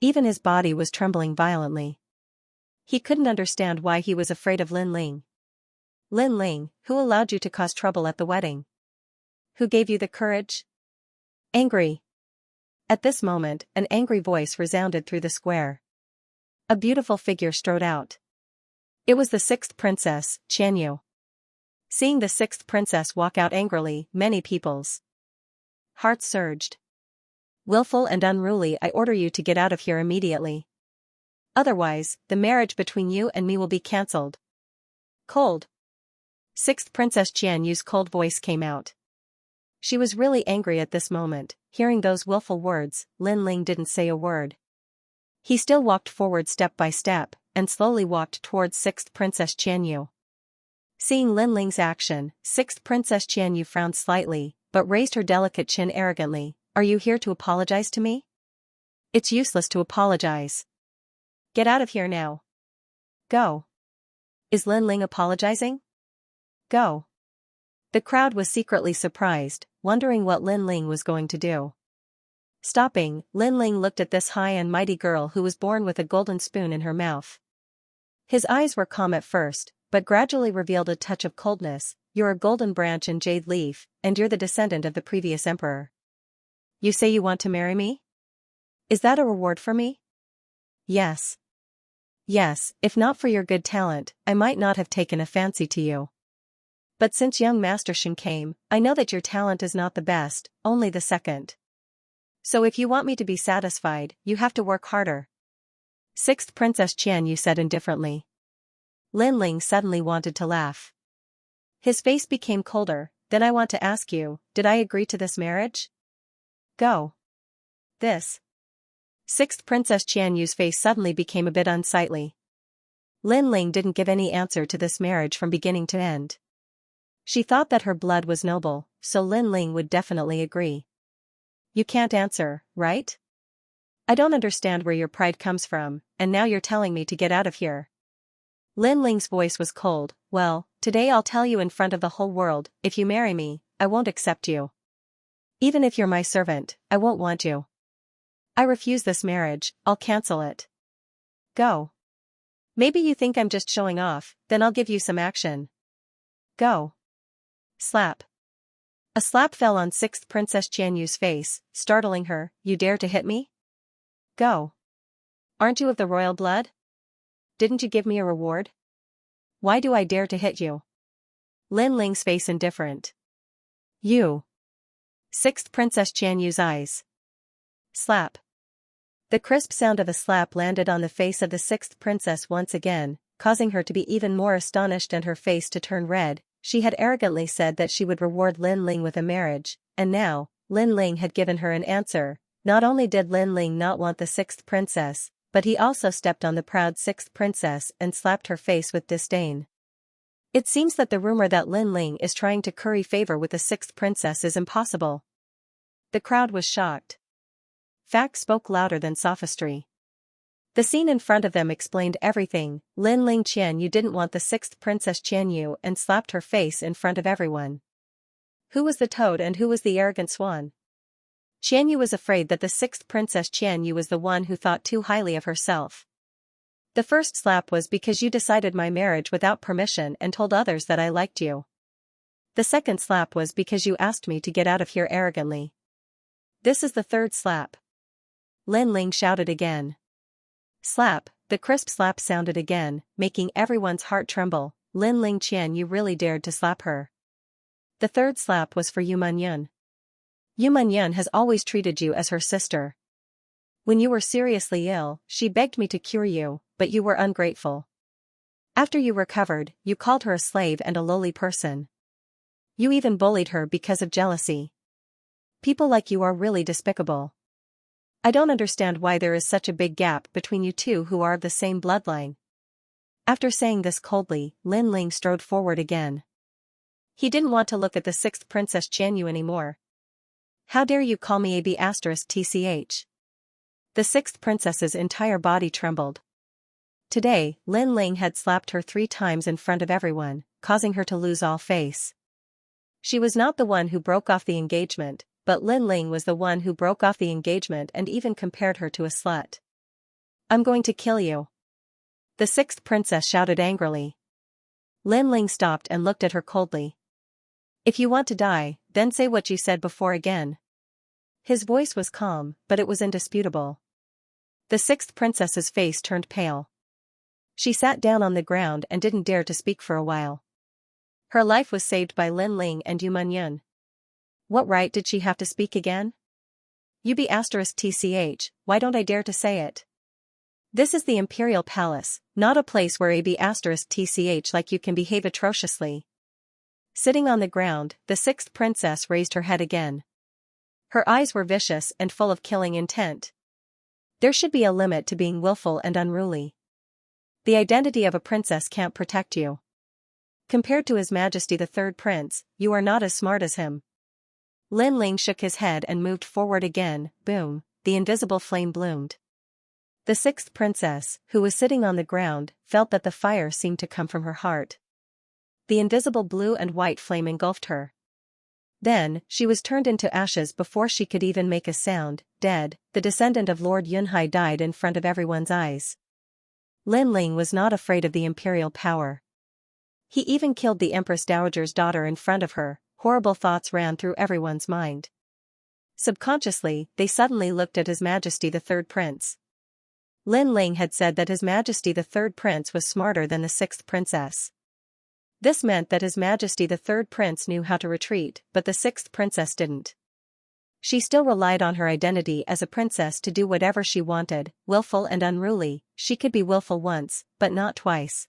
Even his body was trembling violently. He couldn't understand why he was afraid of Lin Ling. Lin Ling, who allowed you to cause trouble at the wedding? Who gave you the courage? Angry. At this moment, an angry voice resounded through the square. A beautiful figure strode out. It was the 6th princess, Xianxia. Seeing the 6th princess walk out angrily, many people's hearts surged. Willful and unruly, I order you to get out of here immediately. Otherwise, the marriage between you and me will be cancelled. Cold. 6th Princess Xianxu's cold voice came out. She was really angry at this moment. Hearing those willful words, Lin Ling didn't say a word. He still walked forward step by step, and slowly walked towards 6th Princess Xianxu. Seeing Lin Ling's action, 6th Princess Xianxu frowned slightly, but raised her delicate chin arrogantly. Are you here to apologize to me? It's useless to apologize. Get out of here now. Go. Is Lin Ling apologizing? Go. The crowd was secretly surprised, wondering what Lin Ling was going to do. Stopping, Lin Ling looked at this high and mighty girl who was born with a golden spoon in her mouth. His eyes were calm at first, but gradually revealed a touch of coldness. You're a golden branch and jade leaf, and you're the descendant of the previous emperor. You say you want to marry me? Is that a reward for me? Yes. Yes, if not for your good talent, I might not have taken a fancy to you. But since young Master Shen came, I know that your talent is not the best, only the second. So if you want me to be satisfied, you have to work harder. Sixth Princess Xianyu said indifferently. Lin Ling suddenly wanted to laugh. His face became colder. Then I want to ask you, did I agree to this marriage? Go. This. Sixth Princess Qianyu's face suddenly became a bit unsightly. Lin Ling didn't give any answer to this marriage from beginning to end. She thought that her blood was noble, so Lin Ling would definitely agree. You can't answer, right? I don't understand where your pride comes from, and now you're telling me to get out of here. Lin Ling's voice was cold. Well, today I'll tell you in front of the whole world, if you marry me, I won't accept you. Even if you're my servant, I won't want you. I refuse this marriage, I'll cancel it. Go. Maybe you think I'm just showing off, then I'll give you some action. Go. Slap. A slap fell on Sixth Princess Qianyu's face, startling her. You dare to hit me? Go. Aren't you of the royal blood? Didn't you give me a reward? Why do I dare to hit you? Lin Ling's face indifferent. You. Sixth Princess Qianyu's eyes. Slap. The crisp sound of a slap landed on the face of the sixth princess once again, causing her to be even more astonished and her face to turn red. She had arrogantly said that she would reward Lin Ling with a marriage, and now, Lin Ling had given her an answer. Not only did Lin Ling not want the sixth princess, but he also stepped on the proud sixth princess and slapped her face with disdain. It seems that the rumor that Lin Ling is trying to curry favor with the sixth princess is impossible. The crowd was shocked. Fact spoke louder than sophistry. The scene in front of them explained everything. Lin Ling Qianyu didn't want the sixth princess Qianyu and slapped her face in front of everyone. Who was the toad and who was the arrogant swan? Qianyu was afraid that the sixth princess Qianyu was the one who thought too highly of herself. The first slap was because you decided my marriage without permission and told others that I liked you. The second slap was because you asked me to get out of here arrogantly. This is the third slap. Lin Ling shouted again. Slap. The crisp slap sounded again, making everyone's heart tremble. Lin Ling Qianyu really dared to slap her. The third slap was for Yu Menyun. Yu Menyun has always treated you as her sister. When you were seriously ill, she begged me to cure you, but you were ungrateful. After you recovered, you called her a slave and a lowly person. You even bullied her because of jealousy. People like you are really despicable. I don't understand why there is such a big gap between you two who are of the same bloodline. After saying this coldly, Lin Ling strode forward again. He didn't want to look at the sixth princess Qianyu anymore. How dare you call me AB*TCH? The sixth princess's entire body trembled. Today, Lin Ling had slapped her 3 times in front of everyone, causing her to lose all face. She was not the one who broke off the engagement, but Lin Ling was the one who broke off the engagement and even compared her to a slut. I'm going to kill you. The sixth princess shouted angrily. Lin Ling stopped and looked at her coldly. If you want to die, then say what you said before again. His voice was calm, but it was indisputable. The sixth princess's face turned pale. She sat down on the ground and didn't dare to speak for a while. Her life was saved by Lin Ling and Yu Menyun. What right did she have to speak again? UB*TCH, why don't I dare to say it? This is the Imperial Palace, not a place where AB*TCH like you can behave atrociously. Sitting on the ground, the sixth princess raised her head again. Her eyes were vicious and full of killing intent. There should be a limit to being willful and unruly. The identity of a princess can't protect you. Compared to His Majesty the Third Prince, you are not as smart as him. Lin Ling shook his head and moved forward again. Boom, the invisible flame bloomed. The sixth princess, who was sitting on the ground, felt that the fire seemed to come from her heart. The invisible blue and white flame engulfed her. Then, she was turned into ashes before she could even make a sound. Dead, the descendant of Lord Yunhai died in front of everyone's eyes. Lin Ling was not afraid of the imperial power. He even killed the Empress Dowager's daughter in front of her. Horrible thoughts ran through everyone's mind. Subconsciously, they suddenly looked at His Majesty the Third Prince. Lin Ling had said that His Majesty the Third Prince was smarter than the sixth princess. This meant that His Majesty the Third Prince knew how to retreat, but the sixth princess didn't. She still relied on her identity as a princess to do whatever she wanted, willful and unruly. She could be willful once, but not twice.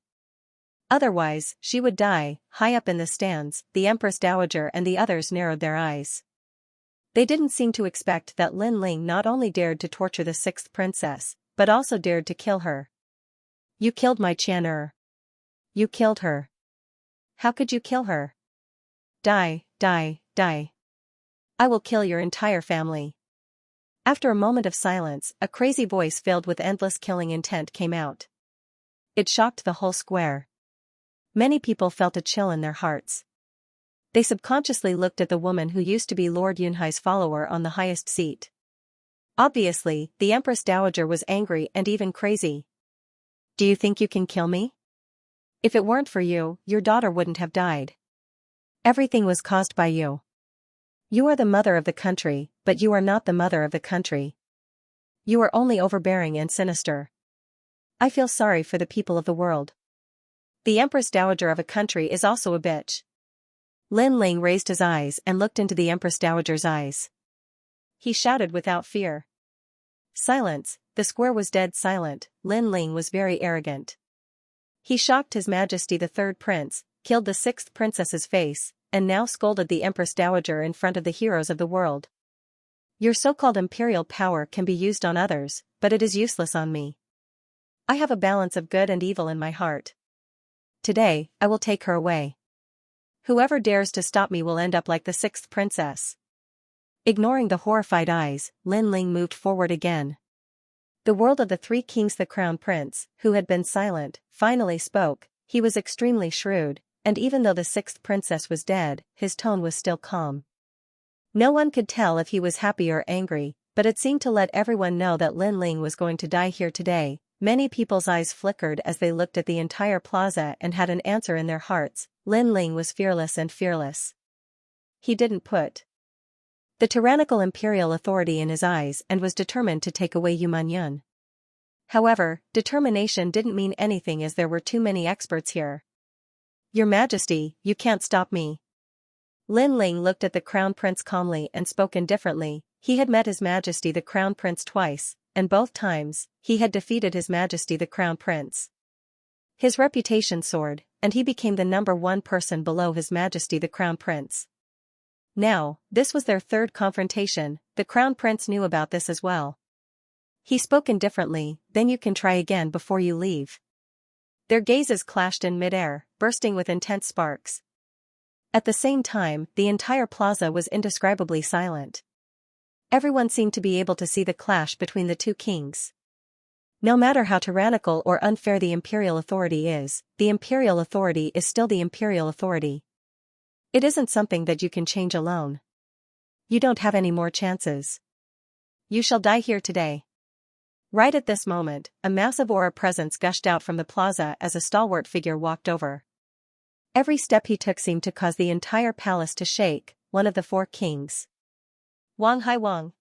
Otherwise, she would die. High up in the stands, the Empress Dowager and the others narrowed their eyes. They didn't seem to expect that Lin Ling not only dared to torture the sixth princess, but also dared to kill her. You killed my Qian. You killed her. How could you kill her? Die, die, die. I will kill your entire family. After a moment of silence, a crazy voice filled with endless killing intent came out. It shocked the whole square. Many people felt a chill in their hearts. They subconsciously looked at the woman who used to be Lord Yunhai's follower on the highest seat. Obviously, the Empress Dowager was angry and even crazy. Do you think you can kill me? If it weren't for you, your daughter wouldn't have died. Everything was caused by you. You are the mother of the country, but you are not the mother of the country. You are only overbearing and sinister. I feel sorry for the people of the world. The Empress Dowager of a country is also a bitch. Lin Ling raised his eyes and looked into the Empress Dowager's eyes. He shouted without fear. Silence. The square was dead silent. Lin Ling was very arrogant. He shocked His Majesty the Third Prince, killed the sixth princess's face, and now scolded the Empress Dowager in front of the heroes of the world. Your so-called imperial power can be used on others, but it is useless on me. I have a balance of good and evil in my heart. Today, I will take her away. Whoever dares to stop me will end up like the sixth princess. Ignoring the horrified eyes, Lin Ling moved forward again. The world of the three kings. The crown prince, who had been silent, finally spoke. He was extremely shrewd, and even though the sixth princess was dead, his tone was still calm. No one could tell if he was happy or angry, but it seemed to let everyone know that Lin Ling was going to die here today. Many people's eyes flickered as they looked at the entire plaza and had an answer in their hearts. Lin Ling was fearless and fearless. He didn't put the tyrannical imperial authority in his eyes and was determined to take away Yumanyan. However, determination didn't mean anything as there were too many experts here. Your Majesty, you can't stop me. Lin Ling looked at the Crown Prince calmly and spoke indifferently. He had met His Majesty the Crown Prince twice, and both times, he had defeated His Majesty the Crown Prince. His reputation soared, and he became the #1 person below His Majesty the Crown Prince. Now, this was their third confrontation. The Crown Prince knew about this as well. He spoke indifferently, then you can try again before you leave. Their gazes clashed in midair, bursting with intense sparks. At the same time, the entire plaza was indescribably silent. Everyone seemed to be able to see the clash between the two kings. No matter how tyrannical or unfair the imperial authority is, the imperial authority is still the imperial authority. It isn't something that you can change alone. You don't have any more chances. You shall die here today. Right at this moment, a massive aura presence gushed out from the plaza as a stalwart figure walked over. Every step he took seemed to cause the entire palace to shake. One of the four kings. Wang Haiwang.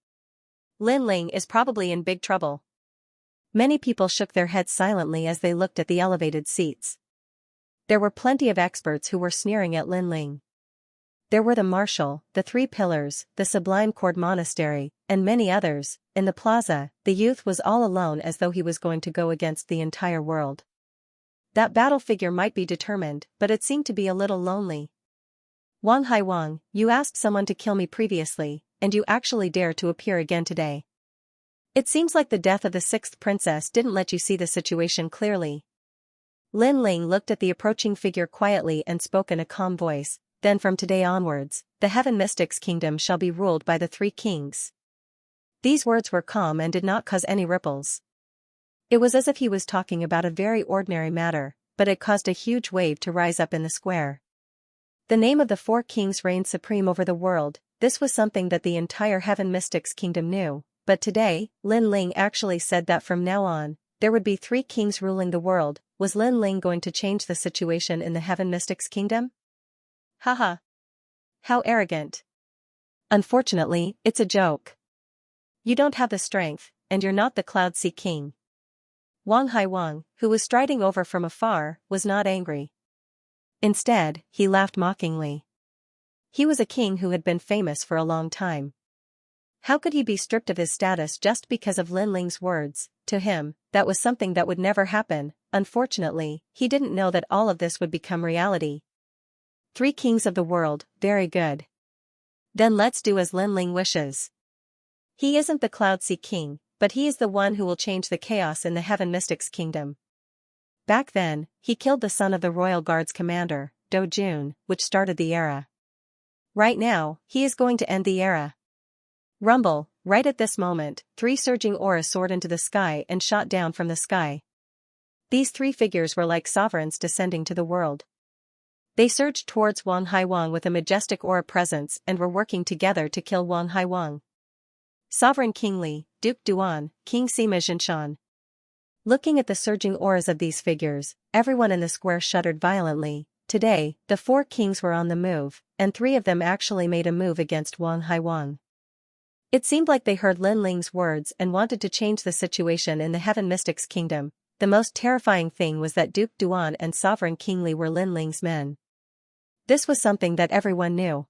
Lin Ling is probably in big trouble. Many people shook their heads silently as they looked at the elevated seats. There were plenty of experts who were sneering at Lin Ling. There were the Marshal, the Three Pillars, the Sublime Cord Monastery, and many others. In the plaza, the youth was all alone as though he was going to go against the entire world. That battle figure might be determined, but it seemed to be a little lonely. Wang Haiwang, you asked someone to kill me previously, and you actually dare to appear again today. It seems like the death of the sixth princess didn't let you see the situation clearly. Lin Ling looked at the approaching figure quietly and spoke in a calm voice. Then from today onwards, the Heaven Mystics Kingdom shall be ruled by the three kings. These words were calm and did not cause any ripples. It was as if he was talking about a very ordinary matter, but it caused a huge wave to rise up in the square. The name of the four kings reigned supreme over the world. This was something that the entire Heaven Mystics Kingdom knew, but today, Lin Ling actually said that from now on, there would be three kings ruling the world. Was Lin Ling going to change the situation in the Heaven Mystics Kingdom? Haha. How arrogant. Unfortunately, it's a joke. You don't have the strength, and you're not the Cloud Sea King. Wang Haiwang, who was striding over from afar, was not angry. Instead, he laughed mockingly. He was a king who had been famous for a long time. How could he be stripped of his status just because of Lin Ling's words? To him, that was something that would never happen. Unfortunately, he didn't know that all of this would become reality. 3 kings of the world, very good. Then let's do as Lin Ling wishes. He isn't the Cloud Sea King, but he is the one who will change the chaos in the Heaven Mystics Kingdom. Back then, he killed the son of the Royal Guard's commander, Do Jun, which started the era. Right now, he is going to end the era. Rumble, right at this moment, 3 surging auras soared into the sky and shot down from the sky. These 3 figures were like sovereigns descending to the world. They surged towards Wang Haiwang with a majestic aura presence and were working together to kill Wang Haiwang. Sovereign King Li, Duke Duan, King Sima Jinshan. Looking at the surging auras of these figures, everyone in the square shuddered violently. Today, the 4 kings were on the move, and 3 of them actually made a move against Wang Haiwang. It seemed like they heard Lin Ling's words and wanted to change the situation in the Heaven Mystics Kingdom. The most terrifying thing was that Duke Duan and Sovereign King Li were Lin Ling's men. This was something that everyone knew.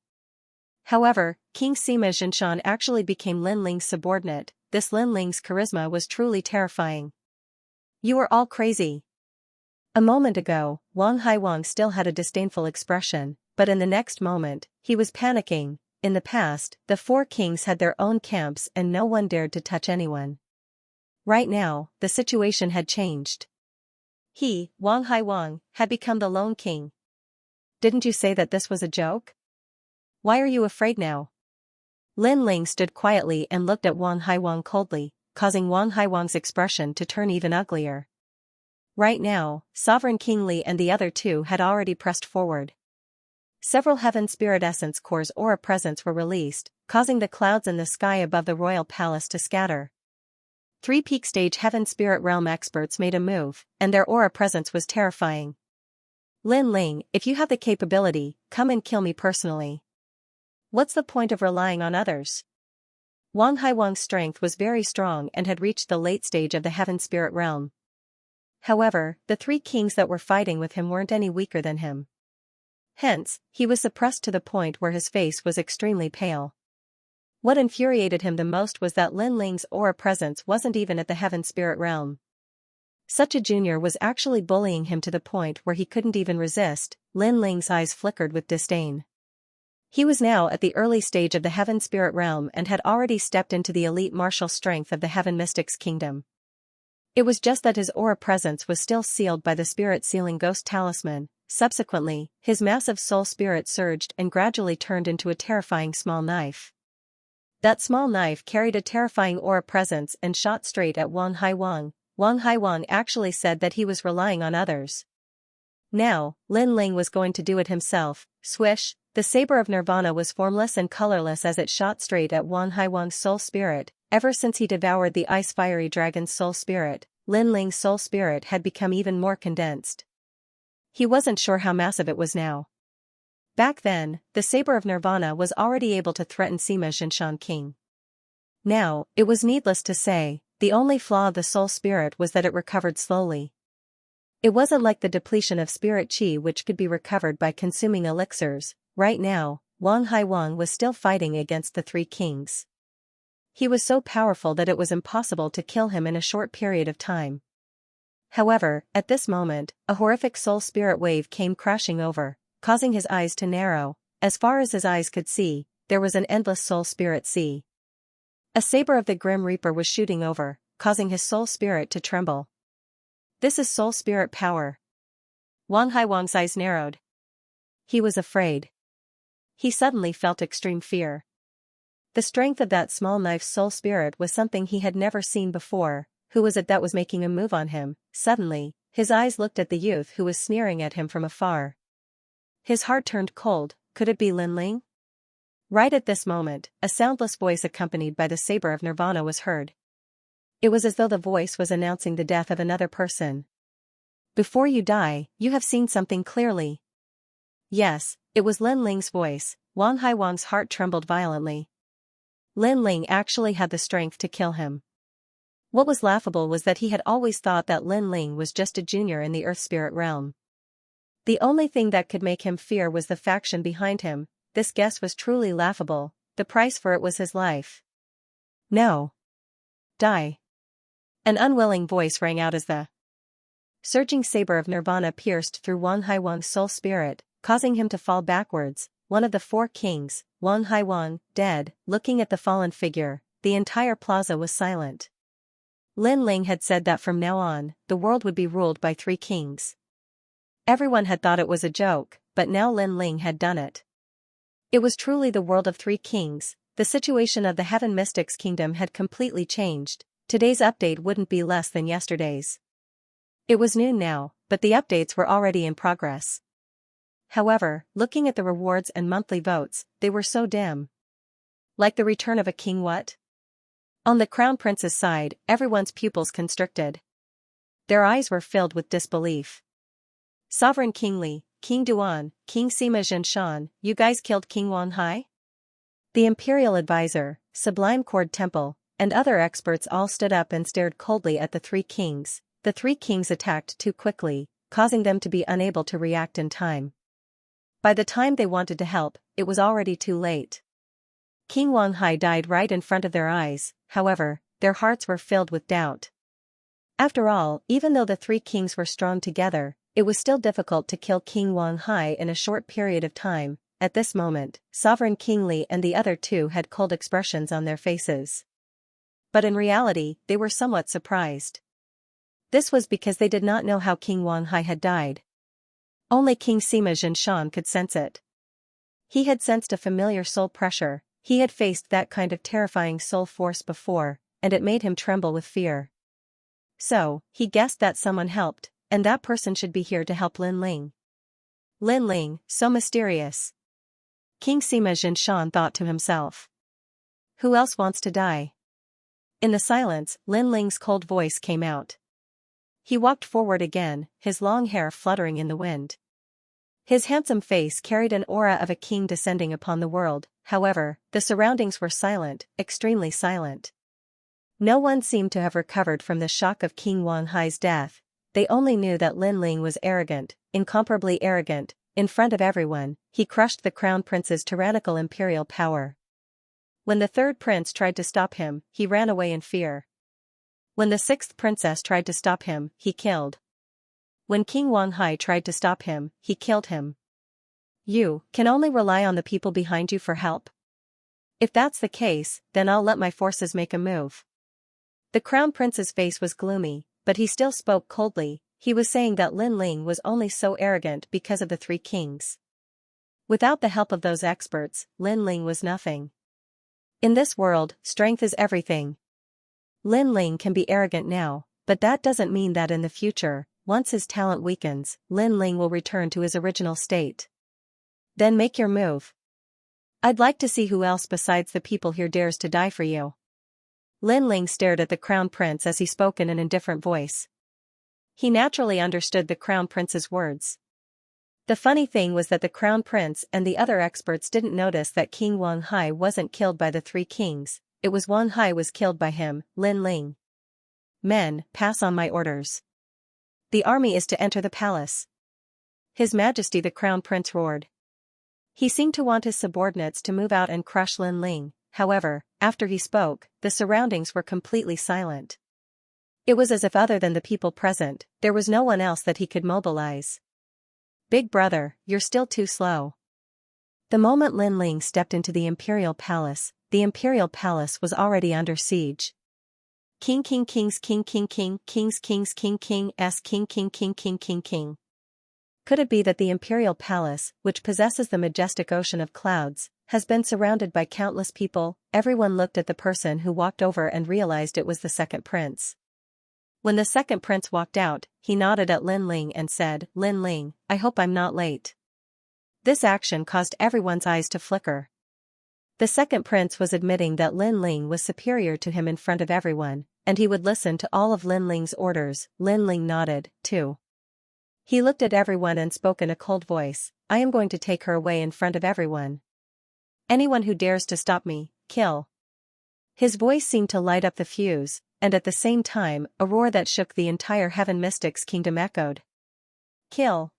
However, King Sima Jinshan actually became Lin Ling's subordinate. This Lin Ling's charisma was truly terrifying. You are all crazy. A moment ago, Wang Haiwang still had a disdainful expression, but in the next moment, he was panicking. In the past, the 4 kings had their own camps and no one dared to touch anyone. Right now, the situation had changed. He, Wang Haiwang, had become the lone king. Didn't you say that this was a joke? Why are you afraid now? Lin Ling stood quietly and looked at Wang Haiwang coldly, causing Wang Haiwang's expression to turn even uglier. Right now, Sovereign King Li and the other 2 had already pressed forward. Several Heaven Spirit Essence Core's aura presence were released, causing the clouds in the sky above the royal palace to scatter. 3 peak stage Heaven Spirit Realm experts made a move, and their aura presence was terrifying. Lin Ling, if you have the capability, come and kill me personally. What's the point of relying on others? Wang Haiwang's strength was very strong and had reached the late stage of the Heaven Spirit Realm. However, the 3 kings that were fighting with him weren't any weaker than him. Hence, he was suppressed to the point where his face was extremely pale. What infuriated him the most was that Lin Ling's aura presence wasn't even at the Heaven Spirit Realm. Such a junior was actually bullying him to the point where he couldn't even resist. Lin Ling's eyes flickered with disdain. He was now at the early stage of the Heaven Spirit Realm and had already stepped into the elite martial strength of the Heaven Mystics Kingdom. It was just that his aura presence was still sealed by the Spirit Sealing Ghost Talisman. Subsequently, his massive soul spirit surged and gradually turned into a terrifying small knife. That small knife carried a terrifying aura presence and shot straight at Wang Haiwang. Wang Haiwang actually said that he was relying on others. Now, Lin Ling was going to do it himself. Swish, the saber of Nirvana was formless and colorless as it shot straight at Wang Haiwang's soul spirit. Ever since he devoured the ice fiery dragon's soul spirit, Lin Ling's soul spirit had become even more condensed. He wasn't sure how massive it was now. Back then, the saber of Nirvana was already able to threaten Sima Jinshan King. Now, it was needless to say, the only flaw of the soul spirit was that it recovered slowly. It wasn't like the depletion of spirit chi which could be recovered by consuming elixirs. Right now, Wang Haiwang was still fighting against the 3 kings. He was so powerful that it was impossible to kill him in a short period of time. However, at this moment, a horrific soul spirit wave came crashing over, causing his eyes to narrow. As far as his eyes could see, there was an endless soul spirit sea. A saber of the Grim Reaper was shooting over, causing his soul spirit to tremble. This is soul spirit power. Wang Haiwang's eyes narrowed. He was afraid. He suddenly felt extreme fear. The strength of that small knife's soul spirit was something he had never seen before. Who was it that was making a move on him? Suddenly, his eyes looked at the youth who was sneering at him from afar. His heart turned cold. Could it be Lin Ling? Right at this moment, a soundless voice accompanied by the saber of Nirvana was heard. It was as though the voice was announcing the death of another person. Before you die, you have seen something clearly. Yes, it was Lin Ling's voice. Wang Haiwang's heart trembled violently. Lin Ling actually had the strength to kill him. What was laughable was that he had always thought that Lin Ling was just a junior in the Earth Spirit realm. The only thing that could make him fear was the faction behind him. This guess was truly laughable. The price for it was his life. No. Die. An unwilling voice rang out as the surging saber of Nirvana pierced through Wang Haiwang's soul spirit, causing him to fall backwards. One of the four kings, Wang Haiwang, dead. Looking at the fallen figure, the entire plaza was silent. Lin Ling had said that from now on, the world would be ruled by three kings. Everyone had thought it was a joke, but now Lin Ling had done it. It was truly the world of three kings. The situation of the Heaven Mystics Kingdom had completely changed. Today's update wouldn't be less than yesterday's. It was noon now, but the updates were already in progress. However, looking at the rewards and monthly votes, they were so dim. Like the return of a king what? On the Crown Prince's side, everyone's pupils constricted. Their eyes were filled with disbelief. Sovereign King Li, King Duan, King Sima Zhenshan, you guys killed King Wan Hai? The Imperial Advisor, Sublime Cord Temple, and other experts all stood up and stared coldly at the three kings. The three kings attacked too quickly, causing them to be unable to react in time. By the time they wanted to help, it was already too late. King Wang Hai died right in front of their eyes. However, their hearts were filled with doubt. After all, even though the three kings were strong together, it was still difficult to kill King Wang Hai in a short period of time. At this moment, Sovereign King Li and the other two had cold expressions on their faces. But in reality, they were somewhat surprised. This was because they did not know how King Wang Hai had died. Only King Sima Zhenshan could sense it. He had sensed a familiar soul pressure. He had faced that kind of terrifying soul force before, and it made him tremble with fear. So, he guessed that someone helped, and that person should be here to help Lin Ling. Lin Ling, so mysterious. King Sima Zhenshan thought to himself. Who else wants to die? In the silence, Lin Ling's cold voice came out. He walked forward again, his long hair fluttering in the wind. His handsome face carried an aura of a king descending upon the world. However, the surroundings were silent, extremely silent. No one seemed to have recovered from the shock of King Wang Hai's death. They only knew that Lin Ling was arrogant, incomparably arrogant. In front of everyone, he crushed the Crown Prince's tyrannical imperial power. When the third prince tried to stop him, he ran away in fear. When the sixth princess tried to stop him, he killed. When King Wang Hai tried to stop him, he killed him. You can only rely on the people behind you for help? If that's the case, then I'll let my forces make a move. The Crown Prince's face was gloomy, but he still spoke coldly. He was saying that Lin Ling was only so arrogant because of the three kings. Without the help of those experts, Lin Ling was nothing. In this world, strength is everything. Lin Ling can be arrogant now, but that doesn't mean that in the future, once his talent weakens, Lin Ling will return to his original state. Then make your move. I'd like to see who else besides the people here dares to die for you. Lin Ling stared at the Crown Prince as he spoke in an indifferent voice. He naturally understood the Crown Prince's words. The funny thing was that the Crown Prince and the other experts didn't notice that King Wang Hai wasn't killed by the three kings. It was Wang Hai was killed by him, Lin Ling. Men, pass on my orders. The army is to enter the palace. His Majesty the Crown Prince roared. He seemed to want his subordinates to move out and crush Lin Ling. However, after he spoke, the surroundings were completely silent. It was as if other than the people present, there was no one else that he could mobilize. Big brother, you're still too slow. The moment Lin Ling stepped into the Imperial Palace was already under siege. King King Kings King King King Kings Kings King King S King King King King King King. Could it be that the Imperial Palace, which possesses the majestic ocean of clouds, has been surrounded by countless people? Everyone looked at the person who walked over and realized it was the second prince. When the second prince walked out, he nodded at Lin Ling and said, Lin Ling, I hope I'm not late. This action caused everyone's eyes to flicker. The second prince was admitting that Lin Ling was superior to him in front of everyone, and he would listen to all of Lin Ling's orders. Lin Ling nodded, too. He looked at everyone and spoke in a cold voice, I am going to take her away in front of everyone. Anyone who dares to stop me, kill. His voice seemed to light up the fuse, and at the same time, a roar that shook the entire Heaven Mystics Kingdom echoed. Kill.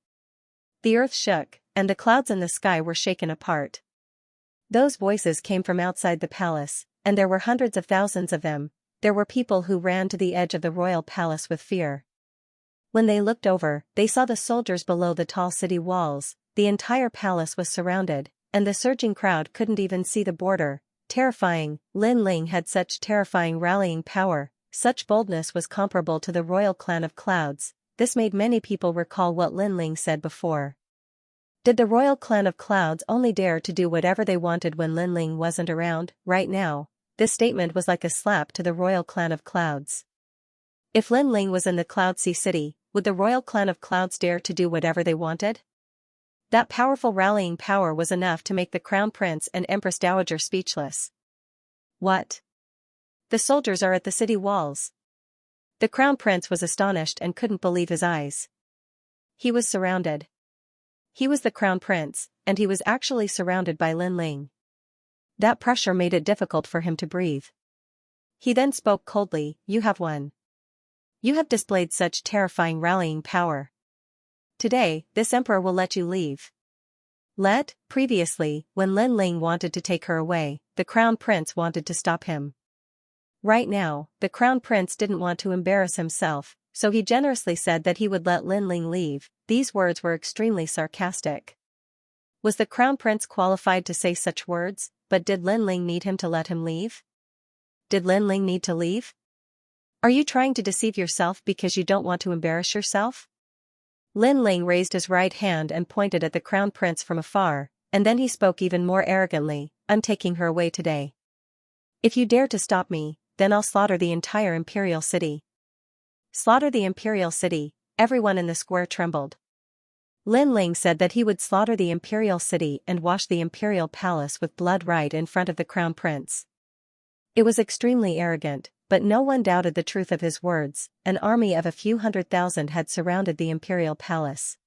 The earth shook, and the clouds in the sky were shaken apart. Those voices came from outside the palace, and there were hundreds of thousands of them. There were people who ran to the edge of the royal palace with fear. When they looked over, they saw the soldiers below the tall city walls. The entire palace was surrounded, and the surging crowd couldn't even see the border. Terrifying. Lin Ling had such terrifying rallying power. Such boldness was comparable to the royal clan of clouds. This made many people recall what Lin Ling said before. Did the royal clan of clouds only dare to do whatever they wanted when Lin Ling wasn't around? Right now, this statement was like a slap to the royal clan of clouds. If Lin Ling was in the Cloud Sea City, would the royal clan of clouds dare to do whatever they wanted? That powerful rallying power was enough to make the crown prince and empress dowager speechless. What? The soldiers are at the city walls. The crown prince was astonished and couldn't believe his eyes. He was surrounded. He was the crown prince, and he was actually surrounded by Lin Ling. That pressure made it difficult for him to breathe. He then spoke coldly, "You have won. You have displayed such terrifying rallying power. Today, this emperor will let you leave." Previously, when Lin Ling wanted to take her away, the crown prince wanted to stop him. Right now, the crown prince didn't want to embarrass himself, so he generously said that he would let Lin Ling leave. These words were extremely sarcastic. Was the crown prince qualified to say such words? But did Lin Ling need him to let him leave? Did Lin Ling need to leave? Are you trying to deceive yourself because you don't want to embarrass yourself? Lin Ling raised his right hand and pointed at the crown prince from afar, and then he spoke even more arrogantly, "I'm taking her away today. If you dare to stop me, then I'll slaughter the entire imperial city." Slaughter the imperial city. Everyone in the square trembled. Lin Ling said that he would slaughter the imperial city and wash the imperial palace with blood right in front of the crown prince. It was extremely arrogant, but no one doubted the truth of his words. An army of a few 100,000 had surrounded the imperial palace.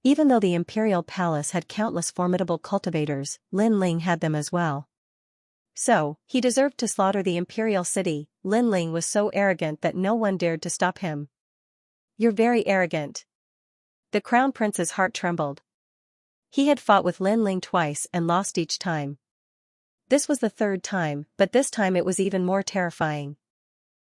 Even though the imperial palace had countless formidable cultivators, Lin Ling had them as well. So, he deserved to slaughter the imperial city. Lin Ling was so arrogant that no one dared to stop him. "You're very arrogant." The crown prince's heart trembled. He had fought with Lin Ling twice and lost each time. This was the third time, but this time it was even more terrifying.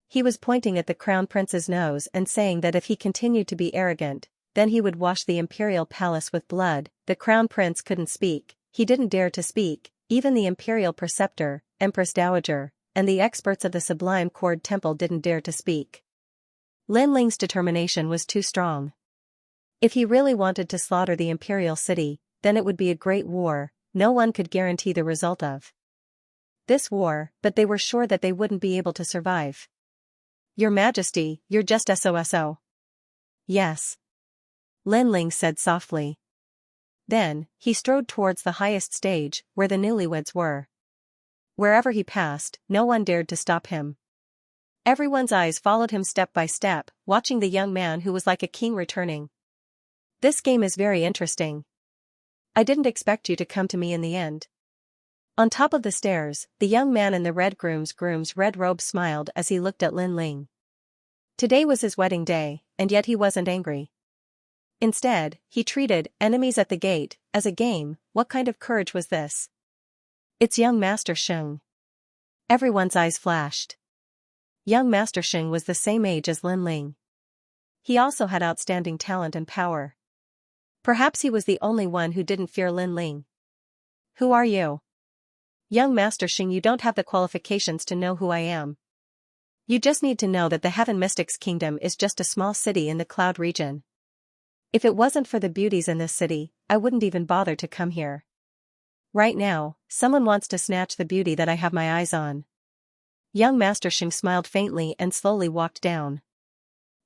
He was pointing at the crown prince's nose and saying that if he continued to be arrogant, then he would wash the imperial palace with blood. The crown prince couldn't speak. He didn't dare to speak. Even the imperial preceptor, empress dowager, and the experts of the Sublime Cord Temple didn't dare to speak. Lin Ling's determination was too strong. If he really wanted to slaughter the imperial city, then it would be a great war. No one could guarantee the result of this war, but they were sure that they wouldn't be able to survive. "Your Majesty, you're just SOSO." "Yes," Lin Ling said softly. Then, he strode towards the highest stage, where the newlyweds were. Wherever he passed, no one dared to stop him. Everyone's eyes followed him step by step, watching the young man who was like a king returning. "This game is very interesting. I didn't expect you to come to me in the end." On top of the stairs, the young man in the red groom's red robe smiled as he looked at Lin Ling. Today was his wedding day, and yet he wasn't angry. Instead, he treated enemies at the gate as a game. What kind of courage was this? "It's young Master Sheng." Everyone's eyes flashed. Young Master Sheng was the same age as Lin Ling. He also had outstanding talent and power. Perhaps he was the only one who didn't fear Lin Ling. "Who are you?" "Young Master Sheng, you don't have the qualifications to know who I am. You just need to know that the Heaven Mystics Kingdom is just a small city in the Cloud region. If it wasn't for the beauties in this city, I wouldn't even bother to come here. Right now, someone wants to snatch the beauty that I have my eyes on." Young Master Sheng smiled faintly and slowly walked down.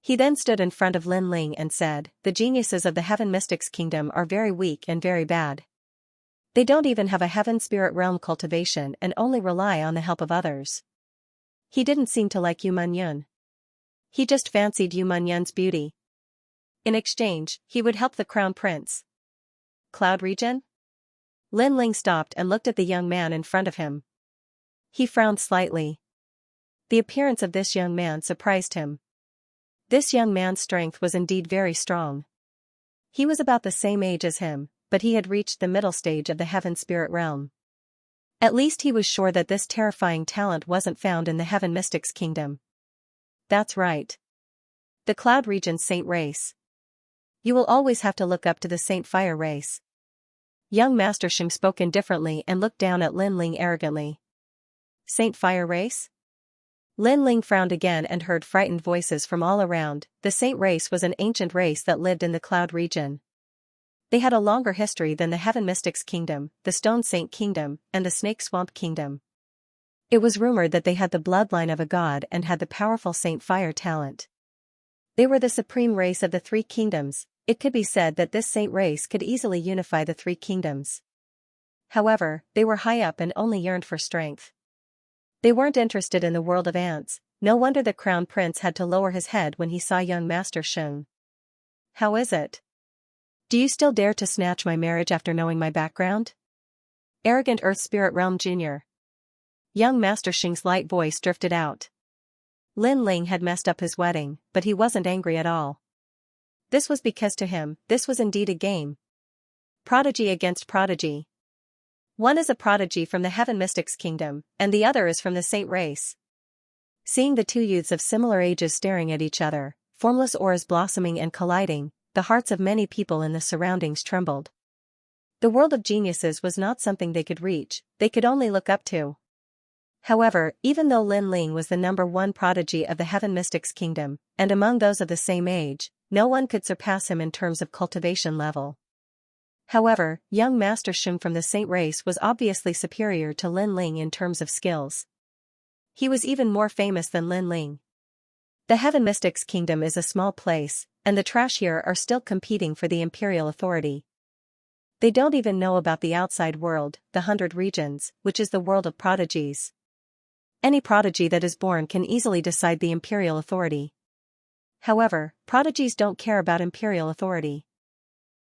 He then stood in front of Lin Ling and said, "The geniuses of the Heaven Mystics Kingdom are very weak and very bad. They don't even have a Heaven Spirit Realm cultivation and only rely on the help of others." He didn't seem to like Yu Munyun. He just fancied Yu Munyun's beauty. In exchange, he would help the crown prince. Cloud region? Lin Ling stopped and looked at the young man in front of him. He frowned slightly. The appearance of this young man surprised him. This young man's strength was indeed very strong. He was about the same age as him, but he had reached the middle stage of the Heaven Spirit Realm. At least he was sure that this terrifying talent wasn't found in the Heaven Mystics Kingdom. That's right. The Cloud Region's Saint race. You will always have to look up to the Saint Fire race. Young Master Xing spoke indifferently and looked down at Lin Ling arrogantly. Saint Fire race? Lin Ling frowned again and heard frightened voices from all around. The Saint race was an ancient race that lived in the Cloud region. They had a longer history than the Heaven Mystics Kingdom, the Stone Saint Kingdom, and the Snake Swamp Kingdom. It was rumored that they had the bloodline of a god and had the powerful Saint Fire talent. They were the supreme race of the three kingdoms. It could be said that this saint race could easily unify the three kingdoms. However, they were high up and only yearned for strength. They weren't interested in the world of ants. No wonder the crown prince had to lower his head when he saw young Master Xing. How is it? Do you still dare to snatch my marriage after knowing my background? Arrogant Earth Spirit Realm Jr. Young Master Xing's light voice drifted out. Lin Ling had messed up his wedding, but he wasn't angry at all. This was because to him, this was indeed a game. Prodigy against prodigy. One is a prodigy from the Heaven Mystics Kingdom, and the other is from the Saint race. Seeing the two youths of similar ages staring at each other, formless auras blossoming and colliding, the hearts of many people in the surroundings trembled. The world of geniuses was not something they could reach, they could only look up to. However, even though Lin Ling was the #1 prodigy of the Heaven Mystics Kingdom, and among those of the same age, no one could surpass him in terms of cultivation level. However, young Master Xing from the Saint race was obviously superior to Lin Ling in terms of skills. He was even more famous than Lin Ling. The Heaven Mystics Kingdom is a small place, and the trash here are still competing for the imperial authority. They don't even know about the outside world, the 100 regions, which is the world of prodigies. Any prodigy that is born can easily decide the imperial authority. However, prodigies don't care about imperial authority.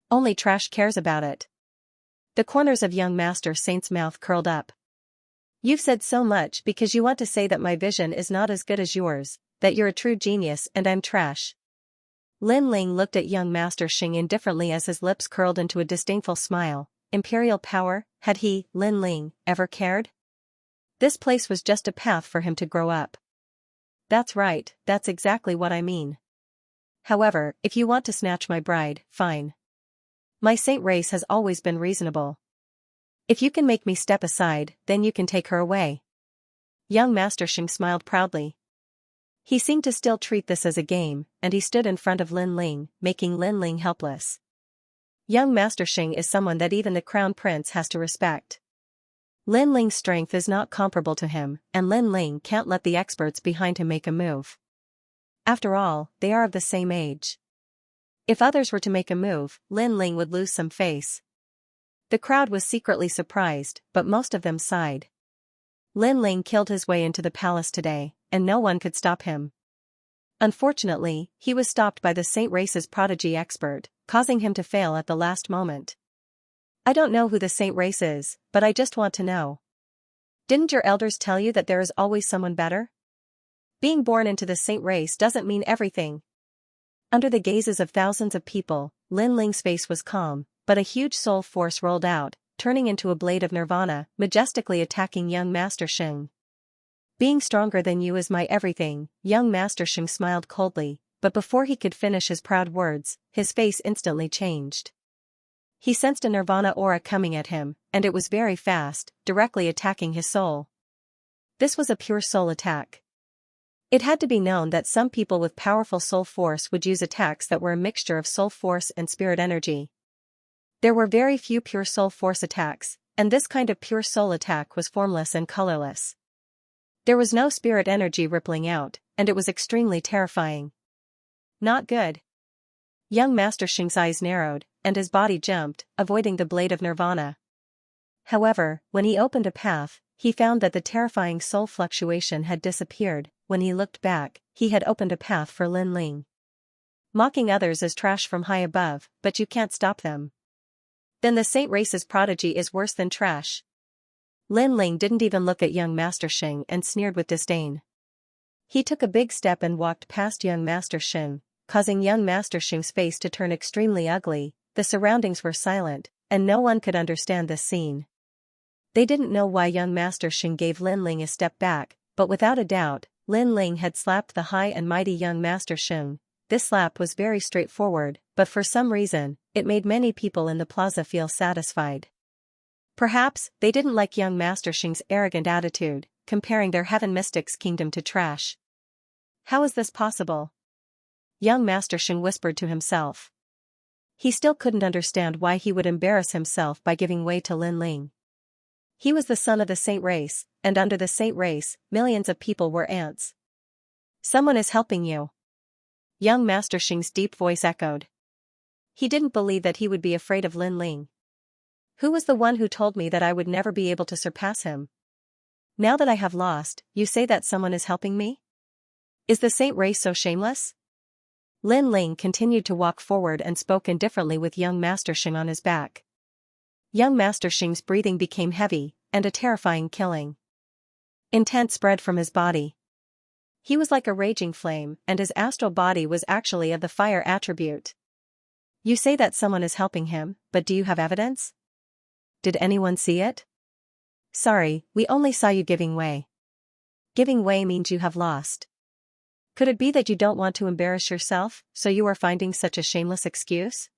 Only trash cares about it. The corners of young Master Saint's mouth curled up. You've said so much because you want to say that my vision is not as good as yours, that you're a true genius and I'm trash. Lin Ling looked at young Master Xing indifferently as his lips curled into a disdainful smile. Imperial power, had he, Lin Ling, ever cared? This place was just a path for him to grow up. That's right, that's exactly what I mean. However, if you want to snatch my bride, fine. My saint race has always been reasonable. If you can make me step aside, then you can take her away. Young Master Xing smiled proudly. He seemed to still treat this as a game, and he stood in front of Lin Ling, making Lin Ling helpless. Young Master Xing is someone that even the crown prince has to respect. Lin Ling's strength is not comparable to him, and Lin Ling can't let the experts behind him make a move. After all, they are of the same age. If others were to make a move, Lin Ling would lose some face. The crowd was secretly surprised, but most of them sighed. Lin Ling killed his way into the palace today, and no one could stop him. Unfortunately, he was stopped by the Saint race's prodigy expert, causing him to fail at the last moment. I don't know who the Saint race is, but I just want to know. Didn't your elders tell you that there is always someone better? Being born into the Saint race doesn't mean everything. Under the gazes of thousands of people, Lin Ling's face was calm, but a huge soul force rolled out, turning into a blade of nirvana, majestically attacking young Master Xing. Being stronger than you is my everything, young Master Xing smiled coldly, but before he could finish his proud words, his face instantly changed. He sensed a nirvana aura coming at him, and it was very fast, directly attacking his soul. This was a pure soul attack. It had to be known that some people with powerful soul force would use attacks that were a mixture of soul force and spirit energy. There were very few pure soul force attacks, and this kind of pure soul attack was formless and colorless. There was no spirit energy rippling out, and it was extremely terrifying. Not good. Young Master Xing's eyes narrowed, and his body jumped, avoiding the blade of nirvana. However, when he opened a path, he found that the terrifying soul fluctuation had disappeared. When he looked back, he had opened a path for Lin Ling. Mocking others is trash from high above, but you can't stop them. Then the Saint race's prodigy is worse than trash. Lin Ling didn't even look at young Master Xing and sneered with disdain. He took a big step and walked past young Master Xing, causing young Master Xing's face to turn extremely ugly. The surroundings were silent, and no one could understand this scene. They didn't know why young Master Xing gave Lin Ling a step back, but without a doubt, Lin Ling had slapped the high and mighty young Master Xing. This slap was very straightforward, but for some reason, it made many people in the plaza feel satisfied. Perhaps, they didn't like young Master Xing's arrogant attitude, comparing their Heaven Mystics kingdom to trash. How is this possible? Young Master Xing whispered to himself. He still couldn't understand why he would embarrass himself by giving way to Lin Ling. He was the son of the saint race, and under the saint race, millions of people were ants. Someone is helping you. Young Master Xing's deep voice echoed. He didn't believe that he would be afraid of Lin Ling. Who was the one who told me that I would never be able to surpass him? Now that I have lost, you say that someone is helping me? Is the saint race so shameless? Lin Ling continued to walk forward and spoke indifferently with young Master Xing on his back. Young Master Xing's breathing became heavy, and a terrifying killing intent spread from his body. He was like a raging flame, and his astral body was actually of the fire attribute. You say that someone is helping him, but do you have evidence? Did anyone see it? Sorry, we only saw you giving way. Giving way means you have lost. Could it be that you don't want to embarrass yourself, so you are finding such a shameless excuse?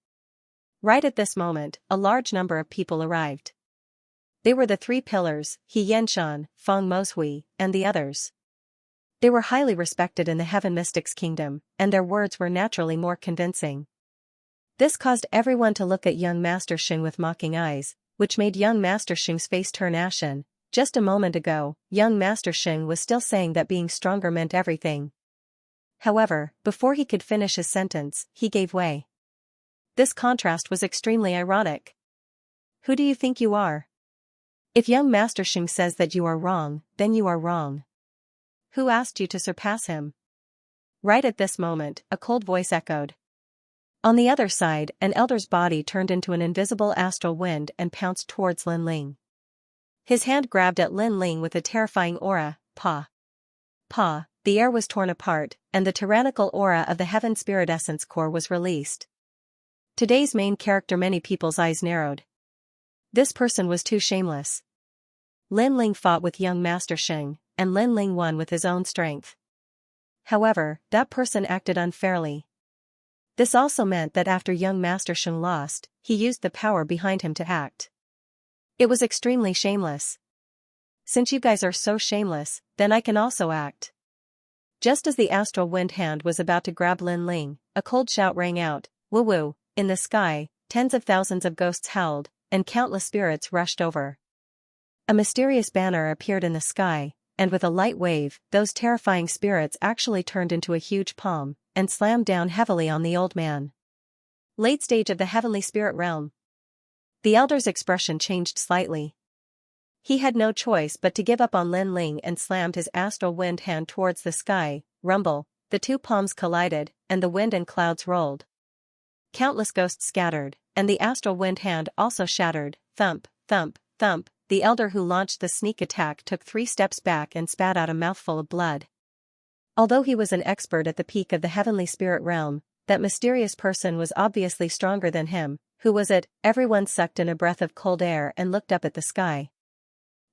Right at this moment, a large number of people arrived. They were the three pillars, He Yenshan, Feng Mozhui, and the others. They were highly respected in the Heaven Mystics kingdom, and their words were naturally more convincing. This caused everyone to look at young Master Xing with mocking eyes, which made young Master Xing's face turn ashen. Just a moment ago, young Master Xing was still saying that being stronger meant everything. However, before he could finish his sentence, he gave way. This contrast was extremely ironic. Who do you think you are? If young Master Xing says that you are wrong, then you are wrong. Who asked you to surpass him? Right at this moment, a cold voice echoed. On the other side, an elder's body turned into an invisible astral wind and pounced towards Lin Ling. His hand grabbed at Lin Ling with a terrifying aura, Pa. Pa, the air was torn apart, and the tyrannical aura of the Heaven Spirit Essence Core was released. Today's main character, many people's eyes narrowed. This person was too shameless. Lin Ling fought with young Master Xing, and Lin Ling won with his own strength. However, that person acted unfairly. This also meant that after young Master Xing lost, he used the power behind him to act. It was extremely shameless. Since you guys are so shameless, then I can also act. Just as the astral wind hand was about to grab Lin Ling, a cold shout rang out, woo woo, in the sky, tens of thousands of ghosts howled, and countless spirits rushed over. A mysterious banner appeared in the sky, and with a light wave, those terrifying spirits actually turned into a huge palm, and slammed down heavily on the old man. Late stage of the heavenly spirit realm. The elder's expression changed slightly. He had no choice but to give up on Lin Ling and slammed his astral wind hand towards the sky. Rumble, the two palms collided, and the wind and clouds rolled. Countless ghosts scattered, and the astral wind hand also shattered. Thump, thump, thump. The elder who launched the sneak attack took 3 steps back and spat out a mouthful of blood. Although he was an expert at the peak of the heavenly spirit realm, that mysterious person was obviously stronger than him. Who was it? Everyone sucked in a breath of cold air and looked up at the sky.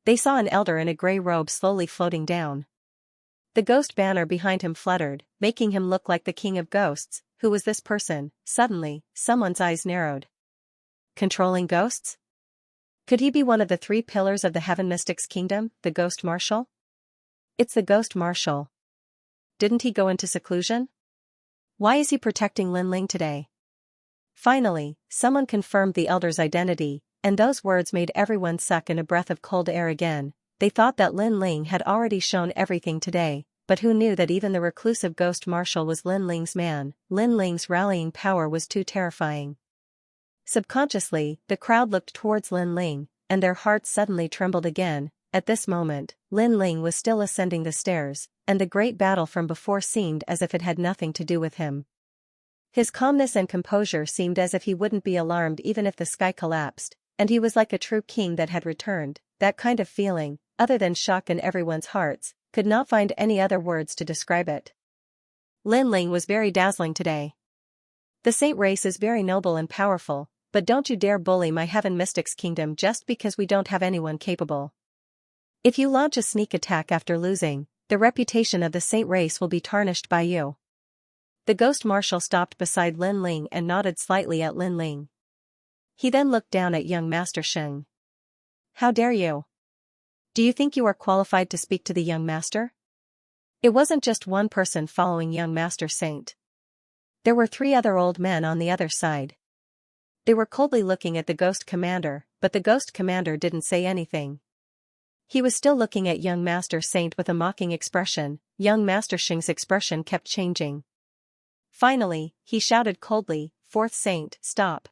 They saw an elder in a gray robe slowly floating down. The ghost banner behind him fluttered, making him look like the king of ghosts. Who was this person? Suddenly, someone's eyes narrowed. Controlling ghosts? Could he be one of the 3 pillars of the Heaven Mystics Kingdom, the Ghost Marshal? It's the Ghost Marshal. Didn't he go into seclusion? Why is he protecting Lin Ling today? Finally, someone confirmed the elder's identity, and those words made everyone suck in a breath of cold air again. They thought that Lin Ling had already shown everything today, but who knew that even the reclusive Ghost Marshal was Lin Ling's man? Lin Ling's rallying power was too terrifying. Subconsciously, the crowd looked towards Lin Ling, and their hearts suddenly trembled again. At this moment, Lin Ling was still ascending the stairs, and the great battle from before seemed as if it had nothing to do with him. His calmness and composure seemed as if he wouldn't be alarmed even if the sky collapsed, and he was like a true king that had returned. That kind of feeling, other than shock in everyone's hearts, could not find any other words to describe it. Lin Ling was very dazzling today. The saint race is very noble and powerful, but don't you dare bully my Heaven Mystics Kingdom just because we don't have anyone capable. If you launch a sneak attack after losing, the reputation of the Saint race will be tarnished by you." The Ghost Marshal stopped beside Lin Ling and nodded slightly at Lin Ling. He then looked down at young Master Sheng. "How dare you? Do you think you are qualified to speak to the young master?" It wasn't just one person following young Master Saint. There were 3 other old men on the other side. They were coldly looking at the Ghost Commander, but the Ghost Commander didn't say anything. He was still looking at young Master Saint with a mocking expression. Young Master Sheng's expression kept changing. Finally, he shouted coldly, "Fourth Saint, stop."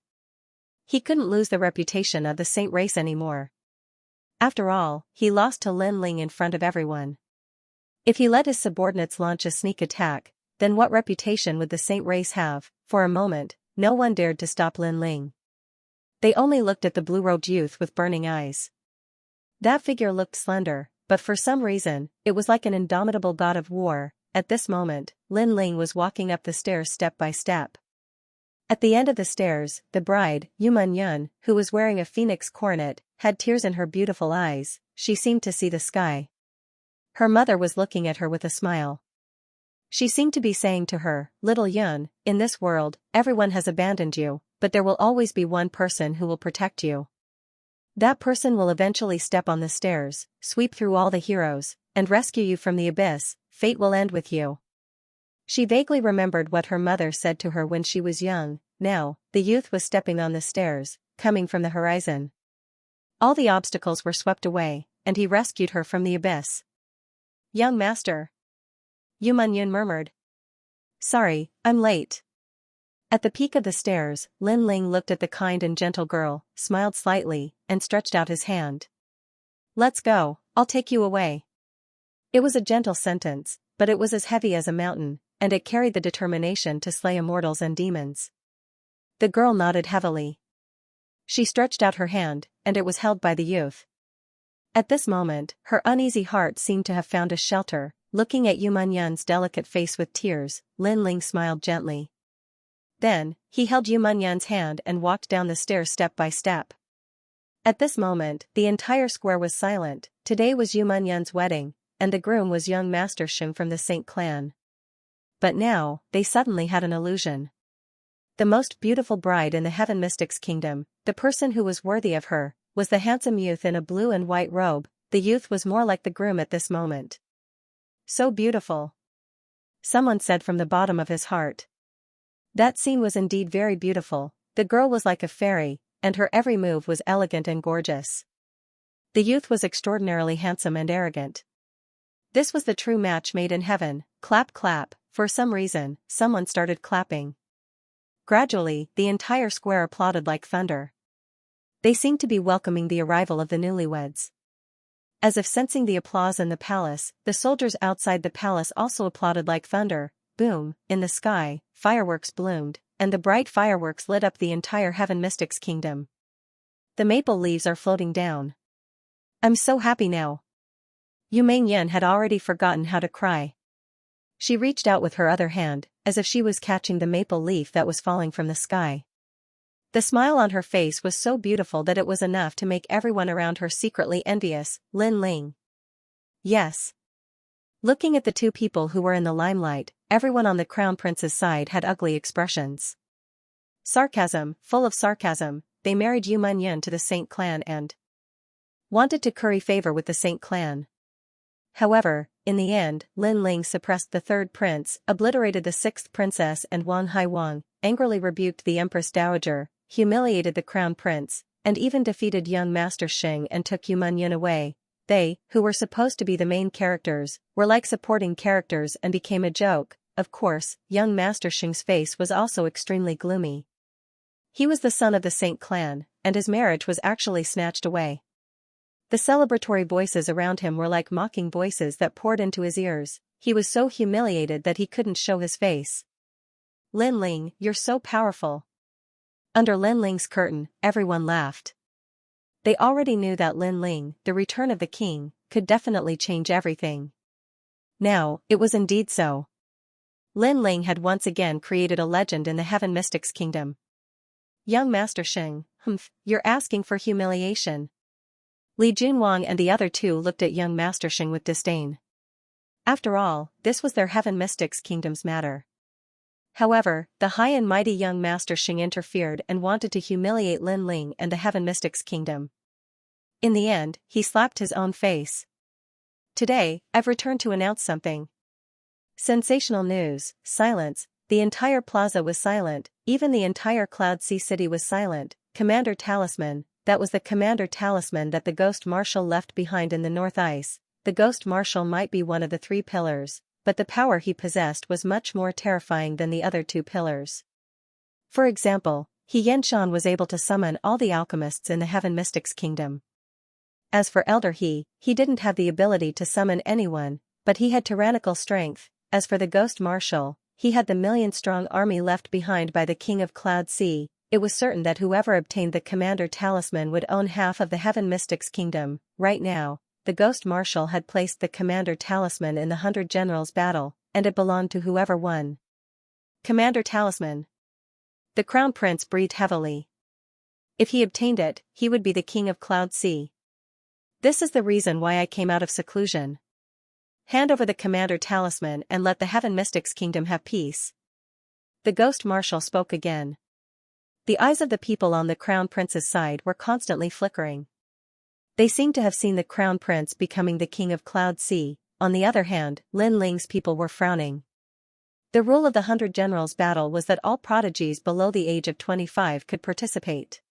He couldn't lose the reputation of the Saint race anymore. After all, he lost to Lin Ling in front of everyone. If he let his subordinates launch a sneak attack, then what reputation would the Saint race have? For a moment, no one dared to stop Lin Ling. They only looked at the blue-robed youth with burning eyes. That figure looked slender, but for some reason, it was like an indomitable god of war. At this moment, Lin Ling was walking up the stairs step by step. At the end of the stairs, the bride, Yu Yun, who was wearing a phoenix coronet, had tears in her beautiful eyes. She seemed to see the sky. Her mother was looking at her with a smile. She seemed to be saying to her, "Little Yun, in this world, everyone has abandoned you, but there will always be one person who will protect you. That person will eventually step on the stairs, sweep through all the heroes, and rescue you from the abyss. Fate will end with you." She vaguely remembered what her mother said to her when she was young. Now, the youth was stepping on the stairs, coming from the horizon. All the obstacles were swept away, and he rescued her from the abyss. "Young master," Yu Yun murmured. "Sorry, I'm late." At the peak of the stairs, Lin Ling looked at the kind and gentle girl, smiled slightly, and stretched out his hand. "Let's go, I'll take you away." It was a gentle sentence, but it was as heavy as a mountain, and it carried the determination to slay immortals and demons. The girl nodded heavily. She stretched out her hand, and it was held by the youth. At this moment, her uneasy heart seemed to have found a shelter. Looking at Yu Yun's delicate face with tears, Lin Ling smiled gently. Then, he held Yu Yun's hand and walked down the stairs step by step. At this moment, the entire square was silent. Today was Yu Yun's wedding, and the groom was young Master Sheng from the Saint clan. But now, they suddenly had an illusion. The most beautiful bride in the Heaven Mystics Kingdom, the person who was worthy of her, was the handsome youth in a blue and white robe. The youth was more like the groom at this moment. "So beautiful," someone said from the bottom of his heart. That scene was indeed very beautiful. The girl was like a fairy, and her every move was elegant and gorgeous. The youth was extraordinarily handsome and arrogant. This was the true match made in heaven. Clap clap. For some reason, someone started clapping. Gradually, the entire square applauded like thunder. They seemed to be welcoming the arrival of the newlyweds. As if sensing the applause in the palace, the soldiers outside the palace also applauded like thunder. Boom, in the sky, fireworks bloomed, and the bright fireworks lit up the entire Heaven Mystics Kingdom. The maple leaves are floating down. "I'm so happy now." Yu Yun had already forgotten how to cry. She reached out with her other hand, as if she was catching the maple leaf that was falling from the sky. The smile on her face was so beautiful that it was enough to make everyone around her secretly envious. Lin Ling. Yes. Looking at the 2 people who were in the limelight, everyone on the Crown Prince's side had ugly expressions. Sarcasm, full of sarcasm, they married Yu Yun to the Saint clan and wanted to curry favor with the Saint clan. However, in the end, Lin Ling suppressed the 3rd prince, obliterated the 6th princess and Wang Haiwang, angrily rebuked the Empress Dowager, humiliated the Crown Prince, and even defeated young Master Sheng and took Yu Yun away. They, who were supposed to be the main characters, were like supporting characters and became a joke. Of course, young Master Sheng's face was also extremely gloomy. He was the son of the Saint clan, and his marriage was actually snatched away. The celebratory voices around him were like mocking voices that poured into his ears. He was so humiliated that he couldn't show his face. "Lin Ling, you're so powerful." Under Lin Ling's curtain, everyone laughed. They already knew that Lin Ling, the return of the king, could definitely change everything. Now, it was indeed so. Lin Ling had once again created a legend in the Heaven Mystics Kingdom. Young Master Sheng, you're asking for humiliation. Li Junwang and the other two looked at young Master Sheng with disdain. After all, this was their Heaven Mystics Kingdom's matter. However, the high and mighty young Master Sheng interfered and wanted to humiliate Lin Ling and the Heaven Mystics Kingdom. In the end, he slapped his own face. Today, I've returned to announce something. Sensational news, silence, the entire plaza was silent, even the entire Cloud Sea City was silent. Commander Talisman, that was the Commander Talisman that the Ghost Marshal left behind in the North Ice. The Ghost Marshal might be one of the three pillars, but the power he possessed was much more terrifying than the other two pillars. For example, Xianxia was able to summon all the alchemists in the Heaven Mystics Kingdom. As for Elder He didn't have the ability to summon anyone, but he had tyrannical strength. As for the Ghost Marshal, he had the million-strong army left behind by the King of Cloud Sea. It was certain that whoever obtained the Commander Talisman would own half of the Heaven Mystics Kingdom. Right now, the Ghost Marshal had placed the Commander Talisman in the 100 Generals battle, and it belonged to whoever won. Commander Talisman. The Crown Prince breathed heavily. If he obtained it, he would be the King of Cloud Sea. This is the reason why I came out of seclusion. Hand over the Commander Talisman and let the Heaven Mystics Kingdom have peace. The Ghost Marshal spoke again. The eyes of the people on the Crown Prince's side were constantly flickering. They seemed to have seen the Crown Prince becoming the King of Cloud Sea. On the other hand, Lin Ling's people were frowning. The rule of the 100 Generals battle was that all prodigies below the age of 25 could participate.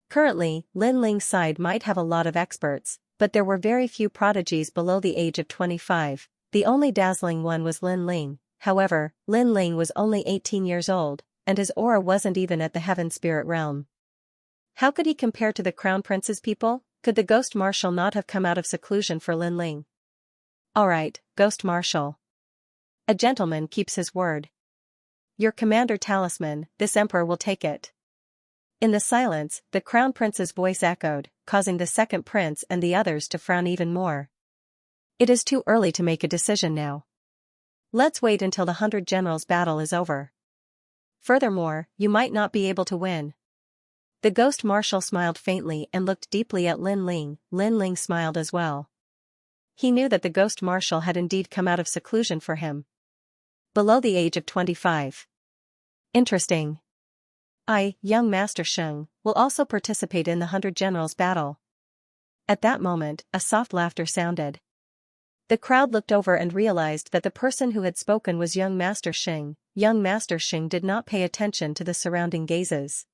Currently, Lin Ling's side might have a lot of experts, but there were very few prodigies below the age of 25. The only dazzling one was Lin Ling. However, Lin Ling was only 18 years old, and his aura wasn't even at the Heaven Spirit realm. How could he compare to the Crown Prince's people? Could the Ghost Marshal not have come out of seclusion for Lin Ling? Alright, Ghost Marshal. A gentleman keeps his word. Your Commander Talisman, this Emperor will take it. In the silence, the Crown Prince's voice echoed, causing the second prince and the others to frown even more. It is too early to make a decision now. Let's wait until the 100 Generals battle is over. Furthermore, you might not be able to win. The Ghost Marshal smiled faintly and looked deeply at Lin Ling. Lin Ling smiled as well. He knew that the Ghost Marshal had indeed come out of seclusion for him. Below the age of 25. Interesting. I, young Master Sheng, will also participate in the 100 Generals battle. At that moment, a soft laughter sounded. The crowd looked over and realized that the person who had spoken was young Master Sheng. Young Master Sheng did not pay attention to the surrounding gazes.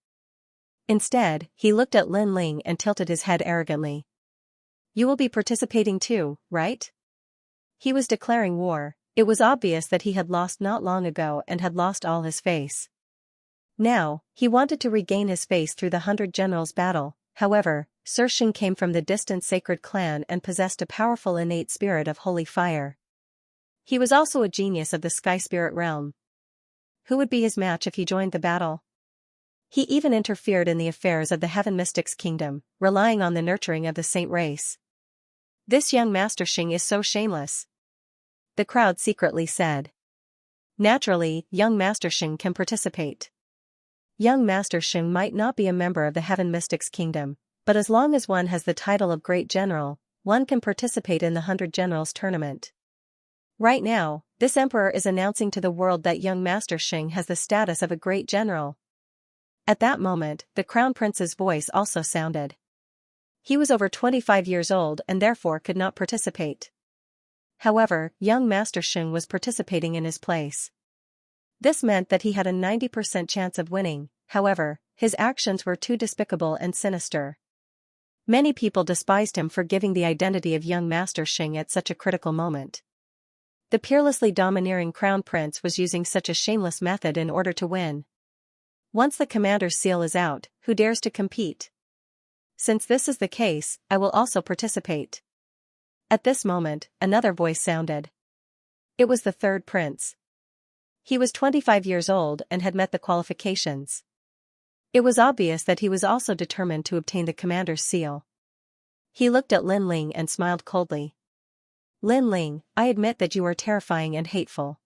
Instead, he looked at Lin Ling and tilted his head arrogantly. You will be participating too, right? He was declaring war. It was obvious that he had lost not long ago and had lost all his face. Now, he wanted to regain his face through the 100 Generals battle. However, Sir Sheng came from the distant sacred clan and possessed a powerful innate spirit of holy fire. He was also a genius of the sky spirit realm. Who would be his match if he joined the battle? He even interfered in the affairs of the Heaven Mystics Kingdom, relying on the nurturing of the saint race. This young Master Sheng is so shameless. The crowd secretly said. Naturally, young Master Sheng can participate. Young Master Sheng might not be a member of the Heaven Mystics Kingdom, but as long as one has the title of Great General, one can participate in the 100 Generals tournament. Right now, this Emperor is announcing to the world that young Master Sheng has the status of a Great General. At that moment, the Crown Prince's voice also sounded. He was over 25 years old and therefore could not participate. However, young Master Sheng was participating in his place. This meant that he had a 90% chance of winning. However, his actions were too despicable and sinister. Many people despised him for giving the identity of young Master Sheng at such a critical moment. The peerlessly domineering Crown Prince was using such a shameless method in order to win. Once the commander's seal is out, who dares to compete? Since this is the case, I will also participate. At this moment, another voice sounded. It was the third prince. He was 25 years old and had met the qualifications. It was obvious that he was also determined to obtain the commander's seal. He looked at Lin Ling and smiled coldly. Lin Ling, I admit that you are terrifying and hateful.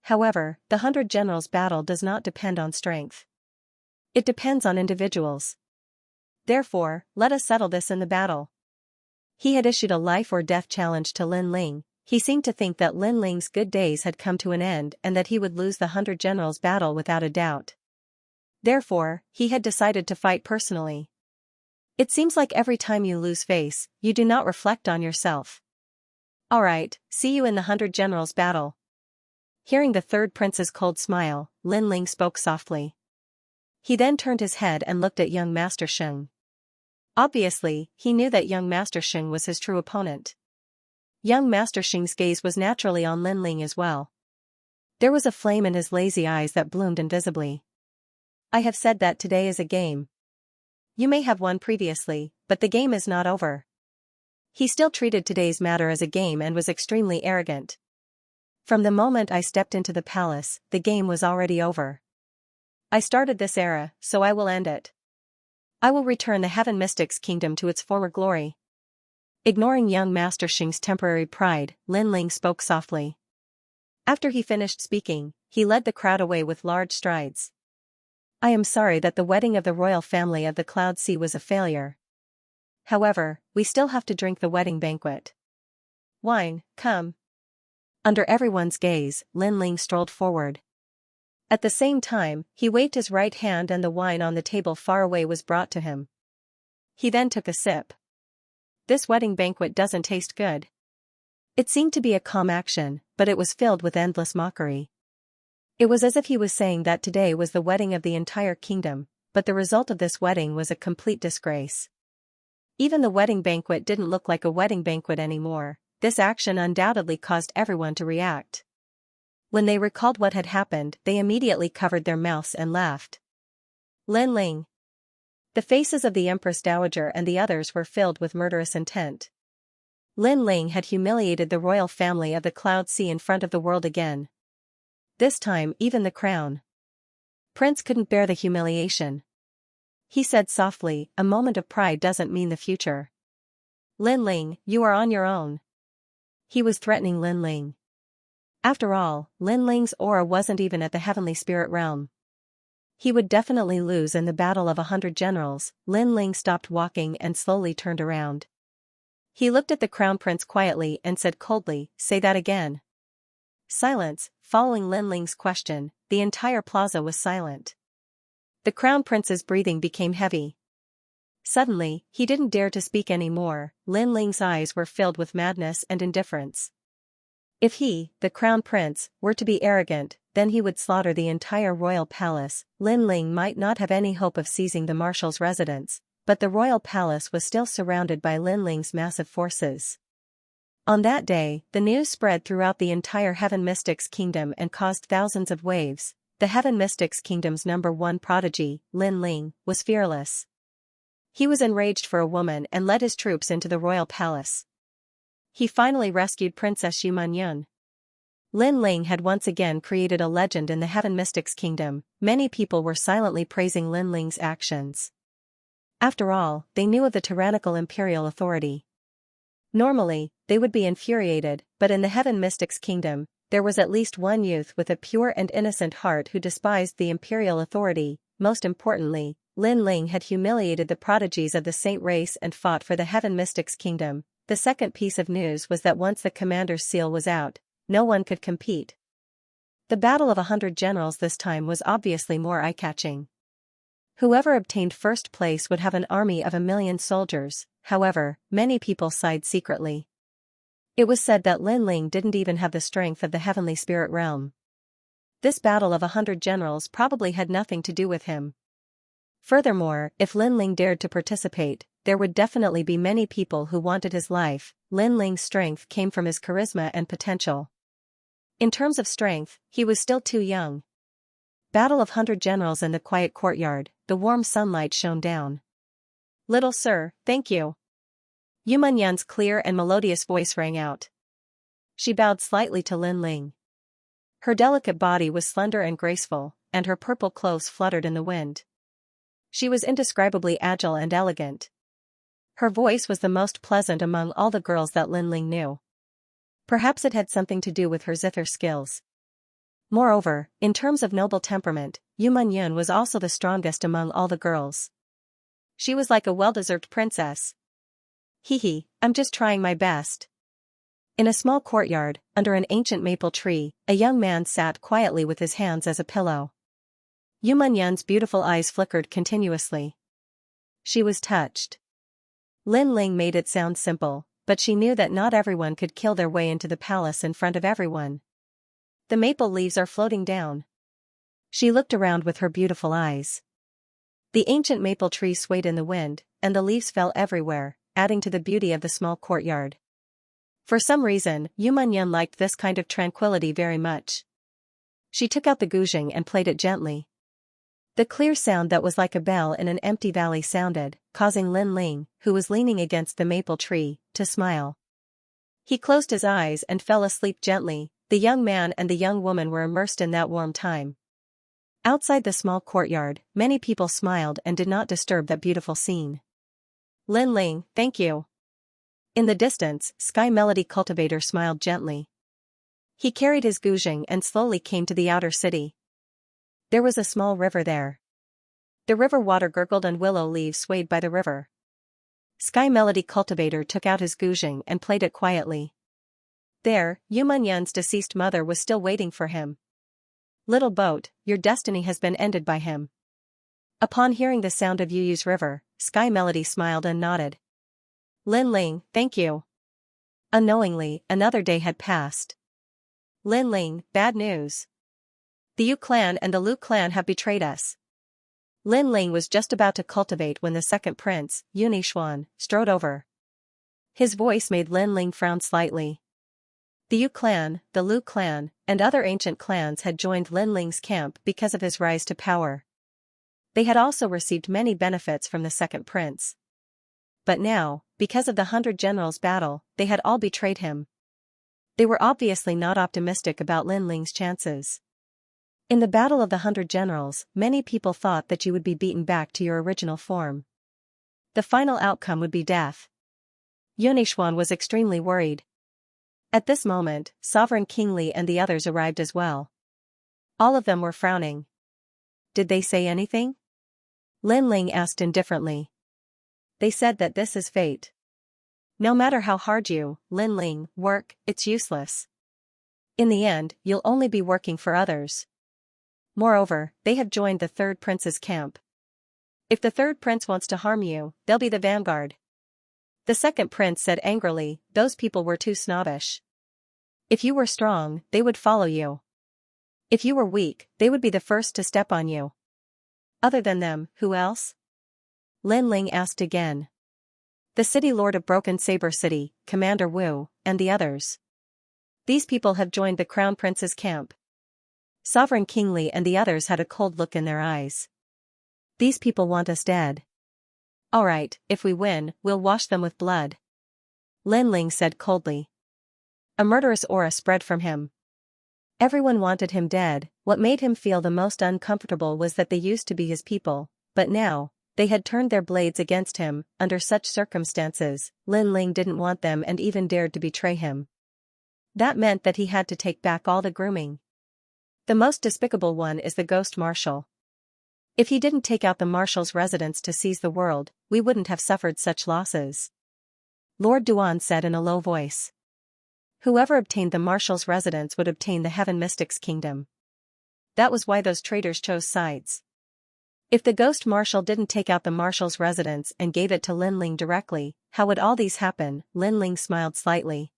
However, the 100 Generals battle does not depend on strength. It depends on individuals. Therefore, let us settle this in the battle. He had issued a life or death challenge to Lin Ling. He seemed to think that Lin Ling's good days had come to an end and that he would lose the 100 Generals battle without a doubt. Therefore, he had decided to fight personally. It seems like every time you lose face, you do not reflect on yourself. Alright, see you in the 100 Generals battle. Hearing the third prince's cold smile, Lin Ling spoke softly. He then turned his head and looked at young Master Sheng. Obviously, he knew that young Master Sheng was his true opponent. Young Master Sheng's gaze was naturally on Lin Ling as well. There was a flame in his lazy eyes that bloomed invisibly. I have said that today is a game. You may have won previously, but the game is not over. He still treated today's matter as a game and was extremely arrogant. From the moment I stepped into the palace, the game was already over. I started this era, so I will end it. I will return the Heaven Mystics Kingdom to its former glory. Ignoring young Master Sheng's temporary pride, Lin Ling spoke softly. After he finished speaking, he led the crowd away with large strides. I am sorry that the wedding of the royal family of the Cloud Sea was a failure. However, we still have to drink the wedding banquet. Wine, come. Under everyone's gaze, Lin Ling strolled forward. At the same time, he waved his right hand and the wine on the table far away was brought to him. He then took a sip. This wedding banquet doesn't taste good. It seemed to be a calm action, but it was filled with endless mockery. It was as if he was saying that today was the wedding of the entire kingdom, but the result of this wedding was a complete disgrace. Even the wedding banquet didn't look like a wedding banquet anymore. This action undoubtedly caused everyone to react. When they recalled what had happened, they immediately covered their mouths and laughed. Lin Ling. The faces of the Empress Dowager and the others were filled with murderous intent. Lin Ling had humiliated the royal family of the Cloud Sea in front of the world again. This time even the crown prince couldn't bear the humiliation. He said softly, a moment of pride doesn't mean the future. Lin Ling, you are on your own. He was threatening Lin Ling. After all, Lin Ling's aura wasn't even at the heavenly spirit realm. He would definitely lose in the battle of 100 generals. Lin Ling stopped walking and slowly turned around. He looked at the crown prince quietly and said coldly, say that again. Silence. Following Lin Ling's question, the entire plaza was silent. The crown prince's breathing became heavy. Suddenly, he didn't dare to speak anymore. Lin Ling's eyes were filled with madness and indifference. If he, the crown prince, were to be arrogant, then he would slaughter the entire royal palace. Lin Ling might not have any hope of seizing the marshal's residence, but the royal palace was still surrounded by Lin Ling's massive forces. On that day, the news spread throughout the entire Heaven Mystics Kingdom and caused thousands of waves. The Heaven Mystics Kingdom's #1 prodigy, Lin Ling, was fearless. He was enraged for a woman and led his troops into the royal palace. He finally rescued Princess Xianxia. Lin Ling had once again created a legend in the Heaven Mystics Kingdom. Many people were silently praising Lin Ling's actions. After all, they knew of the tyrannical imperial authority. Normally, they would be infuriated, but in the Heaven Mystics Kingdom, there was at least one youth with a pure and innocent heart who despised the imperial authority. Most importantly, Lin Ling had humiliated the prodigies of the saint race and fought for the Heaven Mystics Kingdom. The second piece of news was that once the commander's seal was out, no one could compete. The battle of 100 generals this time was obviously more eye-catching. Whoever obtained first place would have an army of 1,000,000 soldiers. However, many people sighed secretly. It was said that Lin Ling didn't even have the strength of the heavenly spirit realm. This battle of 100 generals probably had nothing to do with him. Furthermore, if Lin Ling dared to participate, there would definitely be many people who wanted his life. Lin Ling's strength came from his charisma and potential. In terms of strength, he was still too young. Battle of 100 generals in the quiet courtyard, the warm sunlight shone down. Little sir, thank you. Yumanyan's clear and melodious voice rang out. She bowed slightly to Lin Ling. Her delicate body was slender and graceful, and her purple clothes fluttered in the wind. She was indescribably agile and elegant. Her voice was the most pleasant among all the girls that Lin Ling knew. Perhaps it had something to do with her zither skills. Moreover, in terms of noble temperament, Yu Munyun was also the strongest among all the girls. She was like a well-deserved princess. Hee, I'm just trying my best. In a small courtyard, under an ancient maple tree, a young man sat quietly with his hands as a pillow. Yu Munyun's beautiful eyes flickered continuously. She was touched. Lin Ling made it sound simple, but she knew that not everyone could kill their way into the palace in front of everyone. The maple leaves are floating down. She looked around with her beautiful eyes. The ancient maple tree swayed in the wind, and the leaves fell everywhere, adding to the beauty of the small courtyard. For some reason, Yu Munyun liked this kind of tranquility very much. She took out the guzheng and played it gently. The clear sound that was like a bell in an empty valley sounded, causing Lin Ling, who was leaning against the maple tree, to smile. He closed his eyes and fell asleep gently. The young man and the young woman were immersed in that warm time. Outside the small courtyard, many people smiled and did not disturb that beautiful scene. Lin Ling, thank you. In the distance, Sky Melody Cultivator smiled gently. He carried his guzheng and slowly came to the outer city. There was a small river there. The river water gurgled and willow leaves swayed by the river. Sky Melody Cultivator took out his guzheng and played it quietly. There, Yu Munyun's deceased mother was still waiting for him. Little boat, your destiny has been ended by him. Upon hearing the sound of Yuyu's river, Sky Melody smiled and nodded. Lin Ling, thank you. Unknowingly, another day had passed. Lin Ling, bad news. The Yu clan and the Lu clan have betrayed us. Lin Ling was just about to cultivate when the second prince, Yunixuan, strode over. His voice made Lin Ling frown slightly. The Yu clan, the Lu clan, and other ancient clans had joined Lin Ling's camp because of his rise to power. They had also received many benefits from the second prince. But now, because of the 100 Generals battle, they had all betrayed him. They were obviously not optimistic about Lin Ling's chances. In the Battle of the 100 Generals, many people thought that you would be beaten back to your original form. The final outcome would be death. Yunixuan was extremely worried. At this moment, Sovereign King Li and the others arrived as well. All of them were frowning. Did they say anything? Lin Ling asked indifferently. They said that this is fate. No matter how hard you, Lin Ling, work, it's useless. In the end, you'll only be working for others. Moreover, they have joined the third prince's camp. If the third prince wants to harm you, they'll be the vanguard. The second prince said angrily, those people were too snobbish. If you were strong, they would follow you. If you were weak, they would be the first to step on you. Other than them, who else? Lin Ling asked again. The city lord of Broken Saber City, Commander Wu, and the others. These people have joined the crown prince's camp. Sovereign King Li and the others had a cold look in their eyes. These people want us dead. Alright, if we win, we'll wash them with blood. Lin Ling said coldly. A murderous aura spread from him. Everyone wanted him dead. What made him feel the most uncomfortable was that they used to be his people, but now, they had turned their blades against him. Under such circumstances, Lin Ling didn't want them and even dared to betray him. That meant that he had to take back all the grooming. The most despicable one is the Ghost Marshal. If he didn't take out the Marshal's residence to seize the world, we wouldn't have suffered such losses. Lord Duan said in a low voice. Whoever obtained the Marshal's residence would obtain the Heaven Mystic's kingdom. That was why those traitors chose sides. If the Ghost Marshal didn't take out the Marshal's residence and gave it to Lin Ling directly, how would all these happen? Lin Ling smiled slightly.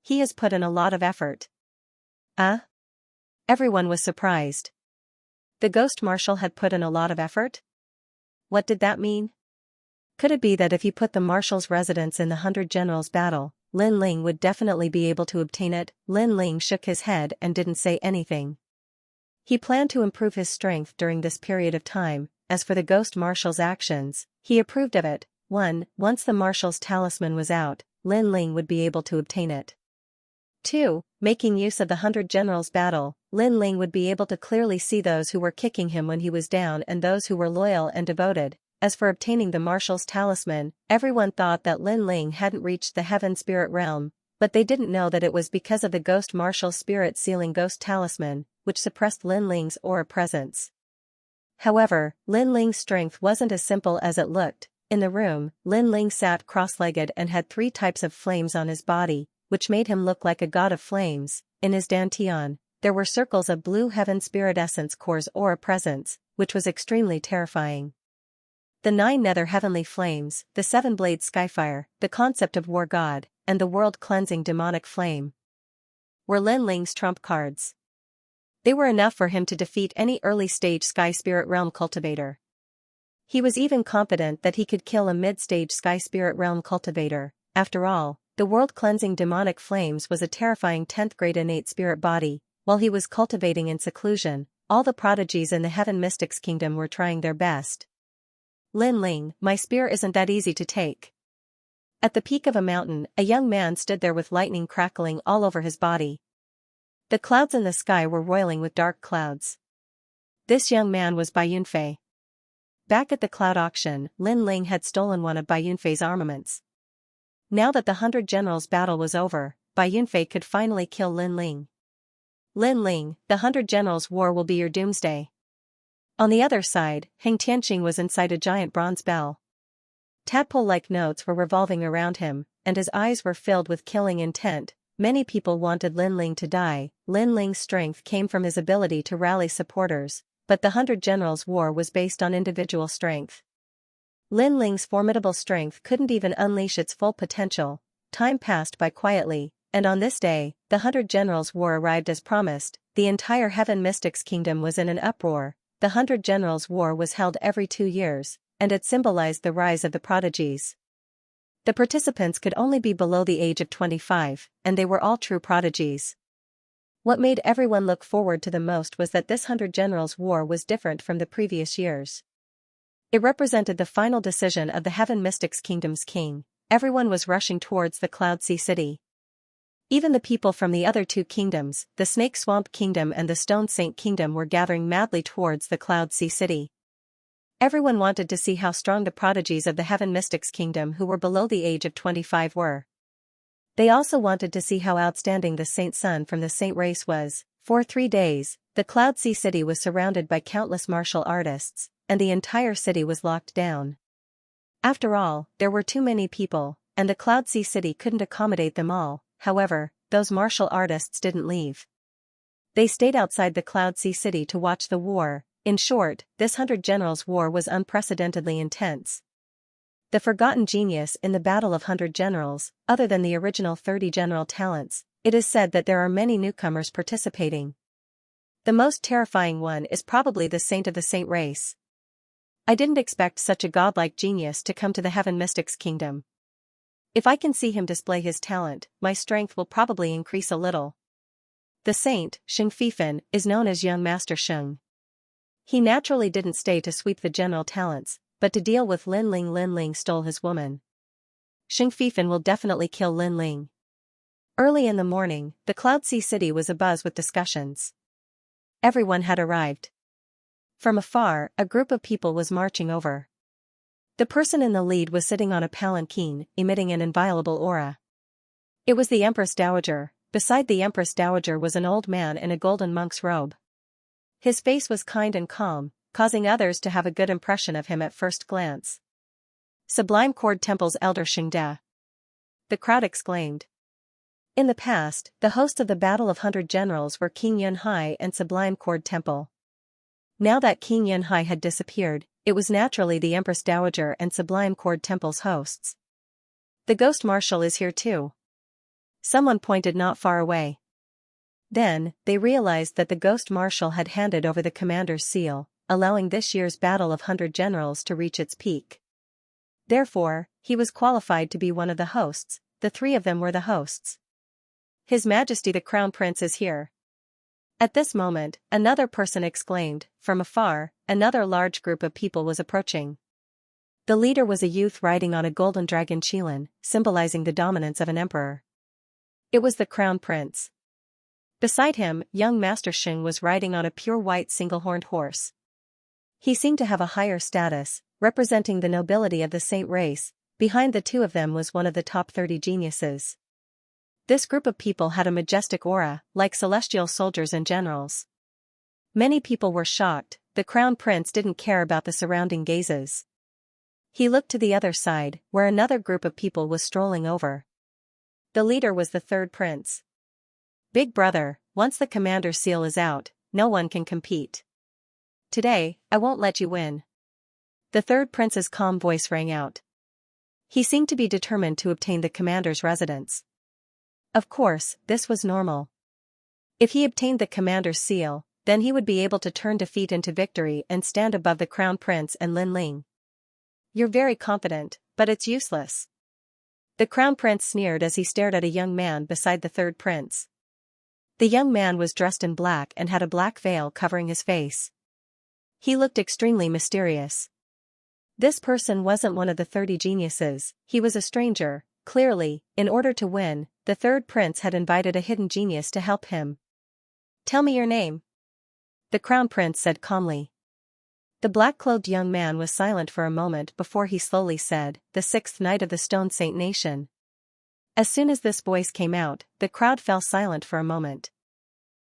He has put in a lot of effort. Everyone was surprised. The Ghost Marshal had put in a lot of effort? What did that mean? Could it be that if he put the Marshal's residence in the 100 Generals battle, Lin Ling would definitely be able to obtain it? Lin Ling shook his head and didn't say anything. He planned to improve his strength during this period of time. As for the Ghost Marshal's actions, he approved of it. Once the Marshal's talisman was out, Lin Ling would be able to obtain it. 2. Making use of the 100 Generals battle, Lin Ling would be able to clearly see those who were kicking him when he was down and those who were loyal and devoted. As for obtaining the Marshal's talisman, everyone thought that Lin Ling hadn't reached the Heaven Spirit realm, but they didn't know that it was because of the Ghost Marshal's spirit sealing ghost talisman, which suppressed Lin Ling's aura presence. However, Lin Ling's strength wasn't as simple as it looked. In the room, Lin Ling sat cross-legged and had 3 types of flames on his body, which made him look like a god of flames. In his dantian, there were circles of blue heaven spirit essence core's aura presence, which was extremely terrifying. The 9 nether heavenly flames, the 7-blade skyfire, the concept of war god, and the world-cleansing demonic flame were Lin Ling's trump cards. They were enough for him to defeat any early-stage Sky Spirit Realm cultivator. He was even confident that he could kill a mid-stage Sky Spirit Realm cultivator. After all, the world-cleansing demonic flames was a terrifying 10th grade innate spirit body. While he was cultivating in seclusion, all the prodigies in the Heaven Mystics Kingdom were trying their best. Lin Ling, my spear isn't that easy to take. At the peak of a mountain, a young man stood there with lightning crackling all over his body. The clouds in the sky were roiling with dark clouds. This young man was Bai Yunfei. Back at the cloud auction, Lin Ling had stolen one of Bai Yunfei's armaments. Now that the 100 Generals battle was over, Bai Yunfei could finally kill Lin Ling. Lin Ling, the 100 Generals war will be your doomsday. On the other side, Heng Tianqing was inside a giant bronze bell. Tadpole-like notes were revolving around him, and his eyes were filled with killing intent. Many people wanted Lin Ling to die. Lin Ling's strength came from his ability to rally supporters, but the 100 Generals war was based on individual strength. Lin Ling's formidable strength couldn't even unleash its full potential. Time passed by quietly, and on this day, the 100 Generals war arrived as promised. The entire Heaven Mystics Kingdom was in an uproar. The 100 Generals war was held every 2 years, and it symbolized the rise of the prodigies. The participants could only be below the age of 25, and they were all true prodigies. What made everyone look forward to the most was that this 100 Generals war was different from the previous years. It represented the final decision of the Heaven Mystics Kingdom's king. Everyone was rushing towards the Cloud Sea City. Even the people from the other 2 kingdoms, the Snake Swamp Kingdom and the Stone Saint Kingdom, were gathering madly towards the Cloud Sea City. Everyone wanted to see how strong the prodigies of the Heaven Mystics Kingdom who were below the age of 25 were. They also wanted to see how outstanding the Saint Son from the Saint race was. For 3 days, the Cloud Sea City was surrounded by countless martial artists, and the entire city was locked down. After all, there were too many people, and the Cloud Sea City couldn't accommodate them all. However, those martial artists didn't leave. They stayed outside the Cloud Sea City to watch the war. In short, this 100 Generals war was unprecedentedly intense. The forgotten genius in the Battle of 100 Generals, other than the original 30 general talents, it is said that there are many newcomers participating. The most terrifying one is probably the Saint of the Saint race. I didn't expect such a godlike genius to come to the Heaven Mystics Kingdom. If I can see him display his talent, my strength will probably increase a little. The saint, Sheng Fifan, is known as Young Master Sheng. He naturally didn't stay to sweep the general talents, but to deal with Lin Ling. Lin Ling stole his woman. Sheng Fifan will definitely kill Lin Ling. Early in the morning, the Cloud Sea City was abuzz with discussions. Everyone had arrived. From afar, a group of people was marching over. The person in the lead was sitting on a palanquin, emitting an inviolable aura. It was the Empress Dowager. Beside the Empress Dowager was an old man in a golden monk's robe. His face was kind and calm, causing others to have a good impression of him at first glance. Sublime Cord Temple's elder Xingda. The crowd exclaimed. In the past, the hosts of the Battle of 100 Generals were King Yunhai and Sublime Cord Temple. Now that King Yunhai had disappeared, it was naturally the Empress Dowager and Sublime Cord Temple's hosts. The Ghost Marshal is here too. Someone pointed not far away. Then, they realized that the Ghost Marshal had handed over the commander's seal, allowing this year's Battle of 100 Generals to reach its peak. Therefore, he was qualified to be one of the hosts. The 3 of them were the hosts. His Majesty the Crown Prince is here. At this moment, another person exclaimed. From afar, another large group of people was approaching. The leader was a youth riding on a golden dragon Qilin, symbolizing the dominance of an emperor. It was the Crown Prince. Beside him, young Master Sheng was riding on a pure white single-horned horse. He seemed to have a higher status, representing the nobility of the Saint race. Behind the 2 of them was one of the top 30 geniuses. This group of people had a majestic aura, like celestial soldiers and generals. Many people were shocked. The crown prince didn't care about the surrounding gazes. He looked to the other side, where another group of people was strolling over. The leader was the third prince. Big brother, once the commander's seal is out, no one can compete. Today, I won't let you win. The third prince's calm voice rang out. He seemed to be determined to obtain the commander's residence. Of course, this was normal. If he obtained the commander's seal, then he would be able to turn defeat into victory and stand above the crown prince and Lin Ling. You're very confident, but it's useless. The crown prince sneered as he stared at a young man beside the third prince. The young man was dressed in black and had a black veil covering his face. He looked extremely mysterious. This person wasn't one of the 30 geniuses, he was a stranger. Clearly, in order to win, the third prince had invited a hidden genius to help him. Tell me your name. The crown prince said calmly. The black-clothed young man was silent for a moment before he slowly said, the 6th Knight of the Stone Saint Nation. As soon as this voice came out, the crowd fell silent for a moment.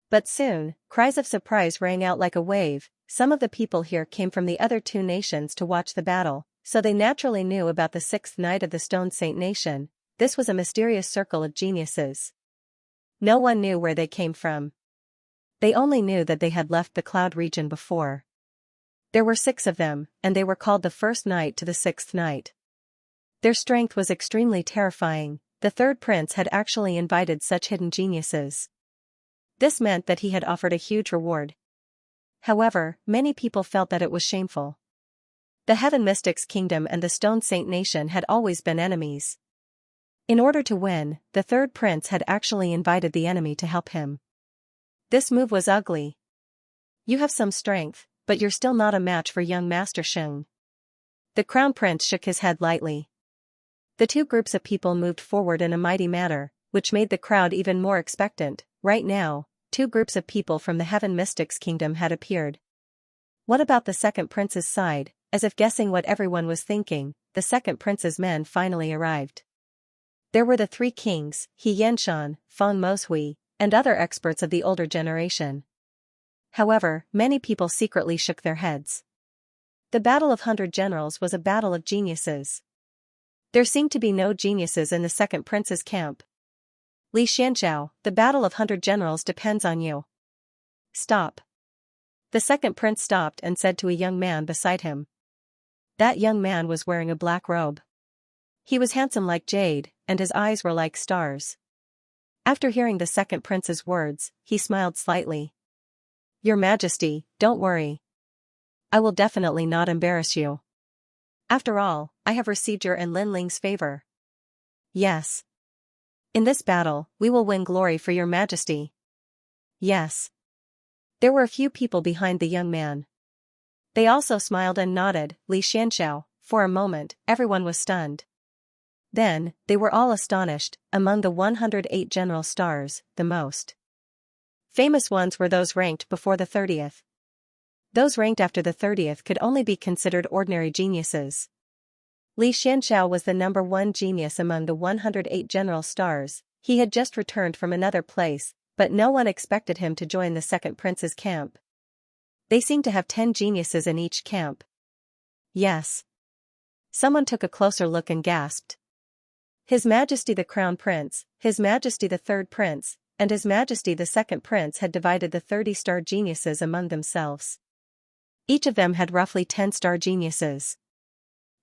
But soon, cries of surprise rang out like a wave. Some of the people here came from the other two nations to watch the battle, so they naturally knew about the 6th Knight of the Stone Saint Nation. This was a mysterious circle of geniuses. No one knew where they came from. They only knew that they had left the cloud region before. There were 6 of them, and they were called the 1st Knight to the 6th Knight. Their strength was extremely terrifying. The third prince had actually invited such hidden geniuses. This meant that he had offered a huge reward. However, many people felt that it was shameful. The Heaven Mystics Kingdom and the Stone Saint Nation had always been enemies. In order to win, the third prince had actually invited the enemy to help him. This move was ugly. You have some strength, but you're still not a match for young Master Sheng. The crown prince shook his head lightly. The two groups of people moved forward in a mighty manner, which made the crowd even more expectant. Right now, 2 groups of people from the Heaven Mystics Kingdom had appeared. What about the second prince's side? As if guessing what everyone was thinking, the second prince's men finally arrived. There were the 3 kings, He Yanshan, Feng Moshui, and other experts of the older generation. However, many people secretly shook their heads. The Battle of 100 Generals was a battle of geniuses. There seemed to be no geniuses in the second prince's camp. Li Xianxia, the Battle of 100 Generals depends on you. Stop. The second prince stopped and said to a young man beside him. That young man was wearing a black robe. He was handsome like jade, and his eyes were like stars. After hearing the second prince's words, he smiled slightly. Your Majesty, don't worry. I will definitely not embarrass you. After all, I have received your and Lin Ling's favor. Yes. In this battle, we will win glory for your Majesty. Yes. There were a few people behind the young man. They also smiled and nodded. Li Xianxiao. For a moment, everyone was stunned. Then, they were all astonished. Among the 108 general stars, the most famous ones were those ranked before the 30th. Those ranked after the 30th could only be considered ordinary geniuses. Li Xianxiao was the number 1 genius among the 108 general stars. He had just returned from another place, but no one expected him to join the second prince's camp. They seemed to have 10 geniuses in each camp. Yes. Someone took a closer look and gasped. His Majesty the Crown Prince, His Majesty the Third Prince, and His Majesty the Second Prince had divided the 30-star geniuses among themselves. Each of them had roughly 10 star geniuses.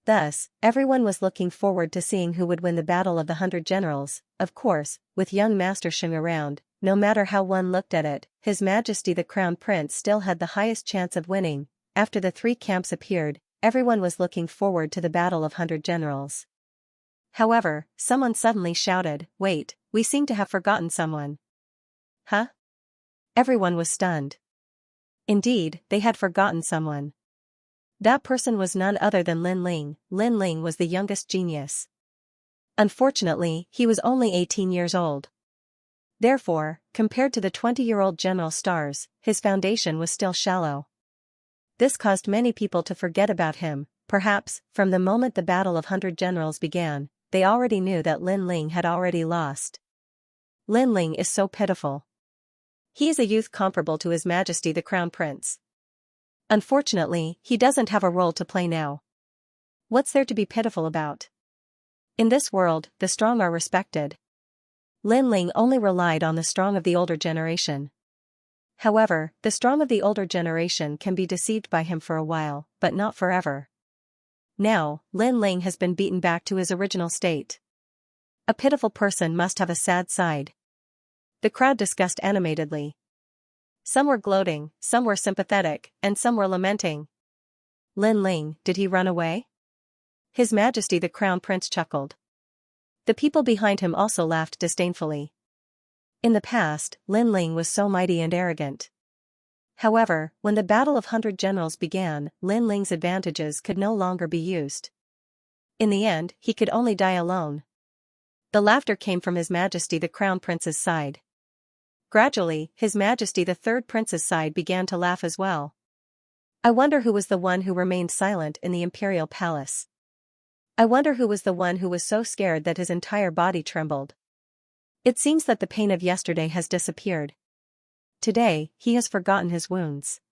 Thus, everyone was looking forward to seeing who would win the Battle of the 100 Generals. Of course, with young Master Sheng around, no matter how one looked at it, His Majesty the Crown Prince still had the highest chance of winning. After the 3 camps appeared, everyone was looking forward to the Battle of 100 Generals. However, someone suddenly shouted, "Wait, we seem to have forgotten someone." Huh? Everyone was stunned. Indeed, they had forgotten someone. That person was none other than Lin Ling. Lin Ling was the youngest genius. Unfortunately, he was only 18 years old. Therefore, compared to the 20-year-old general stars, his foundation was still shallow. This caused many people to forget about him. Perhaps, from the moment the Battle of 100 Generals began, they already knew that Lin Ling had already lost. Lin Ling is so pitiful. He is a youth comparable to His Majesty the Crown Prince. Unfortunately, he doesn't have a role to play now. What's there to be pitiful about? In this world, the strong are respected. Lin Ling only relied on the strong of the older generation. However, the strong of the older generation can be deceived by him for a while, but not forever. Now, Lin Ling has been beaten back to his original state. A pitiful person must have a sad side. The crowd discussed animatedly. Some were gloating, some were sympathetic, and some were lamenting. Lin Ling, did he run away? His Majesty the Crown Prince chuckled. The people behind him also laughed disdainfully. In the past, Lin Ling was so mighty and arrogant. However, when the Battle of 100 Generals began, Lin Ling's advantages could no longer be used. In the end, he could only die alone. The laughter came from His Majesty the Crown Prince's side. Gradually, His Majesty the Third Prince's side began to laugh as well. I wonder who was the one who remained silent in the imperial palace. I wonder who was the one who was so scared that his entire body trembled. It seems that the pain of yesterday has disappeared. Today, he has forgotten his wounds.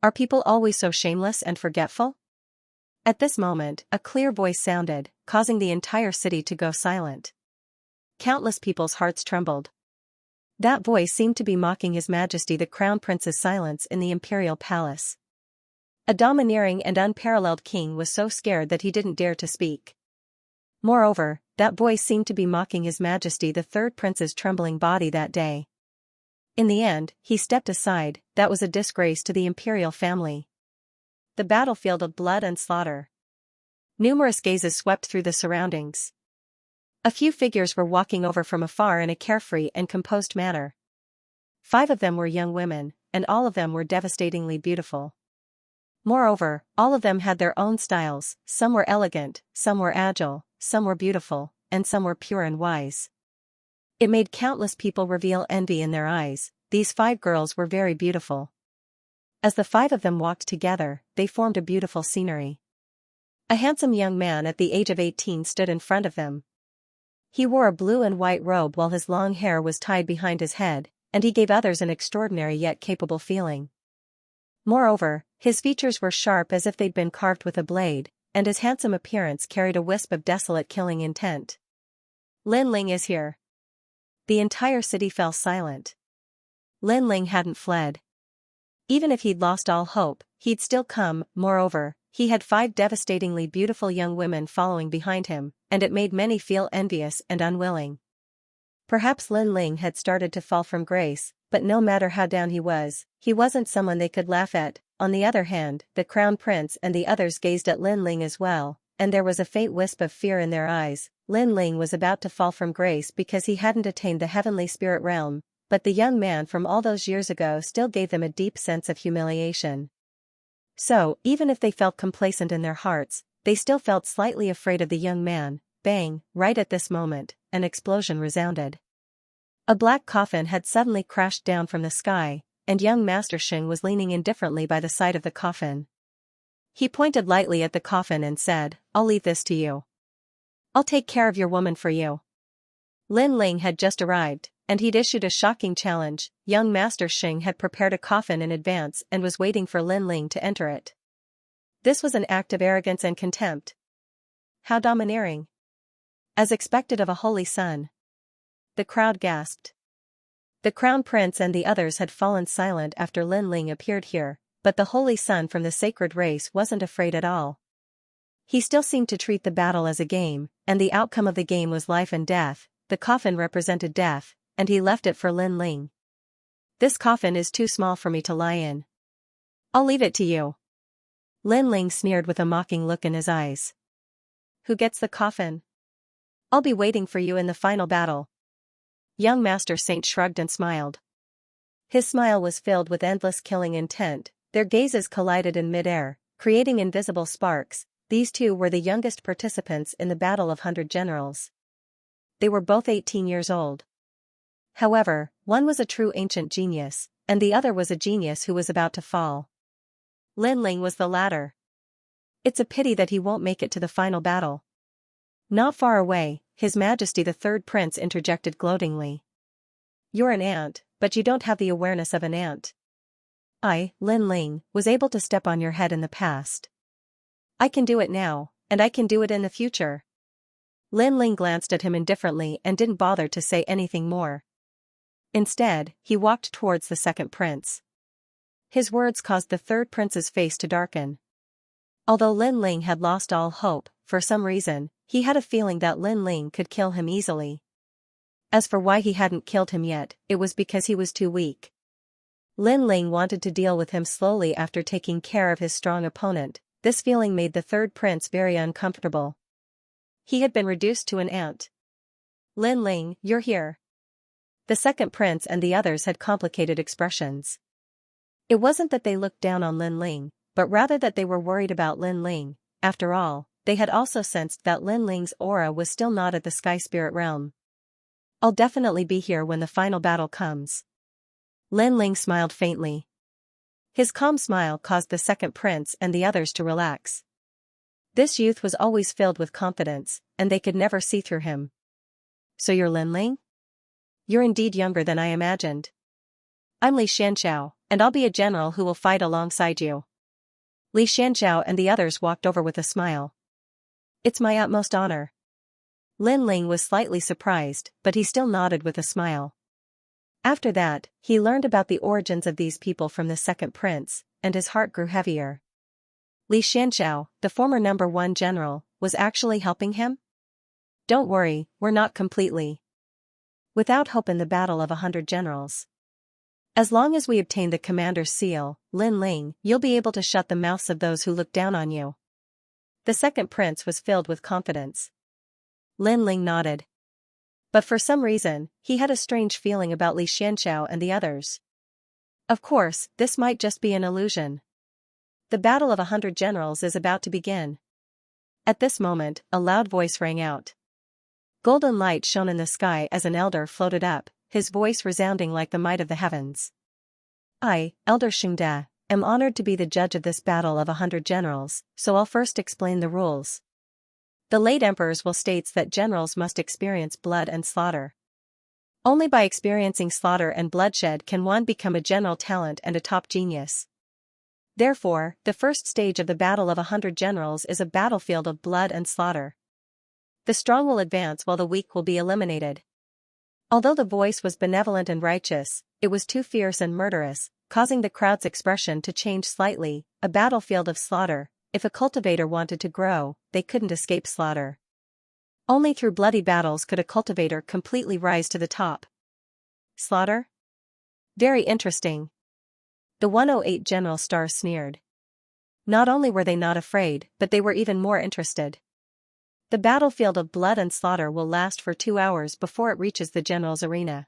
Are people always so shameless and forgetful? At this moment, a clear voice sounded, causing the entire city to go silent. Countless people's hearts trembled. That voice seemed to be mocking His Majesty the Crown Prince's silence in the imperial palace. A domineering and unparalleled king was so scared that he didn't dare to speak. Moreover, that voice seemed to be mocking His Majesty the Third Prince's trembling body that day. In the end, he stepped aside. That was a disgrace to the imperial family. The battlefield of blood and slaughter. Numerous gazes swept through the surroundings. A few figures were walking over from afar in a carefree and composed manner. 5 of them were young women, and all of them were devastatingly beautiful. Moreover, all of them had their own styles. Some were elegant, some were agile, some were beautiful, and some were pure and wise. It made countless people reveal envy in their eyes. These 5 girls were very beautiful. As the 5 of them walked together, they formed a beautiful scenery. A handsome young man at the age of 18 stood in front of them. He wore a blue and white robe while his long hair was tied behind his head, and he gave others an extraordinary yet capable feeling. Moreover, his features were sharp as if they'd been carved with a blade, and his handsome appearance carried a wisp of desolate killing intent. Lin Ling is here. The entire city fell silent. Lin Ling hadn't fled. Even if he'd lost all hope, he'd still come. Moreover, he had 5 devastatingly beautiful young women following behind him, and it made many feel envious and unwilling. Perhaps Lin Ling had started to fall from grace, but no matter how down he wasn't someone they could laugh at. On the other hand, the Crown Prince and the others gazed at Lin Ling as well, and there was a faint wisp of fear in their eyes. Lin Ling was about to fall from grace because he hadn't attained the heavenly spirit realm, but the young man from all those years ago still gave them a deep sense of humiliation. So, even if they felt complacent in their hearts, they still felt slightly afraid of the young man. Bang! Right at this moment, an explosion resounded. A black coffin had suddenly crashed down from the sky, and young Master Xing was leaning indifferently by the side of the coffin. He pointed lightly at the coffin and said, "I'll leave this to you. I'll take care of your woman for you." Lin Ling had just arrived, and he'd issued a shocking challenge. Young Master Xing had prepared a coffin in advance and was waiting for Lin Ling to enter it. This was an act of arrogance and contempt. How domineering! As expected of a holy son. The crowd gasped. The Crown Prince and the others had fallen silent after Lin Ling appeared here, but the holy son from the sacred race wasn't afraid at all. He still seemed to treat the battle as a game, and the outcome of the game was life and death. The coffin represented death, and he left it for Lin Ling. "This coffin is too small for me to lie in. I'll leave it to you." Lin Ling sneered with a mocking look in his eyes. "Who gets the coffin? I'll be waiting for you in the final battle." Young Master Saint shrugged and smiled. His smile was filled with endless killing intent. Their gazes collided in midair, creating invisible sparks. These 2 were the youngest participants in the Battle of 100 Generals. They were both 18 years old. However, one was a true ancient genius, and the other was a genius who was about to fall. Lin Ling was the latter. It's a pity that he won't make it to the final battle. Not far away, His Majesty the Third Prince interjected gloatingly. "You're an ant, but you don't have the awareness of an ant. I, Lin Ling, was able to step on your head in the past. I can do it now, and I can do it in the future. Lin Ling glanced at him indifferently and didn't bother to say anything more. Instead, he walked towards the second prince. His words caused the third prince's face to darken. Although Lin Ling had lost all hope, for some reason, he had a feeling that Lin Ling could kill him easily. As for why he hadn't killed him yet, it was because he was too weak. Lin Ling wanted to deal with him slowly after taking care of his strong opponent. This feeling made the third prince very uncomfortable. He had been reduced to an ant. Lin Ling, you're here. The second prince and the others had complicated expressions. It wasn't that they looked down on Lin Ling, but rather that they were worried about Lin Ling. After all, they had also sensed that Lin Ling's aura was still not at the Sky Spirit realm. I'll definitely be here when the final battle comes. Lin Ling smiled faintly. His calm smile caused the second prince and the others to relax. This youth was always filled with confidence, and they could never see through him. So you're Lin Ling? You're indeed younger than I imagined. I'm Xianxia, and I'll be a general who will fight alongside you. Xianxia and the others walked over with a smile. It's my utmost honor. Lin Ling was slightly surprised, but he still nodded with a smile. After that, he learned about the origins of these people from the second prince, and his heart grew heavier. Xianxia, the former #1 general, was actually helping him? Don't worry, we're not completely without hope in the battle of 100 generals. As long as we obtain the commander's seal, Lin Ling, you'll be able to shut the mouths of those who look down on you. The second prince was filled with confidence. Lin Ling nodded. But for some reason, he had a strange feeling about Xianxia and the others. Of course, this might just be an illusion. The battle of 100 generals is about to begin. At this moment, a loud voice rang out. Golden light shone in the sky as an elder floated up, his voice resounding like the might of the heavens. I, Elder Xianxia, am honored to be the judge of this battle of 100 generals, so I'll first explain the rules. The late emperors will states that generals must experience blood and slaughter. Only by experiencing slaughter and bloodshed can one become a general talent and a top genius. Therefore, the first stage of the battle of 100 generals is a battlefield of blood and slaughter. The strong will advance while the weak will be eliminated. Although the voice was benevolent and righteous, it was too fierce and murderous, causing the crowd's expression to change slightly. A battlefield of slaughter. If a cultivator wanted to grow, they couldn't escape slaughter. Only through bloody battles could a cultivator completely rise to the top. Slaughter? Very interesting. The 108 General Star sneered. Not only were they not afraid, but they were even more interested. The battlefield of blood and slaughter will last for 2 hours before it reaches the general's arena.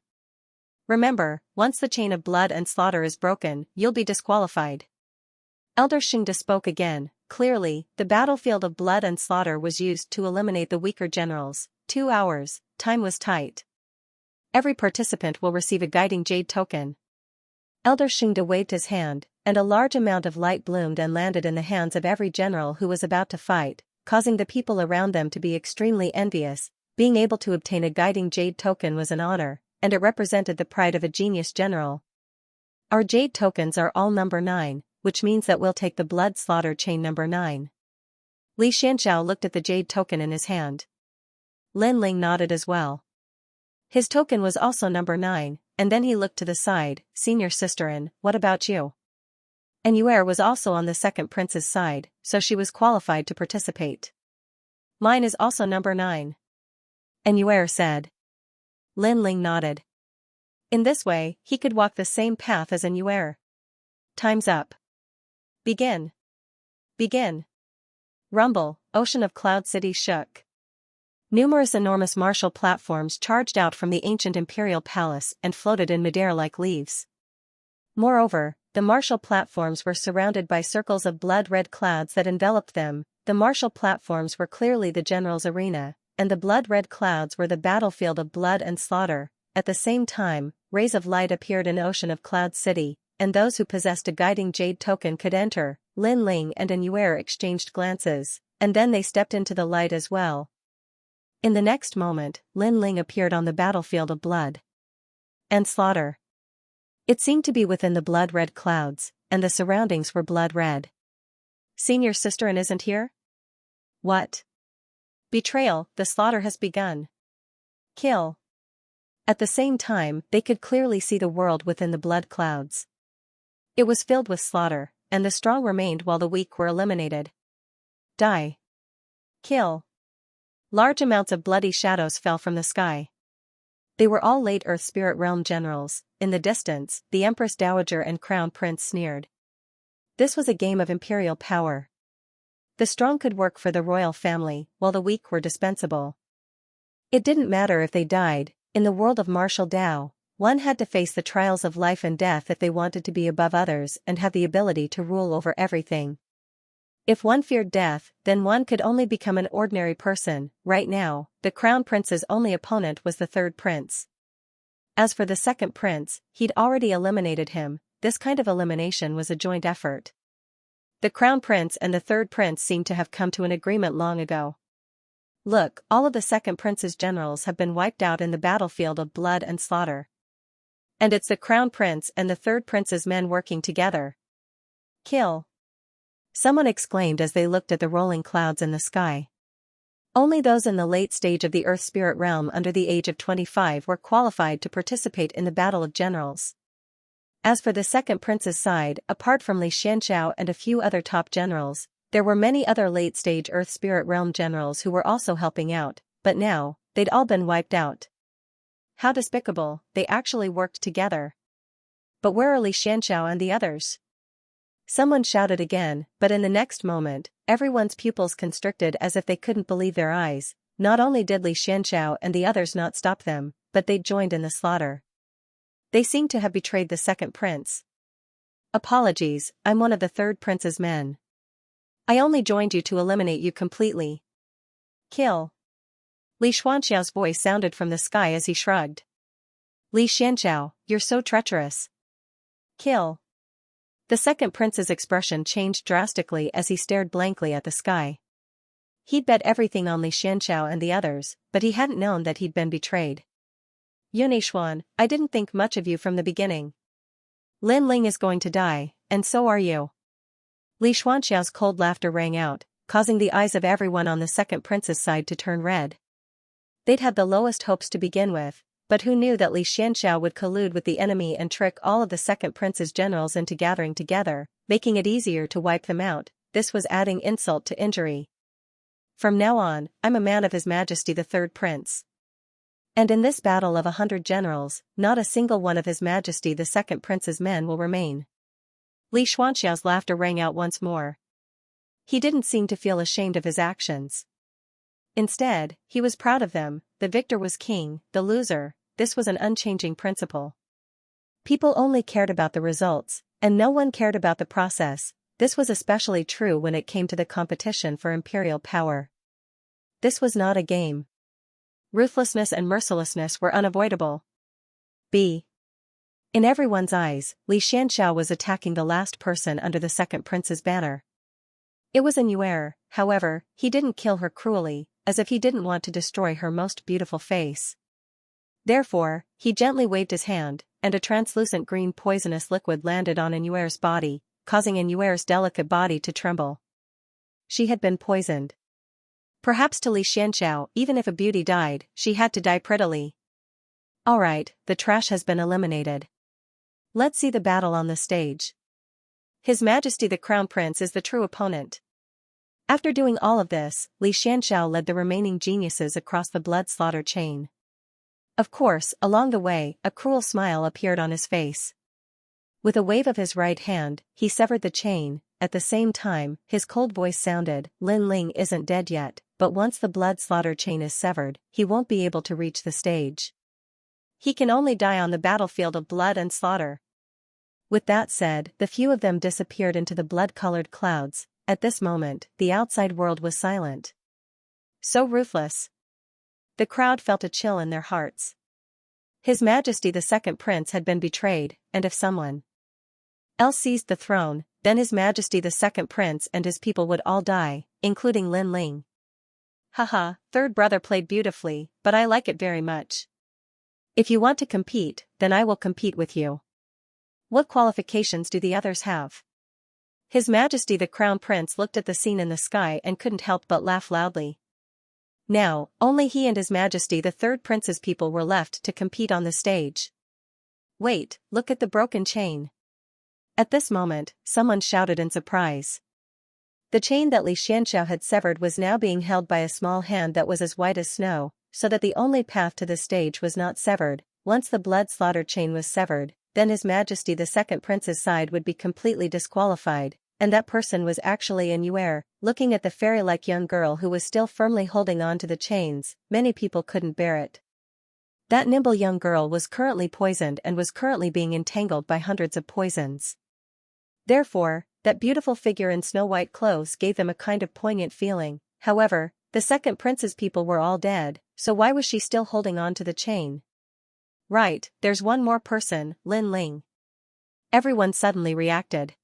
Remember, once the chain of blood and slaughter is broken, you'll be disqualified. Elder Xianxia spoke again. Clearly, the battlefield of blood and slaughter was used to eliminate the weaker generals. 2 hours, time was tight. Every participant will receive a guiding jade token. Elder Xianxia waved his hand, and a large amount of light bloomed and landed in the hands of every general who was about to fight, causing the people around them to be extremely envious. Being able to obtain a guiding jade token was an honor, and it represented the pride of a genius general. Our jade tokens are all number 9. Which means that we'll take the blood slaughter chain number 9. Xianxia looked at the jade token in his hand. Lin Ling nodded as well. His token was also number 9, and then he looked to the side. Senior sister, what about you? And Yuer was also on the second prince's side, so she was qualified to participate. Mine is also number 9. And Yuer said. Lin Ling nodded. In this way, he could walk the same path as Yuer. Time's up. Begin. Begin. Rumble, ocean of Cloud City shook. Numerous enormous martial platforms charged out from the ancient imperial palace and floated in midair like leaves. Moreover, the martial platforms were surrounded by circles of blood-red clouds that enveloped them. The martial platforms were clearly the general's arena, and the blood-red clouds were the battlefield of blood and slaughter. At the same time, rays of light appeared in Ocean of Cloud City, and those who possessed a guiding jade token could enter. Lin Ling and Yuer exchanged glances, and then they stepped into the light as well. In the next moment, Lin Ling appeared on the battlefield of blood and slaughter. It seemed to be within the blood-red clouds, and the surroundings were blood-red. "Seen your sister and isn't here?" "What?" "Betrayal, the slaughter has begun. Kill." At the same time, they could clearly see the world within the blood clouds. It was filled with slaughter, and the strong remained while the weak were eliminated. Die. Kill. Large amounts of bloody shadows fell from the sky. They were all late Earth Spirit Realm generals. In the distance, the Empress Dowager and Crown Prince sneered. This was a game of imperial power. The strong could work for the royal family, while the weak were dispensable. It didn't matter if they died. In the world of martial Dao, one had to face the trials of life and death if they wanted to be above others and have the ability to rule over everything. If one feared death, then one could only become an ordinary person. Right now, the Crown Prince's only opponent was the third prince. As for the second prince, he'd already eliminated him. This kind of elimination was a joint effort. The Crown Prince and the third prince seemed to have come to an agreement long ago. Look, all of the second prince's generals have been wiped out in the battlefield of blood and slaughter. And it's the Crown Prince and the third prince's men working together. Kill. Someone exclaimed as they looked at the rolling clouds in the sky. Only those in the late stage of the Earth Spirit Realm under the age of 25 were qualified to participate in the Battle of Generals. As for the second prince's side, apart from Xianxia and a few other top generals, there were many other late-stage Earth Spirit Realm generals who were also helping out, but now, they'd all been wiped out. How despicable, they actually worked together. But where are Xianxia and the others? Someone shouted again, but in the next moment, everyone's pupils constricted as if they couldn't believe their eyes. Not only did Xianxia and the others not stop them, but they'd joined in the slaughter. They seemed to have betrayed the second prince. Apologies, I'm one of the third prince's men. I only joined you to eliminate you completely. Kill. Xianxiao's voice sounded from the sky as he shrugged. Xianxiao, you're so treacherous. Kill. The second prince's expression changed drastically as he stared blankly at the sky. He'd bet everything on Xianxiao and the others, but he hadn't known that he'd been betrayed. Yunishuan, I didn't think much of you from the beginning. Lin Ling is going to die, and so are you. Xianxiao's cold laughter rang out, causing the eyes of everyone on the second prince's side to turn red. They'd had the lowest hopes to begin with, but who knew that Xianxiao would collude with the enemy and trick all of the second prince's generals into gathering together, making it easier to wipe them out. This was adding insult to injury. From now on, I'm a man of His Majesty the Third Prince. And in this battle of 100 generals, not a single one of His Majesty the Second Prince's men will remain. Xianxiao's laughter rang out once more. He didn't seem to feel ashamed of his actions. Instead, he was proud of them. The victor was king, the loser. This was an unchanging principle. People only cared about the results, and no one cared about the process. This was especially true when it came to the competition for imperial power. This was not a game. Ruthlessness and mercilessness were unavoidable. In everyone's eyes, Xianxiao was attacking the last person under the second prince's banner. It was a new error, however, he didn't kill her cruelly, as if he didn't want to destroy her most beautiful face. Therefore, he gently waved his hand, and a translucent green poisonous liquid landed on Anuer's body, causing Anuer's delicate body to tremble. She had been poisoned. Perhaps to Xianxiao, even if a beauty died, she had to die prettily. Alright, the trash has been eliminated. Let's see the battle on the stage. His Majesty the Crown Prince is the true opponent. After doing all of this, Xianxiao led the remaining geniuses across the blood slaughter chain. Of course, along the way, a cruel smile appeared on his face. With a wave of his right hand, he severed the chain. At the same time, his cold voice sounded, Lin Ling isn't dead yet, but once the blood slaughter chain is severed, he won't be able to reach the stage. He can only die on the battlefield of blood and slaughter. With that said, the few of them disappeared into the blood-colored clouds. At this moment, the outside world was silent. So ruthless. The crowd felt a chill in their hearts. His Majesty the Second Prince had been betrayed, and if someone else seized the throne, then His Majesty the Second Prince and his people would all die, including Lin Ling. Haha, third brother played beautifully, but I like it very much. If you want to compete, then I will compete with you. What qualifications do the others have? His Majesty the Crown Prince looked at the scene in the sky and couldn't help but laugh loudly. Now, only he and His Majesty the Third Prince's people were left to compete on the stage. Wait, look at the broken chain. At this moment, someone shouted in surprise. The chain that Xianxia had severed was now being held by a small hand that was as white as snow, so that the only path to the stage was not severed. Once the blood-slaughtered chain was severed, then His Majesty the Second Prince's side would be completely disqualified, and that person was actually Xianxia. Looking at the fairy-like young girl who was still firmly holding on to the chains, many people couldn't bear it. That nimble young girl was currently poisoned and was currently being entangled by hundreds of poisons. Therefore, that beautiful figure in snow-white clothes gave them a kind of poignant feeling. However, the Second Prince's people were all dead, so why was she still holding on to the chain? Right, there's one more person, Lin Ling. Everyone suddenly reacted.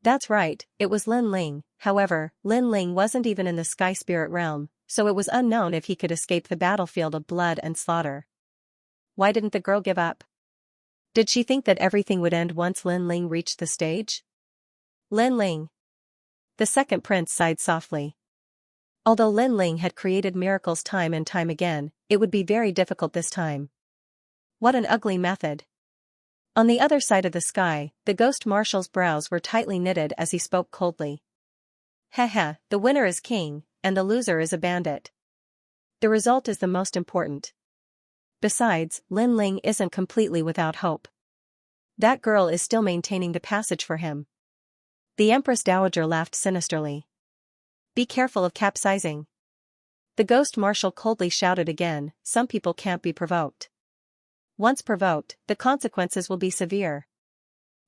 That's right, it was Lin Ling. However, Lin Ling wasn't even in the Sky Spirit realm, so it was unknown if he could escape the battlefield of blood and slaughter. Why didn't the girl give up? Did she think that everything would end once Lin Ling reached the stage? Lin Ling. The Second Prince sighed softly. Although Lin Ling had created miracles time and time again, it would be very difficult this time. What an ugly method. On the other side of the sky, the Ghost Marshal's brows were tightly knitted as he spoke coldly. Haha, the winner is king, and the loser is a bandit. The result is the most important. Besides, Lin Ling isn't completely without hope. That girl is still maintaining the passage for him. The Empress Dowager laughed sinisterly. Be careful of capsizing. The Ghost Marshal coldly shouted again, some people can't be provoked. Once provoked, the consequences will be severe.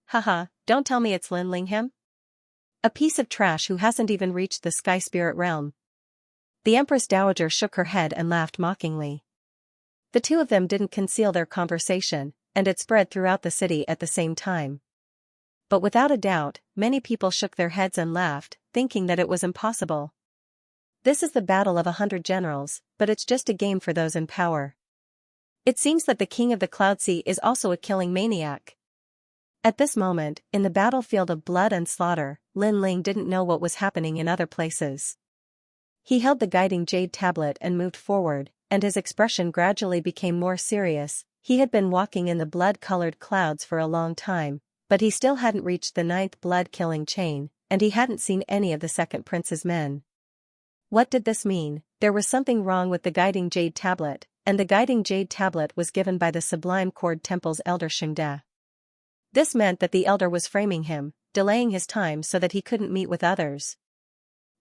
Haha, don't tell me it's Lin Ling him? A piece of trash who hasn't even reached the Sky Spirit realm. The Empress Dowager shook her head and laughed mockingly. The two of them didn't conceal their conversation, and it spread throughout the city at the same time. But without a doubt, many people shook their heads and laughed, thinking that it was impossible. This is the battle of 100 generals, but it's just a game for those in power. It seems that the King of the Cloud Sea is also a killing maniac. At this moment, in the battlefield of blood and slaughter, Lin Ling didn't know what was happening in other places. He held the guiding jade tablet and moved forward, and his expression gradually became more serious. He had been walking in the blood-colored clouds for a long time, but he still hadn't reached the 9th blood-killing chain, and he hadn't seen any of the Second Prince's men. What did this mean? There was something wrong with the guiding jade tablet, and the guiding jade tablet was given by the Sublime Cord Temple's elder Xianxia. This meant that the elder was framing him, delaying his time so that he couldn't meet with others.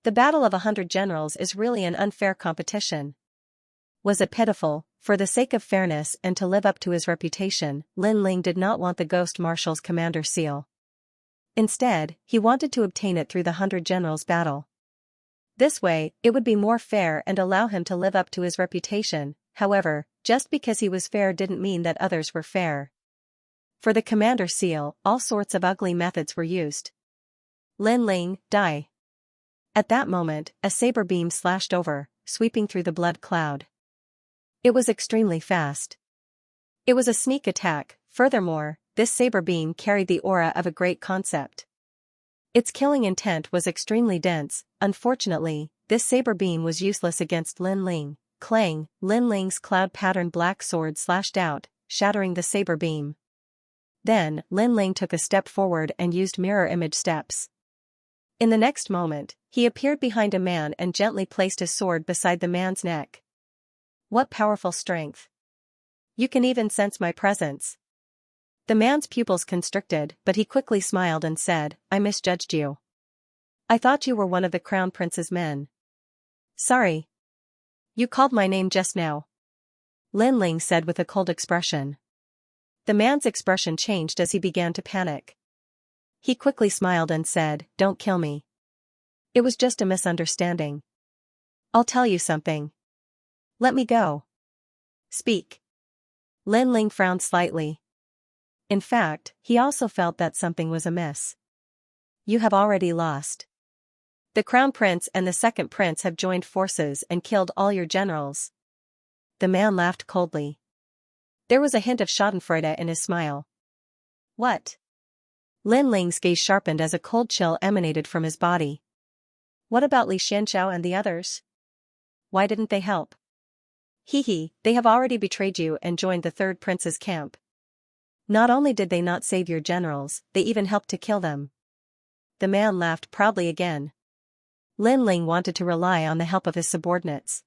The battle of 100 generals is really an unfair competition. Was it pitiful? For the sake of fairness and to live up to his reputation, Lin Ling did not want the Ghost Marshal's commander seal. Instead, he wanted to obtain it through the 100 generals battle. This way, it would be more fair and allow him to live up to his reputation. However, just because he was fair didn't mean that others were fair. For the commander seal, all sorts of ugly methods were used. Lin Ling, die. At that moment, a saber beam slashed over, sweeping through the blood cloud. It was extremely fast. It was a sneak attack. Furthermore, this saber beam carried the aura of a great concept. Its killing intent was extremely dense. Unfortunately, this saber beam was useless against Lin Ling. Clang, Lin Ling's cloud-patterned black sword slashed out, shattering the saber beam. Then, Lin Ling took a step forward and used mirror image steps. In the next moment, he appeared behind a man and gently placed his sword beside the man's neck. What powerful strength! You can even sense my presence. The man's pupils constricted, but he quickly smiled and said, I misjudged you. I thought you were one of the Crown Prince's men. Sorry. You called my name just now. Lin Ling said with a cold expression. The man's expression changed as he began to panic. He quickly smiled and said, Don't kill me. It was just a misunderstanding. I'll tell you something. Let me go. Speak. Lin Ling frowned slightly. In fact, he also felt that something was amiss. You have already lost. The Crown Prince and the Second Prince have joined forces and killed all your generals. The man laughed coldly. There was a hint of schadenfreude in his smile. What? Lin Ling's gaze sharpened as a cold chill emanated from his body. What about Li Xianxiao and the others? Why didn't they help? He, they have already betrayed you and joined the third prince's camp. Not only did they not save your generals, they even helped to kill them. The man laughed proudly again. Lin Ling wanted to rely on the help of his subordinates.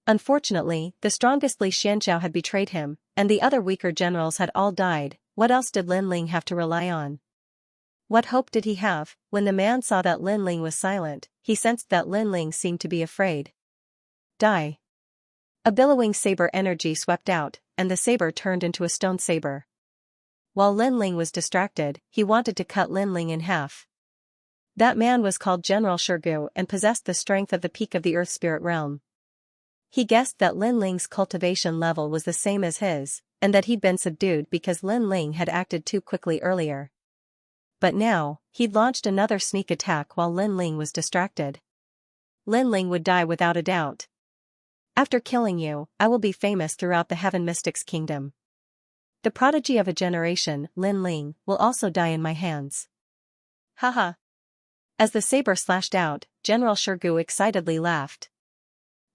Unfortunately, the strongest Li Xianxiao had betrayed him, and the other weaker generals had all died. What else did Lin Ling have to rely on? What hope did he have? When the man saw that Lin Ling was silent, he sensed that Lin Ling seemed to be afraid. Die. A billowing saber energy swept out, and the saber turned into a stone saber. While Lin Ling was distracted, he wanted to cut Lin Ling in half. That man was called General Shirgu and possessed the strength of the peak of the Earth Spirit realm. He guessed that Lin Ling's cultivation level was the same as his, and that he'd been subdued because Lin Ling had acted too quickly earlier. But now, he'd launched another sneak attack while Lin Ling was distracted. Lin Ling would die without a doubt. After killing you, I will be famous throughout the Heaven Mystics Kingdom. The prodigy of a generation, Lin Ling, will also die in my hands. Haha. As the saber slashed out, General Shirgu excitedly laughed.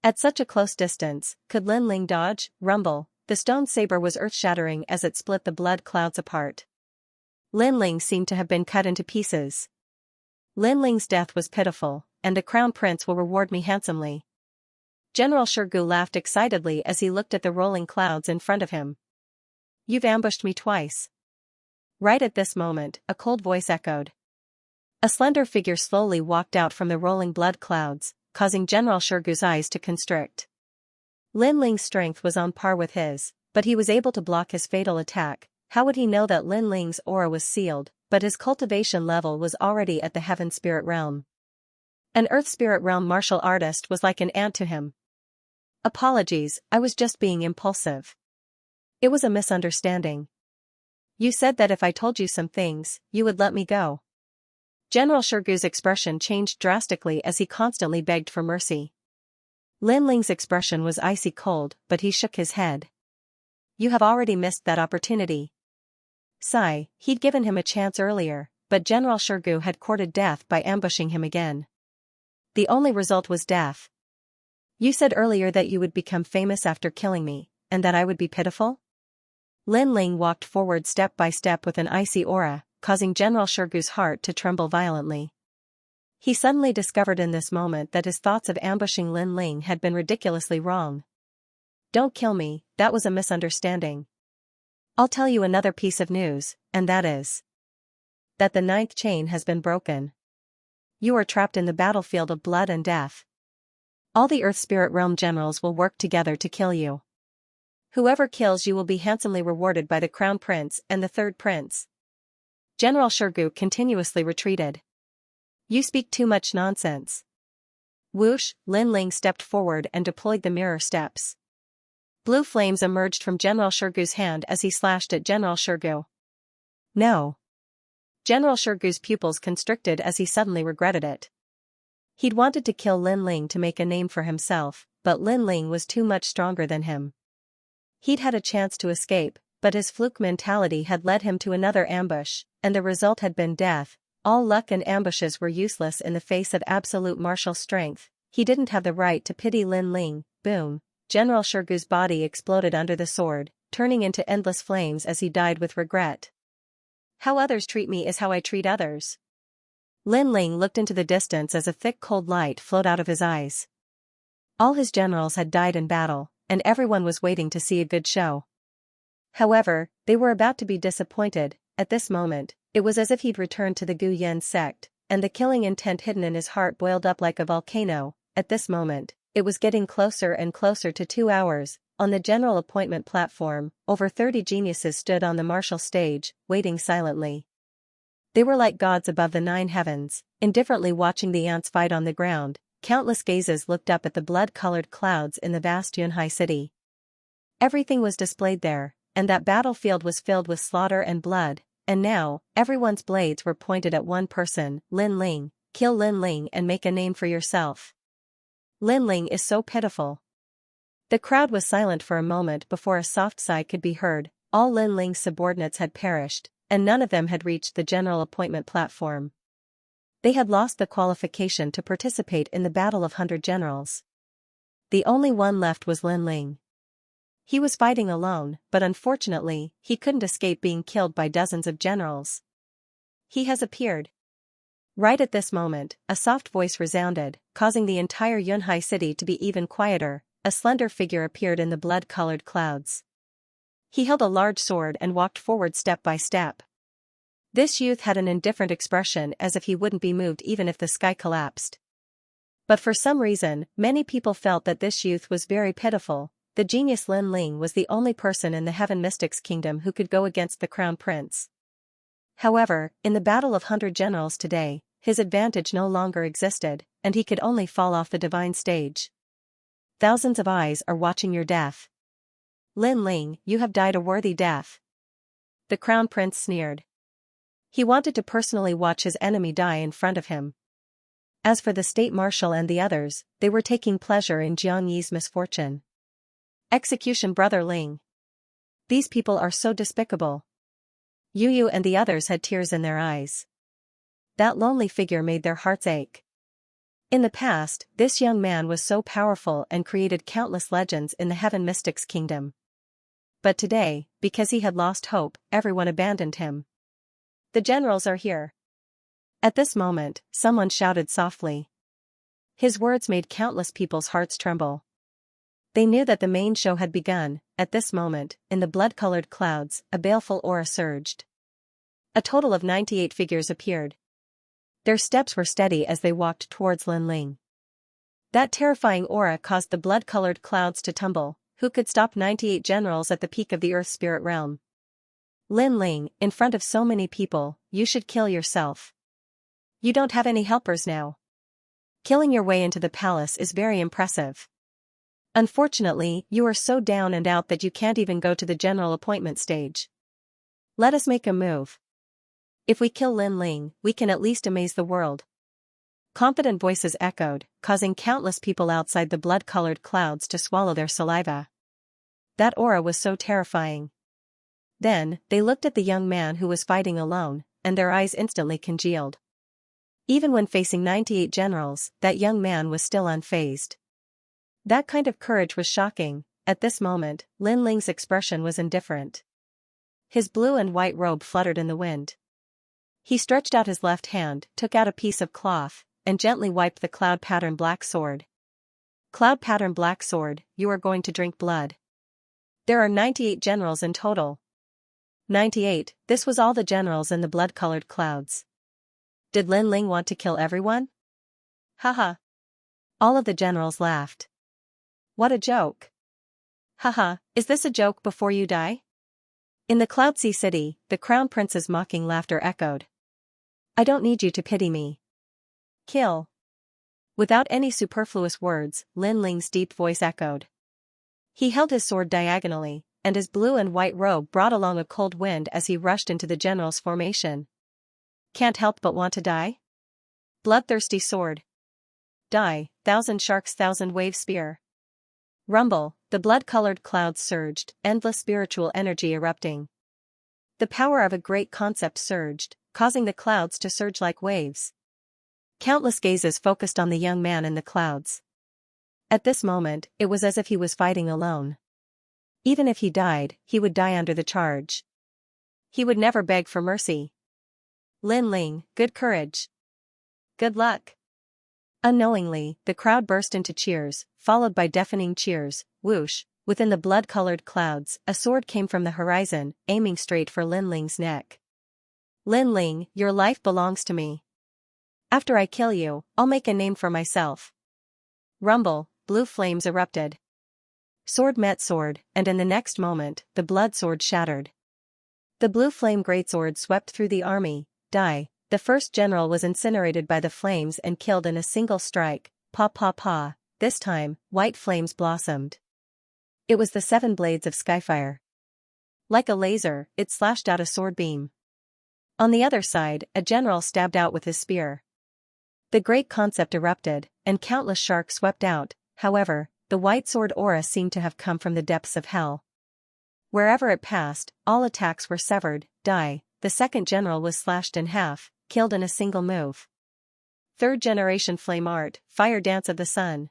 At such a close distance, could Lin Ling dodge, rumble? The stone saber was earth-shattering as it split the blood clouds apart. Lin Ling seemed to have been cut into pieces. Lin Ling's death was pitiful, and the crown prince will reward me handsomely. General Shirgu laughed excitedly as he looked at the rolling clouds in front of him. You've ambushed me twice. Right at this moment, a cold voice echoed. A slender figure slowly walked out from the rolling blood clouds, causing General Shirgu's eyes to constrict. Lin Ling's strength was on par with his, but he was able to block his fatal attack. How would he know that Lin Ling's aura was sealed, but his cultivation level was already at the Heaven Spirit Realm? An Earth Spirit Realm martial artist was like an ant to him. Apologies, I was just being impulsive. It was a misunderstanding. You said that if I told you some things, you would let me go. General Shirgu's expression changed drastically as he constantly begged for mercy. Lin Ling's expression was icy cold, but he shook his head. You have already missed that opportunity. Sigh, he'd given him a chance earlier, but General Shirgu had courted death by ambushing him again. The only result was death. You said earlier that you would become famous after killing me, and that I would be pitiful? Lin Ling walked forward step by step with an icy aura, causing General Shirgu's heart to tremble violently. He suddenly discovered in this moment that his thoughts of ambushing Lin Ling had been ridiculously wrong. Don't kill me, that was a misunderstanding. I'll tell you another piece of news, and that is that the 9th chain has been broken. You are trapped in the battlefield of blood and death. All the Earth Spirit Realm generals will work together to kill you. Whoever kills you will be handsomely rewarded by the Crown Prince and the Third Prince. General Shirgu continuously retreated. You speak too much nonsense. Whoosh, Lin Ling stepped forward and deployed the mirror steps. Blue flames emerged from General Shirgu's hand as he slashed at General Shirgu. No. General Shirgu's pupils constricted as he suddenly regretted it. He'd wanted to kill Lin Ling to make a name for himself, but Lin Ling was too much stronger than him. He'd had a chance to escape, but his fluke mentality had led him to another ambush, and the result had been death. All luck and ambushes were useless in the face of absolute martial strength. He didn't have the right to pity Lin Ling. Boom. General Shirgu's body exploded under the sword, turning into endless flames as he died with regret. How others treat me is how I treat others. Lin Ling looked into the distance as a thick cold light flowed out of his eyes. All his generals had died in battle, and everyone was waiting to see a good show. However, they were about to be disappointed. At this moment, it was as if he'd returned to the Gu Yen sect, and the killing intent hidden in his heart boiled up like a volcano. At this moment, it was getting closer and closer to 2 hours. On the general appointment platform, over 30 geniuses stood on the martial stage, waiting silently. They were like gods above the 9 heavens, indifferently watching the ants fight on the ground. Countless gazes looked up at the blood-colored clouds in the vast Yunhai city. Everything was displayed there, and that battlefield was filled with slaughter and blood, and now, everyone's blades were pointed at one person, Lin Ling. Kill Lin Ling and make a name for yourself. Lin Ling is so pitiful. The crowd was silent for a moment before a soft sigh could be heard. All Lin Ling's subordinates had perished, and none of them had reached the general appointment platform. They had lost the qualification to participate in the Battle of 100 Generals. The only one left was Lin Ling. He was fighting alone, but unfortunately, he couldn't escape being killed by dozens of generals. He has appeared. Right at this moment, a soft voice resounded, causing the entire Yunhai city to be even quieter. A slender figure appeared in the blood-colored clouds. He held a large sword and walked forward step by step. This youth had an indifferent expression, as if he wouldn't be moved even if the sky collapsed. But for some reason, many people felt that this youth was very pitiful. The genius Lin Ling was the only person in the Heaven Mystics Kingdom who could go against the Crown Prince. However, in the Battle of 100 Generals today, his advantage no longer existed, and he could only fall off the divine stage. Thousands of eyes are watching your death. Lin Ling, you have died a worthy death. The Crown Prince sneered. He wanted to personally watch his enemy die in front of him. As for the State Marshal and the others, they were taking pleasure in Jiang Yi's misfortune. Execution, Brother Ling. These people are so despicable. Yu and the others had tears in their eyes. That lonely figure made their hearts ache. In the past, this young man was so powerful and created countless legends in the Heaven Mystics Kingdom. But today, because he had lost hope, everyone abandoned him. The generals are here. At this moment, someone shouted softly. His words made countless people's hearts tremble. They knew that the main show had begun. At this moment, in the blood-colored clouds, a baleful aura surged. A total of 98 figures appeared. Their steps were steady as they walked towards Lin Ling. That terrifying aura caused the blood-colored clouds to tumble. Who could stop 98 generals at the peak of the Earth Spirit Realm? Lin Ling, in front of so many people, you should kill yourself. You don't have any helpers now. Killing your way into the palace is very impressive. Unfortunately, you are so down and out that you can't even go to the general appointment stage. Let us make a move. If we kill Lin Ling, we can at least amaze the world. Confident voices echoed, causing countless people outside the blood-colored clouds to swallow their saliva. That aura was so terrifying. Then, they looked at the young man who was fighting alone, and their eyes instantly congealed. Even when facing 98 generals, that young man was still unfazed. That kind of courage was shocking. At this moment, Lin Ling's expression was indifferent. His blue and white robe fluttered in the wind. He stretched out his left hand, took out a piece of cloth, and gently wiped the cloud-pattern black sword. Cloud-pattern black sword, you are going to drink blood. There are 98 generals in total. 98, this was all the generals in the blood-colored clouds. Did Lin Ling want to kill everyone? Haha. All of the generals laughed. What a joke. Haha, is this a joke before you die? In the Cloudsea City, the Crown Prince's mocking laughter echoed. I don't need you to pity me. Kill. Without any superfluous words, Lin Ling's deep voice echoed. He held his sword diagonally, and his blue and white robe brought along a cold wind as he rushed into the general's formation. Can't help but want to die? Bloodthirsty sword. Die, thousand sharks, thousand wave spear. Rumble, the blood-colored clouds surged, endless spiritual energy erupting. The power of a great concept surged, causing the clouds to surge like waves. Countless gazes focused on the young man in the clouds. At this moment, it was as if he was fighting alone. Even if he died, he would die under the charge. He would never beg for mercy. Lin Ling, good courage. Good luck. Unknowingly, the crowd burst into cheers, followed by deafening cheers. Whoosh, within the blood-colored clouds, a sword came from the horizon, aiming straight for Lin Ling's neck. Lin Ling, your life belongs to me. After I kill you, I'll make a name for myself. Rumble, blue flames erupted. Sword met sword, and in the next moment, the blood sword shattered. The blue flame greatsword swept through the army. Die. The first general was incinerated by the flames and killed in a single strike. Pa pa pa. This time, white flames blossomed. It was the 7 blades of Skyfire. Like a laser, it slashed out a sword beam. On the other side, a general stabbed out with his spear. The great concept erupted, and countless sharks swept out. However, the white sword aura seemed to have come from the depths of hell. Wherever it passed, all attacks were severed. Die. the second general was slashed in half, killed in a single move. Third generation flame art, fire dance of the sun.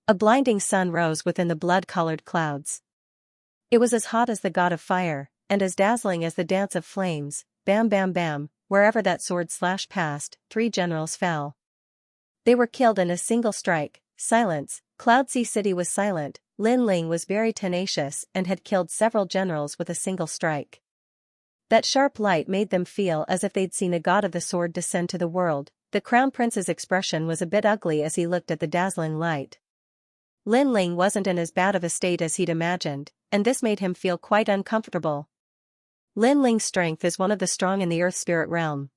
A blinding sun rose within the blood-colored clouds. It was as hot as the god of fire, and as dazzling as the dance of flames. Bam bam bam, wherever that sword slash passed, 3 generals fell. They were killed in a single strike. Silence. Cloud Sea City was silent. Lin Ling was very tenacious and had killed several generals with a single strike. That sharp light made them feel as if they'd seen a god of the sword descend to the world. The crown prince's expression was a bit ugly as he looked at the dazzling light. Lin Ling wasn't in as bad of a state as he'd imagined, and this made him feel quite uncomfortable. Lin Ling's strength is one of the strong in the earth spirit realm.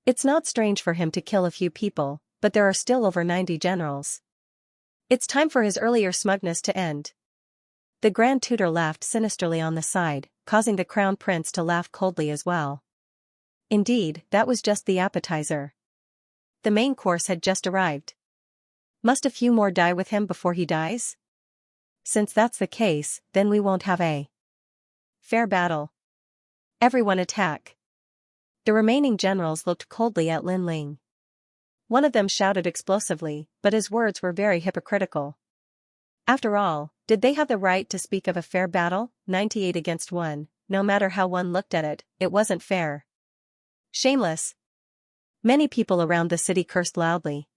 It's not strange for him to kill a few people, but there are still over 90 generals. It's time for his earlier smugness to end. The Grand Tutor laughed sinisterly on the side, causing the Crown Prince to laugh coldly as well. Indeed, that was just the appetizer. The main course had just arrived. Must a few more die with him before he dies? Since that's the case, then we won't have a fair battle. Everyone attack. The remaining generals looked coldly at Lin Ling. One of them shouted explosively, but his words were very hypocritical. After all, did they have the right to speak of a fair battle? 98 against 1, no matter how one looked at it, it wasn't fair. Shameless. Many people around the city cursed loudly.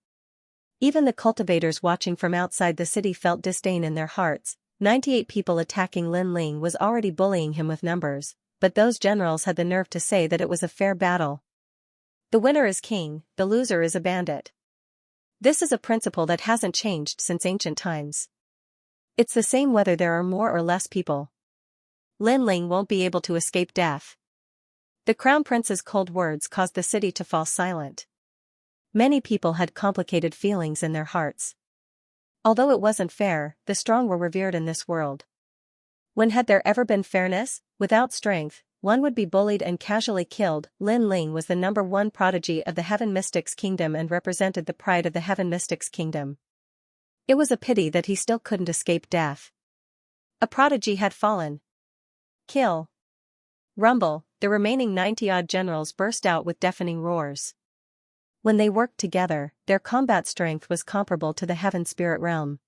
Even the cultivators watching from outside the city felt disdain in their hearts. 98 people attacking Lin Ling was already bullying him with numbers, but those generals had the nerve to say that it was a fair battle. The winner is king, the loser is a bandit. This is a principle that hasn't changed since ancient times. It's the same whether there are more or less people. Lin Ling won't be able to escape death. The Crown Prince's cold words caused the city to fall silent. Many people had complicated feelings in their hearts. Although it wasn't fair, the strong were revered in this world. When had there ever been fairness? Without strength, one would be bullied and casually killed. Lin Ling was the #1 prodigy of the Heaven Mystics Kingdom and represented the pride of the Heaven Mystics Kingdom. It was a pity that he still couldn't escape death. A prodigy had fallen. Kill. Rumble, the remaining 90-odd generals burst out with deafening roars. When they worked together, their combat strength was comparable to the Heaven Spirit Realm.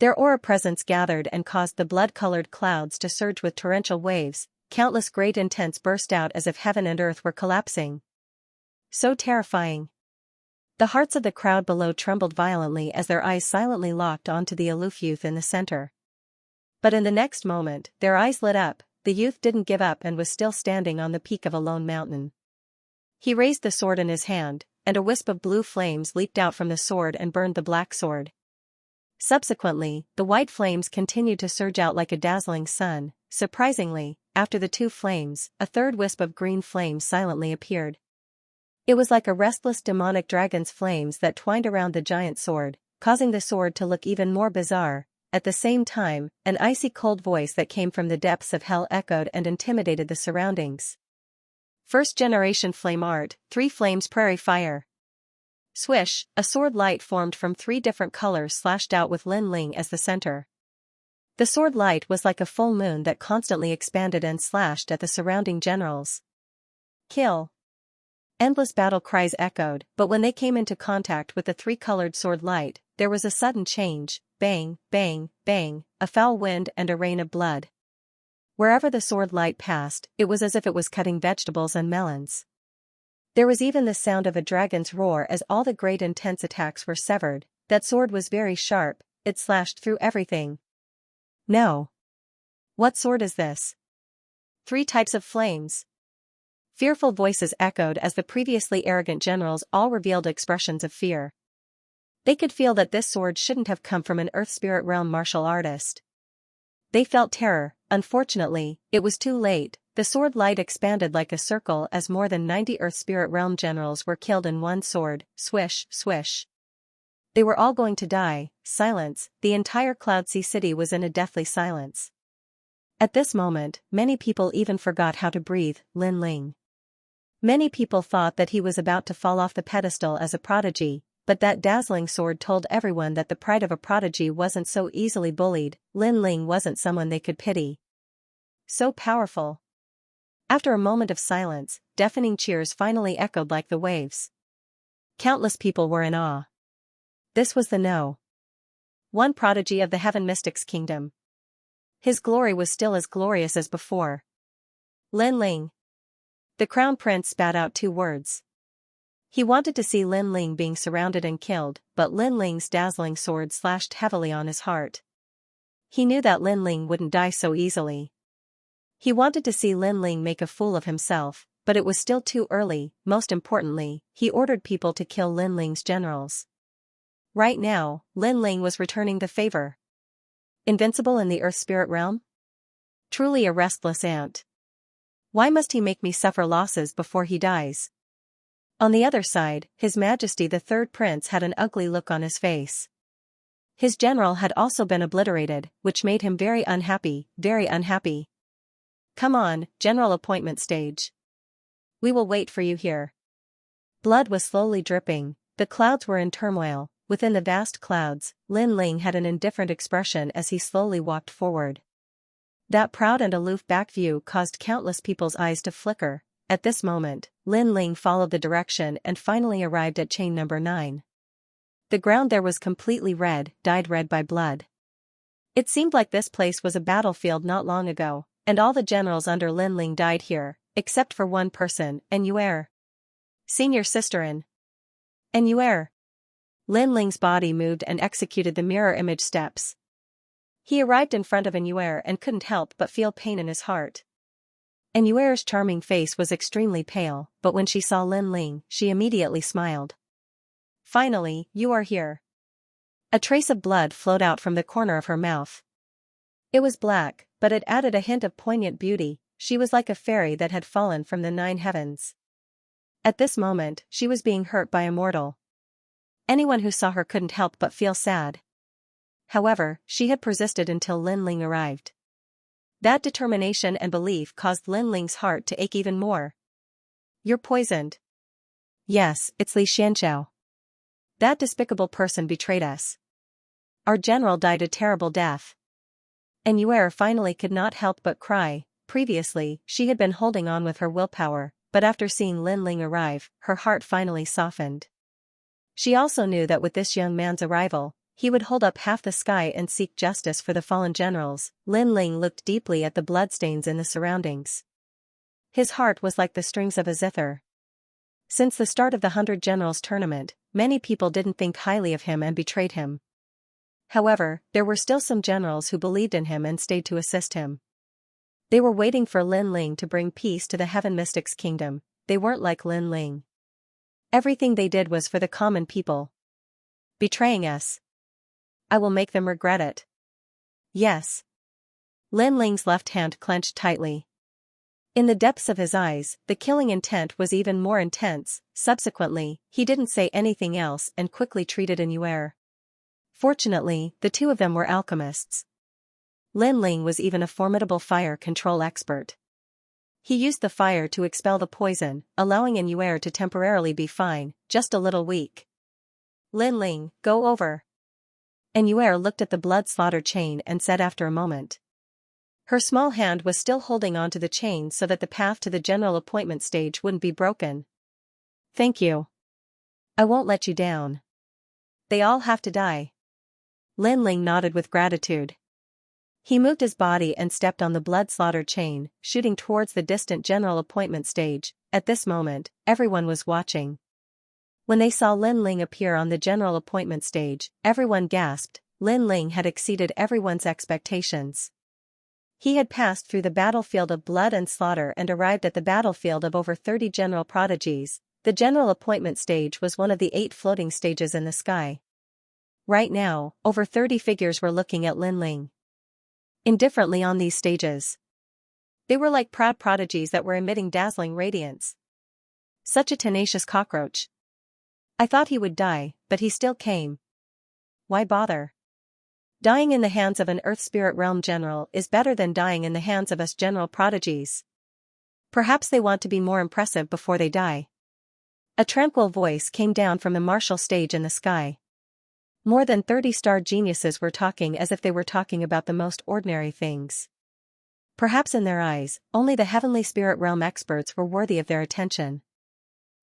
Their aura presence gathered and caused the blood-colored clouds to surge with torrential waves. Countless great intents burst out as if heaven and earth were collapsing. So terrifying. The hearts of the crowd below trembled violently as their eyes silently locked onto the aloof youth in the center. But in the next moment, their eyes lit up. The youth didn't give up and was still standing on the peak of a lone mountain. He raised the sword in his hand, and a wisp of blue flames leaped out from the sword and burned the black sword. Subsequently, the white flames continued to surge out like a dazzling sun. Surprisingly, after the 2 flames, a third wisp of green flame silently appeared. It was like a restless demonic dragon's flames that twined around the giant sword, causing the sword to look even more bizarre. At the same time, an icy cold voice that came from the depths of hell echoed and intimidated the surroundings. First generation flame art, 3 flames prairie fire. Swish, a sword light formed from 3 different colors slashed out with Lin Ling as the center. The sword light was like a full moon that constantly expanded and slashed at the surrounding generals. Kill. Endless battle cries echoed, but when they came into contact with the 3-colored sword light, there was a sudden change. Bang, bang, bang, a foul wind and a rain of blood. Wherever the sword light passed, it was as if it was cutting vegetables and melons. There was even the sound of a dragon's roar as all the great intense attacks were severed. That sword was very sharp, it slashed through everything. No. What sword is this? 3 types of flames. Fearful voices echoed as the previously arrogant generals all revealed expressions of fear. They could feel that this sword shouldn't have come from an Earth Spirit Realm martial artist. They felt terror. Unfortunately, it was too late. The sword light expanded like a circle as more than 90 Earth Spirit Realm generals were killed in one sword. Swish, swish. They were all going to die. Silence. The entire Cloud Sea City was in a deathly silence. At this moment, many people even forgot how to breathe. Lin Ling. Many people thought that he was about to fall off the pedestal as a prodigy, but that dazzling sword told everyone that the pride of a prodigy wasn't so easily bullied. Lin Ling wasn't someone they could pity. So powerful. After a moment of silence, deafening cheers finally echoed like the waves. Countless people were in awe. This was the No. 1 prodigy of the Heaven Mystics Kingdom. His glory was still as glorious as before. Lin Ling. The Crown Prince spat out 2 words. He wanted to see Lin Ling being surrounded and killed, but Lin Ling's dazzling sword slashed heavily on his heart. He knew that Lin Ling wouldn't die so easily. He wanted to see Lin Ling make a fool of himself, but it was still too early. Most importantly, he ordered people to kill Lin Ling's generals. Right now, Lin Ling was returning the favor. Invincible in the Earth Spirit realm? Truly a restless ant. Why must he make me suffer losses before he dies? On the other side, His Majesty the Third Prince had an ugly look on his face. His general had also been obliterated, which made him very unhappy, very unhappy. Come on, general appointment stage. We will wait for you here. Blood was slowly dripping, the clouds were in turmoil. Within the vast clouds, Lin Ling had an indifferent expression as he slowly walked forward. That proud and aloof back view caused countless people's eyes to flicker. At this moment, Lin Ling followed the direction and finally arrived at chain number 9. The ground there was completely red, dyed red by blood. It seemed like this place was a battlefield not long ago, and all the generals under Lin Ling died here, except for one person, Enuer. Senior Sisterin. Enuer. Lin Ling's body moved and executed the mirror image steps. He arrived in front of Enuer and couldn't help but feel pain in his heart. Enuer's charming face was extremely pale, but when she saw Lin Ling, she immediately smiled. Finally, you are here. A trace of blood flowed out from the corner of her mouth. It was black, but it added a hint of poignant beauty. She was like a fairy that had fallen from the 9 heavens. At this moment, she was being hurt by a mortal. Anyone who saw her couldn't help but feel sad. However, she had persisted until Lin Ling arrived. That determination and belief caused Lin Ling's heart to ache even more. You're poisoned. Yes, it's Xianxia. That despicable person betrayed us. Our general died a terrible death. Enuer finally could not help but cry. Previously, she had been holding on with her willpower, but after seeing Lin Ling arrive, her heart finally softened. She also knew that with this young man's arrival, he would hold up half the sky and seek justice for the fallen generals. Lin Ling looked deeply at the bloodstains in the surroundings. His heart was like the strings of a zither. Since the start of the 100 Generals tournament, many people didn't think highly of him and betrayed him. However, there were still some generals who believed in him and stayed to assist him. They were waiting for Lin Ling to bring peace to the Heaven Mystics Kingdom. They weren't like Lin Ling. Everything they did was for the common people. Betraying us. I will make them regret it. Yes. Lin Ling's left hand clenched tightly. In the depths of his eyes, the killing intent was even more intense. Subsequently, he didn't say anything else and quickly treated Enuer. Fortunately, the 2 of them were alchemists. Lin Ling was even a formidable fire control expert. He used the fire to expel the poison, allowing Enuer to temporarily be fine, just a little weak. Lin Ling, go over. Enuer looked at the blood-slaughtered chain and said after a moment. Her small hand was still holding onto the chain so that the path to the general appointment stage wouldn't be broken. Thank you. I won't let you down. They all have to die. Lin Ling nodded with gratitude. He moved his body and stepped on the blood-slaughtered chain, shooting towards the distant general appointment stage. At this moment, everyone was watching. When they saw Lin Ling appear on the general appointment stage, everyone gasped. Lin Ling had exceeded everyone's expectations. He had passed through the battlefield of blood and slaughter and arrived at the battlefield of over 30 general prodigies. The general appointment stage was one of the 8 floating stages in the sky. Right now, over 30 figures were looking at Lin Ling. Indifferently on these stages. They were like proud prodigies that were emitting dazzling radiance. Such a tenacious cockroach. I thought he would die, but he still came. Why bother? Dying in the hands of an Earth Spirit Realm general is better than dying in the hands of us general prodigies. Perhaps they want to be more impressive before they die. A tranquil voice came down from the martial stage in the sky. More than 30 star geniuses were talking as if they were talking about the most ordinary things. Perhaps in their eyes, only the heavenly spirit realm experts were worthy of their attention.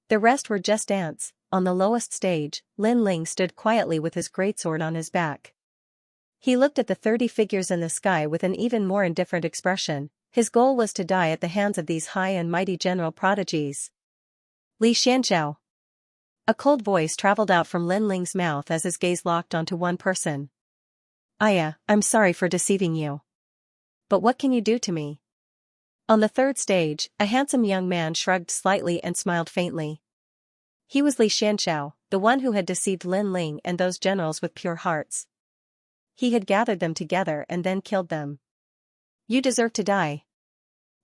The rest were just ants. On the lowest stage, Lin Ling stood quietly with his greatsword on his back. He looked at the 30 figures in the sky with an even more indifferent expression. His goal was to die at the hands of these high and mighty general prodigies. Xianxia. A cold voice traveled out from Lin Ling's mouth as his gaze locked onto one person. I'm sorry for deceiving you. But what can you do to me? On the third stage, a handsome young man shrugged slightly and smiled faintly. He was Xianxia, the one who had deceived Lin Ling and those generals with pure hearts. He had gathered them together and then killed them. You deserve to die.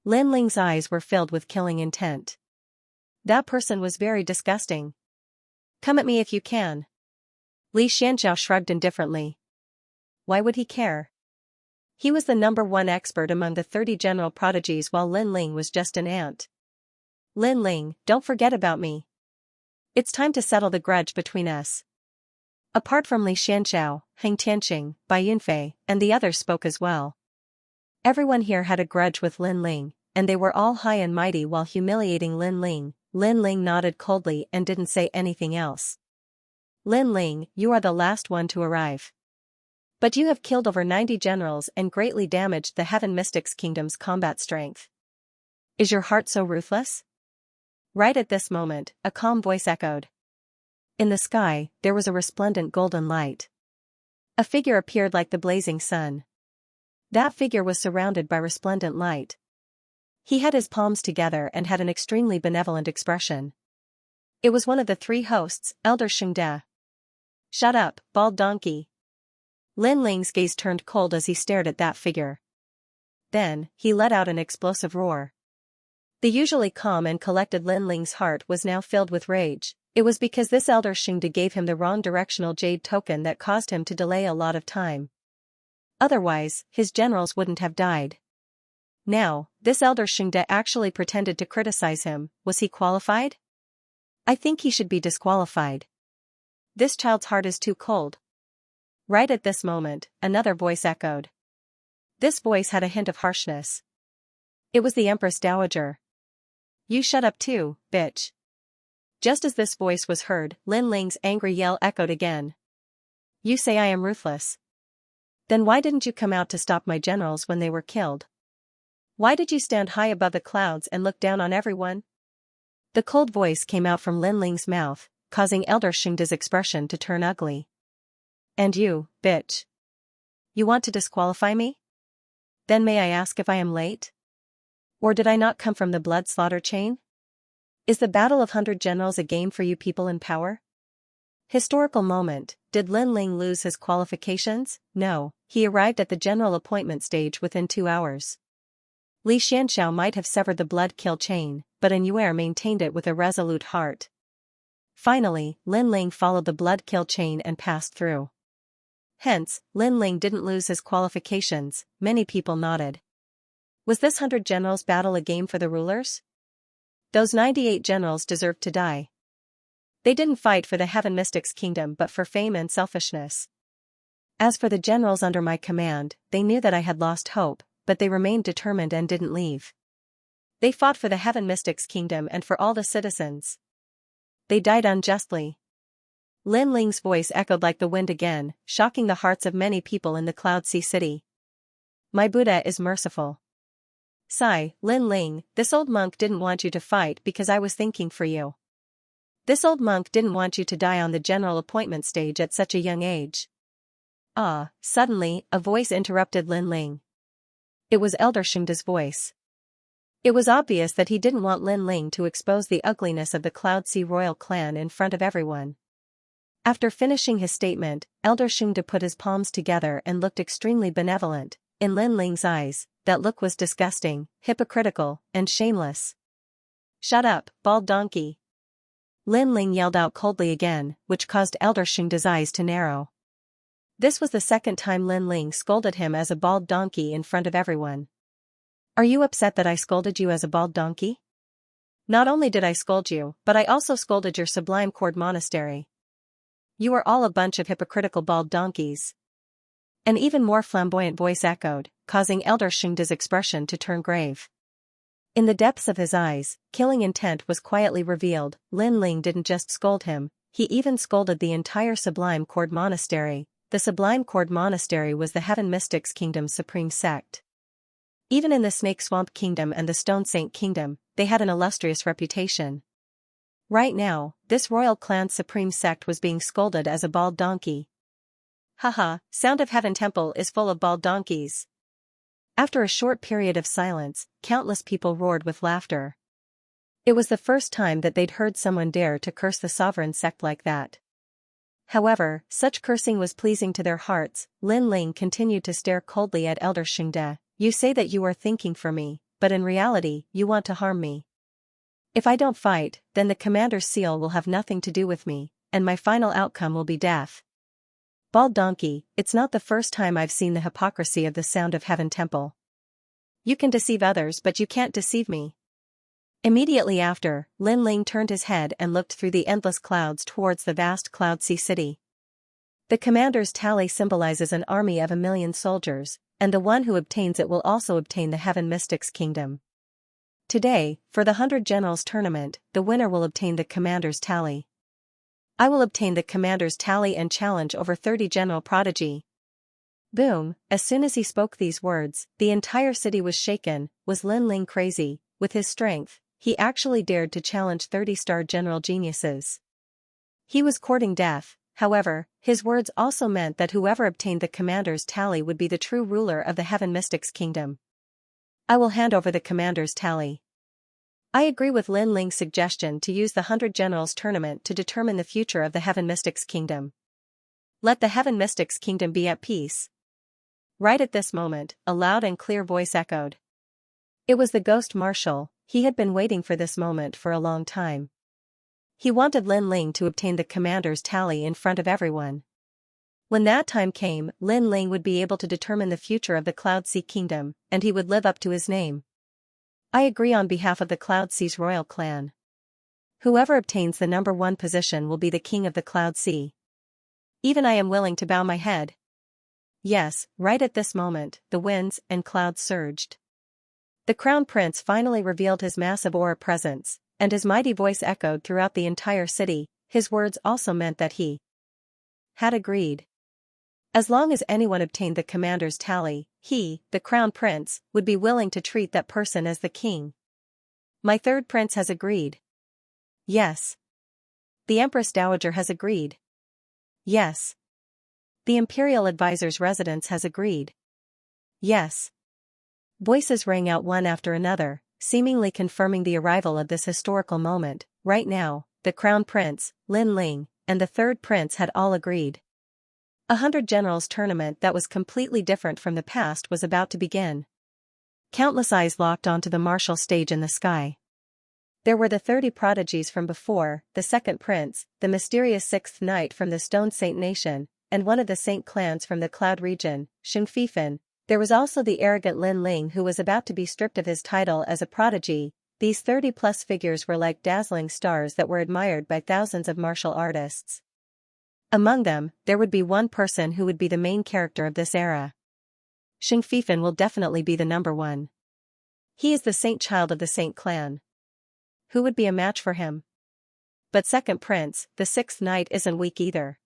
Lin Ling's eyes were filled with killing intent. That person was very disgusting. Come at me if you can. Xianxia shrugged indifferently. Why would he care? He was the #1 expert among the 30 general prodigies while Lin Ling was just an ant. Lin Ling, don't forget about me. It's time to settle the grudge between us. Apart from Xianxia, Heng Tianqing, Bai Yunfei, and the others spoke as well. Everyone here had a grudge with Lin Ling, and they were all high and mighty while humiliating Lin Ling. Lin Ling nodded coldly and didn't say anything else. Lin Ling, you are the last one to arrive. But you have killed over 90 generals and greatly damaged the Heaven Mystics Kingdom's combat strength. Is your heart so ruthless? Right at this moment, a calm voice echoed. In the sky, there was a resplendent golden light. A figure appeared like the blazing sun. That figure was surrounded by resplendent light. He had his palms together and had an extremely benevolent expression. It was one of the 3 hosts, Elder Xianxia. Shut up, bald donkey. Lin Ling's gaze turned cold as he stared at that figure. Then, he let out an explosive roar. The usually calm and collected Lin Ling's heart was now filled with rage. It was because this Elder Xianxia gave him the wrong directional jade token that caused him to delay a lot of time. Otherwise, his generals wouldn't have died. Now, this Elder Xianxia actually pretended to criticize him. Was he qualified? I think he should be disqualified. This child's heart is too cold. Right at this moment, another voice echoed. This voice had a hint of harshness. It was the Empress Dowager. You shut up too, bitch. Just as this voice was heard, Lin Ling's angry yell echoed again. You say I am ruthless. Then why didn't you come out to stop my generals when they were killed? Why did you stand high above the clouds and look down on everyone? The cold voice came out from Lin Ling's mouth, causing Elder Xianxia's expression to turn ugly. And you, bitch. You want to disqualify me? Then may I ask if I am late? Or did I not come from the blood slaughter chain? Is the Battle of 100 Generals a game for you people in power? Historical moment, did Lin Ling lose his qualifications? No, he arrived at the general appointment stage within 2 hours. Xianxia might have severed the blood kill chain, but An'Yuer maintained it with a resolute heart. Finally, Lin Ling followed the blood kill chain and passed through. Hence, Lin Ling didn't lose his qualifications. Many people nodded. Was this 100 generals battle a game for the rulers? Those 98 generals deserved to die. They didn't fight for the Heaven Mystics Kingdom but for fame and selfishness. As for the generals under my command, they knew that I had lost hope, but they remained determined and didn't leave. They fought for the Heaven Mystics Kingdom and for all the citizens. They died unjustly. Lin Ling's voice echoed like the wind again, shocking the hearts of many people in the Cloud Sea City. My Buddha is merciful. Sigh, Lin Ling, this old monk didn't want you to fight because I was thinking for you. This old monk didn't want you to die on the general appointment stage at such a young age. Suddenly, a voice interrupted Lin Ling. It was Elder Xianxia's voice. It was obvious that he didn't want Lin Ling to expose the ugliness of the Cloud Sea royal clan in front of everyone. After finishing his statement, Elder Xianxia put his palms together and looked extremely benevolent. In Lin Ling's eyes, that look was disgusting, hypocritical, and shameless. Shut up, bald donkey. Lin Ling yelled out coldly again, which caused Elder Xianxia's eyes to narrow. This was the second time Lin Ling scolded him as a bald donkey in front of everyone. Are you upset that I scolded you as a bald donkey? Not only did I scold you, but I also scolded your Sublime Cord Monastery. You are all a bunch of hypocritical bald donkeys. An even more flamboyant voice echoed, causing Elder Xingda's expression to turn grave. In the depths of his eyes, killing intent was quietly revealed. Lin Ling didn't just scold him, he even scolded the entire Sublime Cord Monastery. The Sublime Cord Monastery was the Heaven Mystics Kingdom's supreme sect. Even in the Snake Swamp Kingdom and the Stone Saint Kingdom, they had an illustrious reputation. Right now, this royal clan's supreme sect was being scolded as a bald donkey. Haha, Sound of Heaven Temple is full of bald donkeys. After a short period of silence, countless people roared with laughter. It was the first time that they'd heard someone dare to curse the sovereign sect like that. However, such cursing was pleasing to their hearts. Lin Ling continued to stare coldly at Elder Xingde. You say that you are thinking for me, but in reality, you want to harm me. If I don't fight, then the commander's seal will have nothing to do with me, and my final outcome will be death. Bald donkey, it's not the first time I've seen the hypocrisy of the Sound of Heaven Temple. You can deceive others, but you can't deceive me. Immediately after, Lin Ling turned his head and looked through the endless clouds towards the vast Cloud Sea City. The commander's tally symbolizes an army of 1,000,000 soldiers, and the one who obtains it will also obtain the Heaven Mystics Kingdom. Today, for the 100 Generals tournament, the winner will obtain the commander's tally. I will obtain the commander's tally and challenge over 30 General Prodigy. Boom, as soon as he spoke these words, the entire city was shaken. Was Lin Ling crazy? With his strength, he actually dared to challenge 30-star general geniuses. He was courting death. However, his words also meant that whoever obtained the commander's tally would be the true ruler of the Heaven Mystics Kingdom. I will hand over the commander's tally. I agree with Lin Ling's suggestion to use the 100 Generals tournament to determine the future of the Heaven Mystics Kingdom. Let the Heaven Mystics Kingdom be at peace. Right at this moment, a loud and clear voice echoed. It was the Ghost Marshal. He had been waiting for this moment for a long time. He wanted Lin Ling to obtain the commander's tally in front of everyone. When that time came, Lin Ling would be able to determine the future of the Cloud Sea Kingdom, and he would live up to his name. I agree on behalf of the Cloud Sea's royal clan. Whoever obtains the number 1 position will be the king of the Cloud Sea. Even I am willing to bow my head. Yes, right at this moment, the winds and clouds surged. The Crown Prince finally revealed his massive aura presence, and his mighty voice echoed throughout the entire city. His words also meant that he had agreed. As long as anyone obtained the commander's tally, he, the Crown Prince, would be willing to treat that person as the king. My third prince has agreed. Yes. The Empress Dowager has agreed. Yes. The Imperial Advisor's residence has agreed. Yes. Voices rang out one after another, seemingly confirming the arrival of this historical moment. Right now, the Crown Prince, Lin Ling, and the third prince had all agreed. A 100 Generals tournament that was completely different from the past was about to begin. Countless eyes locked onto the martial stage in the sky. There were the 30 prodigies from before, the second prince, the mysterious 6th knight from the Stone Saint Nation, and one of the Saint clans from the Cloud region, Xianxia. There was also the arrogant Lin Ling who was about to be stripped of his title as a prodigy. These 30-plus figures were like dazzling stars that were admired by thousands of martial artists. Among them, there would be one person who would be the main character of this era. Xianxia will definitely be the number 1. He is the Saint child of the Saint clan. Who would be a match for him? But second prince, the 6th knight isn't weak either.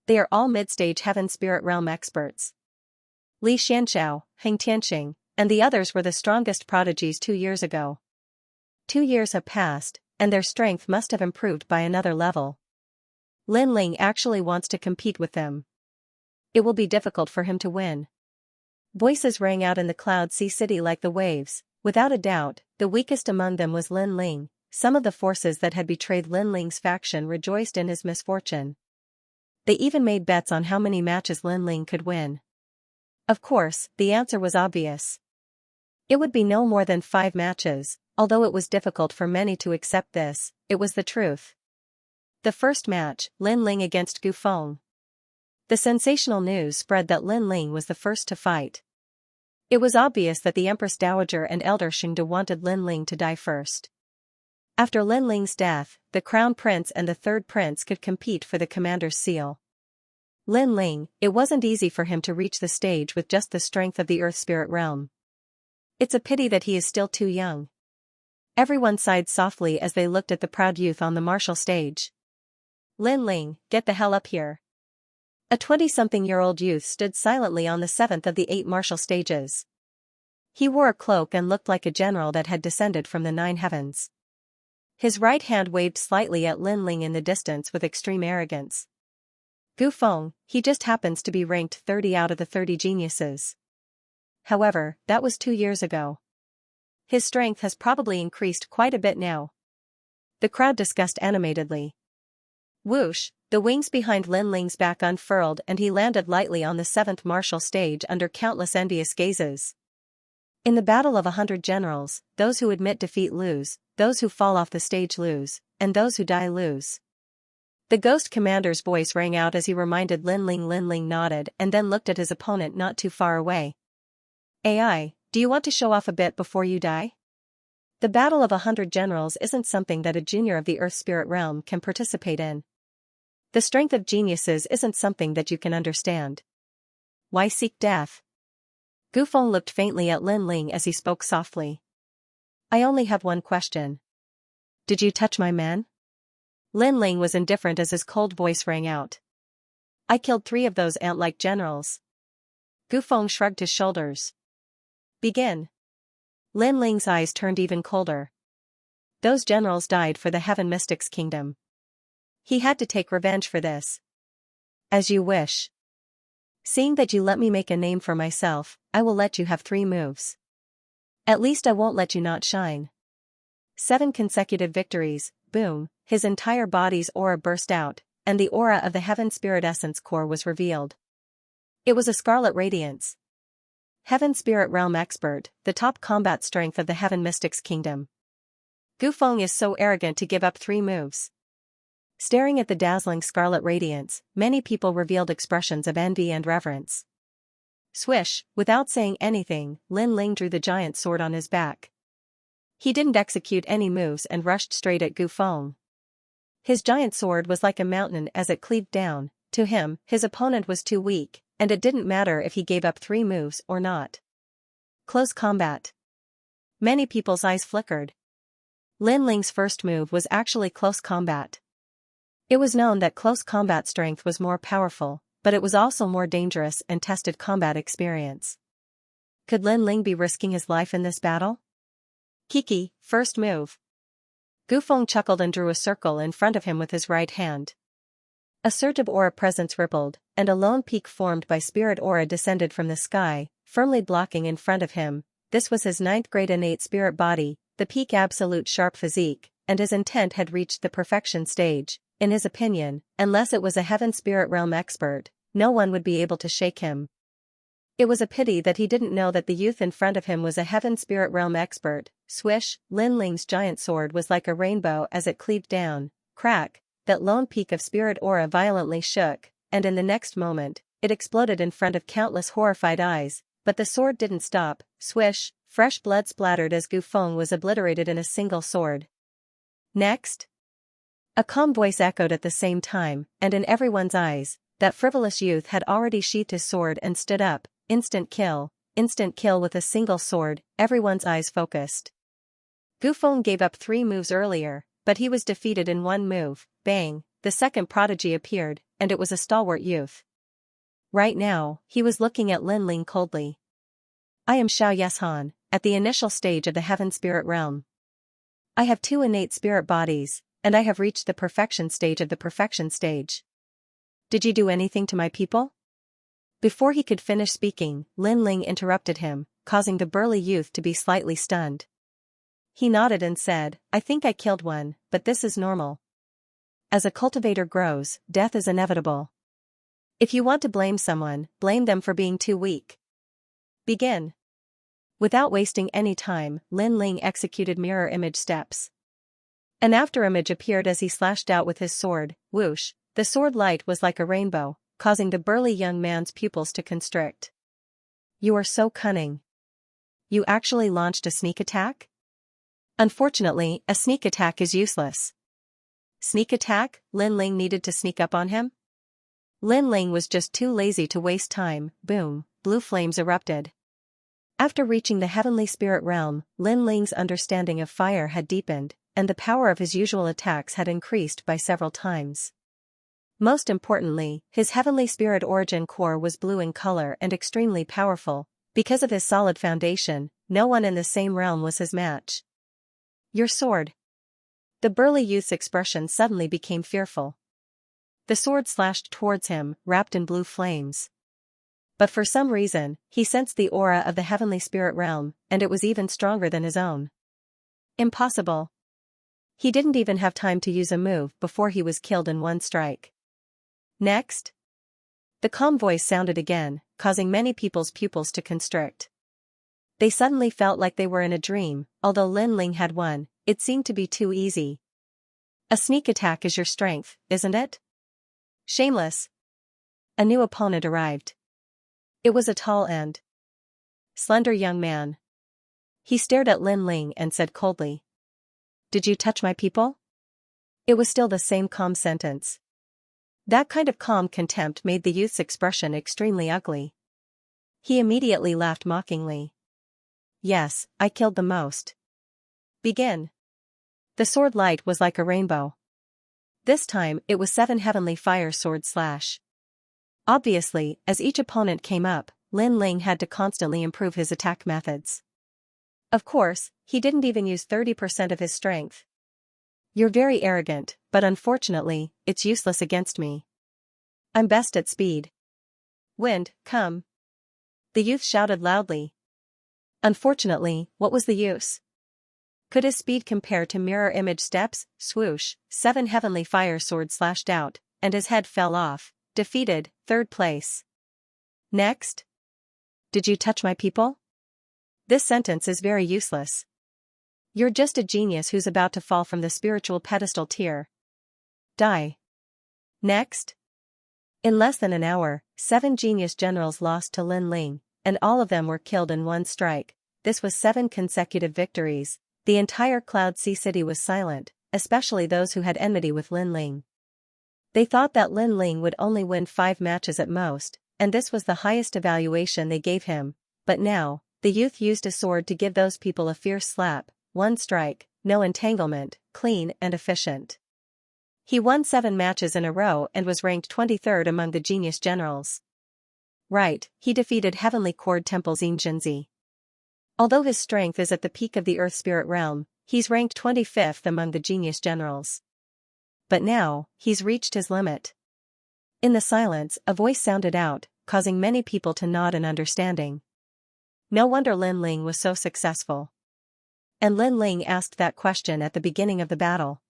They are all mid-stage heaven spirit realm experts. Li Xianxiao, Heng Tianxing, and the others were the strongest prodigies 2 years ago. 2 years have passed, and their strength must have improved by another level. Lin Ling actually wants to compete with them. It will be difficult for him to win. Voices rang out in the Cloud Sea City like the waves. Without a doubt, the weakest among them was Lin Ling. Some of the forces that had betrayed Lin Ling's faction rejoiced in his misfortune. They even made bets on how many matches Lin Ling could win. Of course, the answer was obvious. It would be no more than 5 matches, although it was difficult for many to accept this, it was the truth. The first match, Lin Ling against Gu Feng. The sensational news spread that Lin Ling was the first to fight. It was obvious that the Empress Dowager and Elder Xingde wanted Lin Ling to die first. After Lin Ling's death, the Crown Prince and the third prince could compete for the commander's seal. Lin Ling, it wasn't easy for him to reach the stage with just the strength of the Earth Spirit realm. It's a pity that he is still too young. Everyone sighed softly as they looked at the proud youth on the martial stage. Lin Ling, get the hell up here. A 20-something-year-old youth stood silently on the seventh of the 8 martial stages. He wore a cloak and looked like a general that had descended from the 9 heavens. His right hand waved slightly at Lin Ling in the distance with extreme arrogance. Gu Feng, he just happens to be ranked 30 out of the 30 geniuses. However, that was 2 years ago. His strength has probably increased quite a bit now. The crowd discussed animatedly. Whoosh, the wings behind Lin Ling's back unfurled and he landed lightly on the 7th martial stage under countless envious gazes. In the battle of 100 generals, those who admit defeat lose, those who fall off the stage lose, and those who die lose. The ghost commander's voice rang out as he reminded Lin Ling. Lin Ling nodded and then looked at his opponent not too far away. AI, do you want to show off a bit before you die? The battle of 100 generals isn't something that a junior of the Earth Spirit realm can participate in. The strength of geniuses isn't something that you can understand. Why seek death? Gu Feng looked faintly at Lin Ling as he spoke softly. I only have one question. Did you touch my man? Lin Ling was indifferent as his cold voice rang out. I killed 3 of those ant-like generals. Gu Feng shrugged his shoulders. Begin. Lin Ling's eyes turned even colder. Those generals died for the Heaven Mystics Kingdom. He had to take revenge for this. As you wish. Seeing that you let me make a name for myself, I will let you have 3 moves. At least I won't let you not shine. 7 consecutive victories, boom, his entire body's aura burst out, and the aura of the Heaven Spirit Essence Core was revealed. It was a scarlet radiance. Heaven Spirit Realm Expert, the top combat strength of the Heaven Mystics Kingdom. Gu Feng is so arrogant to give up 3 moves. Staring at the dazzling scarlet radiance, many people revealed expressions of envy and reverence. Swish, without saying anything, Lin Ling drew the giant sword on his back. He didn't execute any moves and rushed straight at Gu Feng. His giant sword was like a mountain as it cleaved down. To him, his opponent was too weak, and it didn't matter if he gave up 3 moves or not. Close combat. Many people's eyes flickered. Lin Ling's first move was actually close combat. It was known that close combat strength was more powerful, but it was also more dangerous and tested combat experience. Could Lin Ling be risking his life in this battle? Kiki, first move. Gu Feng chuckled and drew a circle in front of him with his right hand. A surge of aura presence rippled, and a lone peak formed by spirit aura descended from the sky, firmly blocking in front of him. This was his 9th grade innate spirit body, the peak absolute sharp physique, and his intent had reached the perfection stage. In his opinion, unless it was a Heaven Spirit Realm expert, no one would be able to shake him. It was a pity that he didn't know that the youth in front of him was a Heaven Spirit Realm expert. Swish, Lin Ling's giant sword was like a rainbow as it cleaved down. Crack, that lone peak of spirit aura violently shook, and in the next moment, it exploded in front of countless horrified eyes, but the sword didn't stop. Swish, fresh blood splattered as Gu Feng was obliterated in a single sword. Next? A calm voice echoed at the same time, and in everyone's eyes, that frivolous youth had already sheathed his sword and stood up. Instant kill with a single sword. Everyone's eyes focused. Gu Feng gave up 3 moves earlier, but he was defeated in 1 move. Bang, the second prodigy appeared, and it was a stalwart youth. Right now, he was looking at Lin Ling coldly. I am Xiao Yeshan, at the initial stage of the Heaven Spirit Realm. I have 2 innate spirit bodies, and I have reached the perfection stage of the perfection stage. Did you do anything to my people? Before he could finish speaking, Lin Ling interrupted him, causing the burly youth to be slightly stunned. He nodded and said, I think I killed one, but this is normal. As a cultivator grows, death is inevitable. If you want to blame someone, blame them for being too weak. Begin. Without wasting any time, Lin Ling executed mirror image steps. An afterimage appeared as he slashed out with his sword. Whoosh, the sword light was like a rainbow, causing the burly young man's pupils to constrict. You are so cunning. You actually launched a sneak attack? Unfortunately, a sneak attack is useless. Sneak attack? Lin Ling needed to sneak up on him? Lin Ling was just too lazy to waste time. Boom, blue flames erupted. After reaching the heavenly spirit realm, Lin Ling's understanding of fire had deepened, and the power of his usual attacks had increased by several times. Most importantly, his heavenly spirit origin core was blue in color and extremely powerful. Because of his solid foundation, no one in the same realm was his match. Your sword. The burly youth's expression suddenly became fearful. The sword slashed towards him, wrapped in blue flames. But for some reason, he sensed the aura of the heavenly spirit realm, and it was even stronger than his own. Impossible. He didn't even have time to use a move before he was killed in one strike. Next. The calm voice sounded again, causing many people's pupils to constrict. They suddenly felt like they were in a dream. Although Lin Ling had won, it seemed to be too easy. A sneak attack is your strength, isn't it? Shameless. A new opponent arrived. It was a tall and slender young man. He stared at Lin Ling and said coldly, "Did you touch my people?" It was still the same calm sentence. That kind of calm contempt made the youth's expression extremely ugly. He immediately laughed mockingly. "Yes, I killed the most. Begin." The sword light was like a rainbow. This time, it was 7 heavenly fire sword slash. Obviously, as each opponent came up, Lin Ling had to constantly improve his attack methods. Of course, he didn't even use 30% of his strength. You're very arrogant, but unfortunately, it's useless against me. I'm best at speed. Wind, come. The youth shouted loudly. Unfortunately, what was the use? Could his speed compare to mirror image steps? Swoosh, 7 heavenly fire swords slashed out, and his head fell off. Defeated, 3rd place. Next. Did you touch my people? This sentence is very useless. You're just a genius who's about to fall from the spiritual pedestal tier. Die. Next. In less than an hour, 7 genius generals lost to Lin Ling, and all of them were killed in one strike. This was 7 consecutive victories. The entire Cloud Sea City was silent, especially those who had enmity with Lin Ling. They thought that Lin Ling would only win 5 matches at most, and this was the highest evaluation they gave him. But now, the youth used a sword to give those people a fierce slap. 1 strike, no entanglement, clean and efficient. He won 7 matches in a row and was ranked 23rd among the genius generals. Right, he defeated Heavenly Cord Temple Xianxia. Although his strength is at the peak of the Earth Spirit realm, he's ranked 25th among the genius generals. But now, he's reached his limit. In the silence, a voice sounded out, causing many people to nod in understanding. No wonder Lin Ling was so successful. And Lin Ling asked that question at the beginning of the battle.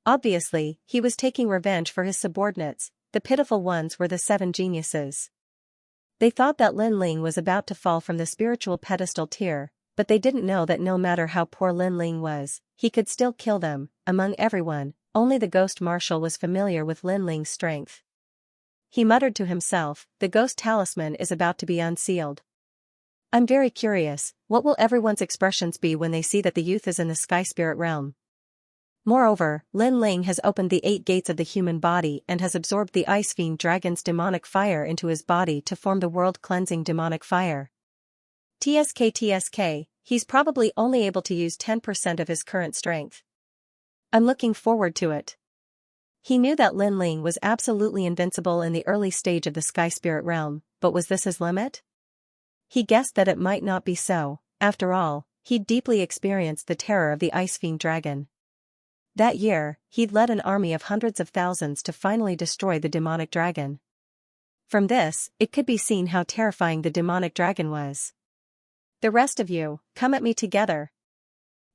Obviously, he was taking revenge for his subordinates. The pitiful ones were the 7 geniuses. They thought that Lin Ling was about to fall from the spiritual pedestal tier, but they didn't know that no matter how poor Lin Ling was, he could still kill them. Among everyone, only the Ghost Marshal was familiar with Lin Ling's strength. He muttered to himself, "The ghost talisman is about to be unsealed. I'm very curious, what will everyone's expressions be when they see that the youth is in the sky spirit realm?" Moreover, Lin Ling has opened the 8 gates of the human body and has absorbed the Ice Fiend Dragon's demonic fire into his body to form the world-cleansing demonic fire. TSK, he's probably only able to use 10% of his current strength. I'm looking forward to it. He knew that Lin Ling was absolutely invincible in the early stage of the sky spirit realm, but was this his limit? He guessed that it might not be so. After all, he'd deeply experienced the terror of the Ice Fiend Dragon. That year, he'd led an army of hundreds of thousands to finally destroy the demonic dragon. From this, it could be seen how terrifying the demonic dragon was. The rest of you, come at me together.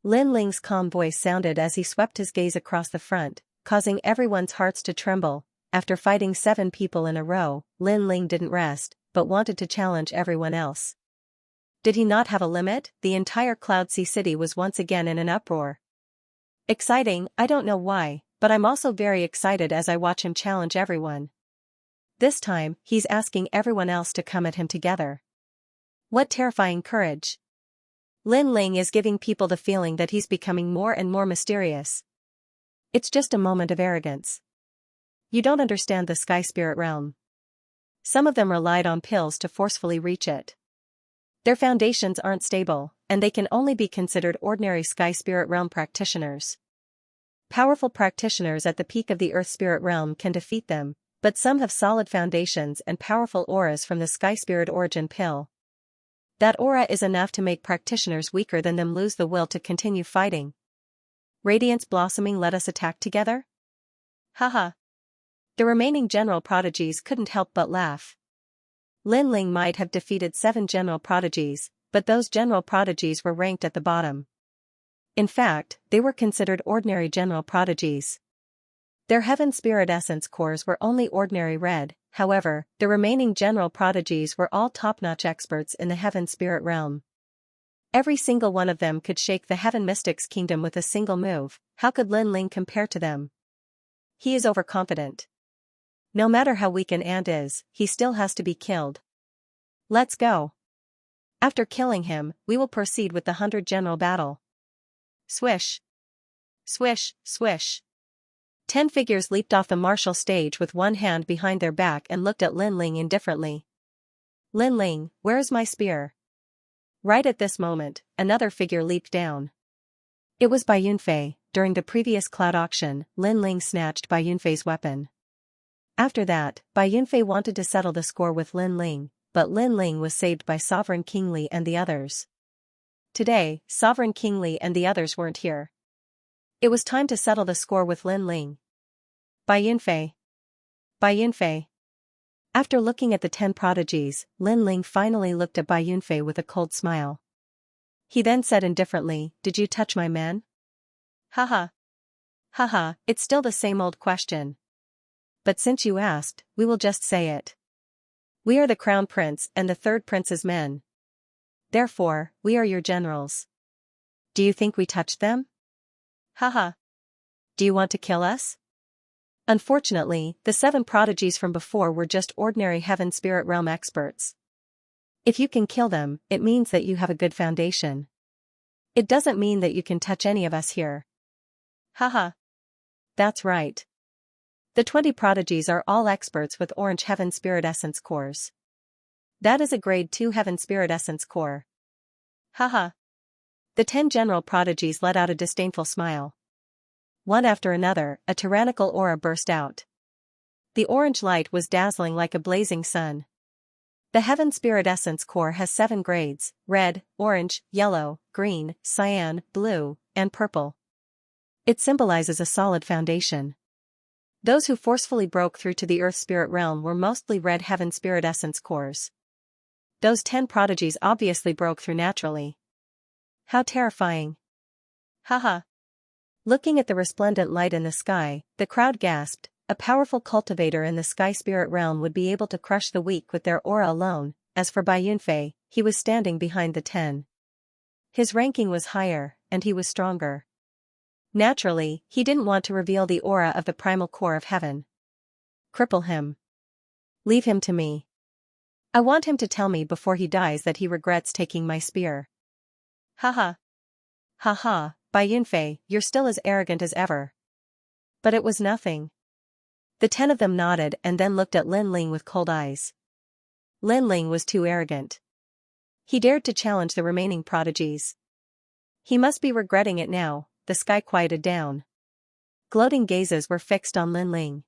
Lin Ling's calm voice sounded as he swept his gaze across the front, causing everyone's hearts to tremble. After fighting 7 people in a row, Lin Ling didn't rest, but wanted to challenge everyone else. Did he not have a limit? The entire Cloud Sea City was once again in an uproar. Exciting, I don't know why, but I'm also very excited as I watch him challenge everyone. This time, he's asking everyone else to come at him together. What terrifying courage. Lin Ling is giving people the feeling that he's becoming more and more mysterious. It's just a moment of arrogance. You don't understand the sky spirit realm. Some of them relied on pills to forcefully reach it. Their foundations aren't stable, and they can only be considered ordinary sky spirit realm practitioners. Powerful practitioners at the peak of the earth spirit realm can defeat them, but some have solid foundations and powerful auras from the sky spirit origin pill. That aura is enough to make practitioners weaker than them lose the will to continue fighting. Radiance blossoming, let us attack together? Haha. The remaining general prodigies couldn't help but laugh. Lin Ling might have defeated 7 general prodigies, but those general prodigies were ranked at the bottom. In fact, they were considered ordinary general prodigies. Their heaven spirit essence cores were only ordinary red. However, the remaining general prodigies were all top-notch experts in the heaven spirit realm. Every single one of them could shake the heaven mystics kingdom with a single move. How could Lin Ling compare to them? He is overconfident. No matter how weak an ant is, he still has to be killed. Let's go. After killing him, we will proceed with the 100 general battle. Swish. Swish, swish. 10 figures leaped off the martial stage with one hand behind their back and looked at Lin Ling indifferently. Lin Ling, where is my spear? Right at this moment, another figure leaped down. It was Bai Yunfei. During the previous cloud auction, Lin Ling snatched Bai Yunfei's weapon. After that, Bai Yunfei wanted to settle the score with Lin Ling, but Lin Ling was saved by Sovereign King Li and the others. Today, Sovereign King Li and the others weren't here. It was time to settle the score with Lin Ling. Bai Yunfei. Bai Yunfei. After looking at the 10 prodigies, Lin Ling finally looked at Bai Yunfei with a cold smile. He then said indifferently, "Did you touch my men?" Haha. Haha, it's still the same old question. But since you asked, we will just say it. We are the Crown Prince and the Third Prince's men. Therefore, we are your generals. Do you think we touched them? Haha. Do you want to kill us? Unfortunately, the 7 prodigies from before were just ordinary heaven spirit realm experts. If you can kill them, it means that you have a good foundation. It doesn't mean that you can touch any of us here. Haha. That's right. The 20 prodigies are all experts with orange heaven spirit essence cores. That is a grade 2 heaven spirit essence core. Haha. The 10 general prodigies let out a disdainful smile. One after another, a tyrannical aura burst out. The orange light was dazzling like a blazing sun. The heaven spirit essence core has 7 grades: red, orange, yellow, green, cyan, blue, and purple. It symbolizes a solid foundation. Those who forcefully broke through to the earth spirit realm were mostly red heaven spirit essence cores. Those 10 prodigies obviously broke through naturally. How terrifying. Haha. Looking at the resplendent light in the sky, the crowd gasped. A powerful cultivator in the sky spirit realm would be able to crush the weak with their aura alone. As for Bai Yunfei, he was standing behind the 10. His ranking was higher, and he was stronger. Naturally, he didn't want to reveal the aura of the primal core of heaven. Cripple him. Leave him to me. I want him to tell me before he dies that he regrets taking my spear. Haha. Haha, Bai Yunfei, you're still as arrogant as ever. But it was nothing. The 10 of them nodded and then looked at Lin Ling with cold eyes. Lin Ling was too arrogant. He dared to challenge the remaining prodigies. He must be regretting it now. The sky quieted down. Gloating gazes were fixed on Lin Ling.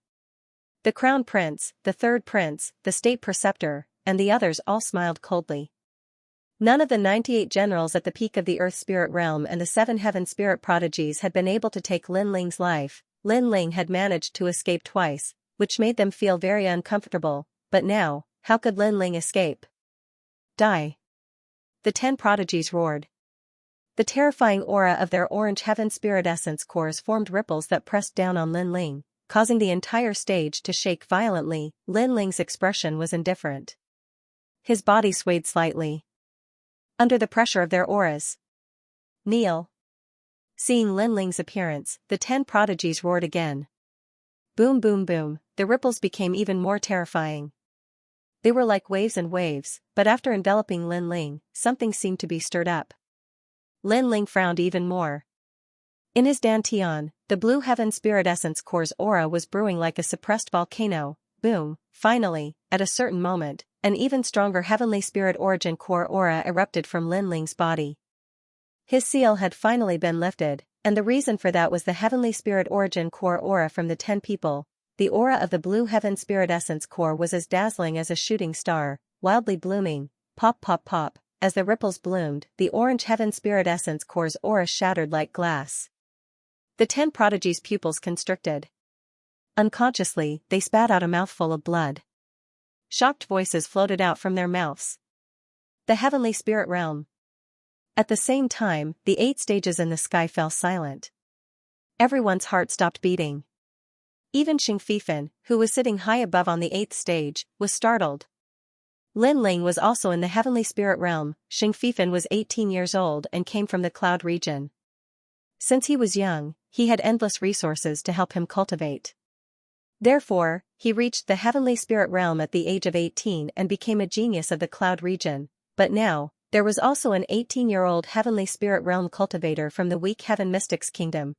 The Crown Prince, the Third Prince, the State Preceptor, and the others all smiled coldly. None of the 98 generals at the peak of the earth spirit realm and the 7 heaven spirit prodigies had been able to take Lin Ling's life. Lin Ling had managed to escape twice, which made them feel very uncomfortable, but now, how could Lin Ling escape? Die. The 10 prodigies roared. The terrifying aura of their orange heaven spirit essence cores formed ripples that pressed down on Lin Ling, causing the entire stage to shake violently. Lin Ling's expression was indifferent. His body swayed slightly. Under the pressure of their auras. Kneel. Seeing Lin Ling's appearance, the 10 prodigies roared again. Boom boom boom, the ripples became even more terrifying. They were like waves and waves, but after enveloping Lin Ling, something seemed to be stirred up. Lin Ling frowned even more. In his dantian, the blue heaven spirit essence core's aura was brewing like a suppressed volcano. Boom, finally, at a certain moment, an even stronger heavenly spirit origin core aura erupted from Lin Ling's body. His seal had finally been lifted, and the reason for that was the heavenly spirit origin core aura from the 10 people. The aura of the blue heaven spirit essence core was as dazzling as a shooting star, wildly blooming, pop pop pop. As the ripples bloomed, the orange heaven spirit essence core's aura shattered like glass. The 10 prodigies' pupils constricted. Unconsciously, they spat out a mouthful of blood. Shocked voices floated out from their mouths. The heavenly spirit realm. At the same time, the 8 stages in the sky fell silent. Everyone's heart stopped beating. Even Xianxia, who was sitting high above on the 8th stage, was startled. Lin Ling was also in the heavenly spirit realm. Xianxia was 18 years old and came from the cloud region. Since he was young, he had endless resources to help him cultivate. Therefore, he reached the heavenly spirit realm at the age of 18 and became a genius of the cloud region. But now, there was also an 18-year-old heavenly spirit realm cultivator from the weak heaven mystics kingdom.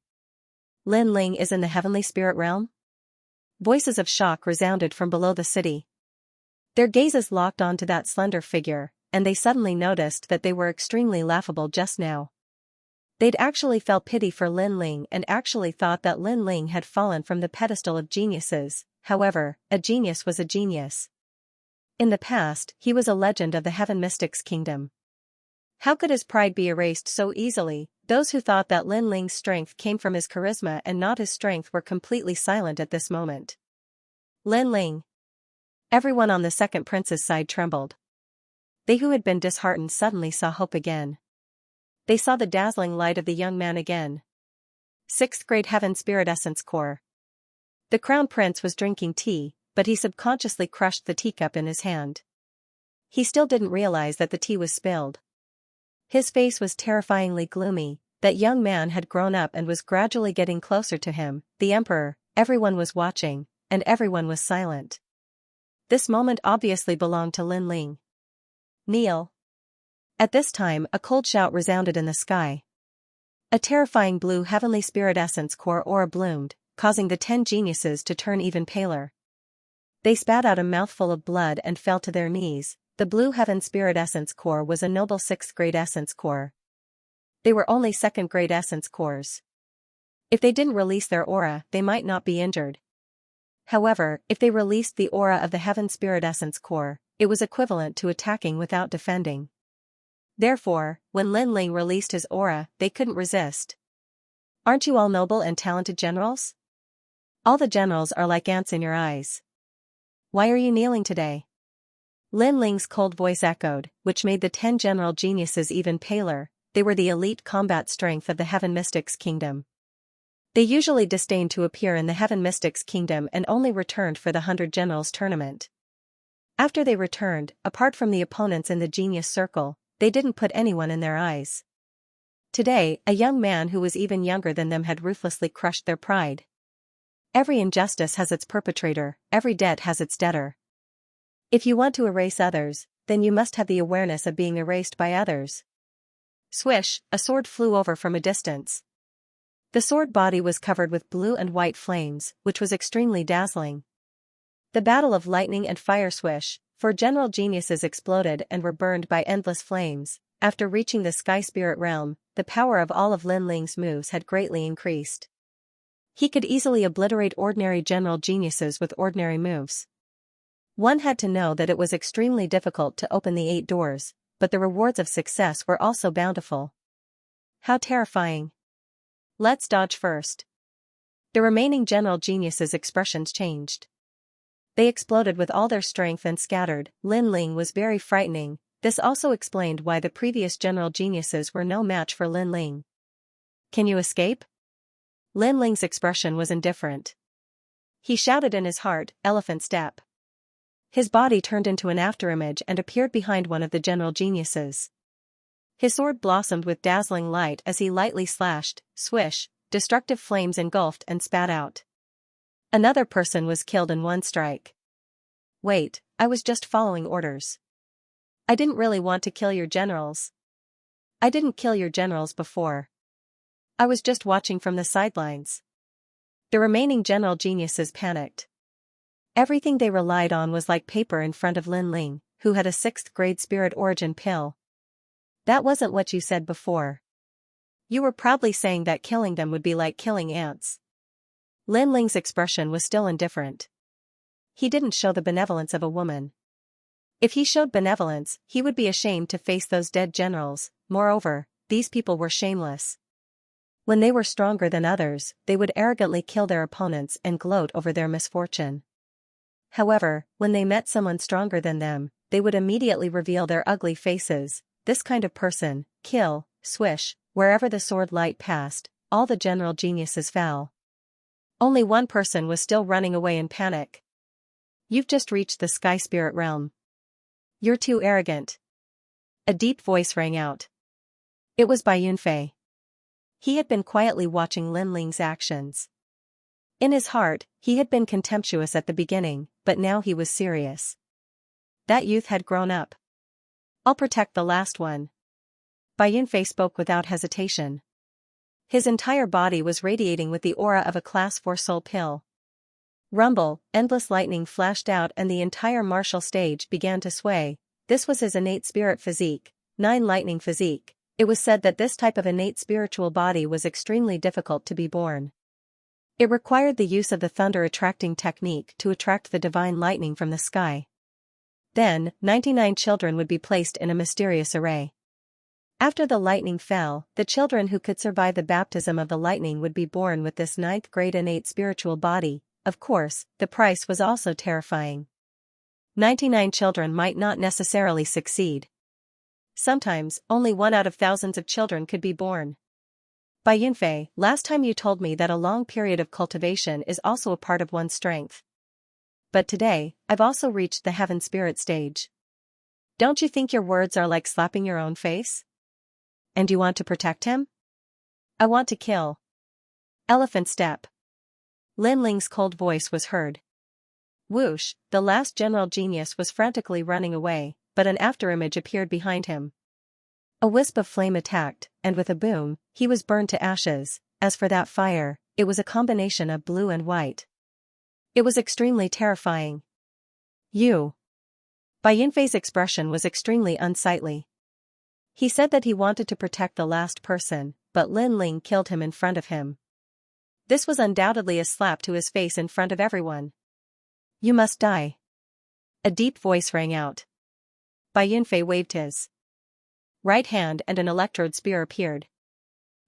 Lin Ling is in the heavenly spirit realm? Voices of shock resounded from below the city. Their gazes locked onto that slender figure, and they suddenly noticed that they were extremely laughable just now. They'd actually felt pity for Lin Ling and actually thought that Lin Ling had fallen from the pedestal of geniuses. However, a genius was a genius. In the past, he was a legend of the heaven mystics kingdom. How could his pride be erased so easily? Those who thought that Lin Ling's strength came from his charisma and not his strength were completely silent at this moment. Lin Ling. Everyone on the second prince's side trembled. They who had been disheartened suddenly saw hope again. They saw the dazzling light of the young man again. 6th grade heaven spirit essence core. The crown prince was drinking tea, but he subconsciously crushed the teacup in his hand. He still didn't realize that the tea was spilled. His face was terrifyingly gloomy. That young man had grown up and was gradually getting closer to him, the emperor. Everyone was watching, and everyone was silent. This moment obviously belonged to Lin Ling. Kneel. At this time, a cold shout resounded in the sky. A terrifying blue heavenly spirit essence core aura bloomed, causing the 10 geniuses to turn even paler. They spat out a mouthful of blood and fell to their knees. The blue heaven spirit essence core was a noble 6th grade essence core. They were only 2nd grade essence cores. If they didn't release their aura, they might not be injured. However, if they released the aura of the heaven spirit essence core, it was equivalent to attacking without defending. Therefore, when Lin Ling released his aura, they couldn't resist. Aren't you all noble and talented generals? All the generals are like ants in your eyes. Why are you kneeling today? Lin Ling's cold voice echoed, which made the 10 general geniuses even paler. They were the elite combat strength of the heaven mystics kingdom. They usually disdained to appear in the heaven mystics kingdom and only returned for the 100 generals tournament. After they returned, apart from the opponents in the genius circle, they didn't put anyone in their eyes. Today, a young man who was even younger than them had ruthlessly crushed their pride. Every injustice has its perpetrator, every debt has its debtor. If you want to erase others, then you must have the awareness of being erased by others. Swish, a sword flew over from a distance. The sword body was covered with blue and white flames, which was extremely dazzling. The battle of lightning and fire swish, 4 general geniuses exploded and were burned by endless flames. After reaching the sky spirit realm, the power of all of Lin Ling's moves had greatly increased. He could easily obliterate ordinary general geniuses with ordinary moves. One had to know that it was extremely difficult to open the 8 doors, but the rewards of success were also bountiful. How terrifying. Let's dodge first. The remaining general geniuses' expressions changed. They exploded with all their strength and scattered. Lin Ling was very frightening. This also explained why the previous general geniuses were no match for Lin Ling. Can you escape? Lin Ling's expression was indifferent. He shouted in his heart, elephant step. His body turned into an afterimage and appeared behind one of the general geniuses. His sword blossomed with dazzling light as he lightly slashed. Swish, destructive flames engulfed and spat out. Another person was killed in one strike. Wait, I was just following orders. I didn't really want to kill your generals. I didn't kill your generals before. I was just watching from the sidelines. The remaining general geniuses panicked. Everything they relied on was like paper in front of Lin Ling, who had a 6th grade spirit origin pill. That wasn't what you said before. You were proudly saying that killing them would be like killing ants. Lin Ling's expression was still indifferent. He didn't show the benevolence of a woman. If he showed benevolence, he would be ashamed to face those dead generals. Moreover, these people were shameless. When they were stronger than others, they would arrogantly kill their opponents and gloat over their misfortune. However, when they met someone stronger than them, they would immediately reveal their ugly faces. This kind of person, kill, swish, wherever the sword light passed, all the general geniuses fell. Only one person was still running away in panic. You've just reached the sky spirit realm. You're too arrogant. A deep voice rang out. It was Bai Yunfei. He had been quietly watching Lin Ling's actions. In his heart, he had been contemptuous at the beginning, but now he was serious. That youth had grown up. I'll protect the last one. Bai Yunfei spoke without hesitation. His entire body was radiating with the aura of a class 4 soul pill. Rumble, endless lightning flashed out and the entire martial stage began to sway. This was his innate spirit physique, 9 lightning physique. It was said that this type of innate spiritual body was extremely difficult to be born. It required the use of the thunder attracting technique to attract the divine lightning from the sky. Then, 99 children would be placed in a mysterious array. After the lightning fell, the children who could survive the baptism of the lightning would be born with this 9th grade innate spiritual body. Of course, the price was also terrifying. 99 children might not necessarily succeed. Sometimes, only 1 out of thousands of children could be born. Bai Yunfei, last time you told me that a long period of cultivation is also a part of one's strength. But today, I've also reached the heaven spirit stage. Don't you think your words are like slapping your own face? And you want to protect him? I want to kill. Elephant step. Lin Ling's cold voice was heard. Whoosh, the last general genius was frantically running away, but an afterimage appeared behind him. A wisp of flame attacked, and with a boom, he was burned to ashes. As for that fire, it was a combination of blue and white. It was extremely terrifying. You. Bai Yunfei's expression was extremely unsightly. He said that he wanted to protect the last person, but Lin Ling killed him in front of him. This was undoubtedly a slap to his face in front of everyone. You must die. A deep voice rang out. Bai Yunfei waved his right hand and an electrode spear appeared.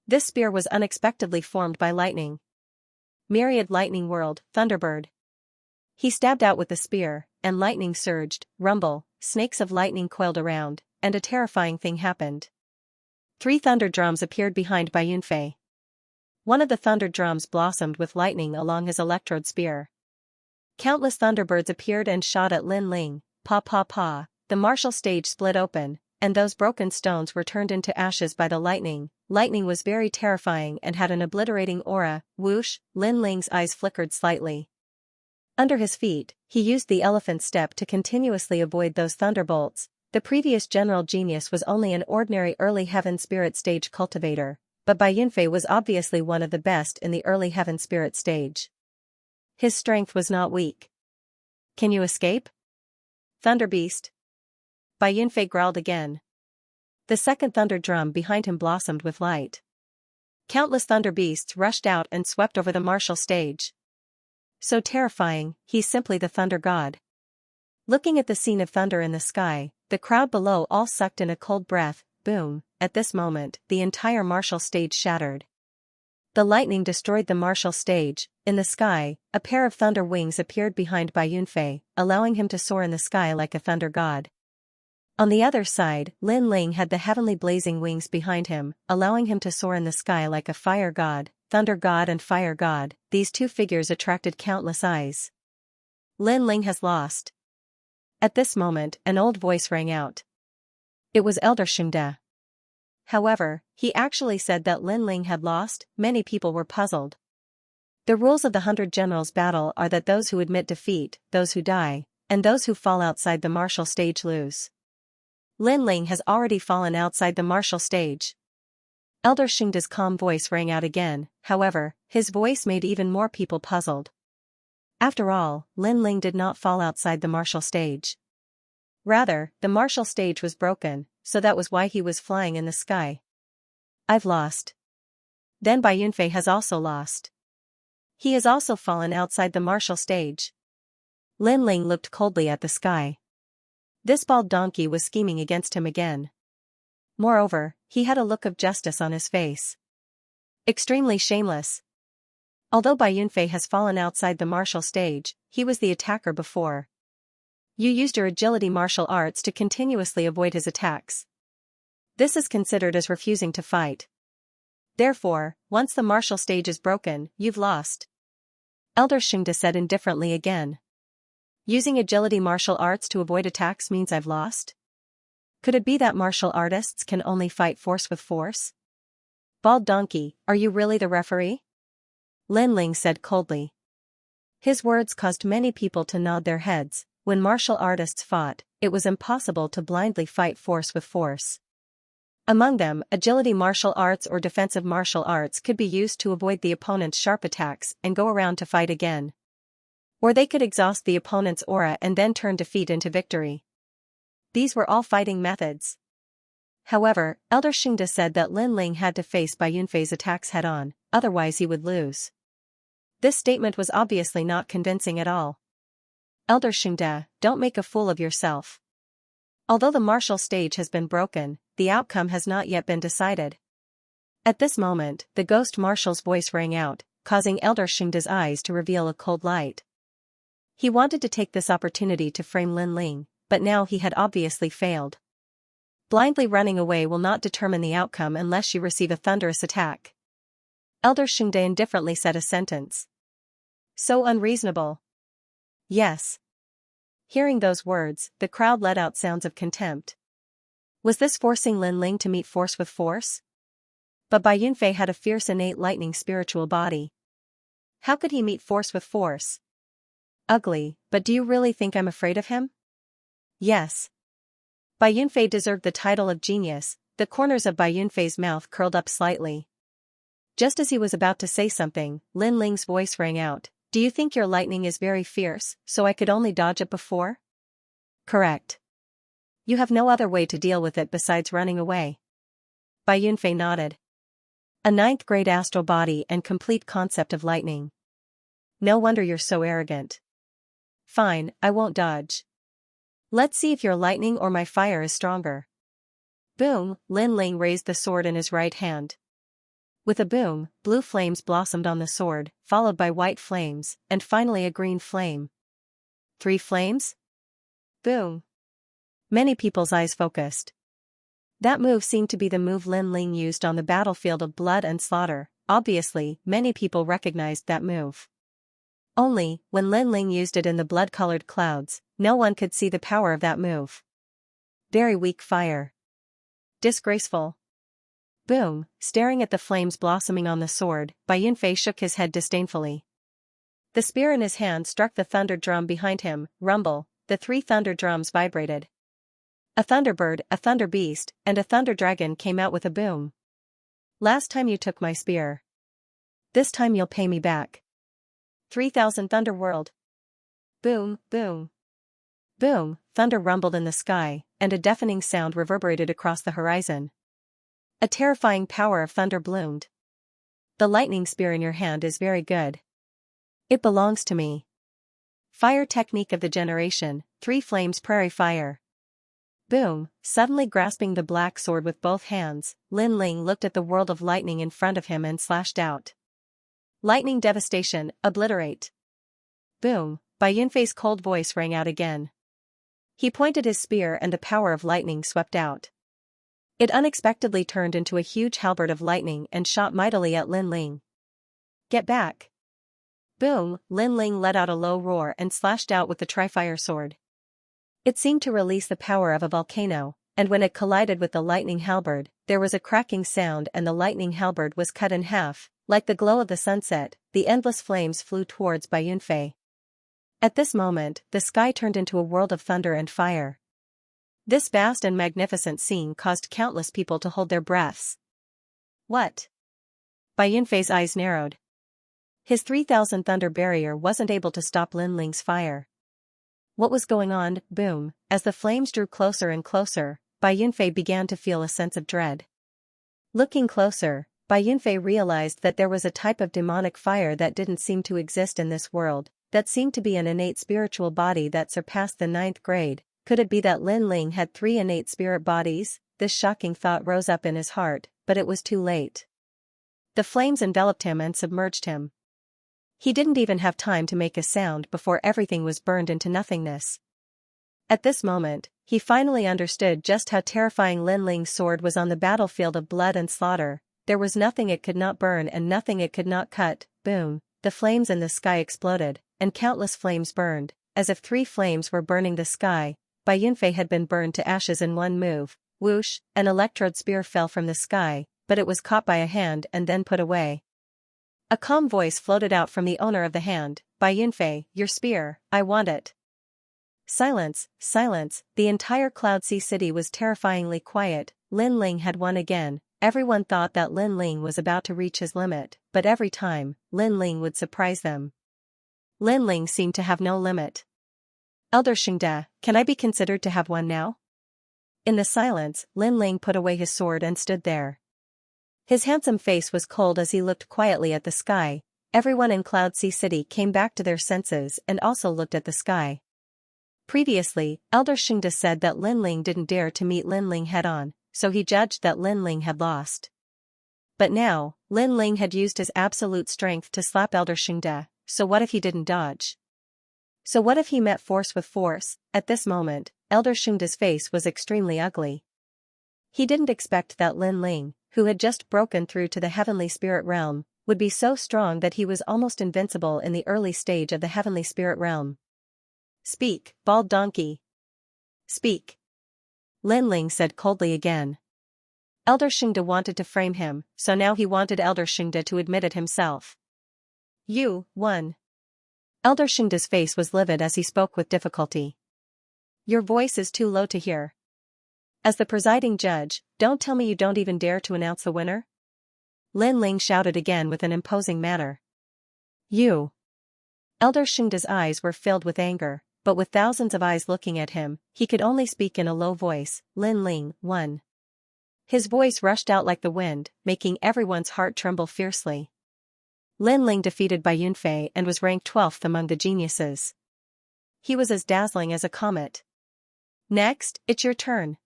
This spear was unexpectedly formed by lightning. Myriad lightning whirled, Thunderbird. He stabbed out with the spear, and lightning surged, rumble, snakes of lightning coiled around, and a terrifying thing happened. 3 thunder drums appeared behind Bai Yunfei. One of the thunder drums blossomed with lightning along his electrode spear. Countless thunderbirds appeared and shot at Lin Ling. Pa pa pa, the martial stage split open, and those broken stones were turned into ashes by the lightning. Lightning was very terrifying and had an obliterating aura. Whoosh, Lin Ling's eyes flickered slightly. Under his feet, he used the elephant step to continuously avoid those thunderbolts. The previous general genius was only an ordinary early heaven spirit stage cultivator, but Bai Yunfei was obviously one of the best in the early heaven spirit stage. His strength was not weak. Can you escape? Thunder Beast. Bai Yunfei growled again. The second thunder drum behind him blossomed with light. Countless thunder beasts rushed out and swept over the martial stage. So terrifying, he's simply the thunder god. Looking at the scene of thunder in the sky, the crowd below all sucked in a cold breath. Boom, at this moment, the entire martial stage shattered. The lightning destroyed the martial stage. In the sky, a pair of thunder wings appeared behind Bai Yunfei, allowing him to soar in the sky like a thunder god. On the other side, Lin Ling had the heavenly blazing wings behind him, allowing him to soar in the sky like a fire god, thunder god and fire god. These 2 figures attracted countless eyes. Lin Ling has lost. At this moment, an old voice rang out. It was Elder Xianxia. However, he actually said that Lin Ling had lost. Many people were puzzled. The rules of the 100 Generals battle are that those who admit defeat, those who die, and those who fall outside the martial stage lose. Lin Ling has already fallen outside the martial stage. Elder Xingda's calm voice rang out again. However, his voice made even more people puzzled. After all, Lin Ling did not fall outside the martial stage. Rather, the martial stage was broken, so that was why he was flying in the sky. I've lost. Then Bai Yunfei has also lost. He has also fallen outside the martial stage. Lin Ling looked coldly at the sky. This bald donkey was scheming against him again. Moreover, he had a look of justice on his face. Extremely shameless. Although Bai Yunfei has fallen outside the martial stage, he was the attacker before. You used your agility martial arts to continuously avoid his attacks. This is considered as refusing to fight. Therefore, once the martial stage is broken, you've lost. Elder Xingda said indifferently again. Using agility martial arts to avoid attacks means I've lost? Could it be that martial artists can only fight force with force? Bald donkey, are you really the referee? Lin Ling said coldly. His words caused many people to nod their heads. When martial artists fought, it was impossible to blindly fight force with force. Among them, agility martial arts or defensive martial arts could be used to avoid the opponent's sharp attacks and go around to fight again. Or they could exhaust the opponent's aura and then turn defeat into victory. These were all fighting methods. However, Elder Xingda said that Lin Ling had to face Bai Yunfei's attacks head-on, otherwise he would lose. This statement was obviously not convincing at all. Elder Xingda, don't make a fool of yourself. Although the martial stage has been broken, the outcome has not yet been decided. At this moment, the ghost marshal's voice rang out, causing Elder Xingda's eyes to reveal a cold light. He wanted to take this opportunity to frame Lin Ling, but now he had obviously failed. Blindly running away will not determine the outcome unless you receive a thunderous attack. Elder Xingda indifferently said a sentence. So unreasonable. Yes. Hearing those words, the crowd let out sounds of contempt. Was this forcing Lin Ling to meet force with force? But Bai Yunfei had a fierce innate lightning spiritual body. How could he meet force with force? Ugly, but do you really think I'm afraid of him? Yes. Bai Yunfei deserved the title of genius. The corners of Bai Yunfei's mouth curled up slightly. Just as he was about to say something, Lin Ling's voice rang out. Do you think your lightning is very fierce, so I could only dodge it before? Correct. You have no other way to deal with it besides running away. Bai Yunfei nodded. A 9th grade astral body and complete concept of lightning. No wonder you're so arrogant. Fine, I won't dodge. Let's see if your lightning or my fire is stronger. Boom, Lin Ling raised the sword in his right hand. With a boom, blue flames blossomed on the sword, followed by white flames, and finally a green flame. 3 flames? Boom. Many people's eyes focused. That move seemed to be the move Lin Ling used on the battlefield of blood and slaughter. Obviously, many people recognized that move. Only, when Lin Ling used it in the blood-colored clouds, no one could see the power of that move. Very weak fire. Disgraceful. Boom, staring at the flames blossoming on the sword, Bai Yunfei shook his head disdainfully. The spear in his hand struck the thunder drum behind him. Rumble, the 3 thunder drums vibrated. A thunderbird, a thunder beast, and a thunder dragon came out with a boom. Last time you took my spear. This time you'll pay me back. 3,000 thunder world. Boom, boom. Boom, thunder rumbled in the sky, and a deafening sound reverberated across the horizon. A terrifying power of thunder bloomed. The lightning spear in your hand is very good. It belongs to me. Fire technique of the generation, 3 flames prairie fire. Boom, suddenly grasping the black sword with both hands, Lin Ling looked at the world of lightning in front of him and slashed out. Lightning devastation, obliterate. Boom, Bai Yunfei's cold voice rang out again. He pointed his spear and the power of lightning swept out. It unexpectedly turned into a huge halberd of lightning and shot mightily at Lin Ling. Get back. Boom, Lin Ling let out a low roar and slashed out with the tri-fire sword. It seemed to release the power of a volcano, and when it collided with the lightning halberd, there was a cracking sound and the lightning halberd was cut in half. Like the glow of the sunset, the endless flames flew towards Bai Yunfei. At this moment, the sky turned into a world of thunder and fire. This vast and magnificent scene caused countless people to hold their breaths. What? Bai Yunfei's eyes narrowed. His 3,000 thunder barrier wasn't able to stop Lin Ling's fire. What was going on? Boom. As the flames drew closer and closer, Bai Yunfei began to feel a sense of dread. Looking closer, Bai Yunfei realized that there was a type of demonic fire that didn't seem to exist in this world, that seemed to be an innate spiritual body that surpassed the 9th grade. Could it be that Lin Ling had 3 innate spirit bodies? This shocking thought rose up in his heart, but it was too late. The flames enveloped him and submerged him. He didn't even have time to make a sound before everything was burned into nothingness. At this moment, he finally understood just how terrifying Lin Ling's sword was on the battlefield of blood and slaughter. There was nothing it could not burn and nothing it could not cut. Boom, the flames in the sky exploded, and countless flames burned, as if 3 flames were burning the sky. Bai Yunfei had been burned to ashes in one move. Whoosh, an electrode spear fell from the sky, but it was caught by a hand and then put away. A calm voice floated out from the owner of the hand. Bai Yunfei, your spear, I want it. Silence, silence, the entire Cloud Sea city was terrifyingly quiet. Lin Ling had won again. Everyone thought that Lin Ling was about to reach his limit, but every time, Lin Ling would surprise them. Lin Ling seemed to have no limit. Elder Xianxia, can I be considered to have won now? In the silence, Lin Ling put away his sword and stood there. His handsome face was cold as he looked quietly at the sky. Everyone in Cloud Sea City came back to their senses and also looked at the sky. Previously, Elder Xianxia said that Lin Ling didn't dare to meet Lin Ling head-on, so he judged that Lin Ling had lost. But now, Lin Ling had used his absolute strength to slap Elder Xianxia, so what if he didn't dodge? So what if he met force with force? At this moment, Elder Xianxia's face was extremely ugly. He didn't expect that Lin Ling, who had just broken through to the heavenly spirit realm, would be so strong that he was almost invincible in the early stage of the heavenly spirit realm. Speak, bald donkey. Speak. Lin Ling said coldly again. Elder Xianxia wanted to frame him, so now he wanted Elder Xianxia to admit it himself. You won. Elder Xianxia's face was livid as he spoke with difficulty. Your voice is too low to hear. As the presiding judge, don't tell me you don't even dare to announce the winner? Lin Ling shouted again with an imposing manner. You. Elder Xianxia's eyes were filled with anger, but with thousands of eyes looking at him, he could only speak in a low voice. Lin Ling won. His voice rushed out like the wind, making everyone's heart tremble fiercely. Lin Ling defeated Bai Yunfei and was ranked 12th among the geniuses. He was as dazzling as a comet. Next, it's your turn.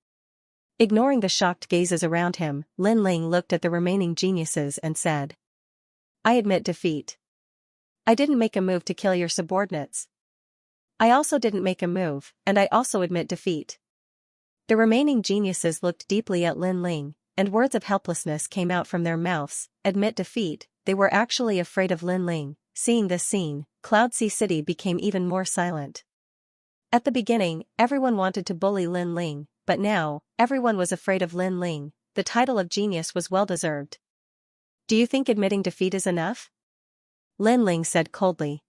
Ignoring the shocked gazes around him, Lin Ling looked at the remaining geniuses and said. I admit defeat. I didn't make a move to kill your subordinates. I also didn't make a move, and I also admit defeat. The remaining geniuses looked deeply at Lin Ling, and words of helplessness came out from their mouths. Admit defeat, they were actually afraid of Lin Ling. Seeing this scene, Cloud Sea City became even more silent. At the beginning, everyone wanted to bully Lin Ling, but now, everyone was afraid of Lin Ling. The title of genius was well-deserved. Do you think admitting defeat is enough? Lin Ling said coldly.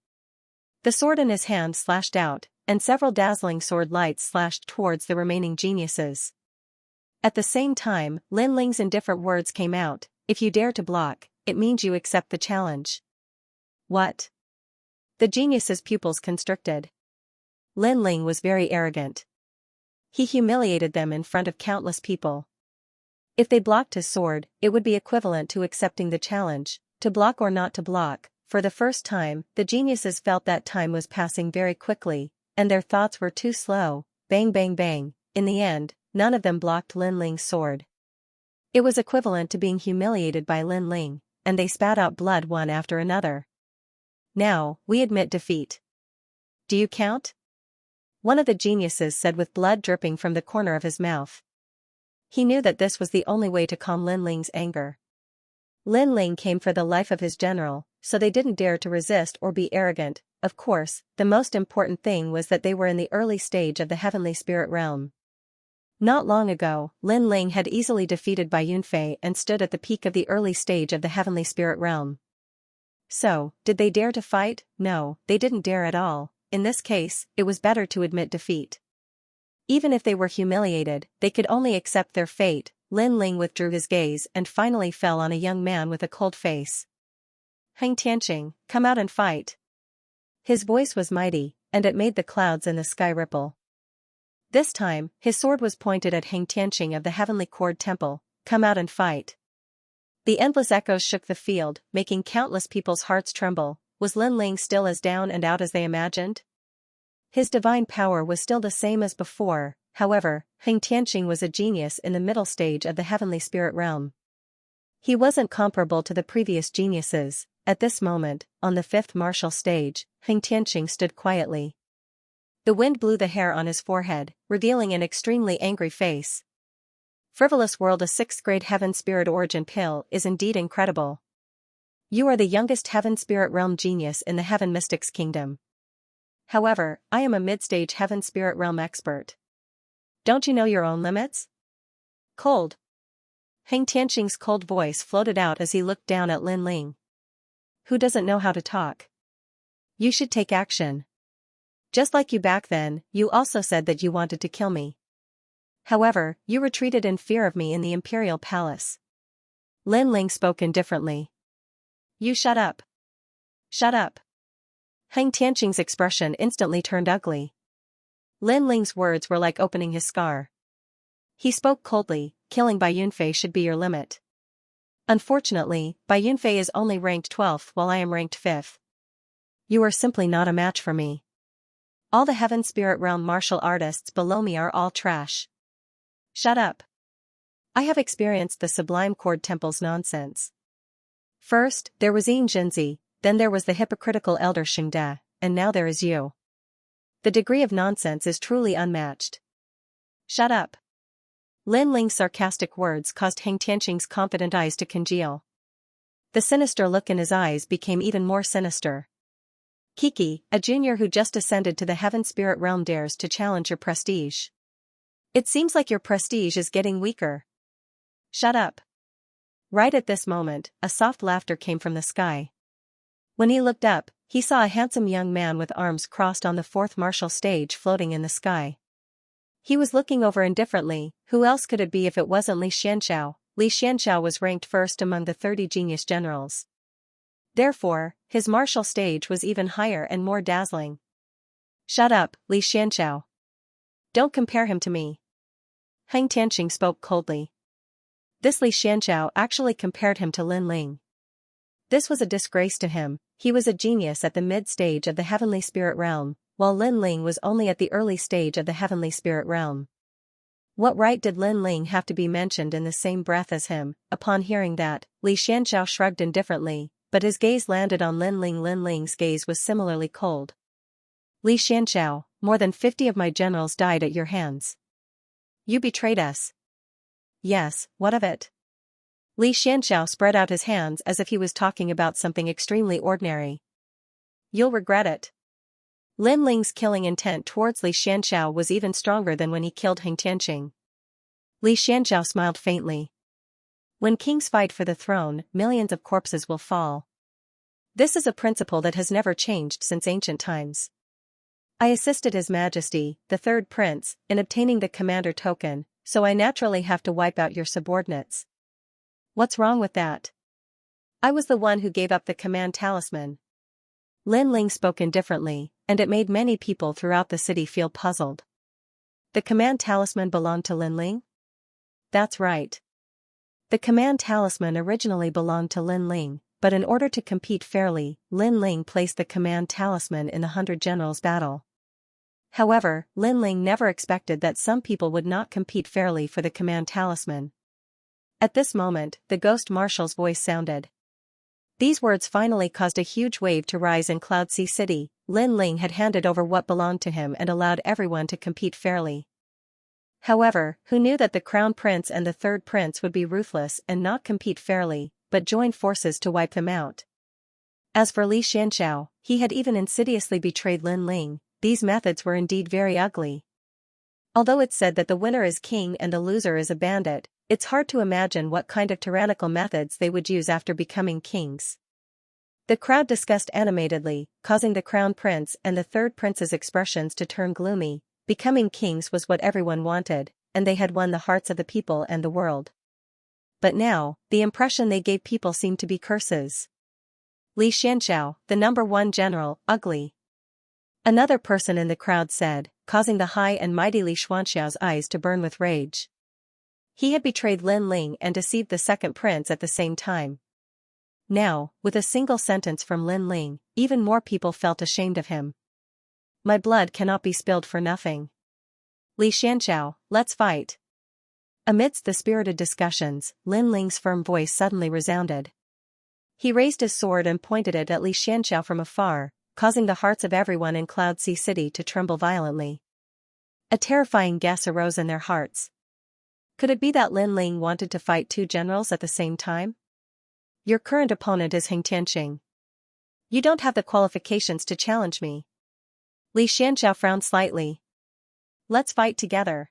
The sword in his hand slashed out, and several dazzling sword lights slashed towards the remaining geniuses. At the same time, Lin Ling's indifferent words came out. If you dare to block, it means you accept the challenge. What? The geniuses' pupils constricted. Lin Ling was very arrogant. He humiliated them in front of countless people. If they blocked his sword, it would be equivalent to accepting the challenge. To block or not to block, for the first time, the geniuses felt that time was passing very quickly, and their thoughts were too slow. Bang bang bang. In the end, none of them blocked Lin Ling's sword. It was equivalent to being humiliated by Lin Ling, and they spat out blood one after another. Now, we admit defeat. Do you count? One of the geniuses said with blood dripping from the corner of his mouth. He knew that this was the only way to calm Lin Ling's anger. Lin Ling came for the life of his general, so they didn't dare to resist or be arrogant. Of course, the most important thing was that they were in the early stage of the heavenly spirit realm. Not long ago, Lin Ling had easily defeated Bai Yunfei and stood at the peak of the early stage of the heavenly spirit realm. So, did they dare to fight? No, they didn't dare at all. In this case, it was better to admit defeat. Even if they were humiliated, they could only accept their fate. Lin Ling withdrew his gaze and finally fell on a young man with a cold face. Heng Tianqing, come out and fight. His voice was mighty, and it made the clouds in the sky ripple. This time, his sword was pointed at Heng Tianqing of the Heavenly Cord Temple. Come out and fight. The endless echoes shook the field, making countless people's hearts tremble. Was Lin Ling still as down and out as they imagined? His divine power was still the same as before. However, Heng Tianqing was a genius in the middle stage of the heavenly spirit realm. He wasn't comparable to the previous geniuses. At this moment, on the fifth martial stage, Heng Tianqing stood quietly. The wind blew the hair on his forehead, revealing an extremely angry face. Frivolous world, a 6th grade heaven spirit origin pill is indeed incredible. You are the youngest heaven spirit realm genius in the heaven mystics kingdom. However, I am a mid-stage heaven spirit realm expert. Don't you know your own limits? Cold. Heng Tianqing's cold voice floated out as he looked down at Lin Ling. Who doesn't know how to talk? You should take action. Just like you back then, you also said that you wanted to kill me. However, you retreated in fear of me in the Imperial Palace. Lin Ling spoke indifferently. You shut up. Shut up. Heng Tianqing's expression instantly turned ugly. Lin Ling's words were like opening his scar. He spoke coldly. Killing Bai Yunfei should be your limit. Unfortunately, Bai Yunfei is only ranked 12th while I am ranked 5th. You are simply not a match for me. All the heaven spirit realm martial artists below me are all trash. Shut up. I have experienced the Sublime Cord Temple's nonsense. First, there was Yin Jinzi, then there was the hypocritical elder Xingde, and now there is you. The degree of nonsense is truly unmatched. Shut up. Lin Ling's sarcastic words caused Heng Tianqing's confident eyes to congeal. The sinister look in his eyes became even more sinister. Kiki, a junior who just ascended to the heaven spirit realm, dares to challenge your prestige. It seems like your prestige is getting weaker. Shut up. Right at this moment, a soft laughter came from the sky. When he looked up, he saw a handsome young man with arms crossed on the 4th martial stage floating in the sky. He was looking over indifferently. Who else could it be if it wasn't Li Xianxia? Li Xianxia was ranked first among the 30 genius generals. Therefore, his martial stage was even higher and more dazzling. Shut up, Li Xianxia. Don't compare him to me. Heng Tianqing spoke coldly. This Li Xianxia actually compared him to Lin Ling. This was a disgrace to him. He was a genius at the mid-stage of the heavenly spirit realm, while Lin Ling was only at the early stage of the heavenly spirit realm. What right did Lin Ling have to be mentioned in the same breath as him? Upon hearing that, Li Xianxia shrugged indifferently, but his gaze landed on Lin Ling. Lin Ling's gaze was similarly cold. Li Xianxia, more than 50 of my generals died at your hands. You betrayed us. Yes, what of it? Li Xianxia spread out his hands as if he was talking about something extremely ordinary. You'll regret it. Lin Ling's killing intent towards Li Xianxia was even stronger than when he killed Heng Tianqing. Li Xianxia smiled faintly. When kings fight for the throne, millions of corpses will fall. This is a principle that has never changed since ancient times. I assisted His Majesty, the 3rd Prince, in obtaining the commander token, so I naturally have to wipe out your subordinates. What's wrong with that? I was the one who gave up the command talisman. Lin Ling spoke indifferently, and it made many people throughout the city feel puzzled. The command talisman belonged to Lin Ling? That's right. The command talisman originally belonged to Lin Ling, but in order to compete fairly, Lin Ling placed the command talisman in the 100 Generals battle. However, Lin Ling never expected that some people would not compete fairly for the command talisman. At this moment, the Ghost Marshal's voice sounded. These words finally caused a huge wave to rise in Cloud Sea City. Lin Ling had handed over what belonged to him and allowed everyone to compete fairly. However, who knew that the Crown Prince and the 3rd Prince would be ruthless and not compete fairly, but join forces to wipe them out? As for Li Xianxia, he had even insidiously betrayed Lin Ling. These methods were indeed very ugly. Although it's said that the winner is king and the loser is a bandit, it's hard to imagine what kind of tyrannical methods they would use after becoming kings. The crowd discussed animatedly, causing the Crown Prince and the 3rd Prince's expressions to turn gloomy. Becoming kings was what everyone wanted, and they had won the hearts of the people and the world. but now, the impression they gave people seemed to be curses. Xianxia, the #1 general, ugly. Another person in the crowd said, causing the high and mighty Xianxia's eyes to burn with rage. He had betrayed Lin Ling and deceived the second prince at the same time. Now, with a single sentence from Lin Ling, even more people felt ashamed of him. My blood cannot be spilled for nothing. Xianxia, let's fight. Amidst the spirited discussions, Lin Ling's firm voice suddenly resounded. He raised his sword and pointed it at Xianxia from afar, causing the hearts of everyone in Cloud Sea City to tremble violently. A terrifying guess arose in their hearts. Could it be that Lin Ling wanted to fight two generals at the same time? Your current opponent is Xianxia. You don't have the qualifications to challenge me. Xianxia frowned slightly. Let's fight together.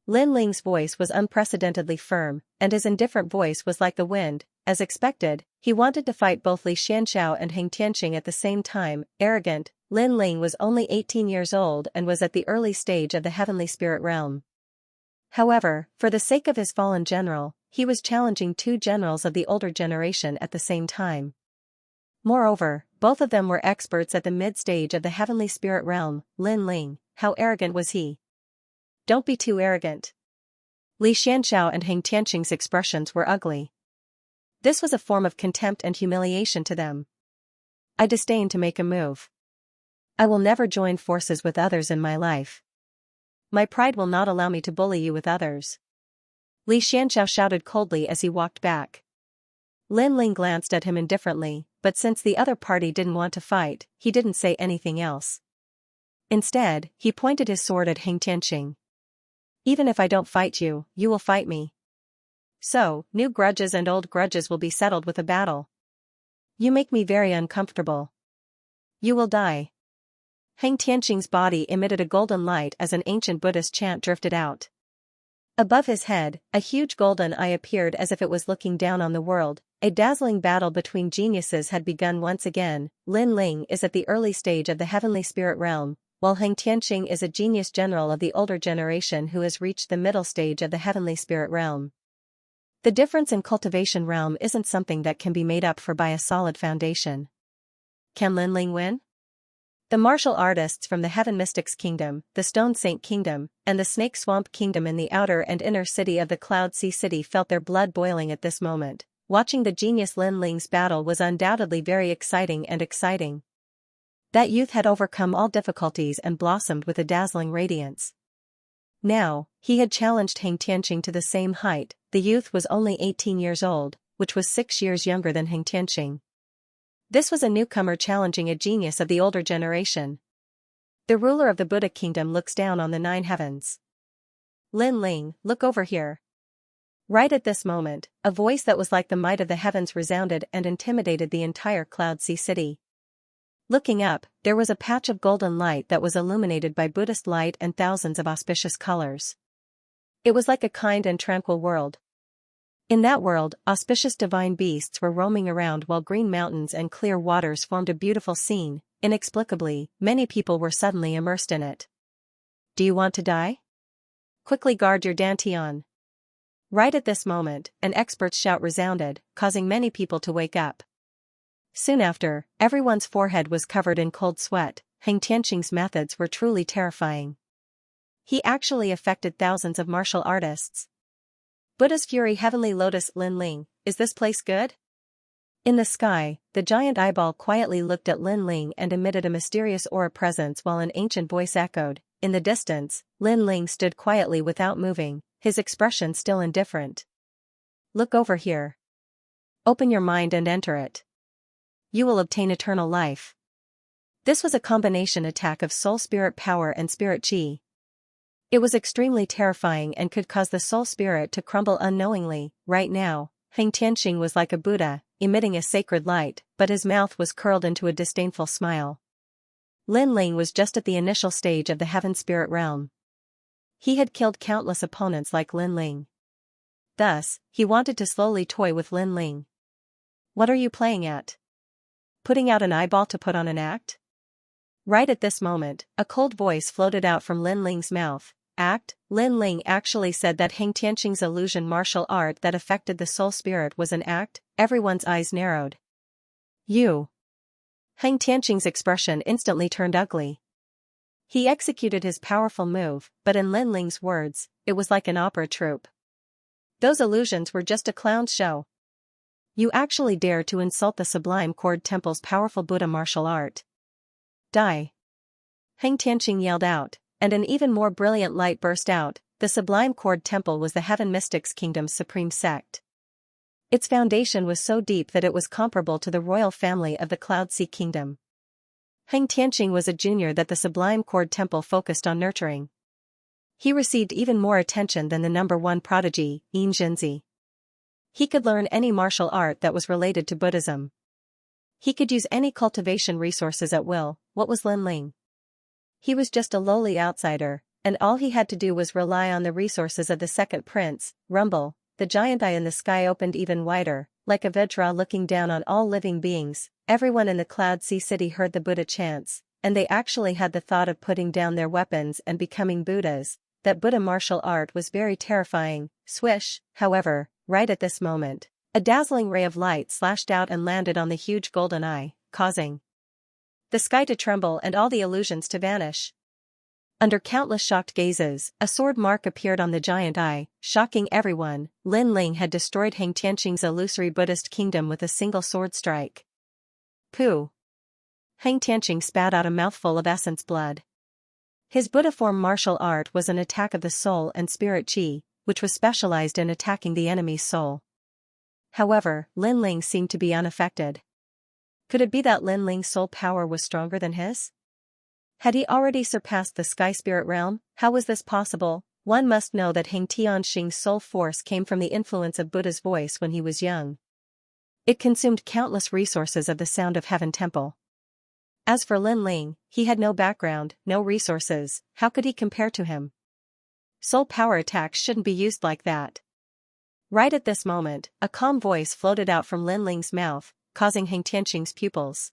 Lin Ling's voice was unprecedentedly firm, and his indifferent voice was like the wind. As expected, he wanted to fight both Xianxia and Xianxia at the same time. Arrogant, Lin Ling was only 18 years old and was at the early stage of the heavenly spirit realm. However, for the sake of his fallen general, he was challenging two generals of the older generation at the same time. Moreover, both of them were experts at the mid-stage of the heavenly spirit realm. Lin Ling, how arrogant was he? Don't be too arrogant. Xianxia and Xianxia's expressions were ugly. This was a form of contempt and humiliation to them. I disdain to make a move. I will never join forces with others in my life. My pride will not allow me to bully you with others. Xianxia shouted coldly as he walked back. Lin Ling glanced at him indifferently, but since the other party didn't want to fight, he didn't say anything else. Instead, he pointed his sword at Xianxia. Even if I don't fight you, you will fight me. So, new grudges and old grudges will be settled with a battle. You make me very uncomfortable. You will die. Xianxia's body emitted a golden light as an ancient Buddhist chant drifted out. Above his head, a huge golden eye appeared as if it was looking down on the world. A dazzling battle between geniuses had begun once again. Lin Ling is at the early stage of the heavenly spirit realm, while Xianxia is a genius general of the older generation who has reached the middle stage of the heavenly spirit realm. The difference in cultivation realm isn't something that can be made up for by a solid foundation. Can Lin Ling win? The martial artists from the Heaven Mystics Kingdom, the Stone Saint Kingdom, and the Snake Swamp Kingdom in the outer and inner city of the Cloud Sea City felt their blood boiling at this moment. Watching the genius Lin Ling's battle was undoubtedly very exciting. That youth had overcome all difficulties and blossomed with a dazzling radiance. Now, he had challenged Xianxia to the same height. The youth was only 18 years old, which was 6 years younger than Xianxia. This was a newcomer challenging a genius of the older generation. The ruler of the Buddha kingdom looks down on the 9 heavens. Lin Ling, look over here. Right at this moment, a voice that was like the might of the heavens resounded and intimidated the entire Cloud Sea City. Looking up, there was a patch of golden light that was illuminated by Buddhist light and thousands of auspicious colors. It was like a kind and tranquil world. In that world, auspicious divine beasts were roaming around while green mountains and clear waters formed a beautiful scene. Inexplicably, many people were suddenly immersed in it. Do you want to die? Quickly guard your dantian. Right at this moment, an expert's shout resounded, causing many people to wake up. Soon after, everyone's forehead was covered in cold sweat. Xianxia's methods were truly terrifying. He actually affected thousands of martial artists. Buddha's Fury Heavenly Lotus. Lin Ling, is this place good? In the sky, the giant eyeball quietly looked at Lin Ling and emitted a mysterious aura presence while an ancient voice echoed. In the distance, Lin Ling stood quietly without moving, his expression still indifferent. Look over here. Open your mind and enter it. You will obtain eternal life. This was a combination attack of soul spirit power and spirit chi. It was extremely terrifying and could cause the soul spirit to crumble unknowingly. Right now, Xianxia was like a Buddha, emitting a sacred light, but his mouth was curled into a disdainful smile. Lin Ling was just at the initial stage of the heaven spirit realm. He had killed countless opponents like Lin Ling. Thus, he wanted to slowly toy with Lin Ling. What are you playing at? Putting out an eyeball to put on an act? Right at this moment, a cold voice floated out from Lin Ling's mouth. act, Lin Ling actually said that Heng Tianqing's illusion martial art that affected the soul spirit was an act. Everyone's eyes narrowed. You. Heng Tianqing's expression instantly turned ugly. He executed his powerful move, but in Lin Ling's words, it was like an opera troupe. Those illusions were just a clown's show. You actually dare to insult the Sublime Cord Temple's powerful Buddha martial art. Die. Heng Tianqing yelled out, and an even more brilliant light burst out. The Sublime Cord Temple was the Heaven Mystics Kingdom's supreme sect. Its foundation was so deep that it was comparable to the royal family of the Cloud Sea Kingdom. Heng Tianqing was a junior that the Sublime Cord Temple focused on nurturing. He received even more attention than the #1 prodigy, Yin Jinzi. He could learn any martial art that was related to Buddhism. He could use any cultivation resources at will. What was Lin Ling? He was just a lowly outsider, and all he had to do was rely on the resources of the second prince. Rumble. The giant eye in the sky opened even wider, like a Vajra looking down on all living beings. Everyone in the Cloud Sea City heard the Buddha chants, and they actually had the thought of putting down their weapons and becoming Buddhas. That Buddha martial art was very terrifying. Swish, however, right at this moment, a dazzling ray of light slashed out and landed on the huge golden eye, causing the sky to tremble and all the illusions to vanish. Under countless shocked gazes, a sword mark appeared on the giant eye, shocking everyone. Lin Ling had destroyed Heng Tianqing's illusory Buddhist kingdom with a single sword strike. Pooh! Heng Tianqing spat out a mouthful of essence blood. His Buddha form martial art was an attack of the soul and spirit qi, which was specialized in attacking the enemy's soul. However, Lin Ling seemed to be unaffected. Could it be that Lin Ling's soul power was stronger than his? Had he already surpassed the sky spirit realm? How was this possible? One must know that Heng Tianqing's soul force came from the influence of Buddha's voice when he was young. It consumed countless resources of the Sound of Heaven Temple. As for Lin Ling, he had no background, no resources. How could he compare to him? Soul power attacks shouldn't be used like that. Right at this moment, a calm voice floated out from Lin Ling's mouth, causing Heng Tianqing's pupils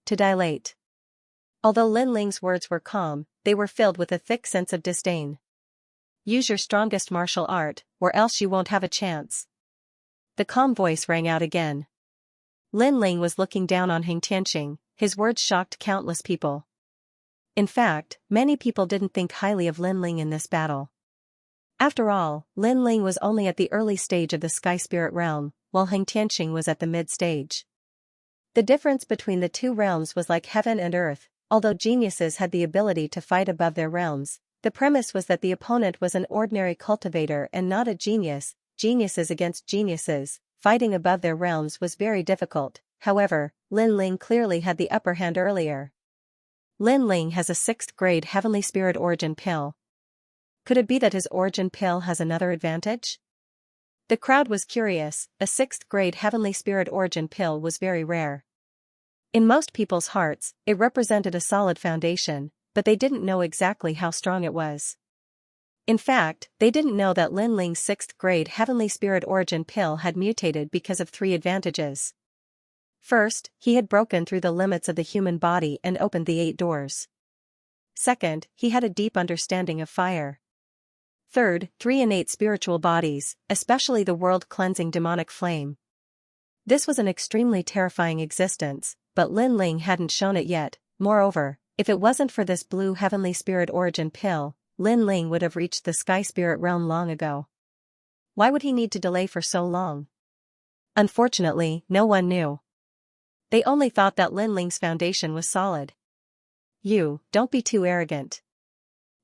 to dilate. Although Lin Ling's words were calm, they were filled with a thick sense of disdain. Use your strongest martial art, or else you won't have a chance. The calm voice rang out again. Lin Ling was looking down on Heng Tianqing. His words shocked countless people. In fact, many people didn't think highly of Lin Ling in this battle. After all, Lin Ling was only at the early stage of the Sky Spirit realm, while Heng Tianqing was at the mid-stage. The difference between the two realms was like heaven and earth. Although geniuses had the ability to fight above their realms, the premise was that the opponent was an ordinary cultivator and not a genius. Geniuses against geniuses, fighting above their realms was very difficult. However, Lin Ling clearly had the upper hand earlier. Lin Ling has a 6th grade Heavenly Spirit origin pill. Could it be that his origin pill has another advantage? The crowd was curious. A 6th grade Heavenly Spirit origin pill was very rare. In most people's hearts, it represented a solid foundation, but they didn't know exactly how strong it was. In fact, they didn't know that Lin Ling's 6th grade Heavenly Spirit origin pill had mutated because of 3 advantages. First, he had broken through the limits of the human body and opened the 8 doors. Second, he had a deep understanding of fire. Third, 3 innate spiritual bodies, especially the world-cleansing demonic flame. This was an extremely terrifying existence, but Lin Ling hadn't shown it yet. Moreover, if it wasn't for this blue Heavenly Spirit origin pill, Lin Ling would have reached the Sky Spirit realm long ago. Why would he need to delay for so long? Unfortunately, no one knew. They only thought that Lin Ling's foundation was solid. Don't be too arrogant.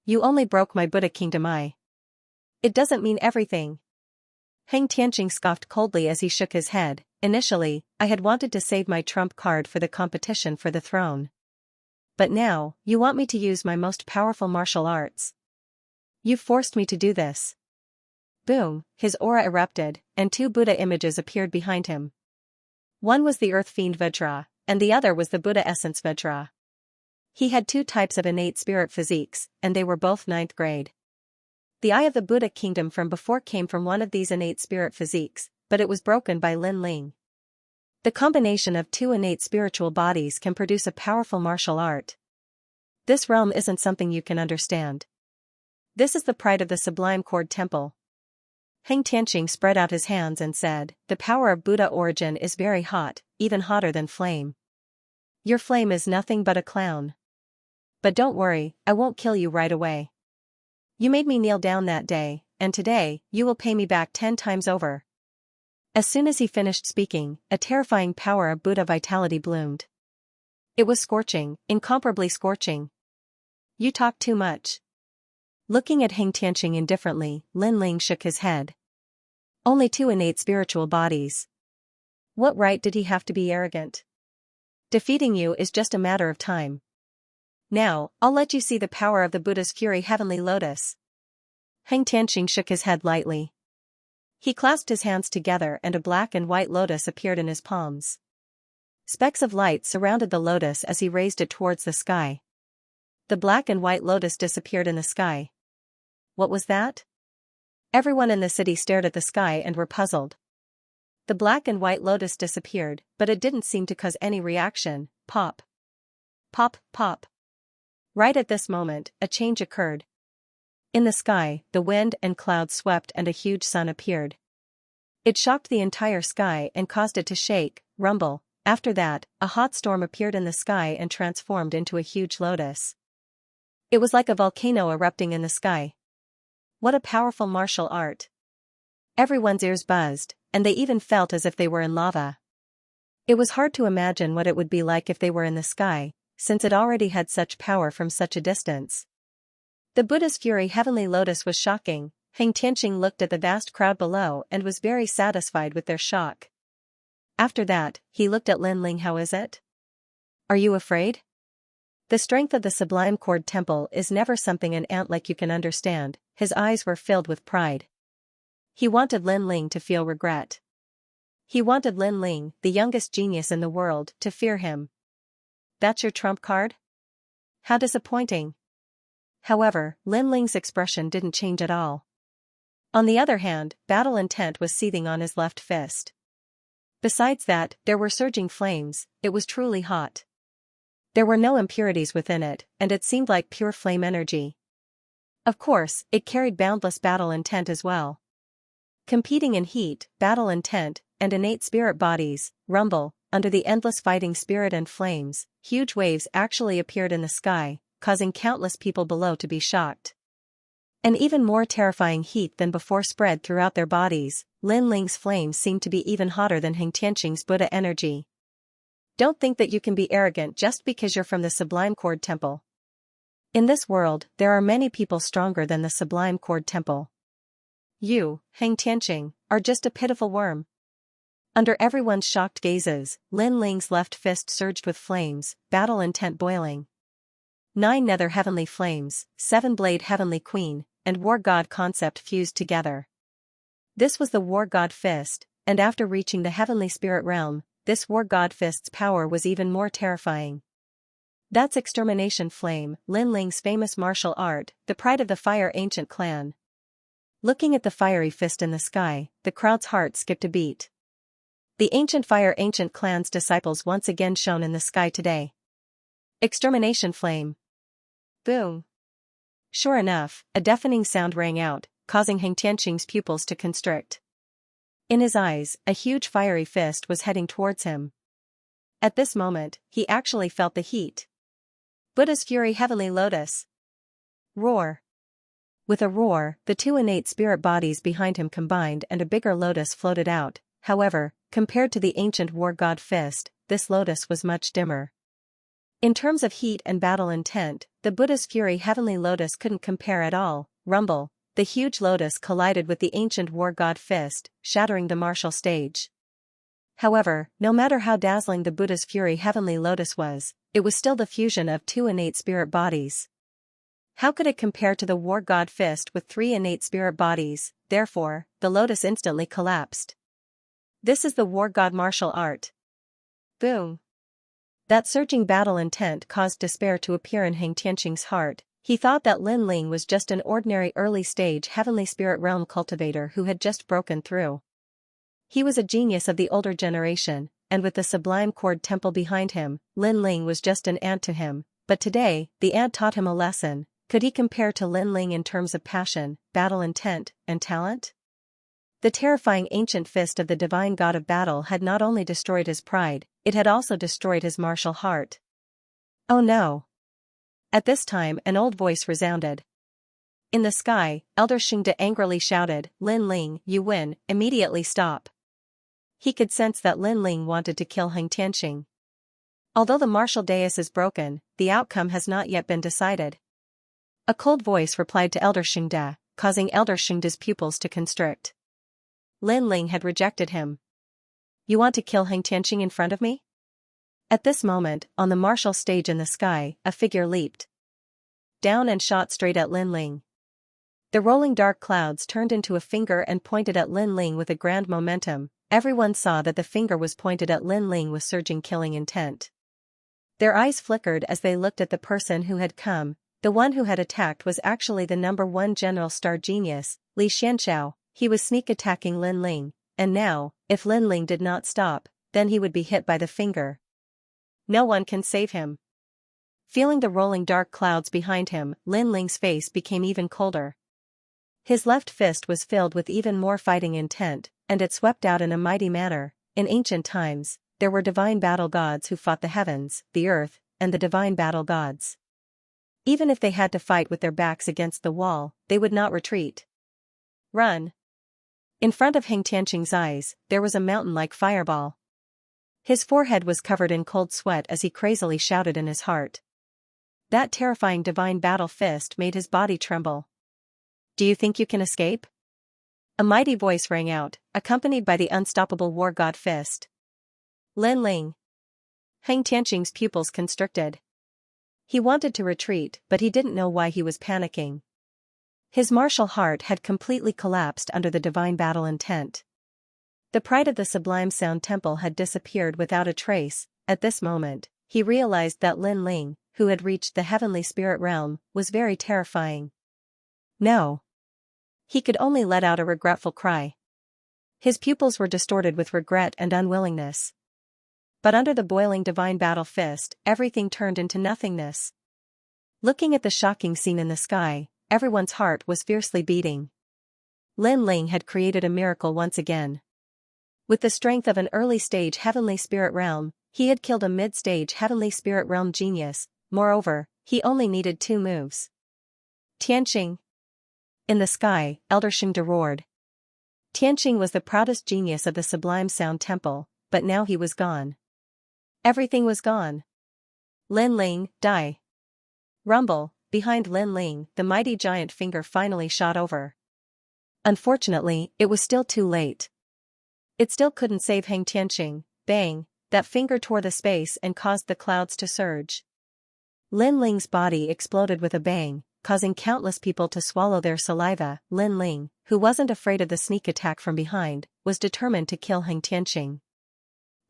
You only broke my Buddha kingdom eye. It doesn't mean everything. Heng Tianqing scoffed coldly as he shook his head. Initially, I had wanted to save my trump card for the competition for the throne. But now, you want me to use my most powerful martial arts. You've forced me to do this. Boom, his aura erupted, and 2 Buddha images appeared behind him. One was the Earth Fiend Vajra, and the other was the Buddha Essence Vajra. He had 2 types of innate spirit physiques, and they were both 9th grade. The eye of the Buddha kingdom from before came from one of these innate spirit physiques, but it was broken by Lin Ling. The combination of 2 innate spiritual bodies can produce a powerful martial art. This realm isn't something you can understand. This is the pride of the Sublime Cord Temple. Heng Tianqing spread out his hands and said, the power of Buddha origin is very hot, even hotter than flame. Your flame is nothing but a clown. But don't worry, I won't kill you right away. You made me kneel down that day, and today, you will pay me back 10 times over. As soon as he finished speaking, a terrifying power of Buddha vitality bloomed. It was scorching, incomparably scorching. You talk too much. Looking at Heng Tianqing indifferently, Lin Ling shook his head. Only 2 innate spiritual bodies. What right did he have to be arrogant? Defeating you is just a matter of time. Now, I'll let you see the power of the Buddha's fury heavenly lotus. Heng Tianqing shook his head lightly. He clasped his hands together and a black and white lotus appeared in his palms. Specks of light surrounded the lotus as he raised it towards the sky. The black and white lotus disappeared in the sky. What was that? Everyone in the city stared at the sky and were puzzled. The black and white lotus disappeared, but it didn't seem to cause any reaction. Pop. Pop, pop. Right at this moment, a change occurred. In the sky, the wind and clouds swept and a huge sun appeared. It shocked the entire sky and caused it to shake, rumble. After that, a hot storm appeared in the sky and transformed into a huge lotus. It was like a volcano erupting in the sky. What a powerful martial art. Everyone's ears buzzed, and they even felt as if they were in lava. It was hard to imagine what it would be like if they were in the sky, since it already had such power from such a distance. The Buddha's fury heavenly lotus was shocking. Heng Tianqing looked at the vast crowd below and was very satisfied with their shock. After that, he looked at Lin Ling. How is it? Are you afraid? The strength of the Sublime Cord Temple is never something an ant like you can understand. His eyes were filled with pride. He wanted Lin Ling to feel regret. He wanted Lin Ling, the youngest genius in the world, to fear him. That's your trump card? How disappointing. However, Lin Ling's expression didn't change at all. On the other hand, battle intent was seething on his left fist. Besides that, there were surging flames. It was truly hot. There were no impurities within it, and it seemed like pure flame energy. Of course, it carried boundless battle intent as well. Competing in heat, battle intent, and innate spirit bodies, rumble, under the endless fighting spirit and flames, huge waves actually appeared in the sky, causing countless people below to be shocked. An even more terrifying heat than before spread throughout their bodies. Lin Ling's flames seemed to be even hotter than Heng Tianqing's Buddha energy. Don't think that you can be arrogant just because you're from the Sublime Cord Temple. In this world, there are many people stronger than the Sublime Cord Temple. You, Heng Tianqing, are just a pitiful worm. Under everyone's shocked gazes, Lin Ling's left fist surged with flames, battle intent boiling. 9 nether heavenly flames, 7-blade heavenly queen, and war god concept fused together. This was the war god fist, and after reaching the heavenly spirit realm, this war god fist's power was even more terrifying. That's extermination flame, Lin Ling's famous martial art, the pride of the fire ancient clan. Looking at the fiery fist in the sky, the crowd's heart skipped a beat. The ancient fire ancient clan's disciples once again shone in the sky today. Extermination flame. Boom. Sure enough, a deafening sound rang out, causing Heng Tianqing's pupils to constrict. In his eyes, a huge fiery fist was heading towards him. At this moment, he actually felt the heat. Buddha's fury heavenly lotus. Roar. With a roar, the 2 innate spirit bodies behind him combined and a bigger lotus floated out. However, compared to the ancient war god fist, this lotus was much dimmer. In terms of heat and battle intent, the Buddha's fury heavenly lotus couldn't compare at all. Rumble. The huge lotus collided with the ancient war god fist, shattering the martial stage. However, no matter how dazzling the Buddha's fury heavenly lotus was, it was still the fusion of 2 innate spirit bodies. How could it compare to the war god fist with 3 innate spirit bodies? Therefore, the lotus instantly collapsed. This is the war god martial art. Boom. That surging battle intent caused despair to appear in Heng Tianqing's heart. He thought that Lin Ling was just an ordinary early-stage heavenly spirit realm cultivator who had just broken through. He was a genius of the older generation, and with the Sublime Cord Temple behind him, Lin Ling was just an ant to him. But today, the ant taught him a lesson. Could he compare to Lin Ling in terms of passion, battle intent, and talent? The terrifying ancient fist of the divine god of battle had not only destroyed his pride, it had also destroyed his martial heart. Oh no! At this time an old voice resounded. In the sky, Elder Xianxia angrily shouted, "Lin Ling, you win, immediately stop." He could sense that Lin Ling wanted to kill Xianxia. Although the martial dais is broken, the outcome has not yet been decided. A cold voice replied to Elder Xianxia, causing Elder Xianxia's pupils to constrict. Lin Ling had rejected him. "You want to kill Xianxia in front of me?" At this moment, on the martial stage in the sky, a figure leaped down and shot straight at Lin Ling. The rolling dark clouds turned into a finger and pointed at Lin Ling with a grand momentum. Everyone saw that the finger was pointed at Lin Ling with surging killing intent. Their eyes flickered as they looked at the person who had come. The one who had attacked was actually the #1 general star genius, Xianxia. He was sneak attacking Lin Ling, and now, if Lin Ling did not stop, then he would be hit by the finger. No one can save him. Feeling the rolling dark clouds behind him, Lin Ling's face became even colder. His left fist was filled with even more fighting intent, and it swept out in a mighty manner. In ancient times, there were divine battle gods who fought the heavens, the earth, and the divine battle gods. Even if they had to fight with their backs against the wall, they would not retreat. Run! In front of Xianxia's eyes, there was a mountain-like fireball. His forehead was covered in cold sweat as he crazily shouted in his heart. That terrifying divine battle fist made his body tremble. "Do you think you can escape?" A mighty voice rang out, accompanied by the unstoppable war god fist. Lin Ling. Xianxia's pupils constricted. He wanted to retreat, but he didn't know why he was panicking. His martial heart had completely collapsed under the divine battle intent. The pride of the sublime sound temple had disappeared without a trace. At this moment, he realized that Lin Ling, who had reached the heavenly spirit realm, was very terrifying. No. He could only let out a regretful cry. His pupils were distorted with regret and unwillingness. But under the boiling divine battle fist, everything turned into nothingness. Looking at the shocking scene in the sky, everyone's heart was fiercely beating. Lin Ling had created a miracle once again. With the strength of an early-stage heavenly spirit realm, he had killed a mid-stage heavenly spirit realm genius. Moreover, he only needed 2 moves. Xianxia. In the sky, Elder Xianxia roared. Xianxia was the proudest genius of the sublime sound temple, but now he was gone. Everything was gone. Lin Ling, die. Rumble, behind Lin Ling, the mighty giant finger finally shot over. Unfortunately, it was still too late. It still couldn't save Xianxia. Bang, that finger tore the space and caused the clouds to surge. Lin Ling's body exploded with a bang, causing countless people to swallow their saliva. Lin Ling, who wasn't afraid of the sneak attack from behind, was determined to kill Xianxia.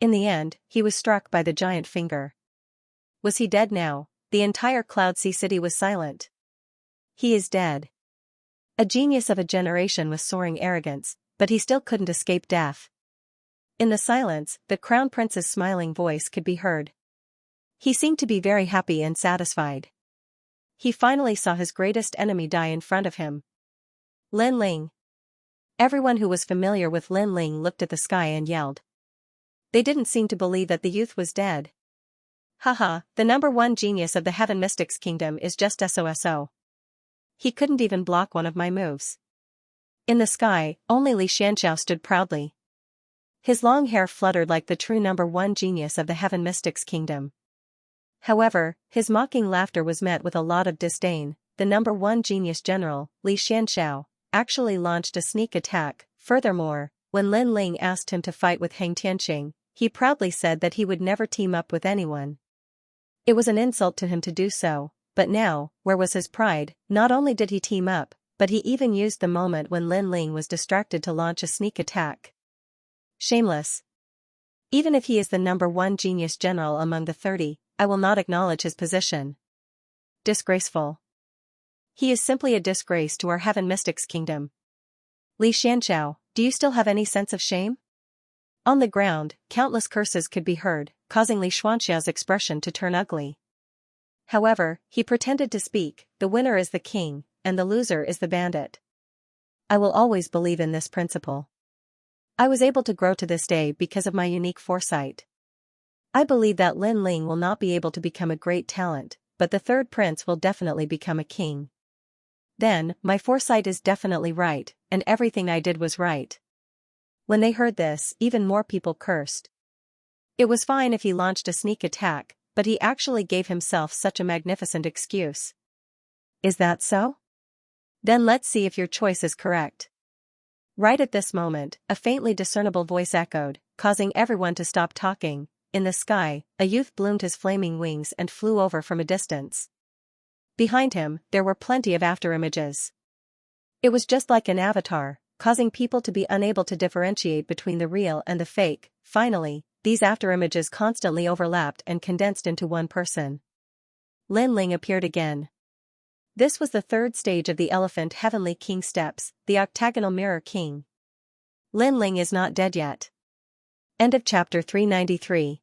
In the end, he was struck by the giant finger. Was he dead now? The entire Cloud Sea City was silent. He is dead. A genius of a generation with soaring arrogance, but he still couldn't escape death. In the silence, the Crown Prince's smiling voice could be heard. He seemed to be very happy and satisfied. He finally saw his greatest enemy die in front of him. Lin Ling. Everyone who was familiar with Lin Ling looked at the sky and yelled. They didn't seem to believe that the youth was dead. Haha, the #1 genius of the Heaven Mystics Kingdom is just SOSO. He couldn't even block one of my moves. In the sky, only Xianxia stood proudly. His long hair fluttered like the true #1 genius of the Heaven Mystics Kingdom. However, his mocking laughter was met with a lot of disdain. The #1 genius general, Xianxia, actually launched a sneak attack. Furthermore, when Lin Ling asked him to fight with Xianxia, he proudly said that he would never team up with anyone. It was an insult to him to do so, but now, where was his pride? Not only did he team up, but he even used the moment when Lin Ling was distracted to launch a sneak attack. Shameless. Even if he is the #1 genius general among the 30, I will not acknowledge his position. Disgraceful. He is simply a disgrace to our Heaven Mystics Kingdom. Xianxia, do you still have any sense of shame? On the ground, countless curses could be heard, causing Xianxia's expression to turn ugly. However, he pretended to speak, the winner is the king, and the loser is the bandit. I will always believe in this principle. I was able to grow to this day because of my unique foresight. I believe that Lin Ling will not be able to become a great talent, but the third prince will definitely become a king. Then, my foresight is definitely right, and everything I did was right. When they heard this, even more people cursed. It was fine if he launched a sneak attack, but he actually gave himself such a magnificent excuse. Is that so? Then let's see if your choice is correct. Right at this moment, a faintly discernible voice echoed, causing everyone to stop talking. In the sky, a youth bloomed his flaming wings and flew over from a distance. Behind him, there were plenty of afterimages. It was just like an avatar, causing people to be unable to differentiate between the real and the fake. Finally, these afterimages constantly overlapped and condensed into one person. Lin Ling appeared again. This was the third stage of the Elephant Heavenly King steps, the Octagonal Mirror King. Lin Ling is not dead yet. End of chapter 393.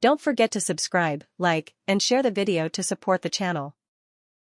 Don't forget to subscribe, like, and share the video to support the channel.